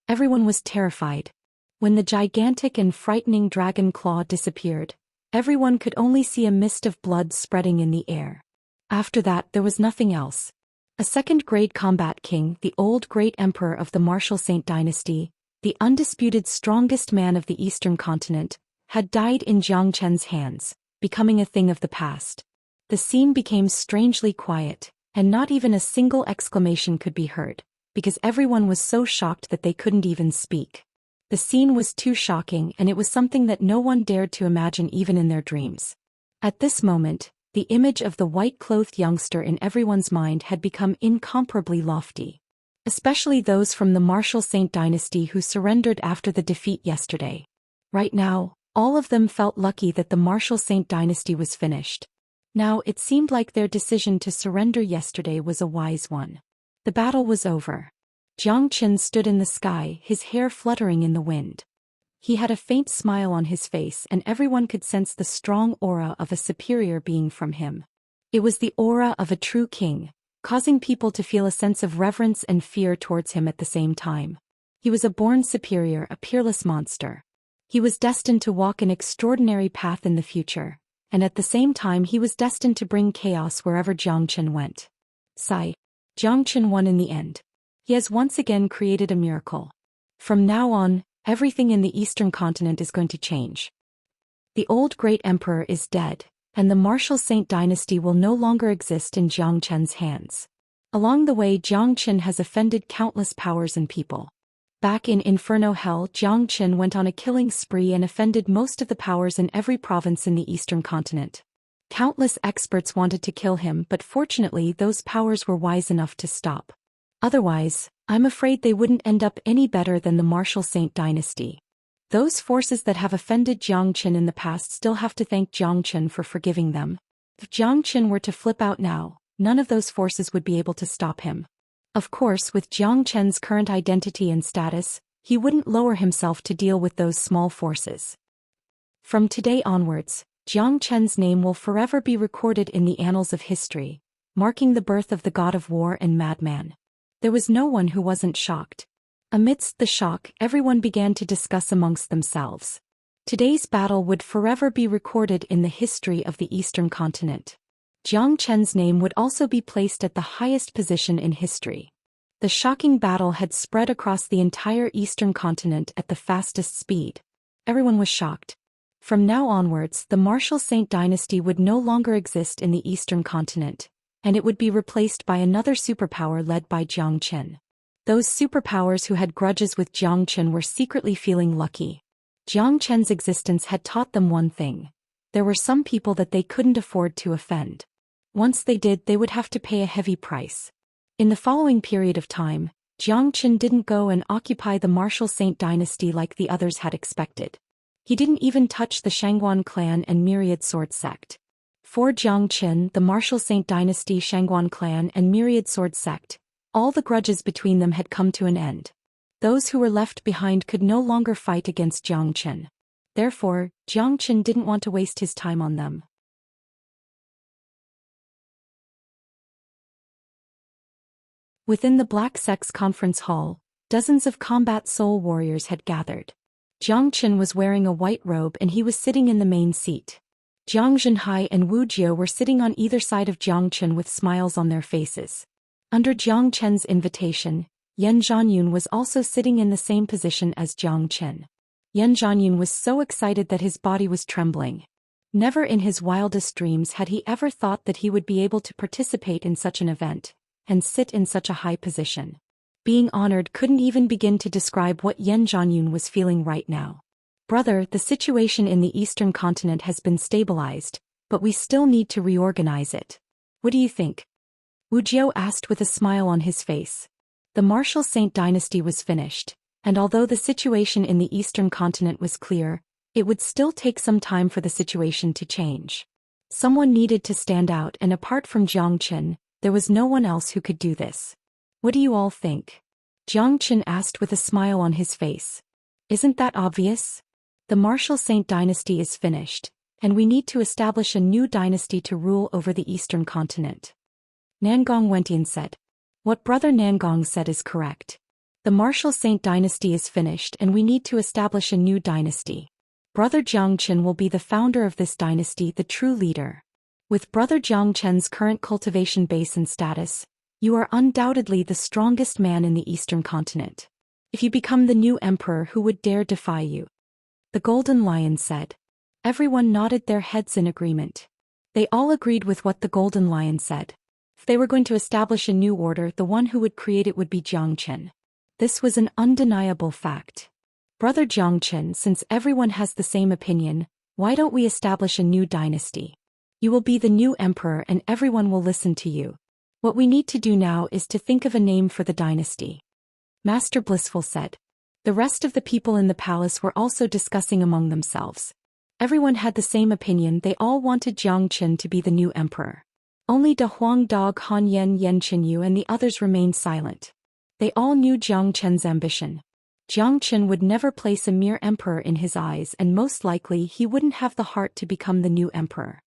Everyone was terrified. When the gigantic and frightening dragon claw disappeared, everyone could only see a mist of blood spreading in the air. After that, there was nothing else. A second-grade combat king, the old great emperor of the martial Saint dynasty, the undisputed strongest man of the eastern continent, had died in Jiang Chen's hands, becoming a thing of the past. The scene became strangely quiet, and not even a single exclamation could be heard, because everyone was so shocked that they couldn't even speak. The scene was too shocking, and it was something that no one dared to imagine even in their dreams. At this moment, the image of the white-clothed youngster in everyone's mind had become incomparably lofty. Especially those from the martial Saint dynasty who surrendered after the defeat yesterday. Right now, all of them felt lucky that the martial Saint dynasty was finished. Now it seemed like their decision to surrender yesterday was a wise one. The battle was over. Jiang Qin stood in the sky, his hair fluttering in the wind. He had a faint smile on his face, and everyone could sense the strong aura of a superior being from him. It was the aura of a true king, causing people to feel a sense of reverence and fear towards him at the same time. He was a born superior, a peerless monster. He was destined to walk an extraordinary path in the future, and at the same time he was destined to bring chaos wherever Jiang Qin went. Sigh. Jiang Qin won in the end. He has once again created a miracle. From now on, everything in the eastern continent is going to change. The old great emperor is dead, and the martial Saint dynasty will no longer exist in Jiang Chen's hands. Along the way, Jiang Qin has offended countless powers and people. Back in Inferno Hell, Jiang Qin went on a killing spree and offended most of the powers in every province in the eastern continent. Countless experts wanted to kill him, but fortunately those powers were wise enough to stop. Otherwise, I'm afraid they wouldn't end up any better than the martial Saint dynasty. Those forces that have offended Jiang Qin in the past still have to thank Jiang Qin for forgiving them. If Jiang Qin were to flip out now, none of those forces would be able to stop him. Of course, with Jiang Chen's current identity and status, he wouldn't lower himself to deal with those small forces. From today onwards, Jiang Chen's name will forever be recorded in the annals of history, marking the birth of the god of war and madman. There was no one who wasn't shocked. Amidst the shock, everyone began to discuss amongst themselves. Today's battle would forever be recorded in the history of the eastern continent. Jiang Chen's name would also be placed at the highest position in history. The shocking battle had spread across the entire eastern continent at the fastest speed. Everyone was shocked. From now onwards, the martial Saint dynasty would no longer exist in the eastern continent, and it would be replaced by another superpower led by Jiang Qin. Those superpowers who had grudges with Jiang Qin were secretly feeling lucky. Jiang Chen's existence had taught them one thing. There were some people that they couldn't afford to offend. Once they did, they would have to pay a heavy price. In the following period of time, Jiang Qin didn't go and occupy the martial Saint dynasty like the others had expected. He didn't even touch the Shangguan clan and Myriad Sword sect. For Jiang Qin, the martial Saint dynasty, Shangguan clan and Myriad Sword sect, all the grudges between them had come to an end. Those who were left behind could no longer fight against Jiang Qin. Therefore, Jiang Qin didn't want to waste his time on them. Within the Black Sect's conference hall, dozens of combat soul warriors had gathered. Jiang Qin was wearing a white robe and he was sitting in the main seat. Jiang Zhenhai and Wu Jie were sitting on either side of Jiang Qin with smiles on their faces. Under Jiang Chen's invitation, Yan Zhanyun was also sitting in the same position as Jiang Qin. Yan Zhanyun was so excited that his body was trembling. Never in his wildest dreams had he ever thought that he would be able to participate in such an event, and sit in such a high position. Being honored couldn't even begin to describe what Yan Zhanyun was feeling right now. Brother, the situation in the eastern continent has been stabilized, but we still need to reorganize it. What do you think? Wuxia asked with a smile on his face. The martial Saint dynasty was finished, and although the situation in the eastern continent was clear, it would still take some time for the situation to change. Someone needed to stand out, and apart from Xianxia, there was no one else who could do this. What do you all think? Xianxia asked with a smile on his face. Isn't that obvious? The martial Saint dynasty is finished, and we need to establish a new dynasty to rule over the eastern continent. Nangong Wentian said. What Brother Nangong said is correct. The martial Saint dynasty is finished and we need to establish a new dynasty. Brother Xianxia will be the founder of this dynasty, the true leader. With Brother Xianxia's current cultivation base and status, you are undoubtedly the strongest man in the eastern continent. If you become the new emperor, who would dare defy you? The Golden Lion said. Everyone nodded their heads in agreement. They all agreed with what the Golden Lion said. If they were going to establish a new order, the one who would create it would be Xianxia. This was an undeniable fact. Brother Xianxia, since everyone has the same opinion, why don't we establish a new dynasty? You will be the new emperor and everyone will listen to you. What we need to do now is to think of a name for the dynasty. Master Blissful said. The rest of the people in the palace were also discussing among themselves. Everyone had the same opinion. They all wanted Xianxia to be the new emperor. Only De Huang Dog Han Yen Chinyu and the others remained silent. They all knew Xianxia's ambition. Xianxia would never place a mere emperor in his eyes, and most likely he wouldn't have the heart to become the new emperor.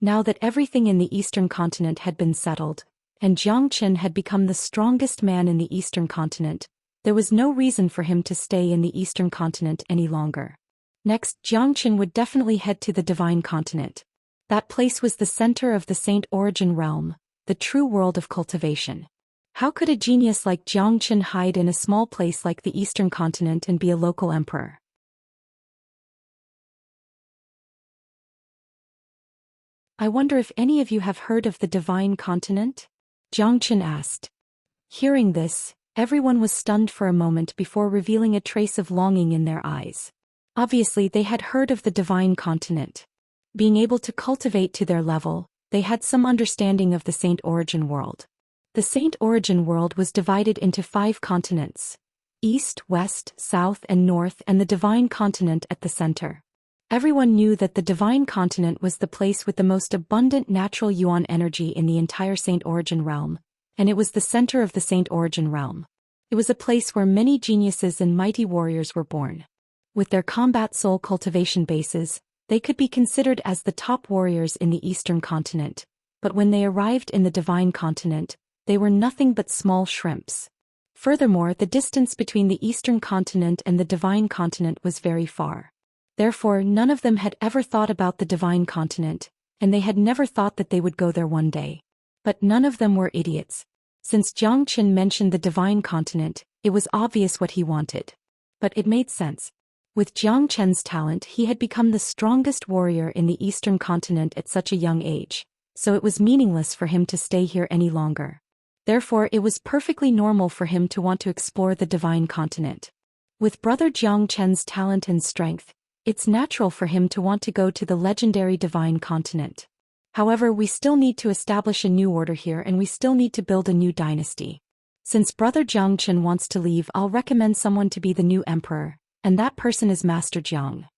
Now that everything in the eastern continent had been settled, and Xianxia had become the strongest man in the eastern continent, there was no reason for him to stay in the eastern continent any longer. Next, Xianxia would definitely head to the divine continent. That place was the center of the Saint Origin realm, the true world of cultivation. How could a genius like Xianxia hide in a small place like the eastern continent and be a local emperor? I wonder if any of you have heard of the divine continent? Xianxia asked. Hearing this, everyone was stunned for a moment before revealing a trace of longing in their eyes. Obviously, they had heard of the divine continent. Being able to cultivate to their level, they had some understanding of the Saint Origin world. The Saint Origin world was divided into 5 continents: East, West, South, and North, and the divine continent at the center. Everyone knew that the divine continent was the place with the most abundant natural yuan energy in the entire Saint Origin realm, and it was the center of the Saint Origin realm. It was a place where many geniuses and mighty warriors were born. With their combat soul cultivation bases, they could be considered as the top warriors in the eastern continent, but when they arrived in the divine continent, they were nothing but small shrimps. Furthermore, the distance between the eastern continent and the divine continent was very far. Therefore, none of them had ever thought about the divine continent, and they had never thought that they would go there one day. But none of them were idiots. Since Xianxia mentioned the divine continent, it was obvious what he wanted. But it made sense. With Xianxia's talent, he had become the strongest warrior in the eastern continent at such a young age, so it was meaningless for him to stay here any longer. Therefore, it was perfectly normal for him to want to explore the divine continent. With Brother Xianxia's talent and strength, it's natural for him to want to go to the legendary divine continent. However, we still need to establish a new order here, and we still need to build a new dynasty. Since Brother Xianxia wants to leave, I'll recommend someone to be the new emperor, and that person is Master Jiang.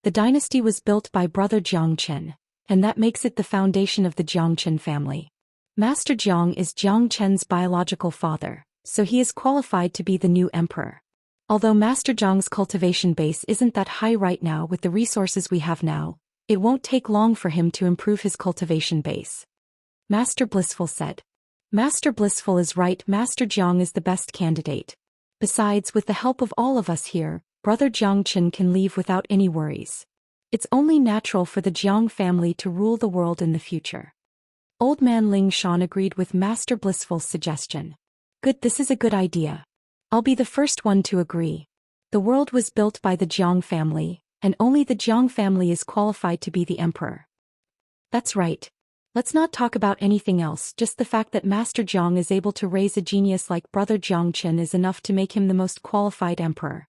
The dynasty was built by Brother Xianxia, and that makes it the foundation of the Xianxia family. Master Jiang is Xianxia's biological father, so he is qualified to be the new emperor. Although Master Jiang's cultivation base isn't that high right now with the resources we have now, it won't take long for him to improve his cultivation base. Master Blissful said. Master Blissful is right, Master Jiang is the best candidate. Besides, with the help of all of us here, Brother Xianxia can leave without any worries. It's only natural for the Jiang family to rule the world in the future. Old Man Ling Shan agreed with Master Blissful's suggestion. Good, this is a good idea. I'll be the first one to agree. The world was built by the Jiang family, and only the Jiang family is qualified to be the emperor. That's right. Let's not talk about anything else, just the fact that Master Jiang is able to raise a genius like Brother Xianxia is enough to make him the most qualified emperor.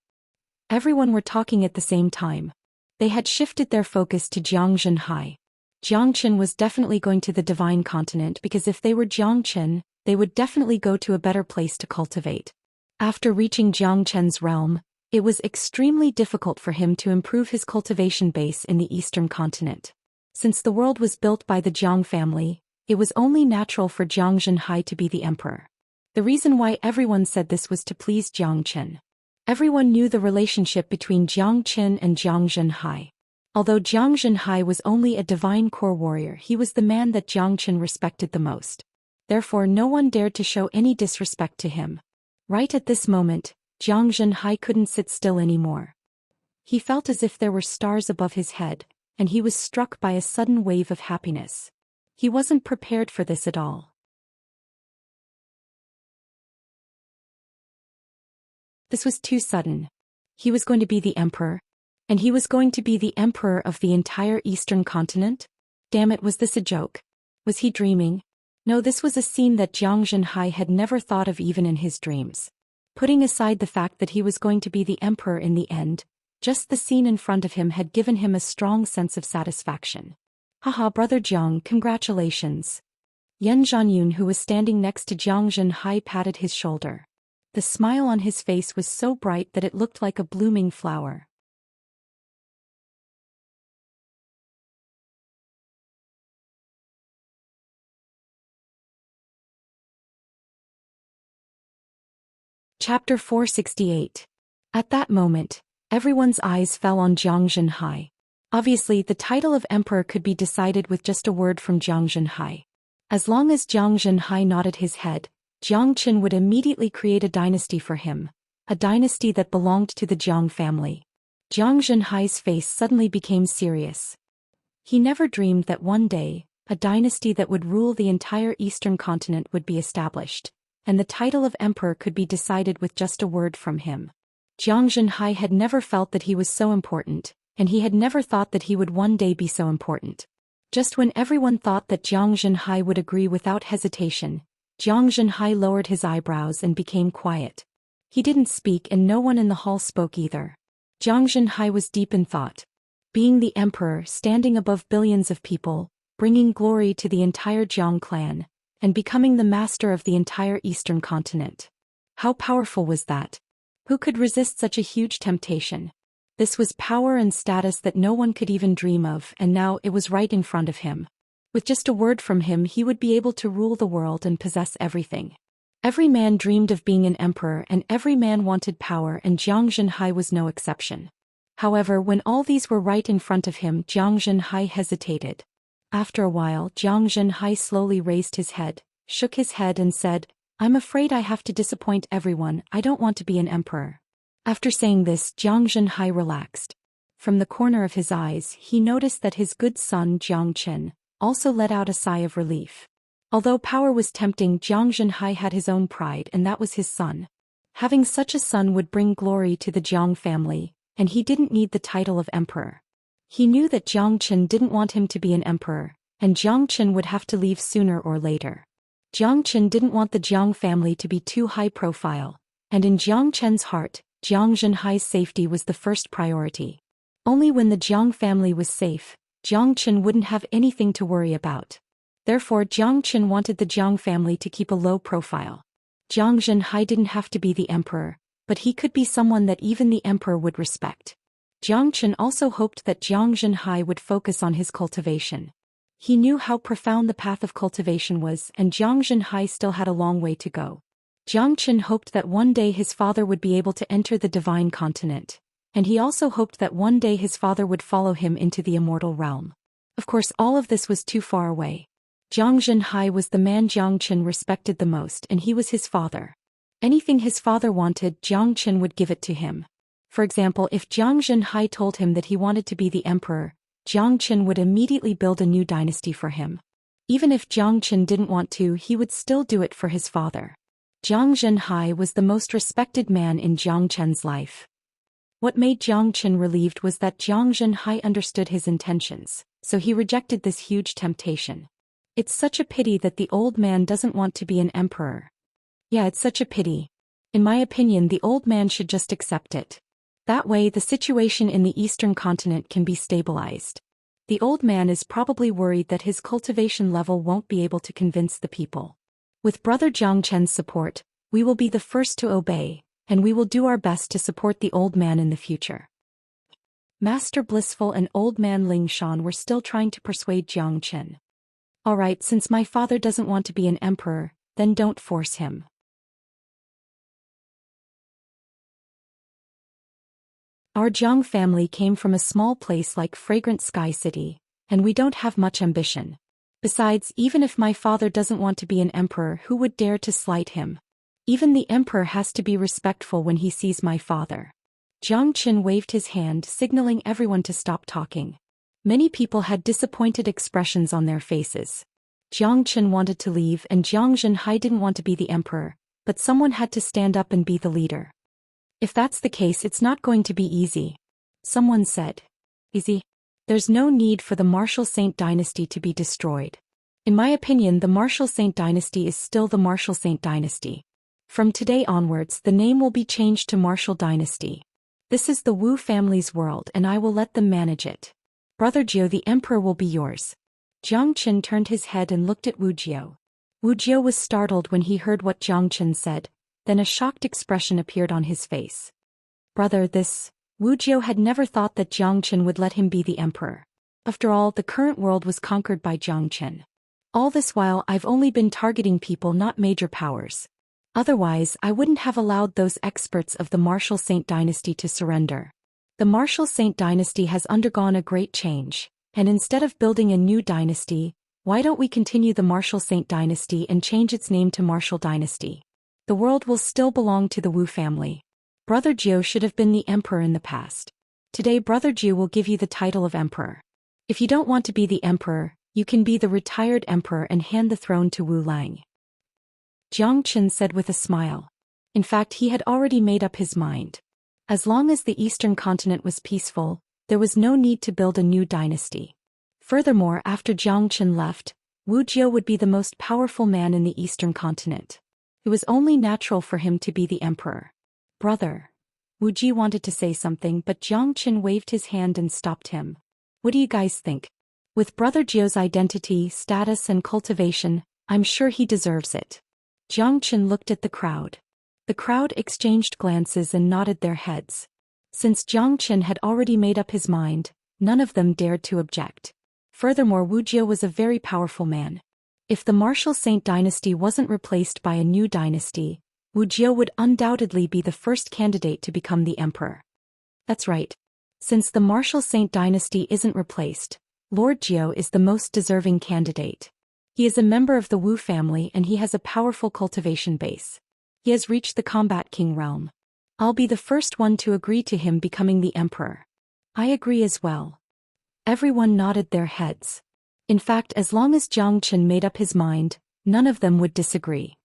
Everyone were talking at the same time. They had shifted their focus to Jiang Zhenhai. Xianxia was definitely going to the divine continent because if they were Xianxia, they would definitely go to a better place to cultivate. After reaching Xianxia's realm, it was extremely difficult for him to improve his cultivation base in the eastern continent. Since the world was built by the Jiang family, it was only natural for Zhou Xian to be the emperor. The reason why everyone said this was to please Xianxia. Everyone knew the relationship between Xianxia and Zhou Xian. Although Zhou Xian was only a divine core warrior, he was the man that Xianxia respected the most. Therefore no one dared to show any disrespect to him. Right at this moment, Zhou Xian couldn't sit still anymore. He felt as if there were stars above his head, and he was struck by a sudden wave of happiness. He wasn't prepared for this at all. This was too sudden. He was going to be the emperor. And he was going to be the emperor of the entire eastern continent? Damn it, was this a joke? Was he dreaming? No, this was a scene that Zhou Xian had never thought of even in his dreams. Putting aside the fact that he was going to be the emperor in the end, just the scene in front of him had given him a strong sense of satisfaction. Haha, brother Jiang, congratulations. Yan Zhanyun, who was standing next to Zhou Xian, patted his shoulder. The smile on his face was so bright that it looked like a blooming flower. Chapter 468. At that moment, everyone's eyes fell on Zhou Xian. Obviously, the title of emperor could be decided with just a word from Zhou Xian. As long as Zhou Xian nodded his head, Xianxia would immediately create a dynasty for him, a dynasty that belonged to the Jiang family. Zhou Xian's face suddenly became serious. He never dreamed that one day, a dynasty that would rule the entire eastern continent would be established, and the title of emperor could be decided with just a word from him. Zhou Xian had never felt that he was so important, and he had never thought that he would one day be so important. Just when everyone thought that Zhou Xian would agree without hesitation, Zhou Xian lowered his eyebrows and became quiet. He didn't speak and no one in the hall spoke either. Zhou Xian was deep in thought. Being the emperor, standing above billions of people, bringing glory to the entire Jiang clan, and becoming the master of the entire eastern continent. How powerful was that? Who could resist such a huge temptation? This was power and status that no one could even dream of, and now it was right in front of him. With just a word from him, he would be able to rule the world and possess everything. Every man dreamed of being an emperor and every man wanted power, and Zhou Xian was no exception. However, when all these were right in front of him, Zhou Xian hesitated. After a while, Zhou Xian slowly raised his head, shook his head and said, "I'm afraid I have to disappoint everyone. I don't want to be an emperor." After saying this, Zhou Xian relaxed. From the corner of his eyes, he noticed that his good son Xianxia also let out a sigh of relief. Although power was tempting, Zhou Xian had his own pride, and that was his son. Having such a son would bring glory to the Jiang family, and he didn't need the title of emperor. He knew that Xianxia didn't want him to be an emperor, and Xianxia would have to leave sooner or later. Xianxia didn't want the Jiang family to be too high profile, and in Xianxia's heart, Zhou Xian's safety was the first priority. Only when the Jiang family was safe, Xianxia wouldn't have anything to worry about. Therefore, Xianxia wanted the Jiang family to keep a low profile. Zhou Xian didn't have to be the emperor, but he could be someone that even the emperor would respect. Xianxia also hoped that Zhou Xian would focus on his cultivation. He knew how profound the path of cultivation was, and Zhou Xian still had a long way to go. Xianxia hoped that one day his father would be able to enter the divine continent, and he also hoped that one day his father would follow him into the immortal realm. Of course, all of this was too far away. Zhou Xian was the man Xianxia respected the most, and he was his father. Anything his father wanted, Xianxia would give it to him. For example, if Zhou Xian told him that he wanted to be the emperor, Xianxia would immediately build a new dynasty for him. Even if Xianxia didn't want to, he would still do it for his father. Zhou Xian was the most respected man in Xianxia's life. What made Xianxia relieved was that Zhou Xian understood his intentions, so he rejected this huge temptation. It's such a pity that the old man doesn't want to be an emperor. Yeah, it's such a pity. In my opinion, the old man should just accept it. That way, the situation in the eastern continent can be stabilized. The old man is probably worried that his cultivation level won't be able to convince the people. With Brother Jiang Chen's support, we will be the first to obey, and we will do our best to support the old man in the future. Master Blissful and Old Man Ling Shan were still trying to persuade Jiang Chen. Alright, since my father doesn't want to be an emperor, then don't force him. Our Jiang family came from a small place like Fragrant Sky City, and we don't have much ambition. Besides, even if my father doesn't want to be an emperor, who would dare to slight him? Even the emperor has to be respectful when he sees my father. Jiang Chen waved his hand, signaling everyone to stop talking. Many people had disappointed expressions on their faces. Jiang Chen wanted to leave and Jiang Zhenhai didn't want to be the emperor, but someone had to stand up and be the leader. If that's the case, it's not going to be easy. Someone said. Easy? There's no need for the Martial Saint dynasty to be destroyed. In my opinion, the Martial Saint dynasty is still the Martial Saint dynasty. From today onwards, the name will be changed to Martial dynasty. This is the Wu family's world and I will let them manage it. Brother Jiu, the emperor will be yours. Jiang Chen turned his head and looked at Wu Jiu. Wu Jiu was startled when he heard what Jiang Chen said, then a shocked expression appeared on his face. Brother, Wu Jiu had never thought that Jiang Chen would let him be the emperor. After all, the current world was conquered by Jiang Chen. All this while I've only been targeting people, not major powers. Otherwise, I wouldn't have allowed those experts of the Martial Saint dynasty to surrender. The Martial Saint dynasty has undergone a great change, and instead of building a new dynasty, why don't we continue the Martial Saint dynasty and change its name to Martial dynasty? The world will still belong to the Wu family. Brother Jiu should have been the emperor in the past. Today Brother Jiu will give you the title of emperor. If you don't want to be the emperor, you can be the retired emperor and hand the throne to Wu Lang. Jiang Chen said with a smile. In fact, he had already made up his mind. As long as the eastern continent was peaceful, there was no need to build a new dynasty. Furthermore, after Jiang Chen left, Wu Jiu would be the most powerful man in the eastern continent. It was only natural for him to be the emperor. Brother. Wu Ji wanted to say something, but Jiang Chen waved his hand and stopped him. What do you guys think? With Brother Jiu's identity, status and cultivation, I'm sure he deserves it. Jiang Chen looked at the crowd. The crowd exchanged glances and nodded their heads. Since Jiang Chen had already made up his mind, none of them dared to object. Furthermore, Wu Jiu was a very powerful man. If the Martial Saint dynasty wasn't replaced by a new dynasty, Wu Jiu would undoubtedly be the first candidate to become the emperor. That's right. Since the Martial Saint dynasty isn't replaced, Lord Jiu is the most deserving candidate. He is a member of the Wu family and he has a powerful cultivation base. He has reached the Combat King realm. I'll be the first one to agree to him becoming the emperor. I agree as well. Everyone nodded their heads. In fact, as long as Jiang Chen made up his mind, none of them would disagree.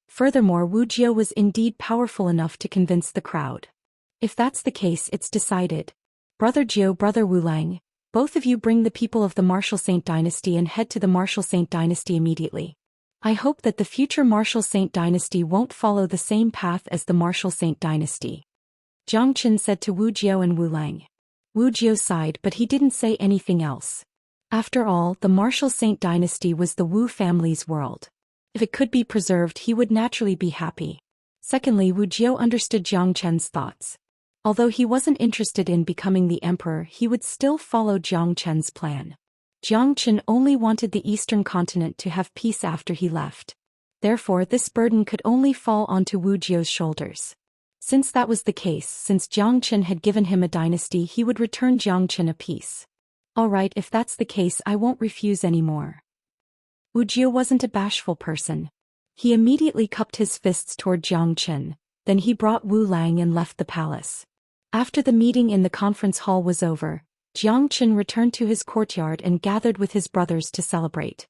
Furthermore, Wu Jiu was indeed powerful enough to convince the crowd. If that's the case, it's decided. Brother Jiu, Brother Wu Lang, both of you bring the people of the Martial Saint dynasty and head to the Martial Saint dynasty immediately. I hope that the future Martial Saint dynasty won't follow the same path as the Martial Saint dynasty. Jiang Chen said to Wu Jiu and Wu Lang. Wu Jiu sighed, but he didn't say anything else. After all, the Martial Saint dynasty was the Wu family's world. If it could be preserved, he would naturally be happy. Secondly, Wu Jiu understood Jiang Chen's thoughts. Although he wasn't interested in becoming the emperor, he would still follow Jiang Chen's plan. Jiang Chen only wanted the eastern continent to have peace after he left. Therefore, this burden could only fall onto Wu Jiu's shoulders. Since that was the case, since Jiang Chen had given him a dynasty, he would return Jiang Chen a peace. Alright, if that's the case, I won't refuse anymore. Wu Jiu wasn't a bashful person. He immediately cupped his fists toward Jiang Chen, then he brought Wu Lang and left the palace. After the meeting in the conference hall was over, Jiang Chen returned to his courtyard and gathered with his brothers to celebrate.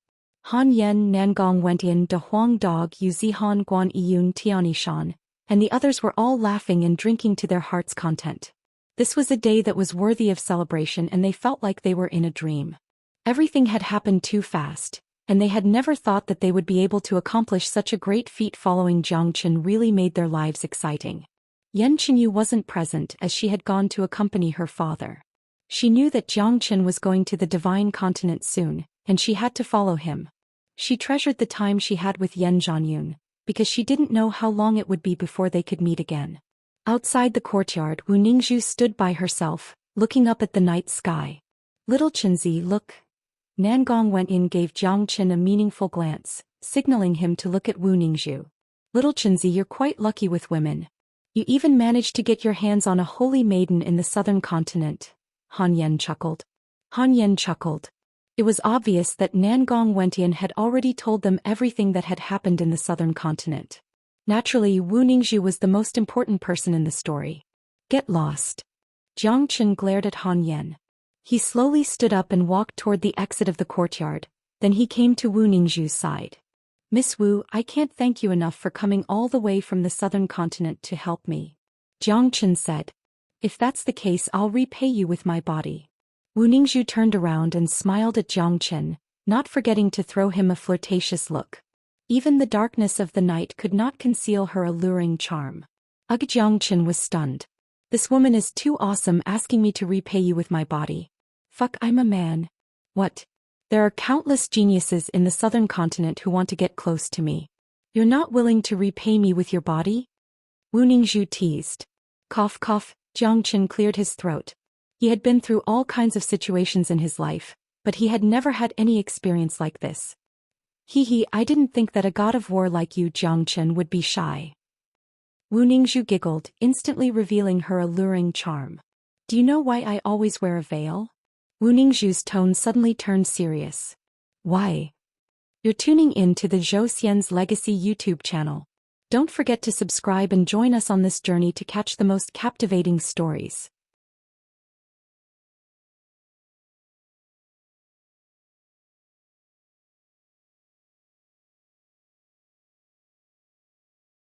Han Yen, Nangong Wentian, De Huang Dog, Yu Zihan, Guan Yiyun, Tiani Shan, and the others were all laughing and drinking to their heart's content. This was a day that was worthy of celebration and they felt like they were in a dream. Everything had happened too fast, and they had never thought that they would be able to accomplish such a great feat. Following Jiang Chen really made their lives exciting. Yan Qinyu wasn't present as she had gone to accompany her father. She knew that Jiang Qin was going to the divine continent soon, and she had to follow him. She treasured the time she had with Yan Zhanyun, because she didn't know how long it would be before they could meet again. Outside the courtyard, Wu Ningzhu stood by herself, looking up at the night sky. Little Qinzi, look. Nangong went in, gave Jiang Qin a meaningful glance, signaling him to look at Wu Ningzhu. Little Qinzi, you're quite lucky with women. You even managed to get your hands on a holy maiden in the southern continent. Han Yen chuckled. Han Yen chuckled. It was obvious that Nangong Wentian had already told them everything that had happened in the southern continent. Naturally, Wu Ningzhu was the most important person in the story. Get lost. Jiang Qin glared at Han Yen. He slowly stood up and walked toward the exit of the courtyard, then he came to Wu Ningzhu's side. Miss Wu, I can't thank you enough for coming all the way from the southern continent to help me. Jiang Qin said. If that's the case, I'll repay you with my body. Wu Ningzhu turned around and smiled at Jiang Qin, not forgetting to throw him a flirtatious look. Even the darkness of the night could not conceal her alluring charm. Ugh, Jiang Qin was stunned. This woman is too awesome, asking me to repay you with my body. Fuck, I'm a man. What? There are countless geniuses in the southern continent who want to get close to me. You're not willing to repay me with your body? Wu Ningzhu teased. Cough cough, Jiang Qin cleared his throat. He had been through all kinds of situations in his life, but he had never had any experience like this. Hee, I didn't think that a god of war like you, Jiang Qin, would be shy. Wu Ningzhu giggled, instantly revealing her alluring charm. Do you know why I always wear a veil? Wu Ningzhu's tone suddenly turned serious. Why? You're tuning in to the Zhou Xian's Legacy YouTube channel. Don't forget to subscribe and join us on this journey to catch the most captivating stories.